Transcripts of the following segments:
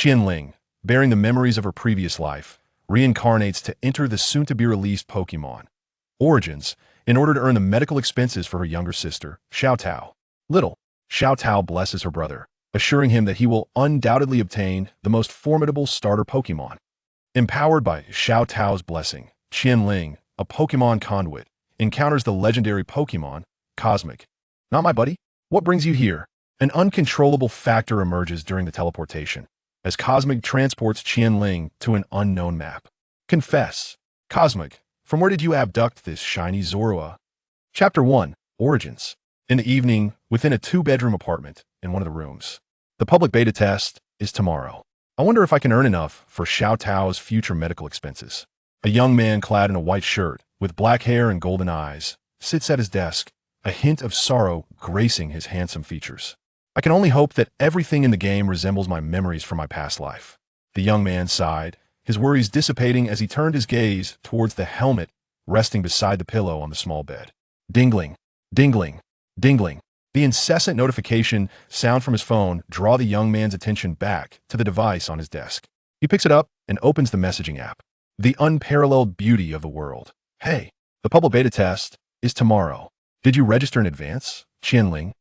Qian Ling, bearing the memories of her previous life, reincarnates to enter the soon-to-be-released Pokémon Origins in order to earn the medical expenses for her younger sister, Xiao Tao. Little Xiao Tao blesses her brother, assuring him that he will undoubtedly obtain the most formidable starter Pokémon. Empowered by Xiao Tao's blessing, Qian Ling, a Pokémon conduit, encounters the legendary Pokémon, Cosmog. Not my buddy? What brings you here? An uncontrollable factor emerges during the teleportation, as Cosmog transports Qian Ling to an unknown map. Confess. Cosmog, from where did you abduct this shiny Zorua? Chapter 1, Origins. In the evening, within a 2-bedroom apartment in one of the rooms. The public beta test is tomorrow. I wonder if I can earn enough for Xiao Tao's future medical expenses. A young man clad in a white shirt, with black hair and golden eyes, sits at his desk, a hint of sorrow gracing his handsome features. I can only hope that everything in the game resembles my memories from my past life. The young man sighed, his worries dissipating as he turned his gaze towards the helmet resting beside the pillow on the small bed. Dingling, dingling, dingling. The incessant notification sound from his phone draw the young man's attention back to the device on his desk. He picks it up and opens the messaging app. The unparalleled beauty of the world. Hey, the public beta test is tomorrow. Did you register in advance, Qian Ling?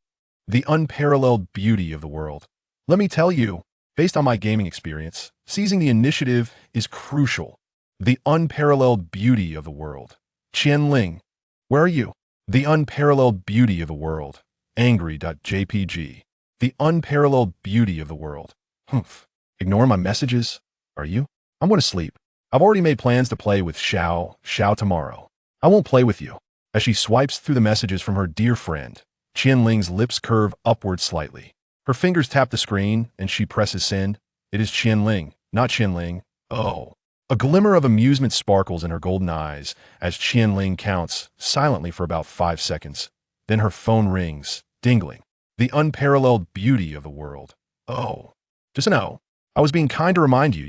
The unparalleled beauty of the world. Let me tell you, based on my gaming experience, seizing the initiative is crucial. The unparalleled beauty of the world. Qian Ling, where are you? The unparalleled beauty of the world. Angry.jpg. The unparalleled beauty of the world. Humph. Ignore my messages? Are you? I'm going to sleep. I've already made plans to play with Xiao tomorrow. I won't play with you. As she swipes through the messages from her dear friend, Qian Ling's lips curve upward slightly. Her fingers tap the screen, and she presses send. It is Qian Ling, not Qian Ling. Oh. A glimmer of amusement sparkles in her golden eyes as Qian Ling counts silently for about 5 seconds. Then her phone rings, dingling. The unparalleled beauty of the world. Oh. Just know, I was being kind to remind you,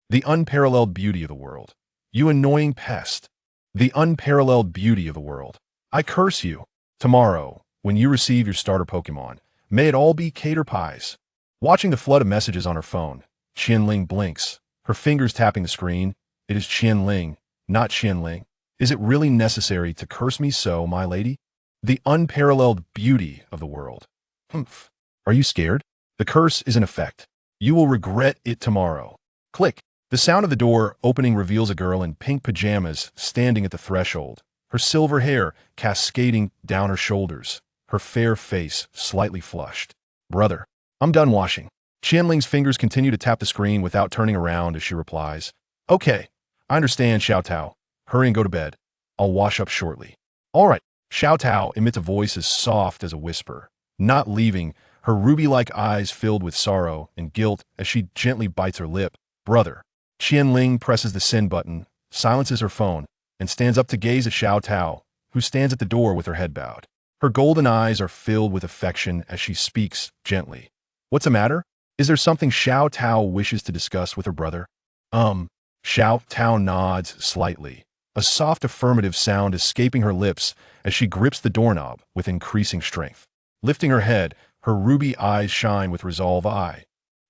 The unparalleled beauty of the world. You annoying pest. The unparalleled beauty of the world. I curse you. Tomorrow, when you receive your starter Pokemon, may it all be cater pies. Watching the flood of messages on her phone, Qian Ling blinks, her fingers tapping the screen. It is Qian Ling, not Qian Ling. Is it really necessary to curse me so, my lady? The unparalleled beauty of the world. Humph. Are you scared? The curse is in effect. You will regret it tomorrow. Click. The sound of the door opening reveals a girl in pink pajamas standing at the threshold, her silver hair cascading down her shoulders, her fair face slightly flushed. Brother, I'm done washing. Qian Ling's fingers continue to tap the screen without turning around as she replies. Okay, I understand, Xiao Tao. Hurry and go to bed. I'll wash up shortly. All right. Xiao Tao emits a voice as soft as a whisper, not leaving, her ruby-like eyes filled with sorrow and guilt as she gently bites her lip. Brother. Qian Ling presses the send button, silences her phone, and stands up to gaze at Xiao Tao, who stands at the door with her head bowed. Her golden eyes are filled with affection as she speaks gently. What's the matter? Is there something Xiao Tao wishes to discuss with her brother? Xiao Tao nods slightly, a soft affirmative sound escaping her lips as she grips the doorknob with increasing strength. Lifting her head, her ruby eyes shine with resolve. A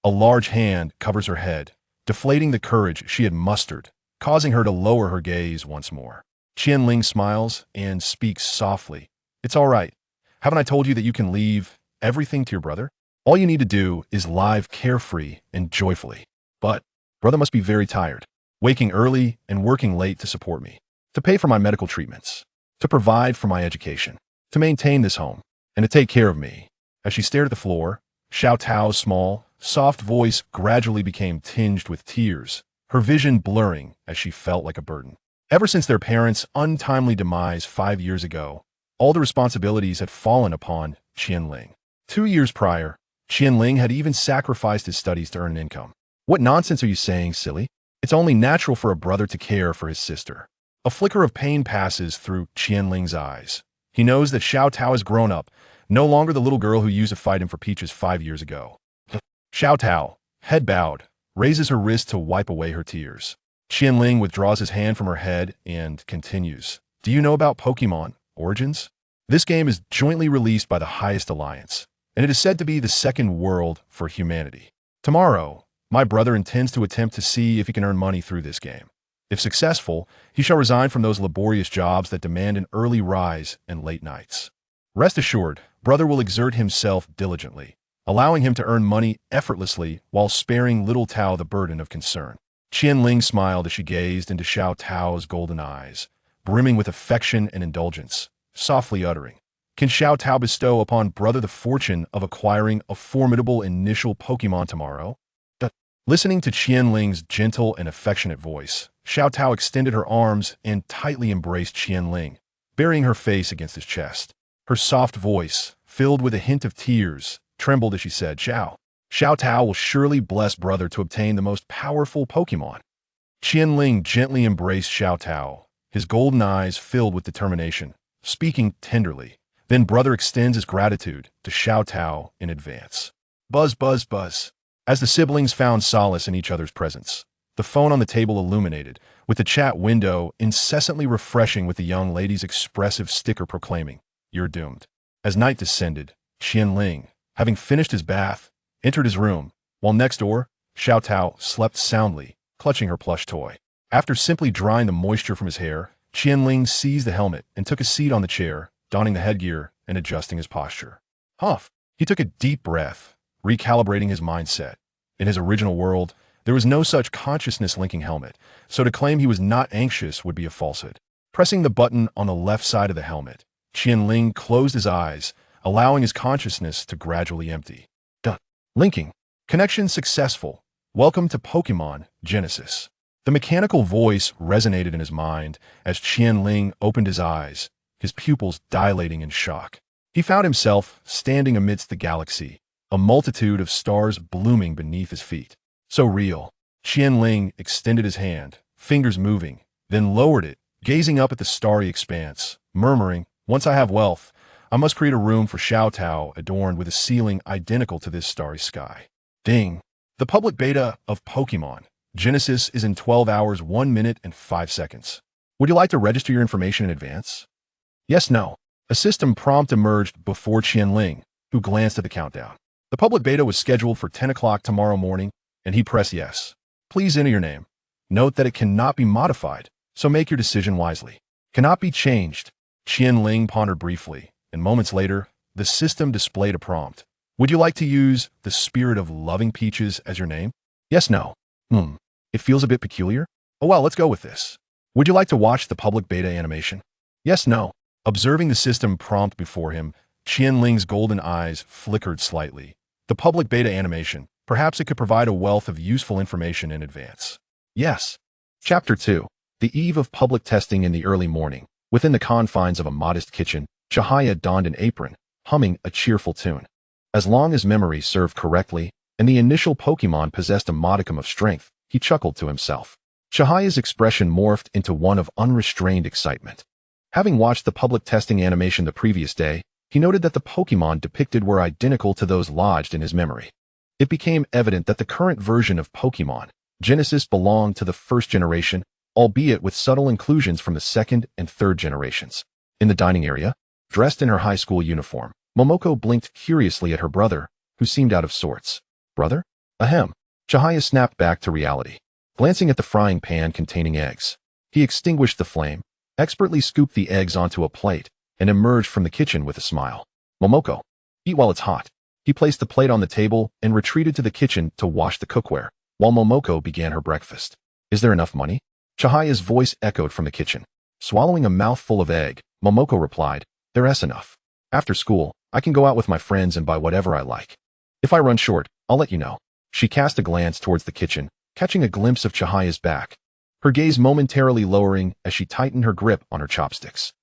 large hand covers her head, deflating the courage she had mustered, causing her to lower her gaze once more. Qian Ling smiles and speaks softly. It's all right. Haven't I told you that you can leave everything to your brother? All you need to do is live carefree and joyfully. But brother must be very tired, waking early and working late to support me, to pay for my medical treatments, to provide for my education, to maintain this home, and to take care of me. As she stared at the floor, Xiao Tao's small, soft voice gradually became tinged with tears, her vision blurring as she felt like a burden. Ever since their parents' untimely demise 5 years ago, all the responsibilities had fallen upon Qian Ling. 2 years prior, Qian Ling had even sacrificed his studies to earn an income. What nonsense are you saying, silly? It's only natural for a brother to care for his sister. A flicker of pain passes through Qian Ling's eyes. He knows that Xiao Tao has grown up, no longer the little girl who used to fight him for peaches 5 years ago. Xiao Tao, head bowed, raises her wrist to wipe away her tears. Qian Ling withdraws his hand from her head and continues. Do you know about Pokémon Origins? This game is jointly released by the Highest Alliance, and it is said to be the second world for humanity. Tomorrow, My brother intends to attempt to see if he can earn money through this game. If successful, he shall resign from those laborious jobs that demand an early rise and late nights. Rest assured, brother will exert himself diligently, allowing him to earn money effortlessly while sparing little Tao the burden of concern. Qian Ling smiled as she gazed into Xiao Tao's golden eyes, brimming with affection and indulgence, softly uttering, "Can Xiao Tao bestow upon brother the fortune of acquiring a formidable initial Pokémon tomorrow?" Listening to Qian Ling's gentle and affectionate voice, Xiao Tao extended her arms and tightly embraced Qian Ling, burying her face against his chest. Her soft voice, filled with a hint of tears, trembled as she said, Xiao Tao will surely bless brother to obtain the most powerful Pokémon." Qian Ling gently embraced Xiao Tao, his golden eyes filled with determination, speaking tenderly. Then brother extends his gratitude to Xiao Tao in advance. Buzz, buzz, buzz. As the siblings found solace in each other's presence, the phone on the table illuminated, with the chat window incessantly refreshing with the young lady's expressive sticker proclaiming, "You're doomed." As night descended, Qian Ling, having finished his bath, entered his room, while next door, Xiao Tao slept soundly, clutching her plush toy. After simply drying the moisture from his hair, Qian Ling seized the helmet and took a seat on the chair, donning the headgear and adjusting his posture. Huff! He took a deep breath, recalibrating his mindset. In his original world, there was no such consciousness-linking helmet, so to claim he was not anxious would be a falsehood. Pressing the button on the left side of the helmet, Qian Ling closed his eyes, allowing his consciousness to gradually empty. Linking. Connection successful. Welcome to Pokémon Genesis. The mechanical voice resonated in his mind as Qian Ling opened his eyes, his pupils dilating in shock. He found himself standing amidst the galaxy, a multitude of stars blooming beneath his feet. So real. Qian Ling extended his hand, fingers moving, then lowered it, gazing up at the starry expanse, murmuring, "Once I have wealth, I must create a room for Xiao Tao adorned with a ceiling identical to this starry sky." Ding! The public beta of Pokémon Genesis is in 12 hours, 1 minute, and 5 seconds. Would you like to register your information in advance? Yes, no. A system prompt emerged before Qian Ling, who glanced at the countdown. The public beta was scheduled for 10 o'clock tomorrow morning, and he pressed yes. Please enter your name. Note that it cannot be modified, so make your decision wisely. Cannot be changed. Qian Ling pondered briefly, and moments later, the system displayed a prompt. Would you like to use the spirit of loving peaches as your name? Yes, no. It feels a bit peculiar. Oh well, let's go with this. Would you like to watch the public beta animation? Yes, no. Observing the system prompt before him, Qian Ling's golden eyes flickered slightly. The public beta animation, perhaps it could provide a wealth of useful information in advance. Yes. Chapter 2. The eve of public testing in the early morning. Within the confines of a modest kitchen, Chihaya donned an apron, humming a cheerful tune. As long as memory served correctly, and the initial Pokémon possessed a modicum of strength, he chuckled to himself. Chihaya's expression morphed into one of unrestrained excitement. Having watched the public testing animation the previous day, he noted that the Pokémon depicted were identical to those lodged in his memory. It became evident that the current version of Pokémon Genesis belonged to the first generation, albeit with subtle inclusions from the second and third generations. In the dining area, dressed in her high school uniform, Momoko blinked curiously at her brother, who seemed out of sorts. Brother? Ahem. Chihaya snapped back to reality. Glancing at the frying pan containing eggs, he extinguished the flame, expertly scooped the eggs onto a plate, and emerged from the kitchen with a smile. Momoko, eat while it's hot. He placed the plate on the table and retreated to the kitchen to wash the cookware, while Momoko began her breakfast. Is there enough money? Chihaya's voice echoed from the kitchen. Swallowing a mouthful of egg, Momoko replied, There's enough. After school, I can go out with my friends and buy whatever I like. If I run short, I'll let you know. She cast a glance towards the kitchen, catching a glimpse of Chihaya's back, her gaze momentarily lowering as she tightened her grip on her chopsticks.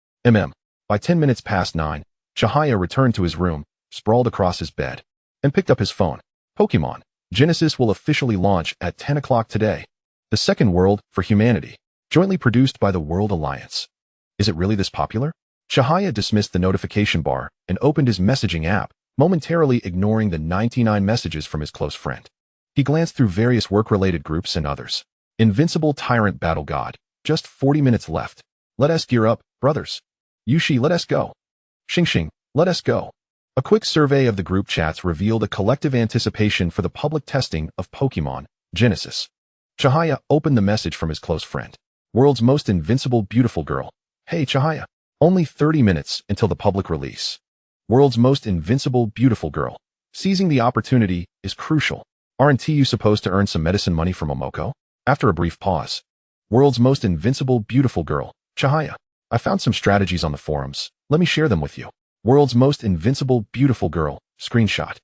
By 10 minutes past 9, Chihaya returned to his room, sprawled across his bed, and picked up his phone. Pokémon Genesis will officially launch at 10 o'clock today. The second world for humanity, jointly produced by the World Alliance. Is it really this popular? Chihaya dismissed the notification bar and opened his messaging app, momentarily ignoring the 99 messages from his close friend. He glanced through various work-related groups and others. Invincible Tyrant Battle God. Just 40 minutes left. Let us gear up, brothers. Yushi, let us go. Xingxing, let us go. A quick survey of the group chats revealed a collective anticipation for the public testing of Pokémon Genesis. Chihaya opened the message from his close friend. World's most invincible beautiful girl. Hey Chihaya. Only 30 minutes until the public release. World's most invincible beautiful girl. Seizing the opportunity is crucial. Aren't you supposed to earn some medicine money from Momoko? After a brief pause. World's most invincible beautiful girl. Chihaya. I found some strategies on the forums. Let me share them with you. World's most invincible beautiful girl. Screenshot.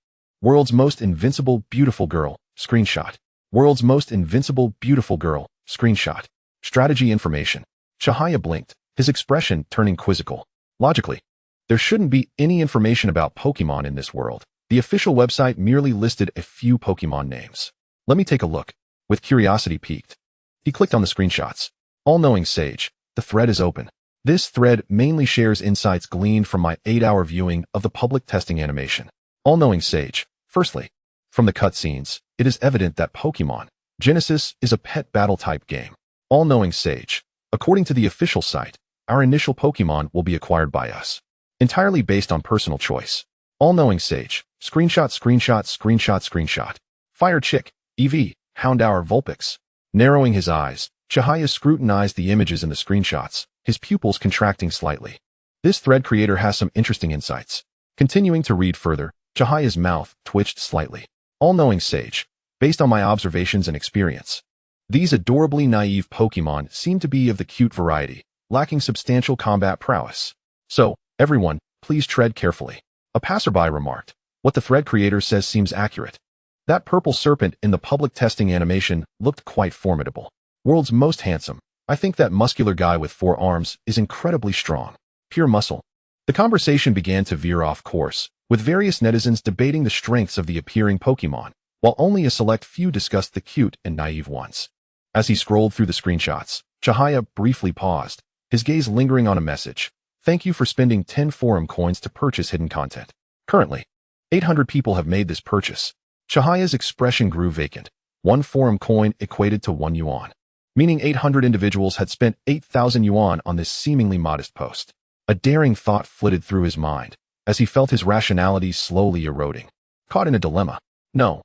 World's most invincible beautiful girl. Screenshot. World's most invincible beautiful girl. Screenshot. Strategy information. Chihaya blinked, his expression turning quizzical. Logically, there shouldn't be any information about Pokemon in this world. The official website merely listed a few Pokemon names. Let me take a look. With curiosity piqued, he clicked on the screenshots. All-knowing sage, the thread is open. This thread mainly shares insights gleaned from my 8-hour viewing of the public testing animation. All-knowing sage. Firstly, from the cutscenes, it is evident that Pokemon Genesis is a pet battle type game. All-knowing sage. According to the official site, our initial Pokemon will be acquired by us, entirely based on personal choice. All-knowing sage. Screenshot, screenshot, screenshot, screenshot. Fire Chick, EV, Houndour Vulpix. Narrowing his eyes, Chihaya scrutinized the images in the screenshots, his pupils contracting slightly. This thread creator has some interesting insights. Continuing to read further, Chihaya's mouth twitched slightly. All-knowing sage. Based on my observations and experience, these adorably naive Pokemon seem to be of the cute variety, lacking substantial combat prowess. So, everyone, please tread carefully. A passerby remarked. What the thread creator says seems accurate. That purple serpent in the public testing animation looked quite formidable. World's most handsome. I think that muscular guy with 4 arms is incredibly strong. Pure muscle. The conversation began to veer off course, with various netizens debating the strengths of the appearing Pokemon, while only a select few discussed the cute and naive ones. As he scrolled through the screenshots, Chihaya briefly paused, his gaze lingering on a message. Thank you for spending 10 forum coins to purchase hidden content. Currently, 800 people have made this purchase. Chihaya's expression grew vacant. 1 forum coin equated to 1 yuan, meaning 800 individuals had spent 8,000 yuan on this seemingly modest post. A daring thought flitted through his mind, as he felt his rationality slowly eroding. Caught in a dilemma. No,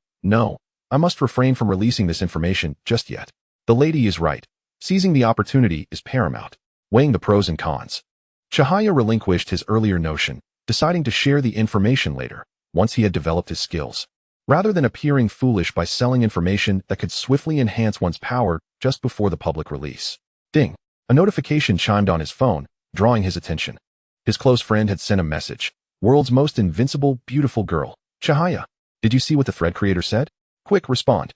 I must refrain from releasing this information just yet. The lady is right. Seizing the opportunity is paramount. Weighing the pros and cons, Chihaya relinquished his earlier notion, deciding to share the information later, once he had developed his skills, rather than appearing foolish by selling information that could swiftly enhance one's power just before the public release. Ding! A notification chimed on his phone, drawing his attention. His close friend had sent a message. World's most invincible, beautiful girl. Chihaya, did you see what the thread creator said? Quick, respond.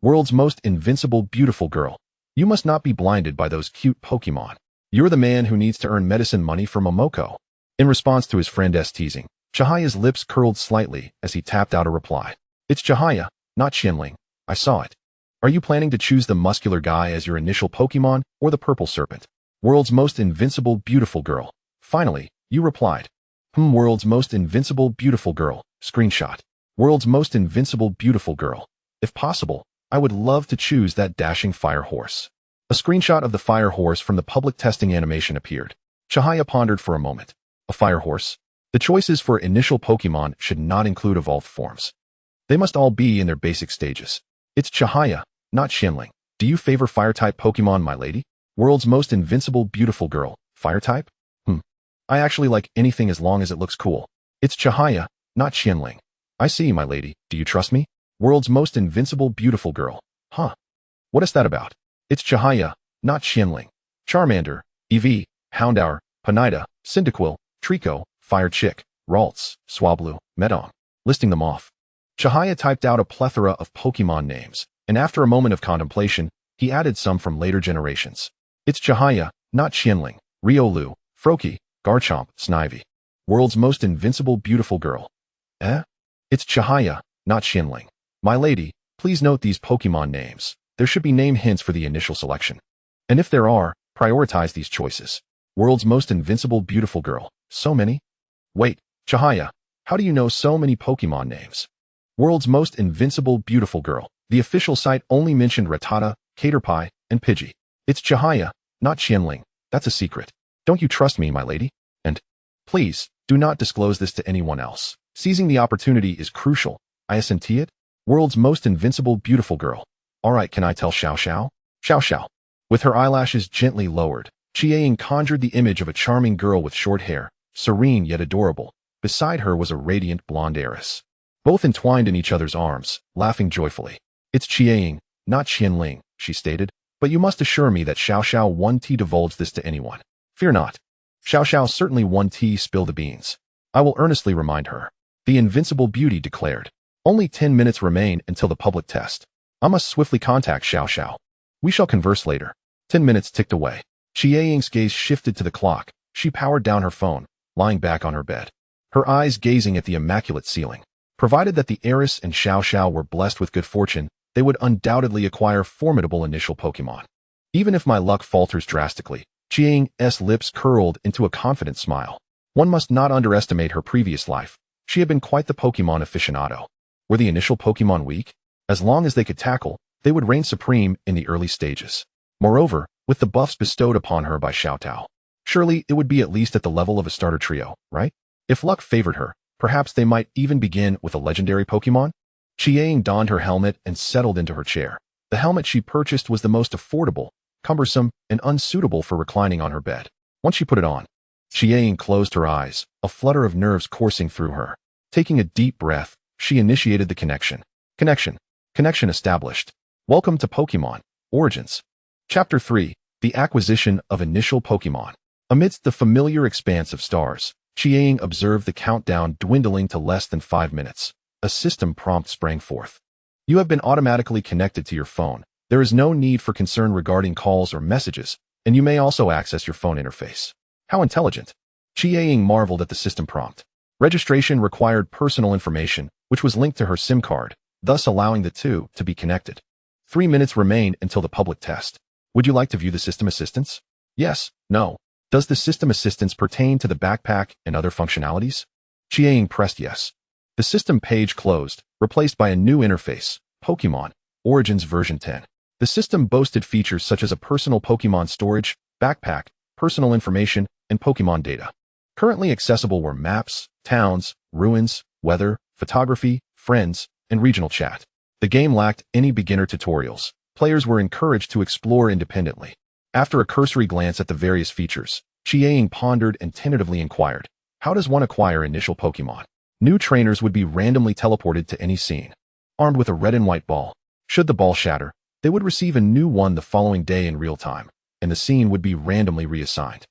World's most invincible, beautiful girl. You must not be blinded by those cute Pokemon. You're the man who needs to earn medicine money from Momoko. In response to his friend's teasing, Chihaya's lips curled slightly as he tapped out a reply. It's Chihaya, not Qian Ling. I saw it. Are you planning to choose the muscular guy as your initial Pokemon or the purple serpent? World's most invincible, beautiful girl. Finally, you replied. World's most invincible, beautiful girl. Screenshot. World's most invincible, beautiful girl. If possible, I would love to choose that dashing fire horse. A screenshot of the fire horse from the public testing animation appeared. Chihaya pondered for a moment. A fire horse? The choices for initial Pokemon should not include evolved forms. They must all be in their basic stages. It's Chihaya, not Qian Ling. Do you favor fire-type Pokemon, my lady? World's most invincible, beautiful girl. Fire-type? I actually like anything as long as it looks cool. It's Chihaya, not Qian Ling. I see, my lady. Do you trust me? World's most invincible, beautiful girl. Huh. What is that about? It's Chihaya, not Qian Ling. Charmander, EV, Houndour, Ponyta, Cyndaquil, Trico, Fire Chick, Ralts, Swablu, Medom. Listing them off. Chihaya typed out a plethora of Pokemon names, and after a moment of contemplation, he added some from later generations. It's Chihaya, not Qian Ling. Riolu, Froakie, Garchomp, Snivy. World's most invincible, beautiful girl. It's Chihaya, not Qian Ling. My lady, please note these Pokemon names. There should be name hints for the initial selection. And if there are, prioritize these choices. World's most invincible, beautiful girl. So many? Wait, Chihaya, how do you know so many Pokemon names? World's most invincible, beautiful girl. The official site only mentioned Rattata, Caterpie, and Pidgey. It's Chihaya, not Qian Ling. That's a secret. Don't you trust me, my lady? And please, do not disclose this to anyone else. Seizing the opportunity is crucial. I assent it? World's most invincible, beautiful girl. All right, can I tell Xiao Xiao? Xiao Xiao. With her eyelashes gently lowered, Qian conjured the image of a charming girl with short hair, serene yet adorable. Beside her was a radiant blonde heiress. Both entwined in each other's arms, laughing joyfully. It's Qian, not Qian Ling, she stated, but you must assure me that Xiao Xiao won't divulge this to anyone. Fear not. Xiao Xiao certainly won't spill the beans. I will earnestly remind her. The invincible beauty declared. Only 10 minutes remain until the public test. I must swiftly contact Xiao Xiao. We shall converse later. 10 minutes ticked away. Qian's gaze shifted to the clock. She powered down her phone, lying back on her bed, her eyes gazing at the immaculate ceiling. Provided that the heiress and Xiao Xiao were blessed with good fortune, they would undoubtedly acquire formidable initial Pokémon. Even if my luck falters drastically, Qian's lips curled into a confident smile. One must not underestimate her previous life. She had been quite the Pokémon aficionado. Were the initial Pokémon weak? As long as they could tackle, they would reign supreme in the early stages. Moreover, with the buffs bestowed upon her by Xiao Tao, surely it would be at least at the level of a starter trio, right? If luck favored her, perhaps they might even begin with a legendary Pokémon? Qian donned her helmet and settled into her chair. The helmet she purchased was the most affordable, cumbersome, and unsuitable for reclining on her bed. Once she put it on, Qian closed her eyes, a flutter of nerves coursing through her. Taking a deep breath, she initiated the connection. Connection established. Welcome to Pokémon Origins. Chapter 3. The Acquisition of Initial Pokémon. Amidst the familiar expanse of stars, Qian observed the countdown dwindling to less than 5 minutes. A system prompt sprang forth. You have been automatically connected to your phone. There is no need for concern regarding calls or messages, and you may also access your phone interface. How intelligent. Qian marveled at the system prompt. Registration required personal information, which was linked to her SIM card, thus allowing the two to be connected. 3 minutes remain until the public test. Would you like to view the system assistance? Yes, no. Does the system assistance pertain to the backpack and other functionalities? Qian pressed yes. The system page closed, replaced by a new interface, Pokémon Origins version 10. The system boasted features such as a personal Pokémon storage, backpack, personal information, and Pokémon data. Currently accessible were maps, towns, ruins, weather, photography, friends, and regional chat. The game lacked any beginner tutorials. Players were encouraged to explore independently. After a cursory glance at the various features, Qian pondered and tentatively inquired, how does one acquire initial Pokémon? New trainers would be randomly teleported to any scene, armed with a red and white ball. Should the ball shatter, they would receive a new one the following day in real time, and the scene would be randomly reassigned.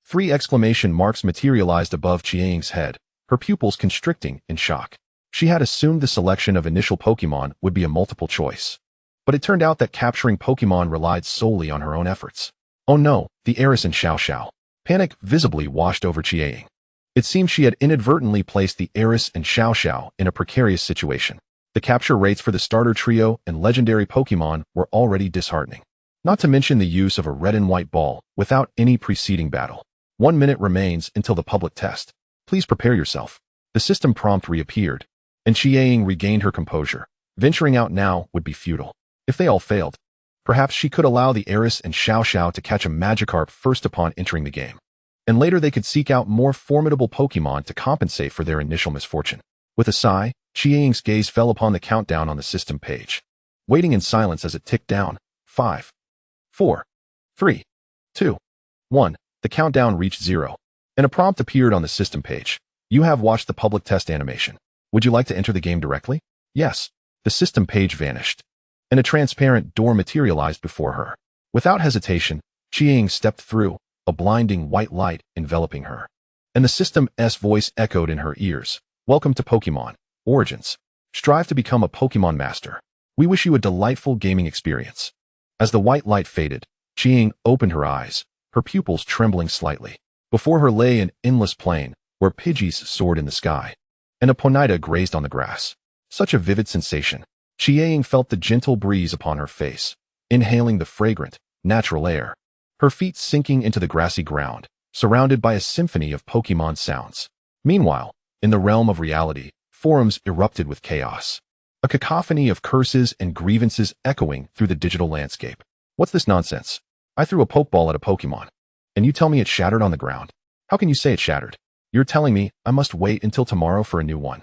3 exclamation marks materialized above Qian's head, her pupils constricting in shock. She had assumed the selection of initial Pokémon would be a multiple choice. But it turned out that capturing Pokémon relied solely on her own efforts. Oh no, the heiress and Xiao Xiao. Panic visibly washed over Qian. It seemed she had inadvertently placed the heiress and Xiao Xiao in a precarious situation. The capture rates for the starter trio and legendary Pokémon were already disheartening. Not to mention the use of a red and white ball without any preceding battle. 1 minute remains until the public test. Please prepare yourself. The system prompt reappeared, and Qian regained her composure. Venturing out now would be futile. If they all failed, perhaps she could allow the heiress and Xiao Xiao to catch a Magikarp first upon entering the game, and later they could seek out more formidable Pokémon to compensate for their initial misfortune. With a sigh, Qian's gaze fell upon the countdown on the system page, waiting in silence as it ticked down. 5, 4, 3, 2, 1. The countdown reached 0, and a prompt appeared on the system page. You have watched the public test animation. Would you like to enter the game directly? Yes. The system page vanished, and a transparent door materialized before her. Without hesitation, Qian stepped through, a blinding white light enveloping her. And the system's voice echoed in her ears. Welcome to Pokémon Origins. Strive to become a Pokémon master. We wish you a delightful gaming experience. As the white light faded, Qian opened her eyes, her pupils trembling slightly. Before her lay an endless plain, where Pidgeys soared in the sky, and a Ponyta grazed on the grass. Such a vivid sensation. Qian felt the gentle breeze upon her face, inhaling the fragrant, natural air. Her feet sinking into the grassy ground, surrounded by a symphony of Pokémon sounds. Meanwhile, in the realm of reality, forums erupted with chaos. A cacophony of curses and grievances echoing through the digital landscape. What's this nonsense? I threw a Pokeball at a Pokémon, and you tell me it shattered on the ground? How can you say it shattered? You're telling me I must wait until tomorrow for a new one.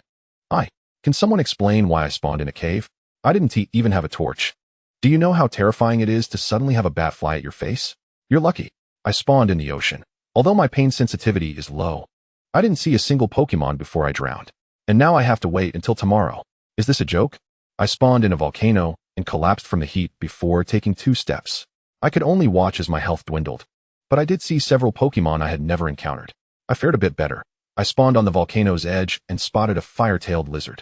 Can someone explain why I spawned in a cave? I didn't even have a torch. Do you know how terrifying it is to suddenly have a bat fly at your face? You're lucky. I spawned in the ocean. Although my pain sensitivity is low, I didn't see a single Pokemon before I drowned. And now I have to wait until tomorrow. Is this a joke? I spawned in a volcano and collapsed from the heat before taking 2 steps. I could only watch as my health dwindled. But I did see several Pokemon I had never encountered. I fared a bit better. I spawned on the volcano's edge and spotted a fire-tailed lizard.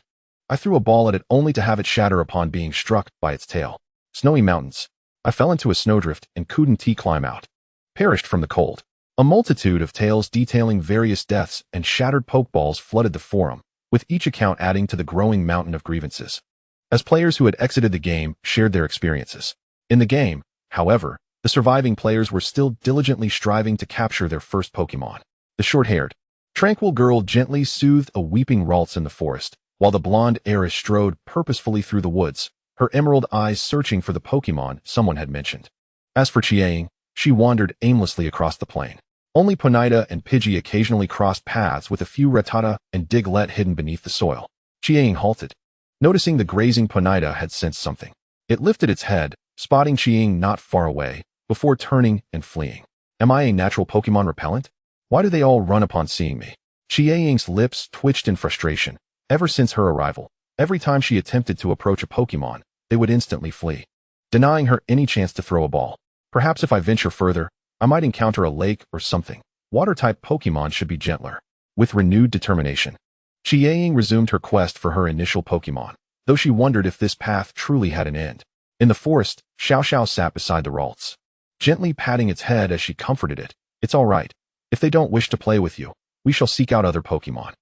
I threw a ball at it only to have it shatter upon being struck by its tail. Snowy mountains. I fell into a snowdrift and couldn't climb out. Perished from the cold. A multitude of tales detailing various deaths and shattered Pokeballs flooded the forum, with each account adding to the growing mountain of grievances. As players who had exited the game shared their experiences. In the game, however, the surviving players were still diligently striving to capture their first Pokemon. The short-haired, tranquil girl gently soothed a weeping Ralts in the forest, while the blonde heiress strode purposefully through the woods, her emerald eyes searching for the Pokemon someone had mentioned. As for Chiang, she wandered aimlessly across the plain. Only Ponyta and Pidgey occasionally crossed paths with a few Rattata and Diglett hidden beneath the soil. Chiang halted. Noticing the grazing Ponyta had sensed something. It lifted its head, spotting Chiang not far away, before turning and fleeing. Am I a natural Pokemon repellent? Why do they all run upon seeing me? Chiang's lips twitched in frustration. Ever since her arrival, every time she attempted to approach a Pokemon, they would instantly flee, denying her any chance to throw a ball. Perhaps if I venture further, I might encounter a lake or something. Water-type Pokemon should be gentler. With renewed determination, Chiang resumed her quest for her initial Pokemon, though she wondered if this path truly had an end. In the forest, Xiao Tao sat beside the Ralts, gently patting its head as she comforted it. It's all right. If they don't wish to play with you, we shall seek out other Pokemon.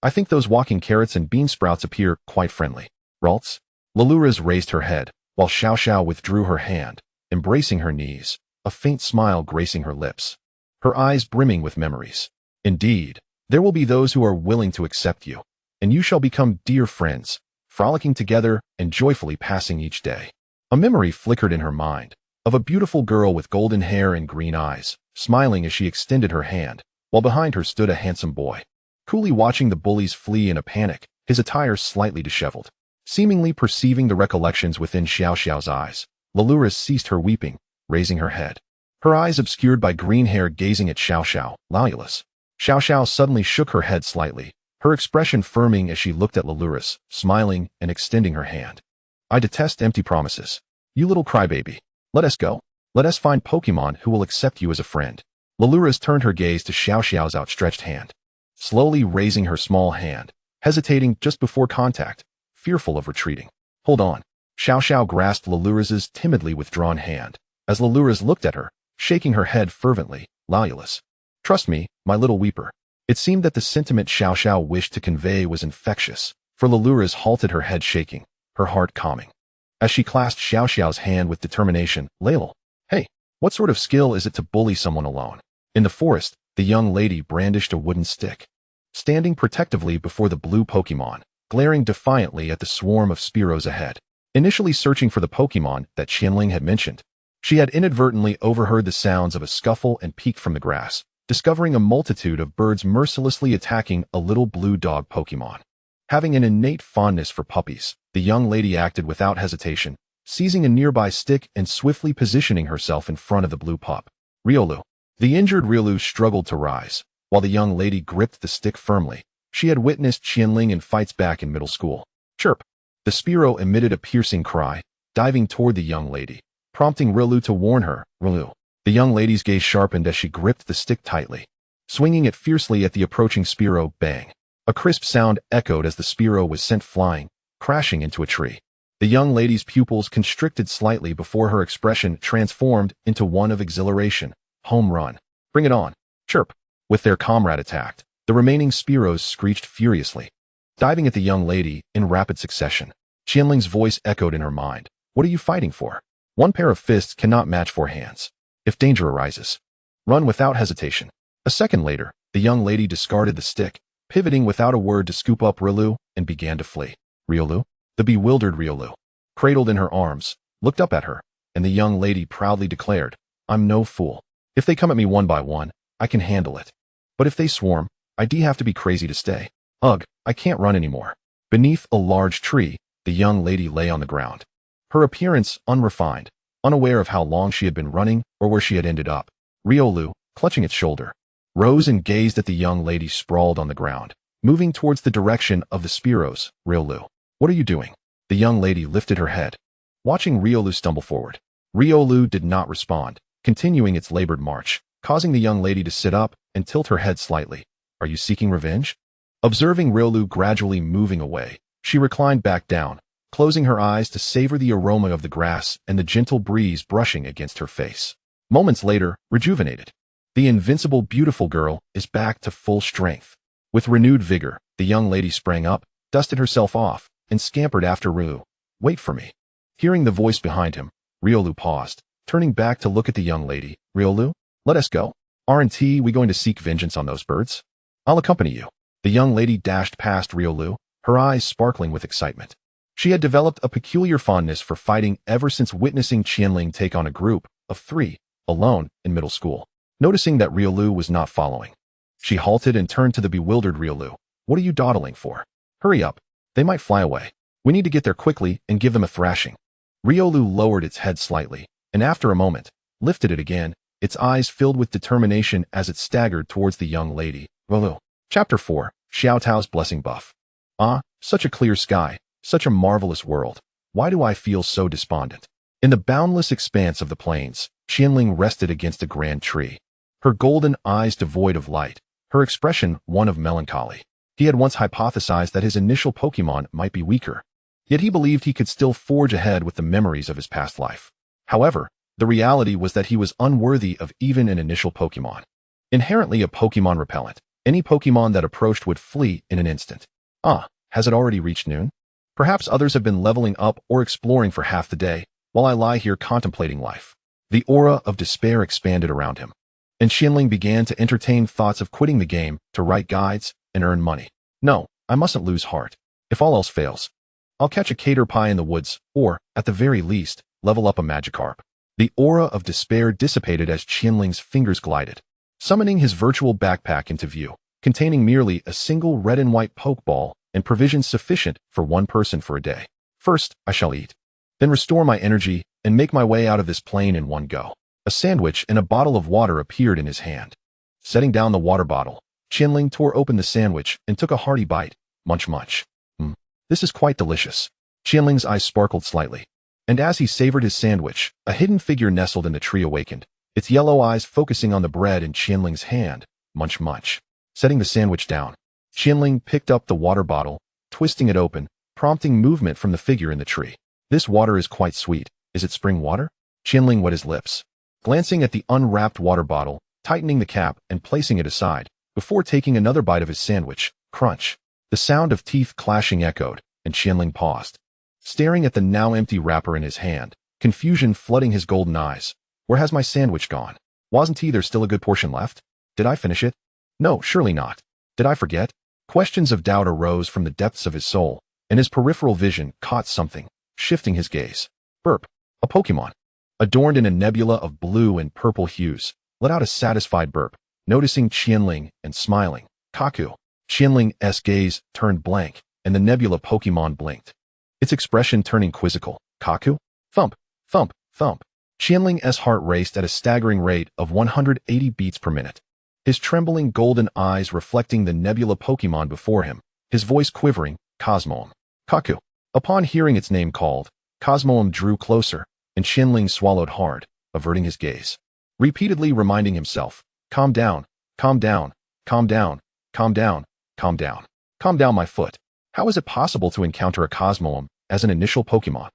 I think those walking carrots and bean sprouts appear quite friendly. Ralts? Lalura's raised her head, while Xiao Tao withdrew her hand, embracing her knees, a faint smile gracing her lips, her eyes brimming with memories. Indeed, there will be those who are willing to accept you, and you shall become dear friends, frolicking together and joyfully passing each day. A memory flickered in her mind, of a beautiful girl with golden hair and green eyes, smiling as she extended her hand, while behind her stood a handsome boy, coolly watching the bullies flee in a panic, his attire slightly disheveled. Seemingly perceiving the recollections within Xiao Xiao's eyes, Lalura ceased her weeping, raising her head. Her eyes obscured by green hair gazing at Xiao Xiao, Lalulus. Xiao Xiao suddenly shook her head slightly, her expression firming as she looked at Lalurus, smiling and extending her hand. I detest empty promises. You little crybaby. Let us go. Let us find Pokemon who will accept you as a friend. Lalurus turned her gaze to Xiao Xiao's outstretched hand, slowly raising her small hand, hesitating just before contact, fearful of retreating. Hold on. Xiao Xiao grasped Lalurus's timidly withdrawn hand, as Lalurus looked at her, shaking her head fervently. Lalulus. Trust me, my little weeper. It seemed that the sentiment Xiao Xiao wished to convey was infectious, for Lalurus halted, her head shaking, her heart calming. As she clasped Xiao Xiao's hand with determination, Lalul. Hey, what sort of skill is it to bully someone alone? In the forest, the young lady brandished a wooden stick, standing protectively before the blue Pokemon, glaring defiantly at the swarm of Spearows ahead. Initially searching for the Pokemon that Qian Ling had mentioned, she had inadvertently overheard the sounds of a scuffle and peeked from the grass, discovering a multitude of birds mercilessly attacking a little blue dog Pokemon. Having an innate fondness for puppies, the young lady acted without hesitation, seizing a nearby stick and swiftly positioning herself in front of the blue pup. Riolu. The injured Riolu struggled to rise, while the young lady gripped the stick firmly. She had witnessed Qian Ling in fights back in middle school. Chirp. The Spearow emitted a piercing cry, diving toward the young lady, prompting Riolu to warn her. Riolu. The young lady's gaze sharpened as she gripped the stick tightly, swinging it fiercely at the approaching Spearow. Bang. A crisp sound echoed as the Spearow was sent flying, crashing into a tree. The young lady's pupils constricted slightly before her expression transformed into one of exhilaration. Home run. Bring it on. Chirp. With their comrade attacked, the remaining Spearows screeched furiously, diving at the young lady in rapid succession. Qian Ling's voice echoed in her mind. What are you fighting for? One pair of fists cannot match 4 hands. If danger arises, run without hesitation. A second later, the young lady discarded the stick, pivoting without a word to scoop up Riolu and began to flee. Riolu? The bewildered Riolu, cradled in her arms, looked up at her, and the young lady proudly declared, I'm no fool. If they come at me one by one, I can handle it. But if they swarm, I'd have to be crazy to stay. Ugh, I can't run anymore. Beneath a large tree, the young lady lay on the ground, Her appearance unrefined, unaware of how long she had been running or where she had ended up. Riolu, clutching its shoulder, rose and gazed at the young lady sprawled on the ground, moving towards the direction of the Spearows. Riolu, what are you doing? The young lady lifted her head, watching Riolu stumble forward. Riolu did not respond, continuing its labored march, causing the young lady to sit up and tilt her head slightly. Are you seeking revenge? Observing Riolu gradually moving away, she reclined back down, closing her eyes to savor the aroma of the grass and the gentle breeze brushing against her face. Moments later, rejuvenated, the invincible beautiful girl is back to full strength. With renewed vigor, the young lady sprang up, dusted herself off, and scampered after Riolu. Wait for me. Hearing the voice behind him, Riolu paused, turning back to look at the young lady. Riolu, let us go. Aren't we going to seek vengeance on those birds? I'll accompany you. The young lady dashed past Riolu, her eyes sparkling with excitement. She had developed a peculiar fondness for fighting ever since witnessing Qian Ling take on a group of 3, alone, in middle school. Noticing that Riolu was not following, she halted and turned to the bewildered Riolu. What are you dawdling for? Hurry up. They might fly away. We need to get there quickly and give them a thrashing. Riolu lowered its head slightly, and after a moment, lifted it again, its eyes filled with determination as it staggered towards the young lady. Riolu. Chapter 4, Xiao Tao's Blessing Buff. Ah, such a clear sky, such a marvelous world. Why do I feel so despondent? In the boundless expanse of the plains, Qian Ling rested against a grand tree, her golden eyes devoid of light, her expression one of melancholy. He had once hypothesized that his initial Pokémon might be weaker, yet he believed he could still forge ahead with the memories of his past life. However, the reality was that he was unworthy of even an initial Pokémon. Inherently a Pokémon repellent, any Pokémon that approached would flee in an instant. Ah, has it already reached noon? Perhaps others have been leveling up or exploring for half the day, while I lie here contemplating life. The aura of despair expanded around him, and Qian Ling began to entertain thoughts of quitting the game to write guides and earn money. No, I mustn't lose heart. If all else fails, I'll catch a caterpie in the woods, or, at the very least, level up a Magikarp. The aura of despair dissipated as Qian Ling's fingers glided, summoning his virtual backpack into view, containing merely a single red and white Pokeball and provisions sufficient for one person for a day. First, I shall eat, then restore my energy and make my way out of this plane in one go. A sandwich and a bottle of water appeared in his hand. Setting down the water bottle, Qian Ling tore open the sandwich and took a hearty bite. Munch munch. This is quite delicious. Qian Ling's eyes sparkled slightly, and as he savored his sandwich, a hidden figure nestled in the tree awakened, its yellow eyes focusing on the bread in Qian Ling's hand. Munch munch. Setting the sandwich down, Qian Ling picked up the water bottle, twisting it open, prompting movement from the figure in the tree. This water is quite sweet. Is it spring water? Qian Ling wet his lips, glancing at the unwrapped water bottle, tightening the cap and placing it aside, before taking another bite of his sandwich. Crunch. The sound of teeth clashing echoed, and Qian Ling paused, staring at the now empty wrapper in his hand, confusion flooding his golden eyes. Where has my sandwich gone? Wasn't there still a good portion left? Did I finish it? No, surely not. Did I forget? Questions of doubt arose from the depths of his soul, and his peripheral vision caught something, shifting his gaze. Burp. A Pokémon, adorned in a nebula of blue and purple hues, let out a satisfied burp, noticing Qian Ling and smiling. Kaku. Qian Ling's gaze turned blank, and the nebula Pokémon blinked, its expression turning quizzical. Kaku? Thump, thump, thump. Qian Ling's heart raced at a staggering rate of 180 beats per minute, his trembling golden eyes reflecting the nebula Pokémon before him, his voice quivering. Cosmog. Kaku. Upon hearing its name called, Cosmog drew closer, and Qian Ling swallowed hard, averting his gaze, repeatedly reminding himself, calm down, calm down, calm down, calm down, calm down, calm down my foot. How is it possible to encounter a Cosmog as an initial Pokémon?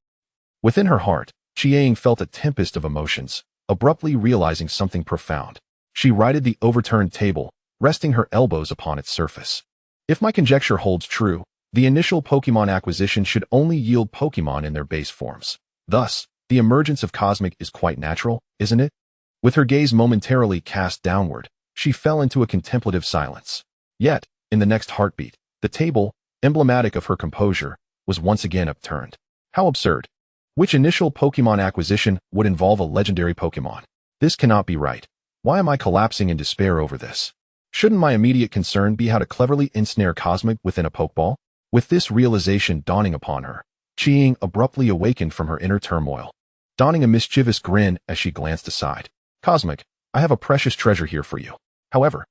Within her heart, Qian felt a tempest of emotions, abruptly realizing something profound. She righted the overturned table, resting her elbows upon its surface. If my conjecture holds true, the initial Pokémon acquisition should only yield Pokémon in their base forms. Thus, the emergence of Cosmog is quite natural, isn't it? With her gaze momentarily cast downward, she fell into a contemplative silence. Yet, in the next heartbeat, the table, emblematic of her composure, was once again upturned. How absurd. Which initial Pokémon acquisition would involve a legendary Pokémon? This cannot be right. Why am I collapsing in despair over this? Shouldn't my immediate concern be how to cleverly ensnare Cosmog within a Pokeball? With this realization dawning upon her, Qian abruptly awakened from her inner turmoil, donning a mischievous grin as she glanced aside. Cosmog, I have a precious treasure here for you. However,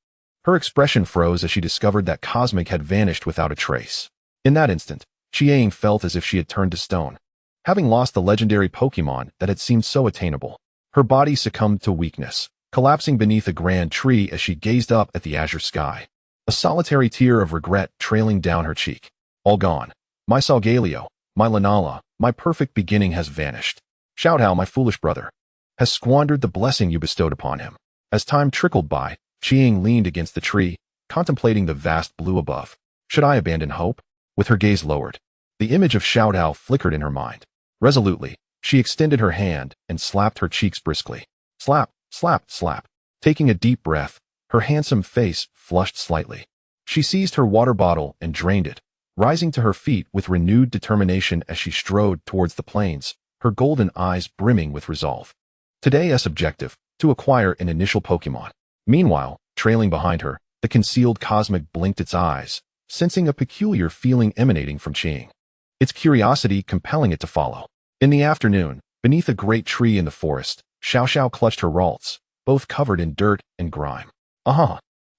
her expression froze as she discovered that Cosmog had vanished without a trace. In that instant, Qian felt as if she had turned to stone. Having lost the legendary Pokémon that had seemed so attainable, her body succumbed to weakness, collapsing beneath a grand tree as she gazed up at the azure sky. A solitary tear of regret trailing down her cheek. All gone. My Solgaleo, my Lunala, my perfect beginning has vanished. Xiao Tao, my foolish brother, has squandered the blessing you bestowed upon him. As time trickled by, Qian leaned against the tree, contemplating the vast blue above. Should I abandon hope? With her gaze lowered, the image of Xiao Tao flickered in her mind. Resolutely, she extended her hand and slapped her cheeks briskly. Slap, slap, slap. Taking a deep breath, her handsome face flushed slightly. She seized her water bottle and drained it, rising to her feet with renewed determination as she strode towards the plains, her golden eyes brimming with resolve. Today's objective, to acquire an initial Pokémon. Meanwhile, trailing behind her, the concealed Cosmog blinked its eyes, sensing a peculiar feeling emanating from Qian, its curiosity compelling it to follow. In the afternoon, beneath a great tree in the forest, Xiao Xiao clutched her Ralts, both covered in dirt and grime.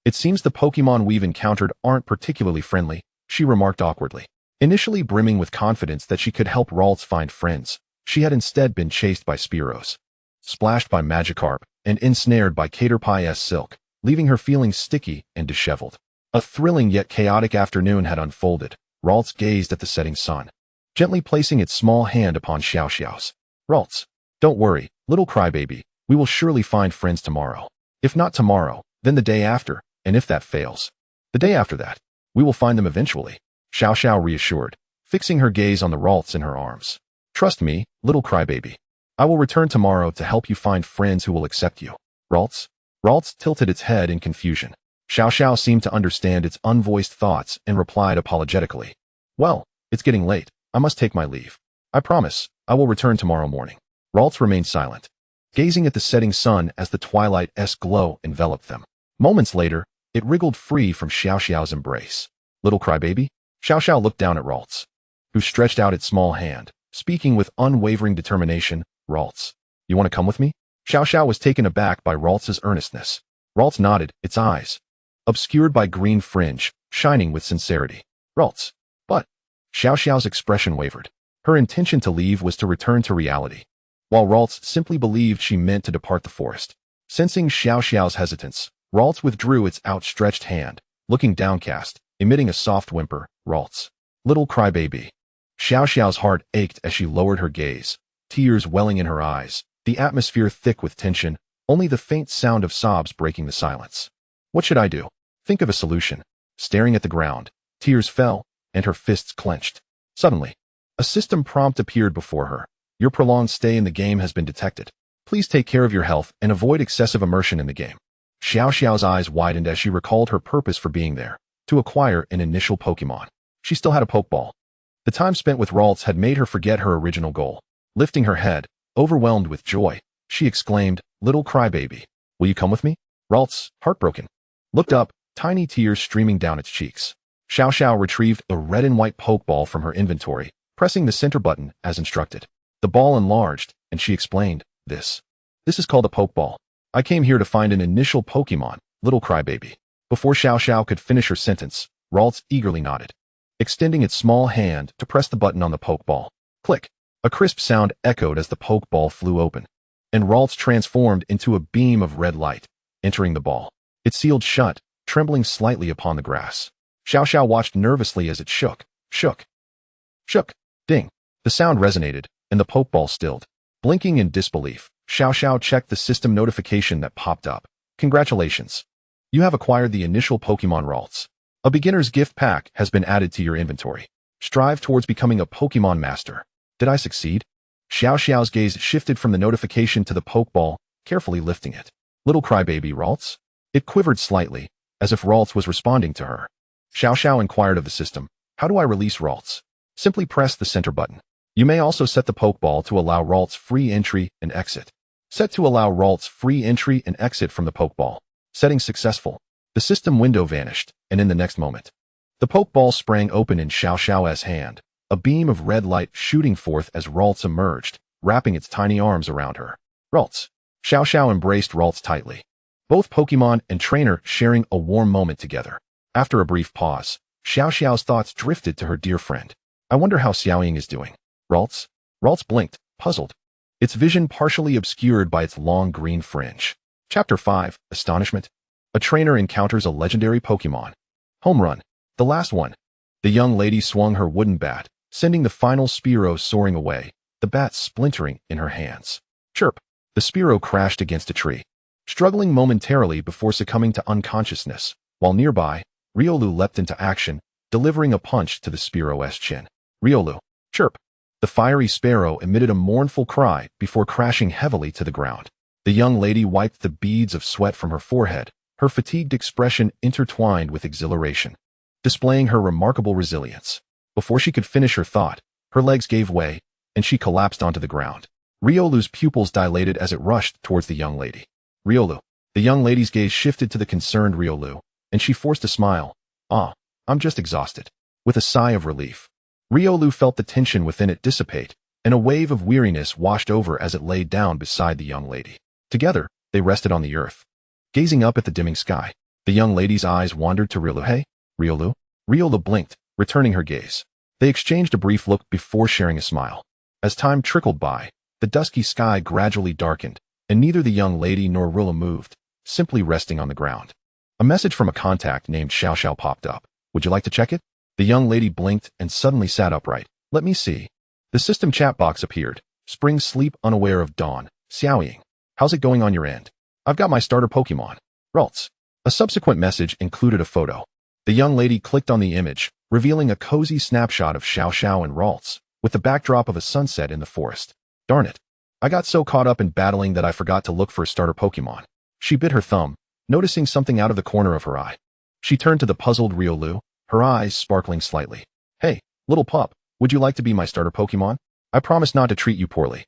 It seems the Pokémon we've encountered aren't particularly friendly, she remarked awkwardly. Initially brimming with confidence that she could help Ralts find friends, she had instead been chased by Spearows, splashed by Magikarp, and ensnared by Caterpie's silk, leaving her feeling sticky and disheveled. A thrilling yet chaotic afternoon had unfolded. Ralts gazed at the setting sun, gently placing its small hand upon Xiao Xiao's. Ralts, don't worry, little crybaby, we will surely find friends tomorrow. If not tomorrow, then the day after, and if that fails, the day after that, we will find them eventually, Xiao Xiao reassured, fixing her gaze on the Ralts in her arms. Trust me, little crybaby. I will return tomorrow to help you find friends who will accept you. Ralts? Ralts tilted its head in confusion. Xiao Xiao seemed to understand its unvoiced thoughts and replied apologetically. Well, it's getting late. I must take my leave. I promise, I will return tomorrow morning. Ralts remained silent, gazing at the setting sun as the twilight's glow enveloped them. Moments later, it wriggled free from Xiao Xiao's embrace. Little crybaby? Xiao Xiao looked down at Ralts, who stretched out its small hand, speaking with unwavering determination. Ralts, you want to come with me? Xiao Xiao was taken aback by Ralts's earnestness. Ralts nodded, its eyes, obscured by green fringe, shining with sincerity. Ralts. But Xiao Xiao's expression wavered. Her intention to leave was to return to reality, while Ralts simply believed she meant to depart the forest. Sensing Xiao Xiao's hesitance, Ralts withdrew its outstretched hand, looking downcast, emitting a soft whimper. Ralts. Little crybaby. Xiao Xiao's heart ached as she lowered her gaze, tears welling in her eyes, the atmosphere thick with tension, only the faint sound of sobs breaking the silence. What should I do? Think of a solution. Staring at the ground, tears fell, and her fists clenched. Suddenly, a system prompt appeared before her. Your prolonged stay in the game has been detected. Please take care of your health and avoid excessive immersion in the game. Xiao Xiao's eyes widened as she recalled her purpose for being there, to acquire an initial Pokémon. She still had a Pokeball. The time spent with Ralts had made her forget her original goal. Lifting her head, overwhelmed with joy, she exclaimed, Little crybaby, will you come with me? Ralts, heartbroken, looked up, tiny tears streaming down its cheeks. Xiao Xiao retrieved a red and white Pokeball from her inventory, pressing the center button as instructed. The ball enlarged, and she explained, This is called a Pokeball. I came here to find an initial Pokémon, little crybaby. Before Xiao Xiao could finish her sentence, Ralts eagerly nodded, extending its small hand to press the button on the Pokeball. Click. A crisp sound echoed as the Pokeball flew open, and Ralts transformed into a beam of red light, entering the ball. It sealed shut, trembling slightly upon the grass. Xiao Xiao watched nervously as it shook. Ding. The sound resonated, and the Pokeball stilled. Blinking in disbelief, Xiao Xiao checked the system notification that popped up. Congratulations. You have acquired the initial Pokémon Ralts. A beginner's gift pack has been added to your inventory. Strive towards becoming a Pokémon master. Did I succeed? Xiao Xiao's gaze shifted from the notification to the Pokeball, carefully lifting it. Little crybaby Ralts? It quivered slightly, as if Ralts was responding to her. Xiao Xiao inquired of the system, How do I release Ralts? Simply press the center button. You may also set the Pokeball to allow Ralts free entry and exit. Set to allow Ralts free entry and exit from the Pokeball. Setting successful. The system window vanished, and in the next moment, the Pokeball sprang open in Xiao Xiao's hand, a beam of red light shooting forth as Ralts emerged, wrapping its tiny arms around her. Ralts. Xiao Xiao embraced Ralts tightly, both Pokemon and trainer sharing a warm moment together. After a brief pause, Xiao Xiao's thoughts drifted to her dear friend. I wonder how Xiaoying is doing. Ralts? Ralts blinked, puzzled, its vision partially obscured by its long green fringe. Chapter 5, Astonishment. A trainer encounters a legendary Pokemon. Home run. The last one. The young lady swung her wooden bat, sending the final Spearow soaring away, the bat splintering in her hands. Chirp. The Spearow crashed against a tree, struggling momentarily before succumbing to unconsciousness, while nearby, Riolu leapt into action, delivering a punch to the Spearow's chin. Riolu. Chirp. The fiery sparrow emitted a mournful cry before crashing heavily to the ground. The young lady wiped the beads of sweat from her forehead, her fatigued expression intertwined with exhilaration, displaying her remarkable resilience. Before she could finish her thought, her legs gave way, and she collapsed onto the ground. Riolu's pupils dilated as it rushed towards the young lady. Riolu. The young lady's gaze shifted to the concerned Riolu, and she forced a smile. Ah, I'm just exhausted. With a sigh of relief, Riolu felt the tension within it dissipate, and a wave of weariness washed over as it lay down beside the young lady. Together, they rested on the earth, gazing up at the dimming sky. The young lady's eyes wandered to Riolu. Hey, Riolu? Riolu blinked, returning her gaze. They exchanged a brief look before sharing a smile. As time trickled by, the dusky sky gradually darkened, and neither the young lady nor Riolu moved, simply resting on the ground. A message from a contact named Xiao Xiao popped up. Would you like to check it? The young lady blinked and suddenly sat upright. Let me see. The system chat box appeared. Spring sleep unaware of dawn. Xiaoying. How's it going on your end? I've got my starter Pokemon. Ralts. A subsequent message included a photo. The young lady clicked on the image, revealing a cozy snapshot of Xiao Xiao and Ralts, with the backdrop of a sunset in the forest. Darn it. I got so caught up in battling that I forgot to look for a starter Pokemon. She bit her thumb, noticing something out of the corner of her eye. She turned to the puzzled Riolu, her eyes sparkling slightly. Hey, little pup, would you like to be my starter Pokemon? I promise not to treat you poorly.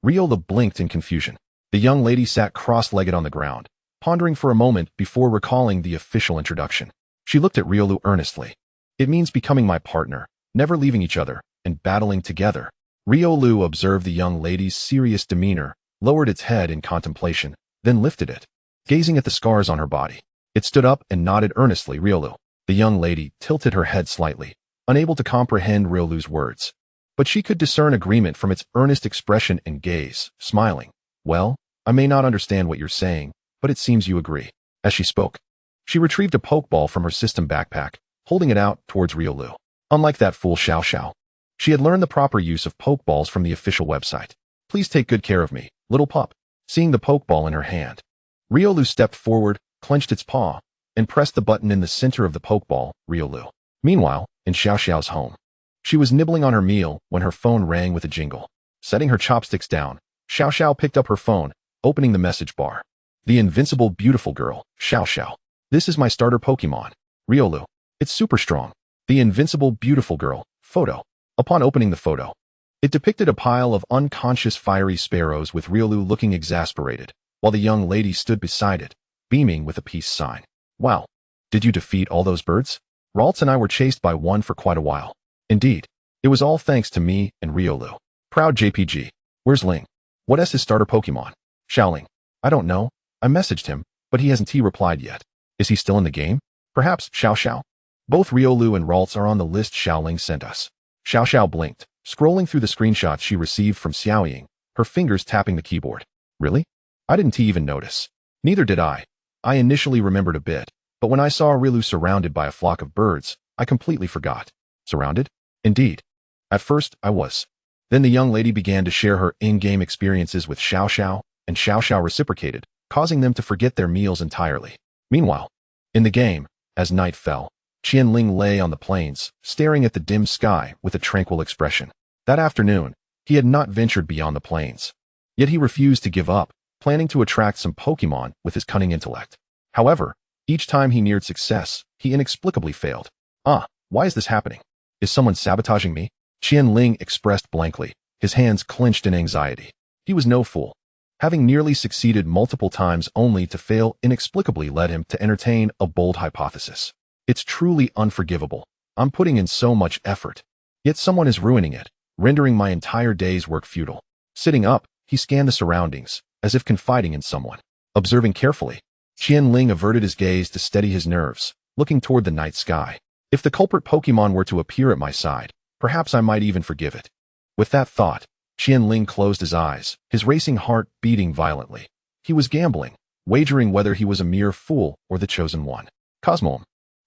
Riolu blinked in confusion. The young lady sat cross-legged on the ground, pondering for a moment before recalling the official introduction. She looked at Riolu earnestly. It means becoming my partner, never leaving each other, and battling together. Riolu observed the young lady's serious demeanor, lowered its head in contemplation, then lifted it, gazing at the scars on her body. It stood up and nodded earnestly. Riolu. The young lady tilted her head slightly, unable to comprehend Riolu's words. But she could discern agreement from its earnest expression and gaze, smiling. Well, I may not understand what you're saying, but it seems you agree. As she spoke, she retrieved a Pokeball from her system backpack, holding it out towards Riolu. Unlike that fool Xiao Xiao, she had learned the proper use of Pokeballs from the official website. Please take good care of me, little pup. Seeing the Pokeball in her hand, Riolu stepped forward, clenched its paw, and pressed the button in the center of the Pokeball. Riolu. Meanwhile, in Xiao Xiao's home, she was nibbling on her meal when her phone rang with a jingle. Setting her chopsticks down, Xiao Xiao picked up her phone, opening the message bar. The invincible beautiful girl, Xiao Xiao. This is my starter Pokemon. Riolu. It's super strong. The invincible beautiful girl. Photo. Upon opening the photo, it depicted a pile of unconscious fiery sparrows with Riolu looking exasperated, while the young lady stood beside it, beaming with a peace sign. Wow. Did you defeat all those birds? Ralts and I were chased by one for quite a while. Indeed. It was all thanks to me and Riolu. Proud JPG. Where's Ling? What is his starter Pokemon? Xiaoling. I don't know. I messaged him, but he hasn't replied yet. Is he still in the game? Perhaps Xiao Xiao. Both Riolu and Ralts are on the list Xiaoling sent us. Xiao Xiao blinked, scrolling through the screenshots she received from Xiaoying, her fingers tapping the keyboard. Really? I didn't even notice. Neither did I. I initially remembered a bit, but when I saw Riolu surrounded by a flock of birds, I completely forgot. Surrounded? Indeed. At first, I was. Then the young lady began to share her in-game experiences with Xiao Xiao, and Xiao Xiao reciprocated, causing them to forget their meals entirely. Meanwhile, in the game, as night fell, Qian Ling lay on the plains, staring at the dim sky with a tranquil expression. That afternoon, he had not ventured beyond the plains. Yet he refused to give up, planning to attract some Pokemon with his cunning intellect. However, each time he neared success, he inexplicably failed. Why is this happening? Is someone sabotaging me? Qian Ling expressed blankly, his hands clenched in anxiety. He was no fool. Having nearly succeeded multiple times only to fail inexplicably led him to entertain a bold hypothesis. It's truly unforgivable. I'm putting in so much effort. Yet someone is ruining it, rendering my entire day's work futile. Sitting up, he scanned the surroundings, as if confiding in someone. Observing carefully, Qian Ling averted his gaze to steady his nerves, looking toward the night sky. If the culprit Pokemon were to appear at my side, perhaps I might even forgive it. With that thought, Qian Ling closed his eyes, his racing heart beating violently. He was gambling, wagering whether he was a mere fool or the chosen one. Cosmog,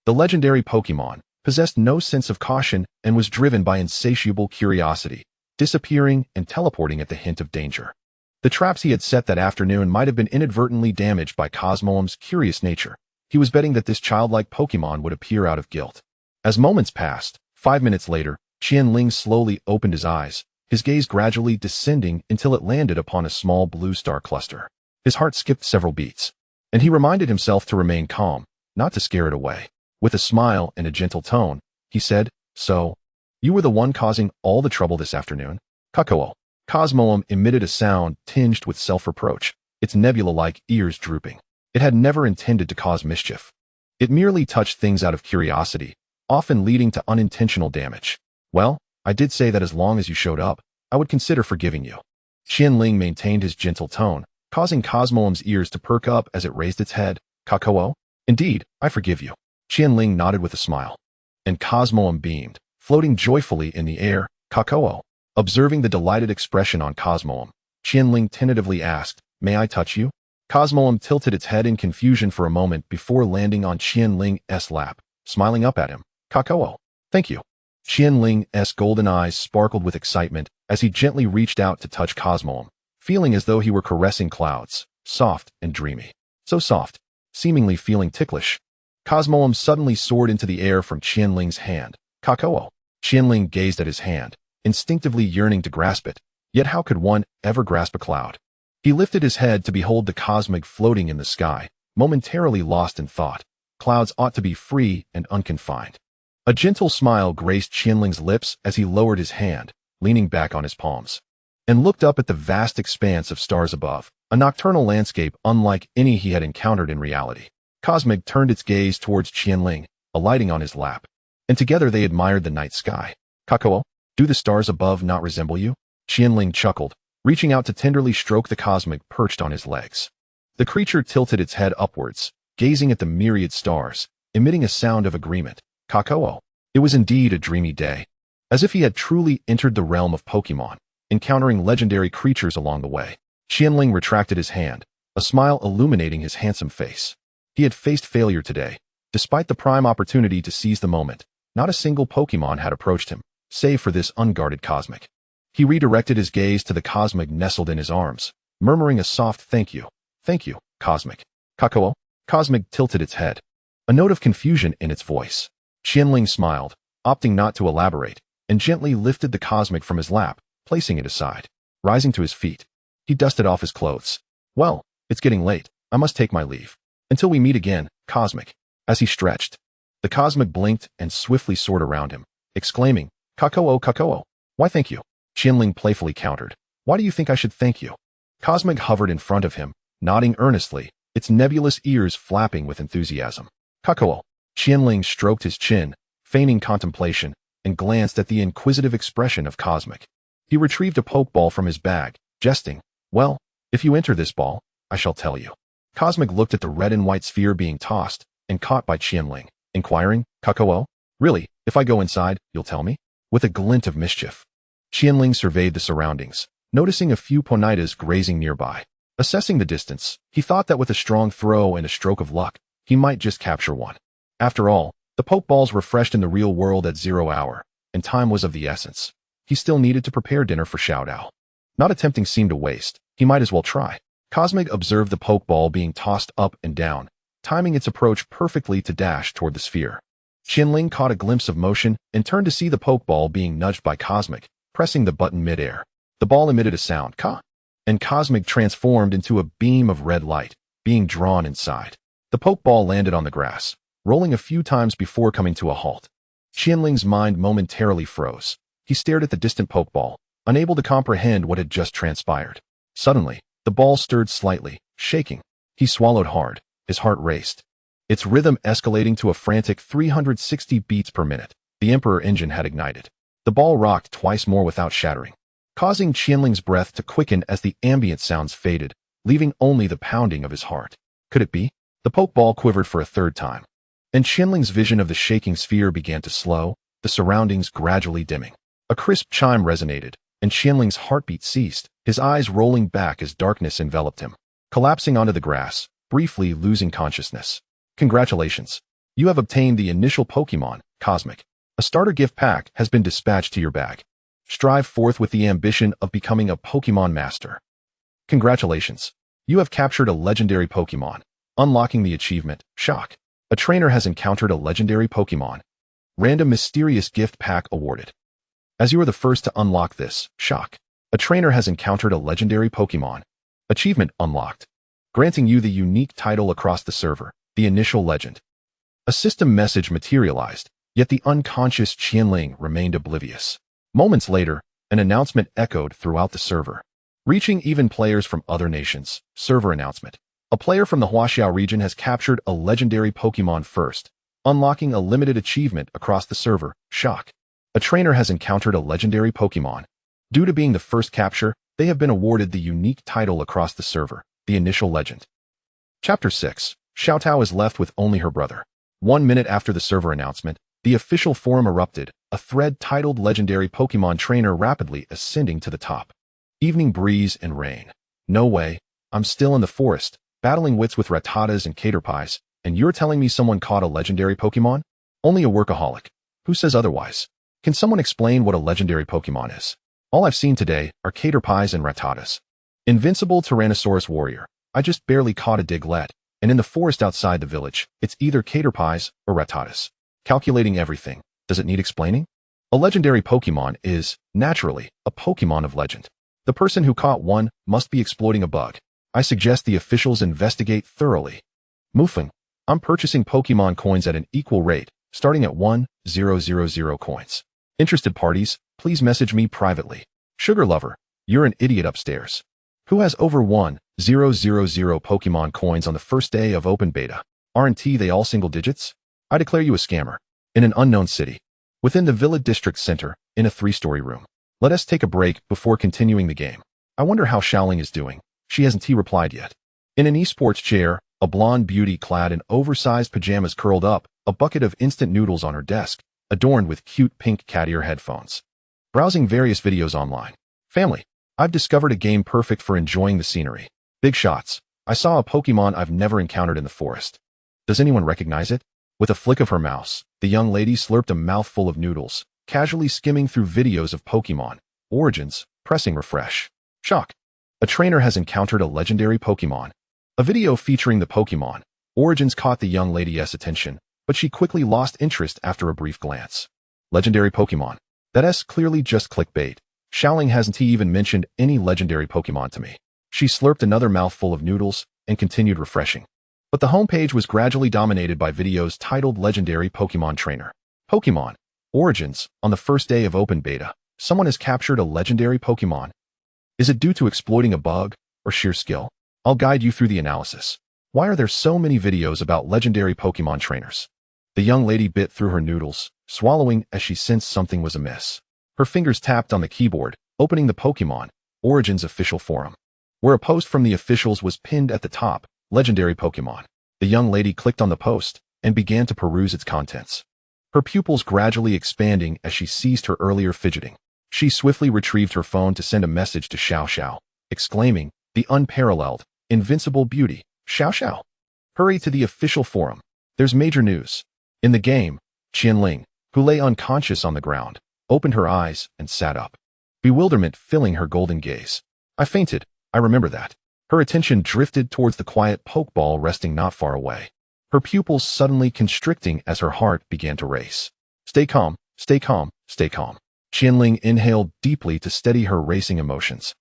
the legendary Pokemon, possessed no sense of caution and was driven by insatiable curiosity, disappearing and teleporting at the hint of danger. The traps he had set that afternoon might have been inadvertently damaged by Cosmog's curious nature. He was betting that this childlike Pokemon would appear out of guilt. As moments passed, 5 minutes later, Qian Ling slowly opened his eyes, his gaze gradually descending until it landed upon a small blue star cluster. His heart skipped several beats, and he reminded himself to remain calm, not to scare it away. With a smile and a gentle tone, he said, "So, you were the one causing all the trouble this afternoon?" Kakao. Cosmog emitted a sound tinged with self-reproach, its nebula-like ears drooping. It had never intended to cause mischief. It merely touched things out of curiosity, often leading to unintentional damage. Well, I did say that as long as you showed up, I would consider forgiving you. Qian Ling maintained his gentle tone, causing Cosmog's ears to perk up as it raised its head. Kakao? Indeed, I forgive you. Qian Ling nodded with a smile. And Cosmog beamed, floating joyfully in the air. Kakao. Observing the delighted expression on Cosmog, Qian Ling tentatively asked, "May I touch you?" Cosmog tilted its head in confusion for a moment before landing on Qian Ling's lap, smiling up at him. Kakao. Thank you. Qian Ling's golden eyes sparkled with excitement as he gently reached out to touch Cosmog, feeling as though he were caressing clouds, soft and dreamy. So soft, seemingly feeling ticklish. Cosmog suddenly soared into the air from Qian Ling's hand. Kakao. Qian Ling gazed at his hand, instinctively yearning to grasp it, yet how could one ever grasp a cloud? He lifted his head to behold the Cosmog floating in the sky, momentarily lost in thought. Clouds ought to be free and unconfined. A gentle smile graced Qian Ling's lips as he lowered his hand, leaning back on his palms, and looked up at the vast expanse of stars above, a nocturnal landscape unlike any he had encountered in reality. Cosmog turned its gaze towards Qian Ling, alighting on his lap, and together they admired the night sky. Kakao, do the stars above not resemble you? Qian Ling chuckled, reaching out to tenderly stroke the Cosmog perched on his legs. The creature tilted its head upwards, gazing at the myriad stars, emitting a sound of agreement. Kakao. It was indeed a dreamy day, as if he had truly entered the realm of Pokemon, encountering legendary creatures along the way. Qian Ling retracted his hand, a smile illuminating his handsome face. He had faced failure today. Despite the prime opportunity to seize the moment, not a single Pokemon had approached him, save for this unguarded Cosmog. He redirected his gaze to the Cosmog nestled in his arms, murmuring a soft thank you, Cosmog. Kakao. Cosmog tilted its head, a note of confusion in its voice. Qian Ling smiled, opting not to elaborate, and gently lifted the Cosmog from his lap, placing it aside. Rising to his feet, he dusted off his clothes. Well, it's getting late. I must take my leave. Until we meet again, Cosmog. As he stretched, the Cosmog blinked and swiftly soared around him, exclaiming, Kakao. Why thank you? Qian Ling playfully countered. Why do you think I should thank you? Cosmog hovered in front of him, nodding earnestly, its nebulous ears flapping with enthusiasm. Kakao. Qian Ling stroked his chin, feigning contemplation, and glanced at the inquisitive expression of Cosmog. He retrieved a Pokeball from his bag, jesting, "Well, if you enter this ball, I shall tell you." Cosmog looked at the red and white sphere being tossed, and caught by Qian Ling, inquiring, Kakao, really, if I go inside, you'll tell me? With a glint of mischief. Qian Ling surveyed the surroundings, noticing a few ponitas grazing nearby. Assessing the distance, he thought that with a strong throw and a stroke of luck, he might just capture one. After all, the Pokeballs refreshed in the real world at 0 hour, and time was of the essence. He still needed to prepare dinner for Xiao Tao. Not attempting seemed a waste. He might as well try. Cosmog observed the Pokeball being tossed up and down, timing its approach perfectly to dash toward the sphere. Qian Ling caught a glimpse of motion and turned to see the Pokeball being nudged by Cosmog, pressing the button mid-air. The ball emitted a sound, "Ka," and Cosmog transformed into a beam of red light, being drawn inside. The Pokeball landed on the grass, rolling a few times before coming to a halt. Qian Ling's mind momentarily froze. He stared at the distant Pokeball, unable to comprehend what had just transpired. Suddenly, the ball stirred slightly, shaking. He swallowed hard, his heart raced, its rhythm escalating to a frantic 360 beats per minute. The Emperor engine had ignited. The The ball rocked twice more without shattering, causing Qian Ling's breath to quicken as the ambient sounds faded, leaving only the pounding of his heart. Could it be? The Pokeball quivered for a third time, and Qian Ling's vision of the shaking sphere began to slow, the surroundings gradually dimming. A crisp chime resonated, and Qian Ling's heartbeat ceased, his eyes rolling back as darkness enveloped him, collapsing onto the grass, briefly losing consciousness. Congratulations! You have obtained the initial Pokémon, Cosmog. A starter gift pack has been dispatched to your bag. Strive forth with the ambition of becoming a Pokémon master. Congratulations! You have captured a legendary Pokémon, unlocking the achievement, Shock. A trainer has encountered a legendary Pokémon. Random mysterious gift pack awarded. As you are the first to unlock this, Shock. A trainer has encountered a legendary Pokémon. Achievement unlocked, granting you the unique title across the server, the initial legend. A system message materialized, yet the unconscious Qian Ling remained oblivious. Moments later, an announcement echoed throughout the server, reaching even players from other nations. Server announcement. A player from the Huaxiao region has captured a legendary Pokémon first, unlocking a limited achievement across the server, Shock. A trainer has encountered a legendary Pokémon. Due to being the first capture, they have been awarded the unique title across the server, the initial legend. Chapter 6. Xiao Tao is left with only her brother. 1 minute after the server announcement, the official forum erupted, a thread titled Legendary Pokémon Trainer rapidly ascending to the top. Evening breeze and rain. No way, I'm still in the forest, battling wits with Rattatas and Caterpies, and you're telling me someone caught a legendary Pokémon? Only a workaholic. Who says otherwise? Can someone explain what a legendary Pokémon is? All I've seen today are Caterpies and Rattatas. Invincible Tyrannosaurus warrior. I just barely caught a Diglett, and in the forest outside the village, it's either Caterpies or Rattatas. Calculating everything. Does it need explaining? A legendary Pokémon is, naturally, a Pokémon of legend. The person who caught one must be exploiting a bug. I suggest the officials investigate thoroughly. Mufeng, I'm purchasing Pokémon coins at an equal rate, starting at 1,000 coins. Interested parties, please message me privately. Sugar lover, you're an idiot upstairs. Who has over 1,000 Pokémon coins on the first day of open beta? Aren't they all single digits? I declare you a scammer. In an unknown city. Within the village district center, in a 3-story room. Let us take a break before continuing the game. I wonder how Xiaoling is doing. She hasn't replied yet. In an esports chair, a blonde beauty clad in oversized pajamas curled up, a bucket of instant noodles on her desk, adorned with cute pink cat ear headphones. Browsing various videos online. Family, I've discovered a game perfect for enjoying the scenery. Big shots. I saw a Pokémon I've never encountered in the forest. Does anyone recognize it? With a flick of her mouse, the young lady slurped a mouthful of noodles, casually skimming through videos of Pokémon, origins, pressing refresh. Shock. A trainer has encountered a legendary Pokémon. A video featuring the Pokémon, origins caught the young lady's attention, but she quickly lost interest after a brief glance. Legendary Pokémon. That's clearly just clickbait. Xiaoling hasn't even mentioned any legendary Pokémon to me. She slurped another mouthful of noodles and continued refreshing. But the homepage was gradually dominated by videos titled Legendary Pokémon Trainer. Pokémon. Origins. On the first day of open beta, someone has captured a legendary Pokémon. Is it due to exploiting a bug or sheer skill? I'll guide you through the analysis. Why are there so many videos about legendary Pokémon trainers? The young lady bit through her noodles, swallowing as she sensed something was amiss. Her fingers tapped on the keyboard, opening the Pokémon Origins official forum, where a post from the officials was pinned at the top. Legendary Pokémon. The young lady clicked on the post and began to peruse its contents. Her pupils gradually expanding as she ceased her earlier fidgeting. She swiftly retrieved her phone to send a message to Xiao Xiao, exclaiming, "The unparalleled, invincible beauty, Xiao Xiao. Hurry to the official forum. There's major news." In the game, Qian Ling, who lay unconscious on the ground, opened her eyes and sat up. Bewilderment filling her golden gaze. "I fainted, I remember that." Her attention drifted towards the quiet Pokeball resting not far away. Her pupils suddenly constricting as her heart began to race. Stay calm, stay calm, stay calm. Qian Ling inhaled deeply to steady her racing emotions,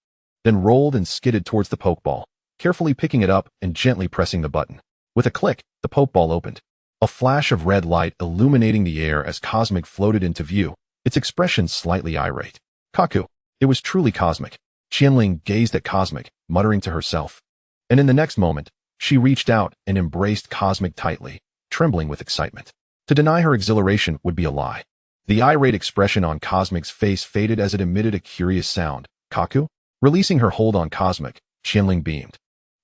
then rolled and skidded towards the Pokeball, carefully picking it up and gently pressing the button. With a click, the Pokeball opened. A flash of red light illuminating the air as Cosmog floated into view, its expression slightly irate. Kaku. It was truly Cosmog. Qian Ling gazed at Cosmog, muttering to herself. And in the next moment, she reached out and embraced Cosmog tightly, trembling with excitement. To deny her exhilaration would be a lie. The irate expression on Cosmic's face faded as it emitted a curious sound. Kaku? Releasing her hold on Cosmic, Qian Ling beamed.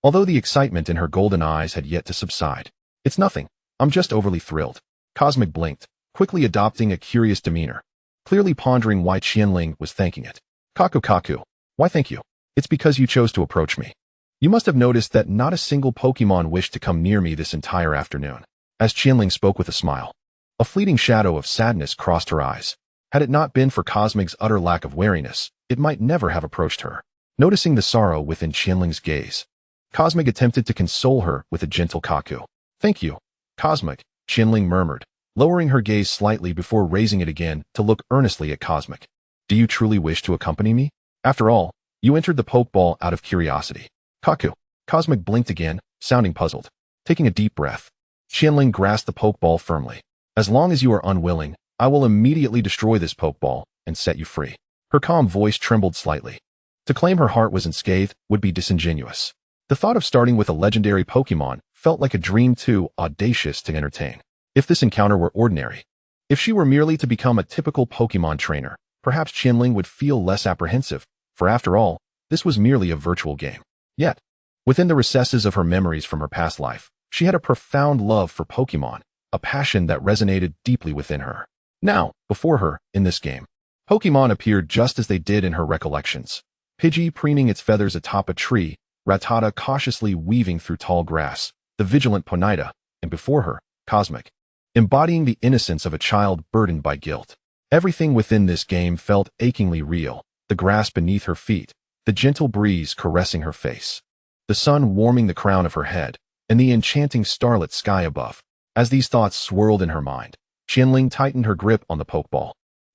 Although the excitement in her golden eyes had yet to subside. It's nothing. I'm just overly thrilled. Cosmic blinked, quickly adopting a curious demeanor, clearly pondering why Qian Ling was thanking it. Kaku, why thank you? It's because you chose to approach me. You must have noticed that not a single Pokemon wished to come near me this entire afternoon. As Qian Ling spoke with a smile, a fleeting shadow of sadness crossed her eyes. Had it not been for Cosmic's utter lack of wariness, it might never have approached her. Noticing the sorrow within Qian Ling's gaze, Cosmic attempted to console her with a gentle Kaku. Thank you, Cosmic, Qian Ling murmured, lowering her gaze slightly before raising it again to look earnestly at Cosmic. Do you truly wish to accompany me? After all, you entered the Pokeball out of curiosity. Kaku. Cosmic blinked again, sounding puzzled. Taking a deep breath, Qian Ling grasped the Pokeball firmly. As long as you are unwilling, I will immediately destroy this Pokeball and set you free. Her calm voice trembled slightly. To claim her heart was unscathed would be disingenuous. The thought of starting with a legendary Pokemon felt like a dream too audacious to entertain. If this encounter were ordinary, if she were merely to become a typical Pokemon trainer, perhaps Qian Ling would feel less apprehensive, for after all, this was merely a virtual game. Yet, within the recesses of her memories from her past life, she had a profound love for Pokemon, a passion that resonated deeply within her. Now, before her, in this game, Pokemon appeared just as they did in her recollections. Pidgey preening its feathers atop a tree, Rattata cautiously weaving through tall grass, the vigilant Ponyta, and before her, Cosmic, embodying the innocence of a child burdened by guilt. Everything within this game felt achingly real, the grass beneath her feet, the gentle breeze caressing her face, the sun warming the crown of her head, and the enchanting starlit sky above. As these thoughts swirled in her mind, Qian Ling tightened her grip on the Pokeball,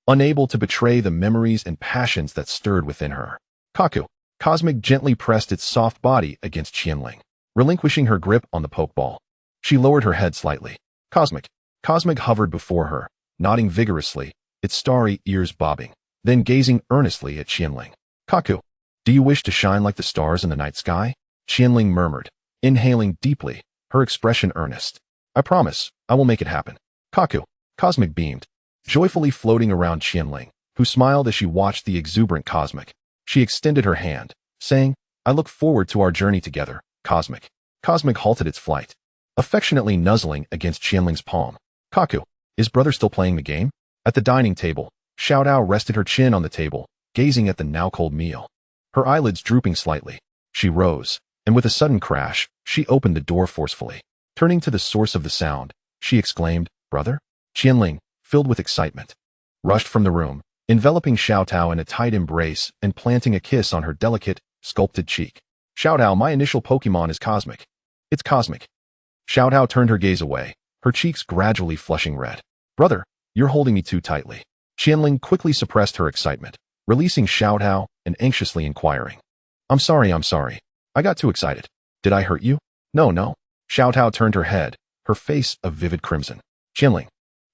unable to betray the memories and passions that stirred within her. Kaku. Cosmic gently pressed its soft body against Qian Ling, relinquishing her grip on the Pokeball. She lowered her head slightly. Cosmic. Cosmic hovered before her, nodding vigorously, its starry ears bobbing, then gazing earnestly at Qian Ling. Kaku. Do you wish to shine like the stars in the night sky? Qian Ling murmured, inhaling deeply, her expression earnest. I promise, I will make it happen. Kaku. Cosmic beamed, joyfully floating around Qian Ling, who smiled as she watched the exuberant Cosmic. She extended her hand, saying, I look forward to our journey together, Cosmic. Cosmic halted its flight, affectionately nuzzling against Qian Ling's palm. Kaku. Is brother still playing the game? At the dining table, Xiao Tao rested her chin on the table, gazing at the now-cold meal. Her eyelids drooping slightly. She rose, and with a sudden crash, she opened the door forcefully. Turning to the source of the sound, she exclaimed, Brother? Qian Ling, filled with excitement, rushed from the room, enveloping Xiao Tao in a tight embrace and planting a kiss on her delicate, sculpted cheek. Xiao Tao, my initial Pokemon is Cosmic. It's Cosmic. Xiao Tao turned her gaze away, her cheeks gradually flushing red. Brother, you're holding me too tightly. Qian Ling quickly suppressed her excitement, releasing Xiao Tao and anxiously inquiring. I'm sorry. I got too excited. Did I hurt you? No. Xiao Tao turned her head, her face a vivid crimson. Qian Ling,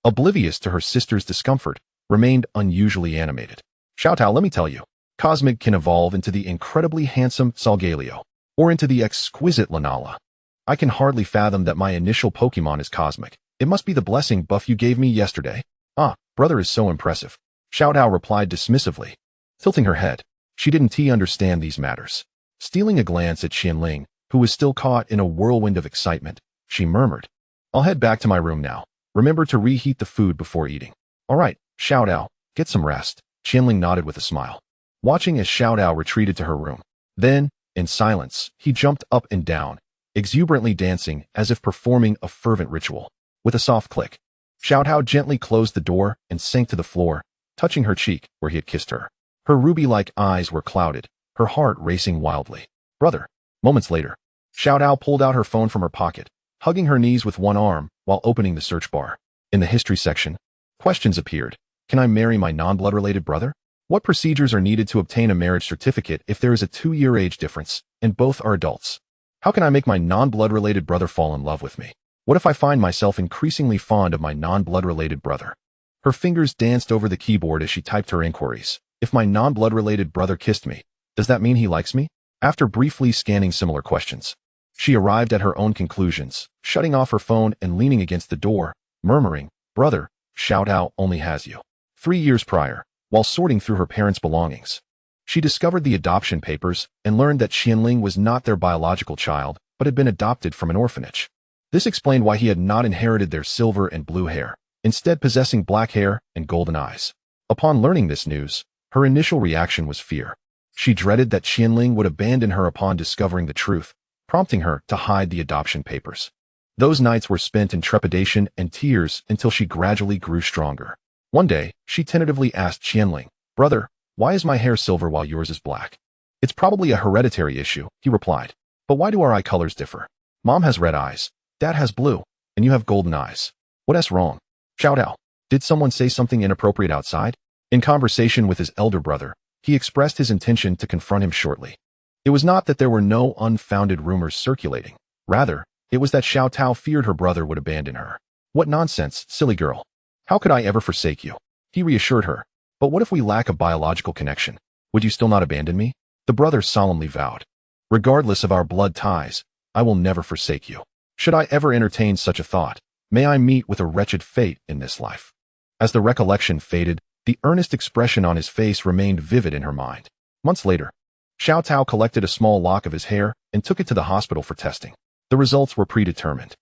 oblivious to her sister's discomfort, remained unusually animated. Xiao Tao, let me tell you, Cosmic can evolve into the incredibly handsome Solgaleo, or into the exquisite Lunala. I can hardly fathom that my initial Pokemon is Cosmic. It must be the blessing buff you gave me yesterday. Ah, brother is so impressive. Xiao Tao replied dismissively, tilting her head. She didn't understand these matters. Stealing a glance at Qian Ling, who was still caught in a whirlwind of excitement, she murmured, I'll head back to my room now. Remember to reheat the food before eating. All right, Xiao Tao, get some rest. Qian Ling nodded with a smile, watching as Xiao Tao retreated to her room. Then, in silence, he jumped up and down, exuberantly dancing as if performing a fervent ritual. With a soft click, Xiao Tao gently closed the door and sank to the floor, touching her cheek where he had kissed her. Her ruby-like eyes were clouded, her heart racing wildly. Brother. Moments later, Xiao Tao pulled out her phone from her pocket, hugging her knees with one arm while opening the search bar. In the history section, questions appeared. Can I marry my non-blood-related brother? What procedures are needed to obtain a marriage certificate if there is a 2-year age difference and both are adults? How can I make my non-blood-related brother fall in love with me? What if I find myself increasingly fond of my non-blood-related brother? Her fingers danced over the keyboard as she typed her inquiries. If my non-blood-related brother kissed me, does that mean he likes me? After briefly scanning similar questions, she arrived at her own conclusions, shutting off her phone and leaning against the door, murmuring, Brother, Xiao Tao only has you. 3 years prior, while sorting through her parents' belongings, she discovered the adoption papers and learned that Qian Ling was not their biological child, but had been adopted from an orphanage. This explained why he had not inherited their silver and blue hair, instead possessing black hair and golden eyes. Upon learning this news, her initial reaction was fear. She dreaded that Qian Ling would abandon her upon discovering the truth, prompting her to hide the adoption papers. Those nights were spent in trepidation and tears until she gradually grew stronger. One day, she tentatively asked Qian Ling, "Brother, why is my hair silver while yours is black?" "It's probably a hereditary issue," he replied. "But why do our eye colors differ? Mom has red eyes, Dad has blue, and you have golden eyes. What's wrong?" "Xiao Tao, did someone say something inappropriate outside?" In conversation with his elder brother, he expressed his intention to confront him shortly. It was not that there were no unfounded rumors circulating. Rather, it was that Xiao Tao feared her brother would abandon her. "What nonsense, silly girl. How could I ever forsake you?" He reassured her. "But what if we lack a biological connection? Would you still not abandon me?" The brother solemnly vowed. "Regardless of our blood ties, I will never forsake you. Should I ever entertain such a thought, may I meet with a wretched fate in this life." As the recollection faded, the earnest expression on his face remained vivid in her mind. Months later, Xiao Tao collected a small lock of his hair and took it to the hospital for testing. The results were predetermined.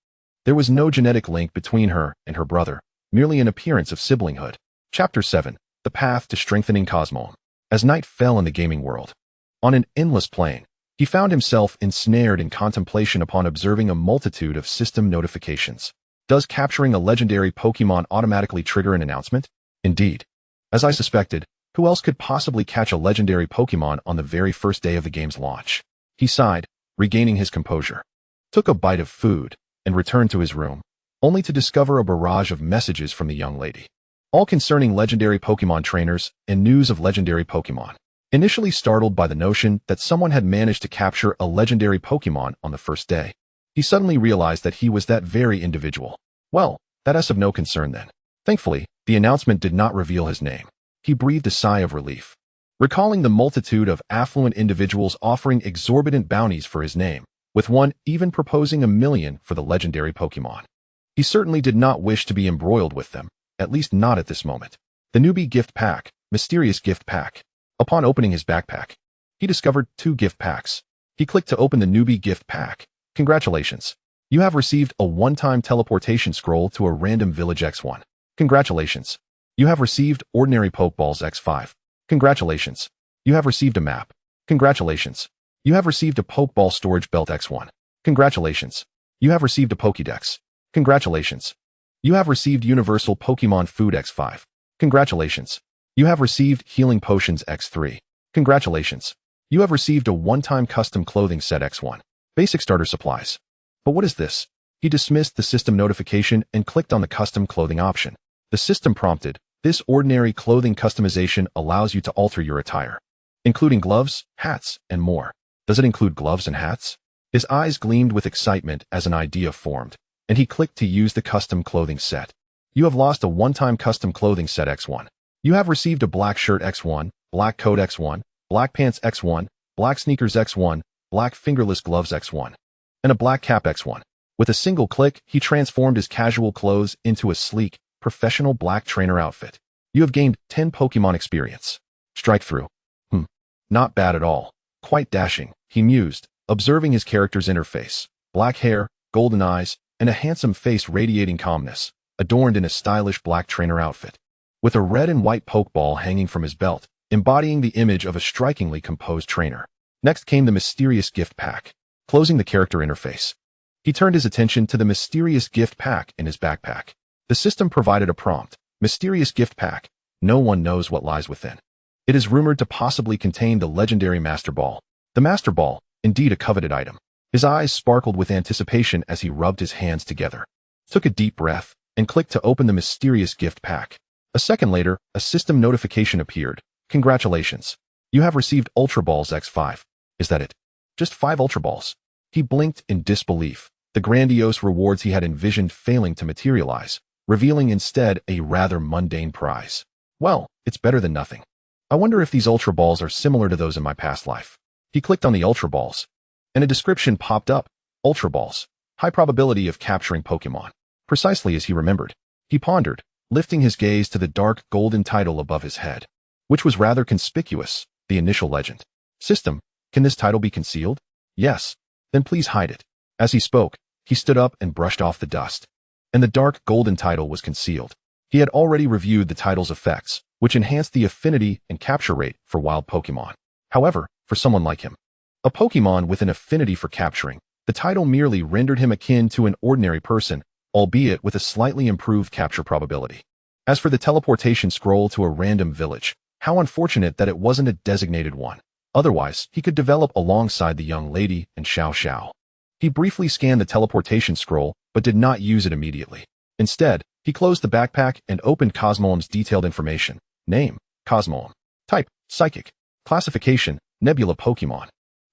There was no genetic link between her and her brother, merely an appearance of siblinghood. Chapter 7. The Path to Strengthening Cosmog. As night fell in the gaming world, on an endless plane, he found himself ensnared in contemplation upon observing a multitude of system notifications. Does capturing a legendary Pokémon automatically trigger an announcement? Indeed. As I suspected, who else could possibly catch a legendary Pokémon on the very first day of the game's launch? He sighed, regaining his composure, took a bite of food, and returned to his room, only to discover a barrage of messages from the young lady, all concerning legendary Pokémon trainers and news of legendary Pokémon. Initially startled by the notion that someone had managed to capture a legendary Pokémon on the first day, he suddenly realized that he was that very individual. Well, that's of no concern then. Thankfully, the announcement did not reveal his name. He breathed a sigh of relief, recalling the multitude of affluent individuals offering exorbitant bounties for his name, with one even proposing $1 million for the legendary Pokémon. He certainly did not wish to be embroiled with them, at least not at this moment. The newbie gift pack, mysterious gift pack. Upon opening his backpack, he discovered 2 gift packs. He clicked to open the newbie gift pack. "Congratulations. You have received a one-time teleportation scroll to a random village X1. Congratulations. You have received ordinary Pokeballs X5. Congratulations. You have received a map. Congratulations. You have received a Pokeball storage belt X1. Congratulations. You have received a Pokédex. Congratulations. You have received universal Pokémon food X5. Congratulations. You have received healing potions X3. Congratulations. You have received a one-time custom clothing set X1. Basic starter supplies." But what is this? He dismissed the system notification and clicked on the custom clothing option. The system prompted, "This ordinary clothing customization allows you to alter your attire, including gloves, hats, and more." Does it include gloves and hats? His eyes gleamed with excitement as an idea formed, and he clicked to use the custom clothing set. "You have lost a one-time custom clothing set X1. You have received a black shirt X1, black coat X1, black pants X1, black sneakers X1, black fingerless gloves X1, and a black cap X1. With a single click, he transformed his casual clothes into a sleek, professional black trainer outfit. "You have gained 10 Pokemon experience. Strike through. Not bad at all. Quite dashing," he mused, observing his character's interface. Black hair, golden eyes, and a handsome face radiating calmness, adorned in a stylish black trainer outfit, with a red and white Pokeball hanging from his belt, embodying the image of a strikingly composed trainer. Next came the mysterious gift pack. Closing the character interface, he turned his attention to the mysterious gift pack in his backpack. The system provided a prompt. "Mysterious gift pack. No one knows what lies within. It is rumored to possibly contain the legendary Master Ball." The Master Ball, indeed a coveted item. His eyes sparkled with anticipation as he rubbed his hands together, took a deep breath, and clicked to open the mysterious gift pack. A second later, a system notification appeared. "Congratulations. You have received Ultra Balls X5. Is that it? Just 5 Ultra Balls." He blinked in disbelief, the grandiose rewards he had envisioned failing to materialize, revealing instead a rather mundane prize. "Well, it's better than nothing. I wonder if these Ultra Balls are similar to those in my past life." He clicked on the Ultra Balls, and a description popped up. Ultra Balls. High probability of capturing Pokémon. Precisely as he remembered. He pondered, lifting his gaze to the dark golden title above his head, which was rather conspicuous, the initial legend. System, can this title be concealed? Yes. Then please hide it. As he spoke, he stood up and brushed off the dust. And the dark golden title was concealed. He had already reviewed the title's effects, which enhanced the affinity and capture rate for wild Pokémon. However, for someone like him, a Pokémon with an affinity for capturing, the title merely rendered him akin to an ordinary person, albeit with a slightly improved capture probability. As for the teleportation scroll to a random village, how unfortunate that it wasn't a designated one. Otherwise, he could develop alongside the young lady and Xiao Xiao. He briefly scanned the teleportation scroll, but did not use it immediately. Instead, he closed the backpack and opened Cosmog's detailed information. Name, Cosmog. Type, Psychic. Classification, Nebula Pokémon.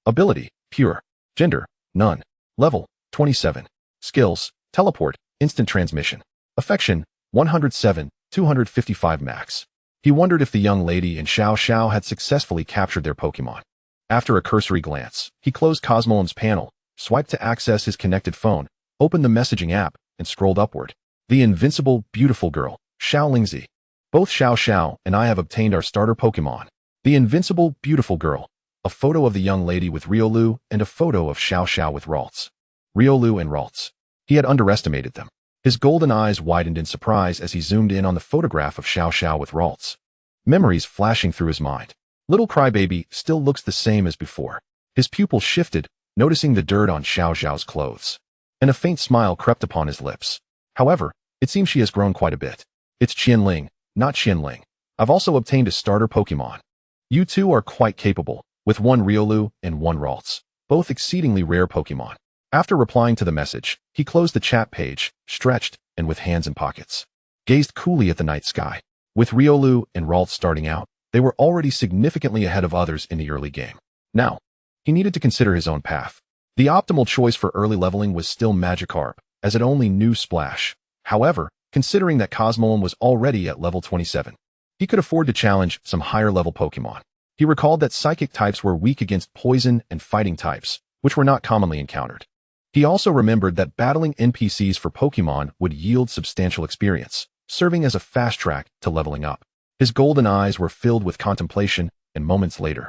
Ability, Pure. Gender, None. Level, 27. Skills, Teleport, Instant Transmission. Affection, 107, 255 max. He wondered if the young lady and Xiao Xiao had successfully captured their Pokémon. After a cursory glance, he closed Cosmog's panel, swiped to access his connected phone, opened the messaging app, and scrolled upward. The invincible, beautiful girl, Xiao Lingzi. Both Xiao Xiao and I have obtained our starter Pokémon. The invincible, beautiful girl. A photo of the young lady with Riolu and a photo of Xiao Xiao with Ralts. Riolu and Ralts. He had underestimated them. His golden eyes widened in surprise as he zoomed in on the photograph of Xiao Xiao with Ralts. Memories flashing through his mind. Little Crybaby still looks the same as before. His pupils shifted, noticing the dirt on Xiao Xiao's clothes. And a faint smile crept upon his lips. However, it seems she has grown quite a bit. It's Qian Ling, not Qian Ling. I've also obtained a starter Pokémon. You two are quite capable, with one Riolu and one Ralts, both exceedingly rare Pokémon. After replying to the message, he closed the chat page, stretched, and with hands in pockets, gazed coolly at the night sky. With Riolu and Ralts starting out, they were already significantly ahead of others in the early game. Now, he needed to consider his own path. The optimal choice for early leveling was still Magikarp, as it only knew Splash. However, considering that Cosmog was already at level 27, he could afford to challenge some higher-level Pokémon. He recalled that psychic types were weak against poison and fighting types, which were not commonly encountered. He also remembered that battling NPCs for Pokémon would yield substantial experience, serving as a fast track to leveling up. His golden eyes were filled with contemplation, and moments later,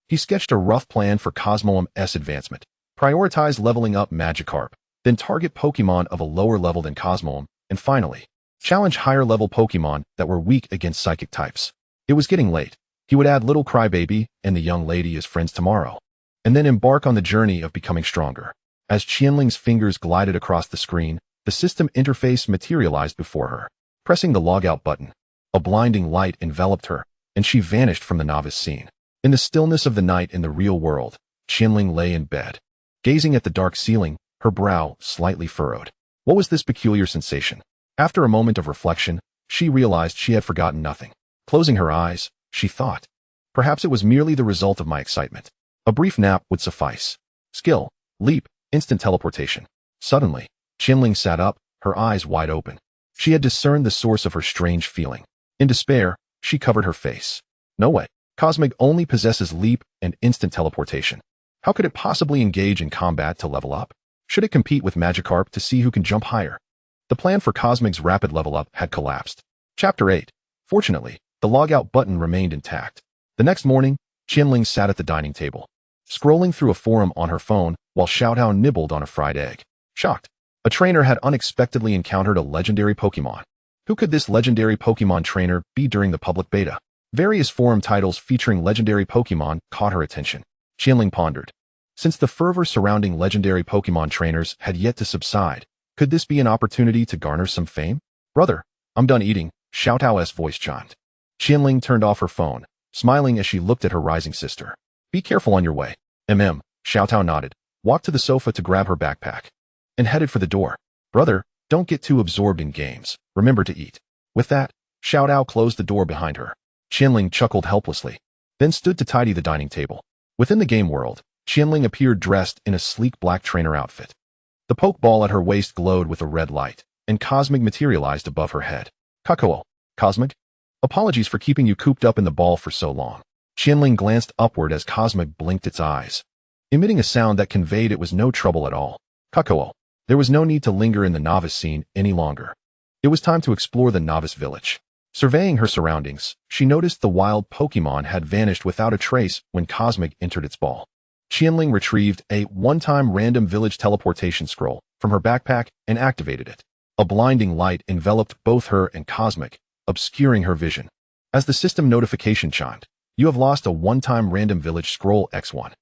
he sketched a rough plan for Cosmog's advancement. Prioritize leveling up Magikarp, then target Pokémon of a lower level than Cosmog, and finally, challenge higher-level Pokémon that were weak against psychic types. It was getting late. He would add Little Crybaby and the young lady as friends tomorrow, and then embark on the journey of becoming stronger. As Qianling's fingers glided across the screen, the system interface materialized before her. Pressing the logout button, a blinding light enveloped her, and she vanished from the novice scene. In the stillness of the night in the real world, Qianling lay in bed, gazing at the dark ceiling, her brow slightly furrowed. What was this peculiar sensation? After a moment of reflection, she realized she had forgotten nothing. Closing her eyes, she thought, perhaps it was merely the result of my excitement. A brief nap would suffice. Skill, Leap, Instant Teleportation. Suddenly, Qianling sat up, her eyes wide open. She had discerned the source of her strange feeling. In despair, she covered her face. No way. Cosmog only possesses Leap and Instant Teleportation. How could it possibly engage in combat to level up? Should it compete with Magikarp to see who can jump higher? The plan for Cosmog's rapid level up had collapsed. Chapter 8. Fortunately, the logout button remained intact. The next morning, Qianling sat at the dining table, scrolling through a forum on her phone while Xiao Tao nibbled on a fried egg. Shocked, a trainer had unexpectedly encountered a legendary Pokémon. Who could this legendary Pokémon trainer be during the public beta? Various forum titles featuring legendary Pokémon caught her attention. Qianling pondered. Since the fervor surrounding legendary Pokémon trainers had yet to subside, could this be an opportunity to garner some fame? Brother, I'm done eating, Xiao Tao's voice chimed. Qianling turned off her phone, smiling as she looked at her rising sister. Be careful on your way. Xiao Tao nodded, walked to the sofa to grab her backpack, and headed for the door. Brother, don't get too absorbed in games. Remember to eat. With that, Xiao Tao closed the door behind her. Qianling chuckled helplessly, then stood to tidy the dining table. Within the game world, Qianling appeared dressed in a sleek black trainer outfit. The pokeball at her waist glowed with a red light, and Cosmog materialized above her head. Kakao, Cosmog? Apologies for keeping you cooped up in the ball for so long. Qianling glanced upward as Cosmog blinked its eyes, emitting a sound that conveyed it was no trouble at all. Kakao. There was no need to linger in the novice scene any longer. It was time to explore the novice village. Surveying her surroundings, she noticed the wild Pokémon had vanished without a trace when Cosmog entered its ball. Qian Ling retrieved a one-time random village teleportation scroll from her backpack and activated it. A blinding light enveloped both her and Cosmog, obscuring her vision. As the system notification chimed, "You have lost a one-time random village scroll X1.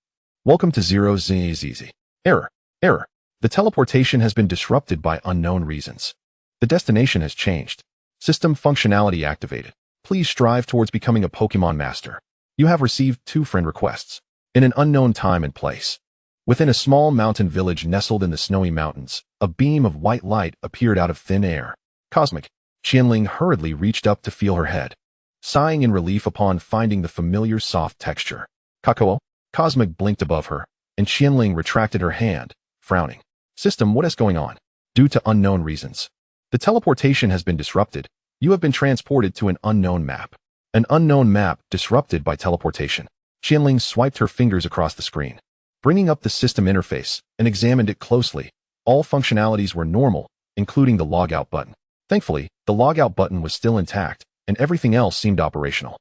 Welcome to 0ZZ. Error. Error. The teleportation has been disrupted by unknown reasons. The destination has changed. System functionality activated. Please strive towards becoming a Pokémon Master. You have received 2 friend requests. In an unknown time and place." Within a small mountain village nestled in the snowy mountains, a beam of white light appeared out of thin air. Cosmog. Qian Ling hurriedly reached up to feel her head, sighing in relief upon finding the familiar soft texture. Kakao. Cosmog blinked above her, and Qian Ling retracted her hand, frowning. "System, what is going on?" "Due to unknown reasons. The teleportation has been disrupted. You have been transported to an unknown map." An unknown map disrupted by teleportation. Qian Ling swiped her fingers across the screen, bringing up the system interface, and examined it closely. All functionalities were normal, including the logout button. Thankfully, the logout button was still intact, and everything else seemed operational.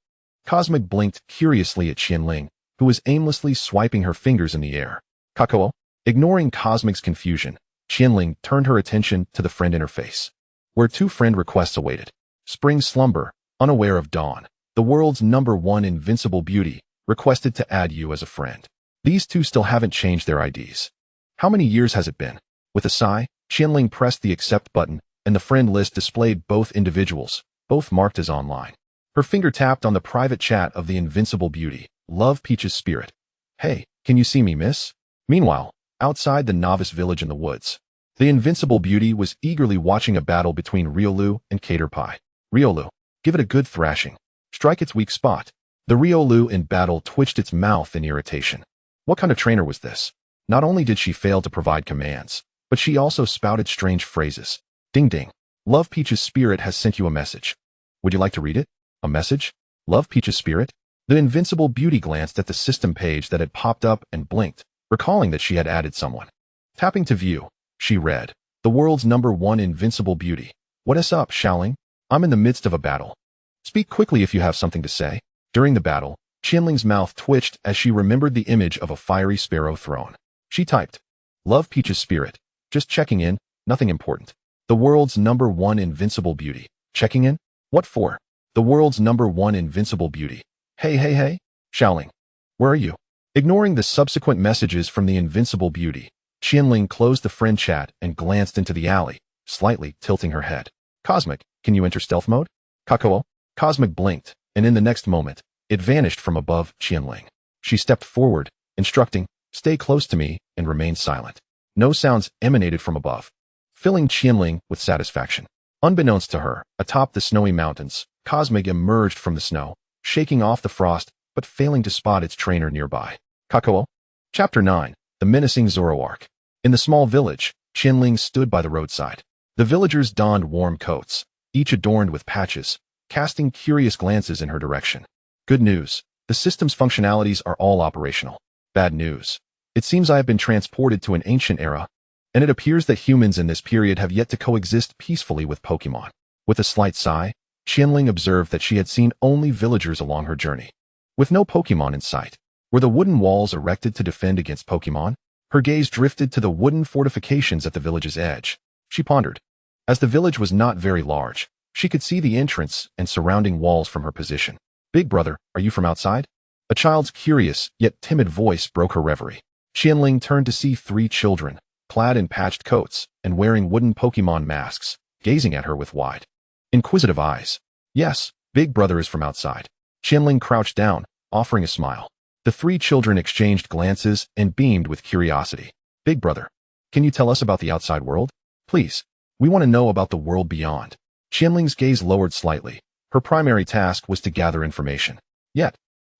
Cosmog blinked curiously at Qian Ling, who was aimlessly swiping her fingers in the air. Kakao. Ignoring Cosmog's confusion, Qian Ling turned her attention to the friend interface, where 2 friend requests awaited. Spring Slumber, unaware of dawn, the world's #1 invincible beauty, requested to add you as a friend. These 2 still haven't changed their IDs. How many years has it been? With a sigh, Qian Ling pressed the accept button, and the friend list displayed both individuals, both marked as online. Her finger tapped on the private chat of the invincible beauty. "Love Peach's spirit. Hey, can you see me, miss?" Meanwhile, outside the novice village in the woods, the invincible beauty was eagerly watching a battle between Riolu and Caterpie. "Riolu, give it a good thrashing. Strike its weak spot." The Riolu in battle twitched its mouth in irritation. What kind of trainer was this? Not only did she fail to provide commands, but she also spouted strange phrases. "Ding ding. Love Peach's spirit has sent you a message. Would you like to read it?" "A message? Love Peach's spirit?" The invincible beauty glanced at the system page that had popped up and blinked, recalling that she had added someone. Tapping to view, she read, "The world's #1 invincible beauty. What is up, Xiao Ling? I'm in the midst of a battle. Speak quickly if you have something to say." During the battle, Qian Ling's mouth twitched as she remembered the image of a fiery sparrow throne. She typed, "Love Peach's spirit. Just checking in, nothing important. The world's #1 invincible beauty. Checking in? What for? The world's #1 invincible beauty. Hey. Xiao Ling, where are you?" Ignoring the subsequent messages from the invincible beauty, Qian Ling closed the friend chat and glanced into the alley, slightly tilting her head. "Cosmog, can you enter stealth mode?" "Kakao." Cosmog blinked, and in the next moment, it vanished from above Qian Ling. She stepped forward, instructing, "Stay close to me and remain silent." No sounds emanated from above, filling Qian Ling with satisfaction. Unbeknownst to her, atop the snowy mountains, Cosmog emerged from the snow, shaking off the frost, but failing to spot its trainer nearby. Kakao. Chapter 9, The Menacing Zoroark. In the small village, Qian Ling stood by the roadside. The villagers donned warm coats, each adorned with patches, casting curious glances in her direction. Good news. The system's functionalities are all operational. Bad news. It seems I have been transported to an ancient era, and it appears that humans in this period have yet to coexist peacefully with Pokémon. With a slight sigh, Qian Ling observed that she had seen only villagers along her journey, with no Pokémon in sight. Were the wooden walls erected to defend against Pokémon? Her gaze drifted to the wooden fortifications at the village's edge. She pondered. As the village was not very large, she could see the entrance and surrounding walls from her position. "Big brother, are you from outside?" A child's curious yet timid voice broke her reverie. Qian Ling turned to see 3 children, clad in patched coats and wearing wooden Pokémon masks, gazing at her with wide, inquisitive eyes. "Yes, Big brother is from outside." Qian Ling crouched down, offering a smile. The 3 children exchanged glances and beamed with curiosity. "Big brother, can you tell us about the outside world? Please, we want to know about the world beyond." Qian Ling's gaze lowered slightly. Her primary task was to gather information. Yet,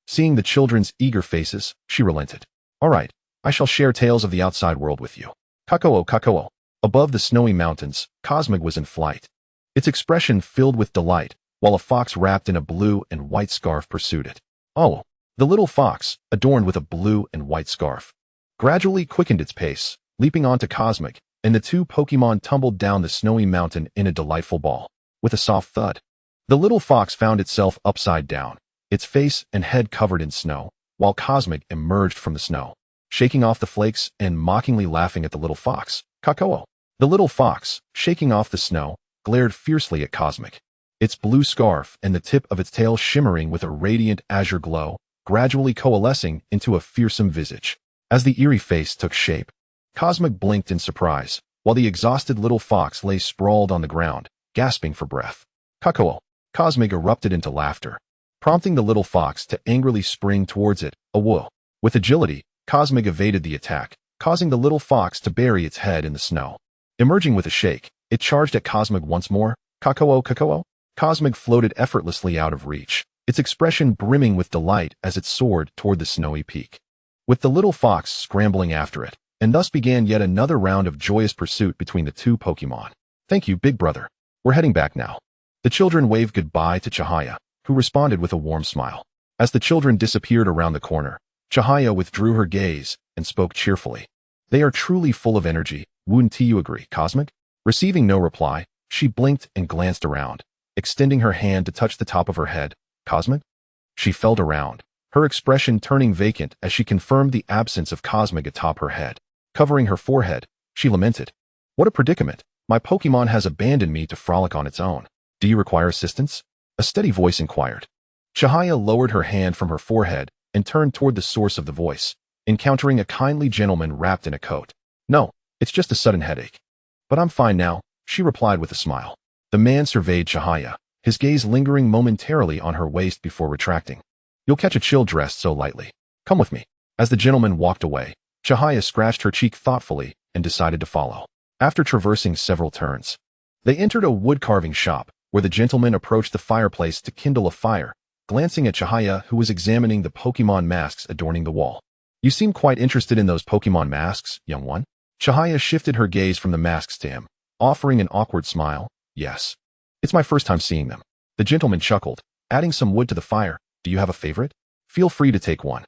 seeing the children's eager faces, she relented. "All right, I shall share tales of the outside world with you." Kakao. Above the snowy mountains, Cosmog was in flight. Its expression filled with delight, while a fox wrapped in a blue and white scarf pursued it. Oh, the little fox, adorned with a blue and white scarf, gradually quickened its pace, leaping onto Cosmog, and the 2 Pokémon tumbled down the snowy mountain in a delightful ball. With a soft thud, the little fox found itself upside down, its face and head covered in snow, while Cosmog emerged from the snow, shaking off the flakes and mockingly laughing at the little fox. Kakao. The little fox, shaking off the snow, glared fiercely at Cosmog, its blue scarf and the tip of its tail shimmering with a radiant azure glow, gradually coalescing into a fearsome visage. As the eerie face took shape, Cosmog blinked in surprise, while the exhausted little fox lay sprawled on the ground, gasping for breath. Kakao. Cosmog erupted into laughter, prompting the little fox to angrily spring towards it. Whoa. With agility, Cosmog evaded the attack, causing the little fox to bury its head in the snow. Emerging with a shake, it charged at Cosmog once more. Kakao. Cosmog floated effortlessly out of reach, its expression brimming with delight as it soared toward the snowy peak, with the little fox scrambling after it, and thus began yet another round of joyous pursuit between the two Pokémon. Thank you, big brother. We're heading back now. The children waved goodbye to Chihaya, who responded with a warm smile. As the children disappeared around the corner, Chihaya withdrew her gaze and spoke cheerfully. They are truly full of energy, wouldn't you agree, Cosmog? Receiving no reply, she blinked and glanced around, extending her hand to touch the top of her head. Cosmog? She felt around, her expression turning vacant as she confirmed the absence of Cosmog atop her head. Covering her forehead, she lamented. What a predicament. My Pokémon has abandoned me to frolic on its own. Do you require assistance? A steady voice inquired. Chihaya lowered her hand from her forehead and turned toward the source of the voice, encountering a kindly gentleman wrapped in a coat. No, it's just a sudden headache. But I'm fine now, she replied with a smile. The man surveyed Chihaya, his gaze lingering momentarily on her waist before retracting. You'll catch a chill dressed so lightly. Come with me. As the gentleman walked away, Chihaya scratched her cheek thoughtfully and decided to follow. After traversing several turns, they entered a wood-carving shop, where the gentleman approached the fireplace to kindle a fire, glancing at Chihaya, who was examining the Pokémon masks adorning the wall. You seem quite interested in those Pokémon masks, young one. Chihaya shifted her gaze from the masks to him, offering an awkward smile. Yes. It's my first time seeing them. The gentleman chuckled, adding some wood to the fire. Do you have a favorite? Feel free to take one.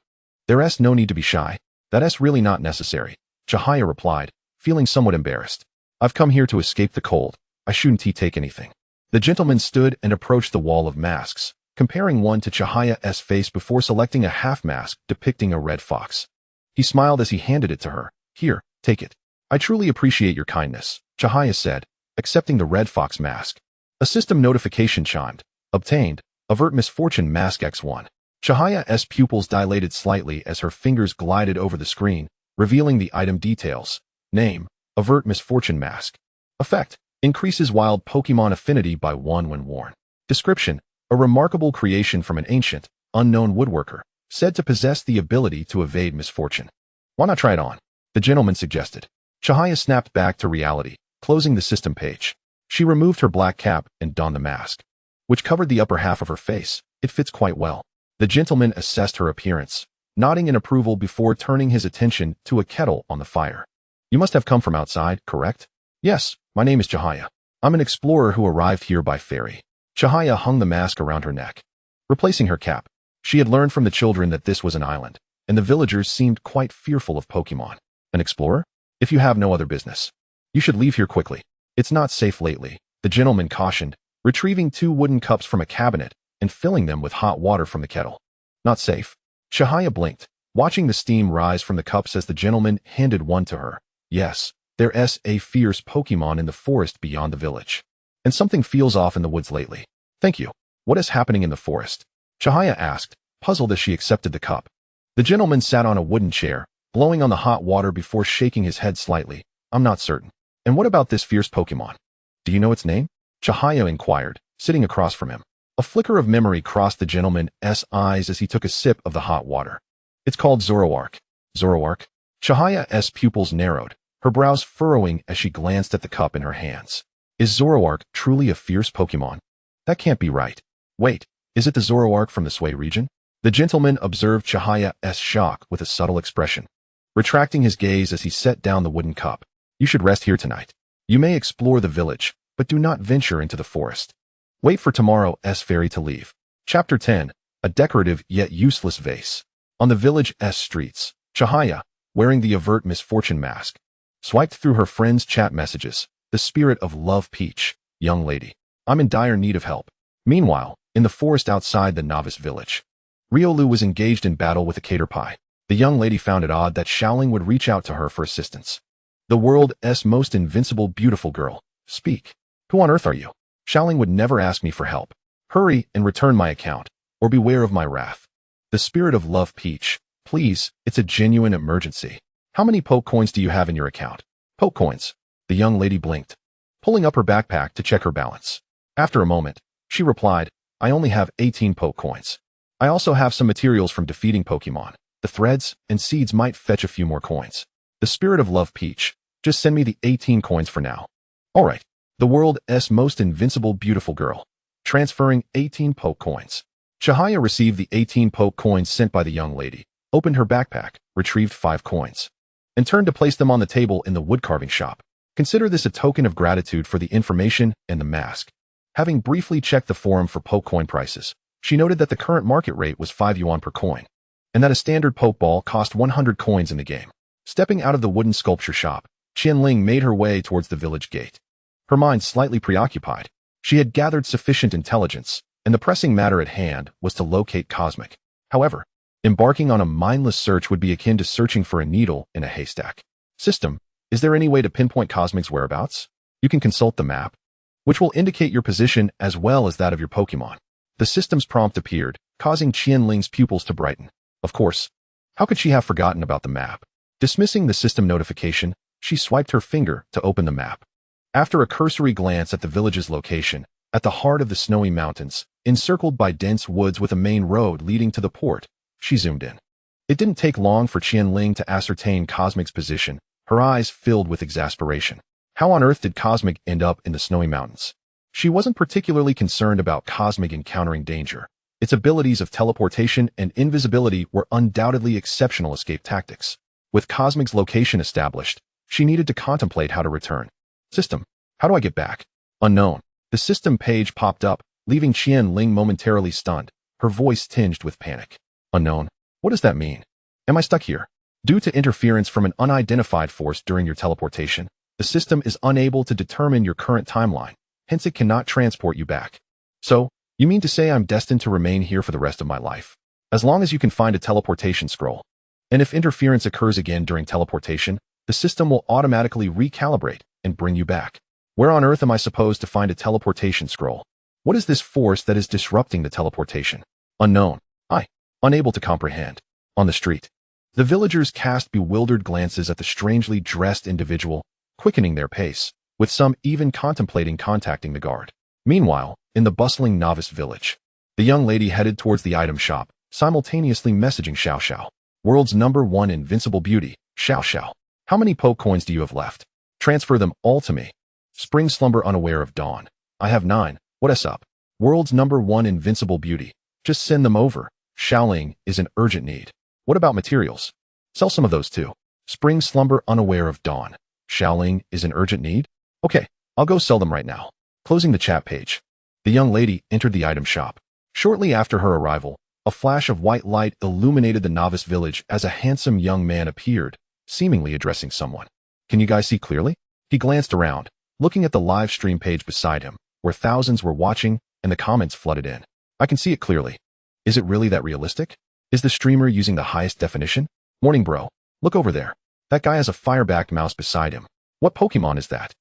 There's no need to be shy. That's really not necessary, Chihaya replied, feeling somewhat embarrassed. I've come here to escape the cold. I shouldn't take anything. The gentleman stood and approached the wall of masks, comparing one to Chihaya's face before selecting a half mask depicting a red fox. He smiled as he handed it to her. Here, take it. I truly appreciate your kindness, Chihaya said, accepting the red fox mask. A system notification chimed. Obtained. Avert misfortune mask X1. Chihaya's pupils dilated slightly as her fingers glided over the screen, revealing the item details. Name: Avert misfortune mask. Effect: increases wild Pokémon affinity by 1 when worn. Description: a remarkable creation from an ancient, unknown woodworker, said to possess the ability to evade misfortune. Why not try it on? The gentleman suggested. Chihaya snapped back to reality, closing the system page. She removed her black cap and donned the mask, which covered the upper half of her face. It fits quite well. The gentleman assessed her appearance, nodding in approval before turning his attention to a kettle on the fire. You must have come from outside, correct? Yes, my name is Chihaya. I'm an explorer who arrived here by ferry. Chihaya hung the mask around her neck, replacing her cap. She had learned from the children that this was an island, and the villagers seemed quite fearful of Pokémon. An explorer? If you have no other business, you should leave here quickly. It's not safe lately, the gentleman cautioned, retrieving 2 wooden cups from a cabinet and filling them with hot water from the kettle. Not safe? Chihaya blinked, watching the steam rise from the cups as the gentleman handed one to her. Yes, there's a fierce Pokémon in the forest beyond the village. And something feels off in the woods lately. Thank you. What is happening in the forest? Chihaya asked, puzzled as she accepted the cup. The gentleman sat on a wooden chair, blowing on the hot water before shaking his head slightly. I'm not certain. And what about this fierce Pokémon? Do you know its name? Chihaya inquired, sitting across from him. A flicker of memory crossed the gentleman's eyes as he took a sip of the hot water. It's called Zoroark. Zoroark? Chihaya's pupils narrowed, her brows furrowing as she glanced at the cup in her hands. Is Zoroark truly a fierce Pokémon? That can't be right. Wait, is it the Zoroark from the Sway region? The gentleman observed Chihaya's shock with a subtle expression, retracting his gaze as he set down the wooden cup. You should rest here tonight. You may explore the village, but do not venture into the forest. Wait for tomorrow's ferry to leave. Chapter 10. A decorative yet useless vase. On the village's streets, Chihaya, wearing the Avert Misfortune mask, swiped through her friend's chat messages. The spirit of love Peach, young lady. I'm in dire need of help. Meanwhile, in the forest outside the novice village, Riolu was engaged in battle with a caterpie. The young lady found it odd that Xiao Ling would reach out to her for assistance. The world's most invincible beautiful girl. Speak. Who on earth are you? Xiao Ling would never ask me for help. Hurry and return my account, or beware of my wrath. The spirit of love, Peach. Please, it's a genuine emergency. How many poke coins do you have in your account? Poke coins. The young lady blinked, pulling up her backpack to check her balance. After a moment, she replied, I only have 18 poke coins. I also have some materials from defeating Pokémon. The threads and seeds might fetch a few more coins. The spirit of love, Peach. Just send me the 18 coins for now. Alright. The world's most invincible beautiful girl. Transferring 18 poke coins. Chihaya received the 18 poke coins sent by the young lady, opened her backpack, retrieved 5 coins, and turned to place them on the table in the woodcarving shop. Consider this a token of gratitude for the information and the mask. Having briefly checked the forum for poke coin prices, she noted that the current market rate was 5 yuan per coin, and that a standard poke ball cost 100 coins in the game. Stepping out of the wooden sculpture shop, Qian Ling made her way towards the village gate. Her mind slightly preoccupied. She had gathered sufficient intelligence, and the pressing matter at hand was to locate Cosmog. However, embarking on a mindless search would be akin to searching for a needle in a haystack. System, is there any way to pinpoint Cosmog's whereabouts? You can consult the map, which will indicate your position as well as that of your Pokémon. The system's prompt appeared, causing Qian Ling's pupils to brighten. Of course, how could she have forgotten about the map? Dismissing the system notification, she swiped her finger to open the map. After a cursory glance at the village's location, at the heart of the snowy mountains, encircled by dense woods with a main road leading to the port, she zoomed in. It didn't take long for Qian Ling to ascertain Cosmog's position, her eyes filled with exasperation. How on earth did Cosmog end up in the snowy mountains? She wasn't particularly concerned about Cosmog encountering danger. Its abilities of teleportation and invisibility were undoubtedly exceptional escape tactics. With Cosmog's location established, she needed to contemplate how to return. System, how do I get back? Unknown. The system page popped up, leaving Qian Ling momentarily stunned, her voice tinged with panic. Unknown? What does that mean? Am I stuck here? Due to interference from an unidentified force during your teleportation, the system is unable to determine your current timeline, hence it cannot transport you back. So, you mean to say I'm destined to remain here for the rest of my life? As long as you can find a teleportation scroll. And if interference occurs again during teleportation, the system will automatically recalibrate and bring you back. Where on earth am I supposed to find a teleportation scroll? What is this force that is disrupting the teleportation? Unknown. Unable to comprehend. On the street, the villagers cast bewildered glances at the strangely dressed individual, quickening their pace, with some even contemplating contacting the guard. Meanwhile, in the bustling novice village, the young lady headed towards the item shop, simultaneously messaging Xiao Xiao. World's #1 invincible beauty, Xiao Xiao. How many poke coins do you have left? Transfer them all to me. Spring slumber unaware of dawn. I have 9. What's up? World's #1 invincible beauty. Just send them over. Xiao Ling is in urgent need. What about materials? Sell some of those too. Spring slumber unaware of dawn. Xiao Ling is in urgent need? Okay, I'll go sell them right now. Closing the chat page, the young lady entered the item shop. Shortly after her arrival, a flash of white light illuminated the novice village as a handsome young man appeared, seemingly addressing someone. Can you guys see clearly? He glanced around, looking at the live stream page beside him, where thousands were watching and the comments flooded in. I can see it clearly. Is it really that realistic? Is the streamer using the highest definition? Morning bro, look over there. That guy has a fire-backed mouse beside him. What Pokemon is that?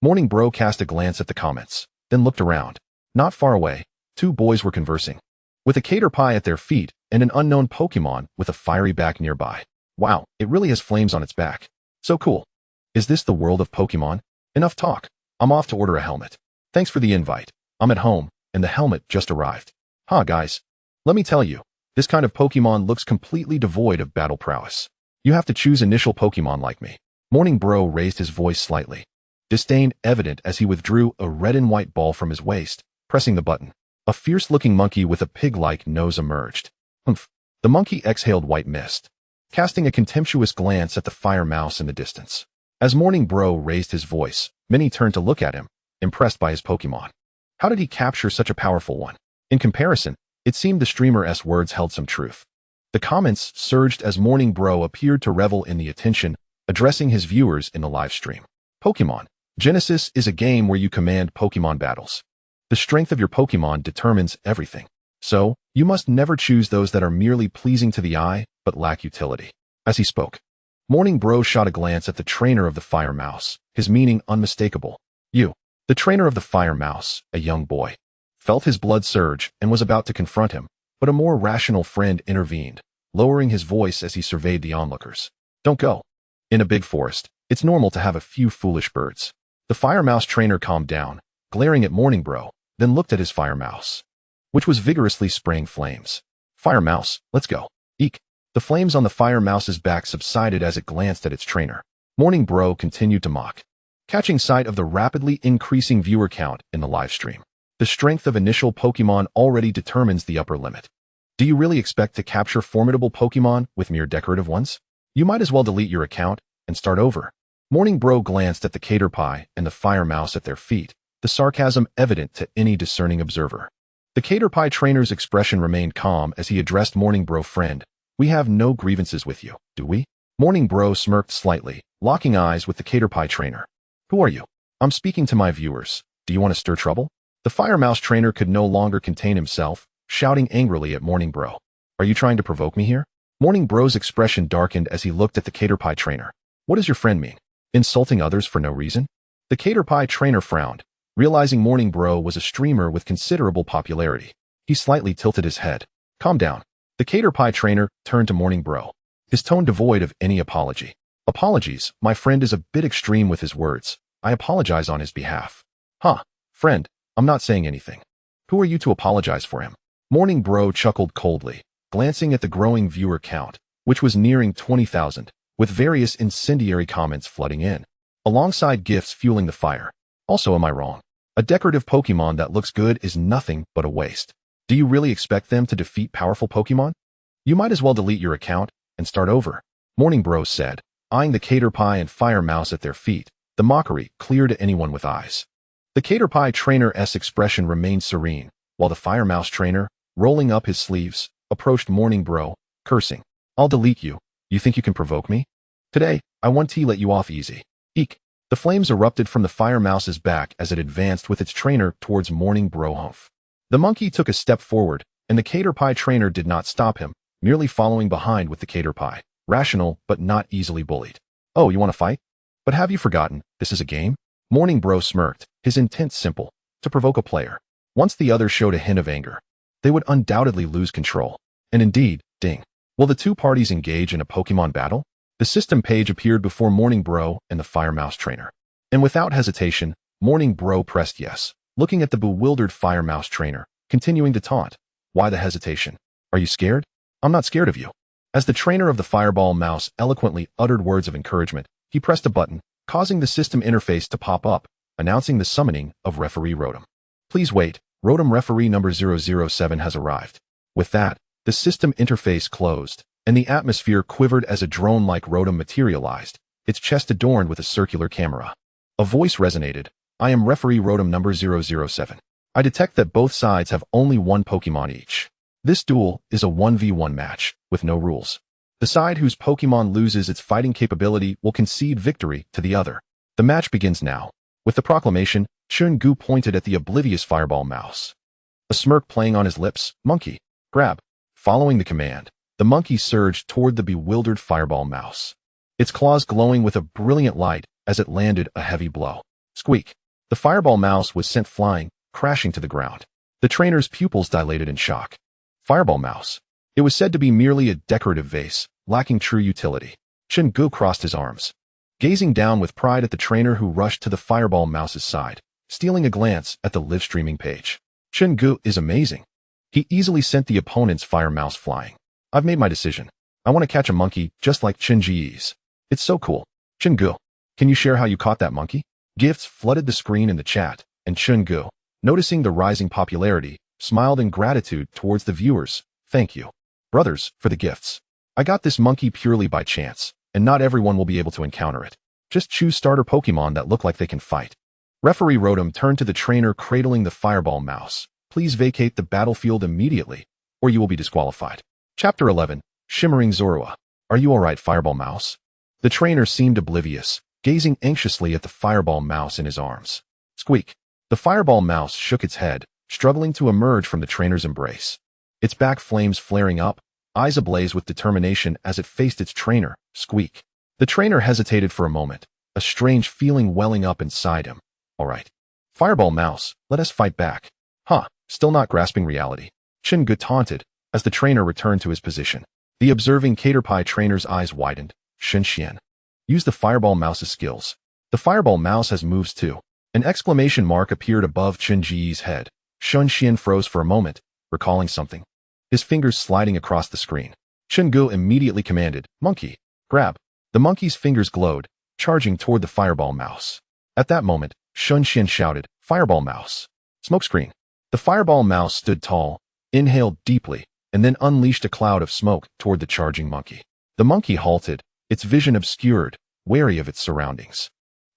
Morning bro cast a glance at the comments, then looked around. Not far away, 2 boys were conversing, with a caterpie at their feet and an unknown Pokemon with a fiery back nearby. Wow, it really has flames on its back. So cool. Is this the world of Pokemon? Enough talk. I'm off to order a helmet. Thanks for the invite. I'm at home, and the helmet just arrived. Huh, guys. Let me tell you, this kind of Pokemon looks completely devoid of battle prowess. You have to choose initial Pokemon like me. Morning bro raised his voice slightly, disdain evident as he withdrew a red and white ball from his waist, pressing the button. A fierce-looking monkey with a pig-like nose emerged. Humph. The monkey exhaled white mist, casting a contemptuous glance at the fire mouse in the distance. As Morning bro raised his voice, many turned to look at him, impressed by his Pokemon. How did he capture such a powerful one? In comparison, it seemed the streamer's words held some truth. The comments surged as Morning bro appeared to revel in the attention, addressing his viewers in the live stream. Pokemon Genesis is a game where you command Pokemon battles. The strength of your Pokémon determines everything. So, you must never choose those that are merely pleasing to the eye, but lack utility. As he spoke, Morning Bro shot a glance at the trainer of the Fire Mouse, his meaning unmistakable. You, the trainer of the Fire Mouse, a young boy, felt his blood surge and was about to confront him, but a more rational friend intervened, lowering his voice as he surveyed the onlookers. Don't go. In a big forest, it's normal to have a few foolish birds. The Fire Mouse trainer calmed down, glaring at Morning Bro, then looked at his Fire Mouse, which was vigorously spraying flames. Fire Mouse, let's go. Eek. The flames on the Fire Mouse's back subsided as it glanced at its trainer. Morning Bro continued to mock, catching sight of the rapidly increasing viewer count in the livestream. The strength of initial Pokémon already determines the upper limit. Do you really expect to capture formidable Pokémon with mere decorative ones? You might as well delete your account and start over. Morning Bro glanced at the Caterpie and the Fire Mouse at their feet, the sarcasm evident to any discerning observer. The Caterpie trainer's expression remained calm as he addressed Morning Bro. Friend, we have no grievances with you, do we? Morning Bro smirked slightly, locking eyes with the Caterpie trainer. Who are you? I'm speaking to my viewers. Do you want to stir trouble? The Fire Mouse trainer could no longer contain himself, shouting angrily at Morning Bro. Are you trying to provoke me here? Morning Bro's expression darkened as he looked at the Caterpie trainer. What does your friend mean? Insulting others for no reason? The Caterpie trainer frowned, realizing Morning Bro was a streamer with considerable popularity. He slightly tilted his head. Calm down. The Caterpie trainer turned to Morning Bro, his tone devoid of any apology. Apologies, my friend is a bit extreme with his words. I apologize on his behalf. Huh, friend, I'm not saying anything. Who are you to apologize for him? Morning Bro chuckled coldly, glancing at the growing viewer count, which was nearing 20,000, with various incendiary comments flooding in, alongside gifts fueling the fire. Also, am I wrong? A decorative Pokémon that looks good is nothing but a waste. Do you really expect them to defeat powerful Pokémon? You might as well delete your account and start over. Morning Bro said, eyeing the Caterpie and Fire Mouse at their feet, the mockery clear to anyone with eyes. The Caterpie trainer's expression remained serene, while the Fire Mouse trainer, rolling up his sleeves, approached Morning Bro, cursing. I'll delete you. You think you can provoke me? Today, I want to let you off easy. Eek. The flames erupted from the Fire Mouse's back as it advanced with its trainer towards Morning Bro. Humph. The monkey took a step forward, and the Caterpie trainer did not stop him, merely following behind with the Caterpie, rational but not easily bullied. Oh, you want to fight? But have you forgotten, this is a game? Morning Bro smirked, his intent simple, to provoke a player. Once the other showed a hint of anger, they would undoubtedly lose control. And indeed, ding. Will the two parties engage in a Pokémon battle? The system page appeared before Morning Bro and the Fire Mouse trainer. And without hesitation, Morning Bro pressed yes, looking at the bewildered Fire Mouse trainer, continuing to taunt. Why the hesitation? Are you scared? I'm not scared of you. As the trainer of the Fireball Mouse eloquently uttered words of encouragement, he pressed a button, causing the system interface to pop up, announcing the summoning of Referee Rotom. Please wait, Rotom Referee number 007 has arrived. With that, the system interface closed, and the atmosphere quivered as a drone-like Rotom materialized, its chest adorned with a circular camera. A voice resonated. I am Referee Rotom number 007. I detect that both sides have only one Pokémon each. This duel is a 1v1 match, with no rules. The side whose Pokémon loses its fighting capability will concede victory to the other. The match begins now. With the proclamation, Chun-Gu pointed at the oblivious Fireball Mouse. A smirk playing on his lips. Monkey, grab. Following the command, the monkey surged toward the bewildered Fireball Mouse, its claws glowing with a brilliant light as it landed a heavy blow. Squeak. The Fireball Mouse was sent flying, crashing to the ground. The trainer's pupils dilated in shock. Fireball Mouse. It was said to be merely a decorative vase, lacking true utility. Chun-Gu crossed his arms, gazing down with pride at the trainer who rushed to the Fireball Mouse's side, stealing a glance at the live streaming page. Chun-Gu is amazing. He easily sent the opponent's Fire Mouse flying. I've made my decision. I want to catch a monkey just like Chun-Ji's. It's so cool. Chun-Gu, can you share how you caught that monkey? Gifts flooded the screen in the chat, and Chun-Gu, noticing the rising popularity, smiled in gratitude towards the viewers. Thank you, brothers, for the gifts. I got this monkey purely by chance, and not everyone will be able to encounter it. Just choose starter Pokémon that look like they can fight. Referee Rotom turned to the trainer cradling the Fireball Mouse. Please vacate the battlefield immediately, or you will be disqualified. Chapter 11, Shimmering Zorua. Are you alright, Fireball Mouse? The trainer seemed oblivious, gazing anxiously at the Fireball Mouse in his arms. Squeak. The fireball mouse shook its head, struggling to emerge from the trainer's embrace. Its back flames flaring up, eyes ablaze with determination as it faced its trainer, Squeak. The trainer hesitated for a moment, a strange feeling welling up inside him. All right. Fireball mouse, let us fight back. Huh, still not grasping reality. Qian taunted, as the trainer returned to his position. The observing Caterpie trainer's eyes widened. Xian. Use the fireball mouse's skills. The fireball mouse has moves too. An exclamation mark appeared above Qian's head. Xian froze for a moment, recalling something. His fingers sliding across the screen. Qian immediately commanded, Monkey, grab. The monkey's fingers glowed, charging toward the fireball mouse. At that moment, Xian shouted, Fireball mouse. Smokescreen. The fireball mouse stood tall, inhaled deeply, and then unleashed a cloud of smoke toward the charging monkey. The monkey halted, its vision obscured, wary of its surroundings.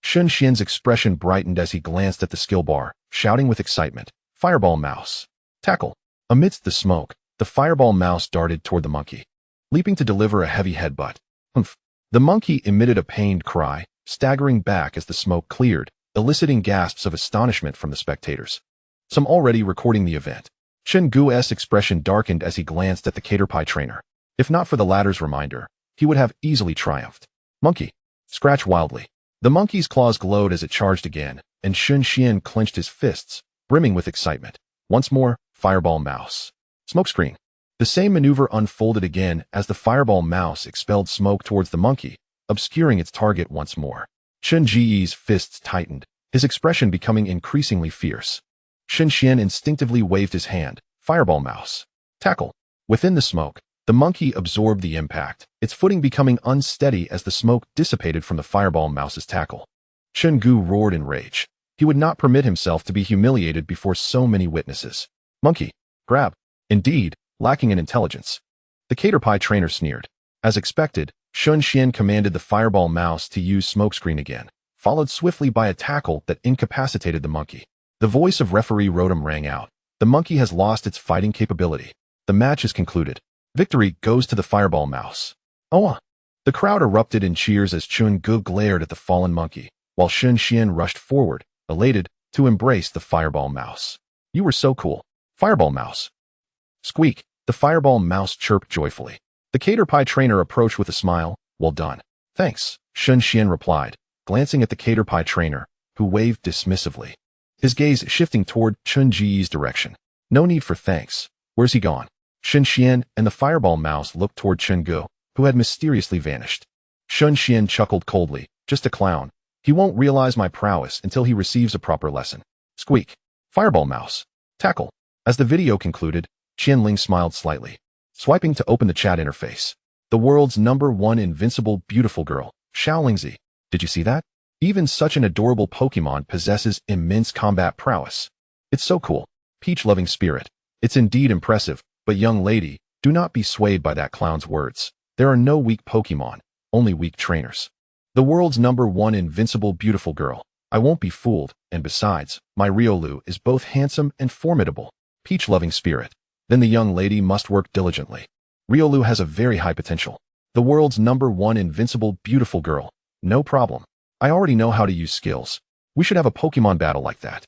Xian's expression brightened as he glanced at the skill bar, shouting with excitement, Fireball mouse. Tackle. Amidst the smoke, the fireball mouse darted toward the monkey, leaping to deliver a heavy headbutt. Humph. The monkey emitted a pained cry, staggering back as the smoke cleared, eliciting gasps of astonishment from the spectators. Some already recording the event. Qian's expression darkened as he glanced at the Caterpie trainer. If not for the latter's reminder, he would have easily triumphed. Monkey. Scratch wildly. The monkey's claws glowed as it charged again, and Xian clenched his fists, brimming with excitement. Once more, fireball mouse. Smokescreen. The same maneuver unfolded again as the fireball mouse expelled smoke towards the monkey, obscuring its target once more. Qian's fists tightened, his expression becoming increasingly fierce. Xian instinctively waved his hand, Fireball mouse. Tackle. Within the smoke, the monkey absorbed the impact, its footing becoming unsteady as the smoke dissipated from the fireball mouse's tackle. Qian roared in rage. He would not permit himself to be humiliated before so many witnesses. Monkey. Grab. Indeed, lacking in intelligence. The Caterpie trainer sneered. As expected, Xian commanded the fireball mouse to use smokescreen again, followed swiftly by a tackle that incapacitated the monkey. The voice of referee Rotom rang out. The monkey has lost its fighting capability. The match is concluded. Victory goes to the fireball mouse. Oh! The crowd erupted in cheers as Qian glared at the fallen monkey, while Xian rushed forward, elated, to embrace the fireball mouse. You were so cool. Fireball mouse. Squeak. The fireball mouse chirped joyfully. The Caterpie trainer approached with a smile. Well done. Thanks, Xian replied, glancing at the Caterpie trainer, who waved dismissively. His gaze shifting toward Qian's direction. No need for thanks. Where's he gone? Xian and the fireball mouse looked toward Qian, who had mysteriously vanished. Xian chuckled coldly. Just a clown. He won't realize my prowess until he receives a proper lesson. Squeak. Fireball mouse. Tackle. As the video concluded, Qian Ling smiled slightly, swiping to open the chat interface. The world's #1 invincible beautiful girl, Xiao Lingzi. Did you see that? Even such an adorable Pokemon possesses immense combat prowess. It's so cool. Peach-loving spirit. It's indeed impressive, but young lady, do not be swayed by that clown's words. There are no weak Pokemon, only weak trainers. The world's #1 invincible beautiful girl. I won't be fooled, and besides, my Riolu is both handsome and formidable. Peach-loving spirit. Then the young lady must work diligently. Riolu has a very high potential. The world's #1 invincible beautiful girl. No problem. I already know how to use skills. We should have a Pokemon battle like that.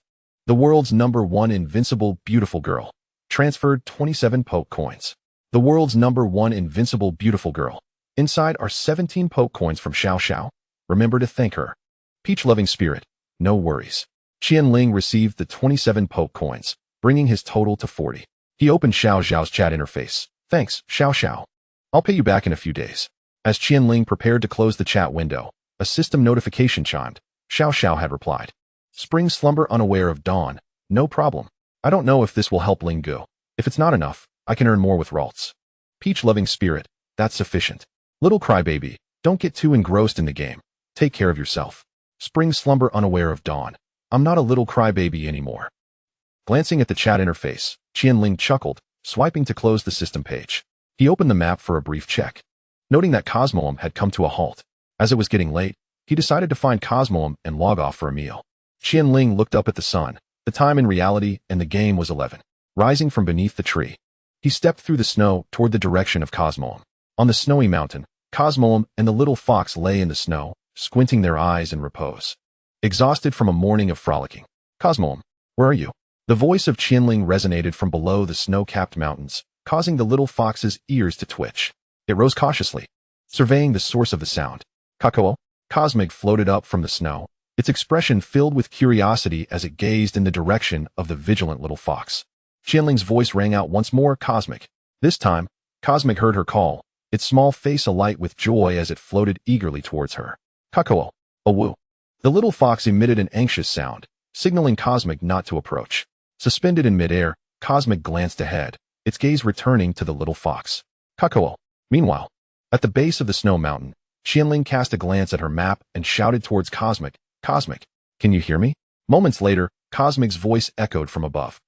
The world's #1 invincible beautiful girl. Transferred 27 Poke coins. The world's #1 invincible beautiful girl. Inside are 17 Poke coins from Xiao. Remember to thank her. Peach-loving spirit. No worries. Qian Ling received the 27 Poke coins, bringing his total to 40. He opened Xiao's chat interface. Thanks, Xiao. I'll pay you back in a few days. As Qian Ling prepared to close the chat window, a system notification chimed. Xiao had replied. Spring slumber unaware of dawn. No problem. I don't know if this will help Ling. If it's not enough, I can earn more with Ralts. Peach-loving spirit. That's sufficient. Little crybaby, don't get too engrossed in the game. Take care of yourself. Spring slumber unaware of dawn. I'm not a little crybaby anymore. Glancing at the chat interface, Qian Ling chuckled, swiping to close the system page. He opened the map for a brief check. Noting that Cosmog had come to a halt. As it was getting late, he decided to find Cosmog and log off for a meal. Qian Ling looked up at the sun. The time in reality and the game was 11. Rising from beneath the tree. He stepped through the snow toward the direction of Cosmog. On the snowy mountain, Cosmog and the little fox lay in the snow, squinting their eyes in repose. Exhausted from a morning of frolicking. Cosmog. Where are you? The voice of Qian Ling resonated from below the snow-capped mountains, causing the little fox's ears to twitch. It rose cautiously, surveying the source of the sound. Kakao? Cosmog floated up from the snow, its expression filled with curiosity as it gazed in the direction of the vigilant little fox. Qian Ling's voice rang out once more, Cosmog. This time, Cosmog heard her call, its small face alight with joy as it floated eagerly towards her. Kakao. Awu. The little fox emitted an anxious sound, signaling Cosmog not to approach. Suspended in midair, Cosmog glanced ahead, its gaze returning to the little fox. Kakao. Meanwhile, at the base of the snow mountain, Qian Ling cast a glance at her map and shouted towards Cosmog. Cosmog, can you hear me? Moments later, Cosmog's voice echoed from above,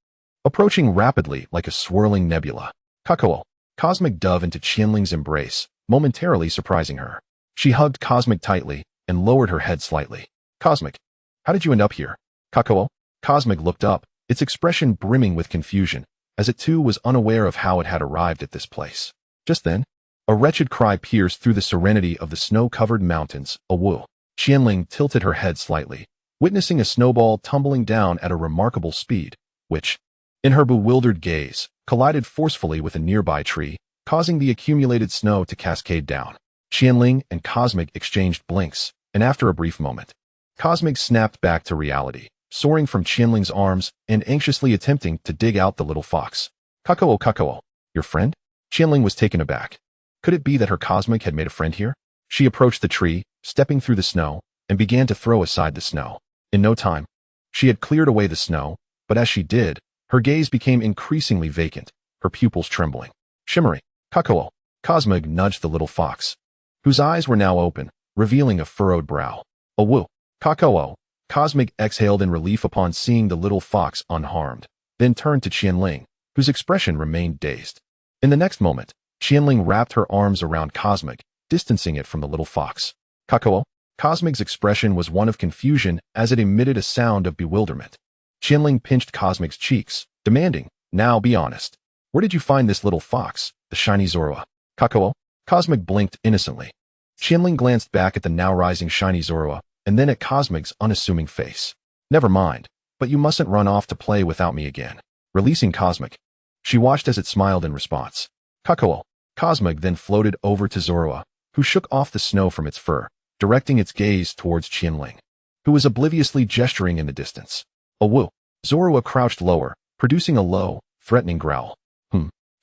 approaching rapidly like a swirling nebula. Kakao. Cosmog dove into Qian Ling's embrace, momentarily surprising her. She hugged Cosmog tightly and lowered her head slightly. Cosmog, how did you end up here? Kakao. Cosmog looked up, its expression brimming with confusion, as it too was unaware of how it had arrived at this place. Just then, a wretched cry pierced through the serenity of the snow-covered mountains. Awu. Qian Ling tilted her head slightly, witnessing a snowball tumbling down at a remarkable speed, which, in her bewildered gaze, collided forcefully with a nearby tree, causing the accumulated snow to cascade down. Qian Ling and Cosmog exchanged blinks, and after a brief moment, Cosmog snapped back to reality, soaring from Qian Ling's arms and anxiously attempting to dig out the little fox. Kakao, your friend? Qian Ling was taken aback. Could it be that her Cosmog had made a friend here? She approached the tree, stepping through the snow, and began to throw aside the snow. In no time, she had cleared away the snow, but as she did, her gaze became increasingly vacant, her pupils trembling. Shimmering. Kakao. Cosmog nudged the little fox, whose eyes were now open, revealing a furrowed brow. Awu. Kakao. Cosmog exhaled in relief upon seeing the little fox unharmed, then turned to Qian Ling, whose expression remained dazed. In the next moment, Qian Ling wrapped her arms around Cosmog, distancing it from the little fox. Kakao. Cosmog's expression was one of confusion as it emitted a sound of bewilderment. Qian Ling pinched Cosmog's cheeks, demanding, now be honest. Where did you find this little fox, the shiny Zorua? Kakao. Cosmog blinked innocently. Qian Ling glanced back at the now rising shiny Zorua, and then at Cosmog's unassuming face. Never mind, but you mustn't run off to play without me again. Releasing Cosmog, she watched as it smiled in response. Kakao. Cosmog then floated over to Zorua, who shook off the snow from its fur, directing its gaze towards Qian Ling, who was obliviously gesturing in the distance. Awu. Zorua crouched lower, producing a low, threatening growl.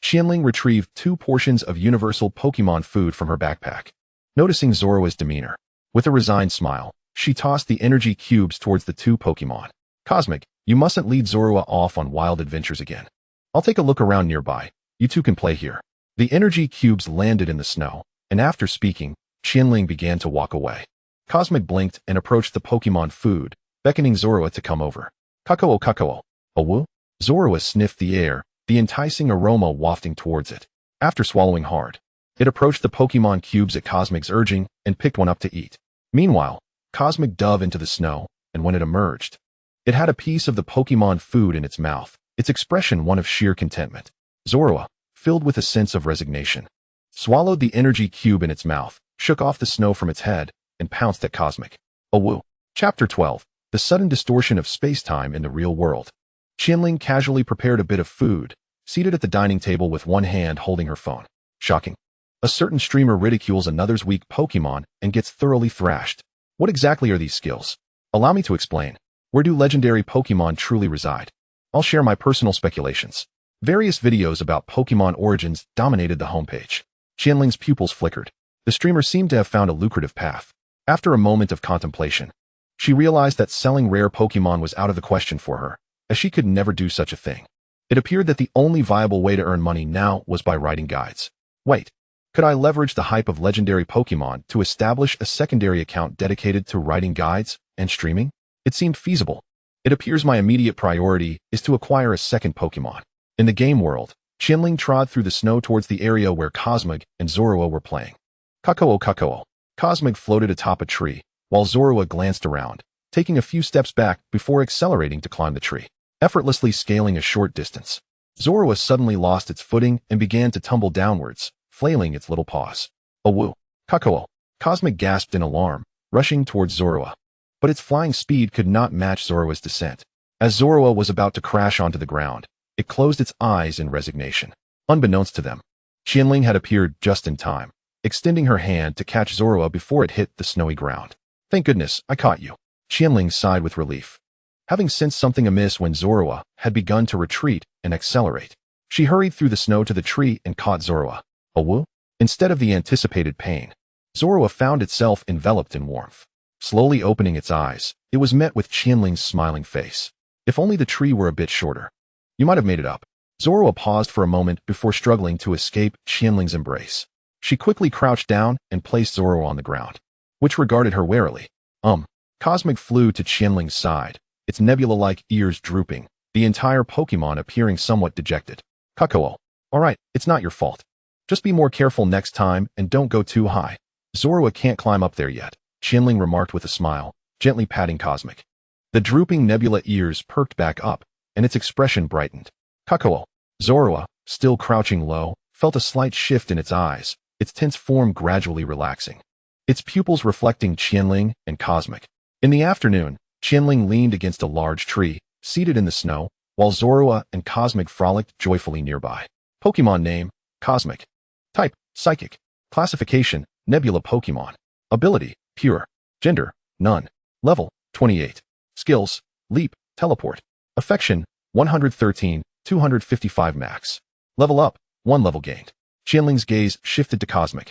Qian Ling retrieved 2 portions of universal Pokémon food from her backpack. Noticing Zorua's demeanor, with a resigned smile, she tossed the energy cubes towards the 2 Pokémon. Cosmog, you mustn't lead Zorua off on wild adventures again. I'll take a look around nearby. You two can play here. The energy cubes landed in the snow, and after speaking, Qian Ling began to walk away. Cosmog blinked and approached the Pokémon food, beckoning Zorua to come over. Kakao. Awu? Zorua sniffed the air, the enticing aroma wafting towards it. After swallowing hard, it approached the Pokémon cubes at Cosmog's urging and picked one up to eat. Meanwhile, Cosmog dove into the snow, and when it emerged, it had a piece of the Pokémon food in its mouth, its expression one of sheer contentment. Zorua, filled with a sense of resignation, swallowed the energy cube in its mouth, shook off the snow from its head, and pounced at Cosmog. Awu. Chapter 12. The sudden distortion of space-time in the real world. Qian Ling casually prepared a bit of food, seated at the dining table with one hand holding her phone. Shocking. A certain streamer ridicules another's weak Pokémon and gets thoroughly thrashed. What exactly are these skills? Allow me to explain. Where do legendary Pokémon truly reside? I'll share my personal speculations. Various videos about Pokémon origins dominated the homepage. Qian Ling's pupils flickered. The streamer seemed to have found a lucrative path. After a moment of contemplation, she realized that selling rare Pokémon was out of the question for her, as she could never do such a thing. It appeared that the only viable way to earn money now was by writing guides. Wait, could I leverage the hype of legendary Pokémon to establish a secondary account dedicated to writing guides and streaming? It seemed feasible. It appears my immediate priority is to acquire a second Pokémon. In the game world, Qian Ling trod through the snow towards the area where Cosmog and Zorua were playing. Kakao. Cosmog floated atop a tree, while Zorua glanced around, taking a few steps back before accelerating to climb the tree. Effortlessly scaling a short distance, Zorua suddenly lost its footing and began to tumble downwards, flailing its little paws. Awu. Kakao. Cosmog gasped in alarm, rushing towards Zorua. But its flying speed could not match Zorua's descent. As Zorua was about to crash onto the ground, it closed its eyes in resignation. Unbeknownst to them, Qian Ling had appeared just in time, extending her hand to catch Zorua before it hit the snowy ground. Thank goodness, I caught you. Qian Ling sighed with relief. Having sensed something amiss when Zorua had begun to retreat and accelerate, she hurried through the snow to the tree and caught Zorua. A woo? Instead of the anticipated pain, Zorua found itself enveloped in warmth. Slowly opening its eyes, it was met with Qian Ling's smiling face. If only the tree were a bit shorter. You might have made it up. Zorua paused for a moment before struggling to escape Qian Ling's embrace. She quickly crouched down and placed Zorua on the ground, which regarded her warily. Cosmog flew to Qian Ling's side, its nebula-like ears drooping, the entire Pokémon appearing somewhat dejected. Kakao. Alright, it's not your fault. Just be more careful next time and don't go too high. Zorua can't climb up there yet, Qian Ling remarked with a smile, gently patting Cosmog. The drooping nebula ears perked back up, and its expression brightened. Kakao. Zorua, still crouching low, felt a slight shift in its eyes, its tense form gradually relaxing, its pupils reflecting Qian Ling and Cosmog. In the afternoon, Qian Ling leaned against a large tree, seated in the snow, while Zorua and Cosmog frolicked joyfully nearby. Pokémon name, Cosmog. Type, Psychic. Classification, Nebula Pokémon. Ability, Pure. Gender, None. Level, 28. Skills, Leap, Teleport. Affection, 113, 255 max. Level up, 1 level gained. Qian Ling's gaze shifted to Cosmog.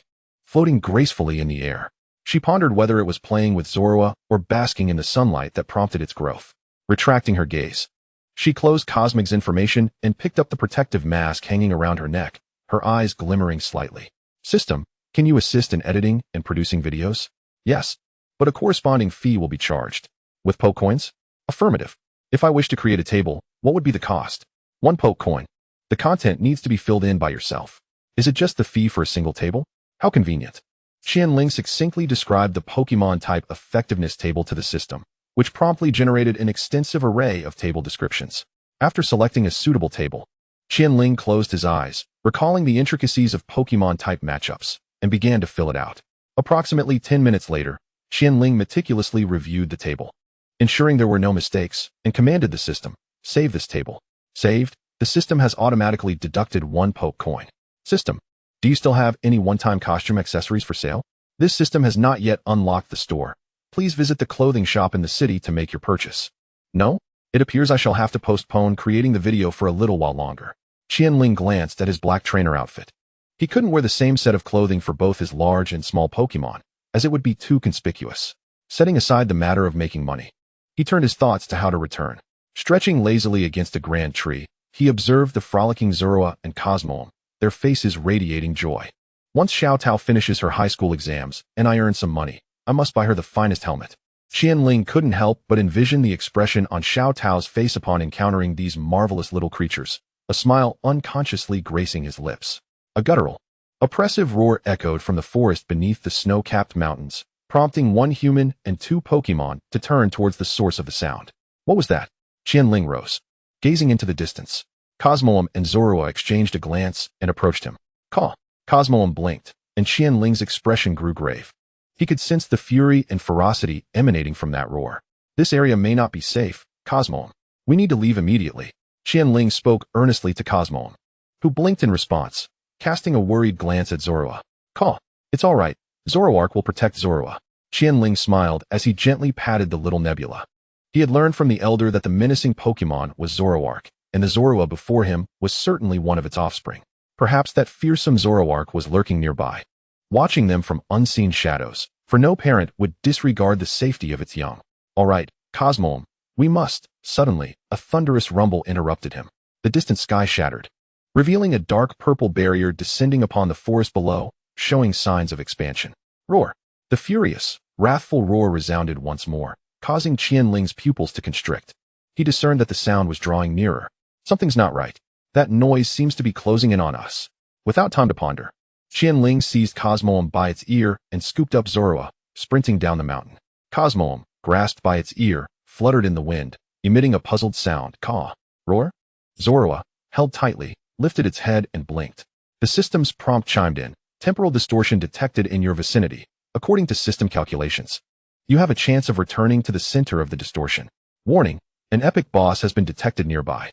Floating gracefully in the air, she pondered whether it was playing with Zorua or basking in the sunlight that prompted its growth. Retracting her gaze, she closed Cosmog's information and picked up the protective mask hanging around her neck, her eyes glimmering slightly. System, can you assist in editing and producing videos? Yes, but a corresponding fee will be charged. With Poke Coins? Affirmative. If I wish to create a table, what would be the cost? 1 Poke Coin. The content needs to be filled in by yourself. Is it just the fee for a single table? How convenient. Qian Ling succinctly described the Pokemon-type effectiveness table to the system, which promptly generated an extensive array of table descriptions. After selecting a suitable table, Qian Ling closed his eyes, recalling the intricacies of Pokemon-type matchups, and began to fill it out. Approximately 10 minutes later, Qian Ling meticulously reviewed the table, ensuring there were no mistakes, and commanded the system, save this table. Saved, the system has automatically deducted 1 Poke Coin. System, do you still have any one-time costume accessories for sale? This system has not yet unlocked the store. Please visit the clothing shop in the city to make your purchase. No? It appears I shall have to postpone creating the video for a little while longer. Qian Ling glanced at his black trainer outfit. He couldn't wear the same set of clothing for both his large and small Pokemon, as it would be too conspicuous. Setting aside the matter of making money, he turned his thoughts to how to return. Stretching lazily against a grand tree, he observed the frolicking Zorua and Cosmog, their faces radiating joy. Once Xiao Tao finishes her high school exams and I earn some money, I must buy her the finest helmet. Qian Ling couldn't help but envision the expression on Xiao Tao's face upon encountering these marvelous little creatures, a smile unconsciously gracing his lips. A guttural, oppressive roar echoed from the forest beneath the snow-capped mountains, prompting 1 human and 2 Pokemon to turn towards the source of the sound. What was that? Qian Ling rose, gazing into the distance. Cosmog and Zorua exchanged a glance and approached him. Caw. Cosmog blinked, and Qian Ling's expression grew grave. He could sense the fury and ferocity emanating from that roar. This area may not be safe, Cosmog. We need to leave immediately. Qian Ling spoke earnestly to Cosmog, who blinked in response, casting a worried glance at Zorua. Caw. It's all right. Zoroark will protect Zorua. Qian Ling smiled as he gently patted the little nebula. He had learned from the elder that the menacing Pokemon was Zoroark, and the Zorua before him was certainly one of its offspring. Perhaps that fearsome Zoroark was lurking nearby, watching them from unseen shadows, for no parent would disregard the safety of its young. All right, Cosmog, we must. Suddenly, a thunderous rumble interrupted him. The distant sky shattered, revealing a dark purple barrier descending upon the forest below, showing signs of expansion. Roar! The furious, wrathful roar resounded once more, causing Qian Ling's pupils to constrict. He discerned that the sound was drawing nearer. Something's not right. That noise seems to be closing in on us. Without time to ponder, Qian Ling seized Cosmog by its ear and scooped up Zorua, sprinting down the mountain. Cosmog, grasped by its ear, fluttered in the wind, emitting a puzzled sound. Caw. Roar? Zorua, held tightly, lifted its head and blinked. The system's prompt chimed in. Temporal distortion detected in your vicinity. According to system calculations, you have a chance of returning to the center of the distortion. Warning, An epic boss has been detected nearby.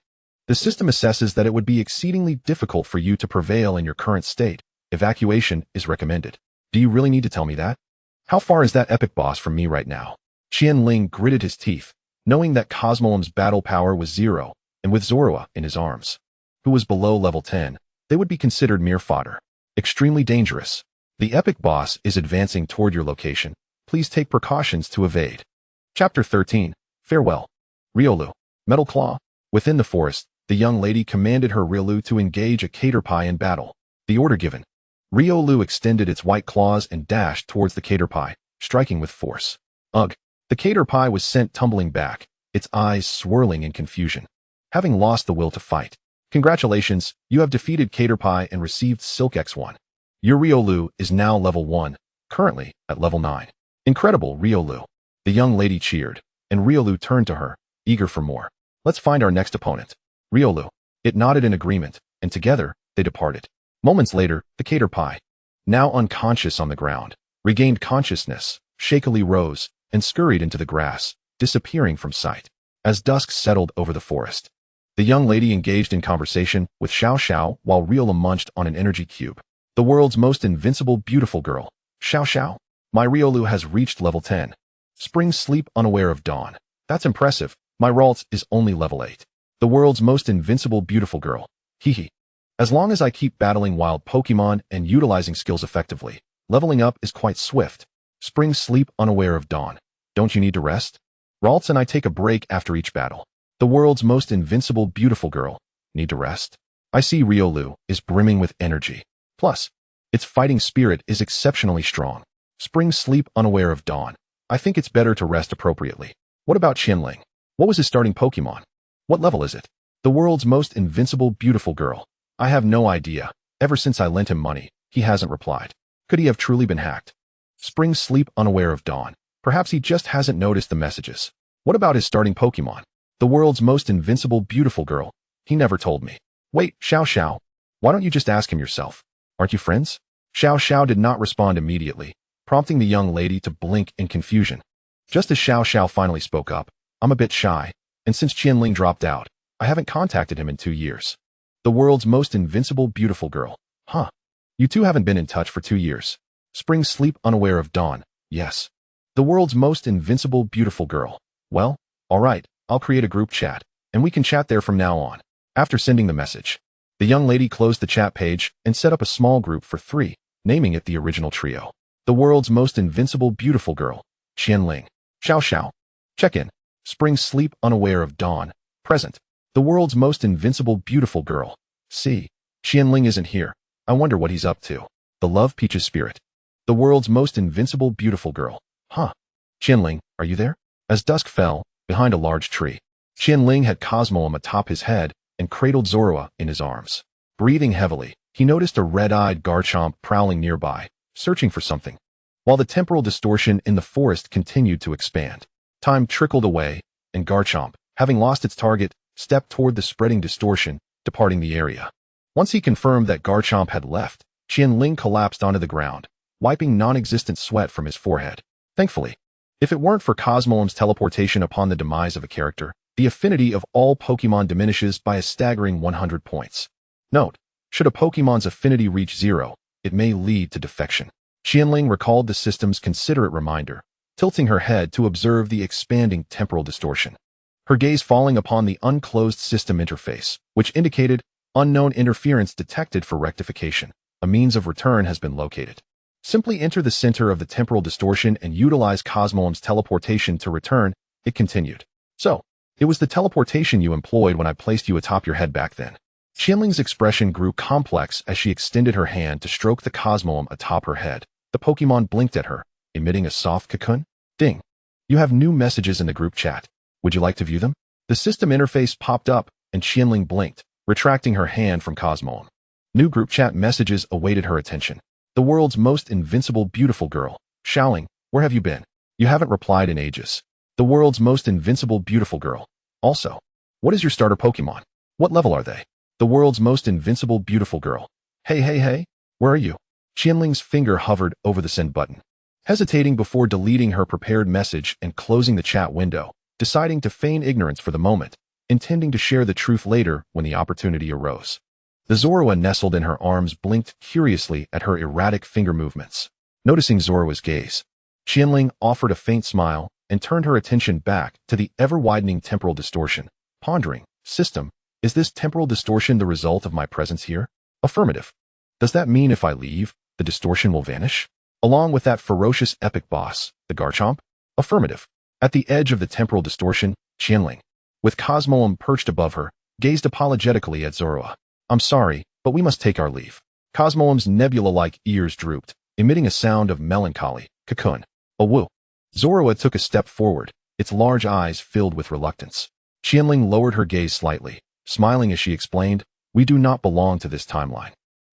The system assesses that it would be exceedingly difficult for you to prevail in your current state. Evacuation is recommended. Do you really need to tell me that? How far is that epic boss from me right now? Qian Ling gritted his teeth, knowing that Cosmog's battle power was 0, and with Zorua in his arms, who was below level 10, they would be considered mere fodder. Extremely dangerous. The epic boss is advancing toward your location. Please take precautions to evade. Chapter 13. Farewell. Riolu. Metal Claw. Within the forest, the young lady commanded her Riolu to engage a caterpie in battle. The order given. Riolu extended its white claws and dashed towards the caterpie, striking with force. Ugh! The caterpie was sent tumbling back, its eyes swirling in confusion, having lost the will to fight. Congratulations, you have defeated Caterpie and received Silk X1. Your Riolu is now level 1, currently at level 9. Incredible, Riolu. The young lady cheered, and Riolu turned to her, eager for more. Let's find our next opponent. Riolu. It nodded in agreement, and together, they departed. Moments later, the Caterpie, now unconscious on the ground, regained consciousness, shakily rose, and scurried into the grass, disappearing from sight. As dusk settled over the forest, the young lady engaged in conversation with Xiao Xiao while Riolu munched on an energy cube. The world's most invincible beautiful girl. Xiao Xiao. My Riolu has reached level 10. Spring sleep unaware of dawn. That's impressive. My Ralts is only level 8. The world's most invincible beautiful girl. Hehe. As long as I keep battling wild Pokemon and utilizing skills effectively, leveling up is quite swift. Spring sleep unaware of dawn. Don't you need to rest? Ralts and I take a break after each battle. The world's most invincible beautiful girl. Need to rest? I see Riolu is brimming with energy. Plus, its fighting spirit is exceptionally strong. Spring sleep unaware of dawn. I think it's better to rest appropriately. What about Qian Ling? What was his starting Pokemon? What level is it? The world's most invincible beautiful girl. I have no idea. Ever since I lent him money, he hasn't replied. Could he have truly been hacked? Spring sleep unaware of dawn. Perhaps he just hasn't noticed the messages. What about his starting Pokemon? The world's most invincible beautiful girl. He never told me. Wait, Xiao Xiao. Why don't you just ask him yourself? Aren't you friends? Xiao Xiao did not respond immediately, prompting the young lady to blink in confusion. Just as Xiao Xiao finally spoke up, I'm a bit shy, and since Qian Ling dropped out, I haven't contacted him in 2 years. The world's most invincible beautiful girl. Huh. You two haven't been in touch for 2 years. Spring sleep unaware of dawn. Yes. The world's most invincible beautiful girl. Well, alright, I'll create a group chat, and we can chat there from now on. After sending the message, the young lady closed the chat page and set up a small group for 3, naming it the original trio. The world's most invincible beautiful girl. Qian Ling. Xiao Xiao. Check-in. Spring sleep unaware of dawn. Present. The world's most invincible beautiful girl. See. Qian Ling isn't here. I wonder what he's up to. The Love Peach's spirit. The world's most invincible beautiful girl. Huh. Qian Ling, are you there? As dusk fell, behind a large tree, Qian Ling had Cosmog atop his head and cradled Zorua in his arms. Breathing heavily, he noticed a red-eyed Garchomp prowling nearby, searching for something. While the temporal distortion in the forest continued to expand, time trickled away, and Garchomp, having lost its target, stepped toward the spreading distortion, departing the area. Once he confirmed that Garchomp had left, Qian Ling collapsed onto the ground, wiping non-existent sweat from his forehead. Thankfully, if it weren't for Cosmog's teleportation upon the demise of a character, the affinity of all Pokemon diminishes by a staggering 100 points. Note, should a Pokemon's affinity reach 0, it may lead to defection. Qian Ling recalled the system's considerate reminder, tilting her head to observe the expanding temporal distortion. Her gaze falling upon the unclosed system interface, which indicated unknown interference detected for rectification. A means of return has been located. Simply enter the center of the temporal distortion and utilize Cosmog's teleportation to return, it continued. So, it was the teleportation you employed when I placed you atop your head back then. Qian Ling's expression grew complex as she extended her hand to stroke the Cosmog atop her head. The Pokemon blinked at her, emitting a soft cocoon. Ding. You have new messages in the group chat. Would you like to view them? The system interface popped up, and Qian Ling blinked, retracting her hand from Cosmog. New group chat messages awaited her attention. The world's most invincible beautiful girl. Xiaoling, where have you been? You haven't replied in ages. The world's most invincible beautiful girl. Also, what is your starter Pokemon? What level are they? The world's most invincible beautiful girl. Hey, where are you? Qian Ling's finger hovered over the send button. Hesitating before deleting her prepared message and closing the chat window, deciding to feign ignorance for the moment, intending to share the truth later when the opportunity arose. The Zorua nestled in her arms blinked curiously at her erratic finger movements. Noticing Zorua's gaze, Qian Ling offered a faint smile and turned her attention back to the ever-widening temporal distortion, pondering, "System, is this temporal distortion the result of my presence here?" "Affirmative." "Does that mean if I leave, the distortion will vanish? Along with that ferocious epic boss, the Garchomp?" "Affirmative." At the edge of the temporal distortion, Qian Ling, with Cosmog perched above her, gazed apologetically at Zorua. "I'm sorry, but we must take our leave." Cosmog's nebula-like ears drooped, emitting a sound of melancholy. "Cocoon. A woo." Zorua took a step forward, its large eyes filled with reluctance. Qian Ling lowered her gaze slightly, smiling as she explained, "We do not belong to this timeline.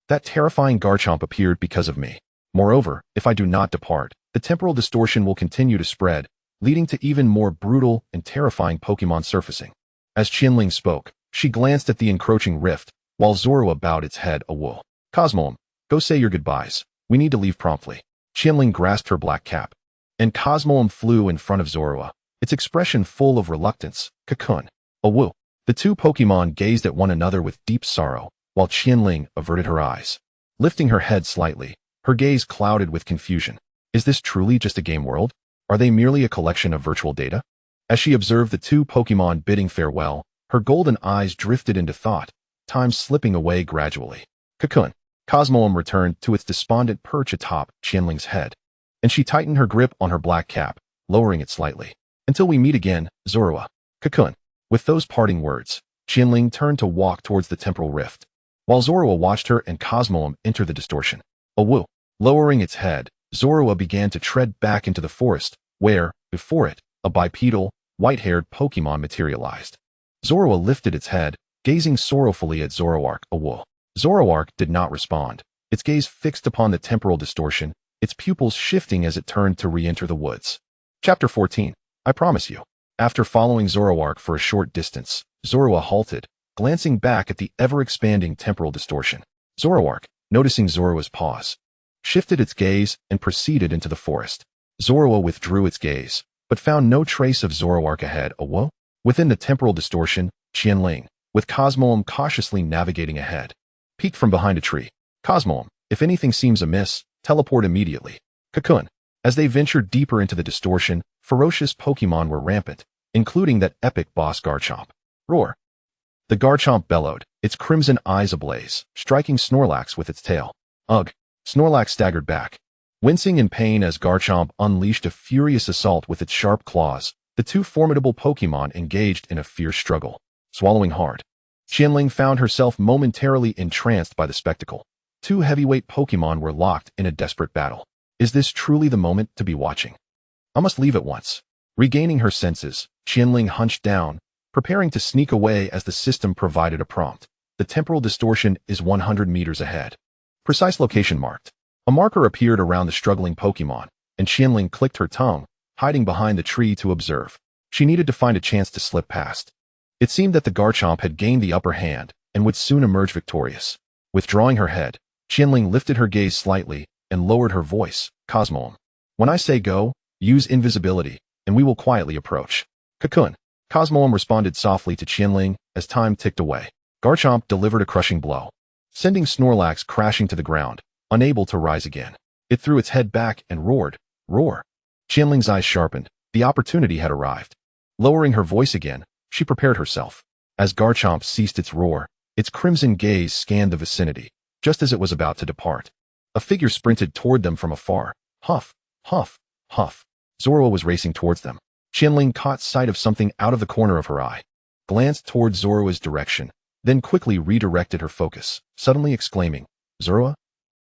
That terrifying Garchomp appeared because of me. Moreover, if I do not depart, the temporal distortion will continue to spread, leading to even more brutal and terrifying Pokémon surfacing." As Qian Ling spoke, she glanced at the encroaching rift, while Zorua bowed its head a wool. "Cosmog, go say your goodbyes. We need to leave promptly." Qian Ling grasped her black cap, and Cosmog flew in front of Zorua, its expression full of reluctance. "Cocoon. A woo." The two Pokémon gazed at one another with deep sorrow, while Qian Ling averted her eyes. Lifting her head slightly, her gaze clouded with confusion. Is this truly just a game world? Are they merely a collection of virtual data? As she observed the two Pokémon bidding farewell, her golden eyes drifted into thought, time slipping away gradually. "Cocoon." Cosmog returned to its despondent perch atop Qian Ling's head, and she tightened her grip on her black cap, lowering it slightly. "Until we meet again, Zorua." "Cocoon." With those parting words, Qian Ling turned to walk towards the temporal rift, while Zorua watched her and Cosmog enter the distortion. A woo. Lowering its head, Zorua began to tread back into the forest, where, before it, a bipedal, white-haired Pokémon materialized. Zorua lifted its head, gazing sorrowfully at Zoroark a woo. Zoroark did not respond, its gaze fixed upon the temporal distortion, its pupils shifting as it turned to re-enter the woods. Chapter 14. I Promise You. After following Zoroark for a short distance, Zorua halted, glancing back at the ever-expanding temporal distortion. Zoroark, noticing Zorua's pause, shifted its gaze and proceeded into the forest. Zorua withdrew its gaze, but found no trace of Zoroark ahead. Whoa! Within the temporal distortion, Qian Ling, with Cosmog cautiously navigating ahead, peeked from behind a tree. "Cosmog, if anything seems amiss, teleport immediately." "Cocoon." As they ventured deeper into the distortion, ferocious Pokémon were rampant, including that epic boss Garchomp. "Roar." The Garchomp bellowed, its crimson eyes ablaze, striking Snorlax with its tail. "Ugh." Snorlax staggered back, wincing in pain as Garchomp unleashed a furious assault with its sharp claws. The two formidable Pokémon engaged in a fierce struggle. Swallowing hard, Qian Ling found herself momentarily entranced by the spectacle. Two heavyweight Pokémon were locked in a desperate battle. Is this truly the moment to be watching? I must leave at once. Regaining her senses, Qian Ling hunched down, preparing to sneak away as the system provided a prompt. The temporal distortion is 100 meters ahead. Precise location marked. A marker appeared around the struggling Pokémon, and Qian Ling clicked her tongue, hiding behind the tree to observe. She needed to find a chance to slip past. It seemed that the Garchomp had gained the upper hand and would soon emerge victorious. Withdrawing her head, Qian Ling lifted her gaze slightly and lowered her voice. "Cosmog, when I say go, use invisibility, and we will quietly approach." "Cocoon." Cosmog responded softly to Qian Ling as time ticked away. Garchomp delivered a crushing blow, sending Snorlax crashing to the ground, unable to rise again. It threw its head back and roared. "Roar." Qian Ling's eyes sharpened. The opportunity had arrived. Lowering her voice again, she prepared herself. As Garchomp ceased its roar, its crimson gaze scanned the vicinity. Just as it was about to depart, a figure sprinted toward them from afar. Huff, huff, huff. Zorua was racing towards them. Qian Ling caught sight of something out of the corner of her eye, glanced toward Zorua's direction, then quickly redirected her focus, suddenly exclaiming, "Zorua?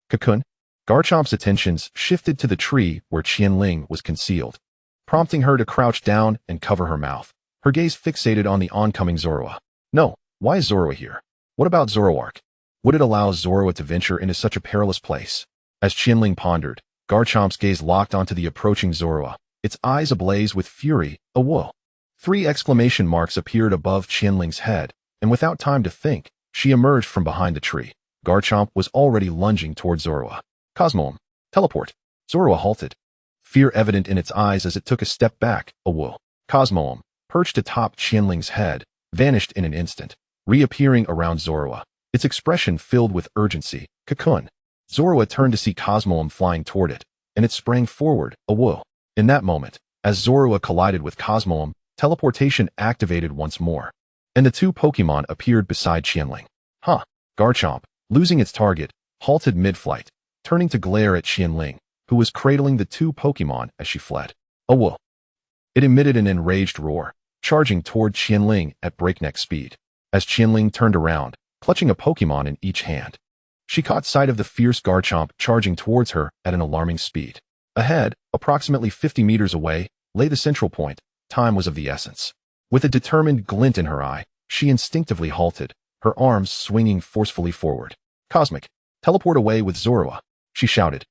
Cocoon?" Garchomp's attentions shifted to the tree where Qian Ling was concealed, prompting her to crouch down and cover her mouth, her gaze fixated on the oncoming Zorua. "No, why is Zorua here? What about Zoroark? Would it allow Zorua to venture into such a perilous place?" As Qian Ling pondered, Garchomp's gaze locked onto the approaching Zorua, its eyes ablaze with fury. "A whoa!" 3 exclamation marks appeared above Qian Ling's head, and without time to think, she emerged from behind the tree. Garchomp was already lunging toward Zorua. "Cosmog, teleport." Zorua halted, fear evident in its eyes as it took a step back. "A whoa." Cosmog, perched atop Qian Ling's head, vanished in an instant, reappearing around Zorua, its expression filled with urgency. Cocoon. Zorua turned to see Cosmog flying toward it, and it sprang forward, a woo. In that moment, as Zorua collided with Cosmog, teleportation activated once more, and the two Pokémon appeared beside Qian Ling. Huh. Garchomp, losing its target, halted mid-flight, turning to glare at Qian Ling, who was cradling the two Pokémon as she fled. A woo. It emitted an enraged roar, charging toward Qian Ling at breakneck speed. As Qian Ling turned around, clutching a Pokémon in each hand, she caught sight of the fierce Garchomp charging towards her at an alarming speed. Ahead, approximately 50 meters away, lay the central point. Time was of the essence. With a determined glint in her eye, she instinctively halted, her arms swinging forcefully forward. Cosmic, teleport away with Zorua, she shouted,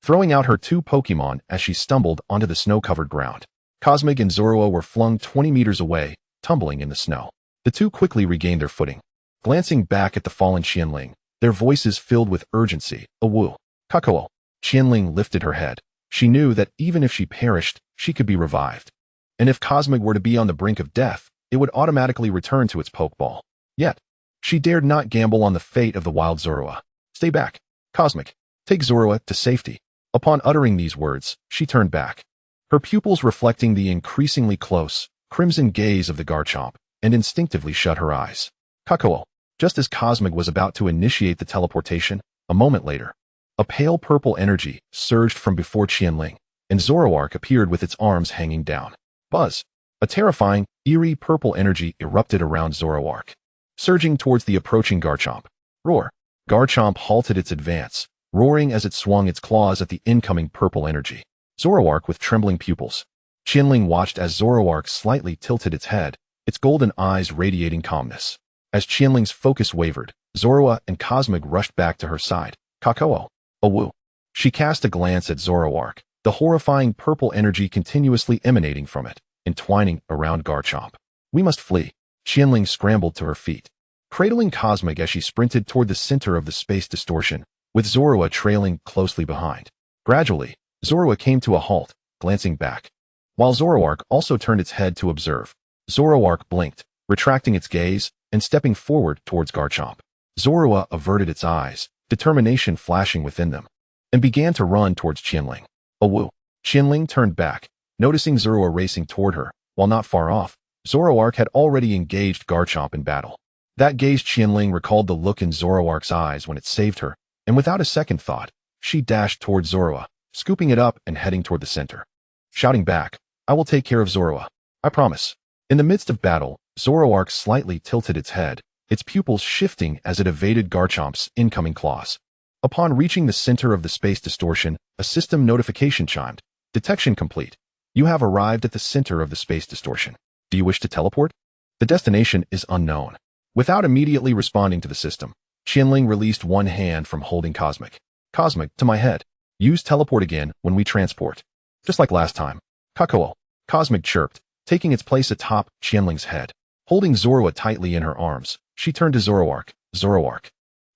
throwing out her two Pokémon as she stumbled onto the snow-covered ground. Cosmog and Zorua were flung 20 meters away, tumbling in the snow. The two quickly regained their footing. Glancing back at the fallen Qian Ling, their voices filled with urgency. A woo. Kakao. Qian Ling lifted her head. She knew that even if she perished, she could be revived. And if Cosmog were to be on the brink of death, it would automatically return to its Pokeball. Yet, she dared not gamble on the fate of the wild Zorua. Stay back, Cosmog. Take Zorua to safety. Upon uttering these words, she turned back, her pupils reflecting the increasingly close, crimson gaze of the Garchomp, and instinctively shut her eyes. Kakao. Just as Cosmog was about to initiate the teleportation, a moment later, a pale purple energy surged from before Qian Ling, and Zoroark appeared with its arms hanging down. Buzz. A terrifying, eerie purple energy erupted around Zoroark, surging towards the approaching Garchomp. Roar. Garchomp halted its advance, roaring as it swung its claws at the incoming purple energy. Zoroark with trembling pupils. Qian Ling watched as Zoroark slightly tilted its head, its golden eyes radiating calmness. As Qian Ling's focus wavered, Zorua and Cosmog rushed back to her side. Kakao. A woo. She cast a glance at Zoroark, the horrifying purple energy continuously emanating from it, entwining around Garchomp. We must flee. Qian Ling scrambled to her feet, cradling Cosmog as she sprinted toward the center of the space distortion, with Zorua trailing closely behind. Gradually, Zorua came to a halt, glancing back, while Zoroark also turned its head to observe. Zoroark blinked, retracting its gaze, and stepping forward towards Garchomp. Zorua averted its eyes, determination flashing within them, and began to run towards Qian Ling. A woo. Qian Ling turned back, noticing Zorua racing toward her. While not far off, Zoroark had already engaged Garchomp in battle. That gaze Qian Ling recalled the look in Zoroark's eyes when it saved her, and without a second thought, she dashed towards Zorua, scooping it up and heading toward the center, shouting back, I will take care of Zorua. I promise. In the midst of battle, Zoroark slightly tilted its head, its pupils shifting as it evaded Garchomp's incoming claws. Upon reaching the center of the space distortion, a system notification chimed. Detection complete. You have arrived at the center of the space distortion. Do you wish to teleport? The destination is unknown. Without immediately responding to the system, Qian Ling released one hand from holding Cosmog. Cosmog, to my head. Use teleport again when we transport. Just like last time. Kakao. Cosmog chirped, taking its place atop Qian Ling's head. Holding Zorua tightly in her arms, she turned to Zoroark. Zoroark.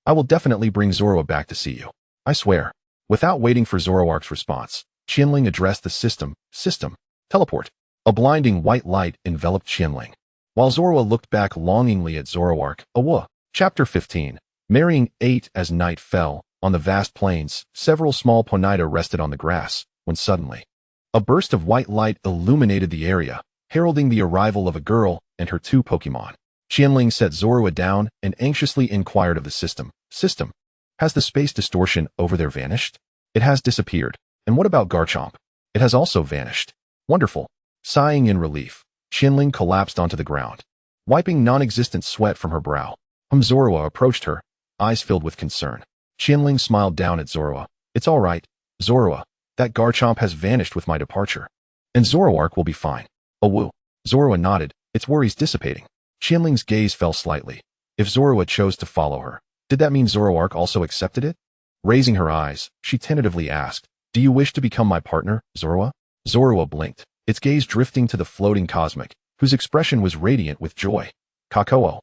I will definitely bring Zorua back to see you. I swear. Without waiting for Zoroark's response, Qian Ling addressed the system. System. Teleport. A blinding white light enveloped Qian Ling, while Zorua looked back longingly at Zoroark. Awa. Chapter 15. Marrying 8. As night fell, on the vast plains, several small Ponyta rested on the grass, when suddenly, a burst of white light illuminated the area, heralding the arrival of a girl and her two Pokémon. Qian Ling set Zorua down and anxiously inquired of the system. System. Has the space distortion over there vanished? It has disappeared. And what about Garchomp? It has also vanished. Wonderful. Sighing in relief, Qian Ling collapsed onto the ground, wiping non-existent sweat from her brow. Zorua approached her, eyes filled with concern. Qian Ling smiled down at Zorua. It's all right, Zorua. That Garchomp has vanished with my departure. And Zoroark will be fine. A woo. Zorua nodded, its worries dissipating. Qian Ling's gaze fell slightly. If Zorua chose to follow her, did that mean Zoroark also accepted it? Raising her eyes, she tentatively asked, Do you wish to become my partner, Zorua? Zorua blinked, its gaze drifting to the floating Cosmog, whose expression was radiant with joy. Kakao.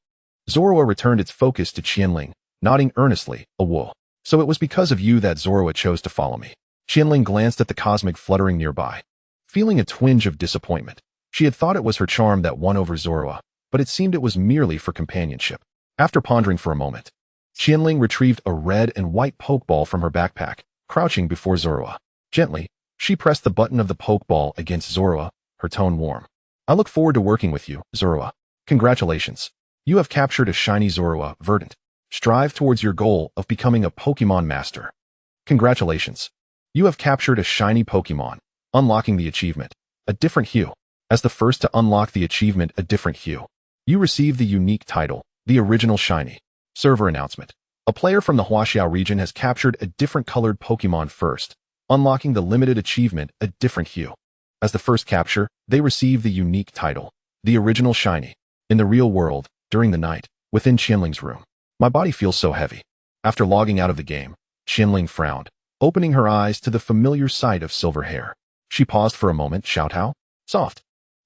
Zorua returned its focus to Qian Ling, nodding earnestly. A woo. So it was because of you that Zorua chose to follow me. Qian Ling glanced at the Cosmog fluttering nearby, feeling a twinge of disappointment. She had thought it was her charm that won over Zorua, but it seemed it was merely for companionship. After pondering for a moment, Qian Ling retrieved a red and white pokeball from her backpack, crouching before Zorua. Gently, she pressed the button of the pokeball against Zorua, her tone warm. I look forward to working with you, Zorua. Congratulations. You have captured a shiny Zorua, Verdant. Strive towards your goal of becoming a Pokemon Master. Congratulations. You have captured a shiny Pokemon, unlocking the achievement, a different hue. As the first to unlock the achievement, a different hue, you receive the unique title, the original shiny. Server announcement. A player from the Huaxiao region has captured a different colored Pokemon first, unlocking the limited achievement, a different hue. As the first capture, they receive the unique title, the original shiny. In the real world, during the night, within Qian Ling's room, my body feels so heavy. After logging out of the game, Qian Ling frowned, opening her eyes to the familiar sight of silver hair. She paused for a moment. Xiao Tao? Soft,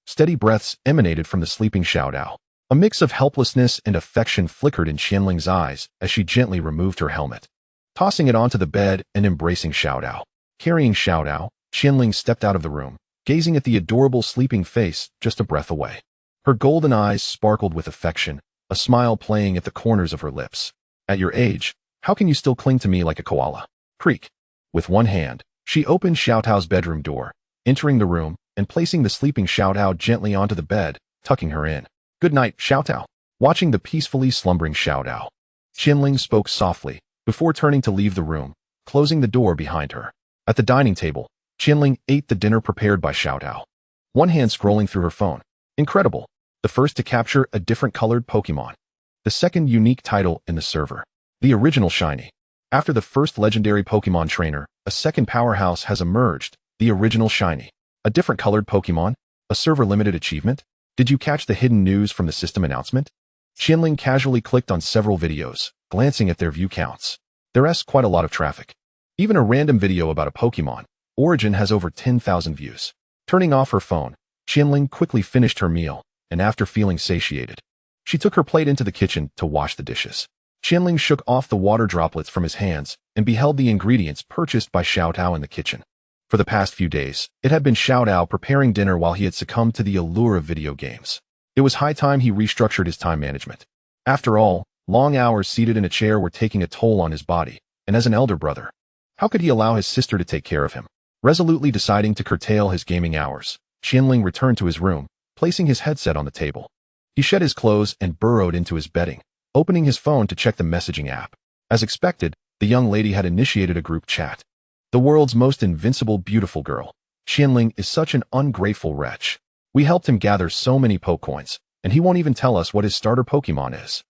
steady breaths emanated from the sleeping Xiao Tao. A mix of helplessness and affection flickered in Qian Ling's eyes as she gently removed her helmet, tossing it onto the bed and embracing Xiao Tao. Carrying Xiao Tao, Qian Ling stepped out of the room, gazing at the adorable sleeping face just a breath away. Her golden eyes sparkled with affection, a smile playing at the corners of her lips. At your age, how can you still cling to me like a koala? Creak. With one hand, she opened Xiao Tao's bedroom door, entering the room and placing the sleeping Xiao Tao gently onto the bed, tucking her in. Good night, Xiao Tao. Watching the peacefully slumbering Xiao Tao, Qian Ling spoke softly, before turning to leave the room, closing the door behind her. At the dining table, Qian Ling ate the dinner prepared by Xiao Tao, one hand scrolling through her phone. Incredible. The first to capture a different colored Pokemon. The second unique title in the server. The original shiny. After the first legendary Pokemon trainer, a second powerhouse has emerged, the original shiny. A different colored Pokemon? A server limited achievement? Did you catch the hidden news from the system announcement? Qian Ling casually clicked on several videos, glancing at their view counts. There's quite a lot of traffic. Even a random video about a Pokemon origin has over 10,000 views. Turning off her phone, Qian Ling quickly finished her meal, and after feeling satiated, she took her plate into the kitchen to wash the dishes. Qian Ling shook off the water droplets from his hands and beheld the ingredients purchased by Xiao Tao in the kitchen. For the past few days, it had been Xiao Tao preparing dinner while he had succumbed to the allure of video games. It was high time he restructured his time management. After all, long hours seated in a chair were taking a toll on his body, and as an elder brother, how could he allow his sister to take care of him? Resolutely deciding to curtail his gaming hours, Qian Ling returned to his room, placing his headset on the table. He shed his clothes and burrowed into his bedding, opening his phone to check the messaging app. As expected, the young lady had initiated a group chat. The world's most invincible beautiful girl. Qian Ling is such an ungrateful wretch. We helped him gather so many Pokecoins, and he won't even tell us what his starter Pokemon is.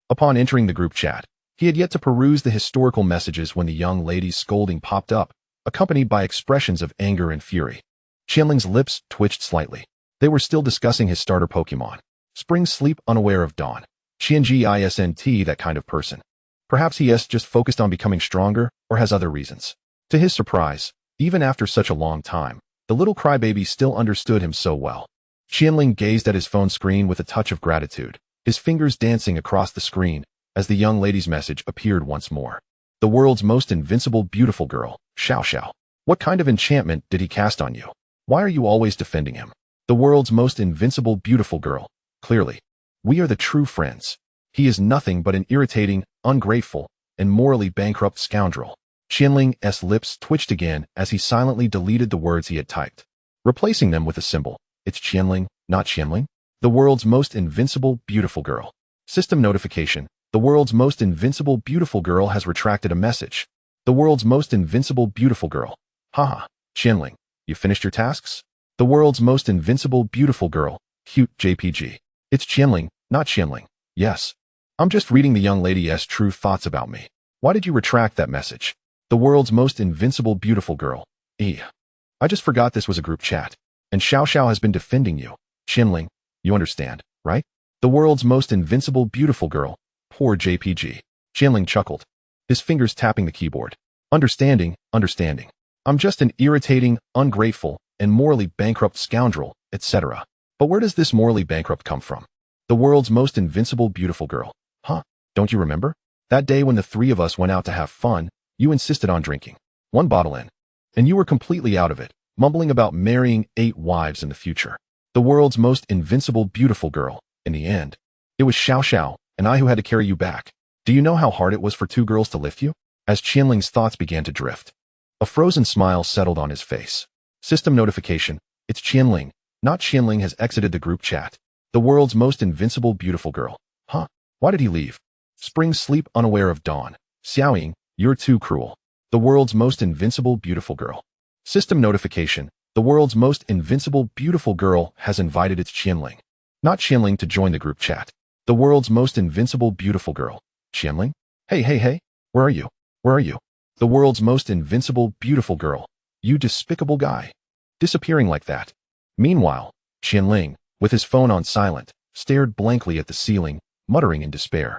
Upon entering the group chat, he had yet to peruse the historical messages when the young lady's scolding popped up, accompanied by expressions of anger and fury. Qian Ling's lips twitched slightly. They were still discussing his starter Pokemon. Spring Sleep, unaware of Dawn. Qian that kind of person. Perhaps he is just focused on becoming stronger, or has other reasons. To his surprise, even after such a long time, the little crybaby still understood him so well. Qian Ling gazed at his phone screen with a touch of gratitude, his fingers dancing across the screen as the young lady's message appeared once more. The world's most invincible beautiful girl, Xiao Xiao. What kind of enchantment did he cast on you? Why are you always defending him? The world's most invincible beautiful girl. Clearly, we are the true friends. He is nothing but an irritating, ungrateful, and morally bankrupt scoundrel. Qian Ling's lips twitched again as he silently deleted the words he had typed, replacing them with a symbol. It's Qian Ling, not Qian Ling. The world's most invincible beautiful girl. System notification. The world's most invincible beautiful girl has retracted a message. The world's most invincible beautiful girl. Haha, Qian Ling, you finished your tasks? The world's most invincible beautiful girl. Cute JPG. It's Qian Ling, not Qian Ling. Yes. I'm just reading the young lady's true thoughts about me. Why did you retract that message? The world's most invincible beautiful girl. I just forgot this was a group chat. And Xiao Xiao has been defending you. Qian Ling, you understand, right? The world's most invincible beautiful girl. Poor JPG. Qian Ling chuckled, his fingers tapping the keyboard. Understanding. I'm just an irritating, ungrateful, and morally bankrupt scoundrel, etc. But where does this morally bankrupt come from? The world's most invincible beautiful girl. Huh? Don't you remember? That day when the three of us went out to have fun, you insisted on drinking 1 bottle in. And you were completely out of it, mumbling about marrying 8 wives in the future. the world's most invincible beautiful girl. In the end, it was Xiao, and I who had to carry you back. Do you know how hard it was for two girls to lift you? As Qian Ling's thoughts began to drift, a frozen smile settled on his face. System notification. It's Qian Ling. Not Qian Ling has exited the group chat. The world's most invincible beautiful girl. Huh? Why did he leave? Spring sleep unaware of dawn. Xiaoying, you're too cruel. The world's most invincible beautiful girl. System notification. The world's most invincible beautiful girl has invited its Qian Ling. Not Qian Ling to join the group chat. The world's most invincible beautiful girl. Qian Ling? Hey. Where are you? Where are you? The world's most invincible beautiful girl. You despicable guy. Disappearing like that. Meanwhile, Qian Ling, with his phone on silent, stared blankly at the ceiling, muttering in despair.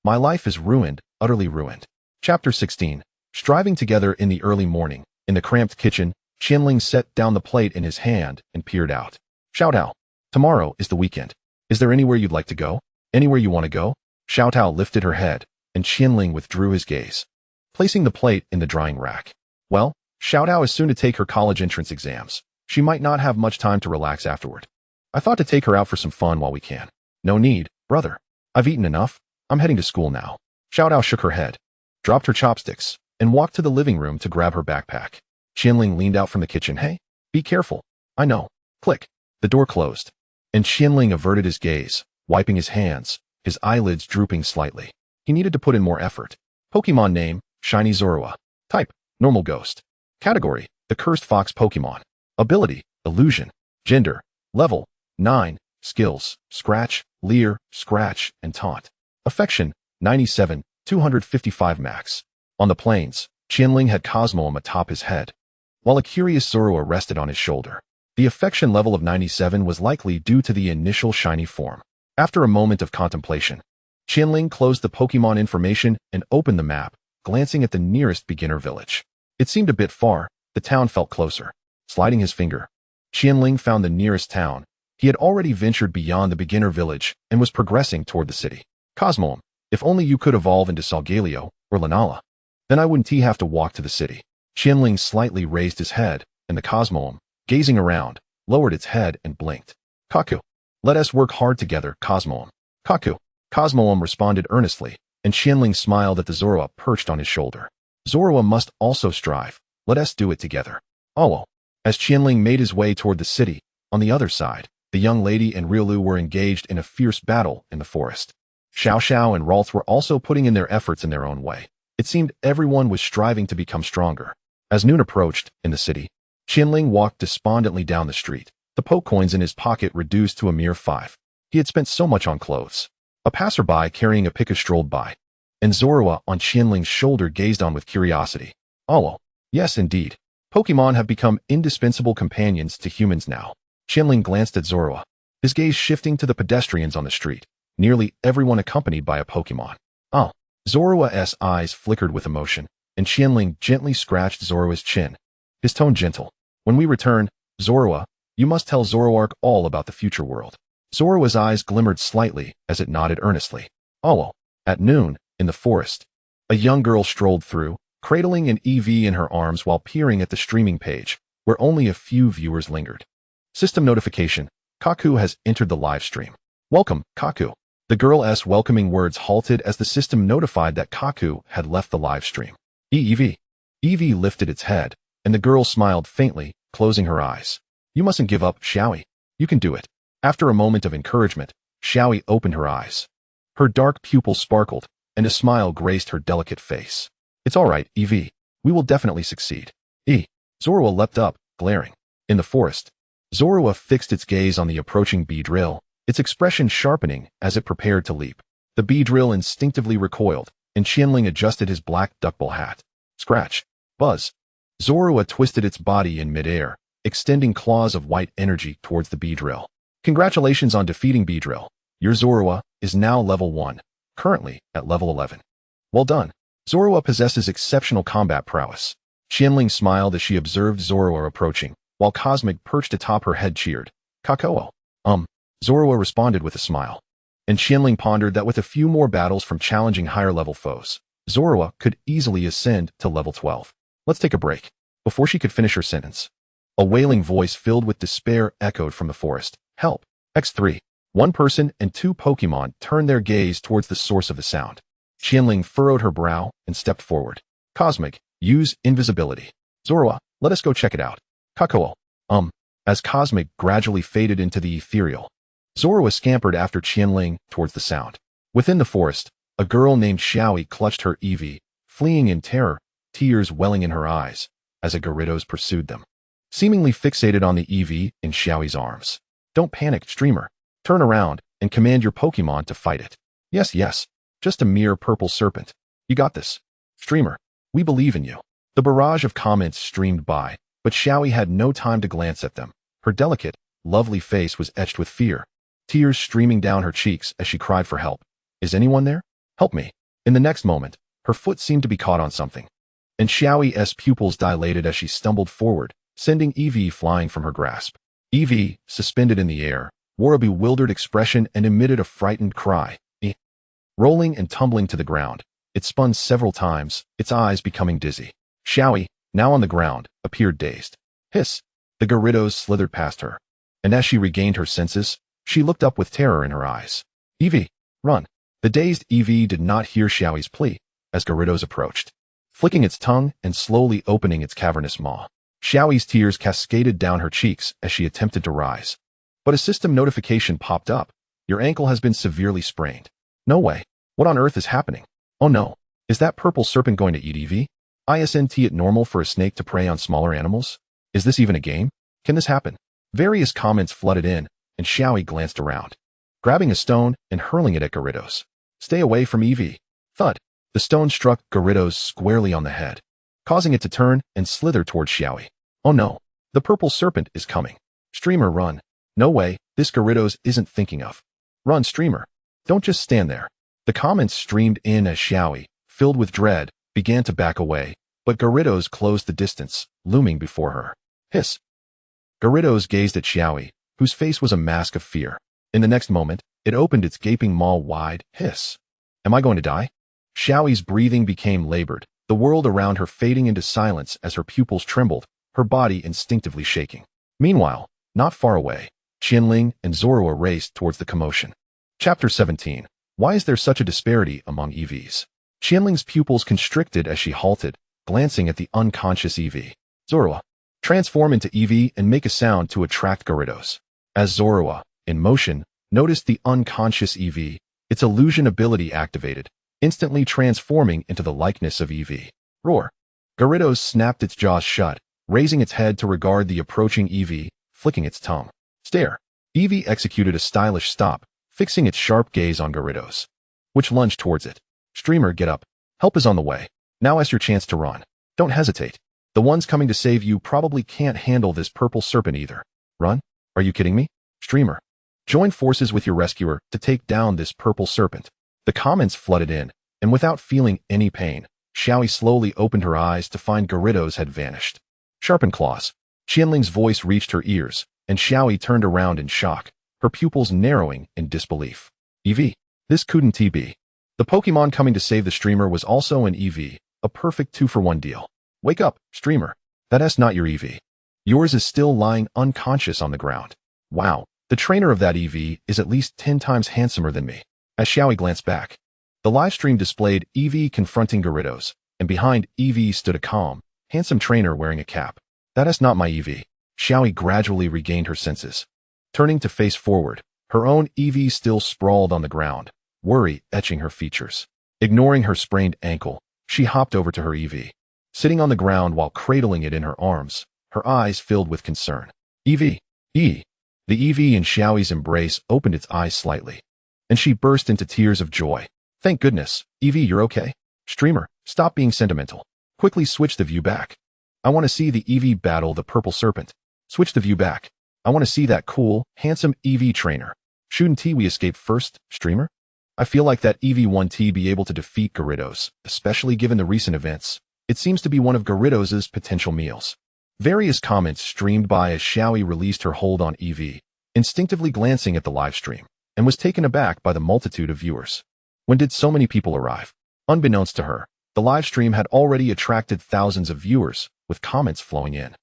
My life is ruined, utterly ruined. Chapter 16. Striving together in the early morning, in the cramped kitchen, Qian Ling set down the plate in his hand and peered out. Xiao Tao, tomorrow is the weekend. Is there anywhere you'd like to go? Anywhere you want to go? Xiao Tao lifted her head, and Qian Ling withdrew his gaze, placing the plate in the drying rack. Well, Xiao Tao is soon to take her college entrance exams. She might not have much time to relax afterward. I thought to take her out for some fun while we can. No need, brother. I've eaten enough. I'm heading to school now. Xiao Tao shook her head, dropped her chopsticks, and walked to the living room to grab her backpack. Qian Ling leaned out from the kitchen. Hey, be careful. I know. Click. The door closed, and Qian Ling averted his gaze, wiping his hands, his eyelids drooping slightly. He needed to put in more effort. Pokemon name, Shiny Zorua. Type, normal ghost. Category, the cursed fox Pokemon. Ability, illusion. Gender, level, 9. Skills, scratch, leer, scratch, and taunt. Affection, 97, 255 max. On the plains, Qian Ling had Cosmog atop his head, while a curious Zorua rested on his shoulder. The affection level of 97 was likely due to the initial shiny form. After a moment of contemplation, Qian Ling closed the Pokemon information and opened the map, glancing at the nearest beginner village. It seemed a bit far. The town felt closer. Sliding his finger, Qian Ling found the nearest town. He had already ventured beyond the beginner village and was progressing toward the city. Cosmog, if only you could evolve into Solgaleo or Lunala. Then I wouldn't have to walk to the city. Qian Ling slightly raised his head, and the Cosmog, gazing around, lowered its head and blinked. Kaku. Let us work hard together, Cosmog. Kaku. Cosmog responded earnestly, and Qian Ling smiled at the Zorua perched on his shoulder. Zorua must also strive. Let us do it together. Oh. As Qian Ling made his way toward the city, on the other side, the young lady and Riolu were engaged in a fierce battle in the forest. Xiao and Ralts were also putting in their efforts in their own way. It seemed everyone was striving to become stronger. As noon approached, in the city, Qian Ling walked despondently down the street, the poke coins in his pocket reduced to a mere 5. He had spent so much on clothes. A passerby carrying a pica strolled by, and Zorua on Qian Ling's shoulder gazed on with curiosity. Oh, yes indeed. Pokemon have become indispensable companions to humans now. Qian Ling glanced at Zorua, his gaze shifting to the pedestrians on the street, nearly everyone accompanied by a Pokemon. Oh. Zorua's eyes flickered with emotion, and Qian Ling gently scratched Zorua's chin, his tone gentle. When we return, Zorua, you must tell Zoroark all about the future world. Zorua's eyes glimmered slightly as it nodded earnestly. Oh. At noon, in the forest, a young girl strolled through, cradling an EV in her arms while peering at the streaming page, where only a few viewers lingered. System notification. Kaku has entered the live stream. Welcome, Kaku. The girl's welcoming words halted as the system notified that Kaku had left the live stream. EV. EV lifted its head, and the girl smiled faintly, closing her eyes. You mustn't give up, Xiaoyi. You can do it. After a moment of encouragement, Xiaoyi opened her eyes. Her dark pupils sparkled, and a smile graced her delicate face. It's all right, EV. We will definitely succeed. Zorua leapt up, glaring. In the forest, Zorua fixed its gaze on the approaching Beedrill, its expression sharpening as it prepared to leap. The Beedrill instinctively recoiled, and Qian Ling adjusted his black duckbill hat. Scratch. Buzz. Zorua twisted its body in midair, extending claws of white energy towards the Beedrill. Congratulations on defeating Beedrill. Your Zorua is now level 1, currently at level 11. Well done. Zorua possesses exceptional combat prowess. Qian Ling smiled as she observed Zorua approaching, while Cosmog perched atop her head cheered. Kakao. Zorua responded with a smile. And Qian Ling pondered that with a few more battles from challenging higher-level foes, Zorua could easily ascend to level 12. Let's take a break. Before she could finish her sentence, a wailing voice filled with despair echoed from the forest. Help. X3. One person and two Pokemon turned their gaze towards the source of the sound. Qian Ling furrowed her brow and stepped forward. Cosmog, use invisibility. Zorua, let us go check it out. Kakao. As Cosmog gradually faded into the ethereal, Zorua scampered after Qian Ling towards the sound. Within the forest, a girl named Xiaoi clutched her Eevee, fleeing in terror, tears welling in her eyes, as a Gyarados pursued them. Seemingly fixated on the Eevee in Xiaoi's arms. Don't panic, streamer. Turn around and command your Pokemon to fight it. Yes, just a mere purple serpent. You got this. Streamer, we believe in you. The barrage of comments streamed by, but Xiaoi had no time to glance at them. Her delicate, lovely face was etched with fear, tears streaming down her cheeks as she cried for help. Is anyone there? Help me. In the next moment, her foot seemed to be caught on something, and Xiaoi's pupils dilated as she stumbled forward, sending Eevee flying from her grasp. Eevee, suspended in the air, wore a bewildered expression and emitted a frightened cry. Rolling and tumbling to the ground, it spun several times, its eyes becoming dizzy. Xiaoi, now on the ground, appeared dazed. Hiss! The Gyarados slithered past her, and as she regained her senses, she looked up with terror in her eyes. Eevee, run! The dazed Eevee did not hear Xiaoi's plea as Gyarados approached, flicking its tongue and slowly opening its cavernous maw. Xiaoi's tears cascaded down her cheeks as she attempted to rise. But a system notification popped up. Your ankle has been severely sprained. No way. What on earth is happening? Oh no. Is that purple serpent going to eat Eevee? Isn't it normal for a snake to prey on smaller animals? Is this even a game? Can this happen? Various comments flooded in, and Xiaoi glanced around, grabbing a stone and hurling it at Gyarados. Stay away from Eevee. Thud. The stone struck Gyarados squarely on the head, causing it to turn and slither towards Xiaoi. Oh no. The purple serpent is coming. Streamer, run. No way, this Gyarados isn't thinking of. Run, streamer. Don't just stand there. The comments streamed in as Xiaoi, filled with dread, began to back away, but Gyarados closed the distance, looming before her. Hiss. Gyarados gazed at Xiaoi, whose face was a mask of fear. In the next moment, it opened its gaping maw wide. Hiss. Am I going to die? Xiaoi's breathing became labored, the world around her fading into silence as her pupils trembled, her body instinctively shaking. Meanwhile, not far away, Qian Ling and Zorua raced towards the commotion. Chapter 17. Why is there such a disparity among EVs? Qian Ling's pupils constricted as she halted, glancing at the unconscious Eevee. Zorua, transform into Eevee and make a sound to attract Gyarados. As Zorua, in motion, noticed the unconscious Eevee, its illusion ability activated, instantly transforming into the likeness of Eevee. Roar. Gyarados snapped its jaws shut, raising its head to regard the approaching Eevee, flicking its tongue. Stare. Eevee executed a stylish stop, fixing its sharp gaze on Gyarados, which lunged towards it. Streamer, get up. Help is on the way. Now is your chance to run. Don't hesitate. The ones coming to save you probably can't handle this purple serpent either. Run? Are you kidding me? Streamer. Join forces with your rescuer to take down this purple serpent. The comments flooded in, and without feeling any pain, Xiaoi slowly opened her eyes to find Gyarados had vanished. Sharpened claws. Qian Ling's voice reached her ears, and Xiaoi turned around in shock, her pupils narrowing in disbelief. Eevee. This couldn't be. The Pokemon coming to save the streamer was also an Eevee, a perfect 2-for-1 deal. Wake up, streamer. That's not your Eevee. Yours is still lying unconscious on the ground. Wow, the trainer of that Eevee is at least 10 times handsomer than me. As Xiaoi glanced back, the livestream displayed Eevee confronting Gyarados, and behind Eevee stood a calm, handsome trainer wearing a cap. That's not my Eevee. Xiaoi gradually regained her senses. Turning to face forward, her own Eevee still sprawled on the ground, worry etching her features. Ignoring her sprained ankle, she hopped over to her Eevee, sitting on the ground while cradling it in her arms, her eyes filled with concern. Eevee. The Eevee in Xiaoi's embrace opened its eyes slightly, and she burst into tears of joy. Thank goodness. Eevee, you're okay? Streamer, stop being sentimental. Quickly switch the view back. I want to see the Eevee battle the purple serpent. Switch the view back. I want to see that cool, handsome Eevee trainer. Shouldn't we escape first, streamer? I feel like that Eevee won't be able to defeat Gyarados, especially given the recent events. It seems to be one of Gyarados' potential meals. Various comments streamed by as Xiaoi released her hold on Eevee, instinctively glancing at the live stream, and was taken aback by the multitude of viewers. When did so many people arrive? Unbeknownst to her, the live stream had already attracted thousands of viewers, with comments flowing in.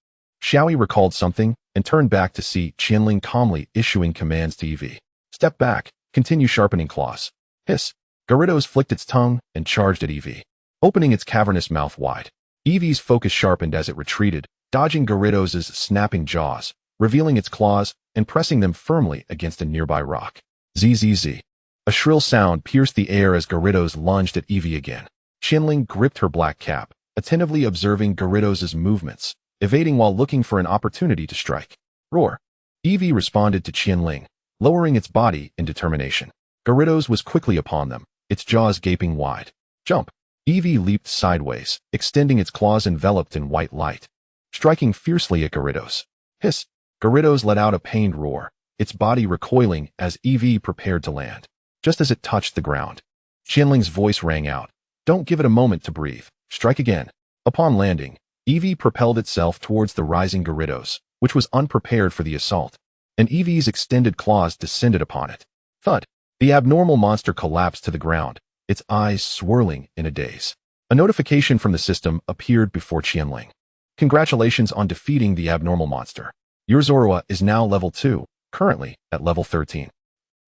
Xiaoi recalled something and turned back to see Qian Ling calmly issuing commands to Eevee. Step back, continue sharpening claws. Hiss. Gyarados flicked its tongue and charged at Eevee, opening its cavernous mouth wide. Eevee's focus sharpened as it retreated, dodging Gyarados' snapping jaws, revealing its claws and pressing them firmly against a nearby rock. Zzz. A shrill sound pierced the air as Gyarados lunged at Eevee again. Qian Ling gripped her black cap, attentively observing Gyarados' movements, evading while looking for an opportunity to strike. Roar. Eevee responded to Qian Ling, lowering its body in determination. Gyarados was quickly upon them, its jaws gaping wide. Jump. Eevee leaped sideways, extending its claws enveloped in white light, striking fiercely at Gyarados. Hiss. Gyarados let out a pained roar, its body recoiling as Eevee prepared to land. Just as it touched the ground, Qian Ling's voice rang out. Don't give it a moment to breathe. Strike again. Upon landing, Eevee propelled itself towards the rising Gyarados, which was unprepared for the assault, and Eevee's extended claws descended upon it. Thud. The abnormal monster collapsed to the ground, its eyes swirling in a daze. A notification from the system appeared before Qian Ling. Congratulations on defeating the abnormal monster. Your Zorua is now level 2, currently at level 13.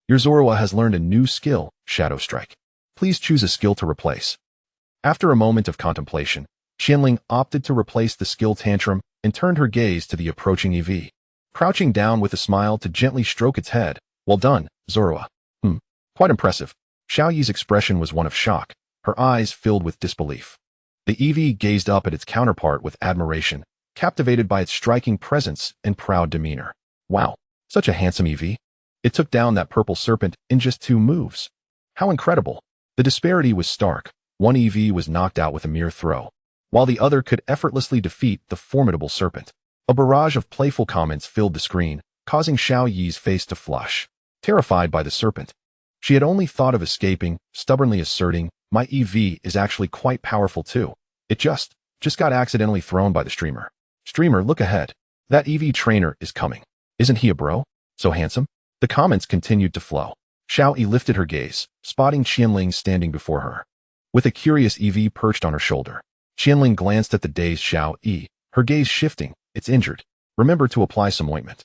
Your Zorua has learned a new skill, Shadow Strike. Please choose a skill to replace. After a moment of contemplation, Qian Ling opted to replace the skill Tantrum and turned her gaze to the approaching Eevee, crouching down with a smile to gently stroke its head. Well done, Zorua. Quite impressive. Xiao Yi's expression was one of shock, her eyes filled with disbelief. The Eevee gazed up at its counterpart with admiration, captivated by its striking presence and proud demeanor. Wow, such a handsome Eevee. It took down that purple serpent in just 2 moves. How incredible. The disparity was stark. One Eevee was knocked out with a mere throw, while the other could effortlessly defeat the formidable serpent. A barrage of playful comments filled the screen, causing Xiao Yi's face to flush. Terrified by the serpent, she had only thought of escaping, stubbornly asserting, my Eevee is actually quite powerful too. It just got accidentally thrown by the streamer. Streamer, look ahead. That Eevee trainer is coming. Isn't he a bro? So handsome? The comments continued to flow. Xiao Yi lifted her gaze, spotting Qian Ling standing before her, with a curious Eevee perched on her shoulder. Qian Ling glanced at the dazed Xiao Yi, her gaze shifting. It's injured. Remember to apply some ointment.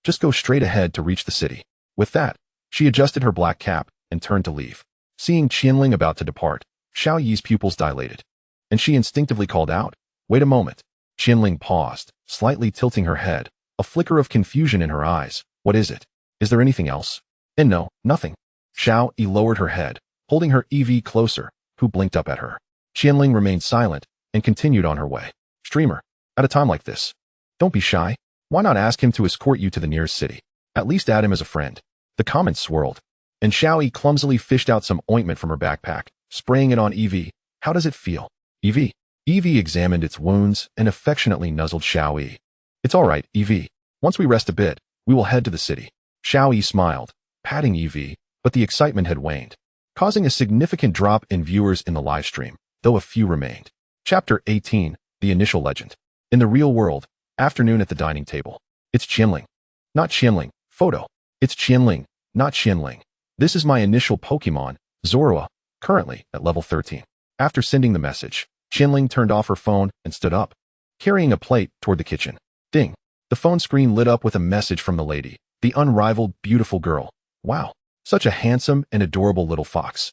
Just go straight ahead to reach the city. With that, she adjusted her black cap and turned to leave. Seeing Qian Ling about to depart, Xiao Yi's pupils dilated, and she instinctively called out, wait a moment. Qian Ling paused, slightly tilting her head, a flicker of confusion in her eyes. What is it? Is there anything else? And no, nothing. Xiao Yi lowered her head, holding her Eevee closer, who blinked up at her. Qian Ling remained silent and continued on her way. Streamer, at a time like this, don't be shy. Why not ask him to escort you to the nearest city? At least add him as a friend. The comments swirled, and Xiao Yi clumsily fished out some ointment from her backpack, spraying it on Eevee. How does it feel? Eevee. Eevee examined its wounds and affectionately nuzzled Xiao Yi. It's all right, Eevee. Once we rest a bit, we will head to the city. Xiao Yi smiled, patting Eevee, but the excitement had waned, causing a significant drop in viewers in the live stream, though a few remained. Chapter 18, The Initial Legend. In the real world, afternoon at the dining table. It's Qian Ling. Not Qian Ling. Photo. It's Qian Ling, not Qian Ling. This is my initial Pokémon, Zorua, currently at level 13. After sending the message, Qian Ling turned off her phone and stood up, carrying a plate toward the kitchen. Ding. The phone screen lit up with a message from the lady, the unrivaled, beautiful girl. Wow, such a handsome and adorable little fox.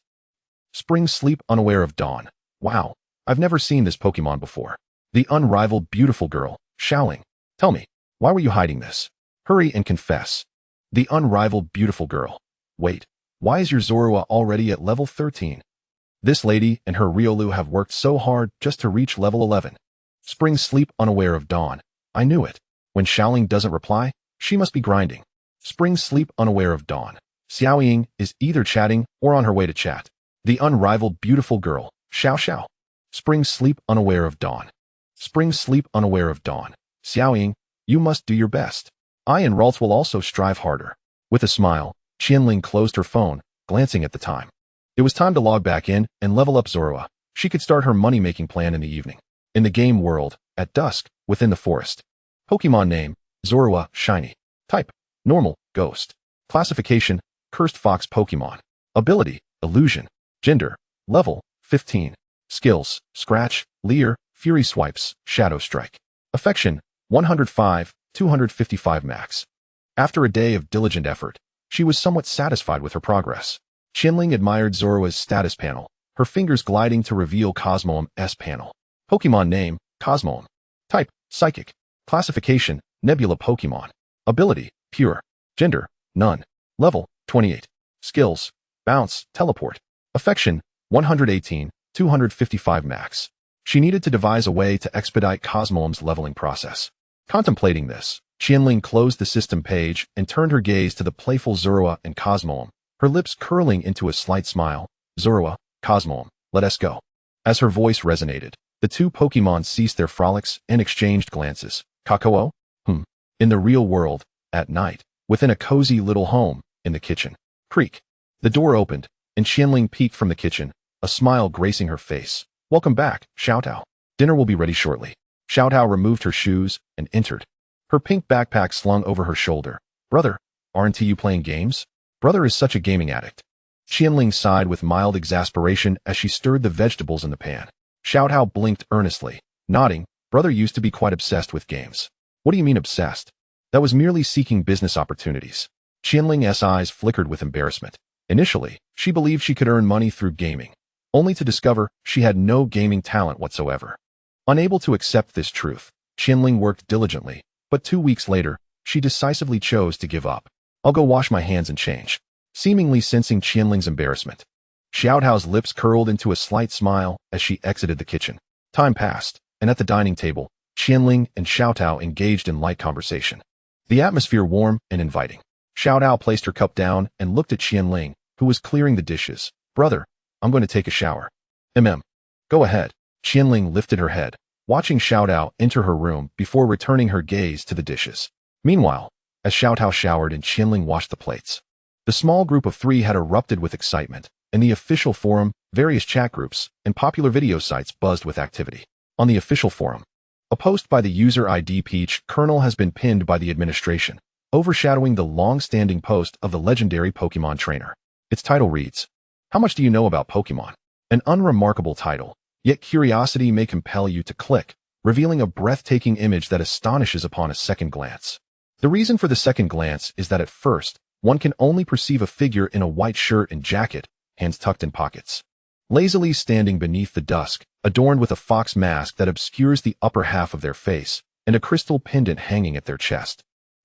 Spring sleep unaware of dawn. Wow, I've never seen this Pokémon before. The unrivaled, beautiful girl, Xiaoling. Tell me, why were you hiding this? Hurry and confess. The unrivaled, beautiful girl. Wait, why is your Zorua already at level 13? This lady and her Riolu have worked so hard just to reach level 11. Spring sleep unaware of dawn. I knew it. When Xiaoling doesn't reply, she must be grinding. Spring sleep unaware of dawn. Xiao Ying is either chatting or on her way to chat. The unrivaled, beautiful girl, Xiao Xiao. Spring sleep unaware of dawn. Spring sleep unaware of dawn. Xiao Ying, you must do your best. I and Ralts will also strive harder. With a smile, Qian Ling closed her phone, glancing at the time. It was time to log back in and level up Zorua. She could start her money-making plan in the evening. In the game world, at dusk, within the forest. Pokémon name, Zorua, Shiny. Type, Normal, Ghost. Classification, Cursed Fox Pokémon. Ability, Illusion. Gender, Level, 15. Skills, Scratch, Leer, Fury Swipes, Shadow Strike. Affection, 105, 255 max. After a day of diligent effort, she was somewhat satisfied with her progress. Qian Ling admired Zorua's status panel, her fingers gliding to reveal Cosmog's panel. Pokemon name, Cosmog. Type, Psychic. Classification, Nebula Pokemon. Ability, Pure. Gender, None. Level, 28. Skills, Bounce, Teleport. Affection, 118, 255 max. She needed to devise a way to expedite Cosmog's leveling process. Contemplating this, Qian Ling closed the system page and turned her gaze to the playful Zorua and Cosmog, her lips curling into a slight smile. Zorua, Cosmog, let us go. As her voice resonated, the two Pokemon ceased their frolics and exchanged glances. Kakao? In the real world, at night, within a cozy little home, in the kitchen. Creak. The door opened, and Qian Ling peeked from the kitchen, a smile gracing her face. Welcome back, Xiao Tao. Dinner will be ready shortly. Xiao Tao removed her shoes and entered. Her pink backpack slung over her shoulder. Brother, aren't you playing games? Brother is such a gaming addict. Qian Ling sighed with mild exasperation as she stirred the vegetables in the pan. Xiao Tao blinked earnestly, nodding. Brother used to be quite obsessed with games. What do you mean obsessed? That was merely seeking business opportunities. Qian Ling's eyes flickered with embarrassment. Initially, she believed she could earn money through gaming, only to discover she had no gaming talent whatsoever. Unable to accept this truth, Qian Ling worked diligently, but 2 weeks later, she decisively chose to give up. I'll go wash my hands and change. Seemingly sensing Qian Ling's embarrassment, Xiao Tao's lips curled into a slight smile as she exited the kitchen. Time passed, and at the dining table, Qian Ling and Xiao Tao engaged in light conversation. The atmosphere warm and inviting. Xiao Tao placed her cup down and looked at Qian Ling, who was clearing the dishes. Brother, I'm going to take a shower. Go ahead. Qian Ling lifted her head, watching Xiao Tao enter her room before returning her gaze to the dishes. Meanwhile, as Xiao Tao showered and Qian Ling washed the plates, the small group of three had erupted with excitement, and the official forum, various chat groups, and popular video sites buzzed with activity. On the official forum, a post by the user ID Peach Kernel has been pinned by the administration, overshadowing the long-standing post of the legendary Pokemon trainer. Its title reads, How much do you know about Pokemon? An unremarkable title, yet curiosity may compel you to click, revealing a breathtaking image that astonishes upon a second glance. The reason for the second glance is that at first, one can only perceive a figure in a white shirt and jacket, hands tucked in pockets, lazily standing beneath the dusk, adorned with a fox mask that obscures the upper half of their face, and a crystal pendant hanging at their chest,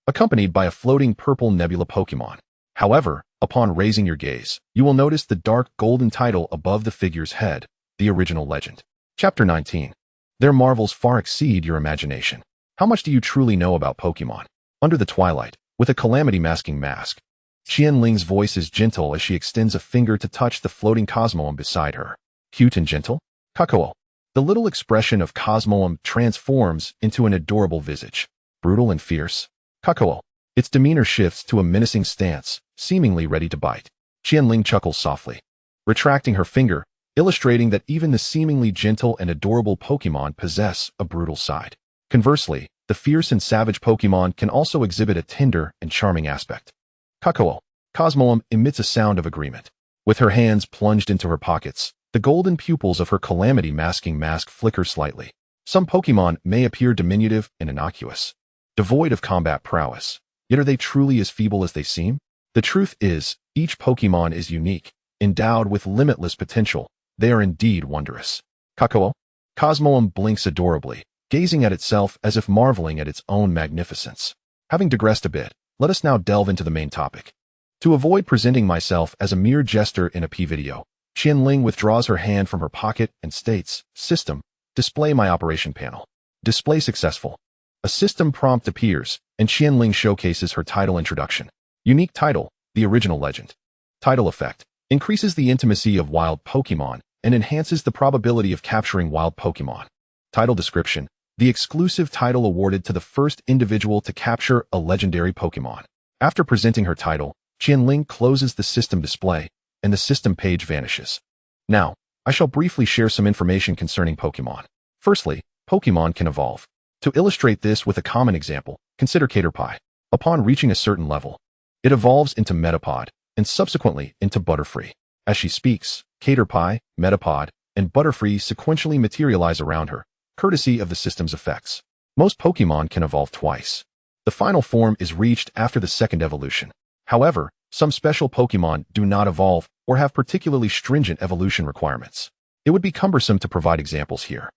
accompanied by a floating purple nebula Pokemon. However, upon raising your gaze, you will notice the dark golden title above the figure's head, the original legend. Chapter 19. Their marvels far exceed your imagination. How much do you truly know about Pokemon? Under the twilight, with a calamity masking mask, Qian Ling's voice is gentle as she extends a finger to touch the floating Cosmog beside her. Cute and gentle? Kakao. The little expression of Cosmog transforms into an adorable visage. Brutal and fierce? Kakao. Its demeanor shifts to a menacing stance, seemingly ready to bite. Qian Ling chuckles softly, retracting her finger, illustrating that even the seemingly gentle and adorable Pokemon possess a brutal side. Conversely, the fierce and savage Pokemon can also exhibit a tender and charming aspect. Kakao. Cosmog emits a sound of agreement. With her hands plunged into her pockets, the golden pupils of her calamity masking mask flicker slightly. Some Pokemon may appear diminutive and innocuous, devoid of combat prowess, yet are they truly as feeble as they seem? The truth is, each Pokemon is unique, endowed with limitless potential. They are indeed wondrous. Kakao. Cosmog blinks adorably, gazing at itself as if marveling at its own magnificence. Having digressed a bit, let us now delve into the main topic. To avoid presenting myself as a mere jester in a P-video, Qian Ling withdraws her hand from her pocket and states, System, display my operation panel. Display successful. A system prompt appears, and Qian Ling showcases her title introduction. Unique title, the original legend. Title effect, increases the intimacy of wild Pokemon and enhances the probability of capturing wild Pokemon. Title description, the exclusive title awarded to the first individual to capture a legendary Pokemon. After presenting her title, Qian Ling closes the system display, and the system page vanishes. Now, I shall briefly share some information concerning Pokemon. Firstly, Pokemon can evolve. To illustrate this with a common example, consider Caterpie. Upon reaching a certain level, it evolves into Metapod, and subsequently into Butterfree. As she speaks, Caterpie, Metapod, and Butterfree sequentially materialize around her, courtesy of the system's effects. Most Pokemon can evolve twice. The final form is reached after the second evolution. However, some special Pokémon do not evolve or have particularly stringent evolution requirements. It would be cumbersome to provide examples here,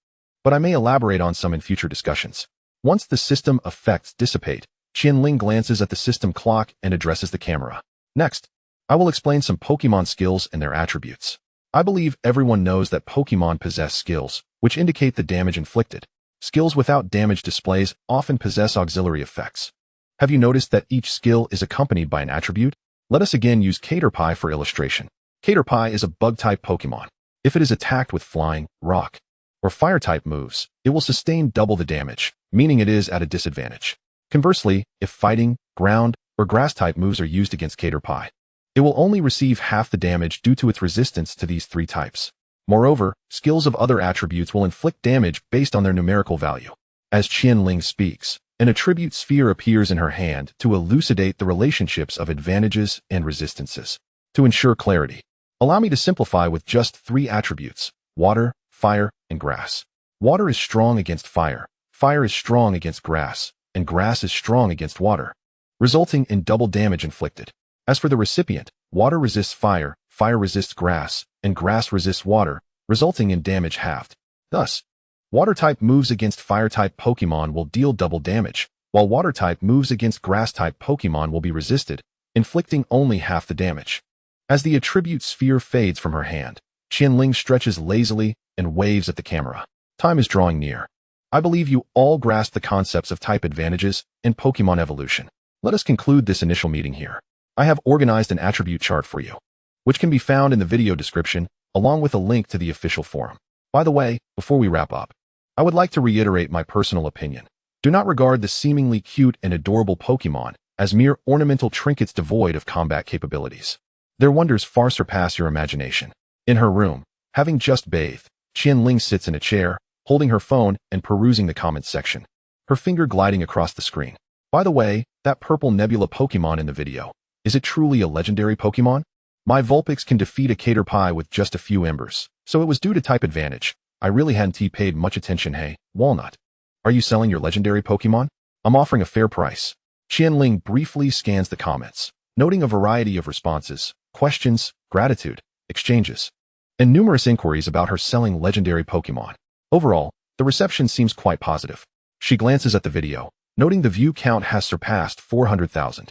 but I may elaborate on some in future discussions. Once the system effects dissipate, Qian Ling glances at the system clock and addresses the camera. Next, I will explain some Pokémon skills and their attributes. I believe everyone knows that Pokémon possess skills, which indicate the damage inflicted. Skills without damage displays often possess auxiliary effects. Have you noticed that each skill is accompanied by an attribute? Let us again use Caterpie for illustration. Caterpie is a bug-type Pokémon. If it is attacked with flying, rock, or fire-type moves, it will sustain double the damage, meaning it is at a disadvantage. Conversely, if fighting, ground, or grass-type moves are used against Caterpie, it will only receive half the damage due to its resistance to these three types. Moreover, skills of other attributes will inflict damage based on their numerical value. As Qian Ling speaks, an attribute sphere appears in her hand to elucidate the relationships of advantages and resistances. To ensure clarity, allow me to simplify with just three attributes: water, fire, and grass. Water is strong against fire, fire is strong against grass, and grass is strong against water, resulting in double damage inflicted. As for the recipient, water resists fire, fire resists grass, and grass resists water, resulting in damage halved. Thus, water-type moves against fire-type Pokémon will deal double damage, while water-type moves against grass-type Pokémon will be resisted, inflicting only half the damage. As the attribute sphere fades from her hand, Qian Ling stretches lazily and waves at the camera. Time is drawing near. I believe you all grasp the concepts of type advantages and Pokémon evolution. Let us conclude this initial meeting here. I have organized an attribute chart for you, which can be found in the video description, along with a link to the official forum. By the way, before we wrap up, I would like to reiterate my personal opinion. Do not regard the seemingly cute and adorable Pokémon as mere ornamental trinkets devoid of combat capabilities. Their wonders far surpass your imagination. In her room, having just bathed, Qian Ling sits in a chair, holding her phone and perusing the comments section, her finger gliding across the screen. By the way, that purple nebula Pokémon in the video, is it truly a legendary Pokémon? My Vulpix can defeat a Caterpie with just a few embers, so it was due to type advantage. I really hadn't paid much attention. Hey, Walnut, are you selling your legendary Pokémon? I'm offering a fair price. Qian Ling briefly scans the comments, noting a variety of responses, questions, gratitude, exchanges, and numerous inquiries about her selling legendary Pokémon. Overall, the reception seems quite positive. She glances at the video, noting the view count has surpassed 400,000.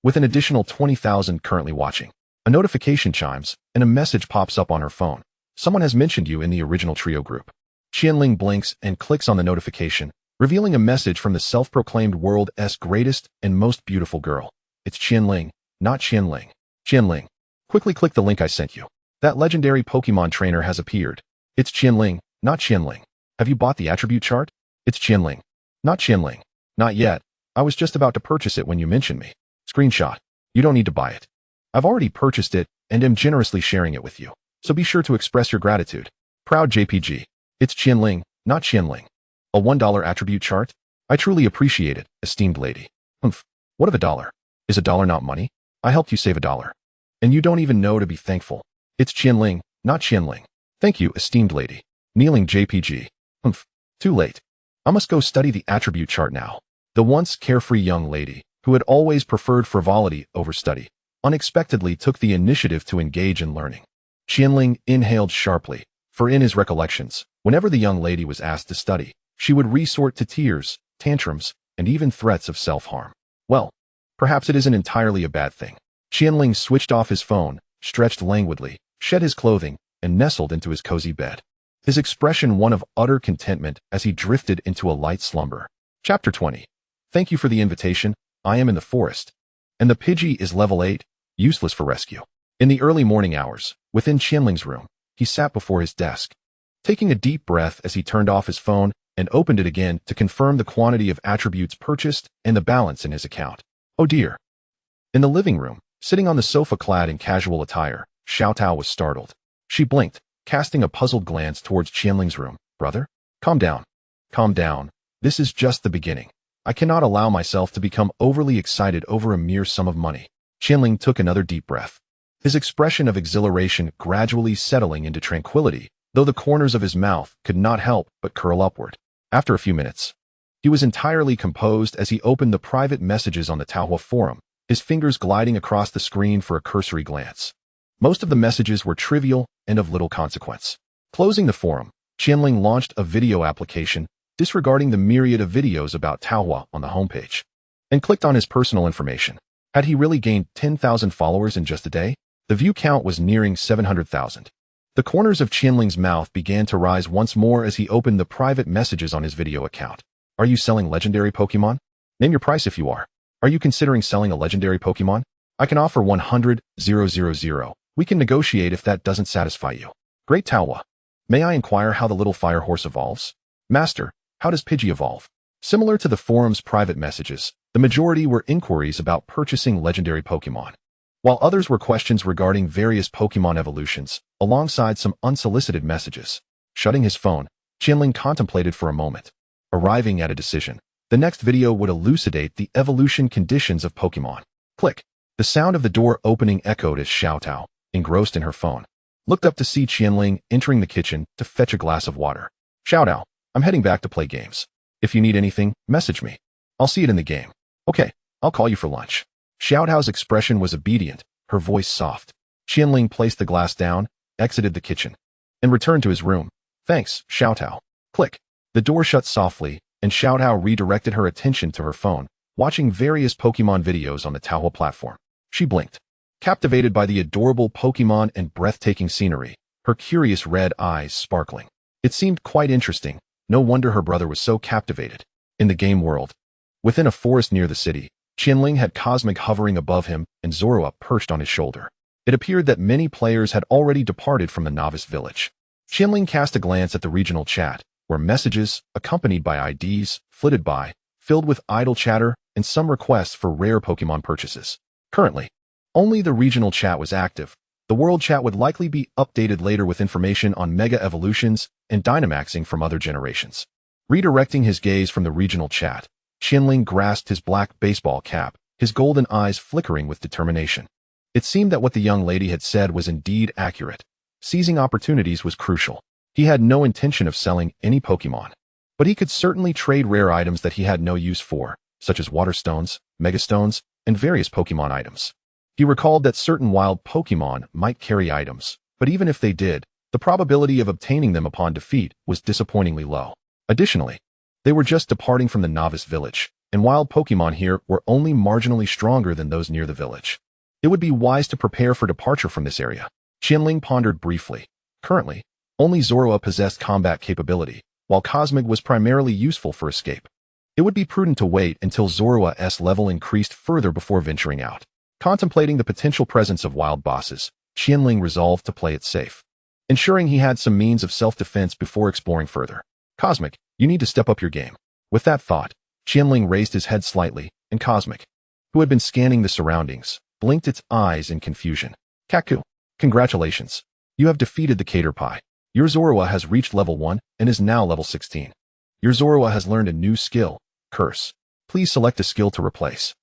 With an additional 20,000 currently watching. A notification chimes, and a message pops up on her phone. Someone has mentioned you in the original trio group. Qian Ling blinks and clicks on the notification, revealing a message from the self-proclaimed world's greatest and most beautiful girl. It's Qian Ling, not Qian Ling. Qian Ling, quickly click the link I sent you. That legendary Pokémon trainer has appeared. It's Qian Ling, not Qian Ling. Have you bought the attribute chart? It's Qian Ling, not Qian Ling. Not yet. I was just about to purchase it when you mentioned me. Screenshot. You don't need to buy it. I've already purchased it and am generously sharing it with you, so be sure to express your gratitude. Proud JPG. It's Qian Ling, not Qian Ling. A $1 attribute chart? I truly appreciate it, esteemed lady. What of $1? Is $1 not money? I helped you save $1. And you don't even know to be thankful. It's Qian Ling, not Qian Ling. Thank you, esteemed lady. Kneeling JPG. Too late. I must go study the attribute chart now. The once carefree young lady, who had always preferred frivolity over study, unexpectedly took the initiative to engage in learning. Qian Ling inhaled sharply, for in his recollections, whenever the young lady was asked to study, she would resort to tears, tantrums, and even threats of self-harm. Well, perhaps it isn't entirely a bad thing. Qian Ling switched off his phone, stretched languidly, shed his clothing, and nestled into his cozy bed. His expression one of utter contentment as he drifted into a light slumber. Chapter 20. Thank you for the invitation. I am in the forest. And the Pidgey is level 8, useless for rescue. In the early morning hours, within Qian Ling's room, he sat before his desk, taking a deep breath as he turned off his phone and opened it again to confirm the quantity of attributes purchased and the balance in his account. Oh dear. In the living room, sitting on the sofa clad in casual attire, Xiao Tao was startled. She blinked, casting a puzzled glance towards Qian Ling's room. Brother? Calm down. Calm down. This is just the beginning. I cannot allow myself to become overly excited over a mere sum of money. Qian Ling took another deep breath, his expression of exhilaration gradually settling into tranquility, though the corners of his mouth could not help but curl upward. After a few minutes, He was entirely composed as he opened the private messages on the Taohua forum, his fingers gliding across the screen for a cursory glance. Most of the messages were trivial and of little consequence. Closing the forum, Qian Ling launched a video application, disregarding the myriad of videos about Taohua on the homepage, and clicked on his personal information. Had he really gained 10,000 followers in just a day? The view count was nearing 700,000. The corners of Qian Ling's mouth began to rise once more as he opened the private messages on his video account. Are you selling legendary Pokemon? Name your price if you are. Are you considering selling a legendary Pokemon? I can offer 100,000. We can negotiate if that doesn't satisfy you. Great Taohua. May I inquire how the little fire horse evolves? Master, how does Pidgey evolve? Similar to the forum's private messages, the majority were inquiries about purchasing legendary Pokemon, while others were questions regarding various Pokemon evolutions, alongside some unsolicited messages. Shutting his phone, Qian Ling contemplated for a moment. Arriving at a decision, the next video would elucidate the evolution conditions of Pokemon. Click. The sound of the door opening echoed as Xiao Tao, engrossed in her phone, looked up to see Qian Ling entering the kitchen to fetch a glass of water. Xiao Tao, I'm heading back to play games. If you need anything, message me. I'll see it in the game. Okay, I'll call you for lunch. Xiao Tao's expression was obedient, her voice soft. Qian Ling placed the glass down, exited the kitchen, and returned to his room. Thanks, Xiao Tao. Click. The door shut softly, and Xiao Tao redirected her attention to her phone, watching various Pokemon videos on the Taohua platform. She blinked, captivated by the adorable Pokemon and breathtaking scenery, her curious red eyes sparkling. It seemed quite interesting. No wonder her brother was so captivated. In the game world, within a forest near the city, Qian Ling had Cosmog hovering above him and Zorua perched on his shoulder. It appeared that many players had already departed from the novice village. Qian Ling cast a glance at the regional chat, where messages, accompanied by IDs, flitted by, filled with idle chatter and some requests for rare Pokemon purchases. Currently, only the regional chat was active. The world chat would likely be updated later with information on Mega Evolutions and Dynamaxing from other generations. Redirecting his gaze from the regional chat, Qian Ling grasped his black baseball cap, his golden eyes flickering with determination. It seemed that what the young lady had said was indeed accurate. Seizing opportunities was crucial. He had no intention of selling any Pokemon, but he could certainly trade rare items that he had no use for, such as water stones, megastones, and various Pokemon items. He recalled that certain wild Pokemon might carry items, but even if they did, the probability of obtaining them upon defeat was disappointingly low. Additionally, they were just departing from the novice village, and wild Pokemon here were only marginally stronger than those near the village. It would be wise to prepare for departure from this area. Qian Ling pondered briefly. Currently, only Zorua possessed combat capability, while Cosmog was primarily useful for escape. It would be prudent to wait until Zorua's level increased further before venturing out. Contemplating the potential presence of wild bosses, Qian Ling resolved to play it safe, ensuring he had some means of self-defense before exploring further. Cosmog, you need to step up your game. With that thought, Qian Ling raised his head slightly, and Cosmog, who had been scanning the surroundings, blinked its eyes in confusion. Kaku, congratulations. You have defeated the Caterpie. Your Zorua has reached level 1 and is now level 16. Your Zorua has learned a new skill, Curse. Please select a skill to replace.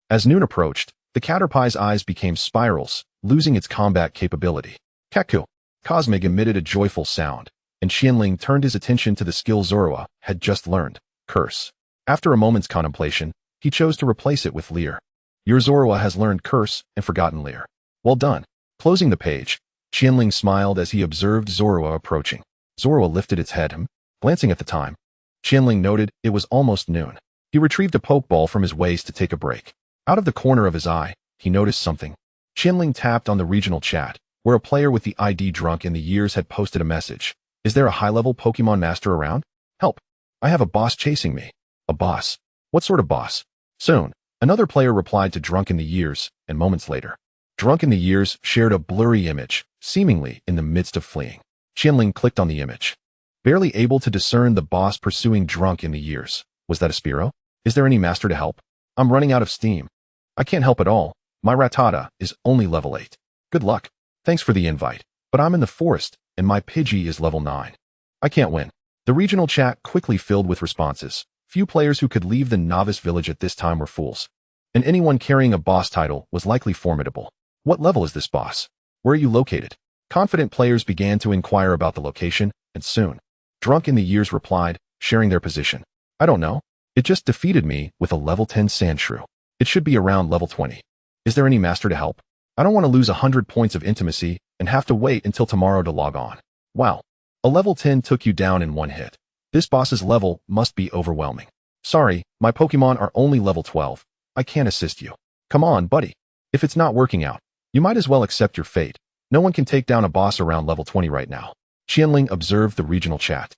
As noon approached, the Caterpie's eyes became spirals, losing its combat capability. Kaku. Cosmog emitted a joyful sound, and Qian Ling turned his attention to the skill Zorua had just learned, Curse. After a moment's contemplation, he chose to replace it with Leer. Your Zorua has learned Curse and forgotten Leer. Well done. Closing the page, Qian Ling smiled as he observed Zorua approaching. Zorua lifted its head, glancing at the time. Qian Ling noted it was almost noon. He retrieved a Pokeball from his waist to take a break. Out of the corner of his eye, he noticed something. Qian Ling tapped on the regional chat, where a player with the ID Drunk in the Years had posted a message. Is there a high-level Pokemon master around? Help. I have a boss chasing me. A boss? What sort of boss? Soon, another player replied to Drunk in the Years, and moments later, Drunk in the Years shared a blurry image, seemingly in the midst of fleeing. Qian Ling clicked on the image, barely able to discern the boss pursuing Drunk in the Years. Was that a Spearow? Is there any master to help? I'm running out of steam. I can't help at all. My Rattata is only level 8. Good luck. Thanks for the invite, but I'm in the forest, and my Pidgey is level 9. I can't win. The regional chat quickly filled with responses. Few players who could leave the novice village at this time were fools, and anyone carrying a boss title was likely formidable. What level is this boss? Where are you located? Confident players began to inquire about the location, and soon, Drunk in the Years replied, sharing their position. I don't know. It just defeated me with a level 10 Sandshrew. It should be around level 20. Is there any master to help? I don't want to lose 100 points of intimacy and have to wait until tomorrow to log on. Wow. A level 10 took you down in one hit. This boss's level must be overwhelming. Sorry, my Pokemon are only level 12. I can't assist you. Come on, buddy. If it's not working out, you might as well accept your fate. No one can take down a boss around level 20 right now. Qian Ling observed the regional chat.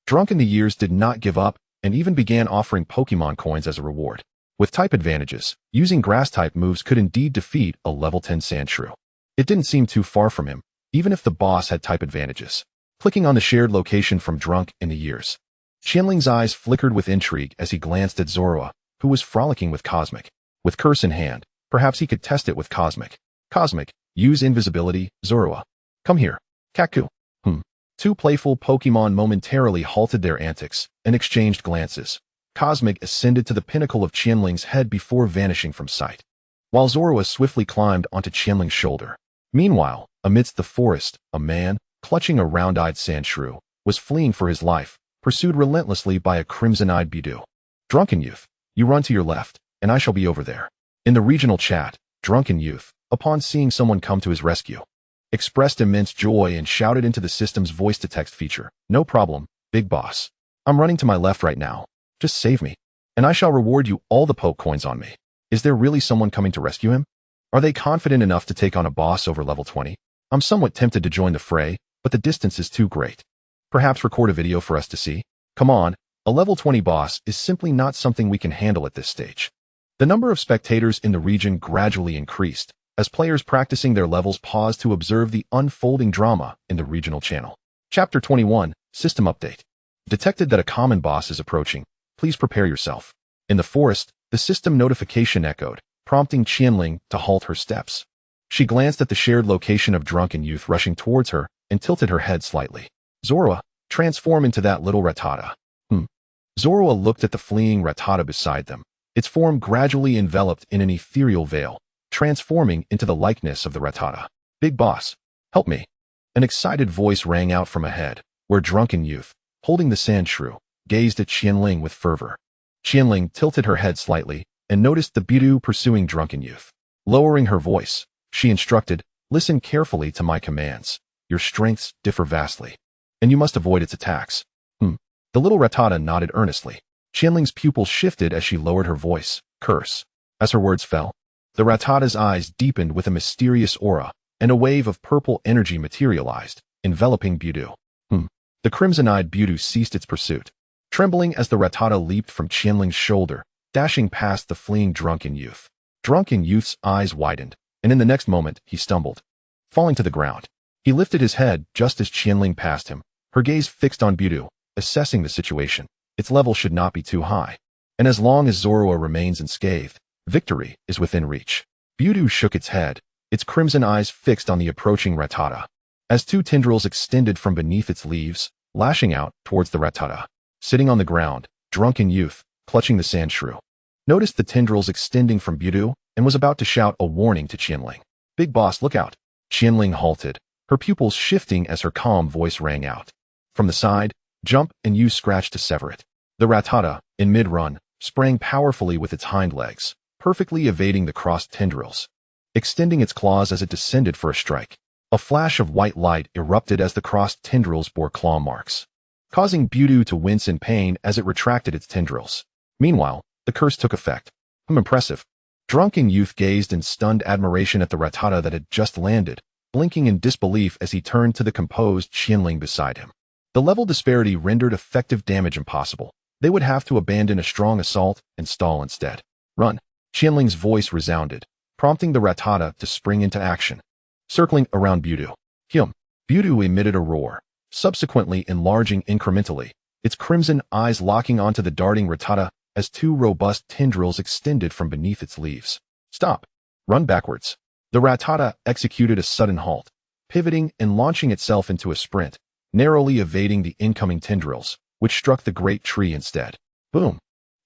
Drunk in the Years did not give up and even began offering Pokemon coins as a reward. With type advantages, using grass-type moves could indeed defeat a level 10 Sandshrew. It didn't seem too far from him, even if the boss had type advantages. Clicking on the shared location from Drunk in the Years, Qian Ling's eyes flickered with intrigue as he glanced at Zorua, who was frolicking with Cosmog. With curse in hand, perhaps he could test it with Cosmog. Cosmog, use invisibility, Zorua. Come here. Kaku. Two playful Pokemon momentarily halted their antics and exchanged glances. Cosmog ascended to the pinnacle of Qian Ling's head before vanishing from sight, while Zorua swiftly climbed onto Qian Ling's shoulder. Meanwhile, amidst the forest, a man, clutching a round-eyed Sandshrew, was fleeing for his life, pursued relentlessly by a crimson-eyed Budew. Drunken Youth, you run to your left, and I shall be over there. In the regional chat, Drunken Youth, upon seeing someone come to his rescue, expressed immense joy and shouted into the system's voice-to-text feature, "No problem, big boss. I'm running to my left right now. Just save me, and I shall reward you all the poke coins on me." Is there really someone coming to rescue him? Are they confident enough to take on a boss over level 20? I'm somewhat tempted to join the fray, but the distance is too great. Perhaps record a video for us to see? Come on, a level 20 boss is simply not something we can handle at this stage. The number of spectators in the region gradually increased, as players practicing their levels paused to observe the unfolding drama in the regional channel. Chapter 21, System Update. Detected that a common boss is approaching. Please prepare yourself. In the forest, the system notification echoed, prompting Qian Ling to halt her steps. She glanced at the shared location of Drunken Youth rushing towards her and tilted her head slightly. Zorua, transform into that little Rattata. Zorua looked at the fleeing Rattata beside them. Its form gradually enveloped in an ethereal veil, transforming into the likeness of the Rattata. Big boss, help me. An excited voice rang out from ahead, where Drunken Youth, holding the Sandshrew, gazed at Qian Ling with fervor. Qian Ling tilted her head slightly and noticed the Budew pursuing Drunken Youth. Lowering her voice, she instructed, "Listen carefully to my commands. Your strengths differ vastly, and you must avoid its attacks." The little Rattata nodded earnestly. Qian Ling's pupils shifted as she lowered her voice. "Curse." As her words fell, the Rattata's eyes deepened with a mysterious aura, and a wave of purple energy materialized, enveloping Budew. The crimson-eyed Budew ceased its pursuit, trembling as the Rattata leaped from Qian Ling's shoulder, dashing past the fleeing Drunken Youth. Drunken Youth's eyes widened, and in the next moment, he stumbled, falling to the ground. He lifted his head just as Qian Ling passed him, her gaze fixed on Budew, assessing the situation. Its level should not be too high, and as long as Zorua remains unscathed, victory is within reach. Budew shook its head, its crimson eyes fixed on the approaching Rattata. As two tendrils extended from beneath its leaves, lashing out towards the Rattata. Sitting on the ground, Drunken Youth, clutching the Sandshrew, noticed the tendrils extending from Budew and was about to shout a warning to Qian Ling. "Big boss, look out." Qian Ling halted, her pupils shifting as her calm voice rang out. From the side, "Jump and use scratch to sever it." The Rattata, in mid-run, sprang powerfully with its hind legs, perfectly evading the crossed tendrils, extending its claws as it descended for a strike. A flash of white light erupted as the crossed tendrils bore claw marks, causing Budew to wince in pain as it retracted its tendrils. Meanwhile, the curse took effect. Impressive. Drunken Youth gazed in stunned admiration at the Rattata that had just landed, blinking in disbelief as he turned to the composed Qian Ling beside him. The level disparity rendered effective damage impossible. They would have to abandon a strong assault and stall instead. "Run." Qian Ling's voice resounded, prompting the Rattata to spring into action, circling around Budew. Budew emitted a roar, subsequently enlarging incrementally, its crimson eyes locking onto the darting Rattata as two robust tendrils extended from beneath its leaves. "Stop. Run backwards." The Rattata executed a sudden halt, pivoting and launching itself into a sprint, narrowly evading the incoming tendrils, which struck the great tree instead. Boom!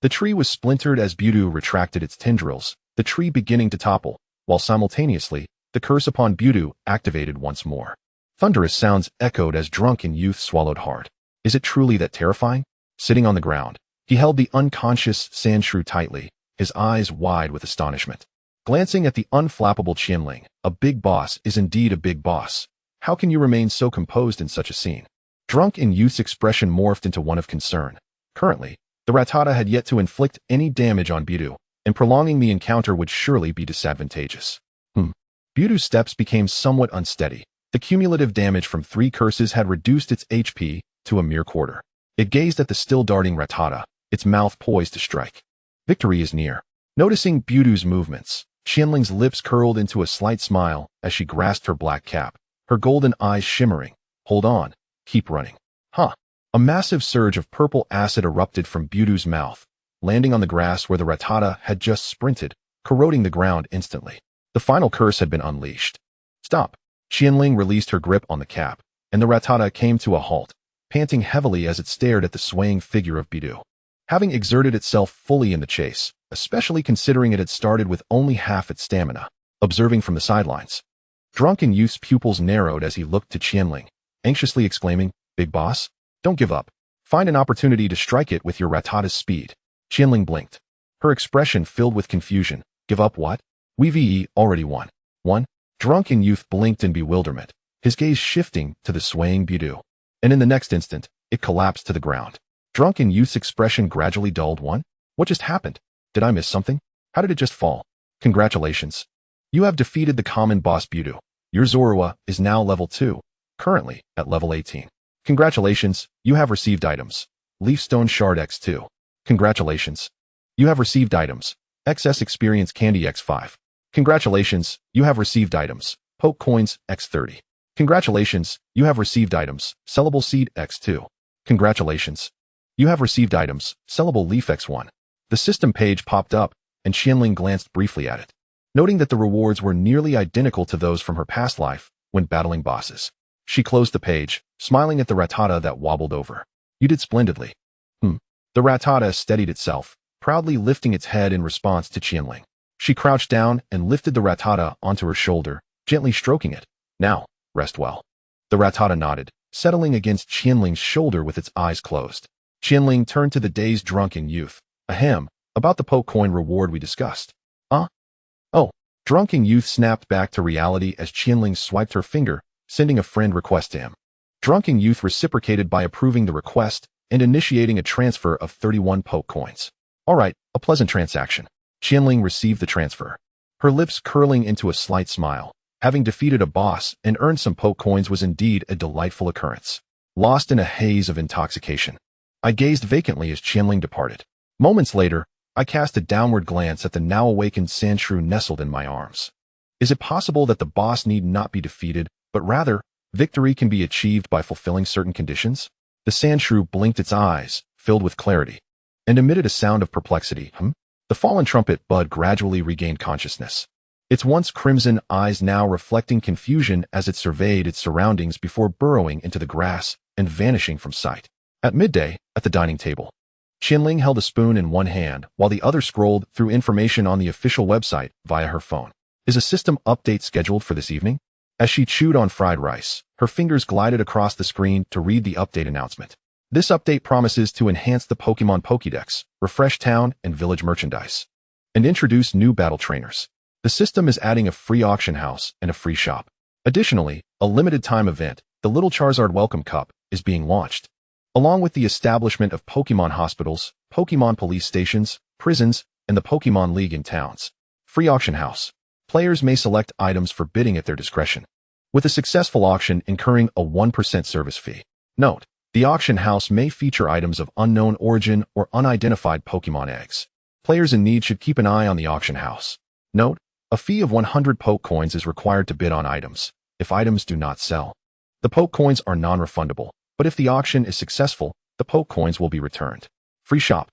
The tree was splintered as Budew retracted its tendrils, the tree beginning to topple, while simultaneously, the curse upon Budew activated once more. Thunderous sounds echoed as Drunken Youth swallowed hard. Is it truly that terrifying? Sitting on the ground, He held the unconscious Sandshrew tightly, his eyes wide with astonishment. Glancing at the unflappable Qian Ling, a big boss is indeed a big boss. How can you remain so composed in such a scene? Drunken Youth's expression morphed into one of concern. Currently, the Rattata had yet to inflict any damage on Bidou, and prolonging the encounter would surely be disadvantageous. Bidou's steps became somewhat unsteady. The cumulative damage from 3 curses had reduced its HP to a mere quarter. It gazed at the still darting Rattata, its mouth poised to strike. Victory is near. Noticing Bidou's movements, Qian Ling's lips curled into a slight smile as she grasped her black cap, her golden eyes shimmering. Hold on. Keep running. Huh. A massive surge of purple acid erupted from Bidou's mouth, landing on the grass where the Rattata had just sprinted, corroding the ground instantly. The final curse had been unleashed. Stop. Qian Ling released her grip on the cap, and the Rattata came to a halt, panting heavily as it stared at the swaying figure of Bidou. Having exerted itself fully in the chase, especially considering it had started with only half its stamina, observing from the sidelines. Drunken Youth's pupils narrowed as he looked to Qian Ling, anxiously exclaiming, "Big boss? Don't give up. Find an opportunity to strike it with your Rattata's speed." Qian Ling blinked, her expression filled with confusion. Give up what? We already won. One? Drunken Youth blinked in bewilderment, his gaze shifting to the swaying Bidou. And in the next instant, it collapsed to the ground. Drunken Youth's expression gradually dulled. One? What just happened? Did I miss something? How did it just fall? Congratulations. You have defeated the common boss Bidou. Your Zorua is now level 2, currently at level 18. Congratulations, you have received items. Leafstone Shard X2. Congratulations. You have received items. XS Experience Candy X5. Congratulations, you have received items. Poke Coins X30. Congratulations, you have received items. Sellable Seed X2. Congratulations. You have received items. Sellable Leaf X1. The system page popped up, and Qian Ling glanced briefly at it, noting that the rewards were nearly identical to those from her past life when battling bosses. She closed the page, smiling at the Rattata that wobbled over. You did splendidly. The Rattata steadied itself, proudly lifting its head in response to Qian Ling. She crouched down and lifted the Rattata onto her shoulder, gently stroking it. Now, rest well. The Rattata nodded, settling against Qian Ling's shoulder with its eyes closed. Qian Ling turned to the dazed Drunken Youth. Ahem, about the Poke Coin reward we discussed. Oh. Drunken Youth snapped back to reality as Qian Ling swiped her finger, sending a friend request to him. Drunken Youth reciprocated by approving the request and initiating a transfer of 31 Poke Coins. Alright, a pleasant transaction. Qian Ling received the transfer, her lips curling into a slight smile. Having defeated a boss and earned some Poke Coins was indeed a delightful occurrence. Lost in a haze of intoxication, I gazed vacantly as Qian Ling departed. Moments later, I cast a downward glance at the now awakened Sandshrew nestled in my arms. Is it possible that the boss need not be defeated, but rather, victory can be achieved by fulfilling certain conditions? The Sandshrew blinked its eyes, filled with clarity, and emitted a sound of perplexity. The fallen trumpet bud gradually regained consciousness, its once crimson eyes now reflecting confusion as it surveyed its surroundings before burrowing into the grass and vanishing from sight. At midday, at the dining table, Qian Ling held a spoon in one hand while the other scrolled through information on the official website via her phone. Is a system update scheduled for this evening? As she chewed on fried rice, her fingers glided across the screen to read the update announcement. This update promises to enhance the Pokemon Pokédex, refresh town and village merchandise, and introduce new battle trainers. The system is adding a free auction house and a free shop. Additionally, a limited-time event, the Little Charizard Welcome Cup, is being launched, along with the establishment of Pokemon hospitals, Pokemon police stations, prisons, and the Pokemon League in towns. Free auction house. Players may select items for bidding at their discretion, with a successful auction incurring a 1% service fee. Note: the auction house may feature items of unknown origin or unidentified Pokemon eggs. Players in need should keep an eye on the auction house. Note: a fee of 100 Poke Coins is required to bid on items. If items do not sell, the Poke Coins are non-refundable, but if the auction is successful, the Poke Coins will be returned. Free shop.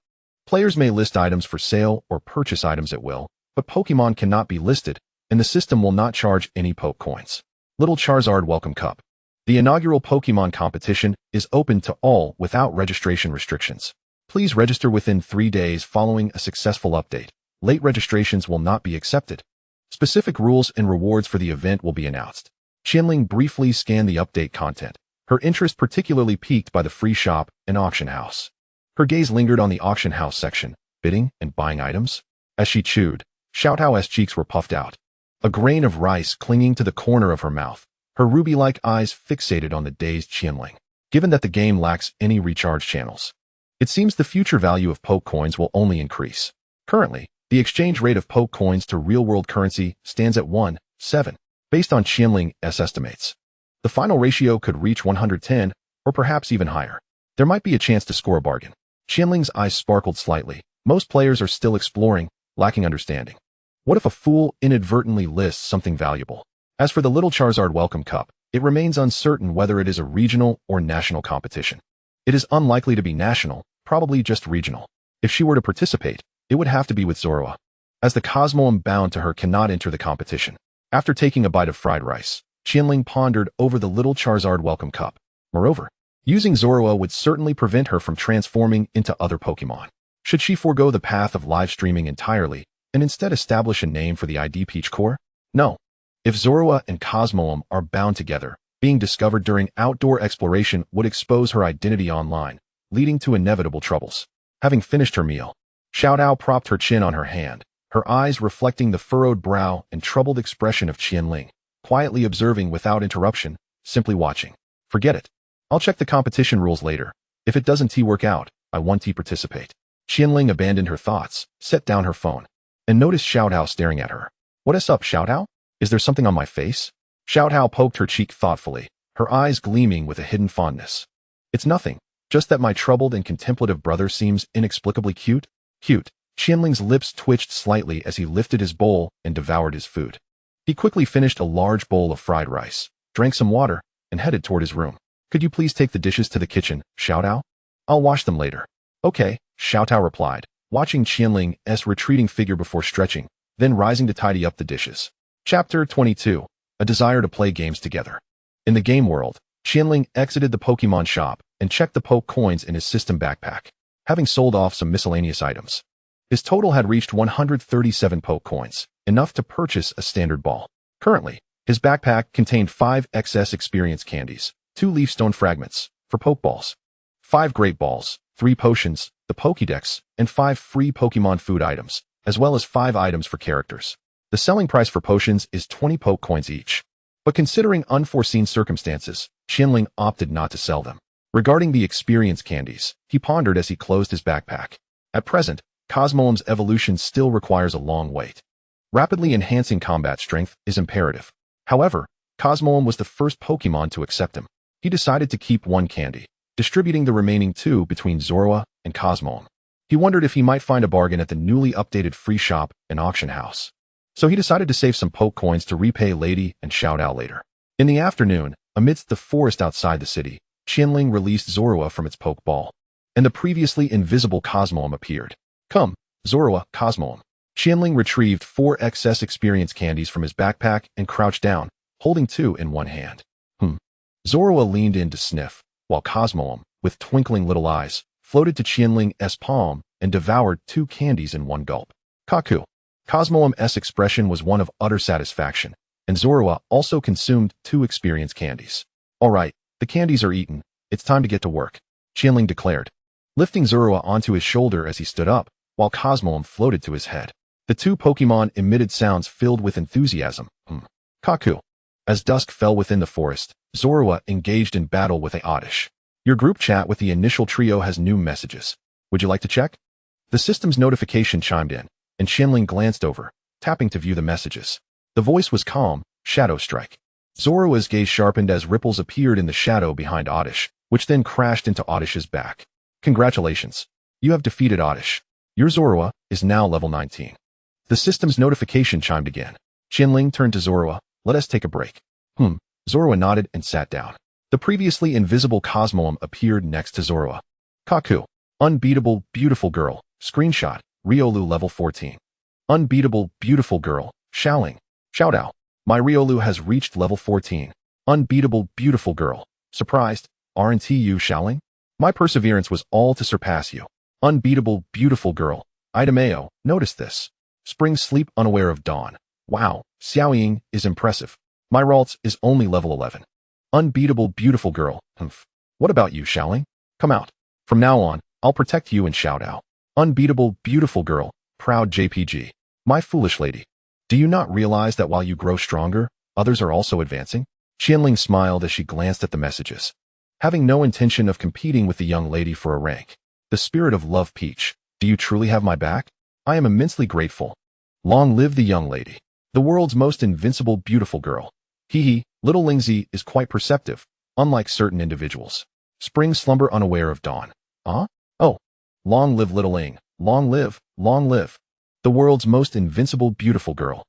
Players may list items for sale or purchase items at will, but Pokemon cannot be listed, and the system will not charge any Poke Coins. Little Charizard Welcome Cup. The inaugural Pokemon competition is open to all without registration restrictions. Please register within 3 days following a successful update. Late registrations will not be accepted. Specific rules and rewards for the event will be announced. Qian Ling briefly scanned the update content, her interest particularly piqued by the free shop and auction house. Her gaze lingered on the auction house section, bidding and buying items. As she chewed, Xiao Tao's cheeks were puffed out, a grain of rice clinging to the corner of her mouth, her ruby-like eyes fixated on the dazed Qian Ling. Given that the game lacks any recharge channels, it seems the future value of Poke coins will only increase. Currently, the exchange rate of Poke coins to real-world currency stands at 1:7, based on Qian Ling's estimates. The final ratio could reach 110, or perhaps even higher. There might be a chance to score a bargain. Qian Ling's eyes sparkled slightly. Most players are still exploring, lacking understanding. What if a fool inadvertently lists something valuable? As for the Little Charizard Welcome Cup, it remains uncertain whether it is a regional or national competition. It is unlikely to be national, probably just regional. If she were to participate, it would have to be with Zorua, as the Cosmog bound to her cannot enter the competition. After taking a bite of fried rice, Qian Ling pondered over the Little Charizard Welcome Cup. Moreover, using Zorua would certainly prevent her from transforming into other Pokemon. Should she forego the path of live streaming entirely and instead establish a name for the ID Peach Core? No. If Zorua and Cosmog are bound together, being discovered during outdoor exploration would expose her identity online, leading to inevitable troubles. Having finished her meal, Xiao Tao propped her chin on her hand, her eyes reflecting the furrowed brow and troubled expression of Qian Ling, quietly observing without interruption, simply watching. Forget it. I'll check the competition rules later. If it doesn't work out, I want to participate. Qian Ling abandoned her thoughts, set down her phone, and noticed Xiao Tao staring at her. What is up, Xiao Tao? Is there something on my face? Xiao Tao poked her cheek thoughtfully, her eyes gleaming with a hidden fondness. It's nothing, just that my troubled and contemplative brother seems inexplicably cute. Cute. Qian Ling's lips twitched slightly as he lifted his bowl and devoured his food. He quickly finished a large bowl of fried rice, drank some water, and headed toward his room. Could you please take the dishes to the kitchen, Xiao Tao? I'll wash them later. Okay, Xiao Tao replied, watching Qian Ling's retreating figure before stretching, then rising to tidy up the dishes. Chapter 22. A desire to play games together. In the game world, Qian Ling exited the Pokemon shop and checked the Poke coins in his system backpack, having sold off some miscellaneous items. His total had reached 137 Poke coins, enough to purchase a standard ball. Currently, his backpack contained 5 excess experience candies, 2 leaf stone fragments for Pokeballs, 5 Great Balls, 3 potions, the Pokédex, and 5 free Pokemon food items, as well as 5 items for characters. The selling price for potions is 20 Poke coins each. But considering unforeseen circumstances, Qian Ling opted not to sell them. Regarding the experience candies, he pondered as he closed his backpack. At present, Cosmog's evolution still requires a long wait. Rapidly enhancing combat strength is imperative. However, Cosmog was the first Pokemon to accept him. He decided to keep 1 candy, distributing the remaining 2 between Zorua and Cosmog. He wondered if he might find a bargain at the newly updated free shop and auction house. So he decided to save some Poke coins to repay Lady and Xiao Tao later. In the afternoon, amidst the forest outside the city, Qian Ling released Zorua from its Poke ball, and the previously invisible Cosmog appeared. Come, Zorua, Cosmog. Qian Ling retrieved 4 excess experience candies from his backpack and crouched down, holding 2 in one hand. Zorua leaned in to sniff, while Cosmog, with twinkling little eyes, floated to Qian Ling's palm and devoured 2 candies in one gulp. Kaku. Cosmog's expression was one of utter satisfaction, and Zorua also consumed 2 experience candies. All right, the candies are eaten. It's time to get to work, Qian Ling declared, lifting Zorua onto his shoulder as he stood up, while Cosmog floated to his head. The 2 Pokemon emitted sounds filled with enthusiasm. Kaku. As dusk fell within the forest, Zorua engaged in battle with a Oddish. Your group chat with the initial trio has new messages. Would you like to check? The system's notification chimed in, and Qian Ling glanced over, tapping to view the messages. The voice was calm, Shadow Strike. Zorua's gaze sharpened as ripples appeared in the shadow behind Oddish, which then crashed into Oddish's back. Congratulations. You have defeated Oddish. Your Zorua is now level 19. The system's notification chimed again. Qian Ling turned to Zorua. Let us take a break. Zorua nodded and sat down. The previously invisible Cosmog appeared next to Zorua. Kaku. Unbeatable, beautiful girl. Screenshot. Riolu level 14. Unbeatable, beautiful girl. Xiaoling. Xiao Tao. My Riolu has reached level 14. Unbeatable, beautiful girl. Surprised? Aren't you, Xiaoling? My perseverance was all to surpass you. Unbeatable, beautiful girl. Itemeo, notice this. Spring sleep unaware of dawn. Wow, Xiaoying is impressive. My Ralts is only level 11. Unbeatable, beautiful girl. What about you, Xiaoling? Come out. From now on, I'll protect you and Xiao Tao. Unbeatable, beautiful girl, proud JPG. My foolish lady. Do you not realize that while you grow stronger, others are also advancing? Qian Ling smiled as she glanced at the messages. Having no intention of competing with the young lady for a rank. The spirit of love, Peach. Do you truly have my back? I am immensely grateful. Long live the young lady. The world's most invincible, beautiful girl. Hee, little Lingzi is quite perceptive, unlike certain individuals. Spring slumber unaware of dawn. Huh? Oh. Long live little Ling. Long live, long live. The world's most invincible, beautiful girl.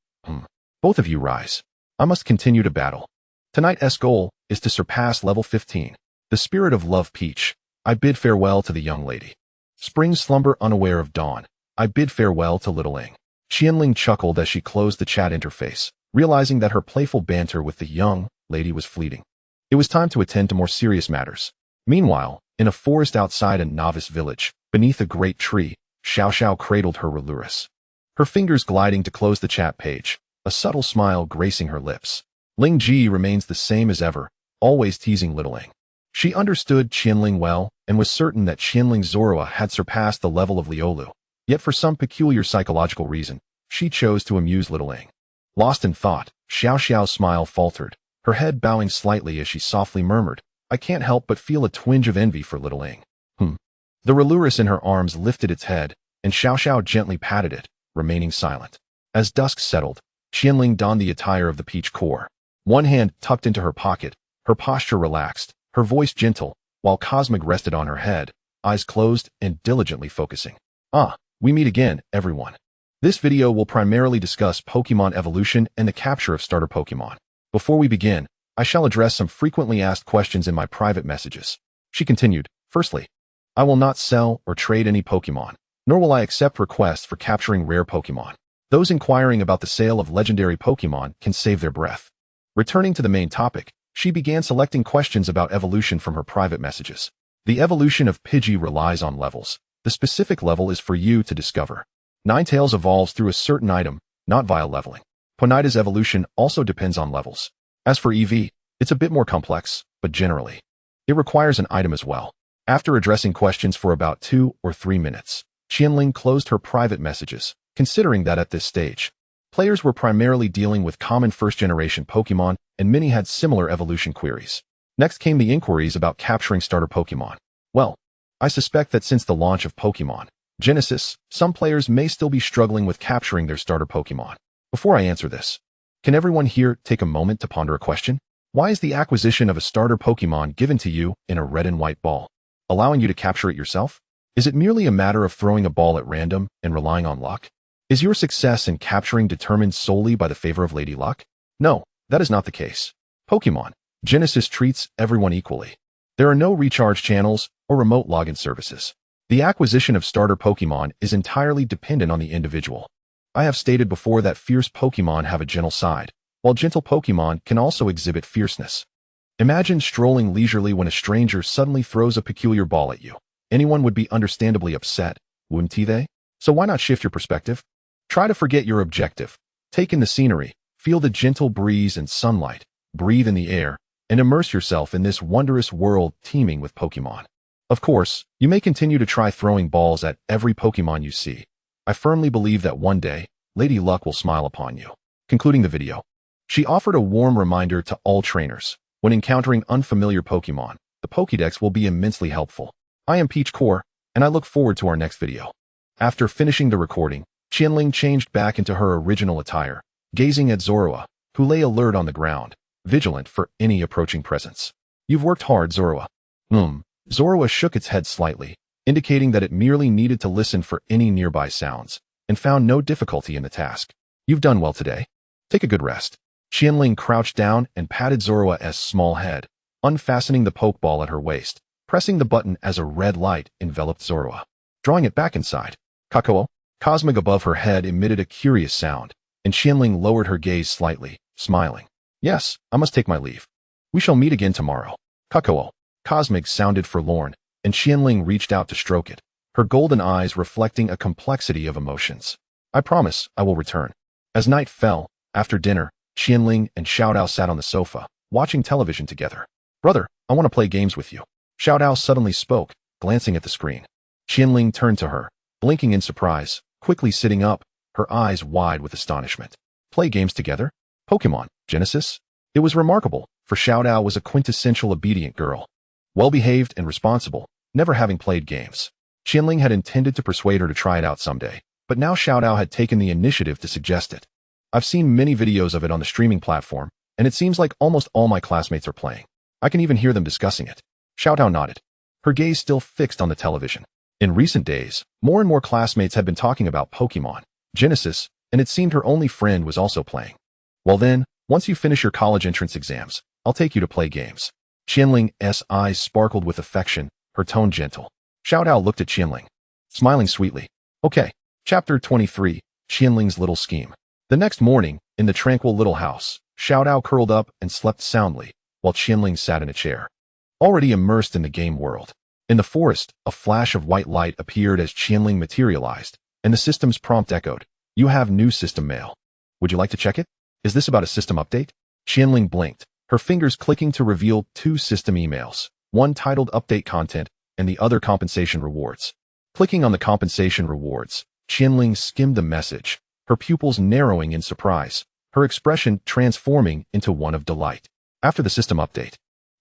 Both of you rise. I must continue to battle. Tonight's goal is to surpass level 15. The spirit of love, Peach. I bid farewell to the young lady. Spring slumber unaware of dawn. I bid farewell to little Ling. Qian Ling chuckled as she closed the chat interface, realizing that her playful banter with the young lady was fleeting. It was time to attend to more serious matters. Meanwhile, in a forest outside a novice village, beneath a great tree, Xiao cradled her Relurus. Her fingers gliding to close the chat page, a subtle smile gracing her lips. Ling Ji remains the same as ever, always teasing little Ling. She understood Qian Ling well and was certain that Xiao Zorua had surpassed the level of Liolu. Yet for some peculiar psychological reason, she chose to amuse little Ling. Lost in thought, Xiao's smile faltered, her head bowing slightly as she softly murmured, I can't help but feel a twinge of envy for little Ling. The Relurus in her arms lifted its head, and Xiao gently patted it, remaining silent. As dusk settled, Qian Ling donned the attire of the Peach Core. One hand tucked into her pocket, her posture relaxed, her voice gentle, while Cosmog rested on her head, eyes closed and diligently focusing. We meet again, everyone. This video will primarily discuss Pokemon evolution and the capture of starter Pokemon. Before we begin, I shall address some frequently asked questions in my private messages. She continued, firstly, I will not sell or trade any Pokemon, nor will I accept requests for capturing rare Pokemon. Those inquiring about the sale of legendary Pokemon can save their breath. Returning to the main topic, she began selecting questions about evolution from her private messages. The evolution of Pidgey relies on levels. The specific level is for you to discover. Ninetales evolves through a certain item, not via leveling. Ponyta's evolution also depends on levels. As for EV, it's a bit more complex, but generally, it requires an item as well. After addressing questions for about 2 or 3 minutes, Qian Ling closed her private messages, considering that at this stage, players were primarily dealing with common first-generation Pokemon, and many had similar evolution queries. Next came the inquiries about capturing starter Pokemon. Well, I suspect that since the launch of Pokemon Genesis, some players may still be struggling with capturing their starter Pokemon. Before I answer this, can everyone here take a moment to ponder a question? Why is the acquisition of a starter Pokemon given to you in a red and white ball, allowing you to capture it yourself? Is it merely a matter of throwing a ball at random and relying on luck? Is your success in capturing determined solely by the favor of Lady Luck? No, that is not the case. Pokemon Genesis treats everyone equally. There are no recharge channels or remote login services. The acquisition of starter Pokemon is entirely dependent on the individual. I have stated before that fierce Pokemon have a gentle side, while gentle Pokemon can also exhibit fierceness. Imagine strolling leisurely when a stranger suddenly throws a peculiar ball at you. Anyone would be understandably upset, wouldn't they? So why not shift your perspective? Try to forget your objective. Take in the scenery, feel the gentle breeze and sunlight, breathe in the air, and immerse yourself in this wondrous world teeming with Pokemon. Of course, you may continue to try throwing balls at every Pokemon you see. I firmly believe that one day, Lady Luck will smile upon you. Concluding the video, she offered a warm reminder to all trainers. When encountering unfamiliar Pokemon, the Pokédex will be immensely helpful. I am Peach Core, and I look forward to our next video. After finishing the recording, Qian Ling changed back into her original attire, gazing at Zorua, who lay alert on the ground, vigilant for any approaching presence. You've worked hard, Zorua. Zorua shook its head slightly, indicating that it merely needed to listen for any nearby sounds, and found no difficulty in the task. You've done well today. Take a good rest. Qian Ling crouched down and patted Zorua's small head, unfastening the Pokeball at her waist, pressing the button as a red light enveloped Zorua, drawing it back inside. Kakao, Cosmog above her head emitted a curious sound, and Qian Ling lowered her gaze slightly, smiling. Yes, I must take my leave. We shall meet again tomorrow. Kakao. Cosmog sounded forlorn, and Qian Ling reached out to stroke it, her golden eyes reflecting a complexity of emotions. I promise I will return. As night fell, after dinner, Qian Ling and Xiao Tao sat on the sofa, watching television together. Brother, I want to play games with you. Xiao Tao suddenly spoke, glancing at the screen. Qian Ling turned to her, blinking in surprise, quickly sitting up, her eyes wide with astonishment. Play games together? Pokémon, Genesis? It was remarkable, for Xiao Tao was a quintessential obedient girl. Well-behaved and responsible, never having played games. Qian Ling had intended to persuade her to try it out someday, but now Xiao Tao had taken the initiative to suggest it. I've seen many videos of it on the streaming platform, and it seems like almost all my classmates are playing. I can even hear them discussing it. Xiao Tao nodded, her gaze still fixed on the television. In recent days, more and more classmates had been talking about Pokémon, Genesis, and it seemed her only friend was also playing. Well then, once you finish your college entrance exams, I'll take you to play games. Qian Ling's eyes sparkled with affection, her tone gentle. Xiao Tao looked at Qian Ling, smiling sweetly. Okay. Chapter 23, Qian Ling's Little Scheme. The next morning, in the tranquil little house, Xiao Tao curled up and slept soundly, while Qian Ling sat in a chair. Already immersed in the game world. In the forest, a flash of white light appeared as Qian Ling materialized, and the system's prompt echoed, "You have new system mail. Would you like to check it? Is this about a system update?" Qian Ling blinked, her fingers clicking to reveal two system emails, one titled Update Content, and the other Compensation Rewards. Clicking on the Compensation Rewards, Qian Ling skimmed the message, her pupils narrowing in surprise, her expression transforming into one of delight. After the system update,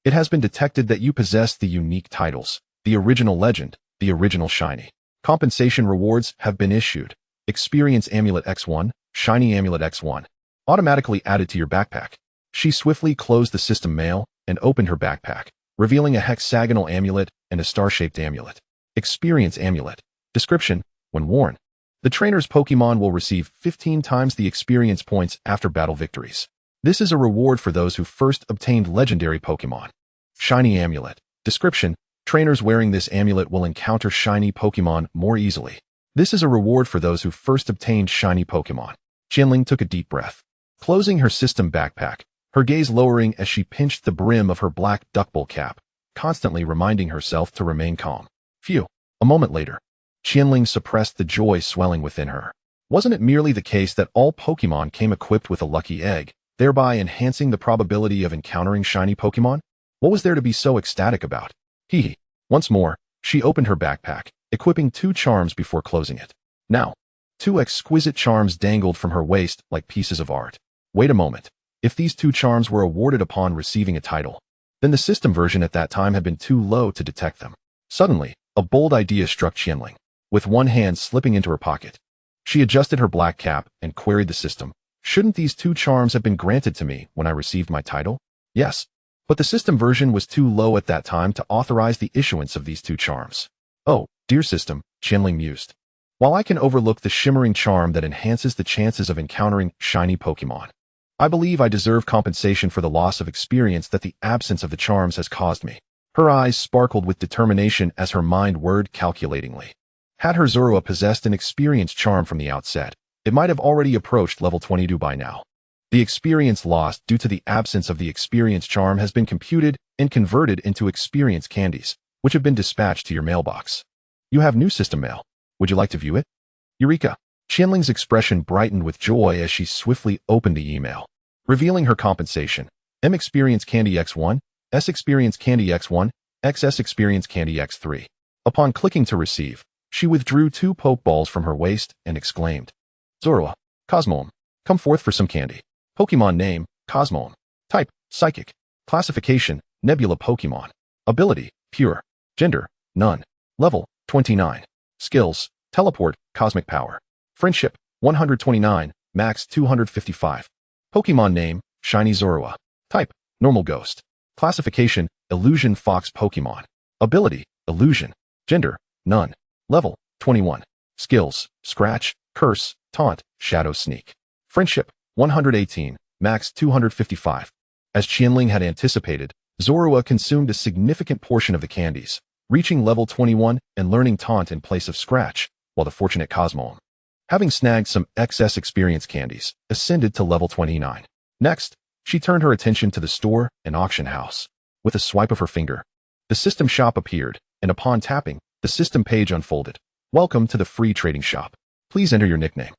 it has been detected that you possess the unique titles, the original legend, the original shiny. Compensation rewards have been issued. Experience Amulet X1, Shiny Amulet X1. Automatically added to your backpack. She swiftly closed the system mail and opened her backpack, revealing a hexagonal amulet and a star-shaped amulet. Experience Amulet. Description: when worn, the trainer's Pokémon will receive 15 times the experience points after battle victories. This is a reward for those who first obtained legendary Pokémon. Shiny Amulet. Description: trainers wearing this amulet will encounter shiny Pokémon more easily. This is a reward for those who first obtained shiny Pokémon. Qian Ling took a deep breath, closing her system backpack, her gaze lowering as she pinched the brim of her black duckbill cap, constantly reminding herself to remain calm. Phew. A moment later, Qian Ling suppressed the joy swelling within her. Wasn't it merely the case that all Pokémon came equipped with a lucky egg, thereby enhancing the probability of encountering shiny Pokémon? What was there to be so ecstatic about? Hee. Once more, she opened her backpack, equipping 2 charms before closing it. Now, 2 exquisite charms dangled from her waist like pieces of art. Wait a moment. If these 2 charms were awarded upon receiving a title, then the system version at that time had been too low to detect them. Suddenly, a bold idea struck Qian Ling. With one hand slipping into her pocket, she adjusted her black cap and queried the system. Shouldn't these 2 charms have been granted to me when I received my title? Yes. But the system version was too low at that time to authorize the issuance of these 2 charms. Oh, dear system, Qian Ling mused. While I can overlook the shimmering charm that enhances the chances of encountering shiny Pokémon, I believe I deserve compensation for the loss of experience that the absence of the charms has caused me. Her eyes sparkled with determination as her mind whirred calculatingly. Had her Zorua possessed an experience charm from the outset, it might have already approached level 22 by now. The experience lost due to the absence of the experience charm has been computed and converted into experience candies, which have been dispatched to your mailbox. You have new system mail. Would you like to view it? Eureka! Qian Ling's expression brightened with joy as she swiftly opened the email, revealing her compensation. M Experience Candy X1, S Experience Candy X1, XS Experience Candy X3. Upon clicking to receive, she withdrew 2 Pokeballs from her waist and exclaimed, Zorua, Cosmog, come forth for some candy. Pokemon name, Cosmog. Type, Psychic. Classification, Nebula Pokemon. Ability, Pure. Gender, None. Level, 29. Skills, Teleport, Cosmic Power. Friendship, 129, Max 255. Pokemon name, Shiny Zorua. Type, Normal Ghost. Classification, Illusion Fox Pokemon. Ability, Illusion. Gender, None. Level, 21. Skills, Scratch, Curse, Taunt, Shadow Sneak. Friendship, 118, Max 255. As Qian Ling had anticipated, Zorua consumed a significant portion of the candies, reaching level 21 and learning Taunt in place of Scratch, while the fortunate Cosmog, having snagged some excess experience candies, ascended to level 29. Next, she turned her attention to the store and auction house. With a swipe of her finger, the system shop appeared, and upon tapping, the system page unfolded. Welcome to the free trading shop. Please enter your nickname.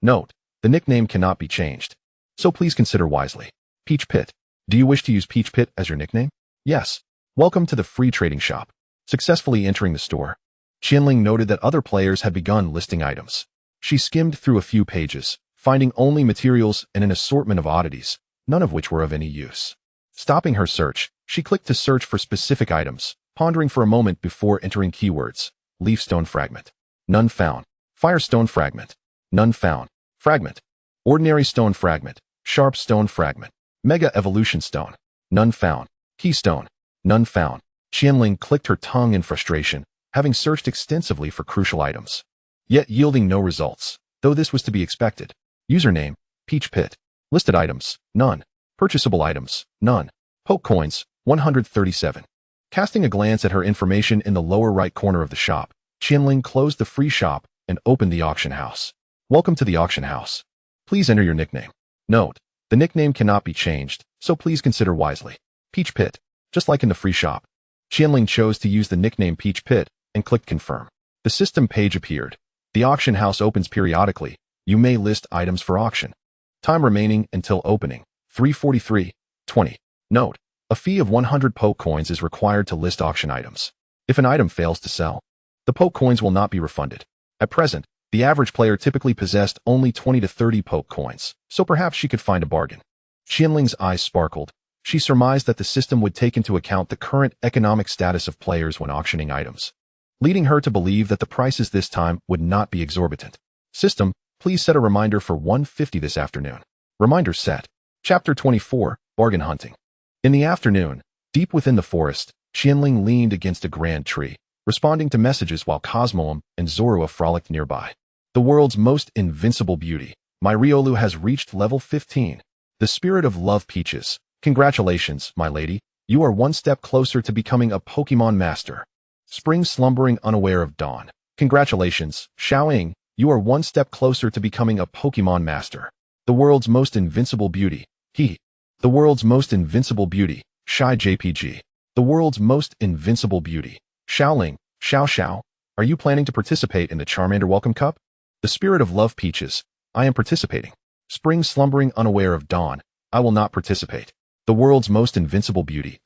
Note, the nickname cannot be changed, so please consider wisely. Peach Pit. Do you wish to use Peach Pit as your nickname? Yes. Welcome to the free trading shop. Successfully entering the store, Qian Ling noted that other players had begun listing items. She skimmed through a few pages, finding only materials and an assortment of oddities, none of which were of any use. Stopping her search, she clicked to search for specific items, pondering for a moment before entering keywords. Leafstone fragment. None found. Firestone fragment. None found. Fragment. Ordinary stone fragment. Sharp stone fragment. Mega evolution stone. None found. Keystone. None found. Qian Ling clicked her tongue in frustration, having searched extensively for crucial items, yet yielding no results, though this was to be expected. Username, Peach Pit. Listed items, none. Purchasable items, none. Poke coins, 137. Casting a glance at her information in the lower right corner of the shop, Qian Ling closed the free shop and opened the auction house. Welcome to the auction house. Please enter your nickname. Note, the nickname cannot be changed, so please consider wisely. Peach Pit, just like in the free shop. Qian Ling chose to use the nickname Peach Pit and clicked confirm. The system page appeared. The auction house opens periodically. You may list items for auction. Time remaining until opening, 3:43:20. Note, a fee of 100 poke coins is required to list auction items. If an item fails to sell, the poke coins will not be refunded. At present, the average player typically possessed only 20 to 30 poke coins, so perhaps she could find a bargain. Qian Ling's eyes sparkled. She surmised that the system would take into account the current economic status of players when auctioning items, leading her to believe that the prices this time would not be exorbitant. System, please set a reminder for 1:50 this afternoon. Reminder set. Chapter 24, Bargain Hunting. In the afternoon, deep within the forest, Qian Ling leaned against a grand tree, responding to messages while Cosmog and Zorua frolicked nearby. The world's most invincible beauty, my Riolu has reached level 15. The spirit of love Peaches. Congratulations, my lady. You are one step closer to becoming a Pokemon master. Spring slumbering unaware of dawn. Congratulations, Xiao. You are one step closer to becoming a Pokemon master. The world's most invincible beauty. The world's most invincible beauty. Shy JPG. The world's most invincible beauty. Xiaoling. Xiao. Are you planning to participate in the Charmander Welcome Cup? The spirit of love Peaches. I am participating. Spring slumbering unaware of dawn. I will not participate. The world's most invincible beauty.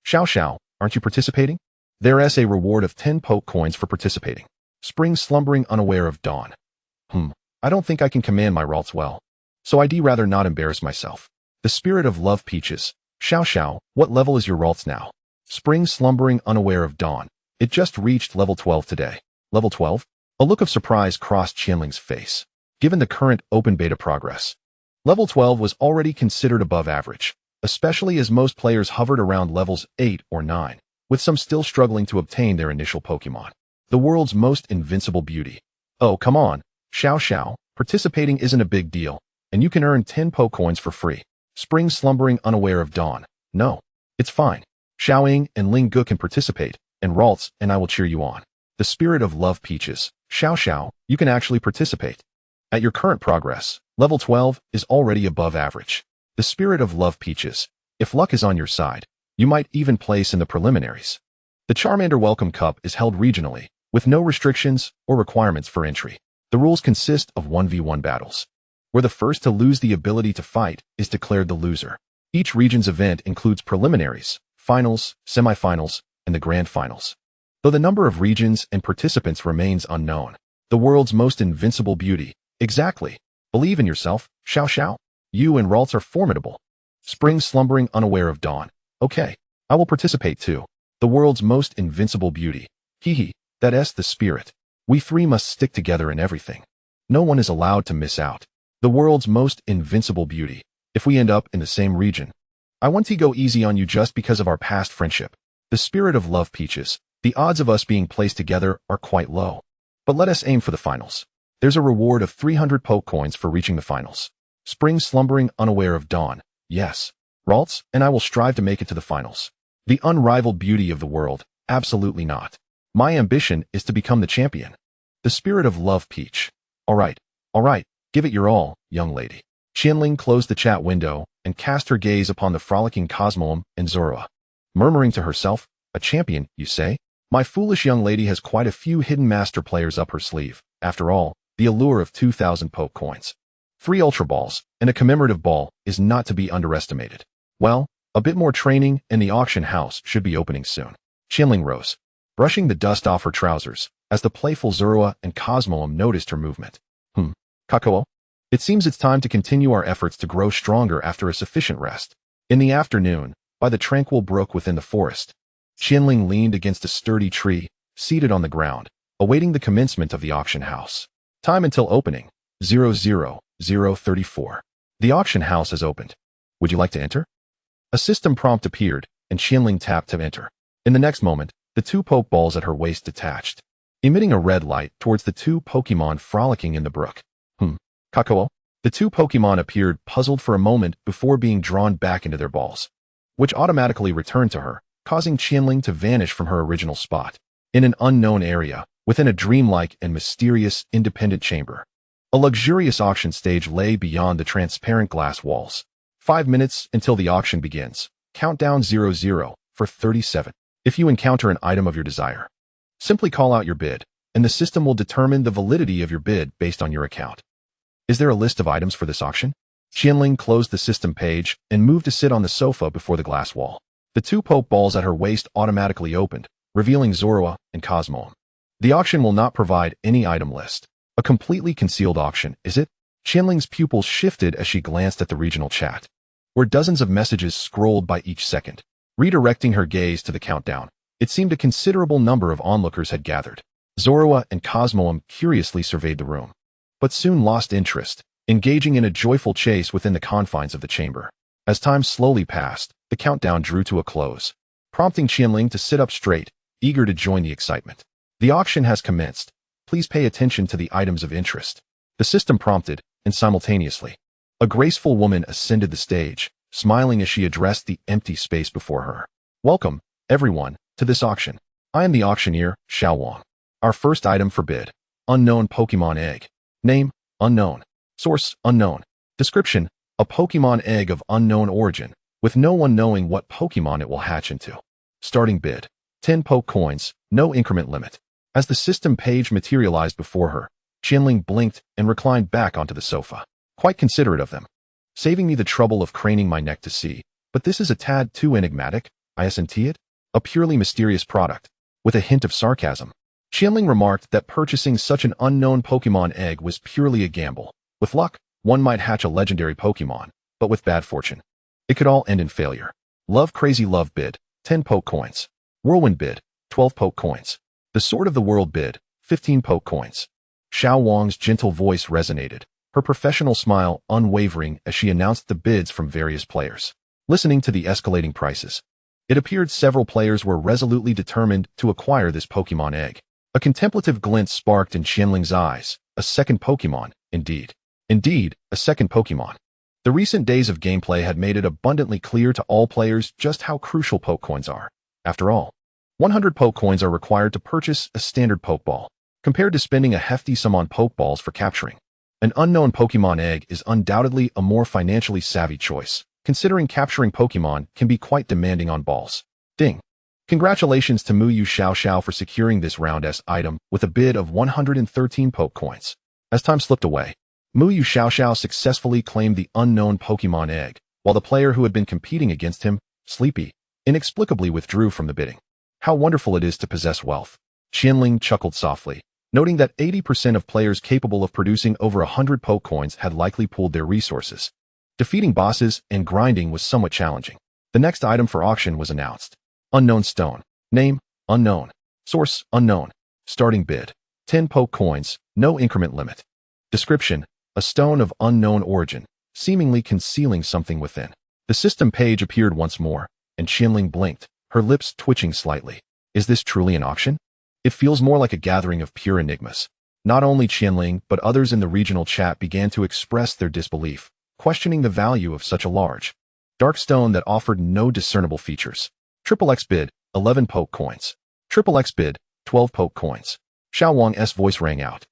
Xiao, aren't you participating? There's a reward of 10 poke coins for participating. Spring slumbering unaware of dawn. I don't think I can command my ralts well, so I'd rather not embarrass myself. The spirit of love Peaches. Xiao, what level is your ralts now? Spring slumbering unaware of dawn. It just reached level 12 today. Level 12? A look of surprise crossed Qian Ling's face. Given the current open beta progress, level 12 was already considered above average, especially as most players hovered around levels 8 or 9, with some still struggling to obtain their initial Pokemon. The world's most invincible beauty. Oh, come on, Xiao, participating isn't a big deal, and you can earn 10 poke coins for free. Spring slumbering unaware of dawn. No, it's fine. Xiao and Ling Gu can participate, and ralts, and I will cheer you on. The spirit of love Peaches. Xiao, you can actually participate. At your current progress, level 12 is already above average. The spirit of love Peaches. If luck is on your side, you might even place in the preliminaries. The Charmander Welcome Cup is held regionally, with no restrictions or requirements for entry. The rules consist of 1v1 battles, where the first to lose the ability to fight is declared the loser. Each region's event includes preliminaries, finals, semifinals, and the grand finals. Though the number of regions and participants remains unknown, the world's most invincible beauty. Exactly. Believe in yourself, Xiao. You and ralts are formidable. Spring slumbering unaware of dawn. Okay, I will participate too. The world's most invincible beauty. That's the spirit. We three must stick together in everything. No one is allowed to miss out. The world's most invincible beauty. If we end up in the same region, I want to go easy on you just because of our past friendship. The spirit of love Peaches. The odds of us being placed together are quite low. But let us aim for the finals. There's a reward of 300 poke coins for reaching the finals. Spring slumbering unaware of dawn. Yes. Ralts, and I will strive to make it to the finals. The unrivaled beauty of the world. Absolutely not. My ambition is to become the champion. The spirit of love Peach. All right. Give it your all, young lady. Qian Ling closed the chat window and cast her gaze upon the frolicking Cosmog and Zorua, murmuring to herself, a champion, you say? My foolish young lady has quite a few hidden master players up her sleeve. After all, the allure of 2,000 poke coins, 3 Ultra Balls, and a commemorative ball is not to be underestimated. Well, a bit more training and the auction house should be opening soon. Qian Ling rose, brushing the dust off her trousers. as the playful Zorua and Cosmog noticed her movement. Kakao? It seems it's time to continue our efforts to grow stronger after a sufficient rest. In the afternoon, by the tranquil brook within the forest, Qian Ling leaned against a sturdy tree, seated on the ground, awaiting the commencement of the auction house. Time until opening, 00:34. The auction house has opened. Would you like to enter? A system prompt appeared, and Qian Ling tapped to enter. In the next moment, the two Pokeballs at her waist detached, emitting a red light towards the two Pokemon frolicking in the brook. Kakao? The two Pokemon appeared puzzled for a moment before being drawn back into their balls, which automatically returned to her, causing Qian Ling to vanish from her original spot. In an unknown area, within a dreamlike and mysterious independent chamber, a luxurious auction stage lay beyond the transparent glass walls. 5 minutes until the auction begins. Countdown 00 for 37. If you encounter an item of your desire, simply call out your bid, and the system will determine the validity of your bid based on your account. Is there a list of items for this auction? Qian Ling closed the system page and moved to sit on the sofa before the glass wall. The two Pokeballs at her waist automatically opened, revealing Zorua and Cosmog. The auction will not provide any item list. A completely concealed auction, is it? Qian Ling's pupils shifted as she glanced at the regional chat, where dozens of messages scrolled by each second. Redirecting her gaze to the countdown, it seemed a considerable number of onlookers had gathered. Zorua and Cosmog curiously surveyed the room, but soon lost interest, engaging in a joyful chase within the confines of the chamber. As time slowly passed, the countdown drew to a close, prompting Qian Ling to sit up straight, eager to join the excitement. The auction has commenced. Please pay attention to the items of interest. The system prompted, and simultaneously, a graceful woman ascended the stage, smiling as she addressed the empty space before her. Welcome, everyone, to this auction. I am the auctioneer, Xiao Tao. Our first item for bid: unknown Pokemon egg. Name: unknown. Source: unknown. Description: a Pokemon egg of unknown origin, with no one knowing what Pokemon it will hatch into. Starting bid: 10 Poke coins, no increment limit. As the system page materialized before her, Qian Ling blinked and reclined back onto the sofa. Quite considerate of them, saving me the trouble of craning my neck to see, but this is a tad too enigmatic, isn't it? A purely mysterious product, with a hint of sarcasm. Qian Ling remarked that purchasing such an unknown Pokemon egg was purely a gamble. With luck, one might hatch a legendary Pokemon, but with bad fortune, it could all end in failure. Love Crazy Love bid: 10 Poke coins. Whirlwind bid: 12 Poke coins. The Sword of the World bid: 15 Poke coins. Xiao Wang's gentle voice resonated, her professional smile unwavering as she announced the bids from various players. Listening to the escalating prices, it appeared several players were resolutely determined to acquire this Pokemon egg. A contemplative glint sparked in Qian Ling's eyes. A second Pokemon, indeed. Indeed, a second Pokemon. The recent days of gameplay had made it abundantly clear to all players just how crucial Poke coins are. After all, 100 Poke coins are required to purchase a standard Pokeball, compared to spending a hefty sum on Pokeballs for capturing an unknown Pokemon egg is undoubtedly a more financially savvy choice, considering capturing Pokemon can be quite demanding on balls. Ding. Congratulations to Muyu Xiao for securing this round S item with a bid of 113 Poke coins. As time slipped away, Muyu Xiao successfully claimed the unknown Pokemon egg, while the player who had been competing against him, Sleepy, inexplicably withdrew from the bidding. How wonderful it is to possess wealth. Qian Ling chuckled softly, noting that 80% of players capable of producing over 100 Poke coins had likely pooled their resources. Defeating bosses and grinding was somewhat challenging. The next item for auction was announced. Unknown Stone. Name: unknown. Source: unknown. Starting bid: 10 Poke coins, no increment limit. Description: a stone of unknown origin, seemingly concealing something within. The system page appeared once more, and Qian Ling blinked, her lips twitching slightly. Is this truly an auction? It feels more like a gathering of pure enigmas. Not only Qian Ling, but others in the regional chat began to express their disbelief, questioning the value of such a large, dark stone that offered no discernible features. XXX bid: 11 Poke coins. XXX bid: 12 Poke coins. Xiao Wang's voice rang out,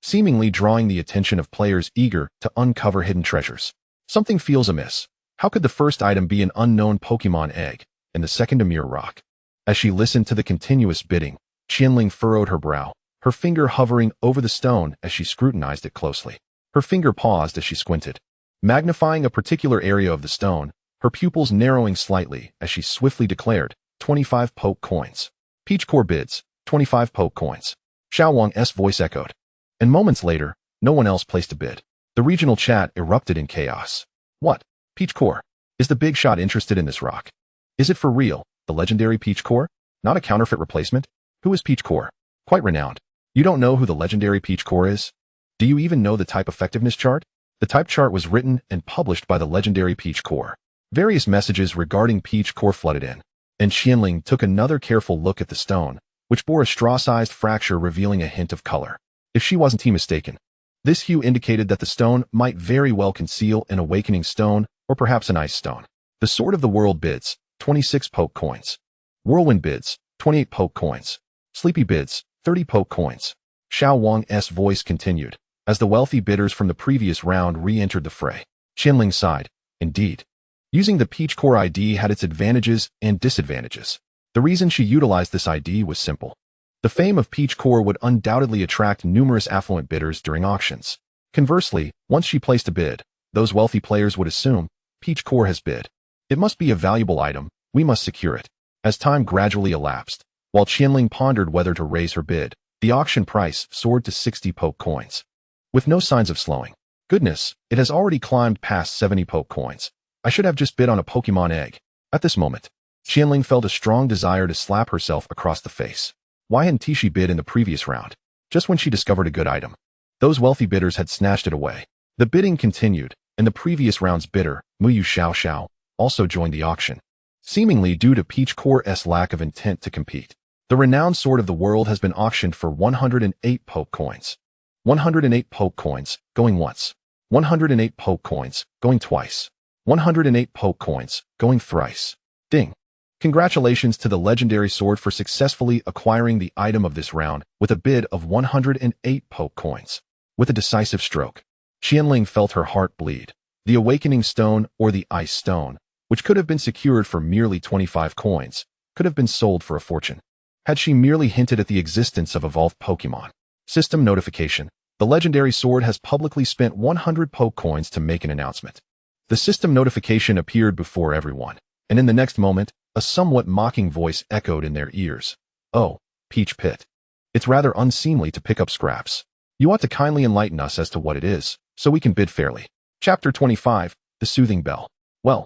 seemingly drawing the attention of players eager to uncover hidden treasures. Something feels amiss. How could the first item be an unknown Pokemon egg, and the second a mere rock? As she listened to the continuous bidding, Qian Ling furrowed her brow, her finger hovering over the stone as she scrutinized it closely. Her finger paused as she squinted, magnifying a particular area of the stone, her pupils narrowing slightly as she swiftly declared, 25 Poke coins. Peach Core bids: 25 Poke coins. Xiao Wang's voice echoed. And moments later, no one else placed a bid. The regional chat erupted in chaos. What? Peach Core? Is the big shot interested in this rock? Is it for real, the legendary Peach Core? Not a counterfeit replacement? Who is Peach Core? Quite renowned. You don't know who the legendary Peach Core is? Do you even know the type effectiveness chart? The type chart was written and published by the legendary Peach Core. Various messages regarding Peach Core flooded in, and Qian Ling took another careful look at the stone, which bore a straw-sized fracture revealing a hint of color. If she wasn't mistaken, this hue indicated that the stone might very well conceal an awakening stone or perhaps an ice stone. The Sword of the World bids, 26 poke coins. Whirlwind bids, 28 poke coins. Sleepy bids, 30 poke coins. Xiao Wang's voice continued, as the wealthy bidders from the previous round re-entered the fray. Qian Ling sighed. Indeed. Using the Peach Core ID had its advantages and disadvantages. The reason she utilized this ID was simple. The fame of Peach Core would undoubtedly attract numerous affluent bidders during auctions. Conversely, once she placed a bid, those wealthy players would assume, Peach Core has bid. It must be a valuable item, we must secure it. As time gradually elapsed, while Qian Ling pondered whether to raise her bid, the auction price soared to 60 poke coins. With no signs of slowing. Goodness, it has already climbed past 70 poke coins. I should have just bid on a Pokemon egg. At this moment, Qian Ling felt a strong desire to slap herself across the face. Why hadn't she bid in the previous round? Just when she discovered a good item. Those wealthy bidders had snatched it away. The bidding continued, and the previous round's bidder, Muyu Xiao, also joined the auction. Seemingly due to Peach Core's lack of intent to compete. The renowned Sword of the World has been auctioned for 108 poke coins. 108 poke coins, going once. 108 poke coins, going twice. 108 poke coins, going thrice. Ding. Congratulations to the legendary sword for successfully acquiring the item of this round with a bid of 108 poke coins. With a decisive stroke, Qian Ling felt her heart bleed. The awakening stone or the ice stone, which could have been secured for merely 25 coins, could have been sold for a fortune. Had she merely hinted at the existence of evolved Pokemon. System notification. The legendary sword has publicly spent 100 poke coins to make an announcement. The system notification appeared before everyone, and in the next moment, a somewhat mocking voice echoed in their ears. Oh, Peach Pit. It's rather unseemly to pick up scraps. You ought to kindly enlighten us as to what it is, so we can bid fairly. Chapter 25, The Soothing Bell. Well,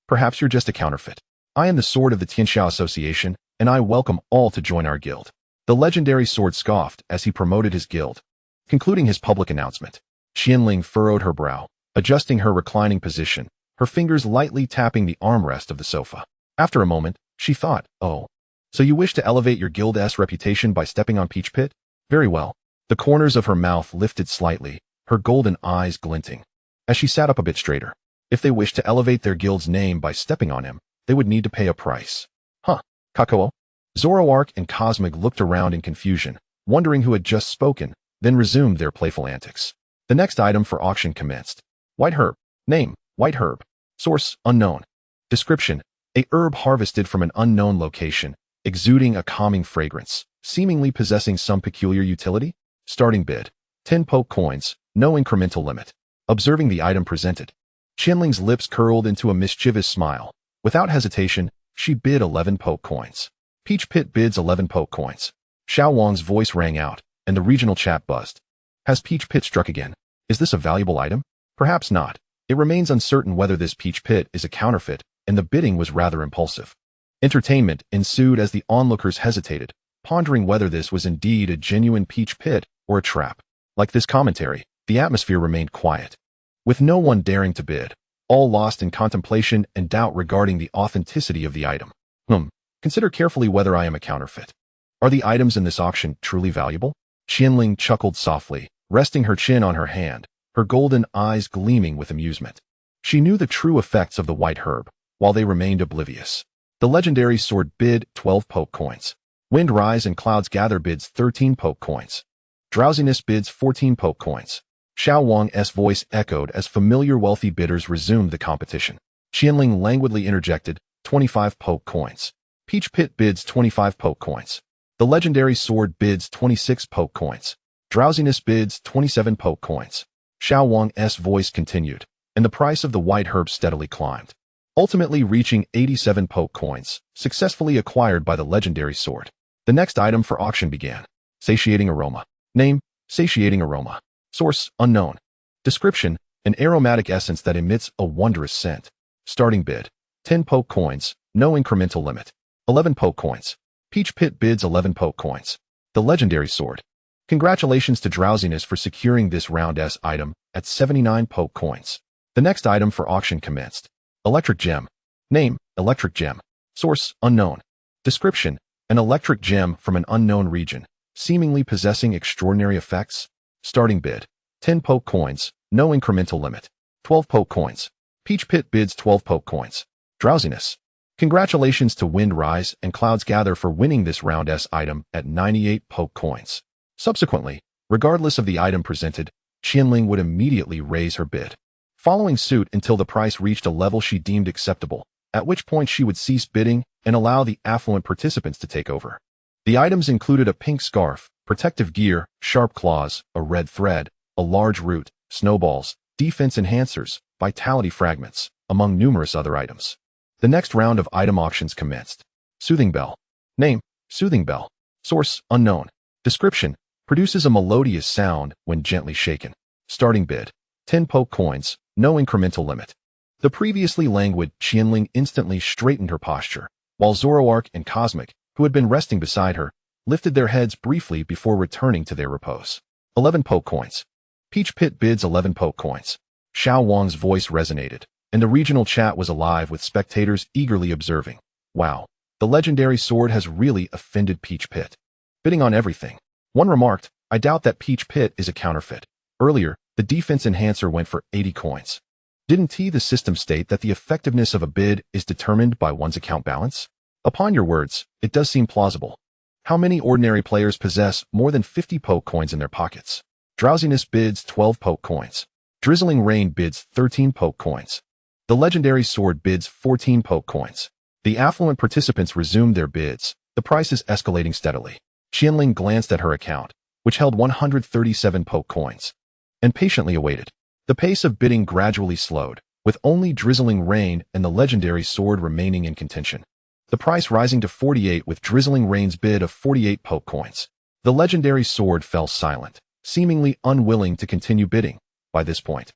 perhaps you're just a counterfeit. I am the Sword of the Tianxiao Association, and I welcome all to join our guild. The legendary sword scoffed as he promoted his guild. Concluding his public announcement, Qian Ling furrowed her brow, adjusting her reclining position, her fingers lightly tapping the armrest of the sofa. After a moment, she thought, oh, so you wish to elevate your guild's reputation by stepping on Peach Pit? Very well. The corners of her mouth lifted slightly, her golden eyes glinting. As she sat up a bit straighter, if they wished to elevate their guild's name by stepping on him, they would need to pay a price. Huh, Kakao? Zoroark and Cosmog looked around in confusion, wondering who had just spoken, then resumed their playful antics. The next item for auction commenced. White herb. Name, white herb. Source, unknown. Description, a herb harvested from an unknown location, exuding a calming fragrance, seemingly possessing some peculiar utility. Starting bid, 10 poke coins, no incremental limit. Observing the item presented, Qian Ling's lips curled into a mischievous smile. Without hesitation, she bid 11 poke coins. Peach Pit bids 11 poke coins. Xiao Wang's voice rang out, and the regional chat buzzed. Has Peach Pit struck again? Is this a valuable item? Perhaps not. It remains uncertain whether this Peach Pit is a counterfeit, and the bidding was rather impulsive. Entertainment ensued as the onlookers hesitated, pondering whether this was indeed a genuine Peach Pit or a trap. Like this commentary, the atmosphere remained quiet. With no one daring to bid, all lost in contemplation and doubt regarding the authenticity of the item. Consider carefully whether I am a counterfeit. Are the items in this auction truly valuable? Qian Ling chuckled softly, resting her chin on her hand, her golden eyes gleaming with amusement. She knew the true effects of the white herb, while they remained oblivious. The legendary sword bid 12 poke coins. Wind Rise and Clouds Gather bids 13 poke coins. Drowsiness bids 14 poke coins. Xiao Wang's voice echoed as familiar wealthy bidders resumed the competition. Qian Ling languidly interjected, 25 poke coins. Peach Pit bids 25 poke coins. The legendary sword bids 26 poke coins. Drowsiness bids 27 poke coins. Xiao Wang's voice continued, and the price of the white herb steadily climbed, ultimately reaching 87 poke coins, successfully acquired by the legendary sword. The next item for auction began. Satiating aroma. Name, satiating aroma. Source, unknown. Description, an aromatic essence that emits a wondrous scent. Starting bid, 10 poke coins, no incremental limit. 11 poke coins. Peach Pit bids 11 poke coins. The legendary sword. Congratulations to Drowsiness for securing this round S item at 79 poke coins. The next item for auction commenced. Electric gem. Name, electric gem. Source, unknown. Description, an electric gem from an unknown region, seemingly possessing extraordinary effects. Starting bid, 10 poke coins, no incremental limit. 12 poke coins. Peach Pit bids 12 poke coins. Drowsiness. Congratulations to Wind Rise and Clouds Gather for winning this round S item at 98 poke coins. Subsequently, regardless of the item presented, Qian Ling would immediately raise her bid, following suit until the price reached a level she deemed acceptable, at which point she would cease bidding and allow the affluent participants to take over. The items included a pink scarf, protective gear, sharp claws, a red thread, a large root, snowballs, defense enhancers, vitality fragments, among numerous other items. The next round of item auctions commenced. Soothing Bell. Name, Soothing Bell. Source, unknown. Description, produces a melodious sound when gently shaken. Starting bid, 10 poke coins, no incremental limit. The previously languid Qian Ling instantly straightened her posture, while Zoroark and Cosmog, who had been resting beside her, lifted their heads briefly before returning to their repose. 11 poke coins. Peach Pit bids 11 poke coins. Xiao Wang's voice resonated, and the regional chat was alive with spectators eagerly observing. Wow, the legendary sword has really offended Peach Pit. Bidding on everything. One remarked, I doubt that Peach Pit is a counterfeit. Earlier, the defense enhancer went for 80 coins. Didn't the system state that the effectiveness of a bid is determined by one's account balance? Upon your words, it does seem plausible. How many ordinary players possess more than 50 poke coins in their pockets? Drowsiness bids 12 poke coins. Drizzling Rain bids 13 poke coins. The legendary sword bids 14 poke coins. The affluent participants resumed their bids. The price is escalating steadily. Qian Ling glanced at her account, which held 137 poke coins, and patiently awaited. The pace of bidding gradually slowed, with only Drizzling Rain and the legendary sword remaining in contention. The price rising to 48 with Drizzling Rain's bid of 48 poke coins. The legendary sword fell silent, seemingly unwilling to continue bidding. By this point,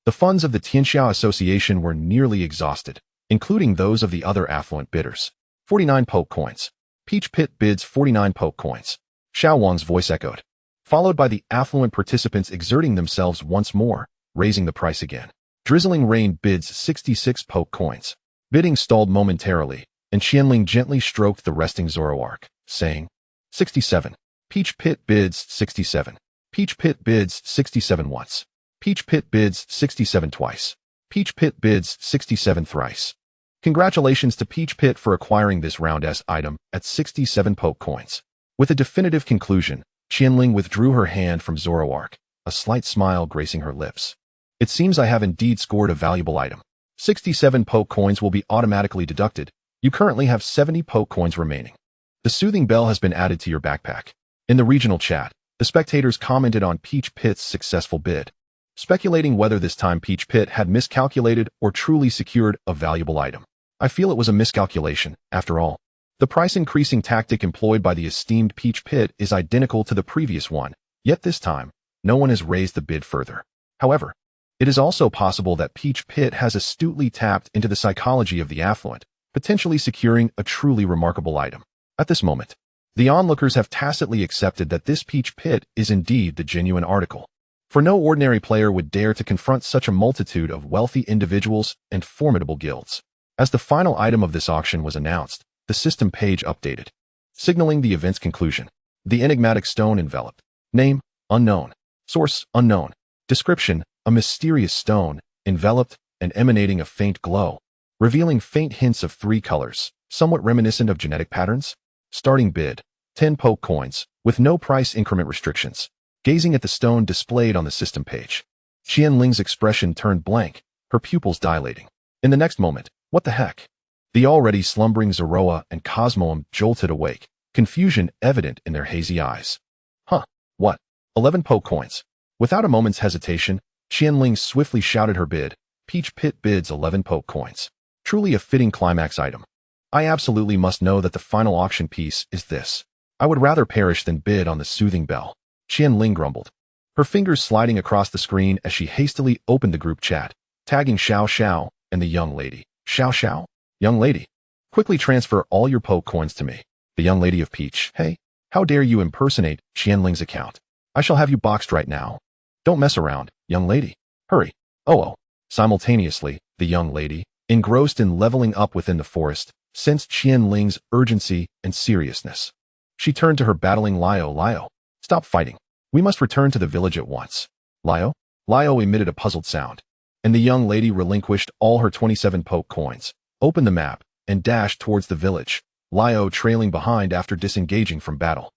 the funds of the Tianxiao Association were nearly exhausted, including those of the other affluent bidders. 49 poke coins. Peach Pit bids 49 poke coins. Xiao Wang's voice echoed, followed by the affluent participants exerting themselves once more, raising the price again. Drizzling Rain bids 66 poke coins. Bidding stalled momentarily, and Qian Ling gently stroked the resting Zoroark, saying, 67. Peach Pit bids 67. Peach Pit bids 67 once. Peach Pit bids 67 twice. Peach Pit bids 67 thrice. Congratulations to Peach Pit for acquiring this round S item at 67 poke coins. With a definitive conclusion, Qian Ling withdrew her hand from Zoroark, a slight smile gracing her lips. It seems I have indeed scored a valuable item. 67 poke coins will be automatically deducted. You currently have 70 poke coins remaining. The Soothing Bell has been added to your backpack. In the regional chat, the spectators commented on Peach Pit's successful bid, speculating whether this time Peach Pit had miscalculated or truly secured a valuable item. I feel it was a miscalculation, after all. The price-increasing tactic employed by the esteemed Peach Pit is identical to the previous one, yet this time, no one has raised the bid further. However, it is also possible that Peach Pit has astutely tapped into the psychology of the affluent, potentially securing a truly remarkable item. At this moment, the onlookers have tacitly accepted that this Peach Pit is indeed the genuine article. For no ordinary player would dare to confront such a multitude of wealthy individuals and formidable guilds. As the final item of this auction was announced, the system page updated, signaling the event's conclusion. The enigmatic stone enveloped. Name, unknown. Source, unknown. Description, a mysterious stone, enveloped and emanating a faint glow, revealing faint hints of 3 colors, somewhat reminiscent of genetic patterns. Starting bid, 10 poke coins, with no price increment restrictions. Gazing at the stone displayed on the system page, Qian Ling's expression turned blank, her pupils dilating. In the next moment, what the heck? The already slumbering Zorua and Cosmog jolted awake, confusion evident in their hazy eyes. Huh, what? 11 poke coins. Without a moment's hesitation, Qian Ling swiftly shouted her bid. Peach Pit bids 11 poke coins. Truly a fitting climax item. I absolutely must know that the final auction piece is this. I would rather perish than bid on the soothing bell, Qian Ling grumbled, her fingers sliding across the screen as she hastily opened the group chat, tagging Xiao Xiao and the young lady. Xiao Xiao? Young lady. Quickly transfer all your Poke coins to me. The young lady of Peach. Hey, how dare you impersonate Qian Ling's account? I shall have you boxed right now. Don't mess around, young lady. Hurry. Oh. Simultaneously, the young lady, engrossed in leveling up within the forest, sensed Qian Ling's urgency and seriousness. She turned to her battling Lio. Stop fighting. We must return to the village at once. Lio? Lio emitted a puzzled sound, and the young lady relinquished all her 27 Poke coins, opened the map, and dashed towards the village, Lio trailing behind after disengaging from battle.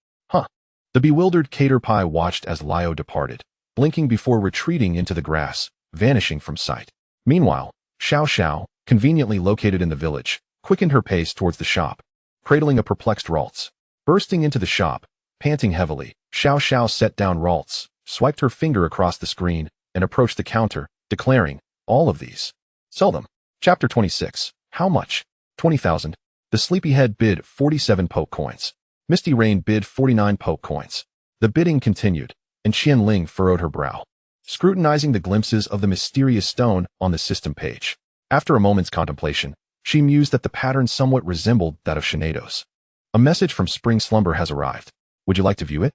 The bewildered Caterpie watched as Lio departed, blinking before retreating into the grass, vanishing from sight. Meanwhile, Xiao Xiao, conveniently located in the village, quickened her pace towards the shop, cradling a perplexed Ralts. Bursting into the shop, panting heavily, Xiao Xiao set down Ralts, swiped her finger across the screen, and approached the counter, declaring, all of these. Sell them. Chapter 26. How much? 20,000. The sleepyhead bid 47 Poke coins. Misty Rain bid 49 Poke coins. The bidding continued, and Qian Ling furrowed her brow, scrutinizing the glimpses of the mysterious stone on the system page. After a moment's contemplation, she mused that the pattern somewhat resembled that of Shineido's. A message from Spring Slumber has arrived. Would you like to view it?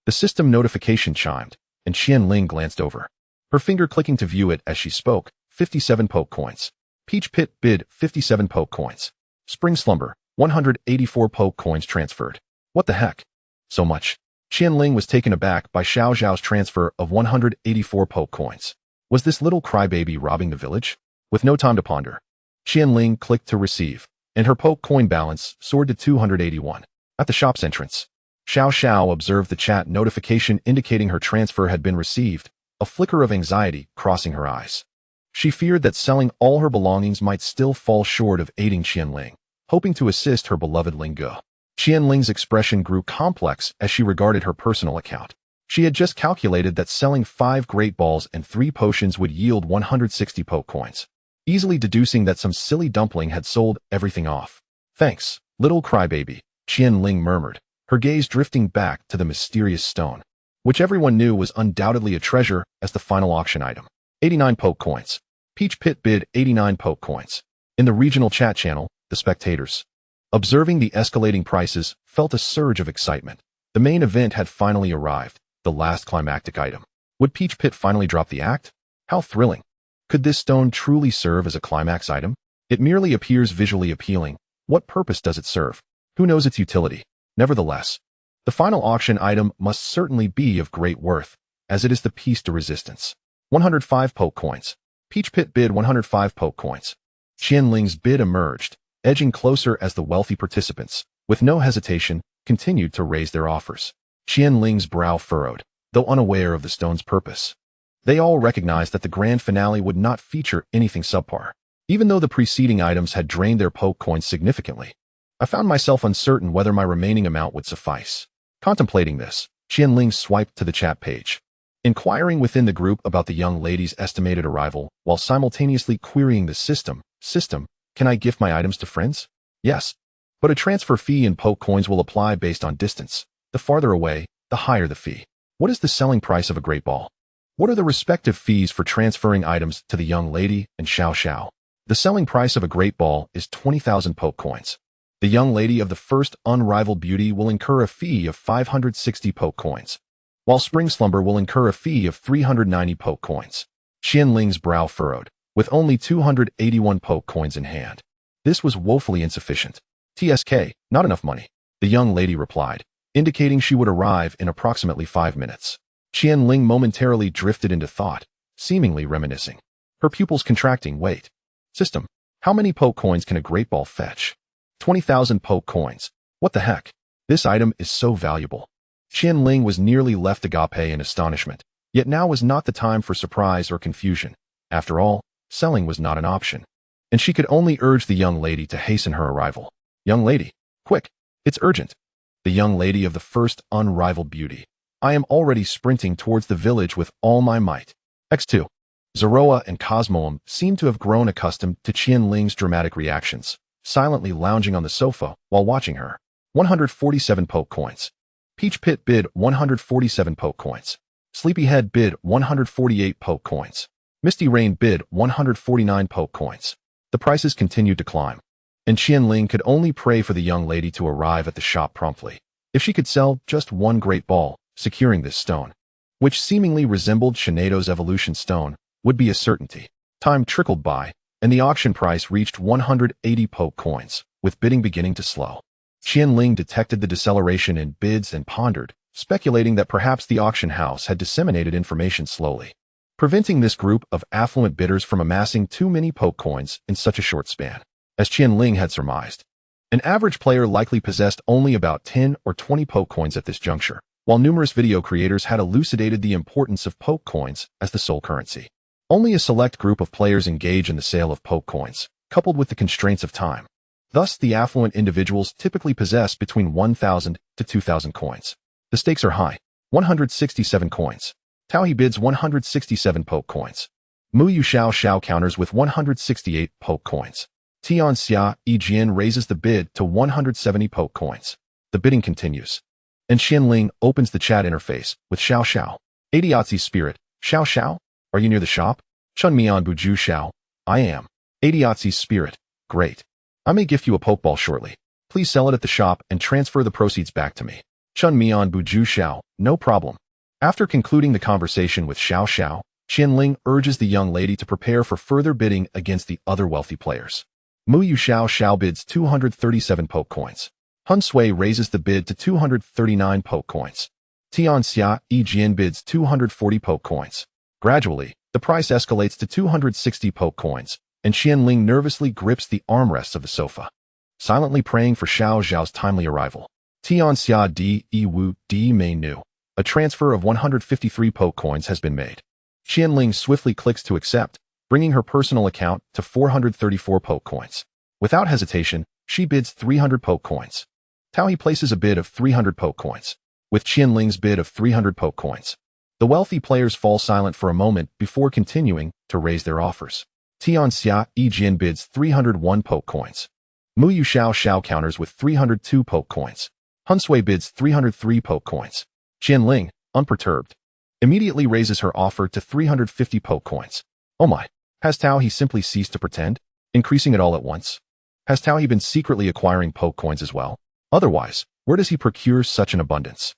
The system notification chimed, and Qian Ling glanced over, her finger clicking to view it as she spoke. 57 Poke coins. Peach Pit bid 57 Poke coins. Spring Slumber, 184 Poke coins transferred. What the heck? So much. Qian Ling was taken aback by Xiao Xiao's transfer of 184 Poke coins. Was this little crybaby robbing the village? With no time to ponder, Qian Ling clicked to receive, and her Poke coin balance soared to 281. At the shop's entrance, Xiao Xiao observed the chat notification indicating her transfer had been received, a flicker of anxiety crossing her eyes. She feared that selling all her belongings might still fall short of aiding Qian Ling, hoping to assist her beloved Lingge. Qian Ling's expression grew complex as she regarded her personal account. She had just calculated that selling 5 Great Balls and 3 potions would yield 160 Poke coins, easily deducing that some silly dumpling had sold everything off. Thanks, little crybaby, Qian Ling murmured, her gaze drifting back to the mysterious stone, which everyone knew was undoubtedly a treasure as the final auction item. 89 Poke coins. Peach Pit bid 89 Poke coins. In the regional chat channel, the spectators, observing the escalating prices, felt a surge of excitement. The main event had finally arrived, the last climactic item. Would Peach Pit finally drop the act? How thrilling. Could this stone truly serve as a climax item? It merely appears visually appealing. What purpose does it serve? Who knows its utility? Nevertheless, the final auction item must certainly be of great worth, as it is the piece de resistance. 105 Poke coins. Peach Pit bid 105 Poke coins. Qian Ling's bid emerged, edging closer as the wealthy participants, with no hesitation, continued to raise their offers. Qian Ling's brow furrowed, though unaware of the stone's purpose. They all recognized that the grand finale would not feature anything subpar, even though the preceding items had drained their Poke coins significantly. I found myself uncertain whether my remaining amount would suffice. Contemplating this, Qian Ling swiped to the chat page, inquiring within the group about the young lady's estimated arrival, while simultaneously querying the system, can I gift my items to friends? Yes. But a transfer fee in Poke coins will apply based on distance. The farther away, the higher the fee. What is the selling price of a Great Ball? What are the respective fees for transferring items to the young lady and Xiao Xiao? The selling price of a Great Ball is 20,000 Poke coins. The young lady of the first unrivaled beauty will incur a fee of 560 Poke coins, while Spring Slumber will incur a fee of 390 Poke coins. Qian Ling's brow furrowed, with only 281 Poke coins in hand. This was woefully insufficient. TSK, not enough money, the young lady replied, indicating she would arrive in approximately 5 minutes. Qian Ling momentarily drifted into thought, seemingly reminiscing, her pupils contracting. Wait. System, how many Poke coins can a Great Ball fetch? 20,000 Poke coins. What the heck? This item is so valuable. Qian Ling was nearly left agape in astonishment, yet now was not the time for surprise or confusion. After all, selling was not an option, and she could only urge the young lady to hasten her arrival. Young lady, quick, it's urgent. The young lady of the first unrivaled beauty. I am already sprinting towards the village with all my might. X2. Zorua and Cosmog seemed to have grown accustomed to Qian Ling's dramatic reactions, silently lounging on the sofa while watching her. 147 poke coins. Peach Pit bid 147 poke coins. Sleepyhead bid 148 poke coins. Misty Rain bid 149 poke coins. The prices continued to climb, and Qian Ling could only pray for the young lady to arrive at the shop promptly. If she could sell just one great ball, securing this stone, which seemingly resembled Shineido's evolution stone, would be a certainty. Time trickled by, and the auction price reached 180 poke coins, with bidding beginning to slow. Qian Ling detected the deceleration in bids and pondered, speculating that perhaps the auction house had disseminated information slowly, preventing this group of affluent bidders from amassing too many poke coins in such a short span. As Qian Ling had surmised, an average player likely possessed only about 10 or 20 poke coins at this juncture, while numerous video creators had elucidated the importance of poke coins as the sole currency. Only a select group of players engage in the sale of poke coins, coupled with the constraints of time. Thus, the affluent individuals typically possess between 1,000 to 2,000 coins. The stakes are high. 167 coins. Tao He bids 167 poke coins. Mu Yu Xiao counters with 168 poke coins. Tian Xia Jian raises the bid to 170 poke coins. The bidding continues, and Qian Ling opens the chat interface with Xiao. Idiotsy's spirit. Xiao? Are you near the shop? Chun Mian Buju Xiao. I am. Idiotsy's spirit. Great. I may gift you a pokeball shortly. Please sell it at the shop and transfer the proceeds back to me. Chun Mian Buju Xiao. No problem. After concluding the conversation with Xiao, Qian Ling urges the young lady to prepare for further bidding against the other wealthy players. Mu Yu Xiao bids 237 poke coins. Hun Sui raises the bid to 239 poke coins. Tian Xia Jian bids 240 poke coins. Gradually, the price escalates to 260 poke coins, and Qian Ling nervously grips the armrests of the sofa, silently praying for Xiao Zhao's timely arrival. Tian Xia Di Wu Di Mei Nu. A transfer of 153 poke coins has been made. Qian Ling swiftly clicks to accept, bringing her personal account to 434 poke coins. Without hesitation, she bids 300 poke coins. Tao He places a bid of 300 poke coins, with Qian Ling's bid of 300 poke coins. The wealthy players fall silent for a moment before continuing to raise their offers. Tian Xia Jian bids 301 poke coins. Mu Yu Xiao counters with 302 poke coins. Hun Sui bids 303 poke coins. Qian Ling, unperturbed, immediately raises her offer to 350 poke coins. Oh my, has Tao He simply ceased to pretend, increasing it all at once? Has Tao He been secretly acquiring poke coins as well? Otherwise, where does he procure such an abundance?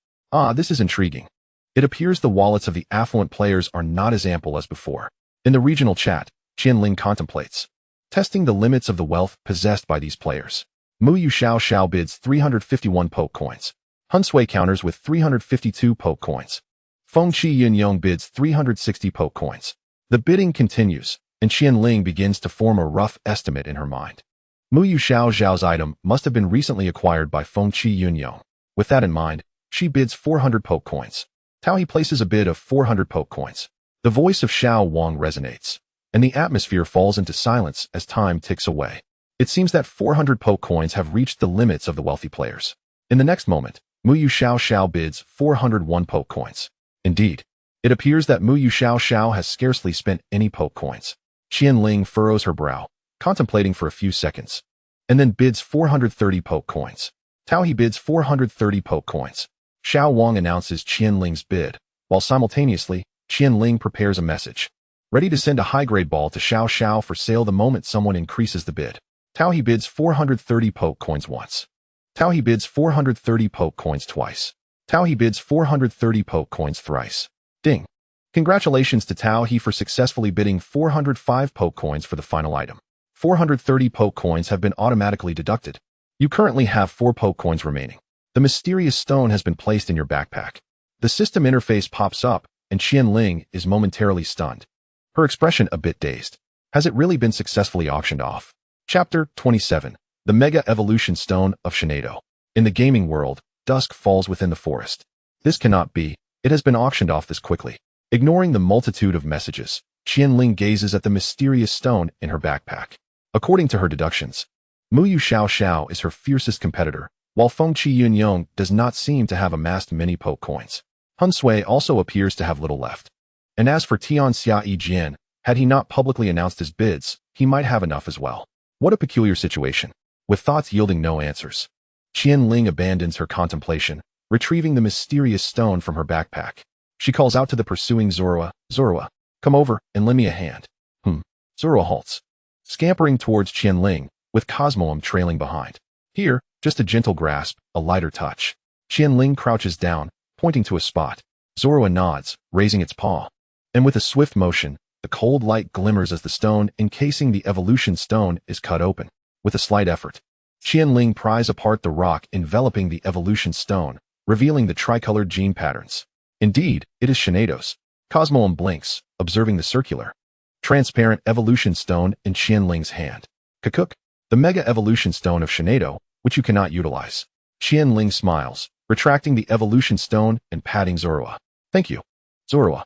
This is intriguing. It appears the wallets of the affluent players are not as ample as before. In the regional chat, Qian Ling contemplates testing the limits of the wealth possessed by these players. Mu Yu Xiao bids 351 poke coins. Hun Sui counters with 352 poke coins. Feng Qi Yunyong bids 360 poke coins. The bidding continues, and Qian Ling begins to form a rough estimate in her mind. Mu Yu Xiao's item must have been recently acquired by Feng Qi Yunyong. With that in mind, she bids 400 poke coins. Tao He places a bid of 400 poke coins. The voice of Xiao Wang resonates, and the atmosphere falls into silence as time ticks away. It seems that 400 poke coins have reached the limits of the wealthy players. In the next moment, Mu Yu Xiao bids 401 poke coins. Indeed, it appears that Mu Yu Xiao has scarcely spent any poke coins. Qian Ling furrows her brow, contemplating for a few seconds, and then bids 430 poke coins. Tao He bids 430 poke coins. Xiao Wang announces Qian Ling's bid, while simultaneously, Qian Ling prepares a message, ready to send a high-grade ball to Xiao for sale the moment someone increases the bid. Tao He bids 430 poke coins once. Tao He bids 430 poke coins twice. Tao He bids 430 poke coins thrice. Ding. Congratulations to Tao He for successfully bidding 405 poke coins for the final item. 430 poke coins have been automatically deducted. You currently have 4 poke coins remaining. The mysterious stone has been placed in your backpack. The system interface pops up, and Qian Ling is momentarily stunned, her expression a bit dazed. Has it really been successfully auctioned off? Chapter 27. The Mega Evolution Stone of Shineido. In the gaming world, dusk falls within the forest. This cannot be. It has been auctioned off this quickly. Ignoring the multitude of messages, Qian Ling gazes at the mysterious stone in her backpack. According to her deductions, Mu Yu Xiao is her fiercest competitor, while Feng Qi Yunyong does not seem to have amassed many poke coins. Hun Sui also appears to have little left. And as for Tian Xia Jian, had he not publicly announced his bids, he might have enough as well. What a peculiar situation, with thoughts yielding no answers. Qian Ling abandons her contemplation, retrieving the mysterious stone from her backpack. She calls out to the pursuing Zorua, Zorua, come over and lend me a hand. Zorua halts, scampering towards Qian Ling, with Cosmog trailing behind. Here, just a gentle grasp, a lighter touch. Qian Ling crouches down, pointing to a spot. Zorua nods, raising its paw. And with a swift motion, the cold light glimmers as the stone encasing the evolution stone is cut open. With a slight effort, Qian Ling pries apart the rock enveloping the evolution stone, revealing the tricolored gene patterns. Indeed, it is Shinato's. Cosmog blinks, observing the circular, transparent evolution stone in Qian Ling's hand. Kakuk, the mega evolution stone of Shinato, which you cannot utilize. Qian Ling smiles, retracting the evolution stone and patting Zorua. Thank you. Zorua.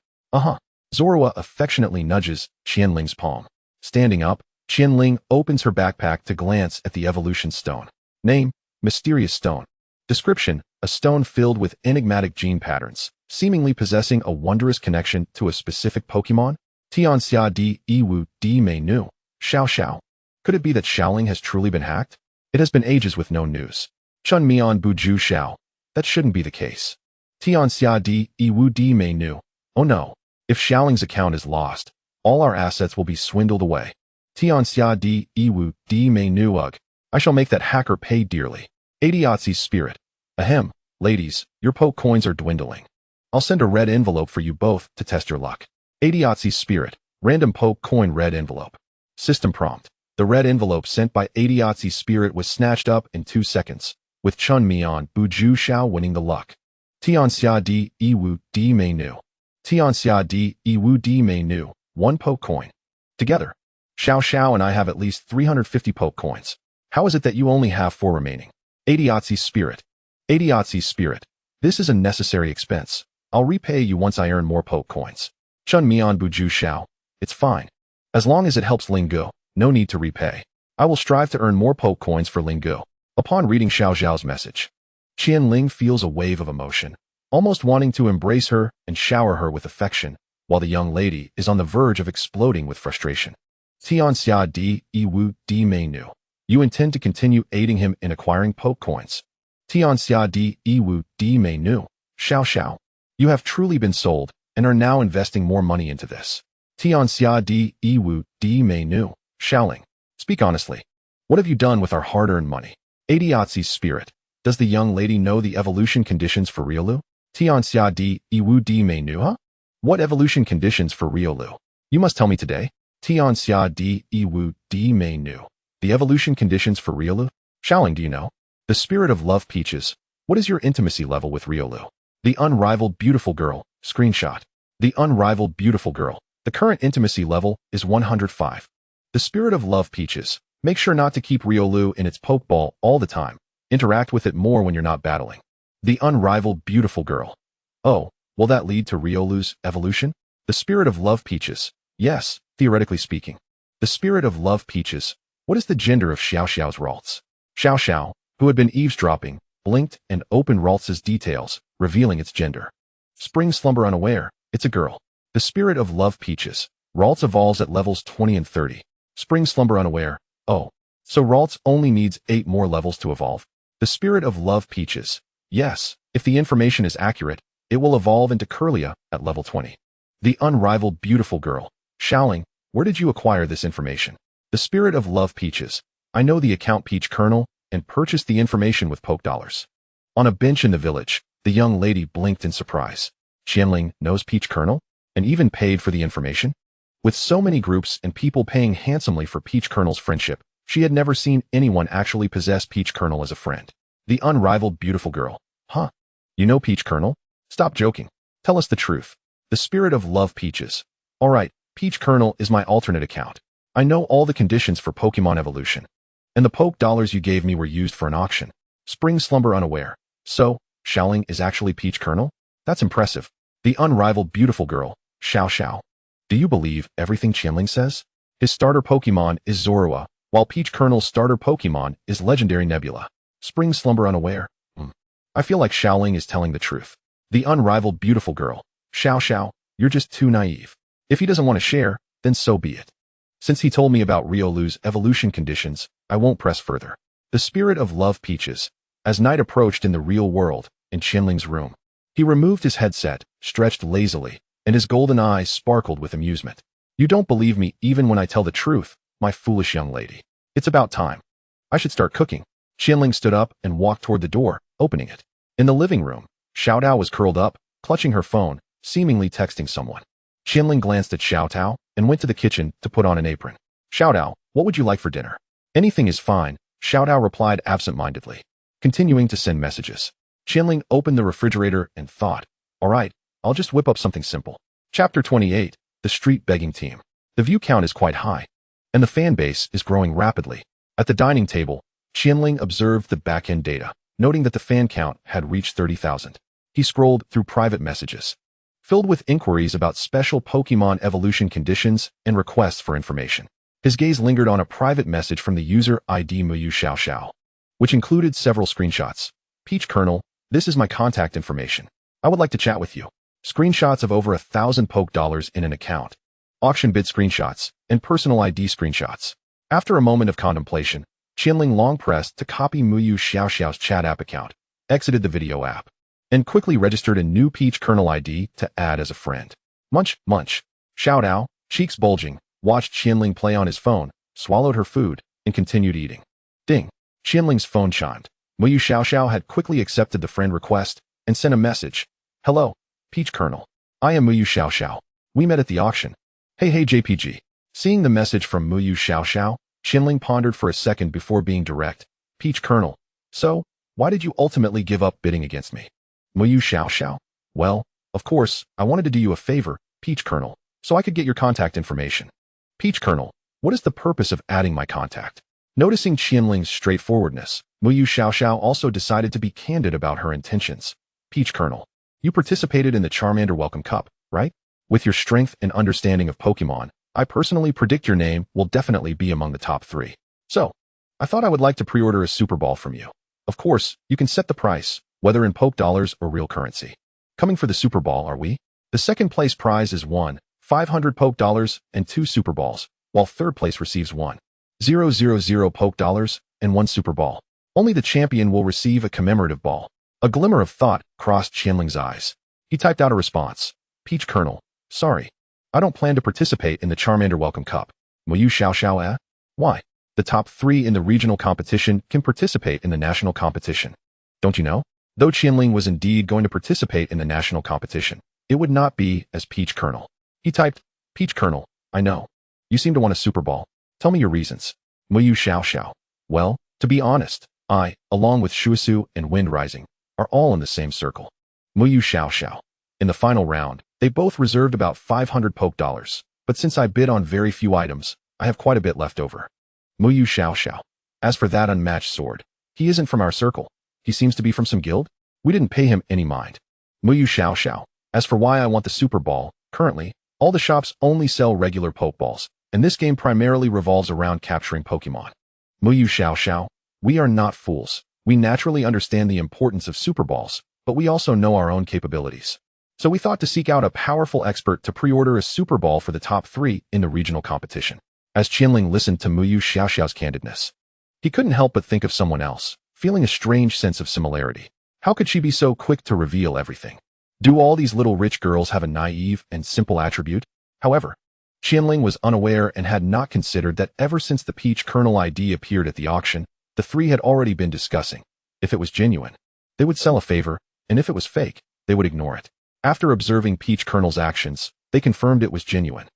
Zorua affectionately nudges Qian Ling's palm. Standing up, Qian Ling opens her backpack to glance at the evolution stone. Name, Mysterious Stone. Description, a stone filled with enigmatic gene patterns, seemingly possessing a wondrous connection to a specific Pokémon. Tianxia di Iwu di Mei Nu. Xiao. Could it be that Xiaoling has truly been hacked? It has been ages with no news. Chun Mian Buju Xiao. That shouldn't be the case. Tianxia di Iwu di Mei Nu. Oh no. If Xiaoling's account is lost, all our assets will be swindled away. Tianxia di Iwu di Mei Nu. Ugh. I shall make that hacker pay dearly. Adiotzi's spirit. Ahem. Ladies, your poke coins are dwindling. I'll send a red envelope for you both to test your luck. Adiotzi's spirit. Random poke coin red envelope. System prompt. The red envelope sent by Adiotzi's spirit was snatched up in 2 seconds, with Chun Mian Buju Xiao winning the luck. Tianxia di Iwu di Mei Nu. Tianxia di Iwu di Mei Nu. 1 poke coin. Together, Xiao and I have at least 350 poke coins. How is it that you only have 4 remaining? Adiotzi's spirit. Adiotzi's spirit. This is a necessary expense. I'll repay you once I earn more poke coins. Chun Mian Buju Xiao. It's fine. As long as it helps Linggu, no need to repay. I will strive to earn more poke coins for Linggu. Upon reading Xiao Zhao's message, Qian Ling feels a wave of emotion, almost wanting to embrace her and shower her with affection, while the young lady is on the verge of exploding with frustration. Tianxia di Iwu di Mei Nu. You intend to continue aiding him in acquiring poke coins. Tianxia di Iwu di Mei Nu. Xiao. You have truly been sold, and are now investing more money into this. Tianxia di Iwu di Mei Nu. Xiaoling. Speak honestly. What have you done with our hard-earned money? Adiotzi's spirit. Does the young lady know the evolution conditions for Riolu? Tianxia di Iwu di Mei Nu. What evolution conditions for Riolu? You must tell me today. Tianxia di Iwu di Mei Nu. The evolution conditions for Riolu? Xiaoling, do you know? The spirit of love Peaches. What is your intimacy level with Riolu? The unrivaled beautiful girl. Screenshot. The unrivaled beautiful girl. The current intimacy level is 105. The spirit of love Peaches. Make sure not to keep Riolu in its Pokeball all the time. Interact with it more when you're not battling. The unrivaled beautiful girl. Oh, will that lead to Riolu's evolution? The spirit of love Peaches. Yes, theoretically speaking. The spirit of love Peaches. What is the gender of Xiao's Ralts? Xiao, who had been eavesdropping, blinked and opened Ralts' details, revealing its gender. Spring slumber unaware, it's a girl. The spirit of love Peaches. Ralts evolves at levels 20 and 30. Spring slumber unaware. Oh, so Ralts only needs 8 more levels to evolve. The spirit of love Peaches. Yes, if the information is accurate, it will evolve into Curlia at level 20. The unrivaled beautiful girl. Xiaoling, where did you acquire this information? The spirit of love Peaches. I know the account Peach Kernel and purchased the information with poke dollars. On a bench in the village, the young lady blinked in surprise. Qian Ling knows Peach Kernel and even paid for the information? With so many groups and people paying handsomely for Peach Kernel's friendship, she had never seen anyone actually possess Peach Kernel as a friend. The unrivaled beautiful girl. Huh? You know Peach Kernel? Stop joking. Tell us the truth. The spirit of love Peaches. Alright, Peach Kernel is my alternate account. I know all the conditions for Pokemon evolution. And the poke dollars you gave me were used for an auction. Spring slumber unaware. So, Xiaoling is actually Peach Kernel? That's impressive. The unrivaled beautiful girl. Xiao. Do you believe everything Qian Ling says? His starter Pokemon is Zorua, while Peach Kernel's starter Pokemon is Legendary Nebula. Spring slumber unaware. I feel like Xiaoling is telling the truth. The unrivaled beautiful girl. Xiao, you're just too naive. If he doesn't want to share, then so be it. Since he told me about Riolu's evolution conditions, I won't press further. The spirit of love Peaches. As night approached in the real world, in Qian Ling's room, he removed his headset, stretched lazily, and his golden eyes sparkled with amusement. You don't believe me even when I tell the truth, my foolish young lady. It's about time. I should start cooking. Qian Ling stood up and walked toward the door, opening it. In the living room, Xiao Tao was curled up, clutching her phone, seemingly texting someone. Qian Ling glanced at Xiao Tao and went to the kitchen to put on an apron. Xiao Tao, what would you like for dinner? Anything is fine, Xiao Tao replied absent-mindedly, continuing to send messages. Qian Ling opened the refrigerator and thought, all right, I'll just whip up something simple. Chapter 28, The Street Begging Team. The view count is quite high, and the fan base is growing rapidly. At the dining table, Qian Ling observed the back-end data, noting that the fan count had reached 30,000. He scrolled through private messages, filled with inquiries about special Pokemon evolution conditions and requests for information. His gaze lingered on a private message from the user ID Muyu Xiao Xiao, which included several screenshots. Peach Colonel, this is my contact information. I would like to chat with you. Screenshots of over 1,000 Poke dollars in an account, auction bid screenshots, and personal ID screenshots. After a moment of contemplation, Qian Ling long pressed to copy Muyu Xiao Xiao's chat app account, exited the video app, and quickly registered a new Peach Colonel ID to add as a friend. Munch, munch. Xiao Tao, cheeks bulging, watched Qian Ling play on his phone, swallowed her food, and continued eating. Ding. Qian Ling's phone chimed. Muyu Xiao Xiao had quickly accepted the friend request and sent a message. Hello, Peach Colonel. I am Muyu Xiao Xiao. We met at the auction. Hey JPG. Seeing the message from Muyu Xiao Xiao, Qian Ling pondered for a second before being direct. Peach Colonel. So, why did you ultimately give up bidding against me? Muyu Xiao Xiao. Well, of course, I wanted to do you a favor, Peach Colonel, so I could get your contact information. Peach Colonel, what is the purpose of adding my contact? Noticing Qian Ling's straightforwardness, Muyu Xiao Xiao also decided to be candid about her intentions. Peach Colonel, you participated in the Charmander Welcome Cup, right? With your strength and understanding of Pokemon, I personally predict your name will definitely be among the top 3. So, I thought I would like to pre-order a Super Ball from you. Of course, you can set the price, whether in Poke dollars or real currency. Coming for the Super Ball, are we? The second place prize is 500 Poke dollars and 2 Super Balls, while third place receives 1,000 Poke dollars and 1 Super Ball. Only the champion will receive a commemorative ball. A glimmer of thought crossed Qian Ling's eyes. He typed out a response. Peach Colonel, sorry. I don't plan to participate in the Charmander Welcome Cup. Muyu Xiao Xiao. Why? The top 3 in the regional competition can participate in the national competition. Don't you know? Though Qian Ling was indeed going to participate in the national competition, it would not be as Peach Colonel. He typed, Peach Colonel, I know. You seem to want a Super Ball. Tell me your reasons. Muyu Xiao Xiao. Well, to be honest, I, along with Shuisu and Wind Rising, are all in the same circle. Muyu Xiao Xiao. In the final round, they both reserved about 500 Poke dollars, but since I bid on very few items, I have quite a bit left over. Muyu Xiao Xiao. As for that unmatched sword, he isn't from our circle. He seems to be from some guild. We didn't pay him any mind. Muyu Xiao Xiao. As for why I want the Super Ball, currently, all the shops only sell regular Poke Balls, and this game primarily revolves around capturing Pokemon. Muyu Xiao Xiao. We are not fools. We naturally understand the importance of Super Balls, but we also know our own capabilities. So we thought to seek out a powerful expert to pre-order a Super Ball for the top 3 in the regional competition. As Qian Ling listened to Muyu Xiao Xiao's candidness, he couldn't help but think of someone else, feeling a strange sense of similarity. How could she be so quick to reveal everything? Do all these little rich girls have a naive and simple attribute? However, Qian Ling was unaware and had not considered that ever since the Peach Colonel ID appeared at the auction, the 3 had already been discussing. If it was genuine, they would sell a favor, and if it was fake, they would ignore it. After observing Peach Colonel's actions, they confirmed it was genuine.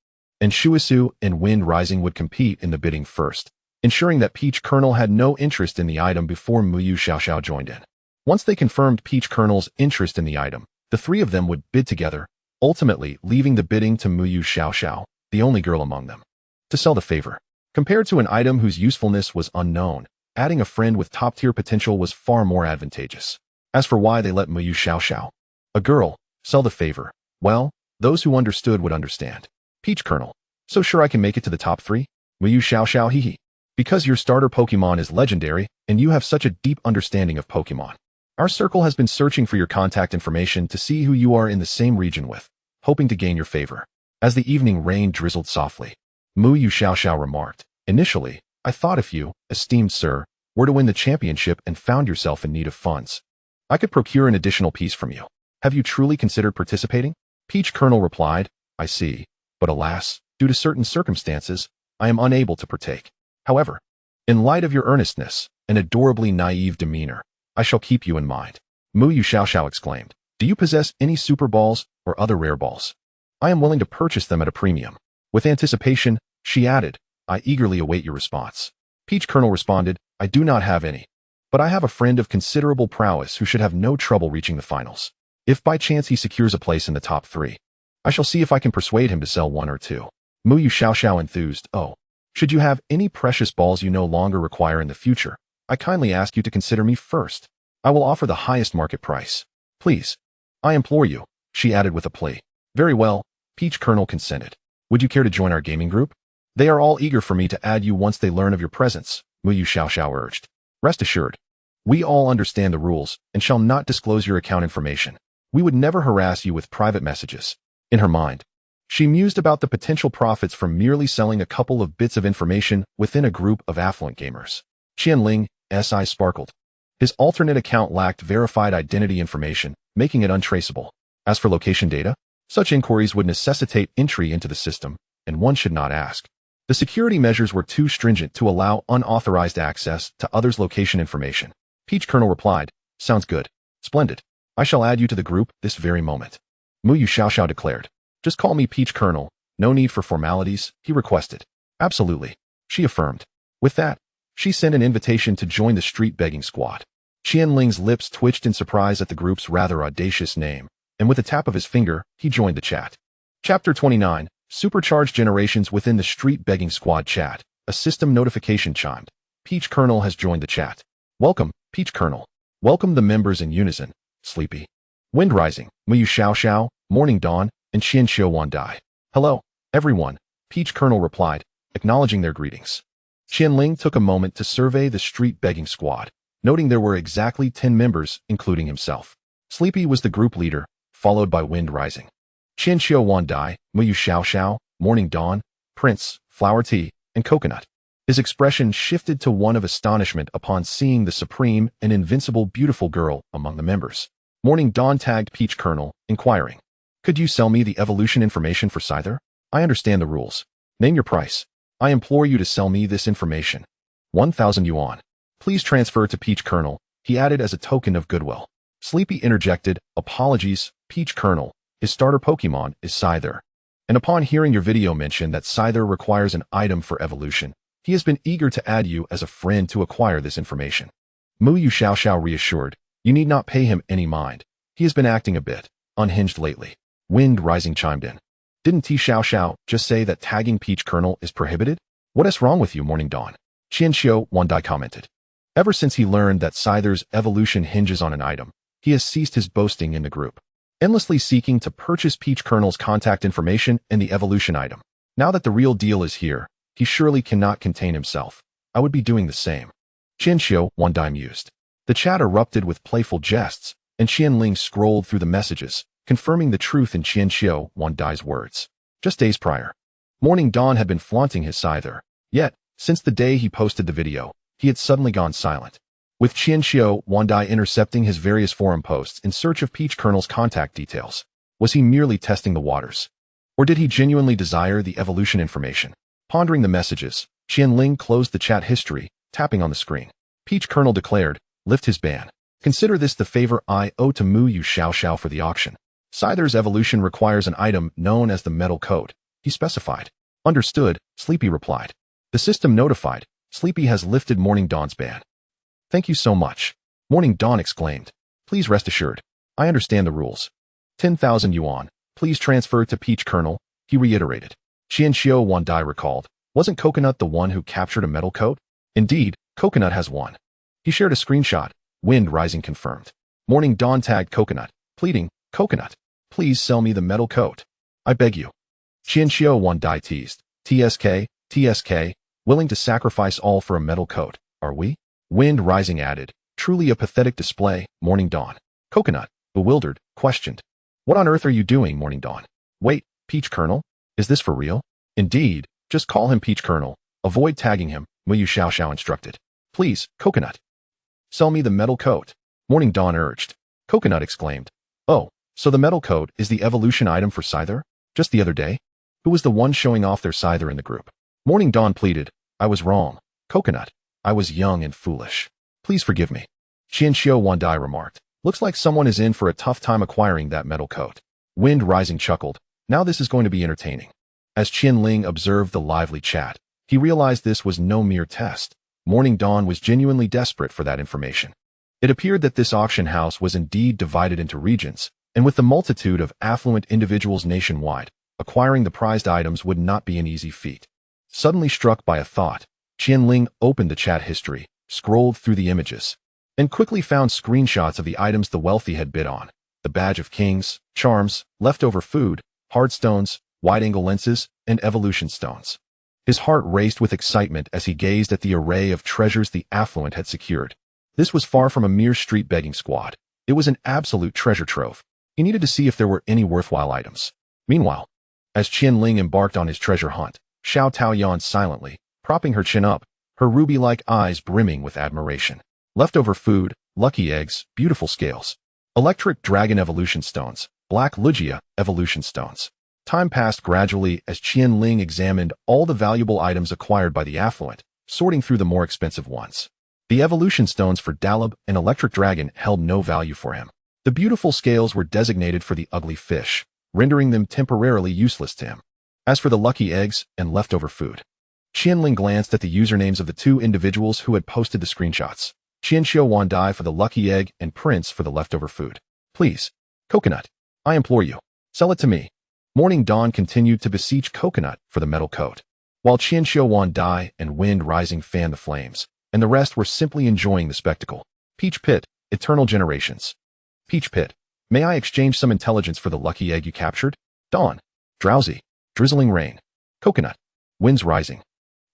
And Shuisu and Wind Rising would compete in the bidding first, ensuring that Peach Colonel had no interest in the item before Muyu Xiao Xiao joined in. Once they confirmed Peach Colonel's interest in the item, the 3 of them would bid together, ultimately leaving the bidding to Muyu Xiao Xiao, the only girl among them, to sell the favor. Compared to an item whose usefulness was unknown, adding a friend with top-tier potential was far more advantageous. As for why they let Muyu Xiao Xiao, a girl, sell the favor, well, those who understood would understand. Peach Colonel, so sure I can make it to the top 3? Muyu Xiao Xiao hee hee. Because your starter Pokemon is legendary, and you have such a deep understanding of Pokemon. Our circle has been searching for your contact information to see who you are in the same region with, hoping to gain your favor. As the evening rain drizzled softly, Muyu Xiao Xiao remarked, initially, I thought of you, esteemed sir, were to win the championship and found yourself in need of funds, I could procure an additional piece from you. Have you truly considered participating? Peach Colonel replied, I see, but alas, due to certain circumstances, I am unable to partake. However, in light of your earnestness and adorably naive demeanor, I shall keep you in mind. Mu Xiao exclaimed, do you possess any super balls or other rare balls? I am willing to purchase them at a premium. With anticipation, she added, I eagerly await your response. Peach Colonel responded, I do not have any, but I have a friend of considerable prowess who should have no trouble reaching the finals. If by chance he secures a place in the top 3, I shall see if I can persuade him to sell 1 or 2. Mu Xiao enthused, oh, should you have any precious balls you no longer require in the future, I kindly ask you to consider me first. I will offer the highest market price. Please. I implore you, she added with a plea. Very well, Peach Colonel consented. Would you care to join our gaming group? They are all eager for me to add you once they learn of your presence, Mu Xiao urged. Rest assured, we all understand the rules and shall not disclose your account information. We would never harass you with private messages. In her mind, she mused about the potential profits from merely selling a couple of bits of information within a group of affluent gamers. Qian Ling's eyes sparkled. His alternate account lacked verified identity information, making it untraceable. As for location data, such inquiries would necessitate entry into the system, and one should not ask. The security measures were too stringent to allow unauthorized access to others' location information. Peach Colonel replied, sounds good. Splendid. I shall add you to the group this very moment. Mu Xiao declared. Just call me Peach Colonel. No need for formalities, he requested. Absolutely, she affirmed. With that, she sent an invitation to join the street begging squad. Qian Ling's lips twitched in surprise at the group's rather audacious name, and with a tap of his finger, he joined the chat. Chapter 29, Supercharged Generations within the Street Begging Squad chat. A system notification chimed. Peach Colonel has joined the chat. Welcome, Peach Colonel. Welcome the members in unison. Sleepy. Wind Rising, Mu Xiao, Morning Dawn, and Qian Dai. Hello, everyone, Peach Colonel replied, acknowledging their greetings. Qian Ling took a moment to survey the street begging squad, noting there were exactly 10 members, including himself. Sleepy was the group leader, followed by Wind Rising. Qian Dai, Mu Xiao, Morning Dawn, Prince, Flower Tea, and Coconut. His expression shifted to one of astonishment upon seeing the supreme and invincible beautiful girl among the members. Morning Dawn tagged Peach Colonel, inquiring, could you sell me the evolution information for Scyther? I understand the rules. Name your price. I implore you to sell me this information. 1,000 yuan. Please transfer to Peach Colonel, he added as a token of goodwill. Sleepy interjected, apologies, Peach Colonel. His starter Pokemon is Scyther. And upon hearing your video mention that Scyther requires an item for evolution, he has been eager to add you as a friend to acquire this information. Mu Xiao reassured, you need not pay him any mind. He has been acting a bit unhinged lately. Wind Rising chimed in. Didn't Xiao just say that tagging Peach Colonel is prohibited? What is wrong with you, Morning Dawn? Qian Dai commented. Ever since he learned that Scyther's evolution hinges on an item, he has ceased his boasting in the group, endlessly seeking to purchase Peach Colonel's contact information and the evolution item. Now that the real deal is here, he surely cannot contain himself. I would be doing the same. Qian Dai mused. The chat erupted with playful jests, and Qian Ling scrolled through the messages, confirming the truth in Qian Dai's words. Just days prior, Morning Dawn had been flaunting his Scyther. Yet, since the day he posted the video, he had suddenly gone silent. With Qian Dai intercepting his various forum posts in search of Peach Colonel's contact details, was he merely testing the waters? Or did he genuinely desire the evolution information? Pondering the messages, Qian Ling closed the chat history, tapping on the screen. Peach Colonel declared, lift his ban. Consider this the favor I owe to Mu Xiao for the auction. Scyther's evolution requires an item known as the metal coat, he specified. Understood, Sleepy replied. The system notified. Sleepy has lifted Morning Dawn's ban. Thank you so much. Morning Dawn exclaimed. Please rest assured. I understand the rules. 10,000 yuan. Please transfer to Peach Colonel, he reiterated. Qian Dai recalled. Wasn't Coconut the one who captured a metal coat? Indeed, Coconut has one. He shared a screenshot. Wind Rising confirmed. Morning Dawn tagged Coconut, pleading, Coconut, please sell me the metal coat. I beg you. Qian Dai teased. TSK, willing to sacrifice all for a metal coat, are we? Wind Rising added, truly a pathetic display, Morning Dawn. Coconut, bewildered, questioned. What on earth are you doing, Morning Dawn? Wait, Peach Colonel? Is this for real? Indeed, just call him Peach Colonel. Avoid tagging him, Mu Xiao instructed. Please, Coconut. Sell me the metal coat. Morning Dawn urged. Coconut exclaimed. Oh, so the metal coat is the evolution item for Scyther? Just the other day? Who was the one showing off their Scyther in the group? Morning Dawn pleaded. I was wrong. Coconut. I was young and foolish. Please forgive me. Xiao Wandai remarked. Looks like someone is in for a tough time acquiring that metal coat. Wind Rising chuckled. Now this is going to be entertaining. As Qian Ling observed the lively chat, he realized this was no mere test. Morning Dawn was genuinely desperate for that information. It appeared that this auction house was indeed divided into regions, and with the multitude of affluent individuals nationwide, acquiring the prized items would not be an easy feat. Suddenly struck by a thought, Qian Ling opened the chat history, scrolled through the images, and quickly found screenshots of the items the wealthy had bid on: the Badge of Kings, charms, leftover food, hard stones, wide-angle lenses, and evolution stones. His heart raced with excitement as he gazed at the array of treasures the affluent had secured. This was far from a mere street begging squad. It was an absolute treasure trove. He needed to see if there were any worthwhile items. Meanwhile, as Qian Ling embarked on his treasure hunt, Xiao Tao yawned silently, propping her chin up, her ruby-like eyes brimming with admiration. Leftover food, lucky eggs, beautiful scales, electric dragon evolution stones, black Lugia evolution stones. Time passed gradually as Qian Ling examined all the valuable items acquired by the affluent, sorting through the more expensive ones. The evolution stones for Dalib and Electric Dragon held no value for him. The beautiful scales were designated for the ugly fish, rendering them temporarily useless to him. As for the lucky eggs and leftover food, Qian Ling glanced at the usernames of the two individuals who had posted the screenshots. Xiao Wandai for the lucky egg and Prince for the leftover food. Please, Coconut, I implore you, sell it to me. Morning Dawn continued to beseech Coconut for the metal coat, while Xiao Wandai and Wind Rising fanned the flames, and the rest were simply enjoying the spectacle. Peach Pit, Eternal Generations. Peach Pit, may I exchange some intelligence for the lucky egg you captured? Dawn, Drowsy, Drizzling Rain. Coconut, Winds Rising.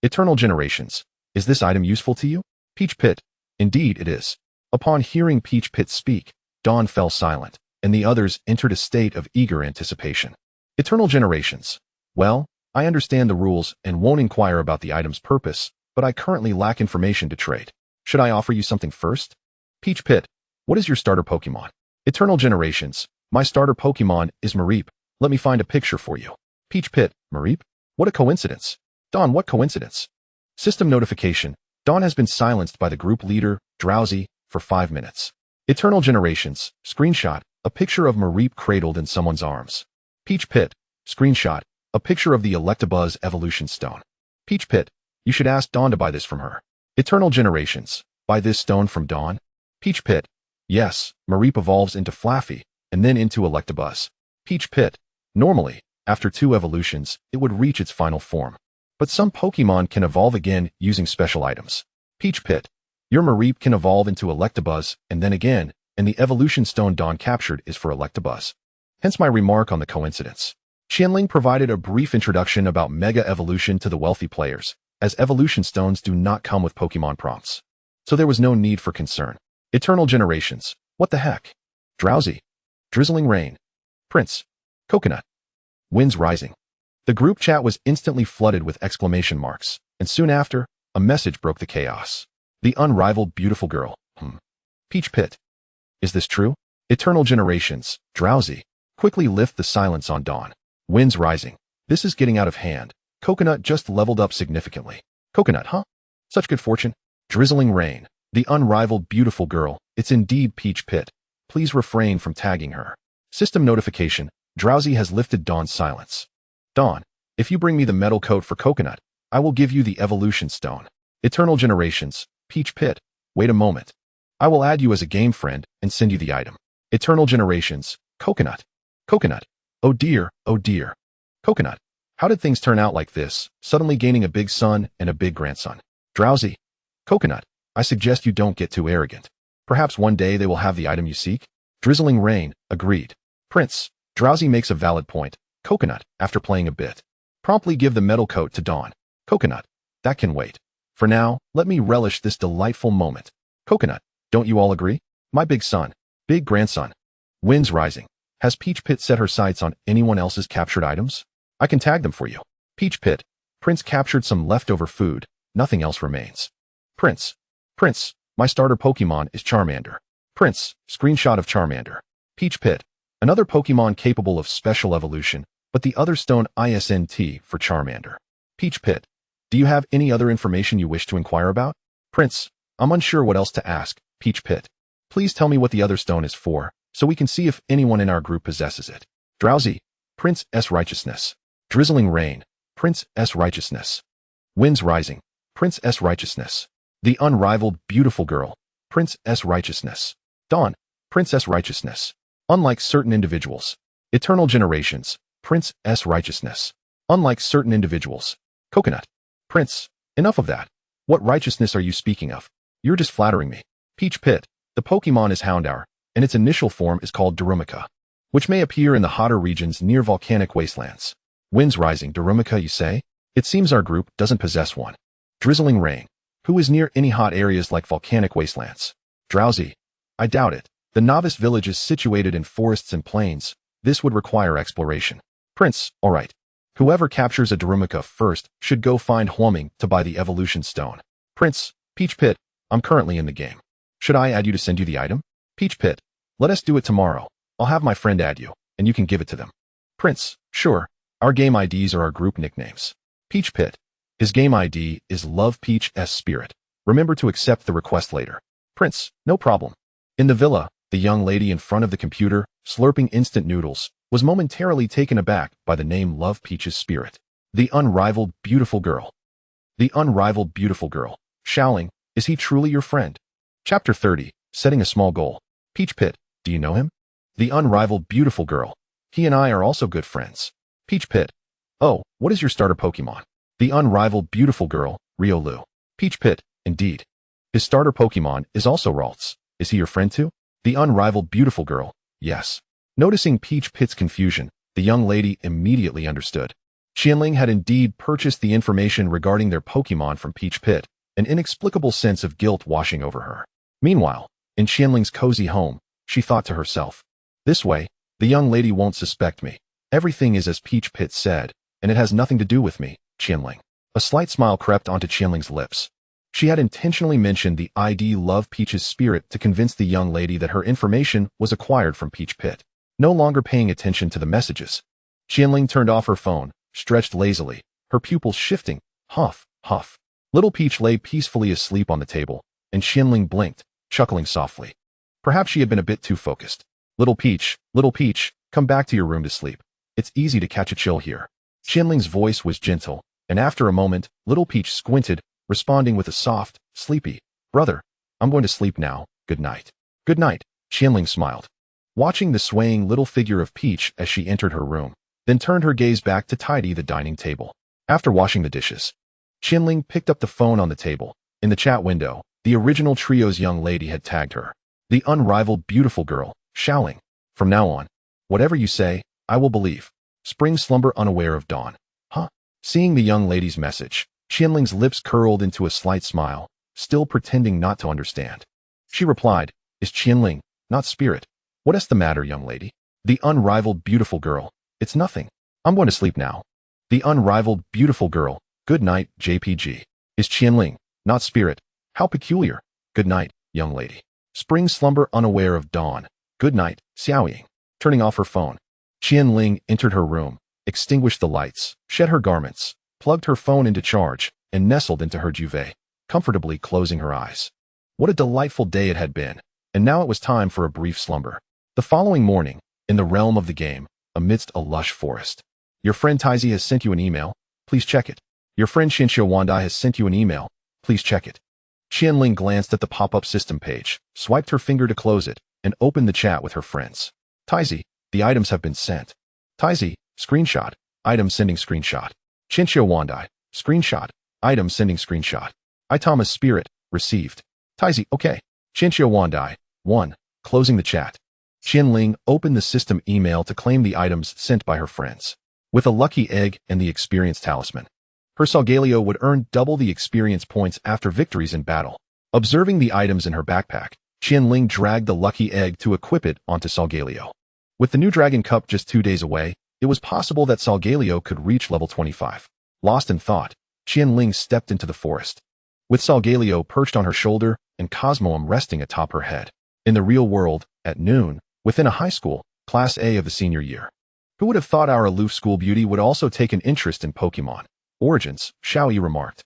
Eternal Generations, is this item useful to you? Peach Pit, indeed it is. Upon hearing Peach Pit speak, Dawn fell silent, and the others entered a state of eager anticipation. Eternal Generations. Well, I understand the rules and won't inquire about the item's purpose, but I currently lack information to trade. Should I offer you something first? Peach Pit, what is your starter Pokemon? Eternal Generations. My starter Pokemon is Mareep. Let me find a picture for you. Peach Pit, Mareep? What a coincidence. Dawn, what coincidence? System notification. Dawn has been silenced by the group leader, Drowsy, for 5 minutes. Eternal Generations. Screenshot. A picture of Mareep cradled in someone's arms. Peach Pit. Screenshot. A picture of the Electabuzz Evolution Stone. Peach Pit. You should ask Dawn to buy this from her. Eternal Generations. Buy this stone from Dawn? Peach Pit. Yes, Mareep evolves into Flaffy, and then into Electabuzz. Peach Pit. Normally, after 2 evolutions, it would reach its final form. But some Pokemon can evolve again using special items. Peach Pit. Your Mareep can evolve into Electabuzz, and then again, and the evolution stone Dawn captured is for Electabuzz. Hence my remark on the coincidence. Qian Ling provided a brief introduction about Mega Evolution to the wealthy players, as evolution stones do not come with Pokemon prompts. So there was no need for concern. Eternal Generations. What the heck? Drowsy. Drizzling Rain. Prince. Coconut. Winds Rising. The group chat was instantly flooded with exclamation marks, and soon after, a message broke the chaos. The unrivaled beautiful girl. Peach Pit. Is this true? Eternal Generations. Drowsy. Quickly lift the silence on Dawn. Winds Rising. This is getting out of hand. Coconut just leveled up significantly. Coconut, huh? Such good fortune. Drizzling Rain. The unrivaled beautiful girl. It's indeed Peach Pit. Please refrain from tagging her. System notification. Drowsy has lifted Dawn's silence. Dawn, if you bring me the metal coat for Coconut, I will give you the evolution stone. Eternal Generations. Peach Pit. Wait a moment. I will add you as a game friend and send you the item. Eternal Generations. Coconut. Coconut. Oh dear, oh dear. Coconut. How did things turn out like this, suddenly gaining a big son and a big grandson? Drowsy. Coconut. I suggest you don't get too arrogant. Perhaps one day they will have the item you seek? Drizzling Rain. Agreed. Prince. Drowsy makes a valid point. Coconut, after playing a bit. Promptly give the metal coat to Dawn. Coconut. That can wait. For now, let me relish this delightful moment. Coconut. Don't you all agree? My big son. Big grandson. Winds Rising. Has Peach Pit set her sights on anyone else's captured items? I can tag them for you. Peach Pit. Prince captured some leftover food. Nothing else remains. Prince. Prince, my starter Pokemon is Charmander. Prince, screenshot of Charmander. Peach Pit, another Pokemon capable of special evolution, but the other stone ISNT for Charmander. Peach Pit, do you have any other information you wish to inquire about? Prince, I'm unsure what else to ask. Peach Pit, please tell me what the other stone is for, so we can see if anyone in our group possesses it. Drowsy, Prince S. Righteousness. Drizzling Rain, Prince S. Righteousness. Winds Rising, Prince S. Righteousness. The Unrivaled Beautiful Girl, Prince S. Righteousness. Dawn, Princess Righteousness. Unlike certain individuals. Eternal Generations, Prince S. Righteousness. Unlike certain individuals. Coconut, Prince, enough of that. What righteousness are you speaking of? You're just flattering me. Peach Pit, the Pokemon is Houndour, and its initial form is called Darumaka, which may appear in the hotter regions near volcanic wastelands. Winds Rising Darumaka, you say? It seems our group doesn't possess one. Drizzling Rain, who is near any hot areas like volcanic wastelands? Drowsy, I doubt it. The novice village is situated in forests and plains. This would require exploration. Prince, alright. Whoever captures a Darumaka first should go find Huaming to buy the evolution stone. Prince, Peach Pit, I'm currently in the game. Should I add you to send you the item? Peach Pit, let us do it tomorrow. I'll have my friend add you, and you can give it to them. Prince, sure. Our game IDs are our group nicknames. Peach Pit, his game ID is Love Peach S Spirit. Remember to accept the request later. Prince, no problem. In the villa, the young lady in front of the computer, slurping instant noodles, was momentarily taken aback by the name Love Peach's Spirit. The Unrivaled Beautiful Girl. The Unrivaled Beautiful Girl. Xiao, is he truly your friend? Chapter 30, Setting a Small Goal. Peach Pit, do you know him? The Unrivaled Beautiful Girl. He and I are also good friends. Peach Pit, oh, what is your starter Pokemon? The Unrivaled Beautiful Girl, Riolu. Peach Pit, indeed. His starter Pokemon is also Ralts. Is he your friend too? The Unrivaled Beautiful Girl, yes. Noticing Peach Pit's confusion, the young lady immediately understood. Qian Ling had indeed purchased the information regarding their Pokemon from Peach Pit, an inexplicable sense of guilt washing over her. Meanwhile, in Qian Ling's cozy home, she thought to herself, this way, the young lady won't suspect me. Everything is as Peach Pit said, and it has nothing to do with me, Qian Ling. A slight smile crept onto Qian Ling's lips. She had intentionally mentioned the ID Love Peach's Spirit to convince the young lady that her information was acquired from Peach Pit. No longer paying attention to the messages, Qian Ling turned off her phone, stretched lazily, her pupils shifting. Huff, huff. Little Peach lay peacefully asleep on the table, and Qian Ling blinked, chuckling softly. Perhaps she had been a bit too focused. Little Peach, come back to your room to sleep. It's easy to catch a chill here. Qian Ling's voice was gentle, and after a moment, Little Peach squinted, responding with a soft, sleepy, brother, I'm going to sleep now, good night. Good night, Qian Ling smiled, watching the swaying little figure of Peach as she entered her room, then turned her gaze back to tidy the dining table. After washing the dishes, Qian Ling picked up the phone on the table. In the chat window, the original trio's young lady had tagged her. The Unrivaled Beautiful Girl, Xiao. From now on, whatever you say, I will believe. Spring slumber unaware of dawn. Huh? Seeing the young lady's message, Qian Ling's lips curled into a slight smile, still pretending not to understand. She replied, is Qian Ling, not Spirit. What is the matter, young lady? The Unrivaled Beautiful Girl. It's nothing. I'm going to sleep now. The Unrivaled Beautiful Girl. Good night, JPG. Is Qian Ling, not Spirit. How peculiar. Good night, young lady. Spring slumber unaware of dawn. Good night, Xiao. Turning off her phone, Qian Ling entered her room, extinguished the lights, shed her garments, plugged her phone into charge, and nestled into her duvet, comfortably closing her eyes. What a delightful day it had been, and now it was time for a brief slumber. The following morning, in the realm of the game, amidst a lush forest. Your friend Taizi has sent you an email, please check it. Your friend Xinxiu Wandai has sent you an email, please check it. Qian Ling glanced at the pop-up system page, swiped her finger to close it, and opened the chat with her friends. Taizi, the items have been sent. Taizi, screenshot, item sending screenshot. Xinxiu Wandai, screenshot, item sending screenshot. Itama's Spirit, received. Taizi, okay. Xinxiu Wandai, 1, closing the chat. Qian Ling opened the system email to claim the items sent by her friends. With a lucky egg and the experience talisman, her Solgaleo would earn double the experience points after victories in battle. Observing the items in her backpack, Qian Ling dragged the lucky egg to equip it onto Solgaleo. With the new Dragon Cup just 2 days away, it was possible that Solgaleo could reach level 25. Lost in thought, Qian Ling stepped into the forest. With Solgaleo perched on her shoulder, and Cosmog resting atop her head. In the real world, at noon, within a high school, Class A of the senior year. Who would have thought our aloof school beauty would also take an interest in Pokémon? Origins, Xiao remarked.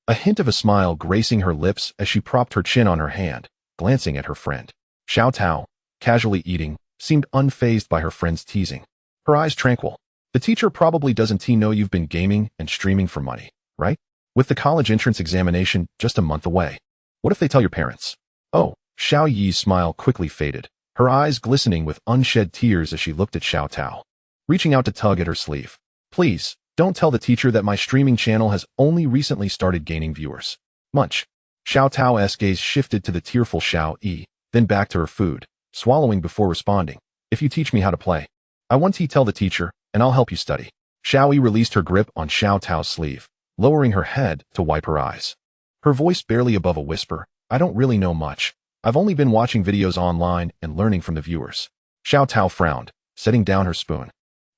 A hint of a smile gracing her lips as she propped her chin on her hand, glancing at her friend. Xiao Tao, casually eating, seemed unfazed by her friend's teasing. Her eyes tranquil. The teacher probably doesn't know you've been gaming and streaming for money, right? With the college entrance examination just a month away. What if they tell your parents? Oh, Xiao Yi's smile quickly faded, her eyes glistening with unshed tears as she looked at Xiao Tao, reaching out to tug at her sleeve. Please, don't tell the teacher that my streaming channel has only recently started gaining viewers. Munch. Xiao Tao's gaze shifted to the tearful Xiao Yi, then back to her food, swallowing before responding. If you teach me how to play, I want to tell the teacher, and I'll help you study. Xiao Yi released her grip on Xiao Tao's sleeve, lowering her head to wipe her eyes. Her voice barely above a whisper, I don't really know much. I've only been watching videos online and learning from the viewers. Xiao Tao frowned, setting down her spoon,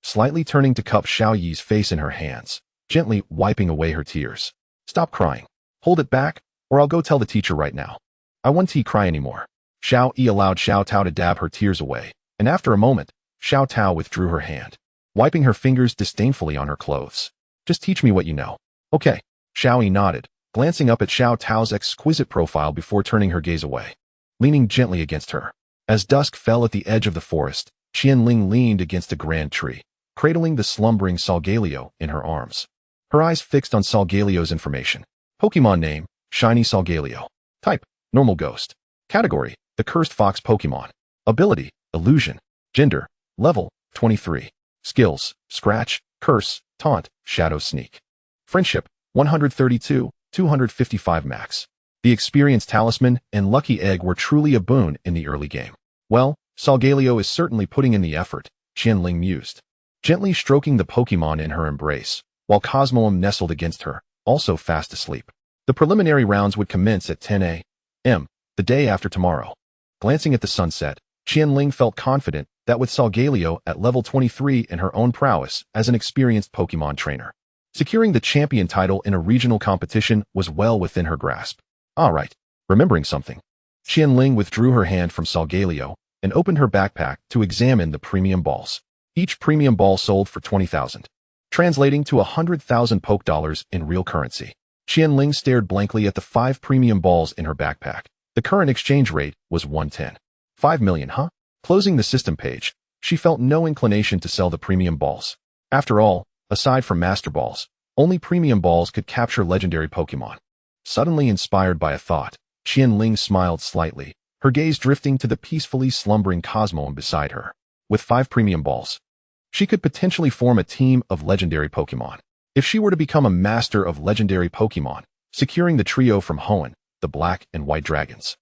slightly turning to cup Xiao Yi's face in her hands, gently wiping away her tears. Stop crying. Hold it back, or I'll go tell the teacher right now. I won't cry anymore. Xiao Yi allowed Xiao Tao to dab her tears away, and after a moment, Xiao Tao withdrew her hand, wiping her fingers disdainfully on her clothes. Just teach me what you know. Okay. Xiao Yi nodded, glancing up at Xiao Tao's exquisite profile before turning her gaze away, leaning gently against her. As dusk fell at the edge of the forest, Qian Ling leaned against a grand tree, cradling the slumbering Solgaleo in her arms. Her eyes fixed on Solgaleo's information. Pokemon name, Shiny Solgaleo. Type, normal ghost. Category, the cursed fox Pokemon. Ability, illusion. Gender, level, 23. Skills, scratch, curse, taunt, shadow sneak. Friendship, 132, 255 max. The experience talisman and lucky egg were truly a boon in the early game. Well, Solgaleo is certainly putting in the effort, Qian Ling mused, gently stroking the Pokemon in her embrace, while Cosmog nestled against her, also fast asleep. The preliminary rounds would commence at 10 a.m., the day after tomorrow. Glancing at the sunset, Qian Ling felt confident that with Solgaleo at level 23 and her own prowess as an experienced Pokemon trainer, securing the champion title in a regional competition was well within her grasp. All right, remembering something. Qian Ling withdrew her hand from Solgaleo and opened her backpack to examine the premium balls. Each premium ball sold for 20,000, translating to 100,000 Poke dollars in real currency. Qian Ling stared blankly at the 5 premium balls in her backpack. The current exchange rate was 110. 5 million, huh? Closing the system page, she felt no inclination to sell the premium balls. After all, aside from Master Balls, only premium balls could capture legendary Pokemon. Suddenly inspired by a thought, Qian Ling smiled slightly, her gaze drifting to the peacefully slumbering Cosmog beside her. With 5 premium balls, she could potentially form a team of legendary Pokemon. If she were to become a master of legendary Pokemon, securing the trio from Hoenn, the black and white dragons,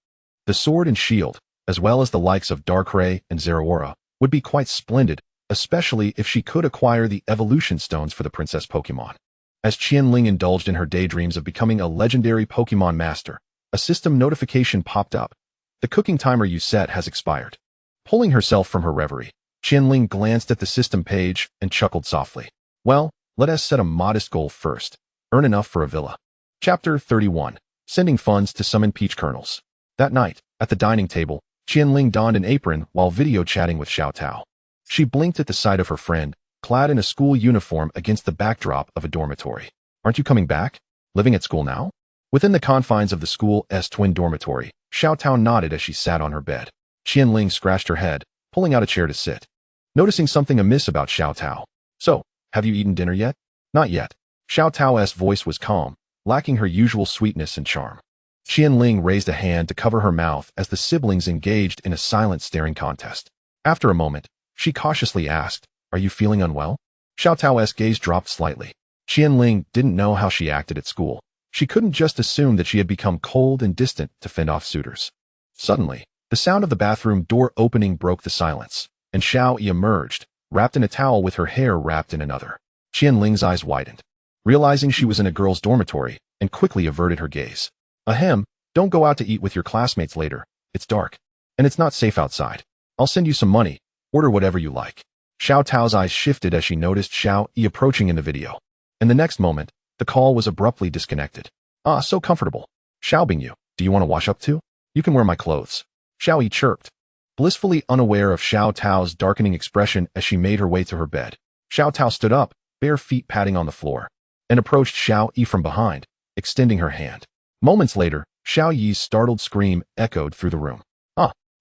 the sword and shield, as well as the likes of Darkrai and Zorua, would be quite splendid, especially if she could acquire the evolution stones for the princess Pokemon. As Qian Ling indulged in her daydreams of becoming a legendary Pokemon master, a system notification popped up. The cooking timer you set has expired. Pulling herself from her reverie, Qian Ling glanced at the system page and chuckled softly. Well, let us set a modest goal first. Earn enough for a villa. Chapter 31. Sending funds to summon peach kernels. That night, at the dining table, Qian Ling donned an apron while video chatting with Xiao Tao. She blinked at the sight of her friend, clad in a school uniform against the backdrop of a dormitory. Aren't you coming back? Living at school now? Within the confines of the school's twin dormitory, Xiao Tao nodded as she sat on her bed. Qian Ling scratched her head, pulling out a chair to sit. Noticing something amiss about Xiao Tao. So, have you eaten dinner yet? Not yet. Xiao Tao's voice was calm, lacking her usual sweetness and charm. Qian Ling raised a hand to cover her mouth as the siblings engaged in a silent staring contest. After a moment, she cautiously asked, Are you feeling unwell? Xiao Tao's gaze dropped slightly. Qian Ling didn't know how she acted at school. She couldn't just assume that she had become cold and distant to fend off suitors. Suddenly, the sound of the bathroom door opening broke the silence, and Xiao Yi emerged, wrapped in a towel with her hair wrapped in another. Qian Ling's eyes widened, realizing she was in a girl's dormitory, and quickly averted her gaze. Ahem, don't go out to eat with your classmates later. It's dark, and it's not safe outside. I'll send you some money. Order whatever you like. Xiao Tao's eyes shifted as she noticed Xiao Yi approaching in the video. In the next moment, the call was abruptly disconnected. Ah, so comfortable. Xiao Bingyu, do you want to wash up too? You can wear my clothes. Xiao Yi chirped, blissfully unaware of Xiao Tao's darkening expression as she made her way to her bed. Xiao Tao stood up, bare feet padding on the floor, and approached Xiao Yi from behind, extending her hand. Moments later, Xiao Yi's startled scream echoed through the room.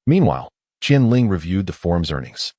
Meanwhile, Qian Ling reviewed the forum's earnings,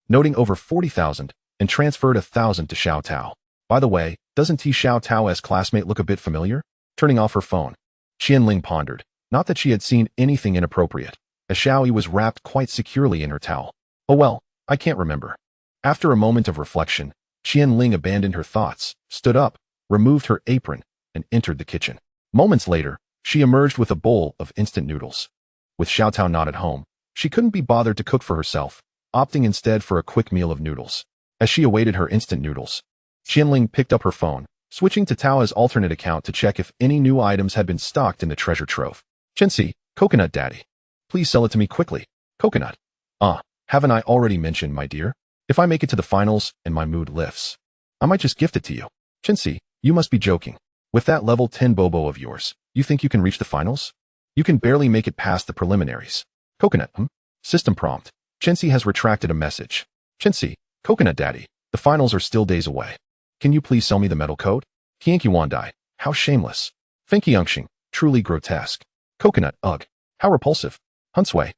noting over 40,000, and transferred 1,000 to Xiao Tao. By the way, doesn't Xiao Tao's classmate look a bit familiar? Turning off her phone, Qian Ling pondered, not that she had seen anything inappropriate, as Xiao Yi was wrapped quite securely in her towel. Oh well, I can't remember. After a moment of reflection, Qian Ling abandoned her thoughts, stood up, removed her apron, and entered the kitchen. Moments later, she emerged with a bowl of instant noodles. With Xiao Tao not at home, she couldn't be bothered to cook for herself, opting instead for a quick meal of noodles. As she awaited her instant noodles, Qian Ling picked up her phone, switching to Tao's alternate account to check if any new items had been stocked in the treasure trove. Chensi, coconut daddy. Please sell it to me quickly. Coconut. Haven't I already mentioned, my dear? If I make it to the finals and my mood lifts, I might just gift it to you. Chensi, you must be joking. With that level 10 Bobo of yours, you think you can reach the finals? You can barely make it past the preliminaries. Coconut, System prompt. Chensi has retracted a message. Chensi, coconut daddy, the finals are still days away. Can you please sell me the metal code? Qianqi Wandai, how shameless. Fenki Yongxing, truly grotesque. Coconut, ugh, how repulsive. Hunsway,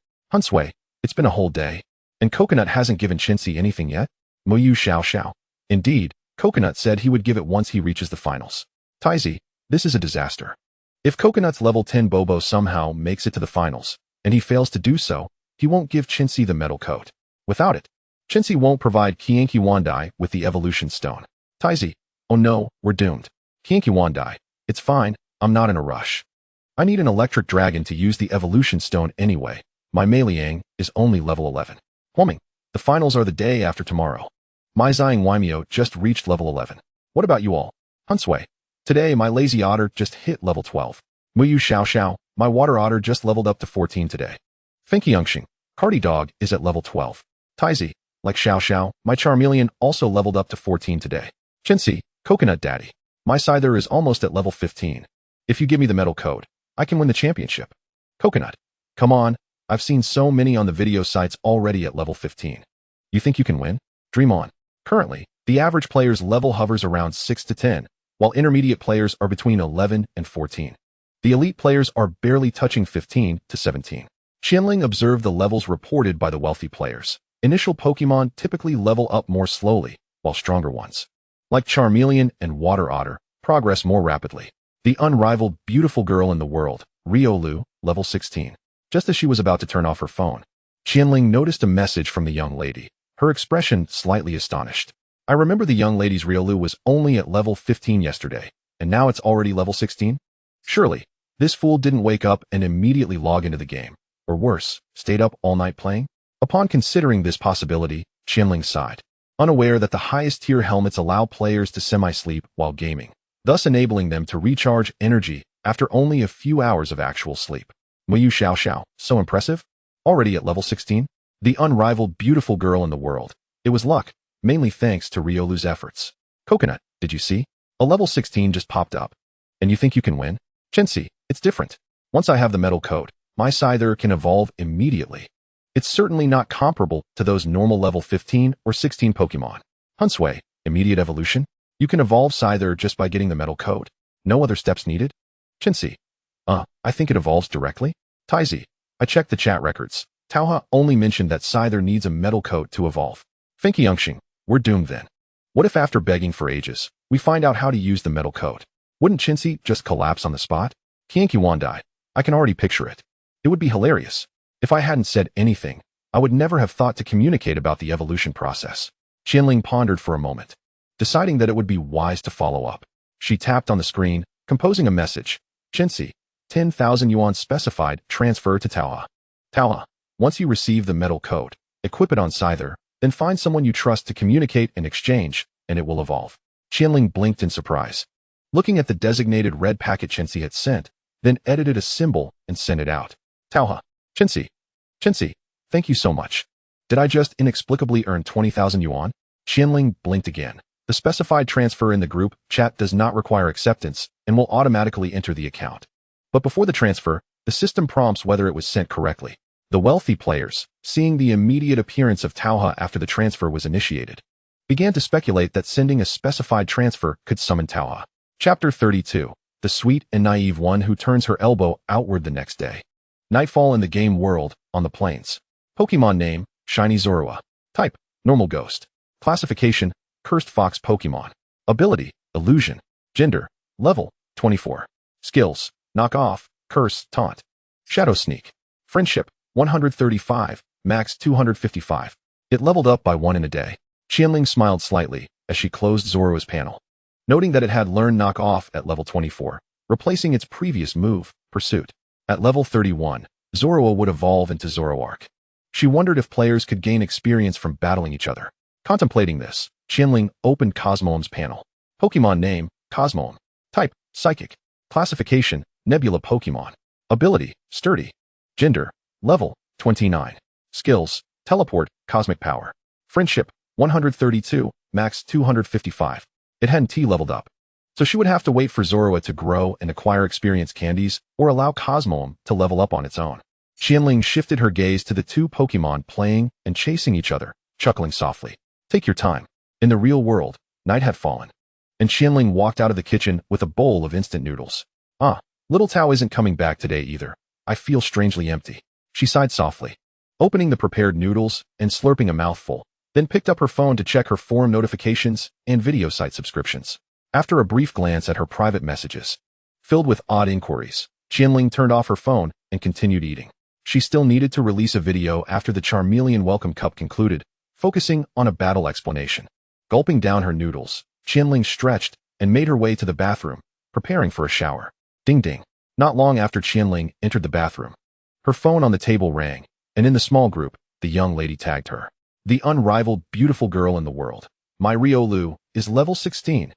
it's been a whole day. And Coconut hasn't given Chensi anything yet? Muyu Xiao. Indeed, Coconut said he would give it once he reaches the finals. Taizi, this is a disaster. If Coconut's level 10 Bobo somehow makes it to the finals, and he fails to do so, he won't give Chensi the metal coat. Without it, Chensi won't provide Qianqi Wandai with the evolution stone. Taizi, oh no, we're doomed. Qianqi Wandai, it's fine, I'm not in a rush. I need an electric dragon to use the evolution stone anyway. My Meiliang is only level 11. Huoming, the finals are the day after tomorrow. My Xiang Waimio just reached level 11. What about you all? Hunsway, today my lazy otter just hit level 12. Muyu Xiao, my water otter just leveled up to 14 today. Fenki Yongxing, Cardi Dog is at level 12. Taizi, like Xiao, my Charmeleon also leveled up to 14 today. Chensi, Coconut Daddy, my Scyther is almost at level 15. If you give me the metal code, I can win the championship. Coconut, come on, I've seen so many on the video sites already at level 15. You think you can win? Dream on. Currently, the average player's level hovers around 6 to 10, while intermediate players are between 11 and 14. The elite players are barely touching 15 to 17. Qian Ling observed the levels reported by the wealthy players. Initial Pokemon typically level up more slowly, while stronger ones, like Charmeleon and Water Otter, progress more rapidly. The unrivaled beautiful girl in the world, Riolu, level 16. Just as she was about to turn off her phone, Qian Ling noticed a message from the young lady, her expression slightly astonished. I remember the young lady's Riolu was only at level 15 yesterday, and now it's already level 16? Surely, this fool didn't wake up and immediately log into the game, or worse, stayed up all night playing? Upon considering this possibility, Qian Ling sighed, unaware that the highest tier helmets allow players to semi-sleep while gaming, thus enabling them to recharge energy after only a few hours of actual sleep. Muyu Xiao, so impressive? Already at level 16? The unrivaled beautiful girl in the world. It was luck, mainly thanks to Riolu's efforts. Coconut, did you see? A level 16 just popped up. And you think you can win? Chensi, it's different. Once I have the metal code, my Scyther can evolve immediately. It's certainly not comparable to those normal level 15 or 16 Pokemon. Hunsway, immediate evolution? You can evolve Scyther just by getting the metal code. No other steps needed? Chensi, I think it evolves directly. Taizi, I checked the chat records. Taoha only mentioned that Scyther needs a metal coat to evolve. Fenki Yongxing, we're doomed then. What if after begging for ages, we find out how to use the metal coat? Wouldn't Chensi just collapse on the spot? Qianqi Wandai, I can already picture it. It would be hilarious. If I hadn't said anything, I would never have thought to communicate about the evolution process. Qian Ling pondered for a moment, deciding that it would be wise to follow up. She tapped on the screen, composing a message. Chensi, 10,000 yuan specified, transfer to Taoha. Taoha, once you receive the metal coat, equip it on Scyther, then find someone you trust to communicate and exchange, and it will evolve. Qian Ling blinked in surprise, looking at the designated red packet Chensi had sent, then edited a symbol and sent it out. Taoha, Chensi, thank you so much. Did I just inexplicably earn 20,000 yuan? Qian Ling blinked again. The specified transfer in the group chat does not require acceptance and will automatically enter the account. But before the transfer, The system prompts whether it was sent correctly. The wealthy players, seeing the immediate appearance of Tauha after the transfer was initiated, began to speculate that sending a specified transfer could summon Tauha. Chapter 32. The sweet and naive one who turns her elbow outward the next day. Nightfall in the game world, on the plains. Pokemon name, Shiny Zorua. Type, normal ghost. Classification, cursed fox Pokemon. Ability, illusion. Gender, level, 24. Skills, knock off, curse, taunt. Shadow sneak. Friendship, 135, max 255. It leveled up by 1 in a day. Qian Ling smiled slightly as she closed Zorua's panel, noting that it had learned knock off at level 24, replacing its previous move, pursuit. At level 31, Zorua would evolve into Zoroark. She wondered if players could gain experience from battling each other. Contemplating this, Qian Ling opened Cosmog's panel. Pokemon name, Cosmog. Type, psychic. Classification, Nebula Pokemon. Ability, sturdy. Gender, level, 29. Skills, teleport, cosmic power. Friendship, 132, max 255. It hadn't T-leveled up, so she would have to wait for Zorua to grow and acquire experience candies or allow Cosmog to level up on its own. Qian Ling shifted her gaze to the two Pokemon playing and chasing each other, chuckling softly. Take your time. In the real world, night had fallen, and Qian Ling walked out of the kitchen with a bowl of instant noodles. Little Tao isn't coming back today either. I feel strangely empty. She sighed softly, opening the prepared noodles and slurping a mouthful, then picked up her phone to check her forum notifications and video site subscriptions. After a brief glance at her private messages, filled with odd inquiries, Qian Ling turned off her phone and continued eating. She still needed to release a video after the Charmeleon Welcome Cup concluded, focusing on a battle explanation. Gulping down her noodles, Qian Ling stretched and made her way to the bathroom, preparing for a shower. Ding ding. Not long after Qian Ling entered the bathroom, her phone on the table rang, and in the small group, the young lady tagged her. The unrivaled beautiful girl in the world. My Riolu is level 16.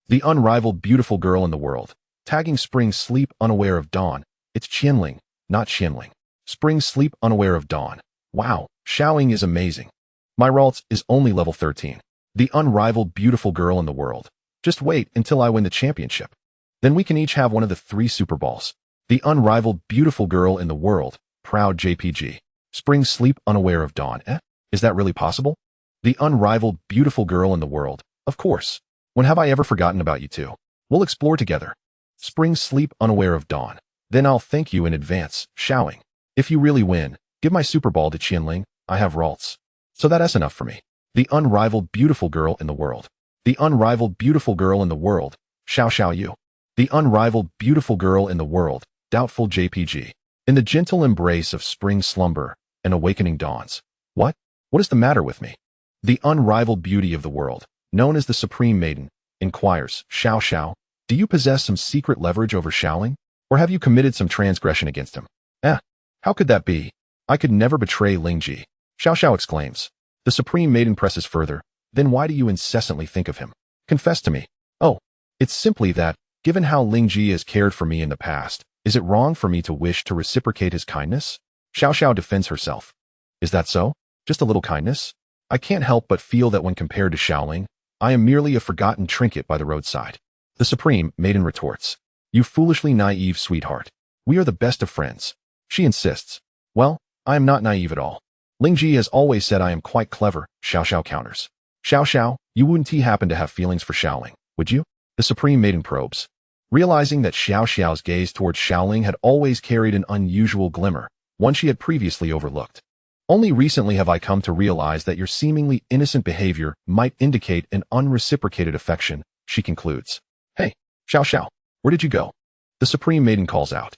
The unrivaled beautiful girl in the world. Tagging Spring Sleep unaware of dawn. It's Qian Ling, not Qian Ling. Spring Sleep unaware of dawn. Wow, Xiaoing is amazing. My Ralts is only level 13. The unrivaled beautiful girl in the world. Just wait until I win the championship. Then we can each have one of the 3 Super Balls. The unrivaled beautiful girl in the world. Proud JPG. Spring Sleep unaware of dawn. Is that really possible? The unrivaled beautiful girl in the world. Of course. When have I ever forgotten about you two? We'll explore together. Spring Sleep unaware of dawn. Then I'll thank you in advance, Xiaoing. If you really win, give my Super Ball to Qian Ling. I have Ralts. So that's enough for me. The unrivaled beautiful girl in the world. The unrivaled beautiful girl in the world. Xiao Yu. The unrivaled beautiful girl in the world. Doubtful JPG. In the gentle embrace of spring slumber and awakening dawns. What is the matter with me? The unrivaled beauty of the world, known as the Supreme Maiden, inquires, Xiao, do you possess some secret leverage over Xiaoling? Or have you committed some transgression against him? How could that be? I could never betray Lingji. Xiao exclaims. The Supreme Maiden presses further. Then why do you incessantly think of him? Confess to me. Oh, it's simply that, given how Lingji has cared for me in the past, is it wrong for me to wish to reciprocate his kindness? Xiao defends herself. Is that so? Just a little kindness? I can't help but feel that when compared to Xiaoling, I am merely a forgotten trinket by the roadside. The Supreme Maiden retorts. You foolishly naive sweetheart. We are the best of friends. She insists. Well, I am not naive at all. Lingji has always said I am quite clever, Xiao counters. Xiao, you wouldn't happen to have feelings for Xiaoling, would you? The Supreme Maiden probes. Realizing that Xiao's gaze towards Xiaoling had always carried an unusual glimmer, one she had previously overlooked. Only recently have I come to realize that your seemingly innocent behavior might indicate an unreciprocated affection, she concludes. Hey, Xiao, where did you go? The Supreme Maiden calls out.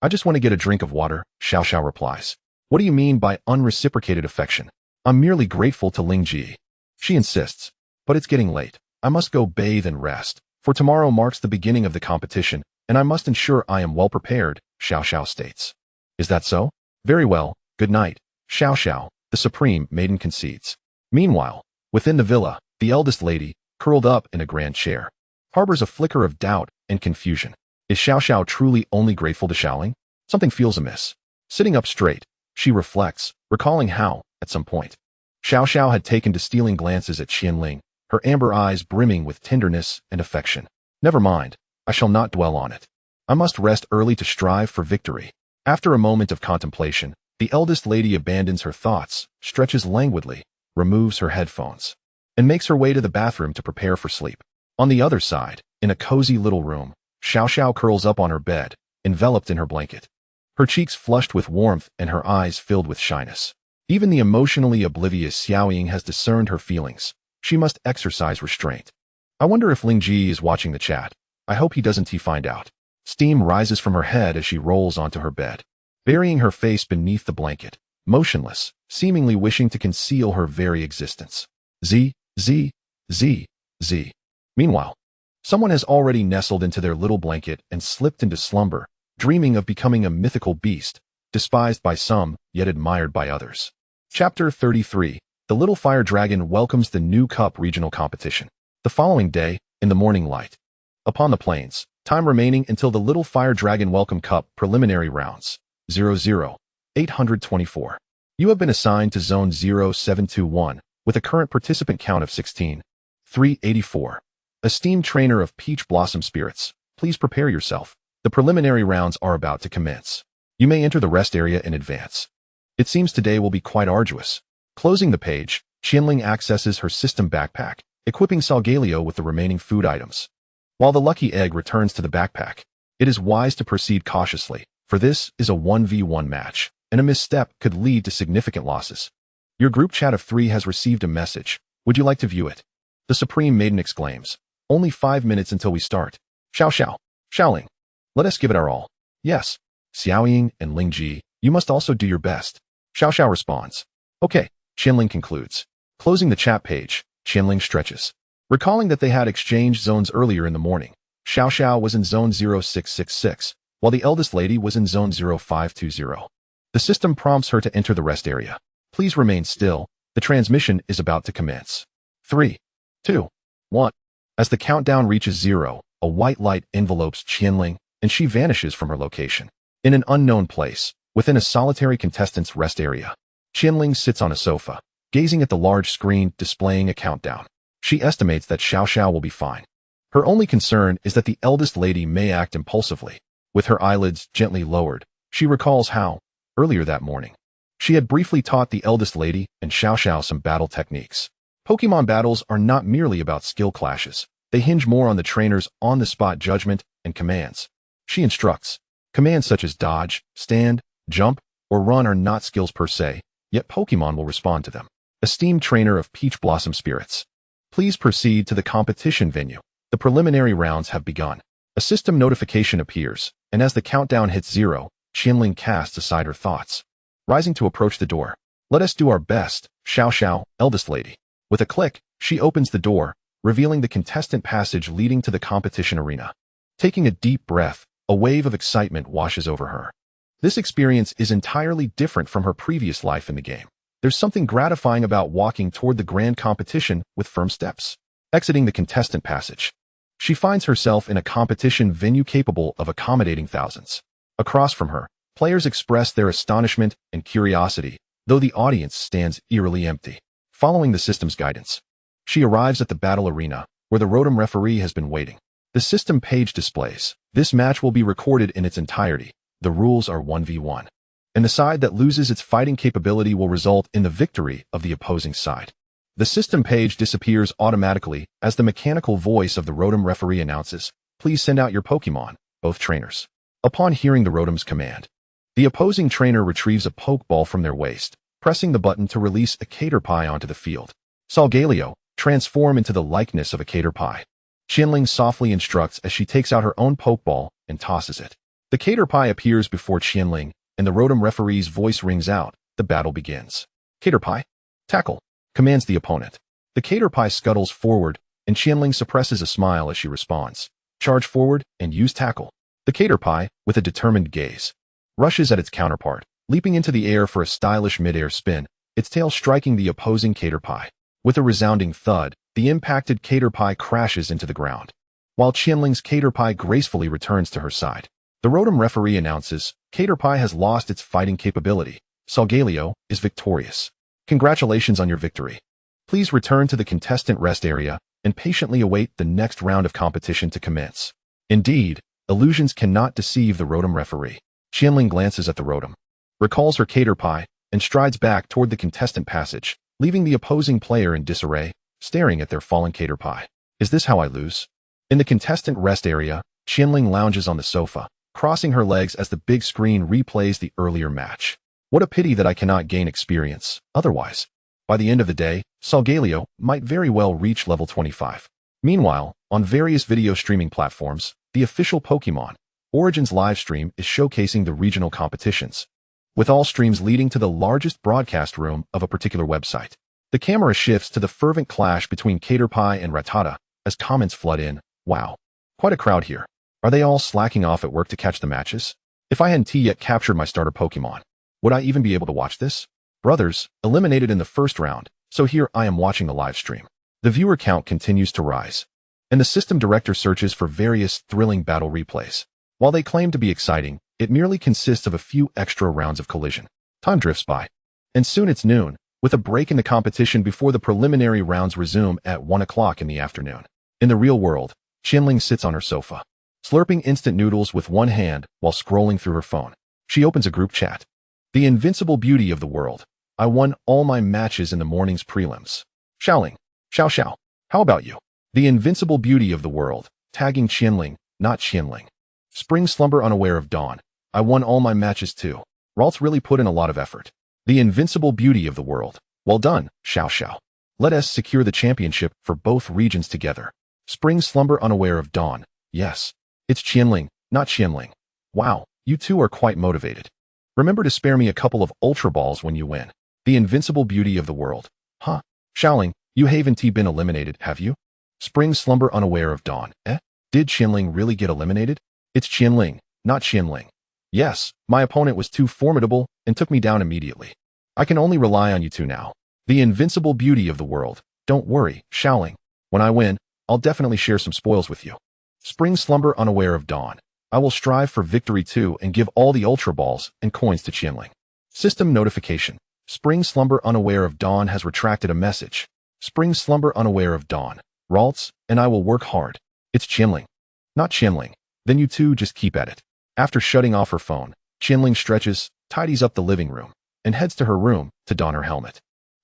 I just want to get a drink of water, Xiao replies. What do you mean by unreciprocated affection? I'm merely grateful to Lingji. She insists. But it's getting late. I must go bathe and rest, for tomorrow marks the beginning of the competition, and I must ensure I am well prepared, Xiao states. Is that so? Very well, good night, Xiao, the Supreme Maiden concedes. Meanwhile, within the villa, the eldest lady, curled up in a grand chair, harbors a flicker of doubt and confusion. Is Xiao truly only grateful to Xiaoling? Something feels amiss. Sitting up straight, she reflects, recalling how, at some point, Xiao had taken to stealing glances at Qian Ling, her amber eyes brimming with tenderness and affection. Never mind, I shall not dwell on it. I must rest early to strive for victory. After a moment of contemplation, the eldest lady abandons her thoughts, stretches languidly, removes her headphones, and makes her way to the bathroom to prepare for sleep. On the other side, in a cozy little room, Xiao Xiao curls up on her bed, enveloped in her blanket. Her cheeks flushed with warmth and her eyes filled with shyness. Even the emotionally oblivious Xiao Ying has discerned her feelings. She must exercise restraint. I wonder if Ling Ji is watching the chat. I hope he doesn't find out. Steam rises from her head as she rolls onto her bed, burying her face beneath the blanket, motionless, seemingly wishing to conceal her very existence. Z. Meanwhile, someone has already nestled into their little blanket and slipped into slumber, dreaming of becoming a mythical beast, despised by some, yet admired by others. Chapter 33. The Little Fire Dragon welcomes the new Cup regional competition. The following day, in the morning light, upon the plains, time remaining until the Little Fire Dragon Welcome Cup preliminary rounds. 824. You have been assigned to Zone 0721, with a current participant count of 16. 384. Esteemed trainer of Peach Blossom Spirits, please prepare yourself. The preliminary rounds are about to commence. You may enter the rest area in advance. It seems today will be quite arduous. Closing the page, Qian Ling accesses her system backpack, equipping Solgaleo with the remaining food items. While the lucky egg returns to the backpack, it is wise to proceed cautiously, for this is a 1v1 match, and a misstep could lead to significant losses. Your group chat of 3 has received a message. Would you like to view it? The Supreme Maiden exclaims. Only 5 minutes until we start. Xiao Ling. Let us give it our all. Yes. Xiao Ying and Ling Ji, you must also do your best. Xiao responds. Okay, Qian Ling concludes. Closing the chat page, Qian Ling stretches. Recalling that they had exchanged zones earlier in the morning, Xiao was in zone 0666, while the eldest lady was in zone 0520. The system prompts her to enter the rest area. Please remain still. The transmission is about to commence. 3, 2, 1. As the countdown reaches 0, a white light envelopes Qian Ling, and she vanishes from her location. In an unknown place, within a solitary contestant's rest area, Qian Ling sits on a sofa, gazing at the large screen displaying a countdown. She estimates that Xiao will be fine. Her only concern is that the eldest lady may act impulsively. With her eyelids gently lowered, she recalls how, earlier that morning, she had briefly taught the eldest lady and Xiao some battle techniques. Pokemon battles are not merely about skill clashes. They hinge more on the trainer's on-the-spot judgment and commands. She instructs. Commands such as dodge, stand, jump, or run are not skills per se, yet Pokemon will respond to them. Esteemed trainer of Peach Blossom Spirits, please proceed to the competition venue. The preliminary rounds have begun. A system notification appears, and as the countdown hits 0, Qian Ling casts aside her thoughts. Rising to approach the door. Let us do our best, Xiao, eldest lady. With a click, she opens the door, revealing the contestant passage leading to the competition arena. Taking a deep breath, a wave of excitement washes over her. This experience is entirely different from her previous life in the game. There's something gratifying about walking toward the grand competition with firm steps. Exiting the contestant passage, she finds herself in a competition venue capable of accommodating thousands. Across from her, players express their astonishment and curiosity, though the audience stands eerily empty. Following the system's guidance, she arrives at the battle arena, where the Rotom referee has been waiting. The system page displays, this match will be recorded in its entirety. The rules are 1v1. And the side that loses its fighting capability will result in the victory of the opposing side. The system page disappears automatically as the mechanical voice of the Rotom referee announces, please send out your Pokemon, both trainers. Upon hearing the Rotom's command, the opposing trainer retrieves a Pokeball from their waist, pressing the button to release a Caterpie onto the field. Solgaleo, transform into the likeness of a Caterpie. Qian Ling softly instructs as she takes out her own Pokeball and tosses it. The Caterpie appears before Qian Ling, and the Rotom referee's voice rings out. The battle begins. Caterpie, tackle, commands the opponent. The Caterpie scuttles forward, and Qian Ling suppresses a smile as she responds. Charge forward and use tackle. The Caterpie, with a determined gaze, rushes at its counterpart, leaping into the air for a stylish mid-air spin, its tail striking the opposing Caterpie. With a resounding thud, the impacted Caterpie crashes into the ground, while Qian Ling's Caterpie gracefully returns to her side. The Rotom referee announces, Caterpie has lost its fighting capability. Solgaleo is victorious. Congratulations on your victory. Please return to the contestant rest area and patiently await the next round of competition to commence. Indeed, Illusions cannot deceive the Rotom referee. Qian Ling glances at the Rotom, recalls her cater pie, and strides back toward the contestant passage, leaving the opposing player in disarray, staring at their fallen cater pie. Is this how I lose? In the contestant rest area, Qian Ling lounges on the sofa, crossing her legs as the big screen replays the earlier match. What a pity that I cannot gain experience, otherwise. By the end of the day, Solgaleo might very well reach level 25. Meanwhile, on various video streaming platforms, the official Pokémon Origins livestream is showcasing the regional competitions, with all streams leading to the largest broadcast room of a particular website. The camera shifts to the fervent clash between Caterpie and Rattata as comments flood in. Wow, quite a crowd here. Are they all slacking off at work to catch the matches? If I hadn't yet captured my starter Pokémon, would I even be able to watch this? Brothers, eliminated in the first round, so here I am watching the live stream. The viewer count continues to rise, and the system director searches for various thrilling battle replays. While they claim to be exciting, it merely consists of a few extra rounds of collision. Time drifts by, and soon it's noon, with a break in the competition before the preliminary rounds resume at 1 o'clock in the afternoon. In the real world, Qian Ling sits on her sofa, slurping instant noodles with one hand while scrolling through her phone. She opens a group chat. The invincible beauty of the world. I won all my matches in the morning's prelims. Xiaoling. Xiao. How about you? The invincible beauty of the world. Tagging Qian Ling, not Qian Ling. Spring slumber unaware of dawn. I won all my matches too. Ralts really put in a lot of effort. The invincible beauty of the world. Well done, Xiao. Let us secure the championship for both regions together. Spring slumber unaware of dawn. Yes. It's Qian Ling, not Qian Ling. Wow, you two are quite motivated. Remember to spare me a couple of Ultra Balls when you win. The invincible beauty of the world. Huh? Xiaoling, you haven't been eliminated, have you? Spring slumber unaware of dawn. Did Qian Ling really get eliminated? It's Qian Ling, not Qian Ling. Yes, my opponent was too formidable and took me down immediately. I can only rely on you two now. The invincible beauty of the world. Don't worry, Xiaoling. When I win, I'll definitely share some spoils with you. Spring slumber unaware of dawn. I will strive for victory too and give all the Ultra Balls and coins to Qian Ling. System notification. Spring slumber unaware of dawn has retracted a message. Spring slumber unaware of dawn. Ralts, and I will work hard. It's Qian Ling, not Qian Ling. Then you two just keep at it. After shutting off her phone, Qian Ling stretches, tidies up the living room, and heads to her room to don her helmet.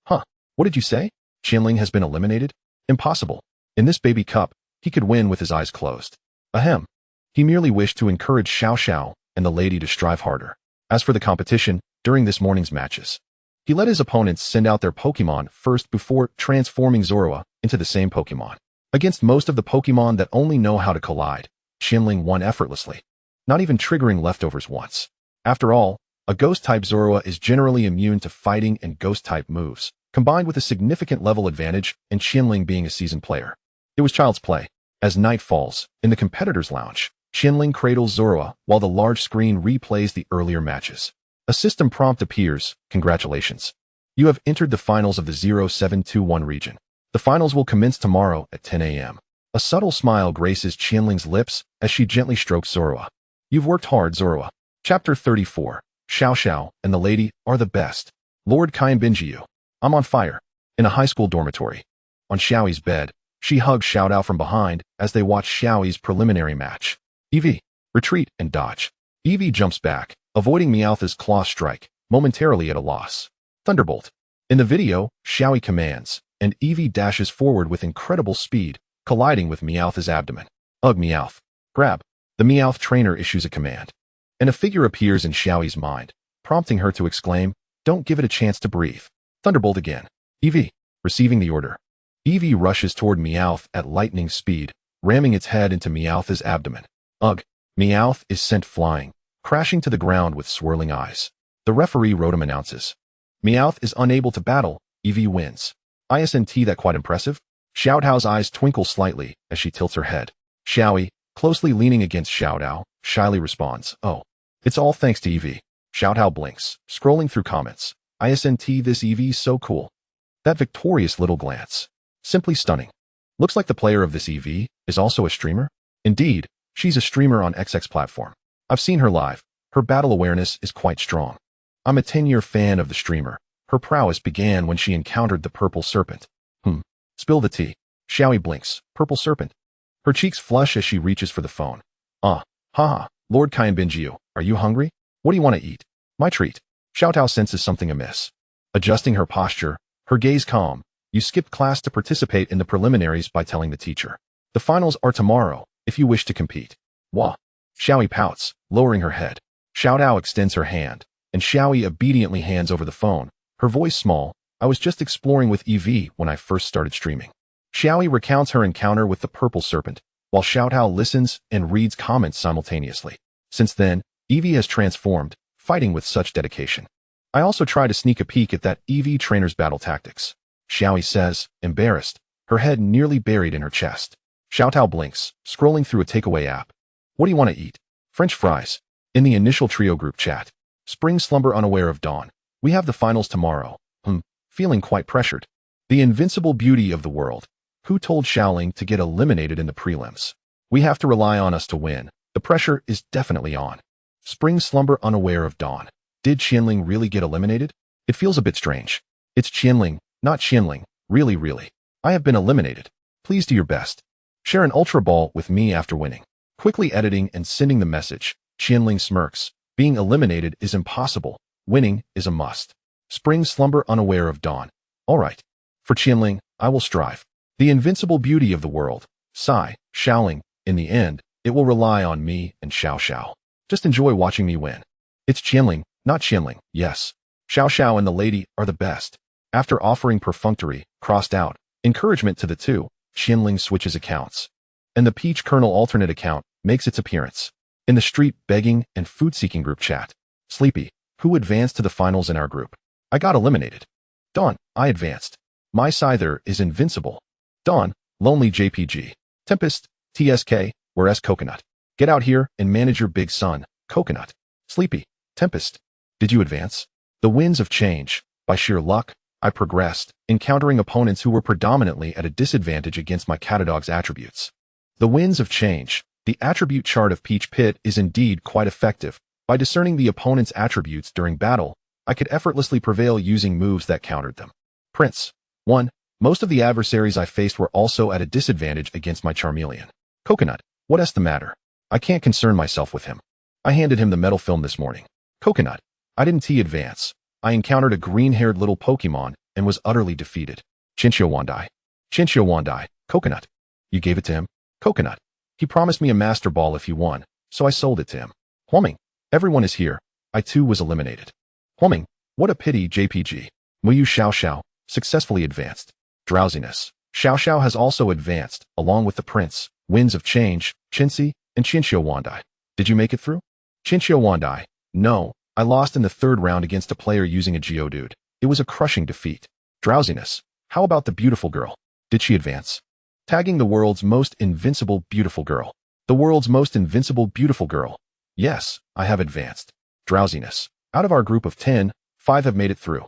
Huh? What did you say? Qian Ling has been eliminated? Impossible. In this baby cup, he could win with his eyes closed. Ahem. He merely wished to encourage Xiao and the lady to strive harder. As for the competition, during this morning's matches, he let his opponents send out their Pokémon first before transforming Zorua into the same Pokémon. Against most of the Pokémon that only know how to collide, Qian Ling won effortlessly, not even triggering leftovers once. After all, a Ghost-type Zorua is generally immune to fighting and Ghost-type moves, combined with a significant level advantage and Qian Ling being a seasoned player. It was child's play. As night falls, in the competitor's lounge, Qian Ling cradles Zorua while the large screen replays the earlier matches. A system prompt appears. Congratulations. You have entered the finals of the 0721 region. The finals will commence tomorrow at 10 a.m. A subtle smile graces Qian Ling's lips as she gently strokes Zorua. You've worked hard, Zorua. Chapter 34. Xiao and the lady are the best. Lord Kaienbinjiu. I'm on fire. In a high school dormitory. On Xiao's bed, she hugs Xiao Tao from behind as they watch Xiao's preliminary match. Eevee. Retreat and dodge. Eevee jumps back, avoiding Meowth's claw strike, momentarily at a loss. Thunderbolt. In the video, Xiao commands, and Eevee dashes forward with incredible speed, colliding with Meowth's abdomen. Ugh, Meowth. Grab. The Meowth trainer issues a command, and a figure appears in Xiao's mind, prompting her to exclaim, "Don't give it a chance to breathe." Thunderbolt again. Eevee. Receiving the order. Eevee rushes toward Meowth at lightning speed, ramming its head into Meowth's abdomen. Ugh. Meowth is sent flying, crashing to the ground with swirling eyes. The referee Rotom announces. Meowth is unable to battle, Eevee wins. Isn't that quite impressive? Xiao Tao's eyes twinkle slightly as she tilts her head. Xiao, closely leaning against Xiao Tao, shyly responds, "Oh, it's all thanks to Eevee." Xiao Tao blinks, scrolling through comments. Isn't this Eevee's so cool? That victorious little glance. Simply stunning. Looks like the player of this Eevee is also a streamer? Indeed, she's a streamer on XX platform. I've seen her live. Her battle awareness is quite strong. I'm a 10-year fan of the streamer. Her prowess began when she encountered the purple serpent. Spill the tea. Xiao blinks. Purple serpent. Her cheeks flush as she reaches for the phone. Haha, Lord Qian, are you hungry? What do you want to eat? My treat. Xiao Tao senses something amiss. Adjusting her posture, her gaze calm, you skipped class to participate in the preliminaries by telling the teacher. The finals are tomorrow, if you wish to compete. Wah. Xiaoyi pouts, lowering her head. Xiao Tao extends her hand, and Xiaoyi obediently hands over the phone, her voice small. I was just exploring with EV when I first started streaming. Xiaoyi recounts her encounter with the purple serpent, while Xiao Tao listens and reads comments simultaneously. Since then, EV has transformed, fighting with such dedication. I also try to sneak a peek at that EV trainer's battle tactics. Xiaoyi says, embarrassed, her head nearly buried in her chest. Xiao Tao blinks, scrolling through a takeaway app. What do you want to eat? French fries. In the initial trio group chat. Spring slumber unaware of dawn. We have the finals tomorrow. Feeling quite pressured. The invincible beauty of the world. Who told Qian Ling to get eliminated in the prelims? We have to rely on us to win. The pressure is definitely on. Spring slumber unaware of dawn. Did Qian Ling really get eliminated? It feels a bit strange. It's Qian Ling, not Qian Ling. Really. I have been eliminated. Please do your best. Share an Ultra Ball with me after winning. Quickly editing and sending the message. Qian Ling smirks. Being eliminated is impossible. Winning is a must. Spring slumber unaware of dawn. All right. For Qian Ling, I will strive. The invincible beauty of the world. Sigh, Xiao Ling. In the end, it will rely on me and Xiao. Just enjoy watching me win. It's Qian Ling, not Qian Ling. Yes. Xiao and the lady are the best. After offering perfunctory, crossed out, encouragement to the two, Qian Ling switches accounts. And the Peach Kernel alternate account makes its appearance. In the street begging and food-seeking group chat. Sleepy, who advanced to the finals in our group? I got eliminated. Dawn, I advanced. My Scyther is invincible. Dawn, Lonely JPG. Tempest, TSK, whereas Coconut. Get out here and manage your big son, Coconut. Sleepy, Tempest. Did you advance? The winds of change. By sheer luck, I progressed, encountering opponents who were predominantly at a disadvantage against my Catadog's attributes. The winds of change. The attribute chart of Peach Pit is indeed quite effective. By discerning the opponent's attributes during battle, I could effortlessly prevail using moves that countered them. Prince. 1. Most of the adversaries I faced were also at a disadvantage against my Charmeleon. Coconut. What's the matter? I can't concern myself with him. I handed him the metal film this morning. Coconut. I didn't advance. I encountered a green-haired little Pokemon and was utterly defeated. Chinchou. Coconut. You gave it to him? Coconut. He promised me a Master Ball if he won, so I sold it to him. Humming. Everyone is here. I too was eliminated. Humming. What a pity, JPG. Muyu Xiao successfully advanced. Drowsiness. Xiao has also advanced, along with the Prince, Winds of Change, Chinxi, and Chinchou. Did you make it through? Chinchou. No, I lost in the third round against a player using a Geodude. It was a crushing defeat. Drowsiness. How about the beautiful girl? Did she advance? Tagging the world's most invincible beautiful girl. The world's most invincible beautiful girl. Yes, I have advanced. Drowsiness. Out of our group of 10, 5 have made it through.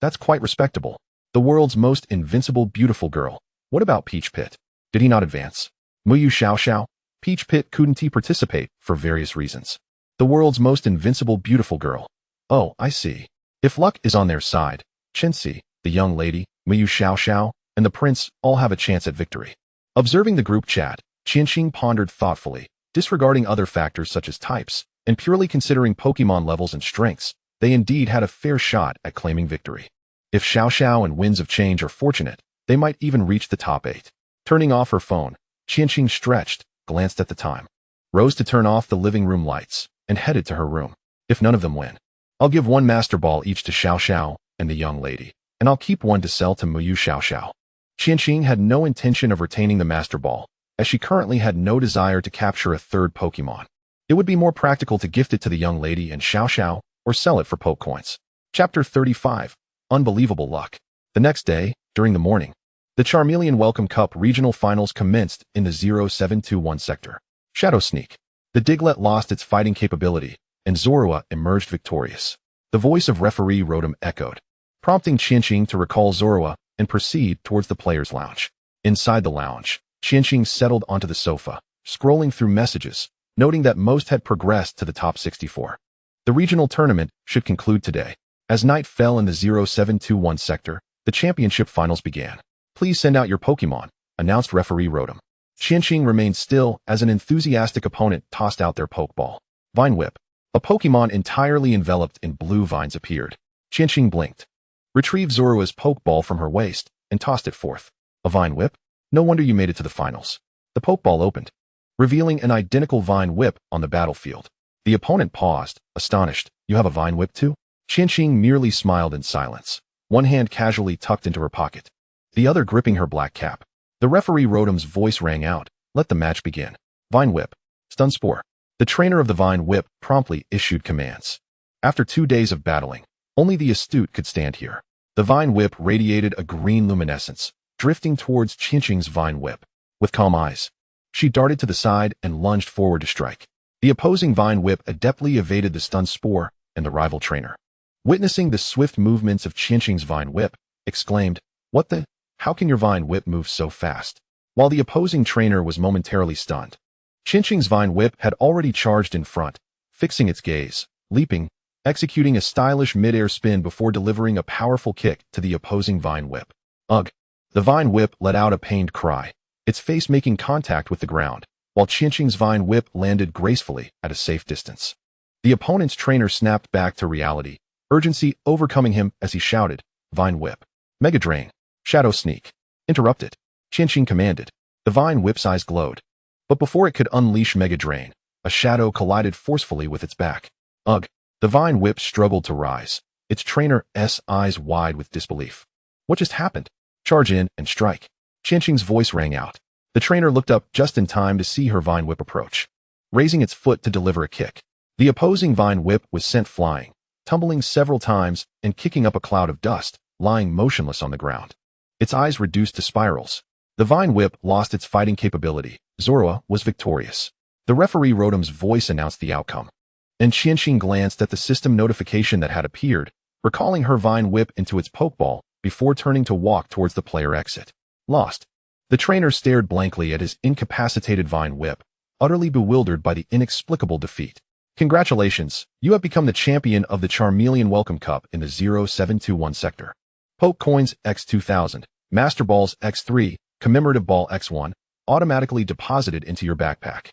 That's quite respectable. The world's most invincible beautiful girl. What about Peach Pit? Did he not advance? Muyu Xiao. Peach Pit couldn't participate for various reasons. The world's most invincible beautiful girl. Oh, I see. If luck is on their side, Chinxi, the young lady, Muyu Xiao, and the prince all have a chance at victory. Observing the group chat, Qianxing pondered thoughtfully, disregarding other factors such as types, and purely considering Pokemon levels and strengths, they indeed had a fair shot at claiming victory. If Xiao and Winds of Change are fortunate, they might even reach the top 8. Turning off her phone, Qianxing stretched, glanced at the time, rose to turn off the living room lights, and headed to her room. If none of them win, I'll give 1 Master Ball each to Xiao and the young lady, and I'll keep 1 to sell to Muyu Xiao. Qianxing had no intention of retaining the Master Ball, as she currently had no desire to capture a third Pokemon. It would be more practical to gift it to the young lady and Xiao, or sell it for Poke Coins. Chapter 35. Unbelievable Luck. The next day, during the morning, the Charmeleon Welcome Cup regional finals commenced in the 0721 sector. Shadow Sneak. The Diglett lost its fighting capability, and Zorua emerged victorious. The voice of referee Rotom echoed, prompting Qianxing to recall Zorua and proceed towards the players' lounge. Inside the lounge, Qianxing settled onto the sofa, scrolling through messages, noting that most had progressed to the top 64. The regional tournament should conclude today. As night fell in the 0721 sector, the championship finals began. Please send out your Pokemon, announced referee Rotom. Qian remained still as an enthusiastic opponent tossed out their Pokeball. Vine Whip. A Pokemon entirely enveloped in blue vines appeared. Qian blinked, retrieved Zorua's Pokeball from her waist, and tossed it forth. A Vine Whip? No wonder you made it to the finals. The Pokeball opened, revealing an identical Vine Whip on the battlefield. The opponent paused, astonished. You have a Vine Whip too? Qian merely smiled in silence, one hand casually tucked into her pocket, the other gripping her black cap. The referee Rotom's voice rang out. Let the match begin. Vine Whip. Stun Spore. The trainer of the Vine Whip promptly issued commands. After 2 days of battling, only the astute could stand here. The Vine Whip radiated a green luminescence, drifting towards Qian's Vine Whip. With calm eyes, she darted to the side and lunged forward to strike. The opposing Vine Whip adeptly evaded the stun spore, and the rival trainer, witnessing the swift movements of Qian's Vine Whip, exclaimed, "What the? How can your Vine Whip move so fast?" While the opposing trainer was momentarily stunned, Qian's Vine Whip had already charged in front, fixing its gaze, leaping, executing a stylish mid-air spin before delivering a powerful kick to the opposing Vine Whip. Ugh! The Vine Whip let out a pained cry, its face making contact with the ground, while Qian's Vine Whip landed gracefully at a safe distance. The opponent's trainer snapped back to reality, urgency overcoming him as he shouted, "Vine Whip! Mega Drain! Shadow Sneak!" Interrupt it, Qian commanded. The Vine Whip's eyes glowed, but before it could unleash Mega Drain, a shadow collided forcefully with its back. Ugh! The Vine Whip struggled to rise, its trainer's eyes wide with disbelief. What just happened? Charge in and strike. Qian's voice rang out. The trainer looked up just in time to see her Vine Whip approach, raising its foot to deliver a kick. The opposing Vine Whip was sent flying, tumbling several times and kicking up a cloud of dust, lying motionless on the ground. Its eyes reduced to spirals. The Vine Whip lost its fighting capability. Zorua was victorious. The referee Rotom's voice announced the outcome, and Qian glanced at the system notification that had appeared, recalling her Vine Whip into its Pokeball before turning to walk towards the player exit. Lost. The trainer stared blankly at his incapacitated Vine Whip, utterly bewildered by the inexplicable defeat. Congratulations, you have become the champion of the Charmeleon Welcome Cup in the 0721 sector. Poke Coins X2000, Master Balls X3, Commemorative Ball X1, automatically deposited into your backpack.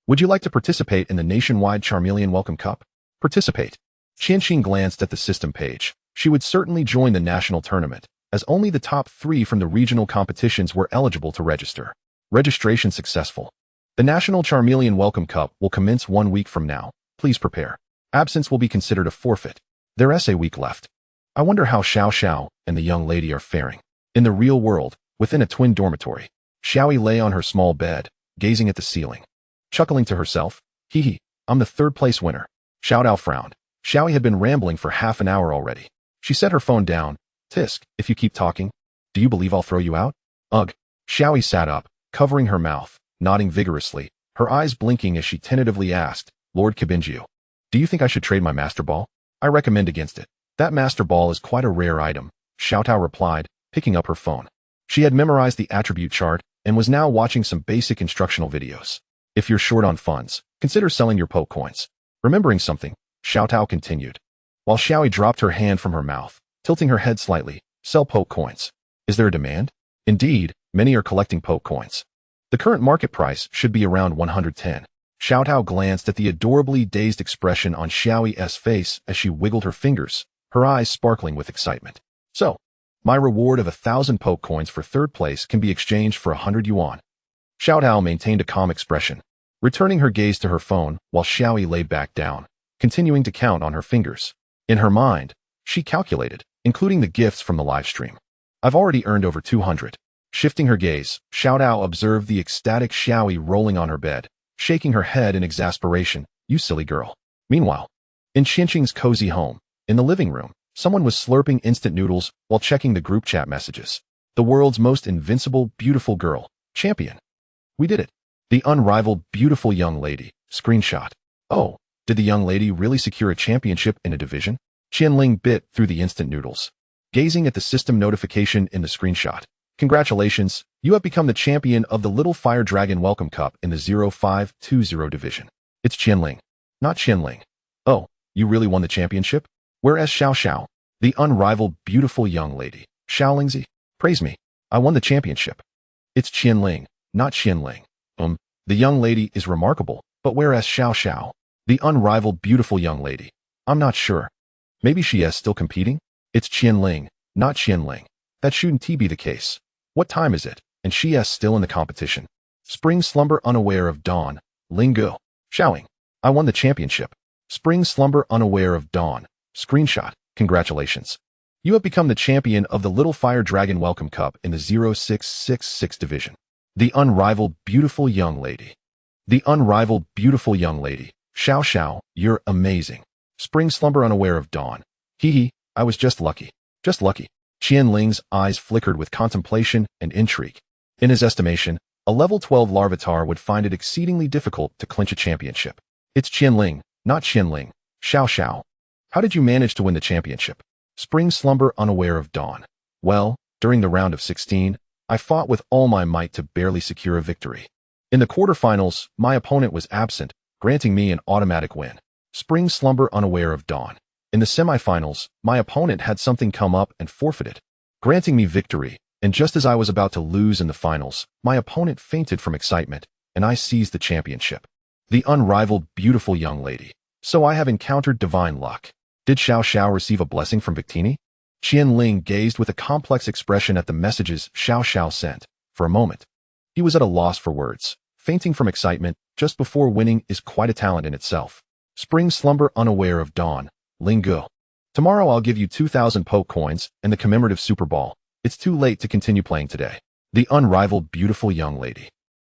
Would you like to participate in the nationwide Charmeleon Welcome Cup? Participate. Qian glanced at the system page. She would certainly join the national tournament, as only the top 3 from the regional competitions were eligible to register. Registration successful. The National Charmeleon Welcome Cup will commence 1 week from now. Please prepare. Absence will be considered a forfeit. There's a week left. I wonder how Xiao and the young lady are faring. In the real world, within a twin dormitory, Xiao lay on her small bed, gazing at the ceiling, chuckling to herself. Hee, I'm the 3rd place winner. Xiao Tao frowned. Xiao had been rambling for half an hour already. She set her phone down. Tisk, if you keep talking, do you believe I'll throw you out? Ugh. Xiao sat up, covering her mouth, nodding vigorously, her eyes blinking as she tentatively asked, Lord Kibinju, do you think I should trade my Master Ball? I recommend against it. That Master Ball is quite a rare item, Xiao Tao replied, picking up her phone. She had memorized the attribute chart and was now watching some basic instructional videos. If you're short on funds, consider selling your Poke Coins. Remembering something, Xiao Tao continued, while Xiao dropped her hand from her mouth, tilting her head slightly. Sell Poke Coins. Is there a demand? Indeed, many are collecting Poke Coins. The current market price should be around 110. Xiao Tao glanced at the adorably dazed expression on Xiao's face as she wiggled her fingers, her eyes sparkling with excitement. So, my reward of 1,000 Poke Coins for 3rd place can be exchanged for 100 yuan. Xiao Tao maintained a calm expression, returning her gaze to her phone while Xiao lay back down, continuing to count on her fingers. In her mind, she calculated, including the gifts from the live stream. I've already earned over 200. Shifting her gaze, Xiao Tao observed the ecstatic Xiao rolling on her bed, shaking her head in exasperation. You silly girl. Meanwhile, in Qian's cozy home, in the living room, someone was slurping instant noodles while checking the group chat messages. The world's most invincible, beautiful girl. Champion. We did it. The unrivaled, beautiful young lady. Screenshot. Oh, did the young lady really secure a championship in a division? Qian Ling bit through the instant noodles, gazing at the system notification in the screenshot. Congratulations, you have become the champion of the Little Fire Dragon Welcome Cup in the 0520 division. It's Qian Ling, not Qian Ling. Oh, you really won the championship? Whereas Xiao, the unrivaled beautiful young lady, Xiao Lingzi, praise me, I won the championship. It's Qian Ling, not Qian Ling. The young lady is remarkable, but whereas Xiao Xiao, the unrivaled beautiful young lady, I'm not sure. Maybe she is still competing? It's Qian Ling, not Qian Ling. That shouldn't be the case. What time is it? And she is still in the competition. Spring slumber unaware of dawn. Ling Gu. Xiaoing. I won the championship. Spring slumber unaware of dawn. Screenshot. Congratulations. You have become the champion of the Little Fire Dragon Welcome Cup in the 0666 division. The unrivaled beautiful young lady. The unrivaled beautiful young lady. Xiao Xiao, you're amazing. Spring slumber unaware of dawn. Hee hee, I was just lucky. Just lucky. Qian Ling's eyes flickered with contemplation and intrigue. In his estimation, a level 12 Larvitar would find it exceedingly difficult to clinch a championship. It's Qian Ling, not Qian Ling. Xiao Xiao. How did you manage to win the championship? Spring slumber unaware of dawn. Well, during the round of 16, I fought with all my might to barely secure a victory. In the quarterfinals, my opponent was absent, granting me an automatic win. Spring slumber unaware of dawn. In the semifinals, my opponent had something come up and forfeited, granting me victory, and just as I was about to lose in the finals, my opponent fainted from excitement, and I seized the championship. The unrivaled beautiful young lady. So I have encountered divine luck. Did Xiao Xiao receive a blessing from Victini? Qian Ling gazed with a complex expression at the messages Xiao Xiao sent. For a moment, he was at a loss for words. Fainting from excitement just before winning is quite a talent in itself. Spring slumber unaware of dawn. Ling Gu. Tomorrow I'll give you 2,000 Poke coins and the commemorative Super Ball. It's too late to continue playing today. The unrivaled beautiful young lady.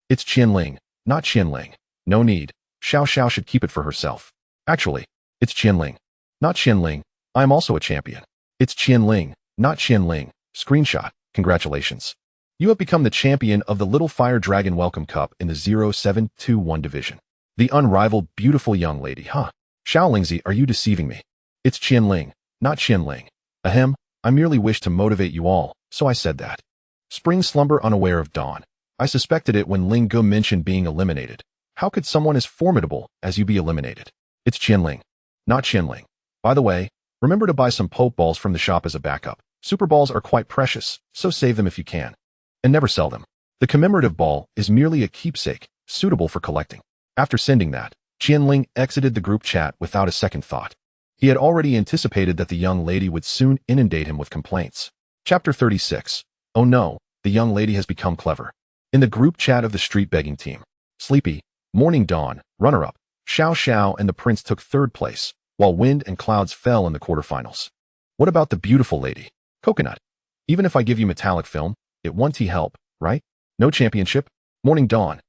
It's Qian Ling, not Qian Ling. No need. Xiao Xiao should keep it for herself. Actually, it's Qian Ling, not Qian Ling. I am also a champion. It's Qian Ling, not Qian Ling. Screenshot. Congratulations. You have become the champion of the Little Fire Dragon Welcome Cup in the 0721 division. The unrivaled beautiful young lady, huh? Xiao Lingzi, are you deceiving me? It's Qian Ling, not Qian Ling. Ahem, I merely wished to motivate you all, so I said that. Spring slumber unaware of dawn. I suspected it when Ling Gu mentioned being eliminated. How could someone as formidable as you be eliminated? It's Qian Ling, not Qian Ling. By the way, remember to buy some Poke Balls from the shop as a backup. Super Balls are quite precious, so save them if you can. And never sell them. The commemorative ball is merely a keepsake, suitable for collecting. After sending that, Qian Ling exited the group chat without a second thought. He had already anticipated that the young lady would soon inundate him with complaints. Chapter 36. Oh no, the young lady has become clever. In the group chat of the street begging team, Sleepy, Morning Dawn, runner-up, Xiao Xiao and the prince took third place, while Wind and Clouds fell in the quarterfinals. What about the beautiful lady? Coconut. Even if I give you metallic film, it won't help, right? No championship? Morning Dawn.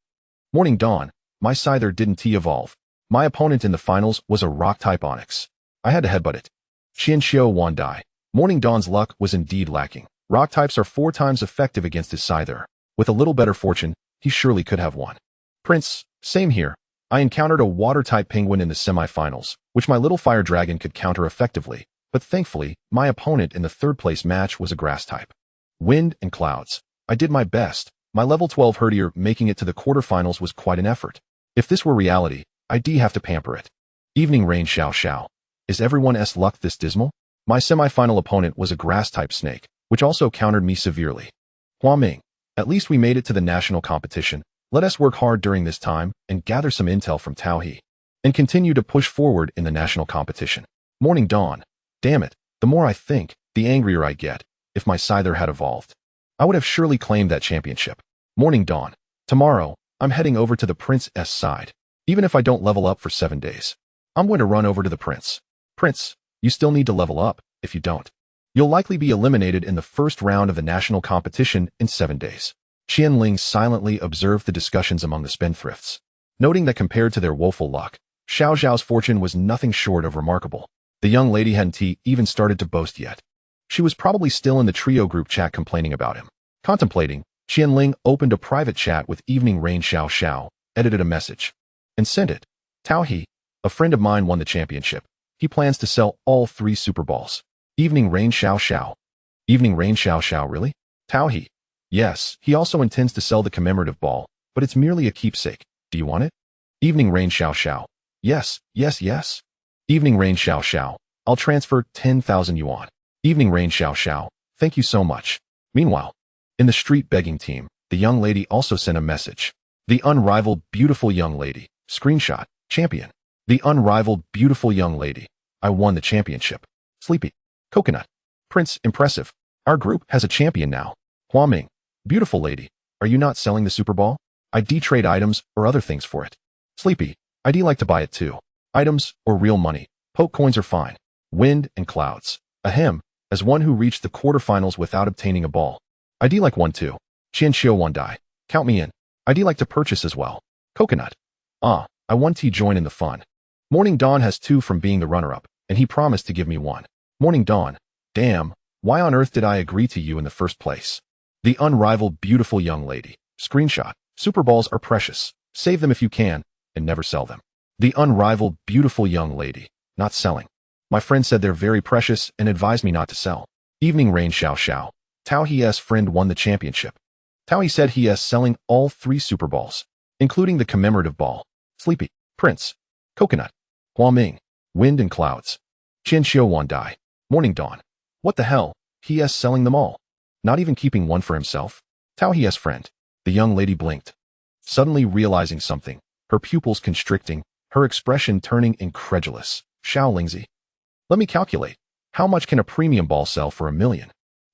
Morning Dawn, my Scyther didn't evolve. My opponent in the finals was a rock-type Onyx. I had to headbutt it. Qian Xiao Wan Dai. Morning Dawn's luck was indeed lacking. Rock types are 4 times effective against his Scyther. With a little better fortune, he surely could have won. Prince, same here. I encountered a water-type penguin in the semi-finals, which my little fire dragon could counter effectively, but thankfully, my opponent in the third-place match was a grass type. Wind and Clouds. I did my best. My level 12 Herdier making it to the quarterfinals was quite an effort. If this were reality, I'd have to pamper it. Evening Rain Xiao Xiao. Is everyone's luck this dismal? My semi-final opponent was a grass-type snake, which also countered me severely. Hua Ming. At least we made it to the national competition. Let us work hard during this time and gather some intel from Tao He, and continue to push forward in the national competition. Morning Dawn. Damn it, the more I think, the angrier I get. If my Scyther had evolved, I would have surely claimed that championship. Morning Dawn. Tomorrow, I'm heading over to the prince's side. Even if I don't level up for 7 days, I'm going to run over to the prince. Prince, you still need to level up. If you don't, you'll likely be eliminated in the first round of the national competition in 7 days. Qian Ling silently observed the discussions among the spendthrifts, noting that compared to their woeful luck, Xiao Zhao's fortune was nothing short of remarkable. The young lady hadn't even started to boast yet. She was probably still in the trio group chat complaining about him. Contemplating, Qian Ling opened a private chat with Evening Rain Xiao Xiao, edited a message, and sent it. Tao He, a friend of mine won the championship. He plans to sell all 3 Super Balls. Evening Rain Xiao Xiao. Evening Rain Xiao Xiao, really? Tao He. Yes, he also intends to sell the commemorative ball, but it's merely a keepsake. Do you want it? Evening Rain Xiao Xiao. Yes, yes, yes. Evening Rain Xiao Xiao. I'll transfer 10,000 yuan. Evening Rain Xiao Xiao. Thank you so much. Meanwhile, in the street begging team, the young lady also sent a message. The unrivaled beautiful young lady. Screenshot. Champion. The unrivaled beautiful young lady. I won the championship. Sleepy. Coconut. Prince. Impressive. Our group has a champion now. Hua Ming. Beautiful lady. Are you not selling the Super Ball? I'd trade items or other things for it. Sleepy. I'd like to buy it too. Items or real money. Poke coins are fine. Wind and clouds. Ahem. As one who reached the quarterfinals without obtaining a ball. I'd like one too. Qian Xiao one die. Count me in. I'd like to purchase as well. Coconut. I want to join in the fun. Morning Dawn has 2 from being the runner-up, and he promised to give me 1. Morning Dawn. Damn, why on earth did I agree to you in the first place? The unrivaled beautiful young lady. Screenshot. Super Balls are precious. Save them if you can, and never sell them. The unrivaled beautiful young lady. Not selling. My friend said they're very precious and advised me not to sell. Evening Rain Xiao Tao He's friend won the championship. Tao he said he is selling all 3 Super Balls, including the commemorative ball. Sleepy. Prince. Coconut. Hua Ming. Wind and clouds. Qian Xiao one die. Morning Dawn. What the hell? He is selling them all. Not even keeping one for himself. Tao He's friend. The young lady blinked. Suddenly realizing something, her pupils constricting, her expression turning incredulous. Xiao Lingzi. Let me calculate. How much can a premium ball sell for $1 million?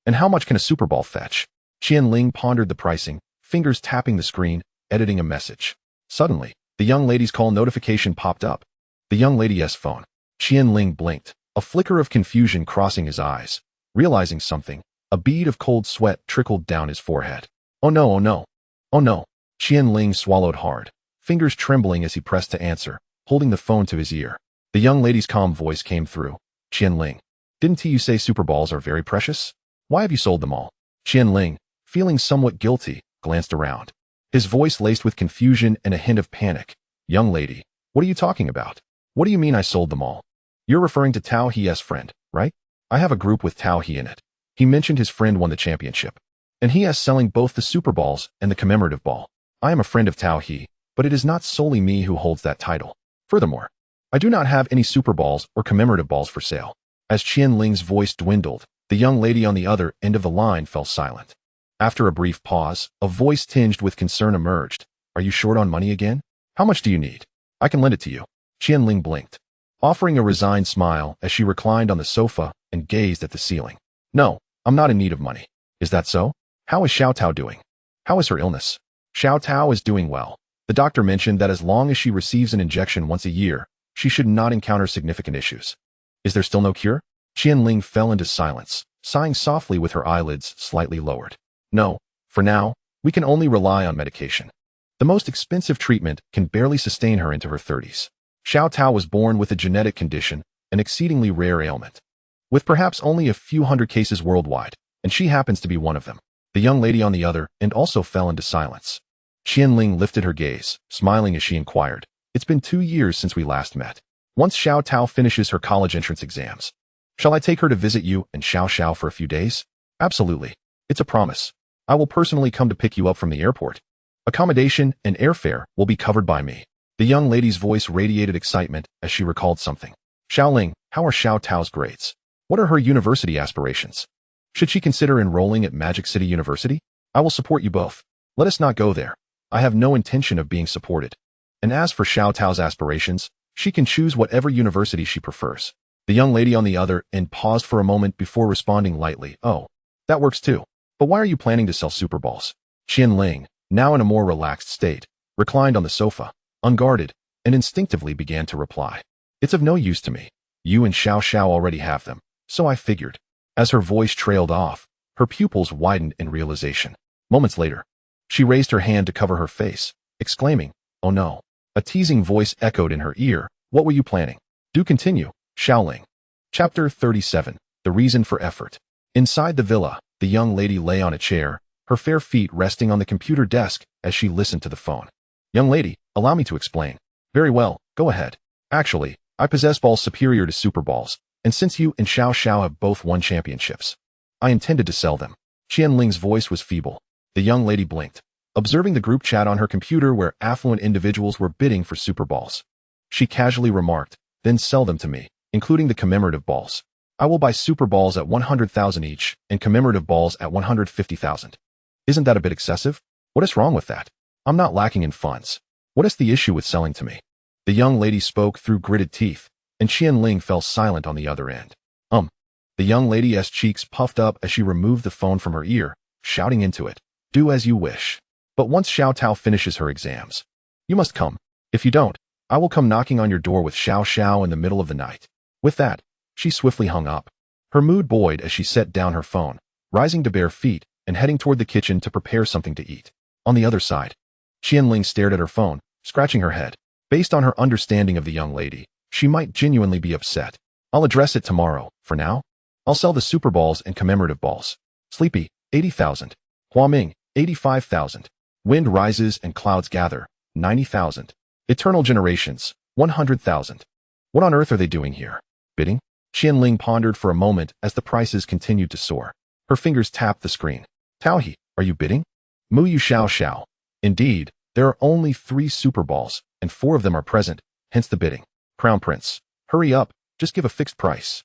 And how much can a Super Ball fetch? Qian Ling pondered the pricing, fingers tapping the screen, editing a message. Suddenly, the young lady's call notification popped up. The young lady's phone. Qian Ling blinked, a flicker of confusion crossing his eyes. Realizing something, a bead of cold sweat trickled down his forehead. Oh no, oh no. Oh no. Qian Ling swallowed hard, fingers trembling as he pressed to answer, holding the phone to his ear. The young lady's calm voice came through. Qian Ling. Didn't you say Super Balls are very precious? Why have you sold them all? Qian Ling, feeling somewhat guilty, glanced around. His voice laced with confusion and a hint of panic. Young lady, what are you talking about? What do you mean I sold them all? You're referring to Tao He's friend, right? I have a group with Tao He in it. He mentioned his friend won the championship. And he is selling both the Super Balls and the commemorative ball. I am a friend of Tao He, but it is not solely me who holds that title. Furthermore, I do not have any Super Balls or commemorative balls for sale. As Qian Ling's voice dwindled, the young lady on the other end of the line fell silent. After a brief pause, a voice tinged with concern emerged. Are you short on money again? How much do you need? I can lend it to you. Qian Ling blinked, offering a resigned smile as she reclined on the sofa and gazed at the ceiling. No, I'm not in need of money. Is that so? How is Xiao Tao doing? How is her illness? Xiao Tao is doing well. The doctor mentioned that as long as she receives an injection once a year, she should not encounter significant issues. Is there still no cure? Qian Ling fell into silence, sighing softly with her eyelids slightly lowered. No, for now, we can only rely on medication. The most expensive treatment can barely sustain her into her 30s. Xiao Tao was born with a genetic condition, an exceedingly rare ailment, with perhaps only a few hundred cases worldwide, and she happens to be one of them. The young lady on the other end also fell into silence. Qian Ling lifted her gaze, smiling as she inquired, It's been 2 years since we last met. Once Xiao Tao finishes her college entrance exams, shall I take her to visit you and Xiao for a few days? Absolutely. It's a promise. I will personally come to pick you up from the airport. Accommodation and airfare will be covered by me. The young lady's voice radiated excitement as she recalled something. Xiao Ling, how are Xiao Tao's grades? What are her university aspirations? Should she consider enrolling at Magic City University? I will support you both. Let us not go there. I have no intention of being supported. And as for Xiao Tao's aspirations, she can choose whatever university she prefers. The young lady on the other end paused for a moment before responding lightly. Oh, that works too. But why are you planning to sell Super Balls? Qian Ling, now in a more relaxed state, reclined on the sofa, unguarded, and instinctively began to reply. It's of no use to me. You and Xiao already have them, so I figured. As her voice trailed off, her pupils widened in realization. Moments later, she raised her hand to cover her face, exclaiming, Oh no. A teasing voice echoed in her ear. What were you planning? Do continue, Xiao Ling. Chapter 37. The Reason for Effort. Inside the villa, the young lady lay on a chair, her fair feet resting on the computer desk as she listened to the phone. Young lady, allow me to explain. Very well, go ahead. Actually, I possess balls superior to Super Balls, and since you and Xiao have both won championships, I intended to sell them. Qian Ling's voice was feeble. The young lady blinked, observing the group chat on her computer where affluent individuals were bidding for Super Balls. She casually remarked, Then sell them to me, including the commemorative balls. I will buy Super Balls at 100,000 each and commemorative balls at 150,000. Isn't that a bit excessive? What is wrong with that? I'm not lacking in funds. What is the issue with selling to me? The young lady spoke through gritted teeth, and Qian Ling fell silent on the other end. The young lady's cheeks puffed up as she removed the phone from her ear, shouting into it, "Do as you wish. But once Xiao Tao finishes her exams, you must come. If you don't, I will come knocking on your door with Xiao in the middle of the night." With that, she swiftly hung up. Her mood buoyed as she set down her phone, rising to bare feet and heading toward the kitchen to prepare something to eat. On the other side, Qian Ling stared at her phone, scratching her head. Based on her understanding of the young lady, she might genuinely be upset. I'll address it tomorrow. For now, I'll sell the super balls and commemorative balls. Sleepy, 80,000. Huaming, 85,000. Wind rises and clouds gather, 90,000. Eternal generations, 100,000. What on earth are they doing here? Bidding? Qian Ling pondered for a moment as the prices continued to soar. Her fingers tapped the screen. Taohe, are you bidding? Muyu Xiao. Indeed, there are only 3 super balls, and 4 of them are present, hence the bidding. Crown Prince, hurry up, just give a fixed price.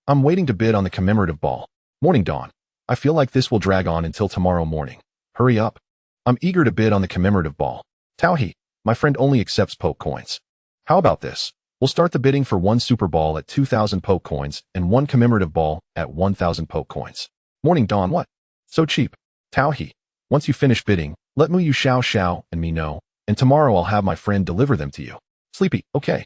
I'm waiting to bid on the commemorative ball. Morning Dawn. I feel like this will drag on until tomorrow morning. Hurry up. I'm eager to bid on the commemorative ball. Taohe, my friend only accepts poke coins. How about this? We'll start the bidding for 1 super ball at 2,000 poke coins and 1 commemorative ball at 1,000 poke coins. Morning Dawn, what? So cheap. Taohe, once you finish bidding, let Muyu Xiao and me know, and tomorrow I'll have my friend deliver them to you. Sleepy, okay.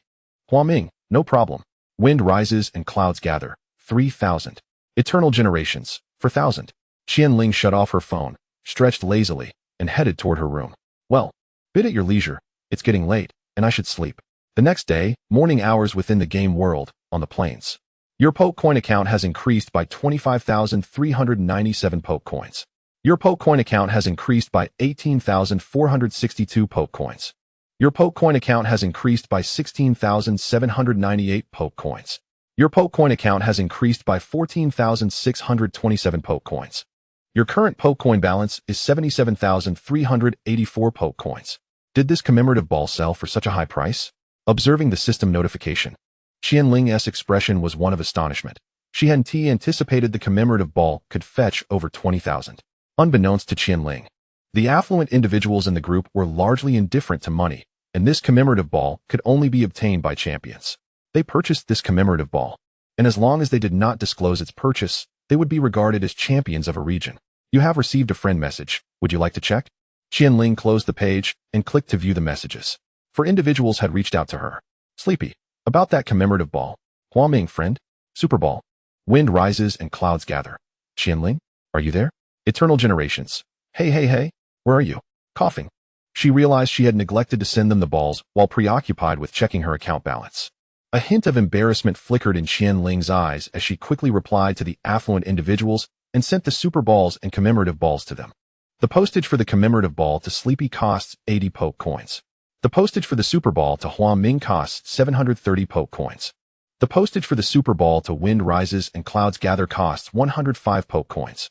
Huaming, no problem. Wind rises and clouds gather, 3,000. Eternal generations, 4,000. Qian Ling shut off her phone, stretched lazily, and headed toward her room. Well, bid at your leisure. It's getting late, and I should sleep. The next day, morning hours within the game world, on the plains. Your poke coin account has increased by 25,397 poke coins. Your poke coin account has increased by 18,462 poke coins. Your poke coin account has increased by 16,798 poke coins. Your poke coin account has increased by 14,627 poke coins. Your current poke coin balance is 77,384 poke coins. Did this commemorative ball sell for such a high price? Observing the system notification, Qian Ling's expression was one of astonishment. She hadn't anticipated the commemorative ball could fetch over 20,000. Unbeknownst to Qian Ling, the affluent individuals in the group were largely indifferent to money, and this commemorative ball could only be obtained by champions. They purchased this commemorative ball, and as long as they did not disclose its purchase, they would be regarded as champions of a region. You have received a friend message. Would you like to check? Qian Ling closed the page and clicked to view the messages. 4 individuals had reached out to her. Sleepy, about that commemorative ball. Huaming, friend. Super ball. Wind rises and clouds gather. Qian Ling, are you there? Eternal generations. Hey, where are you? Coughing. She realized she had neglected to send them the balls while preoccupied with checking her account balance. A hint of embarrassment flickered in Qian Ling's eyes as she quickly replied to the affluent individuals and sent the super balls and commemorative balls to them. The postage for the commemorative ball to Sleepy costs 80 poke coins. The postage for the super ball to Huaming costs 730 poke coins. The postage for the super ball to Wind Rises and Clouds Gather costs 105 poke coins.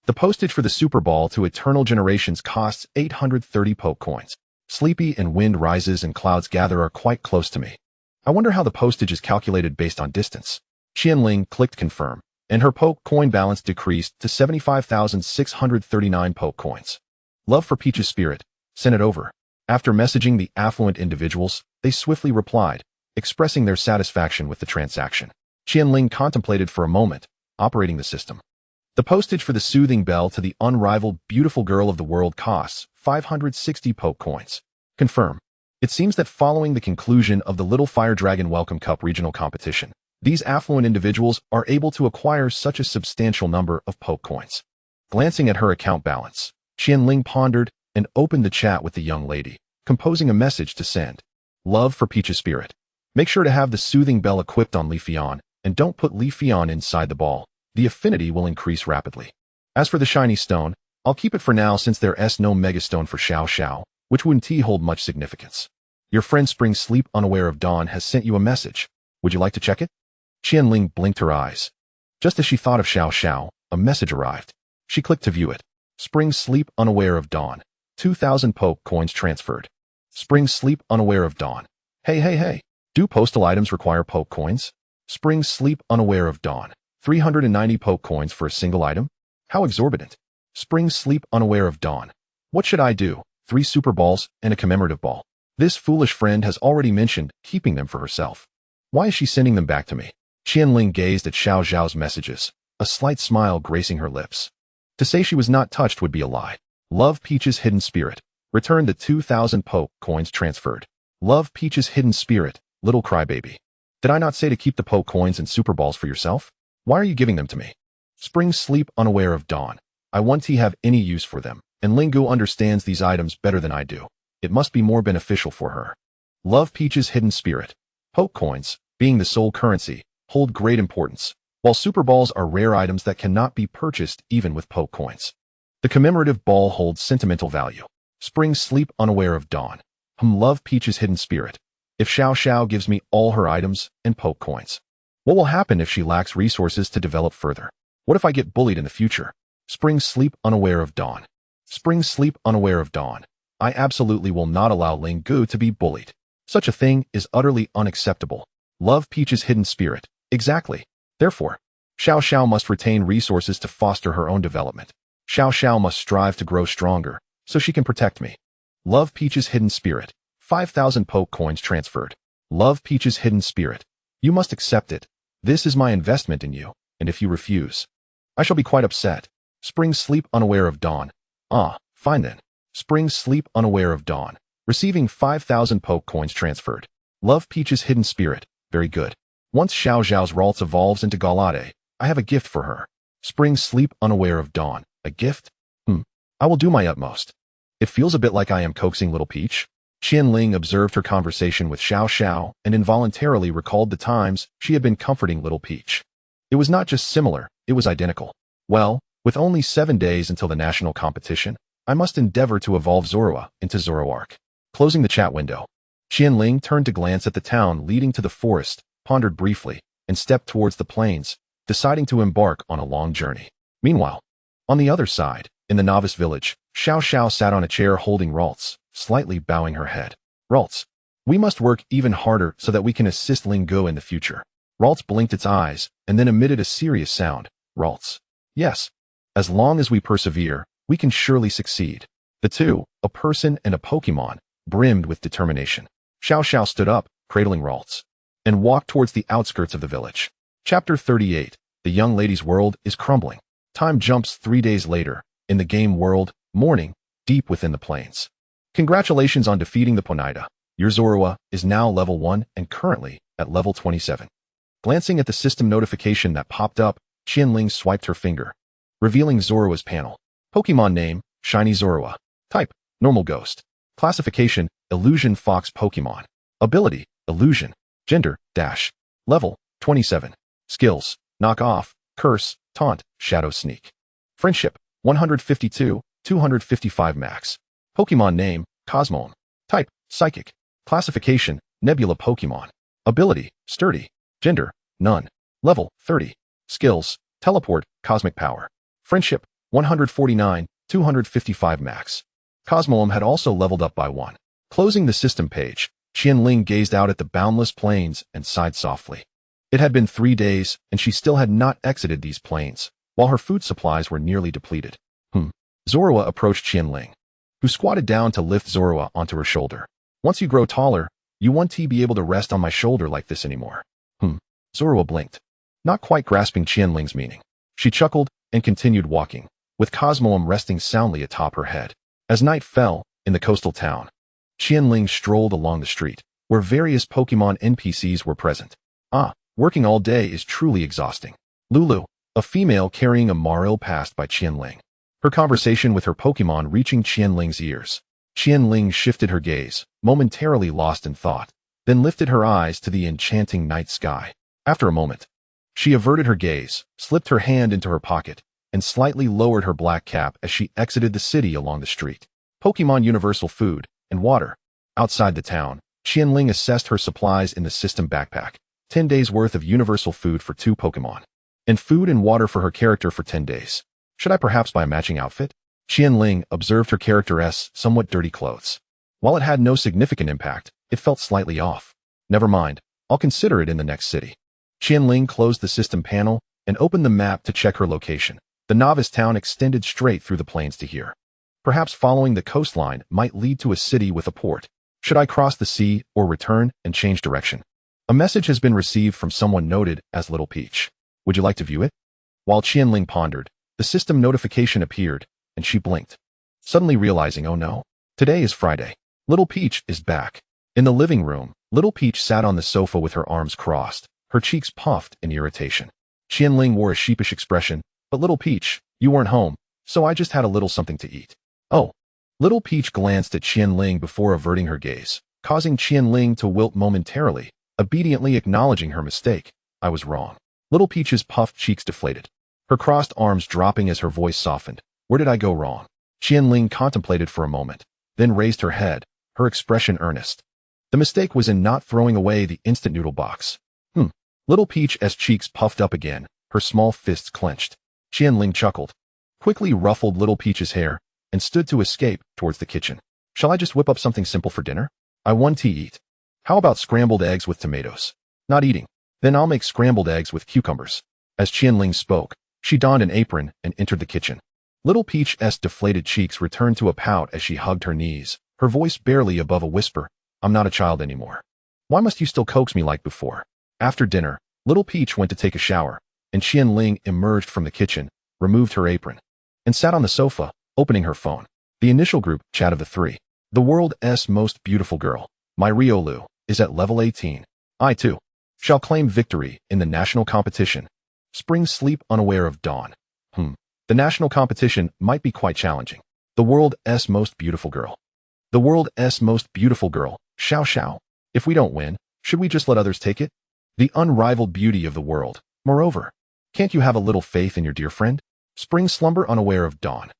The postage for the super ball to Eternal Generations costs 830 poke coins. Sleepy and Wind Rises and Clouds Gather are quite close to me. I wonder how the postage is calculated based on distance. Qian Ling clicked confirm, and her poke coin balance decreased to 75,639 poke coins. Love for Peach's spirit. Send it over. After messaging the affluent individuals, they swiftly replied, expressing their satisfaction with the transaction. Qian Ling contemplated for a moment, operating the system. The postage for the soothing bell to the unrivaled beautiful girl of the world costs 560 poke coins. Confirm. It seems that following the conclusion of the Little Fire Dragon Welcome Cup regional competition, these affluent individuals are able to acquire such a substantial number of poke coins. Glancing at her account balance, Qian Ling pondered and opened the chat with the young lady, composing a message to send. Love for Peach's spirit. Make sure to have the soothing bell equipped on Leafeon, and don't put Leafeon inside the ball. The affinity will increase rapidly. As for the shiny stone, I'll keep it for now since there's no mega stone for Xiao, which wouldn't hold much significance. Your friend Spring Sleep unaware of Dawn has sent you a message. Would you like to check it? Qian Ling blinked her eyes. Just as she thought of Xiao, a message arrived. She clicked to view it. Spring Sleep unaware of Dawn. 2,000 poke coins transferred. Spring Sleep unaware of Dawn. Hey. Do postal items require poke coins? Spring Sleep unaware of Dawn. 390 poke coins for a single item? How exorbitant. Spring Sleep unaware of Dawn. What should I do? 3 super balls, and a commemorative ball. This foolish friend has already mentioned keeping them for herself. Why is she sending them back to me? Qian Ling gazed at Xiao Zhao's messages, a slight smile gracing her lips. To say she was not touched would be a lie. Love Peach's hidden spirit. Return the 2,000 Poke coins transferred. Love Peach's hidden spirit, little crybaby. Did I not say to keep the Poke coins and super balls for yourself? Why are you giving them to me? Spring sleep unaware of dawn. I want to have any use for them, and Lingu understands these items better than I do. It must be more beneficial for her. Love Peach's hidden spirit. Poke coins, being the sole currency, hold great importance, while super balls are rare items that cannot be purchased even with Poke coins. The commemorative ball holds sentimental value. Spring sleep unaware of dawn. Love Peach's hidden spirit. If Xiao Xiao gives me all her items and Poke coins, what will happen if she lacks resources to develop further? What if I get bullied in the future? Spring sleep unaware of dawn. Spring sleep unaware of dawn. I absolutely will not allow Ling Gu to be bullied. Such a thing is utterly unacceptable. Love Peach's hidden spirit. Exactly. Therefore, Xiao Xiao must retain resources to foster her own development. Xiao Xiao must strive to grow stronger, so she can protect me. Love Peach's hidden spirit. 5,000 Poke coins transferred. Love Peach's hidden spirit. You must accept it. This is my investment in you, and if you refuse, I shall be quite upset. Spring sleep unaware of dawn. Fine then. Spring sleep unaware of dawn. Receiving 5,000 Poke coins transferred. Love Peach's hidden spirit. Very good. Once Xiao Zhao's Ralts evolves into Galade, I have a gift for her. Spring sleep unaware of dawn. A gift? I will do my utmost. It feels a bit like I am coaxing little Peach. Qian Ling observed her conversation with Xiao Xiao and involuntarily recalled the times she had been comforting little Peach. It was not just similar, it was identical. Well, with only 7 days until the national competition, I must endeavor to evolve Zorua into Zoroark. Closing the chat window, Qian Ling turned to glance at the town leading to the forest, pondered briefly, and stepped towards the plains, deciding to embark on a long journey. Meanwhile, on the other side, in the novice village, Xiao Xiao sat on a chair holding Ralts, slightly bowing her head. Ralts, we must work even harder so that we can assist Ling Gu in the future. Ralts blinked its eyes and then emitted a serious sound. Ralts. Yes. As long as we persevere, we can surely succeed. The two, a person and a Pokémon, brimmed with determination. Xiao Xiao stood up, cradling Ralts, and walked towards the outskirts of the village. Chapter 38. The young lady's world is crumbling. Time jumps 3 days later. In the game world, morning, deep within the plains. Congratulations on defeating the Ponaida. Your Zorua is now level 1 and currently at level 27. Glancing at the system notification that popped up, Qian Ling swiped her finger, revealing Zorua's panel. Pokémon name, Shiny Zorua. Type, Normal Ghost. Classification, Illusion Fox Pokémon. Ability, Illusion. Gender, Dash. Level, 27. Skills, Knock Off, Curse, Taunt, Shadow Sneak. Friendship, 152, 255 max. Pokémon name, Cosmog. Type, Psychic. Classification, Nebula Pokémon. Ability, Sturdy. Gender, None. Level, 30. Skills, Teleport, Cosmic Power. Friendship, 149, 255 max. Cosmog had also leveled up by 1. Closing the system page, Qian Ling gazed out at the boundless plains and sighed softly. It had been 3 days, and she still had not exited these plains, while her food supplies were nearly depleted. Zorua approached Qian Ling, who squatted down to lift Zorua onto her shoulder. Once you grow taller, you won't be able to rest on my shoulder like this anymore. Zorua blinked, not quite grasping Qian Ling's meaning. She chuckled and continued walking, with Cosmog resting soundly atop her head. As night fell, in the coastal town, Qian Ling strolled along the street, where various Pokémon NPCs were present. Working all day is truly exhausting. Lulu, a female carrying a Maril, passed by Qian Ling, her conversation with her Pokémon reaching Qian Ling's ears. Qian Ling shifted her gaze, momentarily lost in thought, then lifted her eyes to the enchanting night sky. After a moment, she averted her gaze, slipped her hand into her pocket, and slightly lowered her black cap as she exited the city along the street. Pokémon Universal Food and Water. Outside the town, Qian Ling assessed her supplies in the system backpack. 10 days worth of universal food for 2 Pokémon, and food and water for her character for 10 days. Should I perhaps buy a matching outfit? Qian Ling observed her character's somewhat dirty clothes. While it had no significant impact, it felt slightly off. Never mind, I'll consider it in the next city. Qian Ling closed the system panel and opened the map to check her location. The novice town extended straight through the plains to here. Perhaps following the coastline might lead to a city with a port. Should I cross the sea or return and change direction? A message has been received from someone noted as Little Peach. Would you like to view it? While Qian Ling pondered, the system notification appeared, and she blinked, suddenly realizing, oh no, today is Friday. Little Peach is back. In the living room, Little Peach sat on the sofa with her arms crossed, her cheeks puffed in irritation. Qian Ling wore a sheepish expression, but Little Peach, you weren't home, so I just had a little something to eat. Oh. Little Peach glanced at Qian Ling before averting her gaze, causing Qian Ling to wilt momentarily, obediently acknowledging her mistake. I was wrong. Little Peach's puffed cheeks deflated, her crossed arms dropping as her voice softened. Where did I go wrong? Qian Ling contemplated for a moment, then raised her head, her expression earnest. The mistake was in not throwing away the instant noodle box. Little Peach's cheeks puffed up again, her small fists clenched. Qian Ling chuckled, quickly ruffled Little Peach's hair, and stood to escape towards the kitchen. Shall I just whip up something simple for dinner? I want to eat. How about scrambled eggs with tomatoes? Not eating. Then I'll make scrambled eggs with cucumbers. As Qian Ling spoke, she donned an apron and entered the kitchen. Little Peach's deflated cheeks returned to a pout as she hugged her knees, her voice barely above a whisper. I'm not a child anymore. Why must you still coax me like before? After dinner, Little Peach went to take a shower, and Qian Ling emerged from the kitchen, removed her apron, and sat on the sofa, opening her phone. The initial group chat of the three. The world's most beautiful girl, my Riolu, is at level 18. I, too, shall claim victory in the national competition. Spring sleep unaware of dawn. The national competition might be quite challenging. The world's most beautiful girl. The world's most beautiful girl, Xiao Xiao. If we don't win, should we just let others take it? The unrivaled beauty of the world. Moreover, can't you have a little faith in your dear friend? Spring slumber unaware of dawn.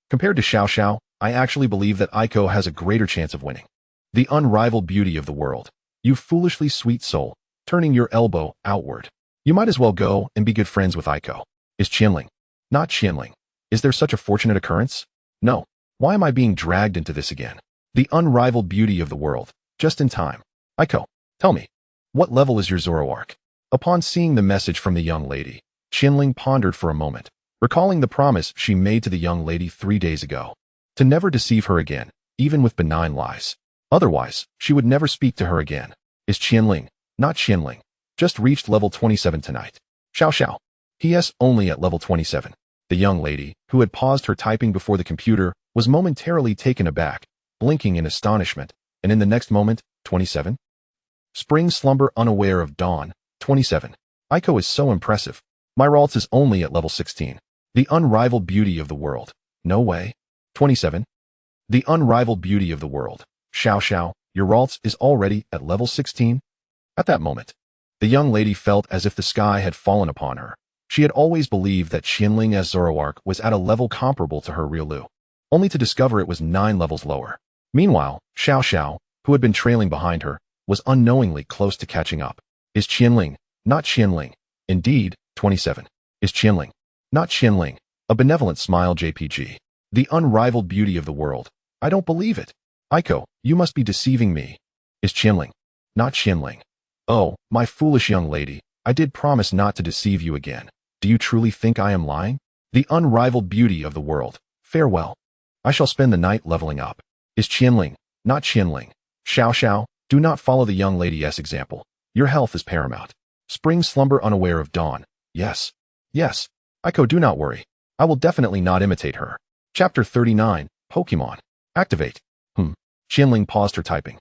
Compared to Xiao Xiao, I actually believe that Aiko has a greater chance of winning. The unrivaled beauty of the world. You foolishly sweet soul, turning your elbow outward. You might as well go and be good friends with Aiko. Is Qian Ling? Not Qian Ling. Is there such a fortunate occurrence? No. Why am I being dragged into this again? The unrivaled beauty of the world. Just in time. Aiko, tell me, what level is your Zoroark? Upon seeing the message from the young lady, Qian Ling pondered for a moment, recalling the promise she made to the young lady 3 days ago, to never deceive her again, even with benign lies. Otherwise, she would never speak to her again. Is Qian Ling, not Qian Ling, just reached level 27 tonight? Xiao Xiao. P.S. only at level 27. The young lady, who had paused her typing before the computer, was momentarily taken aback, blinking in astonishment, and in the next moment, 27? Spring slumber unaware of dawn, 27. Aiko is so impressive. My Ralts is only at level 16. The unrivaled beauty of the world. No way. 27. The unrivaled beauty of the world. Xiao Xiao, your Ralts is already at level 16? At that moment, the young lady felt as if the sky had fallen upon her. She had always believed that Qian Ling's Zoroark was at a level comparable to her Riolu, only to discover it was 9 levels lower. Meanwhile, Xiao Xiao, who had been trailing behind her, was unknowingly close to catching up. Is Qian Ling, not Qian Ling. Indeed, 27. Is Qian Ling, not Qian Ling. A benevolent smile JPG. The unrivaled beauty of the world. I don't believe it. Aiko, you must be deceiving me. Is Qian Ling, not Qian Ling. Oh, my foolish young lady, I did promise not to deceive you again. Do you truly think I am lying? The unrivaled beauty of the world. Farewell. I shall spend the night leveling up. Is Qian Ling, not Qian Ling. Xiao Xiao, do not follow the young lady's example. Your health is paramount. Spring slumber unaware of dawn. Yes. Yes. Aiko, do not worry. I will definitely not imitate her. Chapter 39, Pokémon. Activate. Qian Ling paused her typing,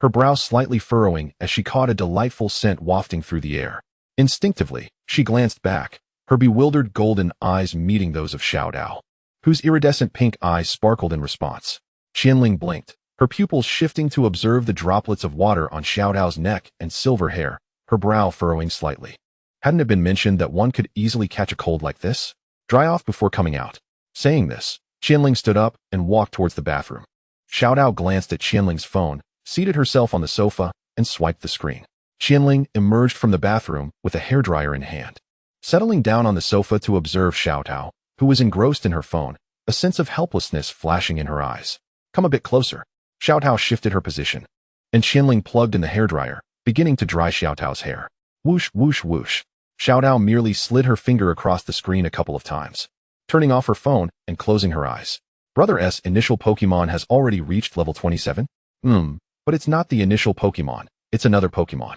her brow slightly furrowing as she caught a delightful scent wafting through the air. Instinctively, she glanced back, her bewildered golden eyes meeting those of Xiao Tao, whose iridescent pink eyes sparkled in response. Qian Ling blinked, her pupils shifting to observe the droplets of water on Xiao Tao's neck and silver hair, her brow furrowing slightly. Hadn't it been mentioned that one could easily catch a cold like this? Dry off before coming out. Saying this, Qian Ling stood up and walked towards the bathroom. Xiao Tao glanced at Qian Ling's phone, seated herself on the sofa, and swiped the screen. Qian Ling emerged from the bathroom with a hairdryer in hand. Settling down on the sofa to observe Xiao Tao, who was engrossed in her phone, a sense of helplessness flashing in her eyes. Come a bit closer. Xiao Tao shifted her position, and Qian Ling plugged in the hairdryer, beginning to dry Xiao Tao's hair. Whoosh, whoosh, whoosh. Xiao Tao merely slid her finger across the screen a couple of times, turning off her phone and closing her eyes. Brother S' initial Pokemon has already reached level 27? But it's not the initial Pokemon, it's another Pokemon.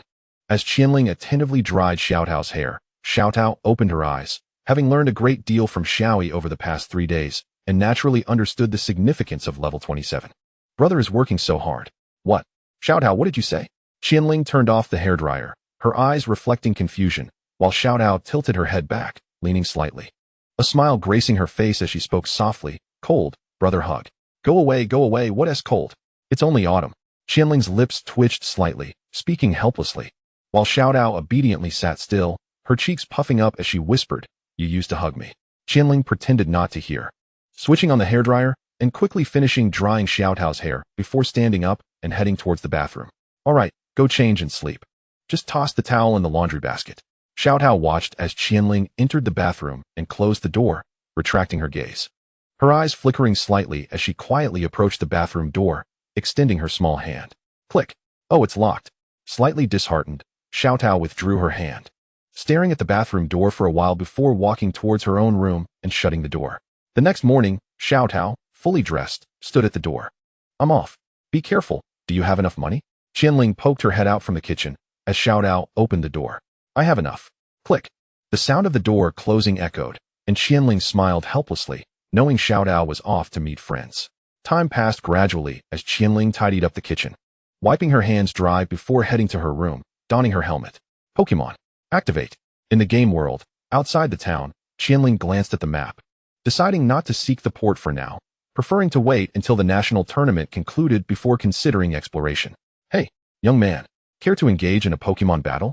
As Qian Ling attentively dried Xiao Tao's hair, Xiao Tao opened her eyes, having learned a great deal from Xiaoyi over the past 3 days, and naturally understood the significance of level 27. Brother is working so hard. What? Xiao Tao, what did you say? Qian Ling turned off the hairdryer, her eyes reflecting confusion, while Xiao Tao tilted her head back, leaning slightly. A smile gracing her face as she spoke softly. Cold, brother hug. Go away, what's cold? It's only autumn. Qian Ling's lips twitched slightly, speaking helplessly, while Xiao Tao obediently sat still, her cheeks puffing up as she whispered, you used to hug me. Qian Ling pretended not to hear, switching on the hairdryer and quickly finishing drying Xiao Tao's hair before standing up and heading towards the bathroom. All right, go change and sleep. Just toss the towel in the laundry basket. Xiao Tao watched as Qian Ling entered the bathroom and closed the door, retracting her gaze. Her eyes flickering slightly as she quietly approached the bathroom door, extending her small hand. Click. Oh, it's locked. Slightly disheartened, Xiao Tao withdrew her hand, staring at the bathroom door for a while before walking towards her own room and shutting the door. The next morning, Xiao Tao, fully dressed, stood at the door. I'm off. Be careful. Do you have enough money? Qian Ling poked her head out from the kitchen as Xiao Tao opened the door. I have enough. Click. The sound of the door closing echoed, and Qian Ling smiled helplessly, knowing Xiao Tao was off to meet friends. Time passed gradually as Qian Ling tidied up the kitchen, wiping her hands dry before heading to her room, donning her helmet. Pokemon. Activate. In the game world, outside the town, Qian Ling glanced at the map, deciding not to seek the port for now, preferring to wait until the national tournament concluded before considering exploration. Hey, young man, care to engage in a Pokemon battle?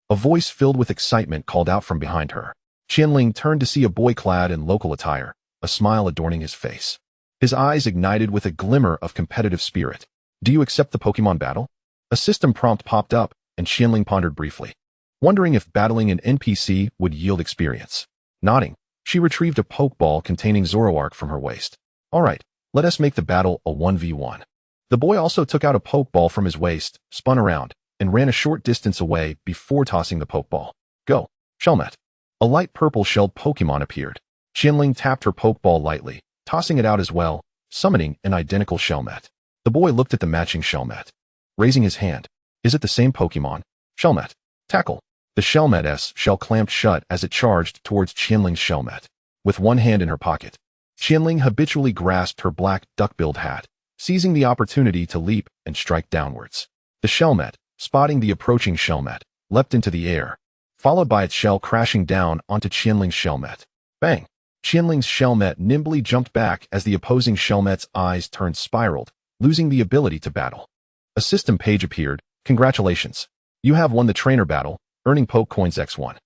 A voice filled with excitement called out from behind her. Qian Ling turned to see a boy clad in local attire, a smile adorning his face. His eyes ignited with a glimmer of competitive spirit. Do you accept the Pokemon battle? A system prompt popped up, and Qian Ling pondered briefly, wondering if battling an NPC would yield experience. Nodding, she retrieved a Pokeball containing Zoroark from her waist. All right, let us make the battle a 1v1. The boy also took out a Pokeball from his waist, spun around, and ran a short distance away before tossing the Pokeball. Go, Shelmet. A light purple-shelled Pokemon appeared. Qian Ling tapped her Pokeball lightly, tossing it out as well, summoning an identical Shelmet. The boy looked at the matching Shelmet, raising his hand. Is it the same Pokemon? Shelmet. Tackle. The Shelmet's shell clamped shut as it charged towards Qian Ling's Shelmet. With one hand in her pocket, Qian Ling habitually grasped her black duck-billed hat, seizing the opportunity to leap and strike downwards. The Shelmet, spotting the approaching Shelmet, leapt into the air, followed by its shell crashing down onto Qian Ling's Shelmet. Bang! Qian Ling's Shelmet nimbly jumped back as the opposing Shelmet's eyes turned spiraled, losing the ability to battle. A system page appeared. Congratulations. You have won the trainer battle, earning Pokecoins X1.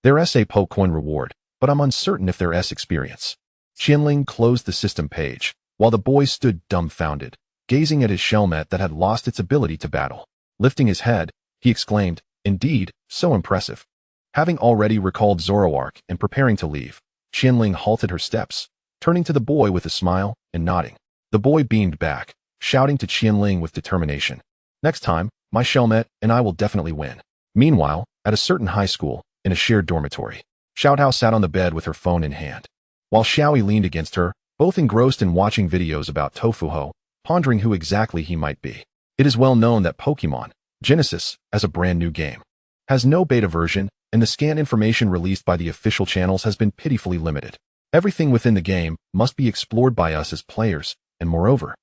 There's a Pokecoin reward, but I'm uncertain if there's experience. Qian Ling closed the system page, while the boy stood dumbfounded, gazing at his Shelmet that had lost its ability to battle. Lifting his head, he exclaimed, indeed, so impressive. Having already recalled Zoroark and preparing to leave, Qian Ling halted her steps, turning to the boy with a smile and nodding. The boy beamed back, shouting to Qian Ling with determination. Next time, my Shelmet and I will definitely win. Meanwhile, at a certain high school, in a shared dormitory, Xiao Tao sat on the bed with her phone in hand, while Xiaoyi leaned against her, both engrossed in watching videos about Tofuho, pondering who exactly he might be. It is well known that Pokemon Genesis, as a brand new game, has no beta version, and the scant information released by the official channels has been pitifully limited. Everything within the game must be explored by us as players, and moreover,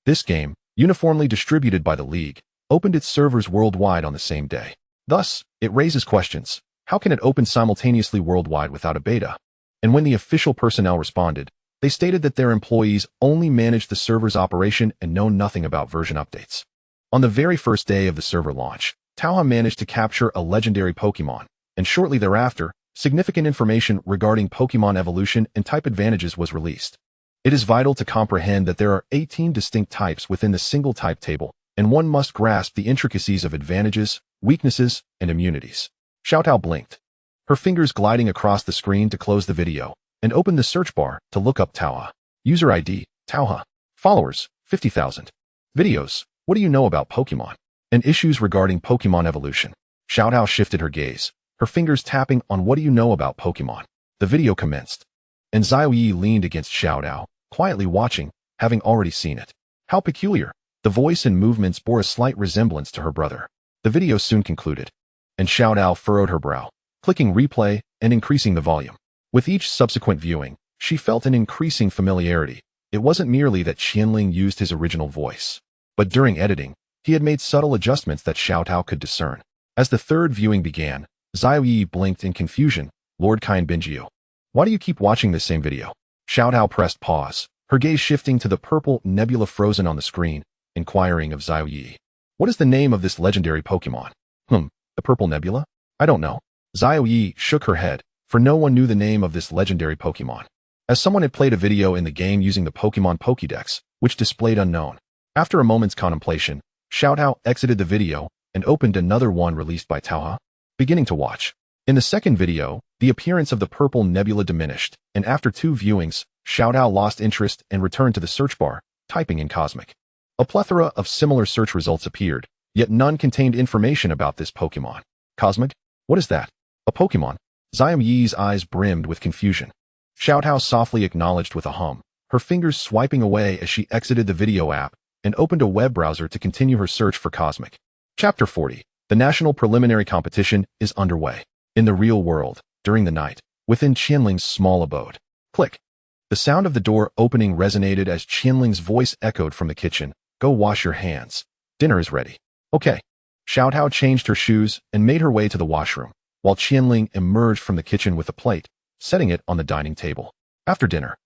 this game, uniformly distributed by the League, opened its servers worldwide on the same day. Thus, it raises questions. How can it open simultaneously worldwide without a beta? And when the official personnel responded, they stated that their employees only managed the server's operation and know nothing about version updates. On the very first day of the server launch, Tauha managed to capture a legendary Pokemon, and shortly thereafter, significant information regarding Pokemon evolution and type advantages was released. It is vital to comprehend that there are 18 distinct types within the single type table, and one must grasp the intricacies of advantages, weaknesses, and immunities. Xiao Tao blinked, her fingers gliding across the screen to close the video, and opened the search bar to look up Tauha. User ID, Tauha. Followers, 50,000. Videos, what do you know about Pokemon? And issues regarding Pokemon evolution. Xiao Tao shifted her gaze, her fingers tapping on what do you know about Pokemon. The video commenced, and Xiaoyi leaned against Xiao Tao, quietly watching having already seen it. How peculiar. The voice and movements bore a slight resemblance to her brother. The video soon concluded, and Xiao Tao furrowed her brow, clicking replay and increasing the volume. With each subsequent viewing, she felt an increasing familiarity. It wasn't merely that Qian Ling used his original voice, but during editing, he had made subtle adjustments that Xiao Tao could discern. As the third viewing began, Xiao Yi blinked in confusion. Lord Qian Bingio, why do you keep watching this same video? Xiao Tao pressed pause, her gaze shifting to the purple nebula frozen on the screen, inquiring of Xiao Yi. What is the name of this legendary Pokemon? The purple nebula? I don't know. Xiao Yi shook her head, for no one knew the name of this legendary Pokemon, as someone had played a video in the game using the Pokemon Pokédex, which displayed unknown. After a moment's contemplation, Xiao Tao exited the video and opened another one released by Taoha, beginning to watch. In the second video, the appearance of the purple nebula diminished, and after 2 viewings, Xiao Tao lost interest and returned to the search bar, typing in Cosmog. A plethora of similar search results appeared, yet none contained information about this Pokemon. Cosmog? What is that? A Pokemon? Xiao Yi's eyes brimmed with confusion. Xiao Tao softly acknowledged with a hum, her fingers swiping away as she exited the video app and opened a web browser to continue her search for Cosmog. Chapter 40. The National Preliminary Competition is underway. In the real world, during the night, within Qian Ling's small abode. Click. The sound of the door opening resonated as Qian Ling's voice echoed from the kitchen. Go wash your hands. Dinner is ready. Okay. Xiao Tao changed her shoes and made her way to the washroom, while Qian Ling emerged from the kitchen with a plate, setting it on the dining table. After dinner,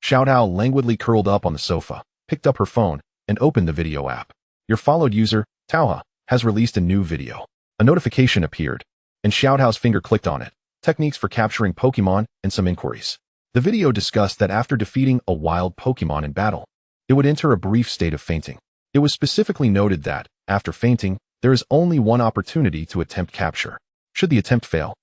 Xiao Tao languidly curled up on the sofa, picked up her phone, and opened the video app. Your followed user, Taoha, has released a new video. A notification appeared, and Xiao Tao's finger clicked on it. Techniques for capturing Pokemon and some inquiries. The video discussed that after defeating a wild Pokemon in battle, it would enter a brief state of fainting. It was specifically noted that, after fainting, there is only one opportunity to attempt capture. Should the attempt fail,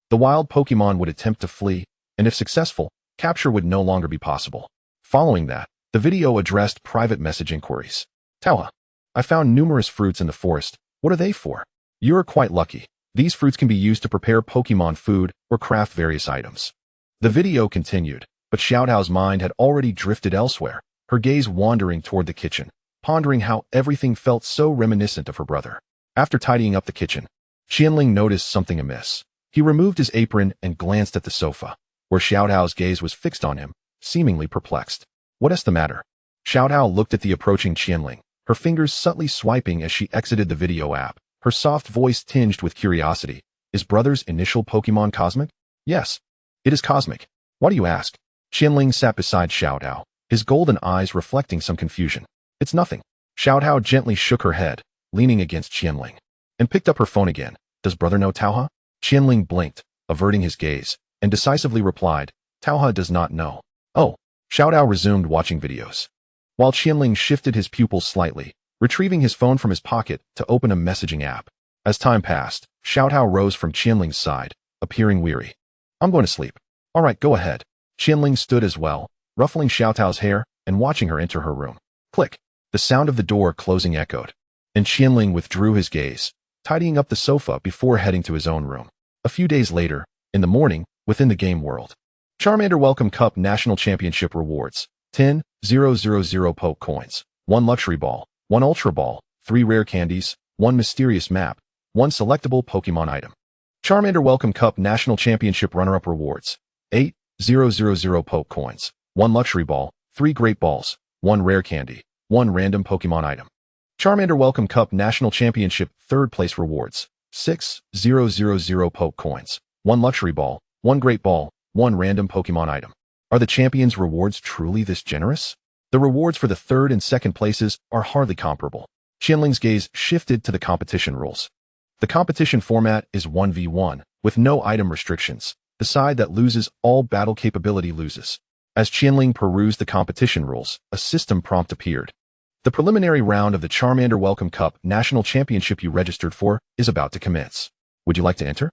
the wild Pokemon would attempt to flee, and if successful, capture would no longer be possible. Following that, the video addressed private message inquiries. Taoha, I found numerous fruits in the forest. What are they for? You're quite lucky. These fruits can be used to prepare Pokemon food or craft various items. The video continued, but Xiao Tao's mind had already drifted elsewhere, her gaze wandering toward the kitchen, pondering how everything felt so reminiscent of her brother. After tidying up the kitchen, Qian Ling noticed something amiss. He removed his apron and glanced at the sofa, where Xiao Tao's gaze was fixed on him, seemingly perplexed. What is the matter? Xiao Tao looked at the approaching Qian Ling, her fingers subtly swiping as she exited the video app, her soft voice tinged with curiosity. Is brother's initial Pokemon Cosmog? Yes, it is Cosmog. Why do you ask? Qian Ling sat beside Xiao Tao, his golden eyes reflecting some confusion. It's nothing. Xiao Tao gently shook her head, leaning against Qian Ling, and picked up her phone again. Does brother know Taoha? Qian Ling blinked, averting his gaze, and decisively replied, Taoha does not know. Oh. Xiao Tao resumed watching videos, while Qian Ling shifted his pupils slightly, retrieving his phone from his pocket to open a messaging app. As time passed, Xiao Tao rose from Qian Ling's side, appearing weary. I'm going to sleep. All right, go ahead. Qian Ling stood as well, ruffling Xiao Tao's hair and watching her enter her room. Click. The sound of the door closing echoed, and Qian Ling withdrew his gaze, tidying up the sofa before heading to his own room. A few days later, in the morning, within the game world. Charmander Welcome Cup National Championship Rewards. 10,000 Poke Coins, 1 Luxury Ball, 1 Ultra Ball, 3 Rare Candies, 1 Mysterious Map, 1 Selectable Pokemon Item. Charmander Welcome Cup National Championship Runner-Up Rewards. 8,000 Poke Coins, 1 Luxury Ball, 3 Great Balls, 1 Rare Candy, 1 Random Pokemon Item. Charmander Welcome Cup National Championship Third Place Rewards. 6,000 Poke Coins, 1 Luxury Ball, 1 Great Ball, 1 Random Pokemon Item. Are the champions' rewards truly this generous? The rewards for the third and second places are hardly comparable. Qian Ling's gaze shifted to the competition rules. The competition format is 1v1, with no item restrictions. The side that loses all battle capability loses. As Qian Ling perused the competition rules, a system prompt appeared. The preliminary round of the Charmander Welcome Cup National Championship you registered for is about to commence. Would you like to enter?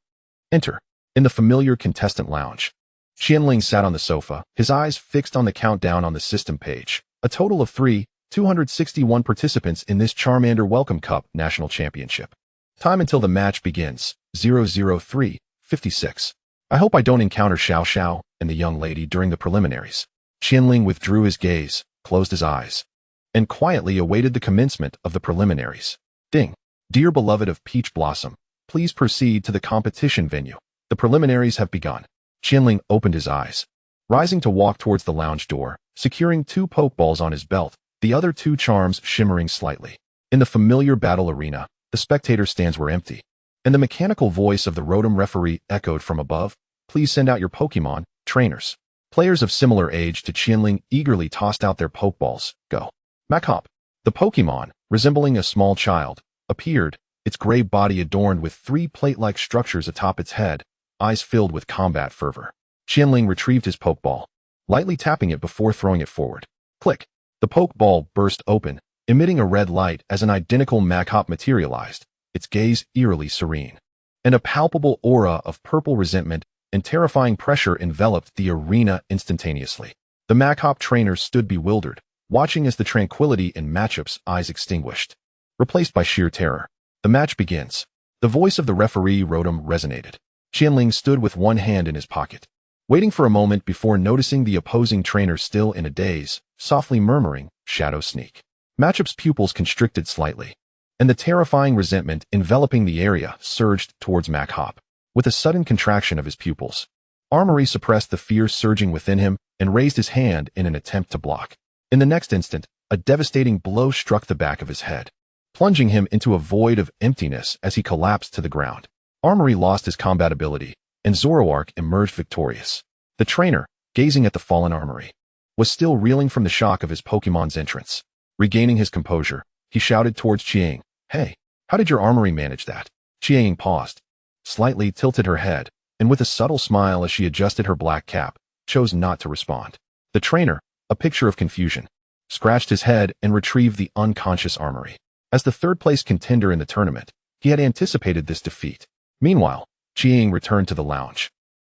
Enter. In the familiar contestant lounge. Qian Ling sat on the sofa, his eyes fixed on the countdown on the system page. A total of 261 participants in this Charmander Welcome Cup National Championship. Time until the match begins, 003:56. I hope I don't encounter Xiao Xiao and the young lady during the preliminaries. Qian Ling withdrew his gaze, closed his eyes, and quietly awaited the commencement of the preliminaries. Ding. Dear beloved of Peach Blossom, please proceed to the competition venue. The preliminaries have begun. Qian Ling opened his eyes, rising to walk towards the lounge door, securing 2 Pokeballs on his belt, the other 2 charms shimmering slightly. In the familiar battle arena, the spectator stands were empty, and the mechanical voice of the Rotom referee echoed from above, please send out your Pokemon, trainers. Players of similar age to Qian Ling eagerly tossed out their Pokeballs. Go. Machop. The Pokemon, resembling a small child, appeared, its gray body adorned with 3 plate-like structures atop its head, eyes filled with combat fervor. Qian Ling retrieved his Pokeball, lightly tapping it before throwing it forward. Click. The Pokeball burst open, emitting a red light as an identical Machop materialized, its gaze eerily serene. And a palpable aura of purple resentment and terrifying pressure enveloped the arena instantaneously. The Machop trainers stood bewildered, watching as the tranquility in Machop's eyes extinguished, replaced by sheer terror. The match begins. The voice of the referee Rotom resonated. Qian Ling stood with one hand in his pocket, waiting for a moment before noticing the opposing trainer still in a daze, softly murmuring, Shadow Sneak. Machop's pupils constricted slightly, and the terrifying resentment enveloping the area surged towards Machop. With a sudden contraction of his pupils, Armory suppressed the fear surging within him and raised his hand in an attempt to block. In the next instant, a devastating blow struck the back of his head, plunging him into a void of emptiness as he collapsed to the ground. Armory lost his combat ability, and Zoroark emerged victorious. The trainer, gazing at the fallen Armory, was still reeling from the shock of his Pokemon's entrance. Regaining his composure, he shouted towards Qiang, Hey, how did your Armory manage that? Qiang paused, slightly tilted her head, and with a subtle smile as she adjusted her black cap, chose not to respond. The trainer, a picture of confusion, scratched his head and retrieved the unconscious Armory. As the third-place contender in the tournament, he had anticipated this defeat. Meanwhile, Qiang returned to the lounge,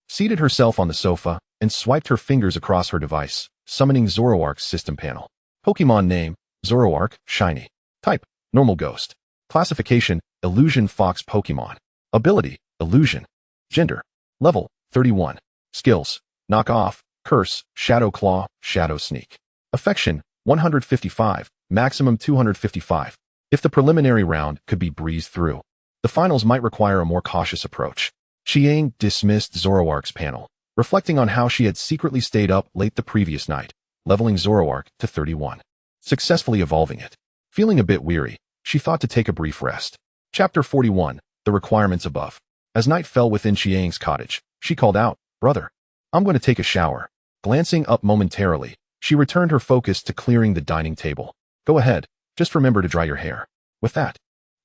seated herself on the sofa, and swiped her fingers across her device, summoning Zoroark's system panel. Pokemon name, Zoroark, Shiny. Type, Normal Ghost. Classification, Illusion Fox Pokemon. Ability, Illusion. Gender, Level, 31. Skills, Knock Off, Curse, Shadow Claw, Shadow Sneak. Affection, 155, maximum 255. If the preliminary round could be breezed through, the finals might require a more cautious approach. Qiang dismissed Zoroark's panel, reflecting on how she had secretly stayed up late the previous night, leveling Zoroark to 31, successfully evolving it. Feeling a bit weary, she thought to take a brief rest. Chapter 41, The Requirements Above. As night fell within Qiang's cottage, she called out, Brother, I'm going to take a shower. Glancing up momentarily, she returned her focus to clearing the dining table. Go ahead, just remember to dry your hair. With that,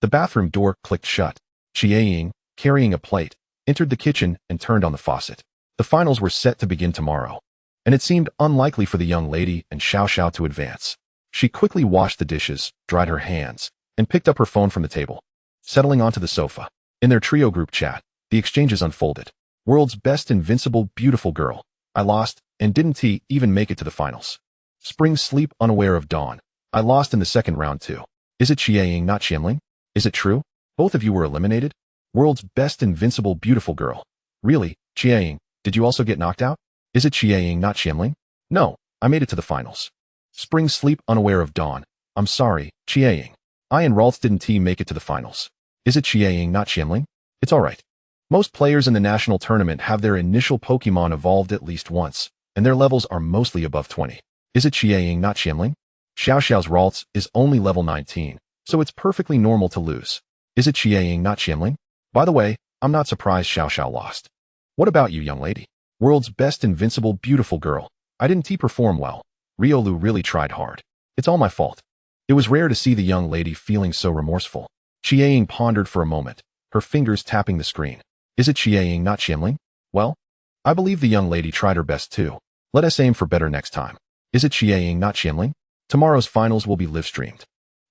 the bathroom door clicked shut. Qiang, carrying a plate, entered the kitchen and turned on the faucet. The finals were set to begin tomorrow, and it seemed unlikely for the young lady and Xiao to advance. She quickly washed the dishes, dried her hands, and picked up her phone from the table. Settling onto the sofa, in their trio group chat, the exchanges unfolded. World's best invincible beautiful girl. I lost, and didn't even make it to the finals. Spring sleep unaware of dawn. I lost in the second round too. Is it Qiang not Qian Ling? Is it true? Both of you were eliminated? World's best invincible beautiful girl. Really, Qiang, did you also get knocked out? Is it Qiang not Qian Ling? No, I made it to the finals. Spring sleep unaware of dawn. I'm sorry, Qiang. I and Ralts didn't make it to the finals. Is it Qiang not Qian Ling? It's alright. Most players in the national tournament have their initial Pokemon evolved at least once, and their levels are mostly above 20. Is it Qiang not Qian Ling? Xiao's Ralts is only level 19, so it's perfectly normal to lose. Is it Qiang not Qian Ling? By the way, I'm not surprised Xiao lost. What about you, young lady? World's best invincible beautiful girl. I didn't perform well. Riolu really tried hard. It's all my fault. It was rare to see the young lady feeling so remorseful. Qiang pondered for a moment, her fingers tapping the screen. Is it Qiang not Qian Ling? Well, I believe the young lady tried her best too. Let us aim for better next time. Is it Qiang not Qian Ling? Tomorrow's finals will be live-streamed.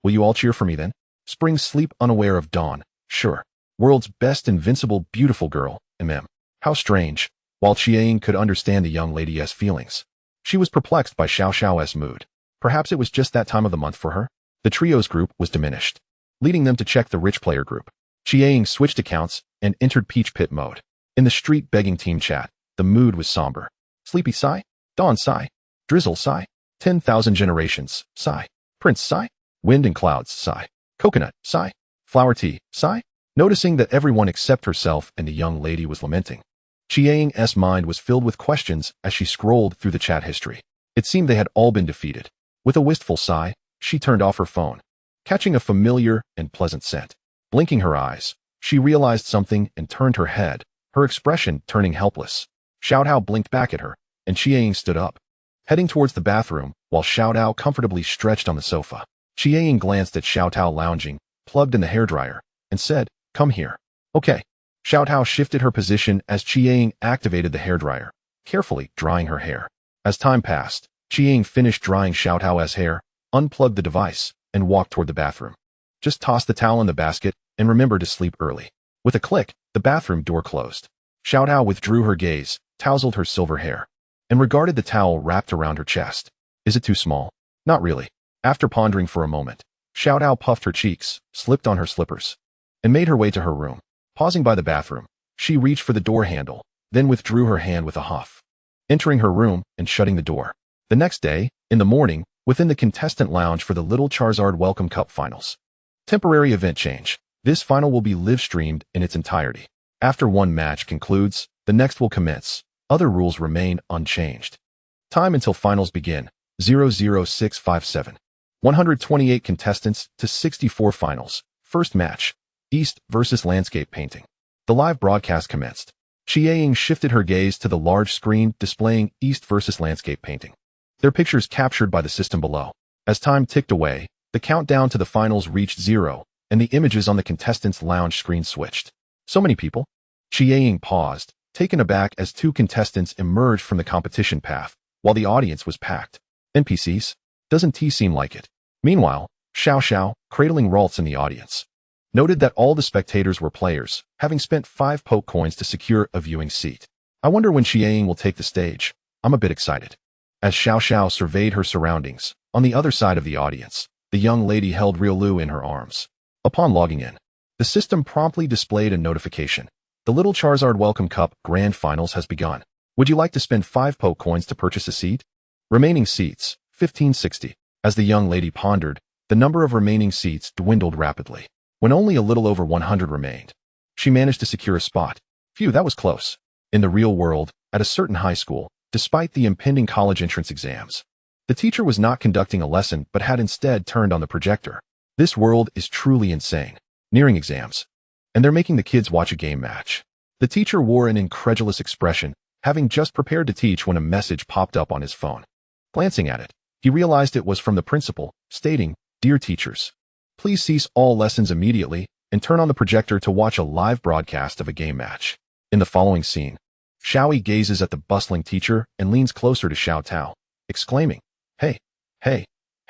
Will you all cheer for me then? Spring sleep unaware of dawn. Sure. World's best invincible beautiful girl. How strange. While Qiang could understand the young lady's feelings, she was perplexed by Xiao's mood. Perhaps it was just that time of the month for her. The trio's group was diminished, leading them to check the rich player group. Qiang switched accounts and entered Peach Pit mode. In the street begging team chat, the mood was somber. Sleepy sigh? Dawn sigh? Drizzle sigh? 10,000 generations, sigh. Prince, sigh. Wind and clouds, sigh. Coconut, sigh. Flower tea, sigh. Noticing that everyone except herself and the young lady was lamenting, Qian's mind was filled with questions as she scrolled through the chat history. It seemed they had all been defeated. With a wistful sigh, she turned off her phone, catching a familiar and pleasant scent. Blinking her eyes, she realized something and turned her head, her expression turning helpless. Xiao Tao blinked back at her, and Qian stood up, heading towards the bathroom, while Xiao Tao comfortably stretched on the sofa. Qian glanced at Xiao Tao lounging, plugged in the hairdryer, and said, "Come here." "Okay." Xiao Tao shifted her position as Qian activated the hairdryer, carefully drying her hair. As time passed, Qian finished drying Xiao Tao's hair, unplugged the device, and walked toward the bathroom. "Just toss the towel in the basket and remember to sleep early." With a click, the bathroom door closed. Xiao Tao withdrew her gaze, tousled her silver hair, and regarded the towel wrapped around her chest. "Is it too small?" "Not really." After pondering for a moment, Xiao Tao puffed her cheeks, slipped on her slippers, and made her way to her room. Pausing by the bathroom, she reached for the door handle, then withdrew her hand with a huff, entering her room and shutting the door. The next day, in the morning, within the contestant lounge for the Little Charizard Welcome Cup Finals. Temporary event change. This final will be live-streamed in its entirety. After one match concludes, the next will commence. Other rules remain unchanged. Time until finals begin, 00657. 128 contestants to 64 finals. First match, East versus Landscape Painting. The live broadcast commenced. Qian shifted her gaze to the large screen displaying East versus Landscape Painting, their pictures captured by the system below. As time ticked away, the countdown to the finals reached 0, and the images on the contestants' lounge screen switched. So many people? Qian paused, taken aback as two contestants emerged from the competition path, while the audience was packed. NPCs? Doesn't seem like it. Meanwhile, Xiao Xiao, cradling Ralts in the audience, noted that all the spectators were players, having spent 5 poke coins to secure a viewing seat. "I wonder when Qian will take the stage. I'm a bit excited." As Xiao Xiao surveyed her surroundings, on the other side of the audience, the young lady held Riolu in her arms. Upon logging in, the system promptly displayed a notification. "The Little Charizard Welcome Cup Grand Finals has begun. Would you like to spend 5 poke coins to purchase a seat?" Remaining seats, 1560. As the young lady pondered, the number of remaining seats dwindled rapidly. When only a little over 100 remained, she managed to secure a spot. Phew, that was close. In the real world, at a certain high school, despite the impending college entrance exams, the teacher was not conducting a lesson but had instead turned on the projector. This world is truly insane. Nearing exams, and they're making the kids watch a game match. The teacher wore an incredulous expression, having just prepared to teach when a message popped up on his phone. Glancing at it, he realized it was from the principal, stating, "Dear teachers, please cease all lessons immediately and turn on the projector to watch a live broadcast of a game match." In the following scene, Xiaoi gazes at the bustling teacher and leans closer to Xiao Tao, exclaiming,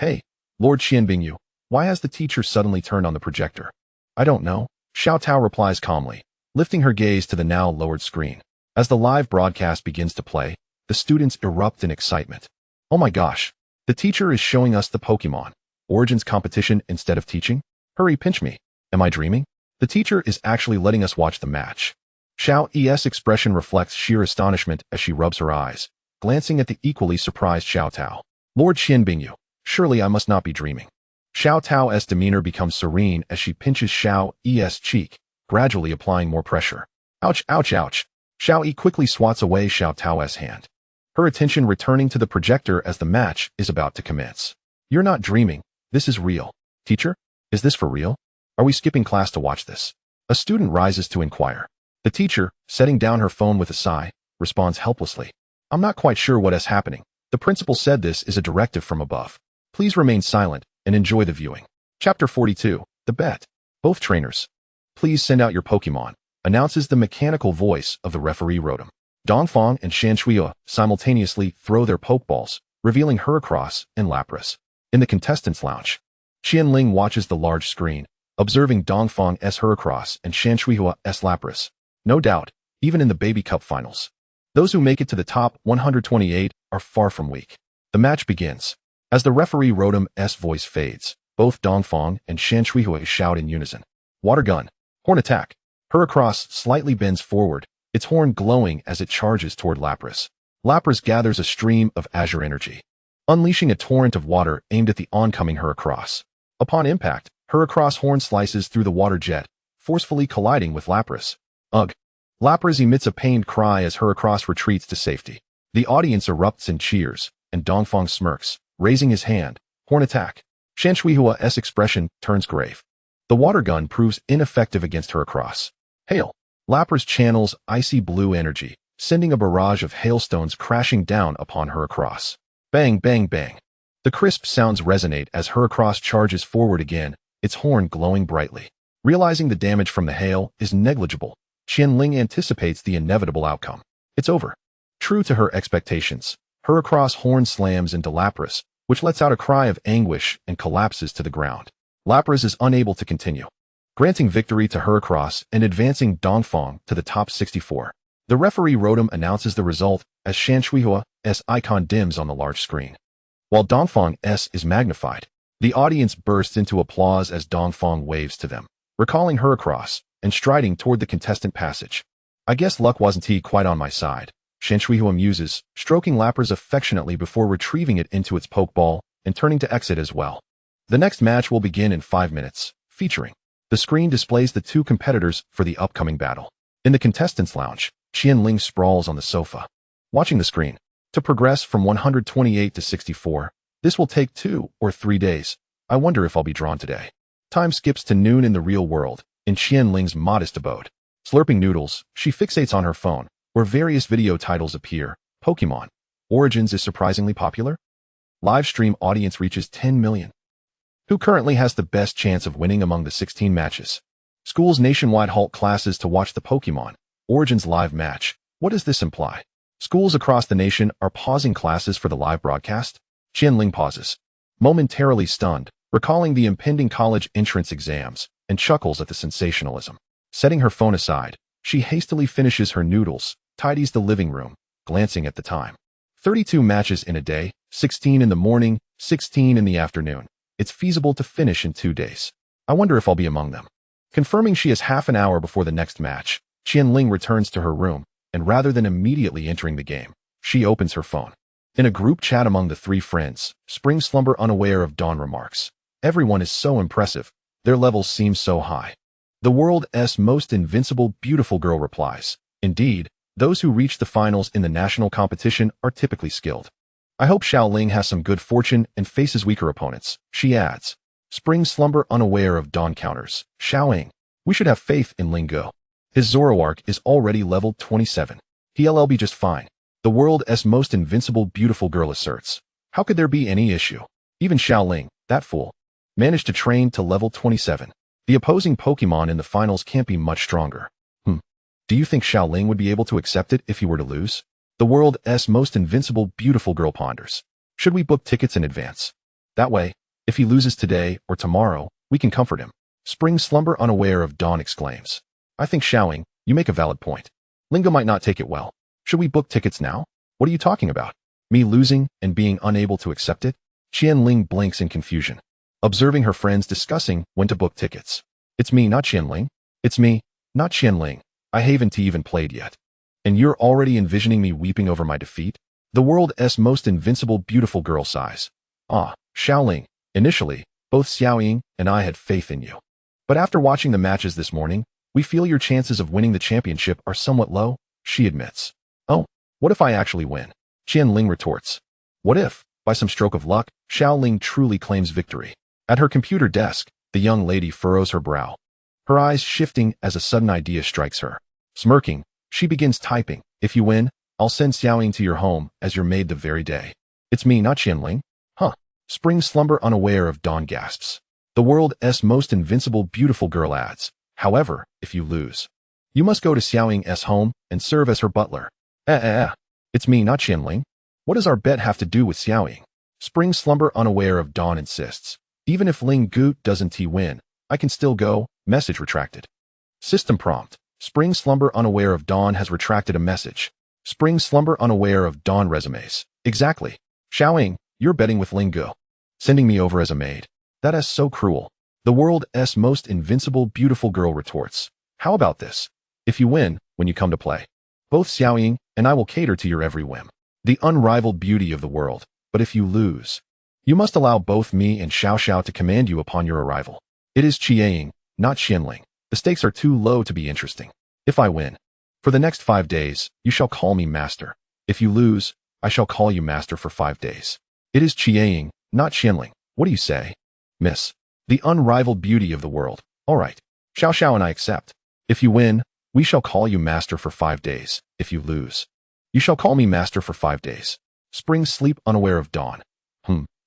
Hey, Lord Qianbingyu, why has the teacher suddenly turned on the projector?" "I don't know," Xiao Tao replies calmly, lifting her gaze to the now lowered screen. As the live broadcast begins to play, the students erupt in excitement. "Oh my gosh, the teacher is showing us the Pokémon Origins competition instead of teaching? Hurry, pinch me. Am I dreaming? The teacher is actually letting us watch the match." Xiao's expression reflects sheer astonishment as she rubs her eyes, glancing at the equally surprised Xiao Tao. "Lord Qianbingyu, surely I must not be dreaming." Xiao Tao's demeanor becomes serene as she pinches Xiao's cheek, gradually applying more pressure. "Ouch, ouch, ouch." Xiao quickly swats away Xiao Tao's hand, her attention returning to the projector as the match is about to commence. "You're not dreaming. This is real. Teacher, is this for real? Are we skipping class to watch this?" A student rises to inquire. The teacher, setting down her phone with a sigh, responds helplessly, "I'm not quite sure what is happening. The principal said this is a directive from above. Please remain silent and enjoy the viewing." Chapter 42, The Bet. "Both trainers, please send out your Pokemon," announces the mechanical voice of the referee Rotom. Dongfang and Shanshui simultaneously throw their Pokeballs, revealing Heracross and Lapras. In the contestants' lounge, Qian Ling watches the large screen, observing Dongfang's Heracross and Shanshui's Lapras. No doubt, even in the Baby Cup finals, those who make it to the top 128 are far from weak. The match begins. As the referee Rotom's voice fades, both Dongfang and Shanshui shout in unison. "Water gun. Horn attack." Heracross slightly bends forward, its horn glowing as it charges toward Lapras. Lapras gathers a stream of azure energy, unleashing a torrent of water aimed at the oncoming Heracross. Upon impact, Heracross horn slices through the water jet, forcefully colliding with Lapras. Ugh! Lapras emits a pained cry as Heracross retreats to safety. The audience erupts in cheers, and Dongfang smirks, raising his hand. Horn attack. Shanshuihua's expression turns grave. The water gun proves ineffective against Heracross. Hail! Lapras channels icy blue energy, sending a barrage of hailstones crashing down upon Heracross. Bang, bang, bang. The crisp sounds resonate as Heracross charges forward again, its horn glowing brightly. Realizing the damage from the hail is negligible, Qian Ling anticipates the inevitable outcome. It's over. True to her expectations, Heracross horn slams into Lapras, which lets out a cry of anguish and collapses to the ground. Lapras is unable to continue, granting victory to Heracross and advancing Dongfang to the top 64. The referee Rotom announces the result as Shanshuihua's icon dims on the large screen. While Dongfang's is magnified, the audience bursts into applause as Dongfang waves to them, recalling Heracross and striding toward the contestant passage. I guess luck wasn't quite on my side, Shanshuihua muses, stroking Lapras affectionately before retrieving it into its Pokeball and turning to exit as well. The next match will begin in 5 minutes, featuring. The screen displays the two competitors for the upcoming battle. In the contestants' lounge, Qian Ling sprawls on the sofa, watching the screen. To progress from 128 to 64, this will take 2 or 3 days. I wonder if I'll be drawn today. Time skips to noon in the real world, in Qian Ling's modest abode. Slurping noodles, she fixates on her phone, where various video titles appear. Pokémon Origins is surprisingly popular. Live stream audience reaches 10 million. Who currently has the best chance of winning among the 16 matches? Schools nationwide halt classes to watch the Pokémon Origins live match. What does this imply? Schools across the nation are pausing classes for the live broadcast? Qian Ling pauses, momentarily stunned, recalling the impending college entrance exams, and chuckles at the sensationalism. Setting her phone aside, she hastily finishes her noodles, tidies the living room, glancing at the time. 32 matches in a day, 16 in the morning, 16 in the afternoon. It's feasible to finish in 2 days. I wonder if I'll be among them. Confirming she has half an hour before the next match, Qian Ling returns to her room, and rather than immediately entering the game, she opens her phone. In a group chat among the 3 friends, Spring Slumber unaware of Dawn remarks, "Everyone is so impressive. Their levels seem so high." The world's most invincible beautiful girl replies, "Indeed, those who reach the finals in the national competition are typically skilled. I hope Xiao Ling has some good fortune and faces weaker opponents," she adds. Spring Slumber unaware of Dawn counters, "Xiao Ling, we should have faith in Ling Go. His Zoroark is already level 27. He'll be just fine." The world's most invincible beautiful girl asserts. How could there be any issue? Even Xiao Ling, that fool, managed to train to level 27. The opposing Pokemon in the finals can't be much stronger. Do you think Xiao Ling would be able to accept it if he were to lose? The world's most invincible beautiful girl ponders. Should we book tickets in advance? That way, if he loses today or tomorrow, we can comfort him. Spring Slumber unaware of Dawn exclaims. I think Xiaoing, you make a valid point. Lingo might not take it well. Should we book tickets now? What are you talking about? Me losing and being unable to accept it? Qian Ling blinks in confusion, observing her friends discussing when to book tickets. It's me, not Qian Ling. It's me, not Qian Ling. I haven't even played yet. And you're already envisioning me weeping over my defeat? The world's most invincible beautiful girl sighs. Ah, Xiao Ling, initially, both Xiaoying and I had faith in you. But after watching the matches this morning, we feel your chances of winning the championship are somewhat low, she admits. Oh, what if I actually win? Qian Ling retorts. What if, by some stroke of luck, Xiao Ling truly claims victory? At her computer desk, the young lady furrows her brow, her eyes shifting as a sudden idea strikes her. Smirking, she begins typing, "If you win, I'll send Xiaoying to your home as your maid the very day." It's me, not Qian Ling. Huh. Spring Slumber unaware of Dawn gasps. The world's most invincible beautiful girl adds. However, if you lose, you must go to Xiaoying's home and serve as her butler. It's me, not Qian Ling. What does our bet have to do with Xiaoying? Spring Slumber unaware of Dawn insists. Even if Ling Gu doesn't win, I can still go. Message retracted. System prompt. Spring Slumber unaware of Dawn has retracted a message. Spring Slumber unaware of Dawn resumes. Exactly. Xiaoying, you're betting with Ling Gu. Sending me over as a maid. That is so cruel. The world's most invincible beautiful girl retorts. How about this? If you win, when you come to play, both Xiaoying and I will cater to your every whim. The unrivaled beauty of the world, But if you lose, you must allow both me and Xiao Xiao to command you upon your arrival. It is Qian, not Qian Ling. The stakes are too low to be interesting. If I win, for the next 5 days, you shall call me master. If you lose, I shall call you master for 5 days. It is Qian, not Qian Ling. What do you say? Miss, the unrivaled beauty of the world. All right. Xiao Xiao and I accept. If you win, we shall call you master for 5 days. If you lose, you shall call me master for 5 days. Spring sleep unaware of dawn.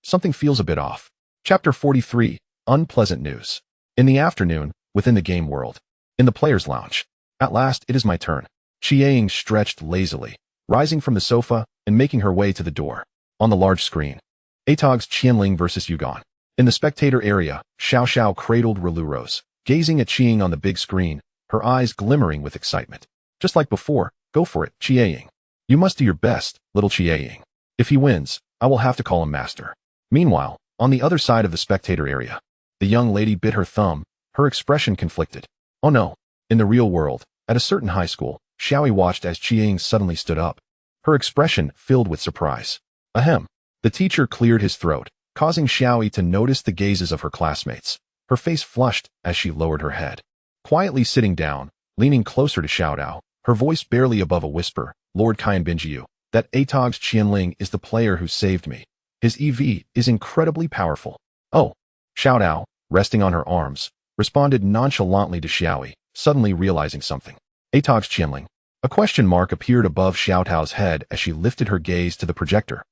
Something feels a bit off. Chapter 43, Unpleasant News. In the afternoon, within the game world, in the player's lounge. At last, it is my turn. Qian stretched lazily, rising from the sofa and making her way to the door. On the large screen, Atog's Qian Ling versus Yugon. In the spectator area, Xiao Xiao cradled Rose, gazing at Qian on the big screen, her eyes glimmering with excitement. Just like before, go for it, Qian. You must do your best, little Qian. If he wins, I will have to call him master. Meanwhile, on the other side of the spectator area, the young lady bit her thumb, her expression conflicted. Oh no. In the real world, at a certain high school, Xiaoyi watched as Qian suddenly stood up, her expression filled with surprise. Ahem. The teacher cleared his throat, causing Xiaoyi to notice the gazes of her classmates. Her face flushed as she lowered her head. Quietly sitting down, leaning closer to Xiao Tao, her voice barely above a whisper, Lord Qian Binjiu, that Atog's Qian Ling is the player who saved me. His EV is incredibly powerful. Oh. Xiao Tao, resting on her arms, responded nonchalantly to Xiaoyi, suddenly realizing something. Atog's Qian Ling. A question mark appeared above Xiao Tao's head as she lifted her gaze to the projector,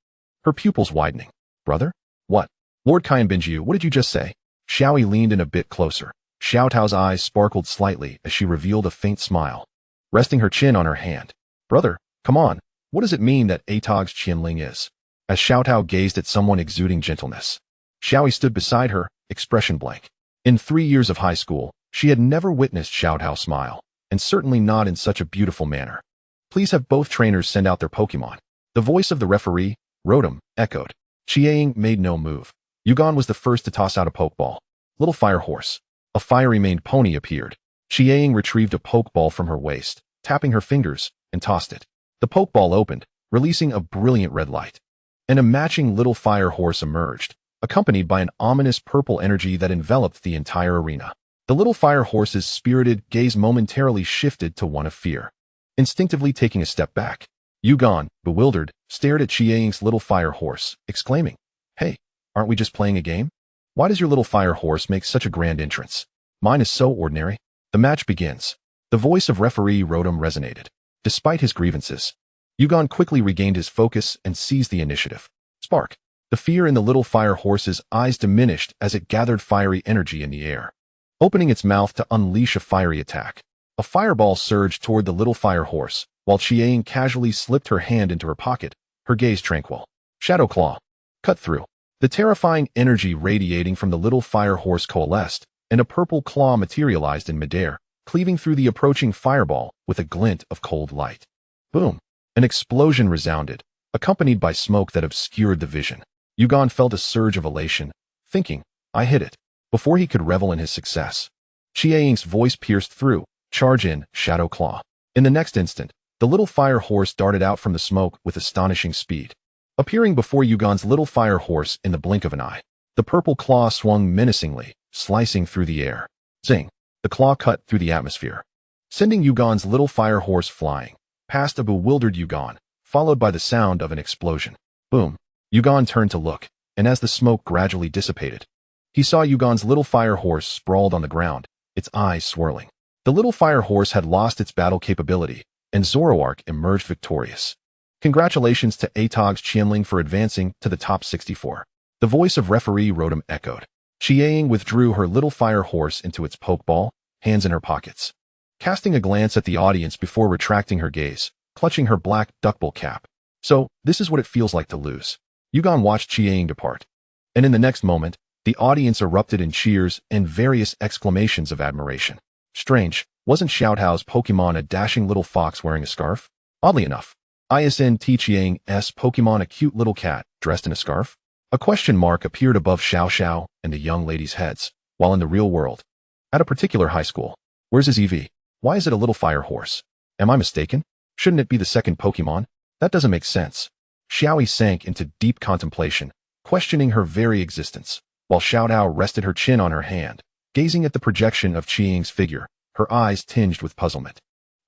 her pupils widening. Brother? What? Lord Qian Binjiu, what did you just say? Xiaoyi leaned in a bit closer. Xiao Tao's eyes sparkled slightly as she revealed a faint smile, resting her chin on her hand. Brother, come on, what does it mean that Atog's Qian Ling is? As Xiao Tao gazed at someone exuding gentleness, Xiaoyi stood beside her, expression blank. In 3 years of high school, she had never witnessed Xiao Tao smile, and certainly not in such a beautiful manner. Please have both trainers send out their Pokémon. The voice of the referee, Rotom, echoed. Qian made no move. Yugon was the first to toss out a Pokeball. Little Fire Horse. A fiery-maned pony appeared. Qian retrieved a Pokeball from her waist, tapping her fingers, and tossed it. The Pokeball opened, releasing a brilliant red light. And a matching Little Fire Horse emerged, accompanied by an ominous purple energy that enveloped the entire arena. The Little Fire Horse's spirited gaze momentarily shifted to one of fear. Instinctively taking a step back, Yugon, bewildered, stared at Qian's Little Fire Horse, exclaiming, Hey, aren't we just playing a game? Why does your Little Fire Horse make such a grand entrance? Mine is so ordinary. The match begins. The voice of referee Rotom resonated. Despite his grievances, Yugon quickly regained his focus and seized the initiative. Spark. The fear in the Little Fire Horse's eyes diminished as it gathered fiery energy in the air, opening its mouth to unleash a fiery attack. A fireball surged toward the Little Fire Horse, while Qian casually slipped her hand into her pocket, her gaze tranquil. Shadow Claw. Cut through. The terrifying energy radiating from the Little Fire Horse coalesced, and a purple claw materialized in midair, cleaving through the approaching fireball with a glint of cold light. Boom. An explosion resounded, accompanied by smoke that obscured the vision. Yugon felt a surge of elation, thinking, I hit it, before he could revel in his success. Qian's voice pierced through, charge in, Shadow Claw. In the next instant, the Little Fire Horse darted out from the smoke with astonishing speed, appearing before Yugon's Little Fire Horse in the blink of an eye. The purple claw swung menacingly, slicing through the air. Zing! The claw cut through the atmosphere, sending Yugon's Little Fire Horse flying, past a bewildered Yugon, followed by the sound of an explosion. Boom! Yugon turned to look, and as the smoke gradually dissipated, he saw Yugon's Little Fire Horse sprawled on the ground, its eyes swirling. The Little Fire Horse had lost its battle capability, and Zoroark emerged victorious. Congratulations to Atog's Qian Ling for advancing to the top 64. The voice of referee Rotom echoed. Qian withdrew her Little Fire Horse into its Pokeball, hands in her pockets, casting a glance at the audience before retracting her gaze, clutching her black duckbill cap. So, this is what it feels like to lose. Yugon watched Qian depart, and in the next moment, the audience erupted in cheers and various exclamations of admiration. Strange, wasn't Xiao Tao's Pokemon a dashing little fox wearing a scarf? Oddly enough, isn't Qian's Pokemon a cute little cat dressed in a scarf? A question mark appeared above Xiao Xiao and the young ladies' heads, while in the real world, at a particular high school. Where's his EV? Why is it a Little Fire Horse? Am I mistaken? Shouldn't it be the second Pokemon? That doesn't make sense. Xiaoyi sank into deep contemplation, questioning her very existence, while Xiao Tao rested her chin on her hand, gazing at the projection of Qian's figure, her eyes tinged with puzzlement.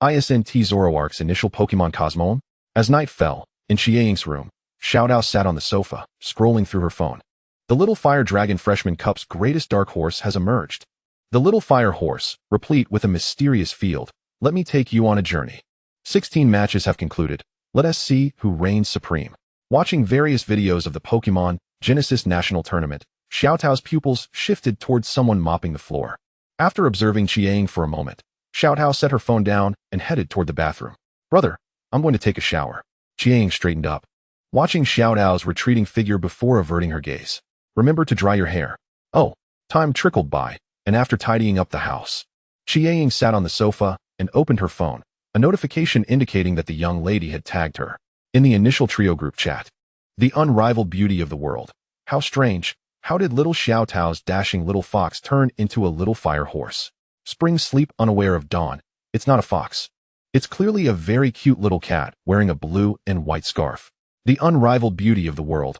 Hisuian Zorua's initial Pokemon Cosmog? As night fell, in Qian's room, Xiao Tao sat on the sofa, scrolling through her phone. The Little Fire Dragon Freshman Cup's greatest dark horse has emerged. The Little Fire Horse, replete with a mysterious field, let me take you on a journey. 16 matches have concluded. Let us see who reigns supreme. Watching various videos of the Pokemon Genesis National Tournament, Xiao Tao's pupils shifted towards someone mopping the floor. After observing Qian for a moment, Xiao Tao set her phone down and headed toward the bathroom. Brother, I'm going to take a shower. Qian straightened up, watching Xiao Tao's retreating figure before averting her gaze. Remember to dry your hair. Oh, time trickled by, and after tidying up the house, Qian sat on the sofa and opened her phone, a notification indicating that the young lady had tagged her in the initial trio group chat. The unrivaled beauty of the world. How strange. How did little Xiao Tao's dashing little fox turn into a little fire horse? Spring sleep unaware of dawn. It's not a fox. It's clearly a very cute little cat wearing a blue and white scarf. The unrivaled beauty of the world.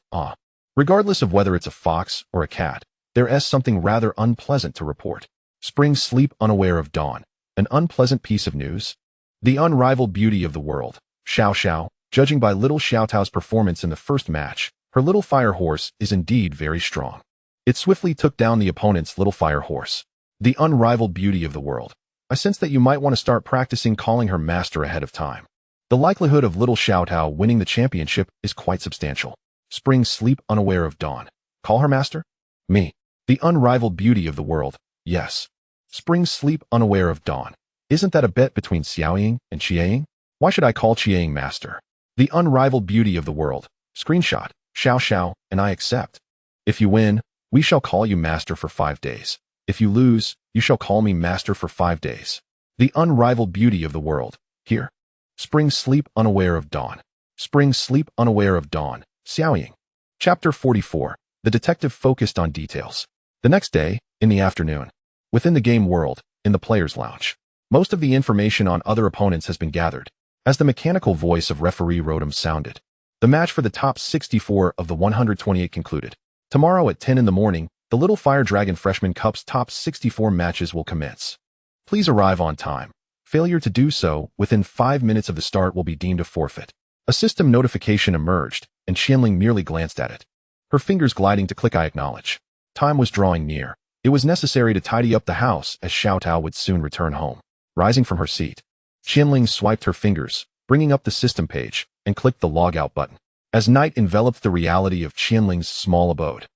Regardless of whether it's a fox or a cat, there is something rather unpleasant to report. Spring sleep unaware of dawn. An unpleasant piece of news? The unrivaled beauty of the world. Xiao. Judging by little Xiao Tao's performance in the first match, her little fire horse is indeed very strong. It swiftly took down the opponent's little fire horse. The unrivaled beauty of the world. I sense that you might want to start practicing calling her master ahead of time. The likelihood of little Xiao Tao winning the championship is quite substantial. Spring sleep unaware of dawn. Call her master? Me. The unrivaled beauty of the world. Yes. Spring sleep unaware of dawn. Isn't that a bet between Xiaoying and Qian? Why should I call Qian master? The unrivaled beauty of the world. Screenshot. Xiao, and I accept. If you win, we shall call you master for 5 days. If you lose, you shall call me master for 5 days. The unrivaled beauty of the world. Here. Spring sleep unaware of dawn. Spring sleep unaware of dawn. Xiaoying. Chapter 44. The detective focused on details. The next day, in the afternoon, within the game world, in the player's lounge, most of the information on other opponents has been gathered, as the mechanical voice of referee Rotom sounded. The match for the top 64 of the 128 concluded. Tomorrow at 10 in the morning, the Little Fire Dragon Freshman Cup's top 64 matches will commence. Please arrive on time. Failure to do so within 5 minutes of the start will be deemed a forfeit. A system notification emerged, and Qian Ling merely glanced at it. Her fingers gliding to click I acknowledge. Time was drawing near. It was necessary to tidy up the house as Xiao Tao would soon return home. Rising from her seat, Qian Ling swiped her fingers, bringing up the system page, and clicked the logout button. As night enveloped the reality of Qian Ling's small abode,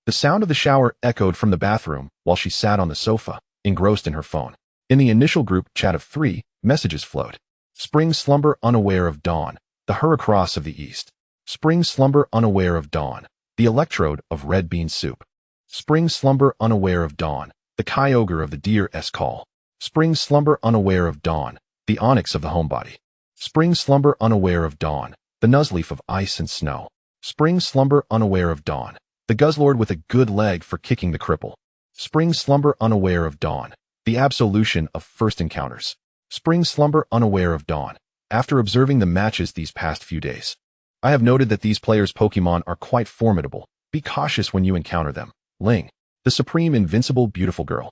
the sound of the shower echoed from the bathroom while she sat on the sofa, engrossed in her phone. In the initial group chat of 3, messages flowed. Spring slumber unaware of dawn, the Hurricross of the East. Spring slumber unaware of dawn, the Electrode of Red Bean Soup. Spring slumber unaware of dawn, the Kyogre of the Deer S Call. Spring slumber unaware of dawn, the Onyx of the Homebody. Spring slumber unaware of dawn, the Nuzleaf of Ice and Snow. Spring slumber unaware of dawn, the Guzzlord with a good leg for kicking the cripple. Spring slumber unaware of dawn, the Absolution of First Encounters. Spring slumber unaware of dawn. After observing the matches these past few days, I have noted that these players' Pokemon are quite formidable. Be cautious when you encounter them. Ling. The Supreme Invincible Beautiful Girl.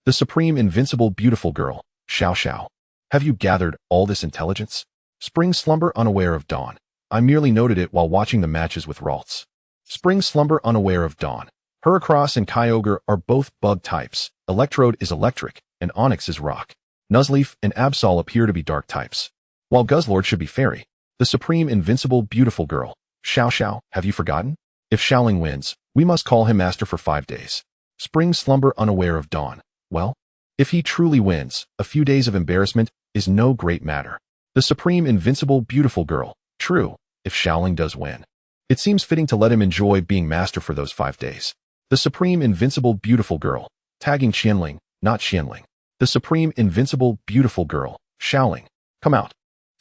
The Supreme Invincible Beautiful Girl. Xiao. Have you gathered all this intelligence? Spring slumber unaware of dawn. I merely noted it while watching the matches with Ralts. Spring slumber unaware of dawn. Hurricross and Kyogre are both bug types. Electrode is electric, and Onyx is rock. Nuzleaf and Absol appear to be dark types, while Guzzlord should be fairy. The Supreme Invincible Beautiful Girl. Xiao, have you forgotten? If Xiaoling wins, we must call him master for 5 days. Spring slumber unaware of dawn. Well, if he truly wins, a few days of embarrassment is no great matter. The Supreme Invincible Beautiful Girl. True, if Xiaoling does win, it seems fitting to let him enjoy being master for those 5 days. The Supreme Invincible Beautiful Girl. Tagging Qian Ling, not Qianling. The Supreme Invincible Beautiful Girl. Xiaoling. Come out.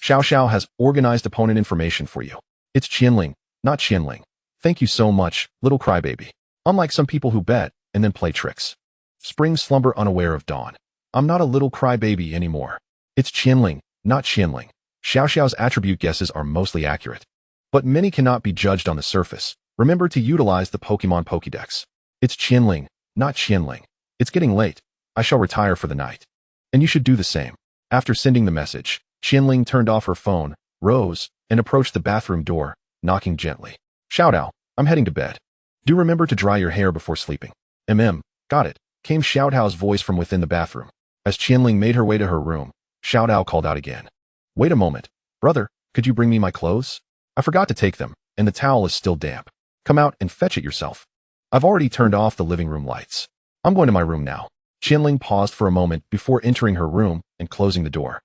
Xiao has organized opponent information for you. It's Qian Ling, not Qianling. Thank you so much, little crybaby. Unlike some people who bet and then play tricks. Spring slumber unaware of dawn. I'm not a little crybaby anymore. It's Qian Ling, not Qianling. Xiao's attribute guesses are mostly accurate. But many cannot be judged on the surface. Remember to utilize the Pokemon Pokédex. It's Qian Ling, not Qian Ling. It's getting late. I shall retire for the night. And you should do the same. After sending the message, Qian Ling turned off her phone, rose, and approached the bathroom door, knocking gently. Xiao Tao, I'm heading to bed. Do remember to dry your hair before sleeping. Got it, came Xiao Tao's voice from within the bathroom. As Qian Ling made her way to her room, Xiao Tao called out again. Wait a moment. Brother, could you bring me my clothes? I forgot to take them, and the towel is still damp. Come out and fetch it yourself. I've already turned off the living room lights. I'm going to my room now. Qian Ling paused for a moment before entering her room and closing the door.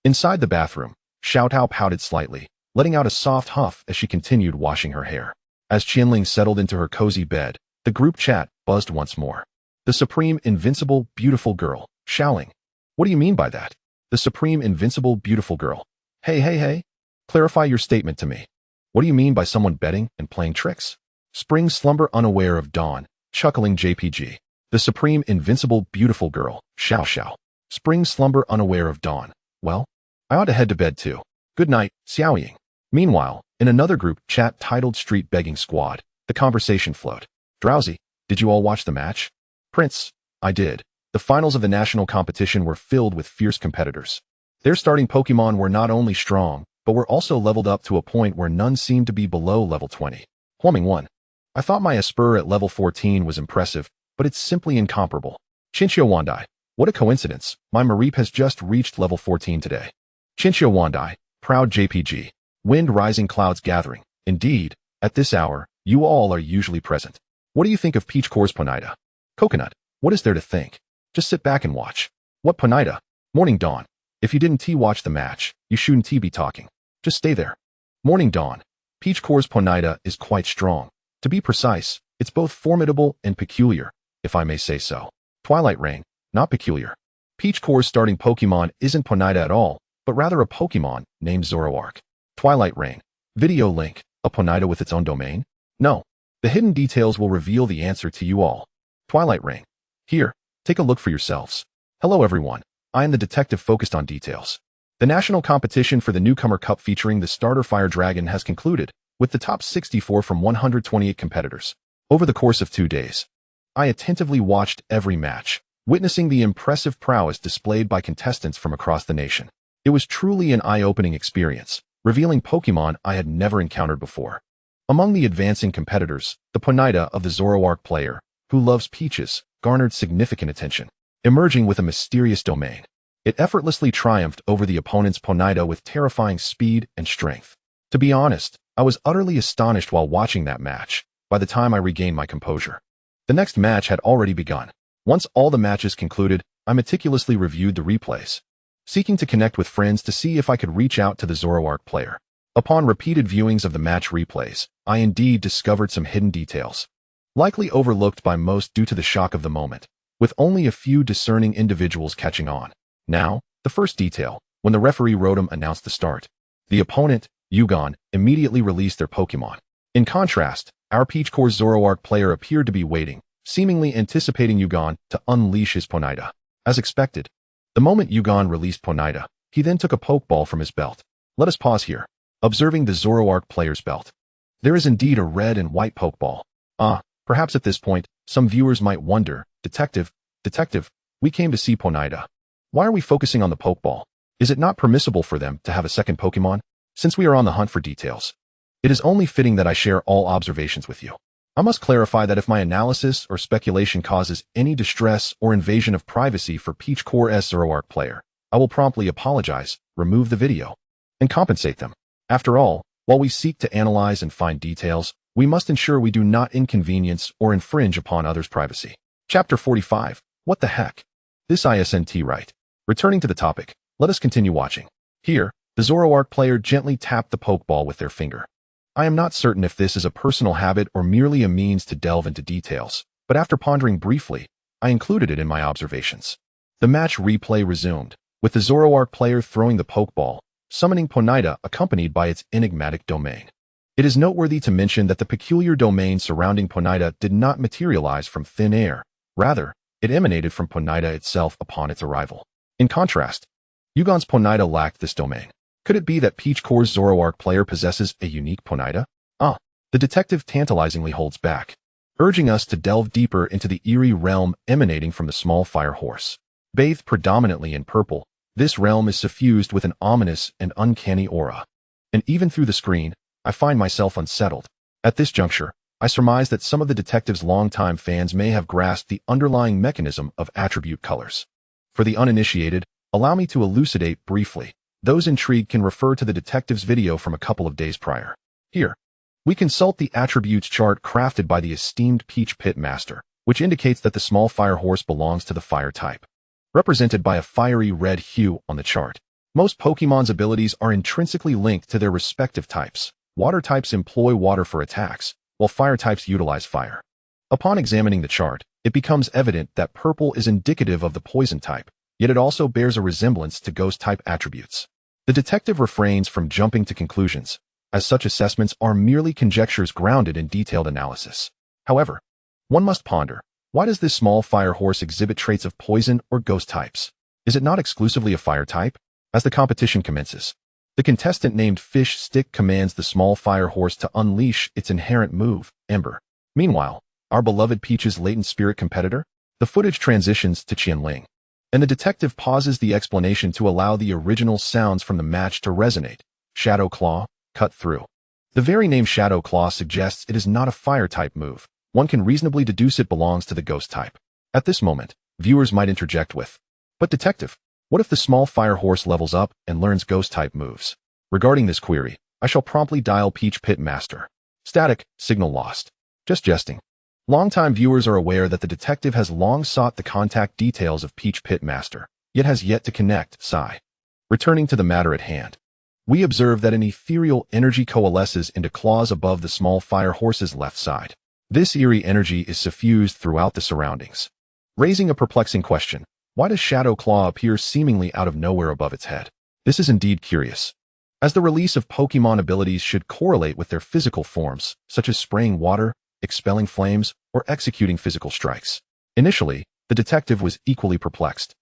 Inside the bathroom, Xiao Tao pouted slightly, letting out a soft huff as she continued washing her hair. As Qian Ling settled into her cozy bed, the group chat buzzed once more. The supreme, invincible, beautiful girl, Xiao Ling. What do you mean by that? The supreme, invincible, beautiful girl. Hey. Clarify your statement to me. What do you mean by someone betting and playing tricks? Spring slumber unaware of dawn, chuckling JPG. The supreme, invincible, beautiful girl, Xiao. Spring slumber unaware of dawn. Well, I ought to head to bed too. Good night, Xiao Ying. Meanwhile, in another group chat titled Street Begging Squad, the conversation flowed. Drowsy, did you all watch the match? Prince, I did. The finals of the national competition were filled with fierce competitors. Their starting Pokemon were not only strong, but were also leveled up to a point where none seemed to be below level 20. Humming 1. I thought my Espurr at level 14 was impressive, but it's simply incomparable. Chinchou Wandai. What a coincidence, my Mareep has just reached level 14 today. Chinchou Wandai, proud JPG. Wind rising, clouds gathering. Indeed, at this hour, you all are usually present. What do you think of Peach Core's Ponyta? Coconut, what is there to think? Just sit back and watch. What Ponyta? Morning Dawn. If you didn't watch the match, you shouldn't be talking. Just stay there. Morning Dawn. Peach Core's Ponyta is quite strong. To be precise, it's both formidable and peculiar, if I may say so. Twilight Rain, not peculiar. Peach Core's starting Pokemon isn't Ponyta at all, but rather a Pokemon named Zoroark. Twilight Rain. Video link, a Ponyta with its own domain? No. The hidden details will reveal the answer to you all. Twilight Rain. Here, take a look for yourselves. Hello everyone, I am the detective focused on details. The national competition for the Newcomer Cup featuring the starter Fire Dragon has concluded, with the top 64 from 128 competitors. Over the course of 2 days, I attentively watched every match, witnessing the impressive prowess displayed by contestants from across the nation. It was truly an eye-opening experience, revealing Pokemon I had never encountered before. Among the advancing competitors, the Ponyta of the Zoroark player, who loves peaches, garnered significant attention, emerging with a mysterious domain. It effortlessly triumphed over the opponent's Ponyta with terrifying speed and strength. To be honest, I was utterly astonished while watching that match, by the time I regained my composure. The next match had already begun. Once all the matches concluded, I meticulously reviewed the replays, seeking to connect with friends to see if I could reach out to the Zoroark player. Upon repeated viewings of the match replays, I indeed discovered some hidden details, likely overlooked by most due to the shock of the moment, with only a few discerning individuals catching on. Now, the first detail, when the referee Rotom announced the start. The opponent, Yugon, immediately released their Pokemon. In contrast, our Peach Core's Zoroark player appeared to be waiting, seemingly anticipating Yugon to unleash his Ponyta. As expected, the moment Yugon released Ponyta, he then took a Pokeball from his belt. Let us pause here, observing the Zoroark player's belt. There is indeed a red and white Pokeball. Perhaps at this point, some viewers might wonder, Detective, we came to see Ponyta. Why are we focusing on the Pokeball? Is it not permissible for them to have a second Pokemon? Since we are on the hunt for details, it is only fitting that I share all observations with you. I must clarify that if my analysis or speculation causes any distress or invasion of privacy for Peach Core's Zoroark player, I will promptly apologize, remove the video, and compensate them. After all, while we seek to analyze and find details, we must ensure we do not inconvenience or infringe upon others' privacy. Chapter 45. What the heck? This isn't right. Returning to the topic, let us continue watching. Here, the Zoroark player gently tapped the Pokeball with their finger. I am not certain if this is a personal habit or merely a means to delve into details, but after pondering briefly, I included it in my observations. The match replay resumed, with the Zoroark player throwing the Pokeball, summoning Ponyta accompanied by its enigmatic domain. It is noteworthy to mention that the peculiar domain surrounding Ponyta did not materialize from thin air. Rather, it emanated from Ponyta itself upon its arrival. In contrast, Yugon's Ponyta lacked this domain. Could it be that Peach Corps' Zoroark player possesses a unique Ponita? The detective tantalizingly holds back, urging us to delve deeper into the eerie realm emanating from the small fire horse. Bathed predominantly in purple, this realm is suffused with an ominous and uncanny aura. And even through the screen, I find myself unsettled. At this juncture, I surmise that some of the detective's longtime fans may have grasped the underlying mechanism of attribute colors. For the uninitiated, allow me to elucidate briefly. Those intrigued can refer to the detective's video from a couple of days prior. Here, we consult the attributes chart crafted by the esteemed Peach Pitmaster, which indicates that the small fire horse belongs to the fire type, represented by a fiery red hue on the chart. Most Pokemon's abilities are intrinsically linked to their respective types. Water types employ water for attacks, while fire types utilize fire. Upon examining the chart, it becomes evident that purple is indicative of the poison type, yet it also bears a resemblance to ghost-type attributes. The detective refrains from jumping to conclusions, as such assessments are merely conjectures grounded in detailed analysis. However, one must ponder, why does this small fire horse exhibit traits of poison or ghost types? Is it not exclusively a fire type? As the competition commences, the contestant named Fish Stick commands the small fire horse to unleash its inherent move, Ember. Meanwhile, our beloved Peach's latent spirit competitor? The footage transitions to Qian Ling, and the detective pauses the explanation to allow the original sounds from the match to resonate. Shadow Claw, cut through. The very name Shadow Claw suggests it is not a fire-type move. One can reasonably deduce it belongs to the ghost type. At this moment, viewers might interject with, "But detective, what if the small fire horse levels up and learns ghost-type moves?" Regarding this query, I shall promptly dial Peach Pitmaster. Static, signal lost. Just jesting. Longtime viewers are aware that the detective has long sought the contact details of Peach Pitmaster, yet has yet to connect. Sigh. Returning to the matter at hand, we observe that an ethereal energy coalesces into claws above the small fire horse's left side. This eerie energy is suffused throughout the surroundings, raising a perplexing question. Why does Shadow Claw appear seemingly out of nowhere above its head? This is indeed curious, as the release of Pokemon abilities should correlate with their physical forms, such as spraying water, expelling flames, or executing physical strikes. Initially, the detective was equally perplexed,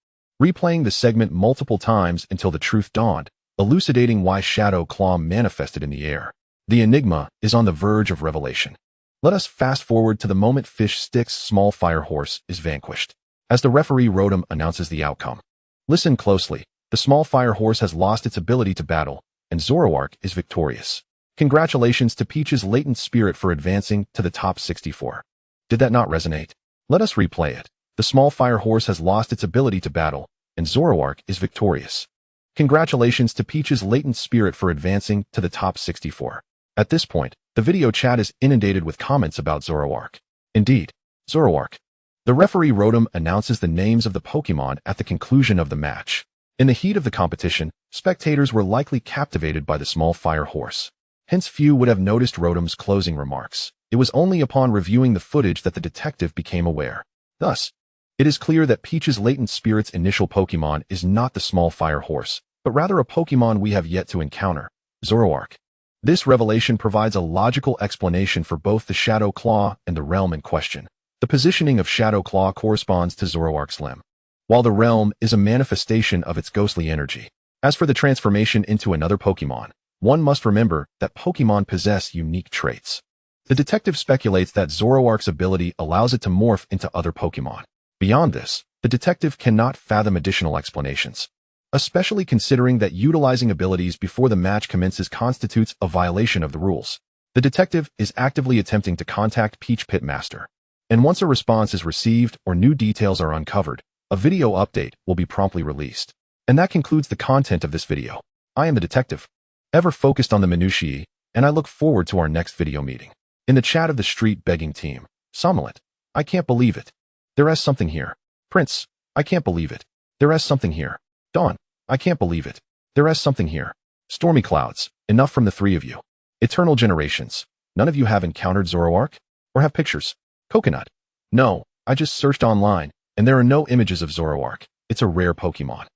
replaying the segment multiple times until the truth dawned, elucidating why Shadow Claw manifested in the air. The enigma is on the verge of revelation. Let us fast forward to the moment Fish Stick's small fire horse is vanquished. As the referee Rotom announces the outcome, listen closely. The small fire horse has lost its ability to battle, and Zoroark is victorious. Congratulations to Peach's latent spirit for advancing to the top 64. Did that not resonate? Let us replay it. The small fire horse has lost its ability to battle, and Zoroark is victorious. Congratulations to Peach's latent spirit for advancing to the top 64. At this point, the video chat is inundated with comments about Zoroark. Indeed, Zoroark. The referee Rotom announces the names of the Pokemon at the conclusion of the match. In the heat of the competition, spectators were likely captivated by the small fire horse. Hence few would have noticed Rotom's closing remarks. It was only upon reviewing the footage that the detective became aware. Thus, it is clear that Peach's latent spirit's initial Pokemon is not the small fire horse, but rather a Pokemon we have yet to encounter, Zoroark. This revelation provides a logical explanation for both the Shadow Claw and the realm in question. The positioning of Shadow Claw corresponds to Zoroark's limb, while the realm is a manifestation of its ghostly energy. As for the transformation into another Pokemon, one must remember that Pokemon possess unique traits. The detective speculates that Zoroark's ability allows it to morph into other Pokemon. Beyond this, the detective cannot fathom additional explanations, especially considering that utilizing abilities before the match commences constitutes a violation of the rules. The detective is actively attempting to contact Peach Pitmaster, and once a response is received or new details are uncovered, a video update will be promptly released. And that concludes the content of this video. I am the detective, ever focused on the minutiae, and I look forward to our next video meeting. In the chat of the street begging team, Somnolent, I can't believe it. There is something here. Prince, I can't believe it. There is something here. Dawn, I can't believe it. There is something here. Stormy Clouds, enough from the three of you. Eternal Generations, none of you have encountered Zoroark? Or have pictures? Coconut, no, I just searched online, and there are no images of Zoroark. It's a rare Pokemon.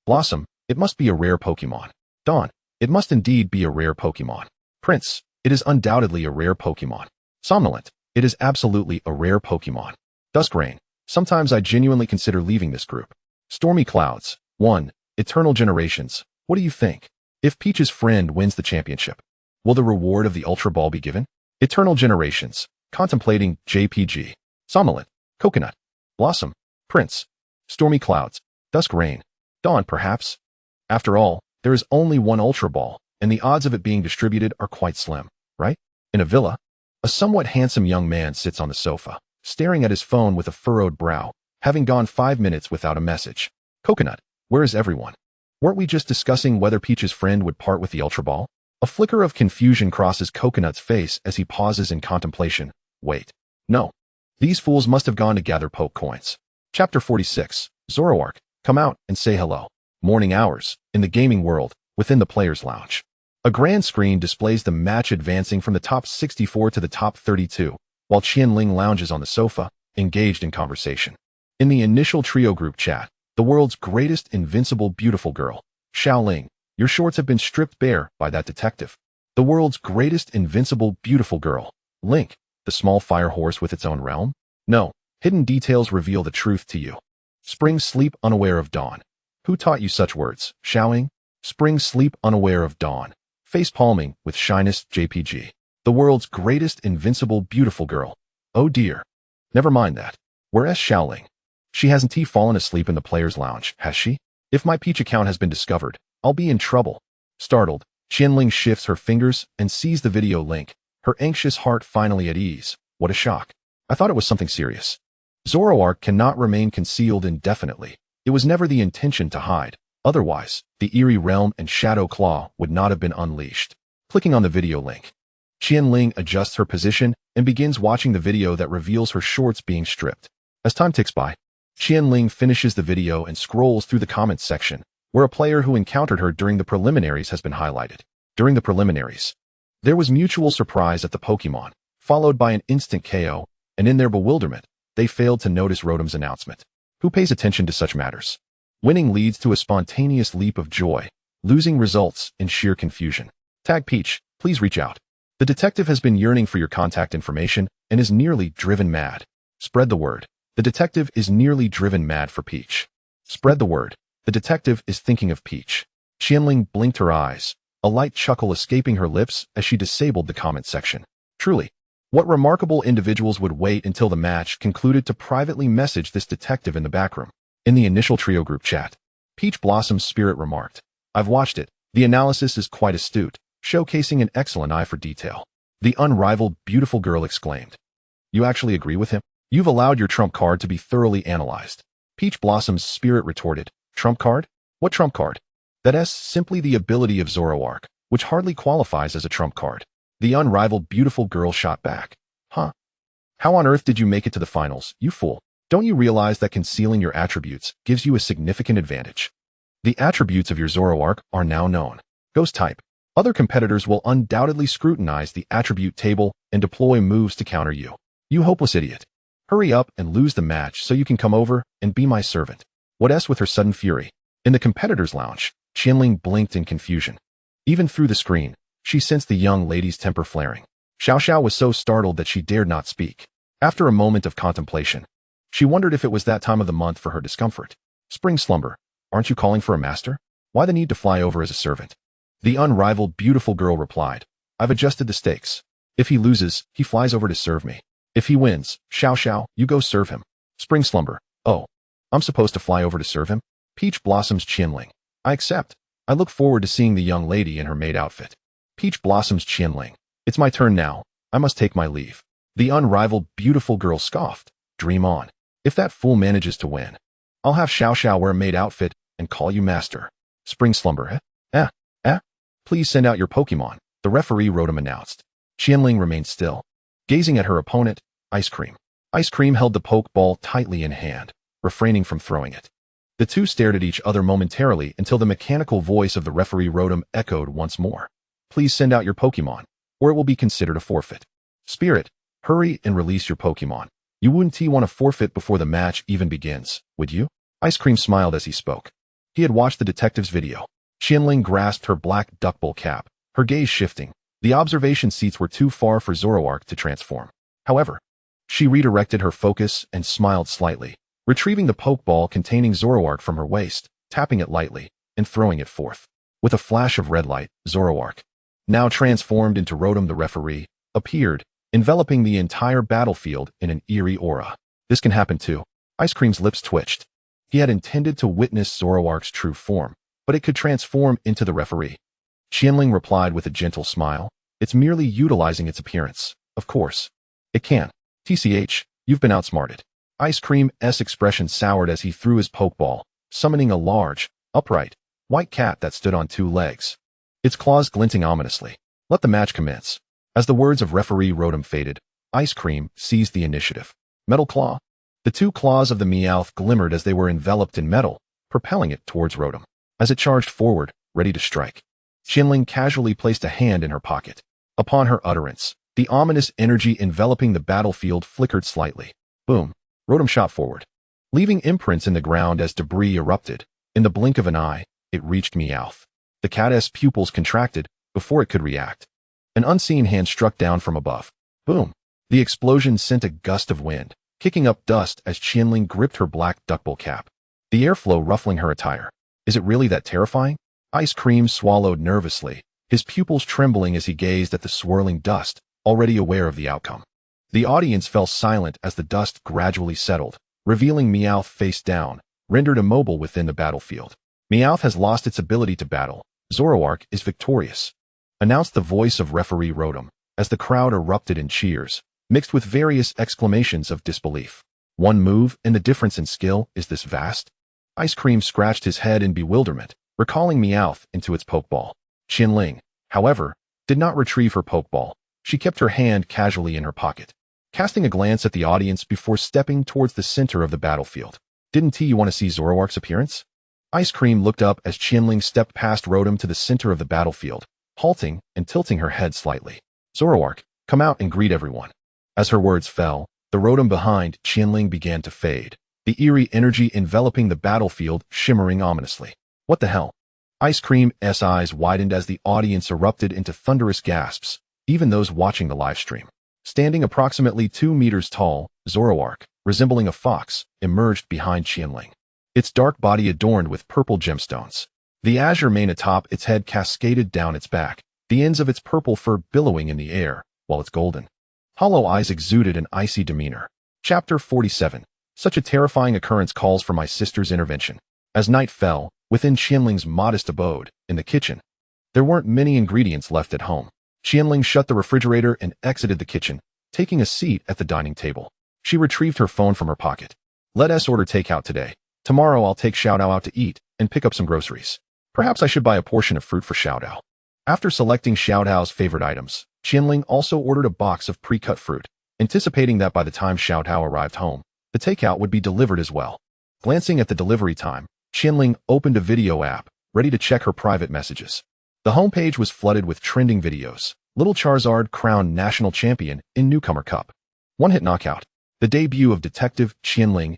Blossom, it must be a rare Pokemon. Dawn, it must indeed be a rare Pokemon. Prince, it is undoubtedly a rare Pokemon. Somnolent, it is absolutely a rare Pokemon. Duskrain, sometimes I genuinely consider leaving this group. Stormy Clouds, 1. Eternal Generations, what do you think? If Peach's friend wins the championship, will the reward of the Ultra Ball be given? Eternal Generations, Contemplating JPG, Somnolent, Coconut, Blossom, Prince, Stormy Clouds, Dusk Rain, Dawn perhaps? After all, there is only one Ultra Ball, and the odds of it being distributed are quite slim, right? In a villa, a somewhat handsome young man sits on the sofa, staring at his phone with a furrowed brow, having gone 5 minutes without a message. Coconut, where is everyone? Weren't we just discussing whether Peach's friend would part with the Ultra Ball? A flicker of confusion crosses Coconut's face as he pauses in contemplation. Wait. No. These fools must have gone to gather poke coins. Chapter 46. Zorua, come out and say hello. Morning hours, in the gaming world, within the player's lounge. A grand screen displays the match advancing from the top 64 to the top 32, while Qian Ling lounges on the sofa, engaged in conversation. In the initial trio group chat, the world's greatest invincible beautiful girl, Xiao Ling, your shorts have been stripped bare by that detective. The world's greatest invincible beautiful girl, Link, the small fire horse with its own realm? No, hidden details reveal the truth to you. Spring sleep unaware of dawn. Who taught you such words, Xiaoing? Spring sleep unaware of dawn. Face palming with shyness JPG. The world's greatest invincible beautiful girl. Oh dear. Never mind that. Whereas Xiaoling? She hasn't fallen asleep in the player's lounge, has she? If my Peach account has been discovered, I'll be in trouble. Startled, Qian Ling shifts her fingers and sees the video link, her anxious heart finally at ease. What a shock. I thought it was something serious. Zorua cannot remain concealed indefinitely. It was never the intention to hide. Otherwise, the Eerie Realm and Shadow Claw would not have been unleashed. Clicking on the video link, Qian Ling adjusts her position and begins watching the video that reveals her shorts being stripped. As time ticks by, Qian Ling finishes the video and scrolls through the comments section, where a player who encountered her during the preliminaries has been highlighted. During the preliminaries, there was mutual surprise at the Pokémon, followed by an instant KO, and in their bewilderment, they failed to notice Rotom's announcement. Who pays attention to such matters? Winning leads to a spontaneous leap of joy. Losing results in sheer confusion. Tag Peach, please reach out. The detective has been yearning for your contact information and is nearly driven mad. Spread the word. The detective is nearly driven mad for Peach. Spread the word. The detective is thinking of Peach. Qian Ling blinked her eyes, a light chuckle escaping her lips as she disabled the comment section. Truly, what remarkable individuals would wait until the match concluded to privately message this detective in the backroom? In the initial trio group chat, Peach Blossom's spirit remarked, I've watched it. The analysis is quite astute, showcasing an excellent eye for detail. The unrivaled beautiful girl exclaimed. You actually agree with him? You've allowed your trump card to be thoroughly analyzed. Peach Blossom's spirit retorted, Trump card? What trump card? That's simply the ability of Zorua, which hardly qualifies as a trump card. The unrivaled beautiful girl shot back. Huh? How on earth did you make it to the finals, you fool? Don't you realize that concealing your attributes gives you a significant advantage? The attributes of your Zorua are now known. Ghost type. Other competitors will undoubtedly scrutinize the attribute table and deploy moves to counter you. You hopeless idiot. Hurry up and lose the match so you can come over and be my servant. What else with her sudden fury? In the competitor's lounge, Qian Ling blinked in confusion. Even through the screen, she sensed the young lady's temper flaring. Xiao was so startled that she dared not speak. After a moment of contemplation, she wondered if it was that time of the month for her discomfort. Spring slumber, aren't you calling for a master? Why the need to fly over as a servant? The unrivaled beautiful girl replied, I've adjusted the stakes. If he loses, he flies over to serve me. If he wins, Xiao, you go serve him. Spring slumber, oh, I'm supposed to fly over to serve him? Peach Blossom's Qian Ling. I accept. I look forward to seeing the young lady in her maid outfit. Peach Blossom's Qian Ling. It's my turn now. I must take my leave. The unrivaled beautiful girl scoffed. Dream on. If that fool manages to win, I'll have Xiao wear a maid outfit and call you master. Spring slumber, Please send out your Pokémon, the referee Rotom announced. Qian Ling remained still, gazing at her opponent, Ice Cream. Ice Cream held the poke ball tightly in hand, refraining from throwing it. The two stared at each other momentarily until the mechanical voice of the referee Rotom echoed once more. Please send out your Pokémon, or it will be considered a forfeit. Spirit, hurry and release your Pokémon. You wouldn't want to forfeit before the match even begins, would you? Ice Cream smiled as he spoke. He had watched the detective's video. Qian Ling grasped her black duckbill cap, her gaze shifting. The observation seats were too far for Zorua to transform. However, she redirected her focus and smiled slightly, retrieving the pokeball containing Zorua from her waist, tapping it lightly, and throwing it forth. With a flash of red light, Zoroark, now transformed into Rotom the referee, appeared, enveloping the entire battlefield in an eerie aura. This can happen too. Ice Cream's lips twitched. He had intended to witness Zoroark's true form, but it could transform into the referee. Qian Ling replied with a gentle smile. It's merely utilizing its appearance. Of course. It can. TCH, you've been outsmarted. Ice Cream's expression soured as he threw his Pokeball, summoning a large, upright, white cat that stood on two legs, its claws glinting ominously. Let the match commence. As the words of referee Rotom faded, Ice Cream seized the initiative. Metal Claw. The two claws of the Meowth glimmered as they were enveloped in metal, propelling it towards Rotom. As it charged forward, ready to strike, Qian Ling casually placed a hand in her pocket. Upon her utterance, the ominous energy enveloping the battlefield flickered slightly. Boom. Rotom shot forward, leaving imprints in the ground as debris erupted. In the blink of an eye, it reached Meowth. The cat's pupils contracted before it could react. An unseen hand struck down from above. Boom. The explosion sent a gust of wind, kicking up dust as Qian Ling gripped her black duckbill cap, the airflow ruffling her attire. Is it really that terrifying? Ice Cream swallowed nervously, his pupils trembling as he gazed at the swirling dust, already aware of the outcome. The audience fell silent as the dust gradually settled, revealing Meowth face down, rendered immobile within the battlefield. Meowth has lost its ability to battle. Zoroark is victorious, announced the voice of referee Rotom, as the crowd erupted in cheers, mixed with various exclamations of disbelief. One move, and the difference in skill is this vast? Ice Cream scratched his head in bewilderment, recalling Meowth into its Pokeball. Qian Ling, however, did not retrieve her Pokeball. She kept her hand casually in her pocket, casting a glance at the audience before stepping towards the center of the battlefield. Didn't you want to see Zoroark's appearance? Ice Cream looked up as Qian Ling stepped past Rotom to the center of the battlefield, halting and tilting her head slightly. Zoroark, come out and greet everyone. As her words fell, the Rotom behind Qian Ling began to fade, the eerie energy enveloping the battlefield shimmering ominously. What the hell? Ice Cream's eyes widened as the audience erupted into thunderous gasps, even those watching the live stream. Standing approximately 2 meters tall, Zoroark, resembling a fox, emerged behind Qian Ling, its dark body adorned with purple gemstones. The azure mane atop its head cascaded down its back, the ends of its purple fur billowing in the air, while its golden, hollow eyes exuded an icy demeanor. Chapter 47. Such a terrifying occurrence calls for my sister's intervention. As night fell, within Qian Ling's modest abode, in the kitchen, there weren't many ingredients left at home. Qian Ling shut the refrigerator and exited the kitchen, taking a seat at the dining table. She retrieved her phone from her pocket. Let us order takeout today. Tomorrow I'll take Xiao Tao out to eat and pick up some groceries. Perhaps I should buy a portion of fruit for Xiao Tao. After selecting Xiao Tao's favorite items, Qian Ling also ordered a box of pre-cut fruit, anticipating that by the time Xiao Tao arrived home, the takeout would be delivered as well. Glancing at the delivery time, Qian Ling opened a video app, ready to check her private messages. The homepage was flooded with trending videos. Little Charizard crowned national champion in Newcomer Cup. One-hit knockout. The debut of Detective Qian Ling's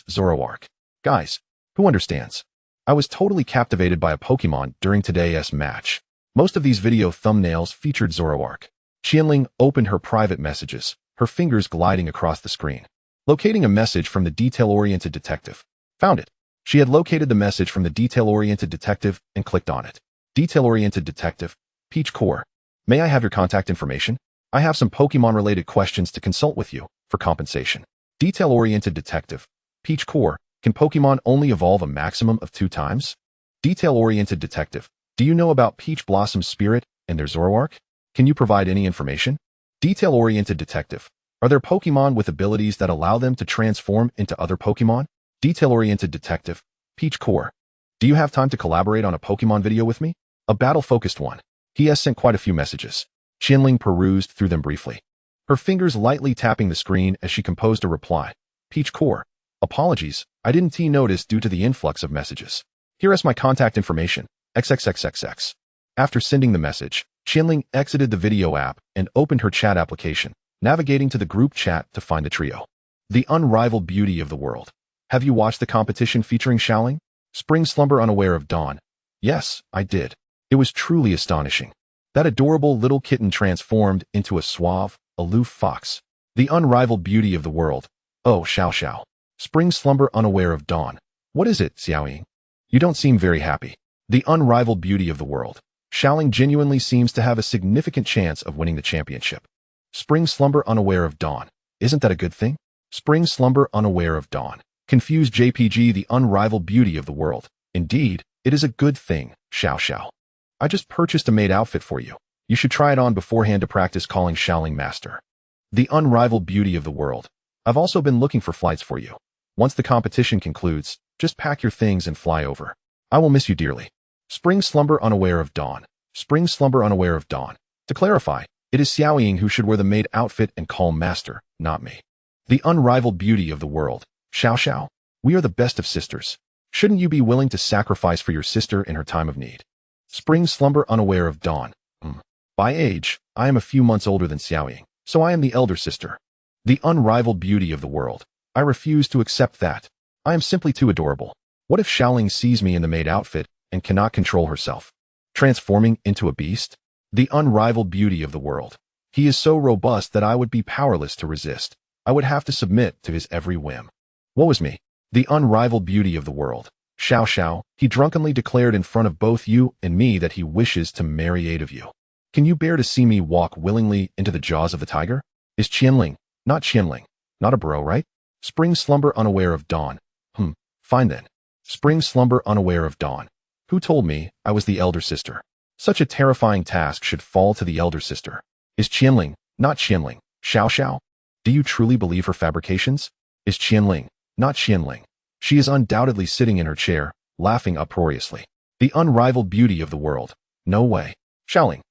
Zoroark. Guys, who understands? I was totally captivated by a Pokemon during today's match. Most of these video thumbnails featured Zoroark. Qian Ling opened her private messages, her fingers gliding across the screen, locating a message from the detail-oriented detective. Found it. She had located the message from the detail-oriented detective and clicked on it. Detail-oriented detective, Peach Core. May I have your contact information? I have some Pokemon-related questions to consult with you, for compensation. Detail-oriented detective, Peach Core. Can Pokemon only evolve a maximum of 2 times? Detail-oriented detective. Do you know about Peach Blossom's spirit and their Zoroark? Can you provide any information? Detail-oriented detective. Are there Pokemon with abilities that allow them to transform into other Pokemon? Detail-oriented detective, Peach Core. Do you have time to collaborate on a Pokemon video with me? A battle-focused one. He has sent quite a few messages. Qian Ling perused through them briefly, her fingers lightly tapping the screen as she composed a reply. Peach Core. Apologies, I didn't notice due to the influx of messages. Here is my contact information. XXXXX. After sending the message, Qian Ling exited the video app and opened her chat application, navigating to the group chat to find the trio. The unrivaled beauty of the world. Have you watched the competition featuring Xiaoling? Spring Slumber Unaware of Dawn. Yes, I did. It was truly astonishing. That adorable little kitten transformed into a suave, aloof fox. The unrivaled beauty of the world. Oh, Xiao. Spring Slumber Unaware of Dawn. What is it, Xiaoying? You don't seem very happy. The unrivaled beauty of the world. Xiao Ling genuinely seems to have a significant chance of winning the championship. Spring slumber unaware of dawn. Isn't that a good thing? Spring slumber unaware of dawn. Confused JPG, the unrivaled beauty of the world. Indeed, it is a good thing, Xiao. I just purchased a maid outfit for you. You should try it on beforehand to practice calling Xiao Ling master. The unrivaled beauty of the world. I've also been looking for flights for you. Once the competition concludes, just pack your things and fly over. I will miss you dearly. Spring slumber unaware of dawn. Spring slumber unaware of dawn. To clarify, it is Xiao Ying who should wear the maid outfit and call master, not me. The unrivaled beauty of the world. Xiao, we are the best of sisters. Shouldn't you be willing to sacrifice for your sister in her time of need? Spring slumber unaware of dawn. By age, I am a few months older than Xiao Ying, so I am the elder sister. The unrivaled beauty of the world. I refuse to accept that. I am simply too adorable. What if Xiao Ling sees me in the maid outfit and cannot control herself? Transforming into a beast? The unrivaled beauty of the world. He is so robust that I would be powerless to resist. I would have to submit to his every whim. Woe is me. The unrivaled beauty of the world. Xiao, he drunkenly declared in front of both you and me that he wishes to marry 8 of you. Can you bear to see me walk willingly into the jaws of the tiger? Is Qian Ling, not Qian Ling. Not a bro, right? Spring slumber unaware of dawn. Fine then. Spring slumber unaware of dawn. Who told me I was the elder sister? Such a terrifying task should fall to the elder sister. Is Qian Ling, not Qian Ling. Xiao, do you truly believe her fabrications? Is Qian Ling, not Qian Ling. She is undoubtedly sitting in her chair, laughing uproariously. The unrivaled beauty of the world. No way. Xiao Ling,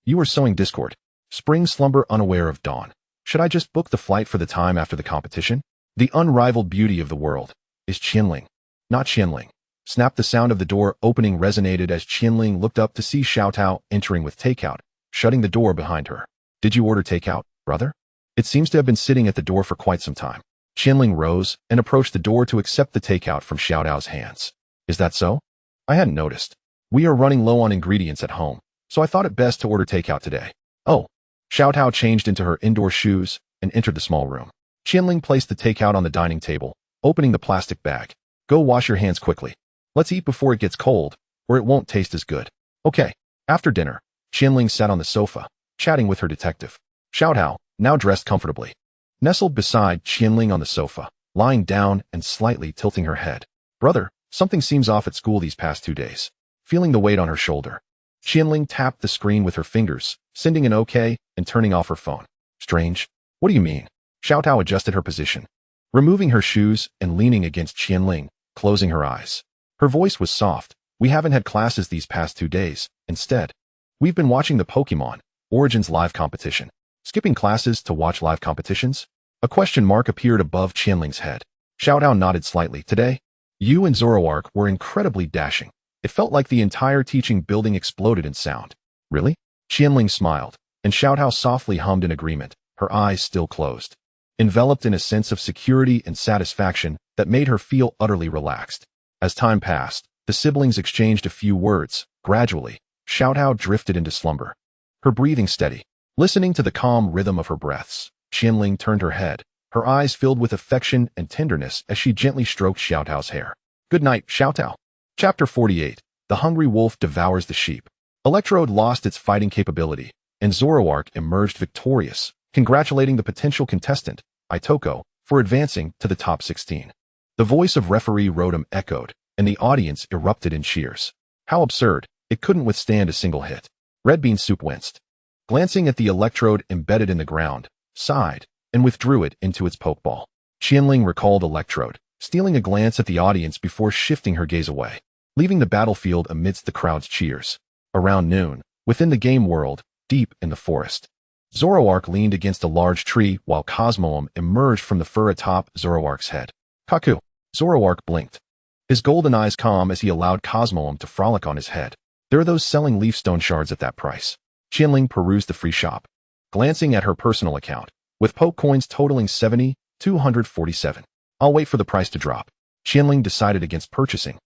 you are sowing discord. Spring slumber unaware of dawn. Should I just book the flight for the time after the competition? The unrivaled beauty of the world. Is Qian Ling, not Qian Ling. Snap. The sound of the door opening resonated as Qian Ling looked up to see Xiao Tao entering with takeout, shutting the door behind her. Did you order takeout, brother? It seems to have been sitting at the door for quite some time. Qian Ling rose and approached the door to accept the takeout from Xiao Tao's hands. Is that so? I hadn't noticed. We are running low on ingredients at home, so I thought it best to order takeout today. Oh. Xiao Tao changed into her indoor shoes and entered the small room. Qian Ling placed the takeout on the dining table, opening the plastic bag. Go wash your hands quickly. Let's eat before it gets cold, or it won't taste as good. Okay. After dinner, Qian Ling sat on the sofa, chatting with her detective. Xiao Tao, now dressed comfortably, nestled beside Qian Ling on the sofa, lying down and slightly tilting her head. Brother, something seems off at school these past 2 days. Feeling the weight on her shoulder, Qian Ling tapped the screen with her fingers, sending an OK and turning off her phone. Strange. What do you mean? Xiao Tao adjusted her position, removing her shoes and leaning against Qian Ling, closing her eyes. Her voice was soft. We haven't had classes these past 2 days. Instead, we've been watching the Pokémon Origins live competition. Skipping classes to watch live competitions? A question mark appeared above Qian Ling's head. Xiao Tao nodded slightly. Today, you and Zorua were incredibly dashing. It felt like the entire teaching building exploded in sound. Really? Qian Ling smiled, and Xiao Tao softly hummed in agreement, her eyes still closed, enveloped in a sense of security and satisfaction that made her feel utterly relaxed. As time passed, the siblings exchanged a few words. Gradually, Xiao Tao drifted into slumber, her breathing steady. Listening to the calm rhythm of her breaths, Qian Ling turned her head, her eyes filled with affection and tenderness as she gently stroked Xiao Tao's hair. Good night, Xiao Tao. Chapter 48. The hungry wolf devours the sheep. Electrode lost its fighting capability, and Zorua emerged victorious, congratulating the potential contestant, Itoko, for advancing to the top 16. The voice of referee Rotom echoed, and the audience erupted in cheers. How absurd, it couldn't withstand a single hit. Red Bean Soup winced. Glancing at the electrode embedded in the ground, sighed, and withdrew it into its pokeball. Qian Ling recalled electrode, stealing a glance at the audience before shifting her gaze away, leaving the battlefield amidst the crowd's cheers. Around noon, within the game world, deep in the forest, Zorua leaned against a large tree while Cosmog emerged from the fur atop Zoruark's head. Kaku. Zorua blinked, his golden eyes calm as he allowed Cosmog to frolic on his head. There are those selling leafstone shards at that price. Qian Ling perused the free shop, glancing at her personal account, with poke coins totaling 70,247. I'll wait for the price to drop. Qian Ling decided against purchasing,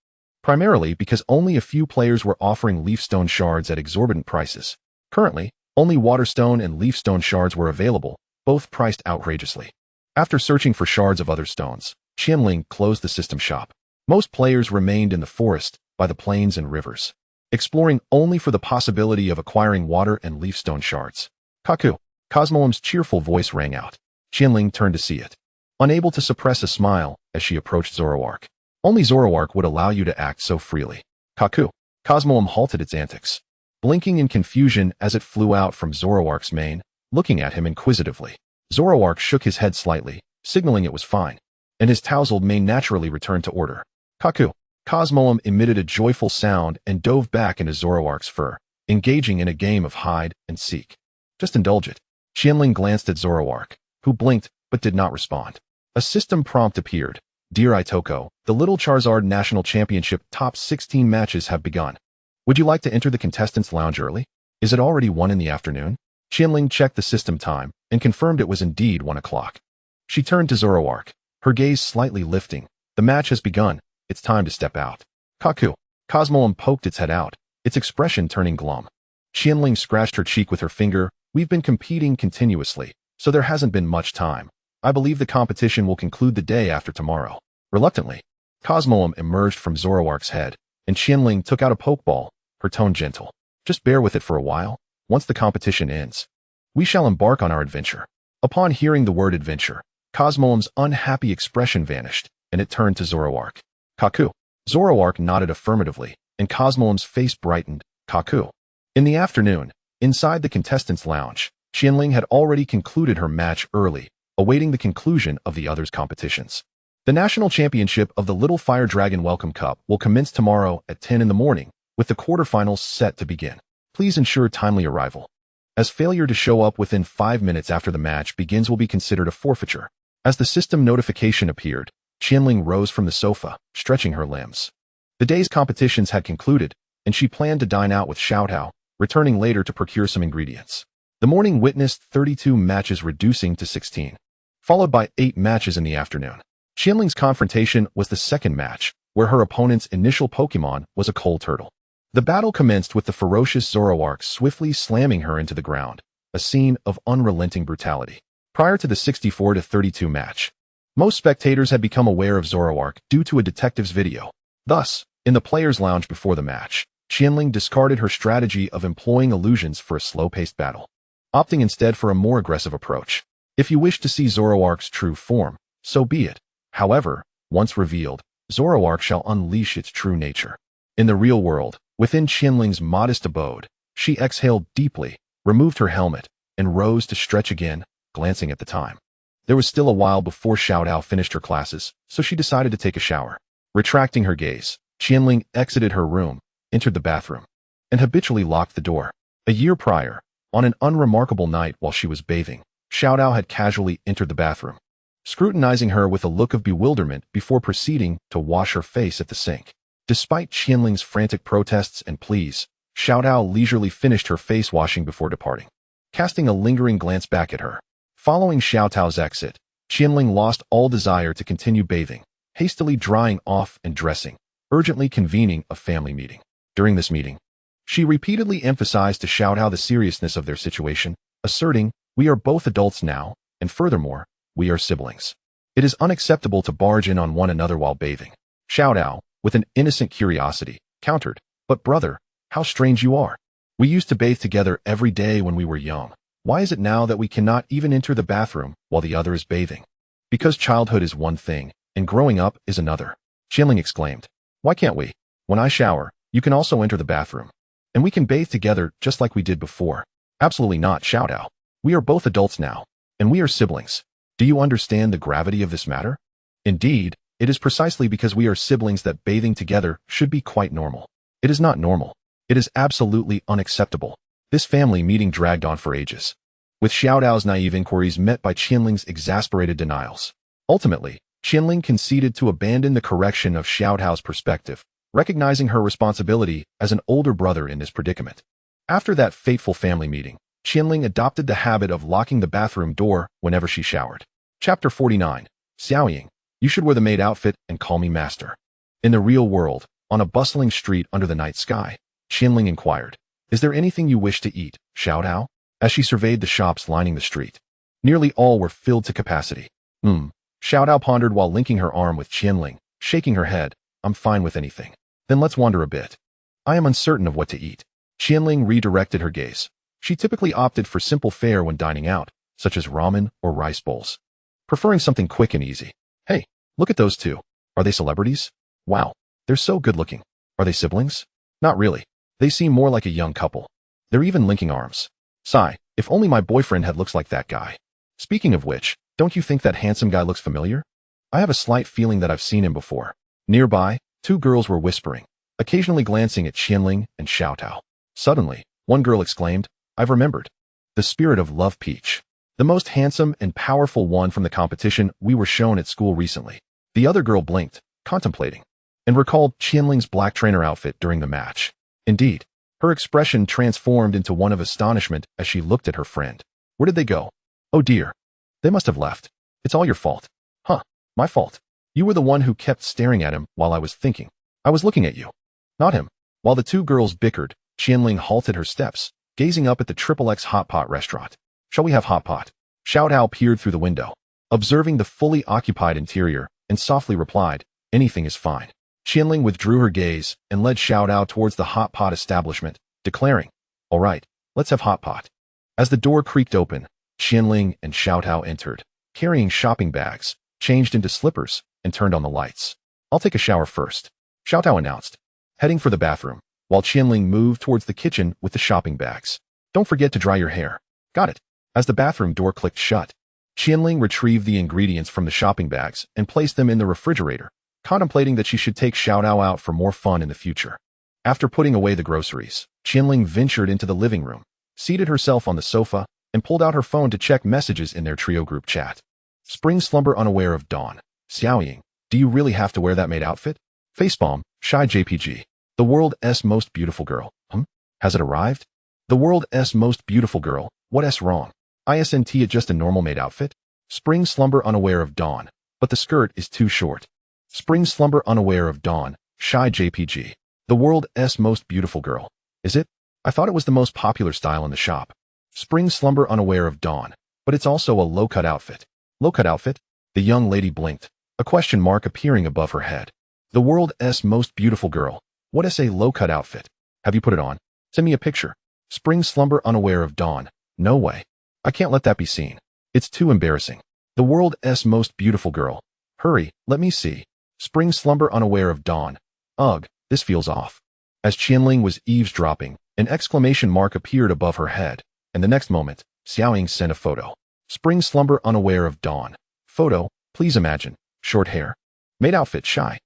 primarily because only a few players were offering leafstone shards at exorbitant prices. Currently, only waterstone and leafstone shards were available, both priced outrageously. After searching for shards of other stones, Qian Ling closed the system shop. Most players remained in the forest, by the plains and rivers. exploring only for the possibility of acquiring water and leafstone shards. Kaku. Cosmog's cheerful voice rang out. Qian Ling turned to see it, unable to suppress a smile as she approached Zoroark. Only Zoroark would allow you to act so freely. Kaku. Cosmog halted its antics, blinking in confusion as it flew out from Zoroark's mane, looking at him inquisitively. Zoroark shook his head slightly, signaling it was fine, and his tousled mane naturally returned to order. Kaku. Cosmog emitted a joyful sound and dove back into Zoroark's fur, engaging in a game of hide and seek. Just indulge it. Qian Ling glanced at Zoroark, who blinked but did not respond. A system prompt appeared. Dear Itoko, the Little Charizard National Championship top 16 matches have begun. Would you like to enter the contestants' lounge early? Is it already 1 in the afternoon? Qian Ling checked the system time and confirmed it was indeed 1 o'clock. She turned to Zoroark, her gaze slightly lifting. The match has begun. It's time to step out. Kaku. Cosmog poked its head out, its expression turning glum. Qian Ling scratched her cheek with her finger. We've been competing continuously, so there hasn't been much time. I believe the competition will conclude the day after tomorrow. Reluctantly, Cosmog emerged from Zoroark's head, and Qian Ling took out a pokeball, her tone gentle. Just bear with it for a while. Once the competition ends, we shall embark on our adventure. Upon hearing the word adventure, Cosmog's unhappy expression vanished, and it turned to Zoroark. Kaku. Zoroark nodded affirmatively, and Cosmog's face brightened. Kaku. In the afternoon, inside the contestants' lounge, Qian Ling had already concluded her match early, awaiting the conclusion of the others' competitions. The national championship of the Little Fire Dragon Welcome Cup will commence tomorrow at 10 in the morning, with the quarterfinals set to begin. Please ensure timely arrival, as failure to show up within 5 minutes after the match begins will be considered a forfeiture. As the system notification appeared, Qian Ling rose from the sofa, stretching her limbs. The day's competitions had concluded, and she planned to dine out with Xiao Tao, returning later to procure some ingredients. The morning witnessed 32 matches reducing to 16, followed by 8 matches in the afternoon. Qian Ling's confrontation was the second match, where her opponent's initial Pokémon was a coal turtle. The battle commenced with the ferocious Zoroark swiftly slamming her into the ground, a scene of unrelenting brutality. Prior to the 64-32 match, most spectators had become aware of Zoroark due to a detective's video. Thus, in the players' lounge before the match, Qian Ling discarded her strategy of employing illusions for a slow-paced battle, opting instead for a more aggressive approach. If you wish to see Zoroark's true form, so be it. However, once revealed, Zoroark shall unleash its true nature. In the real world, within Qian Ling's modest abode, she exhaled deeply, removed her helmet, and rose to stretch again, glancing at the time. There was still a while before Xiao Tao finished her classes, so she decided to take a shower. Retracting her gaze, Qian Ling exited her room, entered the bathroom, and habitually locked the door. A year prior, on an unremarkable night while she was bathing, Xiao Tao had casually entered the bathroom, scrutinizing her with a look of bewilderment before proceeding to wash her face at the sink. Despite Qian Ling's frantic protests and pleas, Xiao Tao leisurely finished her face washing before departing, casting a lingering glance back at her. Following Xiao Tao's exit, Qian Ling lost all desire to continue bathing, hastily drying off and dressing, urgently convening a family meeting. During this meeting, she repeatedly emphasized to Xiao Tao the seriousness of their situation, asserting, "We are both adults now, and furthermore, we are siblings. It is unacceptable to barge in on one another while bathing." Xiao Tao, with an innocent curiosity, countered, "But brother, how strange you are. We used to bathe together every day when we were young. Why is it now that we cannot even enter the bathroom while the other is bathing?" "Because childhood is one thing, and growing up is another," Qian Ling exclaimed. "Why can't we? When I shower, you can also enter the bathroom, and we can bathe together just like we did before." "Absolutely not, Xiao Tao. We are both adults now, and we are siblings. Do you understand the gravity of this matter? Indeed, it is precisely because we are siblings that bathing together should be quite normal. It is not normal. It is absolutely unacceptable." This family meeting dragged on for ages, with Xiao Tao's naive inquiries met by Qian Ling's exasperated denials. Ultimately, Qian Ling conceded to abandon the correction of Xiao Tao's perspective, recognizing her responsibility as an older brother in this predicament. After that fateful family meeting, Qian Ling adopted the habit of locking the bathroom door whenever she showered. Chapter 49. Xiaoying, you should wear the maid outfit and call me master. In the real world, on a bustling street under the night sky, Qian Ling inquired, "Is there anything you wish to eat, Xiao Tao?" as she surveyed the shops lining the street. Nearly all were filled to capacity. Xiao Tao pondered while linking her arm with Qian Ling, shaking her head. "I'm fine with anything." "Then let's wander a bit. I am uncertain of what to eat. Qian Ling redirected her gaze. She typically opted for simple fare when dining out, such as ramen or rice bowls, preferring something quick and easy. Hey, look at those two. Are they celebrities? Wow, they're so good-looking. Are they siblings? Not really. They seem more like a young couple. They're even linking arms. Sigh, if only my boyfriend had looks like that guy. Speaking of which, don't you think that handsome guy looks familiar? I have a slight feeling that I've seen him before. Nearby, two girls were whispering, occasionally glancing at Qian Ling and Xiao Tao. Suddenly, one girl exclaimed, I've remembered. The spirit of love peach. The most handsome and powerful one from the competition we were shown at school recently. The other girl blinked, contemplating, and recalled Qian Ling's black trainer outfit during the match. Indeed, her expression transformed into one of astonishment as she looked at her friend. Where did they go? Oh dear. They must have left. It's all your fault. Huh, my fault. You were the one who kept staring at him while I was thinking. I was looking at you, not him. While the two girls bickered, Qian Ling halted her steps, gazing up at the XXX Hot Pot restaurant. Shall we have hot pot? Xiao Tao peered through the window, observing the fully occupied interior, and softly replied, anything is fine. Qian Ling withdrew her gaze and led Xiao Tao towards the hot pot establishment, declaring, all right, let's have hot pot. As the door creaked open, Qian Ling and Xiao Tao entered, carrying shopping bags, changed into slippers, and turned on the lights. I'll take a shower first, Xiao Tao announced, heading for the bathroom, while Qian Ling moved towards the kitchen with the shopping bags. Don't forget to dry your hair. Got it. As the bathroom door clicked shut, Qian Ling retrieved the ingredients from the shopping bags and placed them in the refrigerator, contemplating that she should take Xiao Tao out for more fun in the future. After putting away the groceries, Qian Ling ventured into the living room, seated herself on the sofa, and pulled out her phone to check messages in their trio group chat. Spring slumber unaware of dawn. Xiaoying, do you really have to wear that maid outfit? Facepalm, shy JPG. The world's most beautiful girl. Has it arrived? The world's most beautiful girl. What's wrong? Isn't it just a normal maid outfit? Spring slumber unaware of dawn, but the skirt is too short. Spring slumber unaware of dawn, shy JPG. The world's most beautiful girl. Is it? I thought it was the most popular style in the shop. Spring slumber unaware of dawn, but it's also a low-cut outfit. Low-cut outfit? The young lady blinked, a question mark appearing above her head. The world's most beautiful girl. What is a low-cut outfit? Have you put it on? Send me a picture. Spring slumber unaware of dawn. No way. I can't let that be seen. It's too embarrassing. The world's most beautiful girl. Hurry, let me see. Spring slumber unaware of dawn. Ugh, this feels off. As Qian Ling was eavesdropping, an exclamation mark appeared above her head, and the next moment, Xiaoying sent a photo. Spring slumber unaware of dawn. Photo, please imagine. Short hair. Maid outfit shy.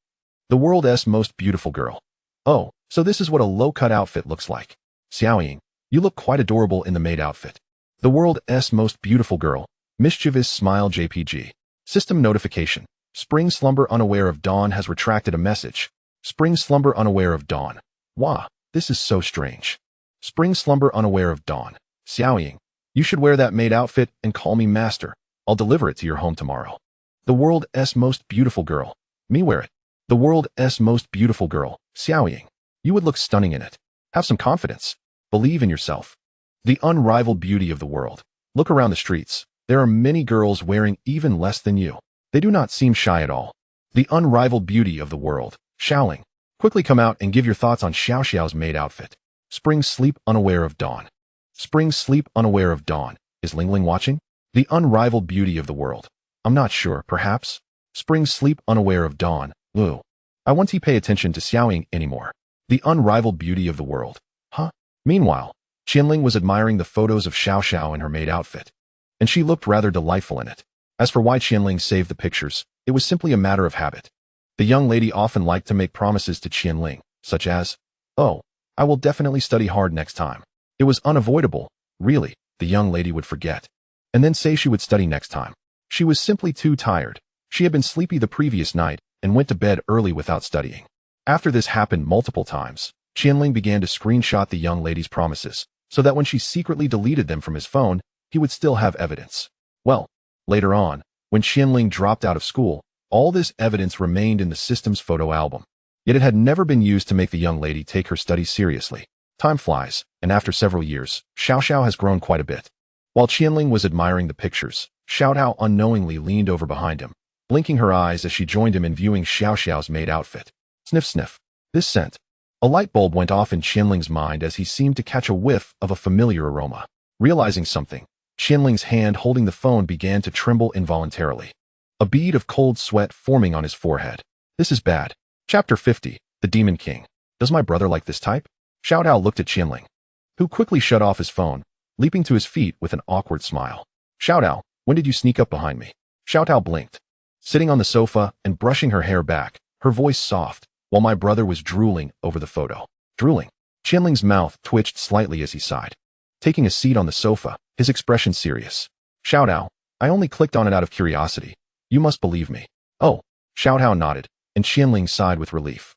The world's most beautiful girl. Oh, so this is what a low-cut outfit looks like. Xiaoying, you look quite adorable in the maid outfit. The world's most beautiful girl. Mischievous smile JPG. System notification. Spring slumber unaware of dawn has retracted a message. Spring slumber unaware of dawn. Wah, this is so strange. Spring slumber unaware of dawn. Xiaoying, you should wear that maid outfit and call me master. I'll deliver it to your home tomorrow. The world's most beautiful girl. Me wear it. The world's most beautiful girl. Xiaoying, you would look stunning in it. Have some confidence. Believe in yourself. The unrivaled beauty of the world. Look around the streets. There are many girls wearing even less than you. They do not seem shy at all. The unrivaled beauty of the world. Xiaoling, quickly come out and give your thoughts on Xiao Xiao's maid outfit. Spring sleep unaware of dawn. Spring sleep unaware of dawn. Is Ling Ling watching? The unrivaled beauty of the world. I'm not sure, perhaps. Spring sleep unaware of dawn. Ooh. I won't pay attention to Xiaoying anymore. The unrivaled beauty of the world. Huh? Meanwhile, Qian Ling was admiring the photos of Xiao Xiao in her maid outfit, and she looked rather delightful in it. As for why Qian Ling saved the pictures, it was simply a matter of habit. The young lady often liked to make promises to Qian Ling, such as, oh, I will definitely study hard next time. It was unavoidable, really, the young lady would forget, and then say she would study next time. She was simply too tired. She had been sleepy the previous night and went to bed early without studying. After this happened multiple times, Qian Ling began to screenshot the young lady's promises, so that when she secretly deleted them from his phone, he would still have evidence. Well, later on, when Qian Ling dropped out of school, all this evidence remained in the system's photo album. Yet it had never been used to make the young lady take her studies seriously. Time flies, and after several years, Xiao Xiao has grown quite a bit. While Qian Ling was admiring the pictures, Xiao Tao unknowingly leaned over behind him, blinking her eyes as she joined him in viewing Xiao Xiao's maid outfit. Sniff sniff. This scent. A light bulb went off in Qian Ling's mind as he seemed to catch a whiff of a familiar aroma. Realizing something, Qian Ling's hand holding the phone began to tremble involuntarily. A bead of cold sweat forming on his forehead. This is bad. Chapter 50, The Demon King. Does my brother like this type? Xiao Tao looked at Qian Ling, who quickly shut off his phone, leaping to his feet with an awkward smile. Xiao Tao, when did you sneak up behind me? Xiao Tao blinked. Sitting on the sofa and brushing her hair back, her voice soft, while my brother was drooling over the photo. Drooling. Qian Ling's mouth twitched slightly as he sighed. Taking a seat on the sofa, his expression serious. Xiao Tao, I only clicked on it out of curiosity. You must believe me. Oh. Xiao Tao nodded, and Qian Ling sighed with relief,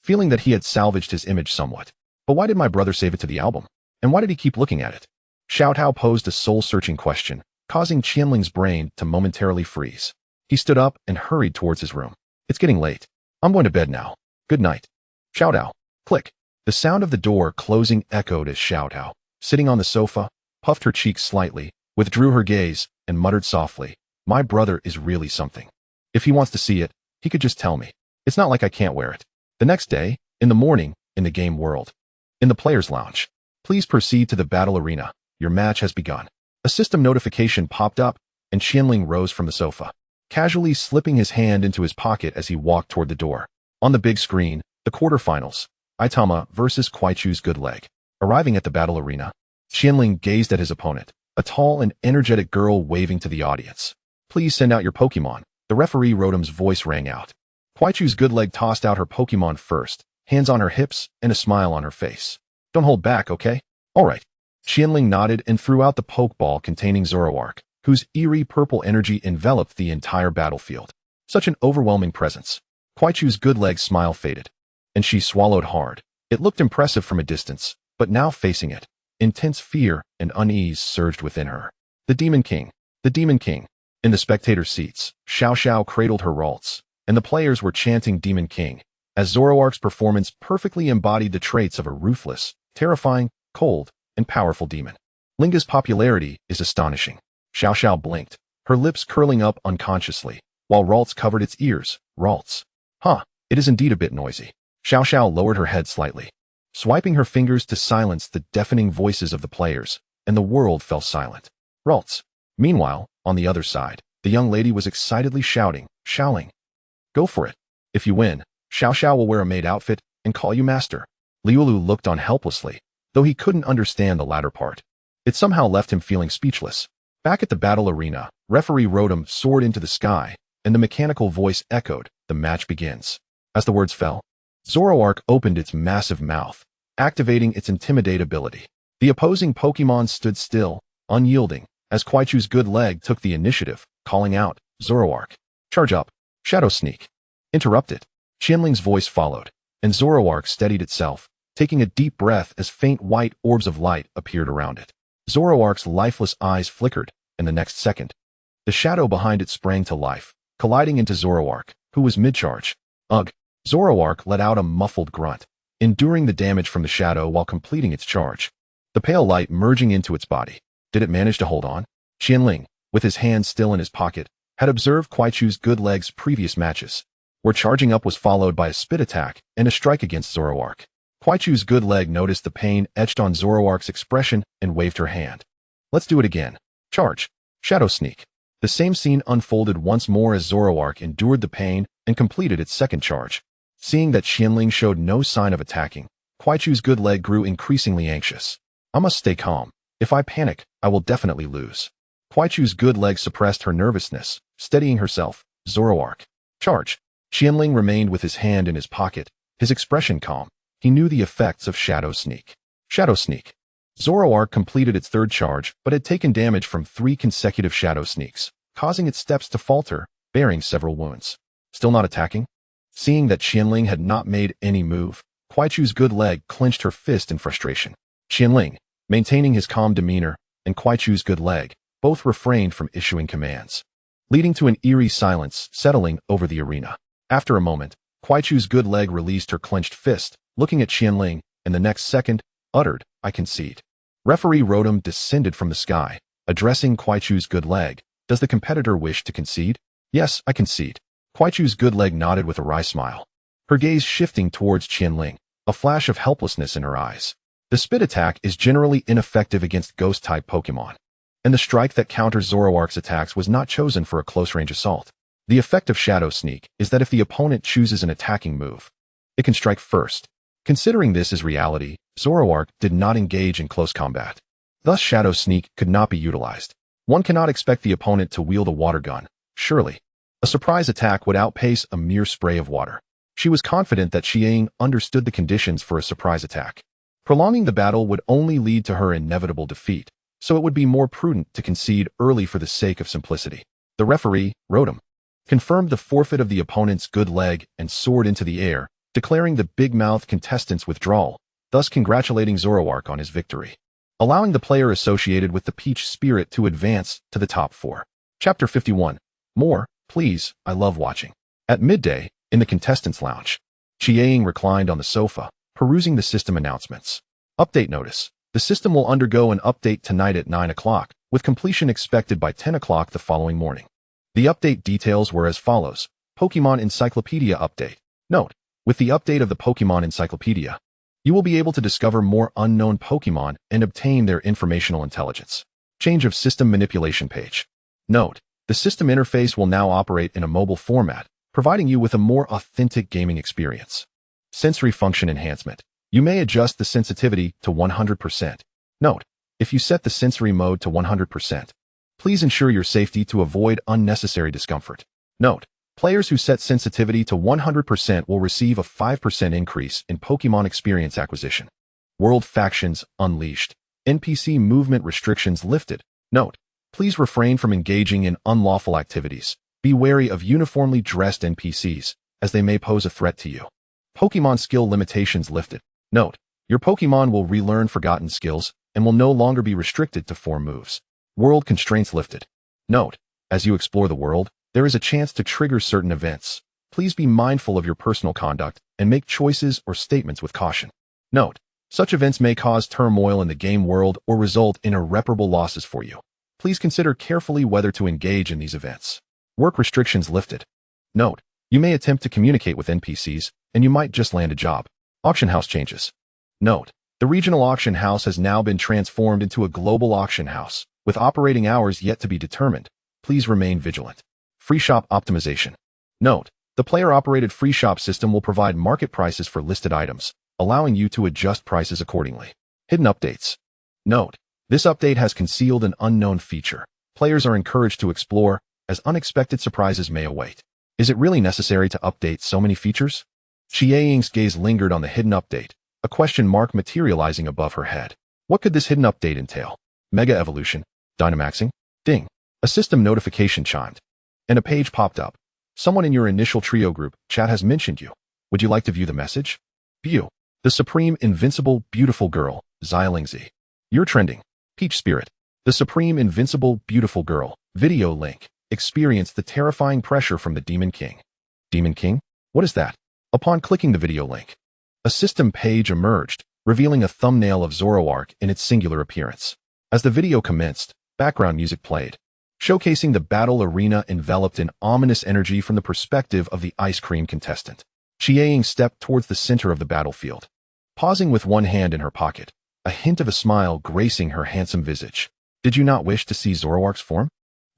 feeling that he had salvaged his image somewhat. But why did my brother save it to the album? And why did he keep looking at it? Xiao Tao posed a soul-searching question, causing Qian Ling's brain to momentarily freeze. He stood up and hurried towards his room. It's getting late. I'm going to bed now. Good night. Xiao Tao. Click. The sound of the door closing echoed as Xiao Tao, sitting on the sofa, puffed her cheeks slightly, withdrew her gaze, and muttered softly, my brother is really something. If he wants to see it, he could just tell me. It's not like I can't wear it. The next day, in the morning, in the game world. In the player's lounge. Please proceed to the battle arena. Your match has begun. A system notification popped up, and Qian Ling rose from the sofa, casually slipping his hand into his pocket as he walked toward the door. On the big screen, the quarterfinals, Itama versus Quaichu's good leg. Arriving at the battle arena, Qian Ling gazed at his opponent, a tall and energetic girl waving to the audience. Please send out your Pokemon. The referee Rotom's voice rang out. Quaichu's good leg tossed out her Pokemon first, hands on her hips and a smile on her face. Don't hold back, okay? All right. Qian Ling nodded and threw out the Pokeball containing Zoroark, whose eerie purple energy enveloped the entire battlefield. Such an overwhelming presence. Quaichu's good leg's smile faded, and she swallowed hard. It looked impressive from a distance, but now facing it, intense fear and unease surged within her. The Demon King. The Demon King. In the spectator seats, Xiao Xiao cradled her Ralts, and the players were chanting Demon King, as Zoroark's performance perfectly embodied the traits of a ruthless, terrifying, cold, and powerful demon. Linga's popularity is astonishing. Xiao Xiao blinked, her lips curling up unconsciously, while Ralts covered its ears. Ralts. Huh, it is indeed a bit noisy. Xiao Xiao lowered her head slightly, swiping her fingers to silence the deafening voices of the players, and the world fell silent. Ralts. Meanwhile, on the other side, the young lady was excitedly shouting, Xiaoling. Go for it. If you win, Xiao Xiao will wear a maid outfit and call you master. Liulu looked on helplessly, though he couldn't understand the latter part. It somehow left him feeling speechless. Back at the battle arena, referee Rotom soared into the sky, and the mechanical voice echoed, the match begins. As the words fell, Zoroark opened its massive mouth, activating its intimidate ability. The opposing Pokemon stood still, unyielding, as Quaichu's good leg took the initiative, calling out, Zoroark. Charge up. Shadow Sneak. Interrupted. Qian Ling's voice followed, and Zoroark steadied itself, taking a deep breath as faint white orbs of light appeared around it. Zoroark's lifeless eyes flickered, and the next second, the shadow behind it sprang to life, colliding into Zoroark, who was mid-charge. Ugh. Zoroark let out a muffled grunt, enduring the damage from the shadow while completing its charge. The pale light merging into its body. Did it manage to hold on? Qian Ling, with his hand still in his pocket, had observed Quaichu's good leg's previous matches, where charging up was followed by a spit attack and a strike against Zoroark. Quaichu's good leg noticed the pain etched on Zoroark's expression and waved her hand. Let's do it again. Charge. Shadow Sneak. The same scene unfolded once more as Zoroark endured the pain and completed its second charge. Seeing that Qian Ling showed no sign of attacking, Quaichu's good leg grew increasingly anxious. I must stay calm. If I panic, I will definitely lose. Quaichu's good leg suppressed her nervousness, steadying herself. Zoroark. Charge. Qian Ling remained with his hand in his pocket, his expression calm. He knew the effects of Shadow Sneak. Shadow Sneak. Zoroark completed its third charge, but had taken damage from 3 consecutive Shadow Sneaks, causing its steps to falter, bearing several wounds. Still not attacking? Seeing that Qian Ling had not made any move, Quaichu's good leg clenched her fist in frustration. Qian Ling, maintaining his calm demeanor, and Quaichu's good leg, both refrained from issuing commands, leading to an eerie silence settling over the arena. After a moment, Quaichu's good leg released her clenched fist, looking at Qian Ling, and the next second, uttered, I concede. Referee Rotom descended from the sky, addressing Quaichu's good leg. Does the competitor wish to concede? Yes, I concede. Quaichu's good leg nodded with a wry smile, her gaze shifting towards Qian Ling, a flash of helplessness in her eyes. The spit attack is generally ineffective against ghost-type Pokémon, and the strike that counters Zoroark's attacks was not chosen for a close-range assault. The effect of Shadow Sneak is that if the opponent chooses an attacking move, it can strike first. Considering this as reality, Zoroark did not engage in close combat. Thus, Shadow Sneak could not be utilized. One cannot expect the opponent to wield a water gun, surely. A surprise attack would outpace a mere spray of water. She was confident that Qian understood the conditions for a surprise attack. Prolonging the battle would only lead to her inevitable defeat, so it would be more prudent to concede early for the sake of simplicity. The referee, Rotom, confirmed the forfeit of the opponent's good leg and soared into the air, declaring the big-mouthed contestant's withdrawal, thus congratulating Zoroark on his victory, allowing the player associated with the Peach Spirit to advance to the top 4. Chapter 51. More, please, I love watching. At midday, in the contestants' lounge, Qian reclined on the sofa, perusing the system announcements. Update notice. The system will undergo an update tonight at 9 o'clock, with completion expected by 10 o'clock the following morning. The update details were as follows. Pokémon Encyclopedia Update. Note: with the update of the Pokémon Encyclopedia, you will be able to discover more unknown Pokémon and obtain their informational intelligence. Change of system manipulation page. Note: the system interface will now operate in a mobile format, providing you with a more authentic gaming experience. Sensory function enhancement. You may adjust the sensitivity to 100%. Note: if you set the sensory mode to 100%, please ensure your safety to avoid unnecessary discomfort. Note: players who set sensitivity to 100% will receive a 5% increase in Pokémon experience acquisition. World factions unleashed. NPC movement restrictions lifted. Note: please refrain from engaging in unlawful activities. Be wary of uniformly dressed NPCs, as they may pose a threat to you. Pokémon skill limitations lifted. Note: your Pokémon will relearn forgotten skills and will no longer be restricted to 4 moves. World constraints lifted. Note: as you explore the world, there is a chance to trigger certain events. Please be mindful of your personal conduct and make choices or statements with caution. Note: such events may cause turmoil in the game world or result in irreparable losses for you. Please consider carefully whether to engage in these events. Work restrictions lifted. Note: you may attempt to communicate with NPCs, and you might just land a job. Auction house changes. Note: the regional auction house has now been transformed into a global auction house, with operating hours yet to be determined. Please remain vigilant. Free shop optimization. Note: the player-operated free shop system will provide market prices for listed items, allowing you to adjust prices accordingly. Hidden updates. Note: this update has concealed an unknown feature. Players are encouraged to explore, as unexpected surprises may await. Is it really necessary to update so many features? Qian's gaze lingered on the hidden update, a question mark materializing above her head. What could this hidden update entail? Mega Evolution? Dynamaxing? Ding! A system notification chimed, and a page popped up. Someone in your initial trio group chat has mentioned you. Would you like to view the message? View. The Supreme Invincible Beautiful Girl, Xiaolingzi. You're trending. Peach Spirit. The Supreme Invincible Beautiful Girl, video link. Experience the terrifying pressure from the Demon King. Demon King? What is that? Upon clicking the video link, a system page emerged, revealing a thumbnail of Zoroark in its singular appearance. As the video commenced, background music played, showcasing the battle arena enveloped in ominous energy from the perspective of the ice cream contestant. Qian stepped towards the center of the battlefield, pausing with one hand in her pocket, a hint of a smile gracing her handsome visage. Did you not wish to see Zoroark's form?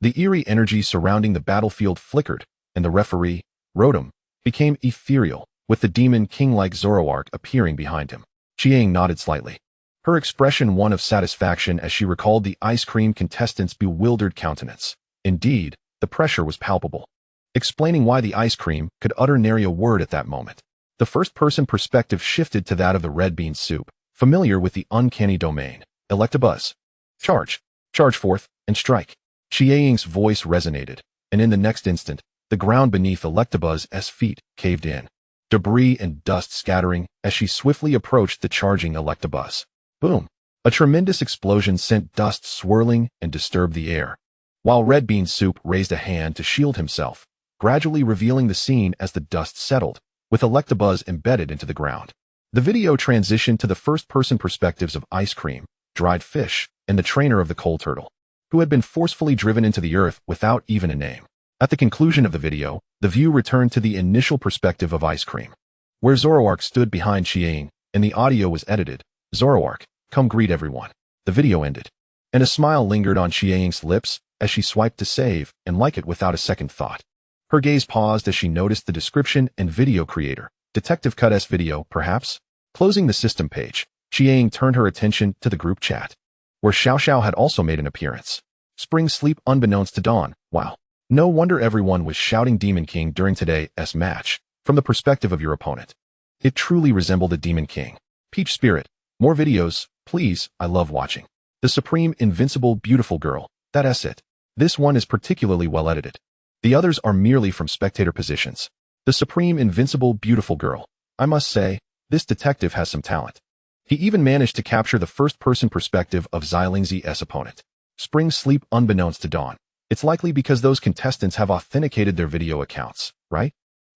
The eerie energy surrounding the battlefield flickered, and the referee, Rotom, became ethereal, with the Demon King-like Zoroark appearing behind him. Qian nodded slightly, her expression one of satisfaction as she recalled the ice cream contestant's bewildered countenance. Indeed, the pressure was palpable, explaining why the ice cream could utter nary a word at that moment. The first-person perspective shifted to that of the red bean soup, familiar with the uncanny domain. Electabuzz. Charge. Charge forth, and strike. Qian's voice resonated, and in the next instant, the ground beneath Electabuzz's feet caved in, debris and dust scattering as she swiftly approached the charging Electabuzz. Boom! A tremendous explosion sent dust swirling and disturbed the air, while Red Bean Soup raised a hand to shield himself, gradually revealing the scene as the dust settled, with Electabuzz embedded into the ground. The video transitioned to the first-person perspectives of Ice Cream, Dried Fish, and the trainer of the Coal Turtle, who had been forcefully driven into the earth without even a name. At the conclusion of the video, the view returned to the initial perspective of Ice Cream, where Zoroark stood behind Qian, and the audio was edited. Zorua, come greet everyone. The video ended, and a smile lingered on Xiaoying's lips as she swiped to save and like it without a second thought. Her gaze paused as she noticed the description and video creator. Detective Cut S video, perhaps? Closing the system page, Xiaoying turned her attention to the group chat, where Xiao had also made an appearance. Spring sleep unbeknownst to dawn. Wow. No wonder everyone was shouting Demon King during today's match, from the perspective of your opponent. It truly resembled a Demon King. Peach Spirit, more videos, please, I love watching. The Supreme Invincible Beautiful Girl, that's it. This one is particularly well edited. The others are merely from spectator positions. The Supreme Invincible Beautiful Girl. I must say, this detective has some talent. He even managed to capture the first-person perspective of Xiaoling's opponent. Spring sleep unbeknownst to dawn. It's likely because those contestants have authenticated their video accounts, right?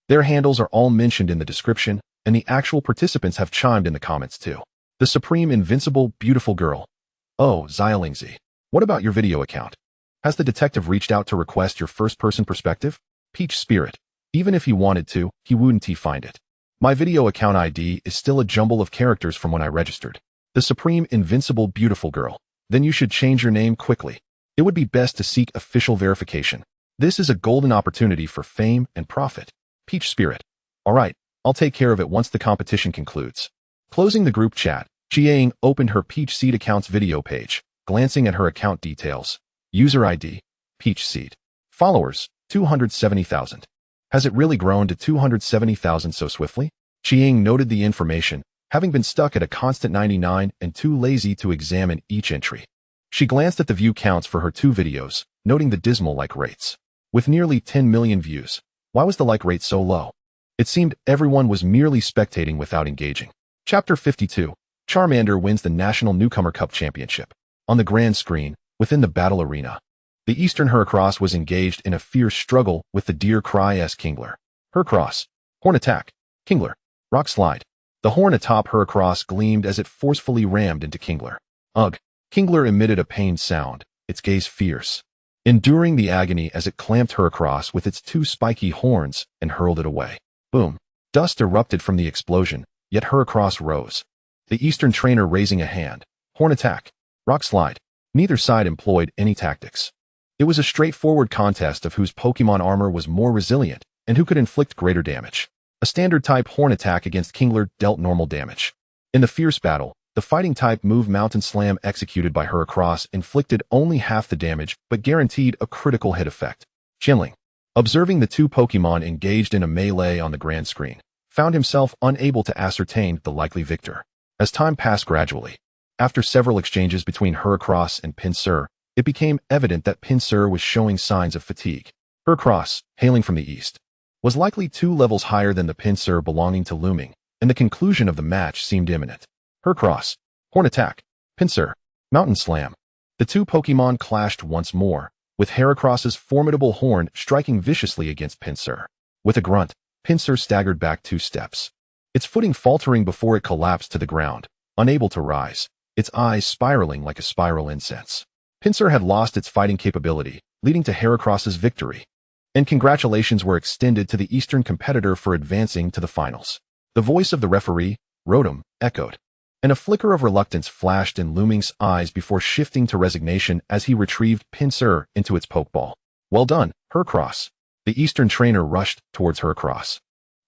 Their handles are all mentioned in the description, and the actual participants have chimed in the comments too. The Supreme Invincible Beautiful Girl. Oh, Xiaoling's. What about your video account? Has the detective reached out to request your first-person perspective? Peach Spirit. Even if he wanted to, he wouldn't find it. My video account ID is still a jumble of characters from when I registered. The Supreme Invincible Beautiful Girl. Then you should change your name quickly. It would be best to seek official verification. This is a golden opportunity for fame and profit. Peach Spirit. Alright, I'll take care of it once the competition concludes. Closing the group chat, Qian opened her Peach Seed account's video page, glancing at her account details. User ID, Peach Seed. Followers, 270,000. Has it really grown to 270,000 so swiftly? Qian noted the information, having been stuck at a constant 99 and too lazy to examine each entry. She glanced at the view counts for her 2 videos, noting the dismal like rates. With nearly 10 million views, why was the like rate so low? It seemed everyone was merely spectating without engaging. Chapter 52. Charmander wins the National Newcomer Cup Championship. On the grand screen, within the battle arena, the Eastern Heracross was engaged in a fierce struggle with the Deer Cry-S Kingler. Heracross. Horn Attack. Kingler. Rock Slide. The horn atop Heracross gleamed as it forcefully rammed into Kingler. Ugh. Kingler emitted a pained sound, its gaze fierce, enduring the agony as it clamped Heracross with its 2 spiky horns and hurled it away. Boom. Dust erupted from the explosion, yet Heracross rose. The Eastern trainer raising a hand. Horn Attack. Rock Slide. Neither side employed any tactics. It was a straightforward contest of whose Pokémon armor was more resilient and who could inflict greater damage. A standard-type Horn Attack against Kingler dealt normal damage. In the fierce battle, the fighting-type move Mountain Slam executed by Heracross inflicted only half the damage but guaranteed a critical hit effect. Qian Ling, observing the 2 Pokémon engaged in a melee on the grand screen, found himself unable to ascertain the likely victor. As time passed gradually, after several exchanges between Heracross and Pinsir, it became evident that Pinsir was showing signs of fatigue. Heracross, hailing from the east, was likely 2 levels higher than the Pinsir belonging to Looming, and the conclusion of the match seemed imminent. Heracross. Horn Attack. Pinsir. Mountain Slam. The 2 Pokémon clashed once more, with Heracross's formidable horn striking viciously against Pinsir. With a grunt, Pinsir staggered back 2 steps, its footing faltering before it collapsed to the ground, unable to rise, its eyes spiraling like a spiral incense. Pinsir had lost its fighting capability, leading to Heracross's victory, and congratulations were extended to the Eastern competitor for advancing to the finals. The voice of the referee, Rotom, echoed, and a flicker of reluctance flashed in Looming's eyes before shifting to resignation as he retrieved Pinsir into its Pokeball. Well done, Heracross. The Eastern trainer rushed towards Heracross.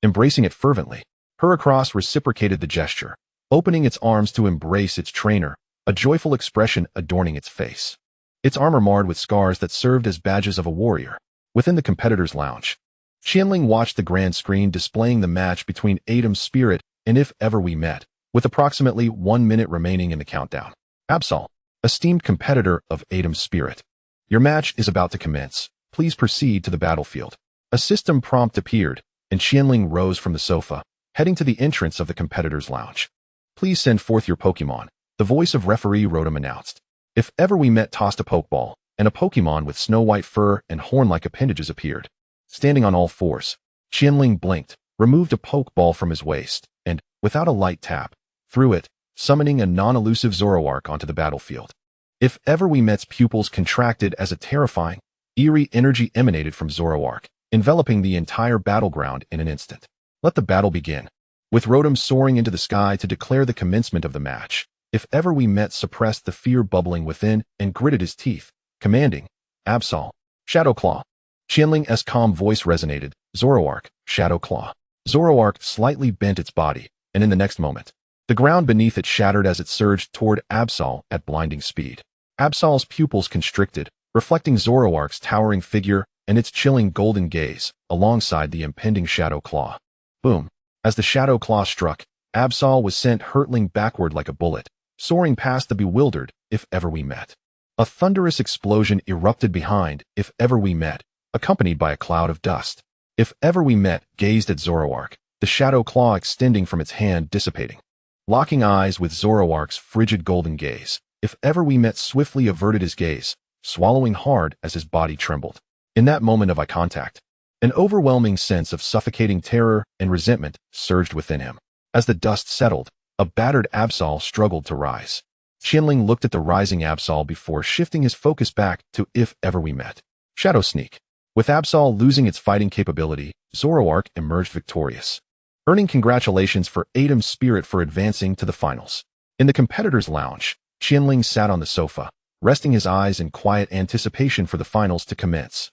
Embracing it fervently, Heracross reciprocated the gesture, opening its arms to embrace its trainer, a joyful expression adorning its face. Its armor marred with scars that served as badges of a warrior. Within the competitor's lounge, Qian Ling watched the grand screen displaying the match between Adam Spirit and If Ever We Met, with approximately 1 minute remaining in the countdown. Absol, esteemed competitor of Adam Spirit. Your match is about to commence. Please proceed to the battlefield. A system prompt appeared, and Qian Ling rose from the sofa, heading to the entrance of the competitor's lounge. Please send forth your Pokémon, the voice of referee Rotom announced. If Ever We Met tossed a Pokeball, and a Pokémon with snow-white fur and horn-like appendages appeared. Standing on all fours, Qian Ling blinked, removed a Pokeball from his waist, and, without a light tap, threw it, summoning a non-elusive Zorua onto the battlefield. If Ever We Met's pupils contracted as a terrifying, eerie energy emanated from Zorua, enveloping the entire battleground in an instant. Let the battle begin. with Rotom soaring into the sky to declare the commencement of the match. If ever we met suppressed the fear bubbling within and gritted his teeth, commanding, Absol, Shadow Claw. Qian Ling's calm voice resonated, Zoroark, Shadow Claw. Zoroark slightly bent its body, and in the next moment, the ground beneath it shattered as it surged toward Absol at blinding speed. Absol's pupils constricted, reflecting Zoroark's towering figure and its chilling golden gaze, alongside the impending Shadow Claw. Boom. As the Shadow Claw struck, Absol was sent hurtling backward like a bullet, soaring past the bewildered, If Ever We Met. A thunderous explosion erupted behind If Ever We Met, accompanied by a cloud of dust. If Ever We Met gazed at Zoroark, the Shadow Claw extending from its hand dissipating. Locking eyes with Zoroark's frigid golden gaze, If Ever We Met swiftly averted his gaze, swallowing hard as his body trembled. In that moment of eye contact, an overwhelming sense of suffocating terror and resentment surged within him. As the dust settled, a battered Absol struggled to rise. Qian Ling looked at the rising Absol before shifting his focus back to If Ever We Met. Shadow Sneak. With Absol losing its fighting capability, Zoroark emerged victorious, earning congratulations for Adam's spirit for advancing to the finals. In the competitors' lounge, Qian Ling sat on the sofa, resting his eyes in quiet anticipation for the finals to commence.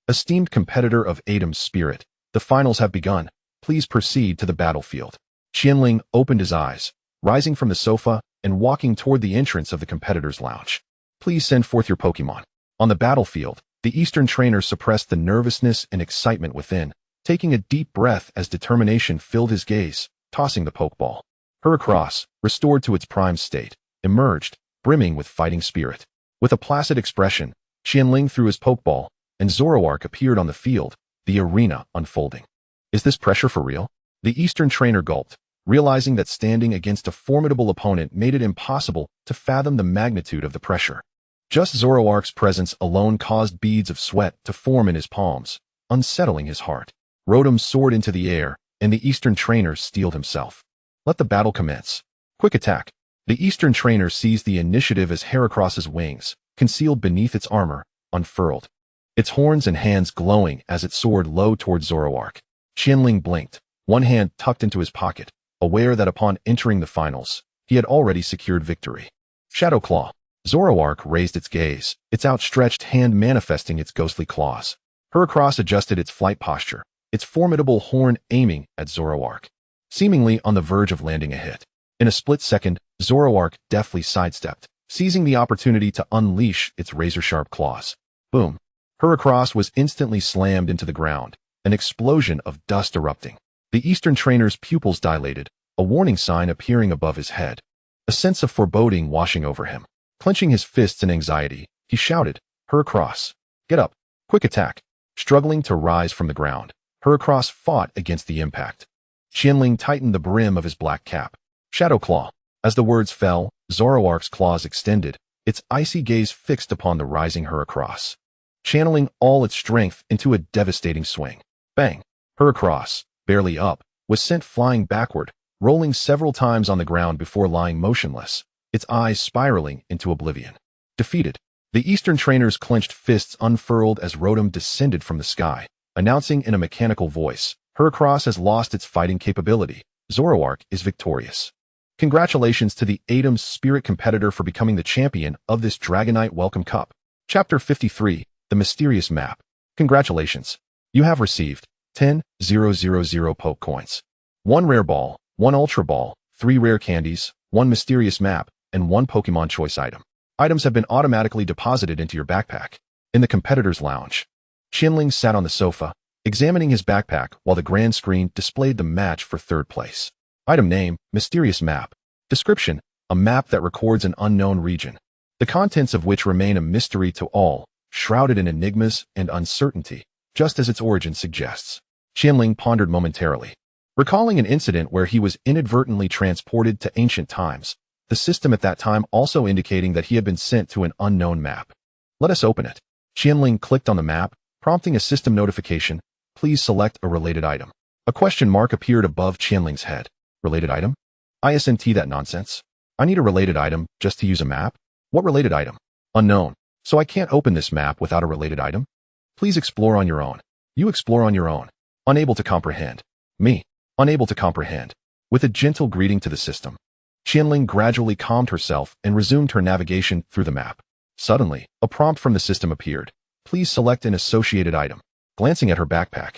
Esteemed competitor of Adam's spirit, the finals have begun. Please proceed to the battlefield. Qian Ling opened his eyes, rising from the sofa and walking toward the entrance of the competitors' lounge. Please send forth your Pokémon. On the battlefield, the Eastern trainer suppressed the nervousness and excitement within, taking a deep breath as determination filled his gaze, tossing the Pokeball. Heracross, restored to its prime state, emerged, brimming with fighting spirit. With a placid expression, Qian Ling threw his Pokeball, and Zoroark appeared on the field, the arena unfolding. Is this pressure for real? The Eastern trainer gulped, realizing that standing against a formidable opponent made it impossible to fathom the magnitude of the pressure. Just Zoroark's presence alone caused beads of sweat to form in his palms, unsettling his heart. Rotom soared into the air, and the Eastern trainer steeled himself. Let the battle commence. Quick attack. The Eastern trainer seized the initiative as Heracross's wings, concealed beneath its armor, unfurled. Its horns and hands glowing as it soared low toward Zoroark. Qian Ling blinked, one hand tucked into his pocket, aware that upon entering the finals, he had already secured victory. Shadow Claw. Zoroark raised its gaze, its outstretched hand manifesting its ghostly claws. Heracross adjusted its flight posture, its formidable horn aiming at Zoroark, seemingly on the verge of landing a hit. In a split second, Zoroark deftly sidestepped, seizing the opportunity to unleash its razor-sharp claws. Boom. Heracross was instantly slammed into the ground, an explosion of dust erupting. The Eastern trainer's pupils dilated, a warning sign appearing above his head. A sense of foreboding washing over him. Clenching his fists in anxiety, he shouted, Heracross, get up. Quick attack. Struggling to rise from the ground, Heracross fought against the impact. Qian Ling tightened the brim of his black cap. Shadow Claw. As the words fell, Zoroark's claws extended, its icy gaze fixed upon the rising Heracross, channeling all its strength into a devastating swing. Bang! Heracross, barely up, was sent flying backward, rolling several times on the ground before lying motionless, its eyes spiraling into oblivion. Defeated. The Eastern trainer's clenched fists unfurled as Rotom descended from the sky, announcing in a mechanical voice, Heracross has lost its fighting capability. Zoroark is victorious. Congratulations to the Adam's Spirit competitor for becoming the champion of this Dragonite Welcome Cup. Chapter 53, The Mysterious Map. Congratulations. You have received 10,000 Poke Coins, 1 Rare Ball, 1 Ultra Ball, 3 Rare Candies, 1 Mysterious Map, and 1 Pokemon Choice Item. Items have been automatically deposited into your backpack. In the competitor's lounge, Qian Ling sat on the sofa, examining his backpack while the grand screen displayed the match for third place. Item name, Mysterious Map. Description, a map that records an unknown region, the contents of which remain a mystery to all, shrouded in enigmas and uncertainty, just as its origin suggests. Qian Ling pondered momentarily, recalling an incident where he was inadvertently transported to ancient times, the system at that time also indicating that he had been sent to an unknown map. Let us open it. Qian Ling clicked on the map, prompting a system notification. Please select a related item. A question mark appeared above Qian Ling's head. Related item? ISNT that nonsense. I need a related item just to use a map? What related item? Unknown. So I can't open this map without a related item? Please explore on your own. You explore on your own. Unable to comprehend. Me. Unable to comprehend. With a gentle greeting to the system, Qian Ling gradually calmed herself and resumed her navigation through the map. Suddenly, a prompt from the system appeared. Please select an associated item. Glancing at her backpack,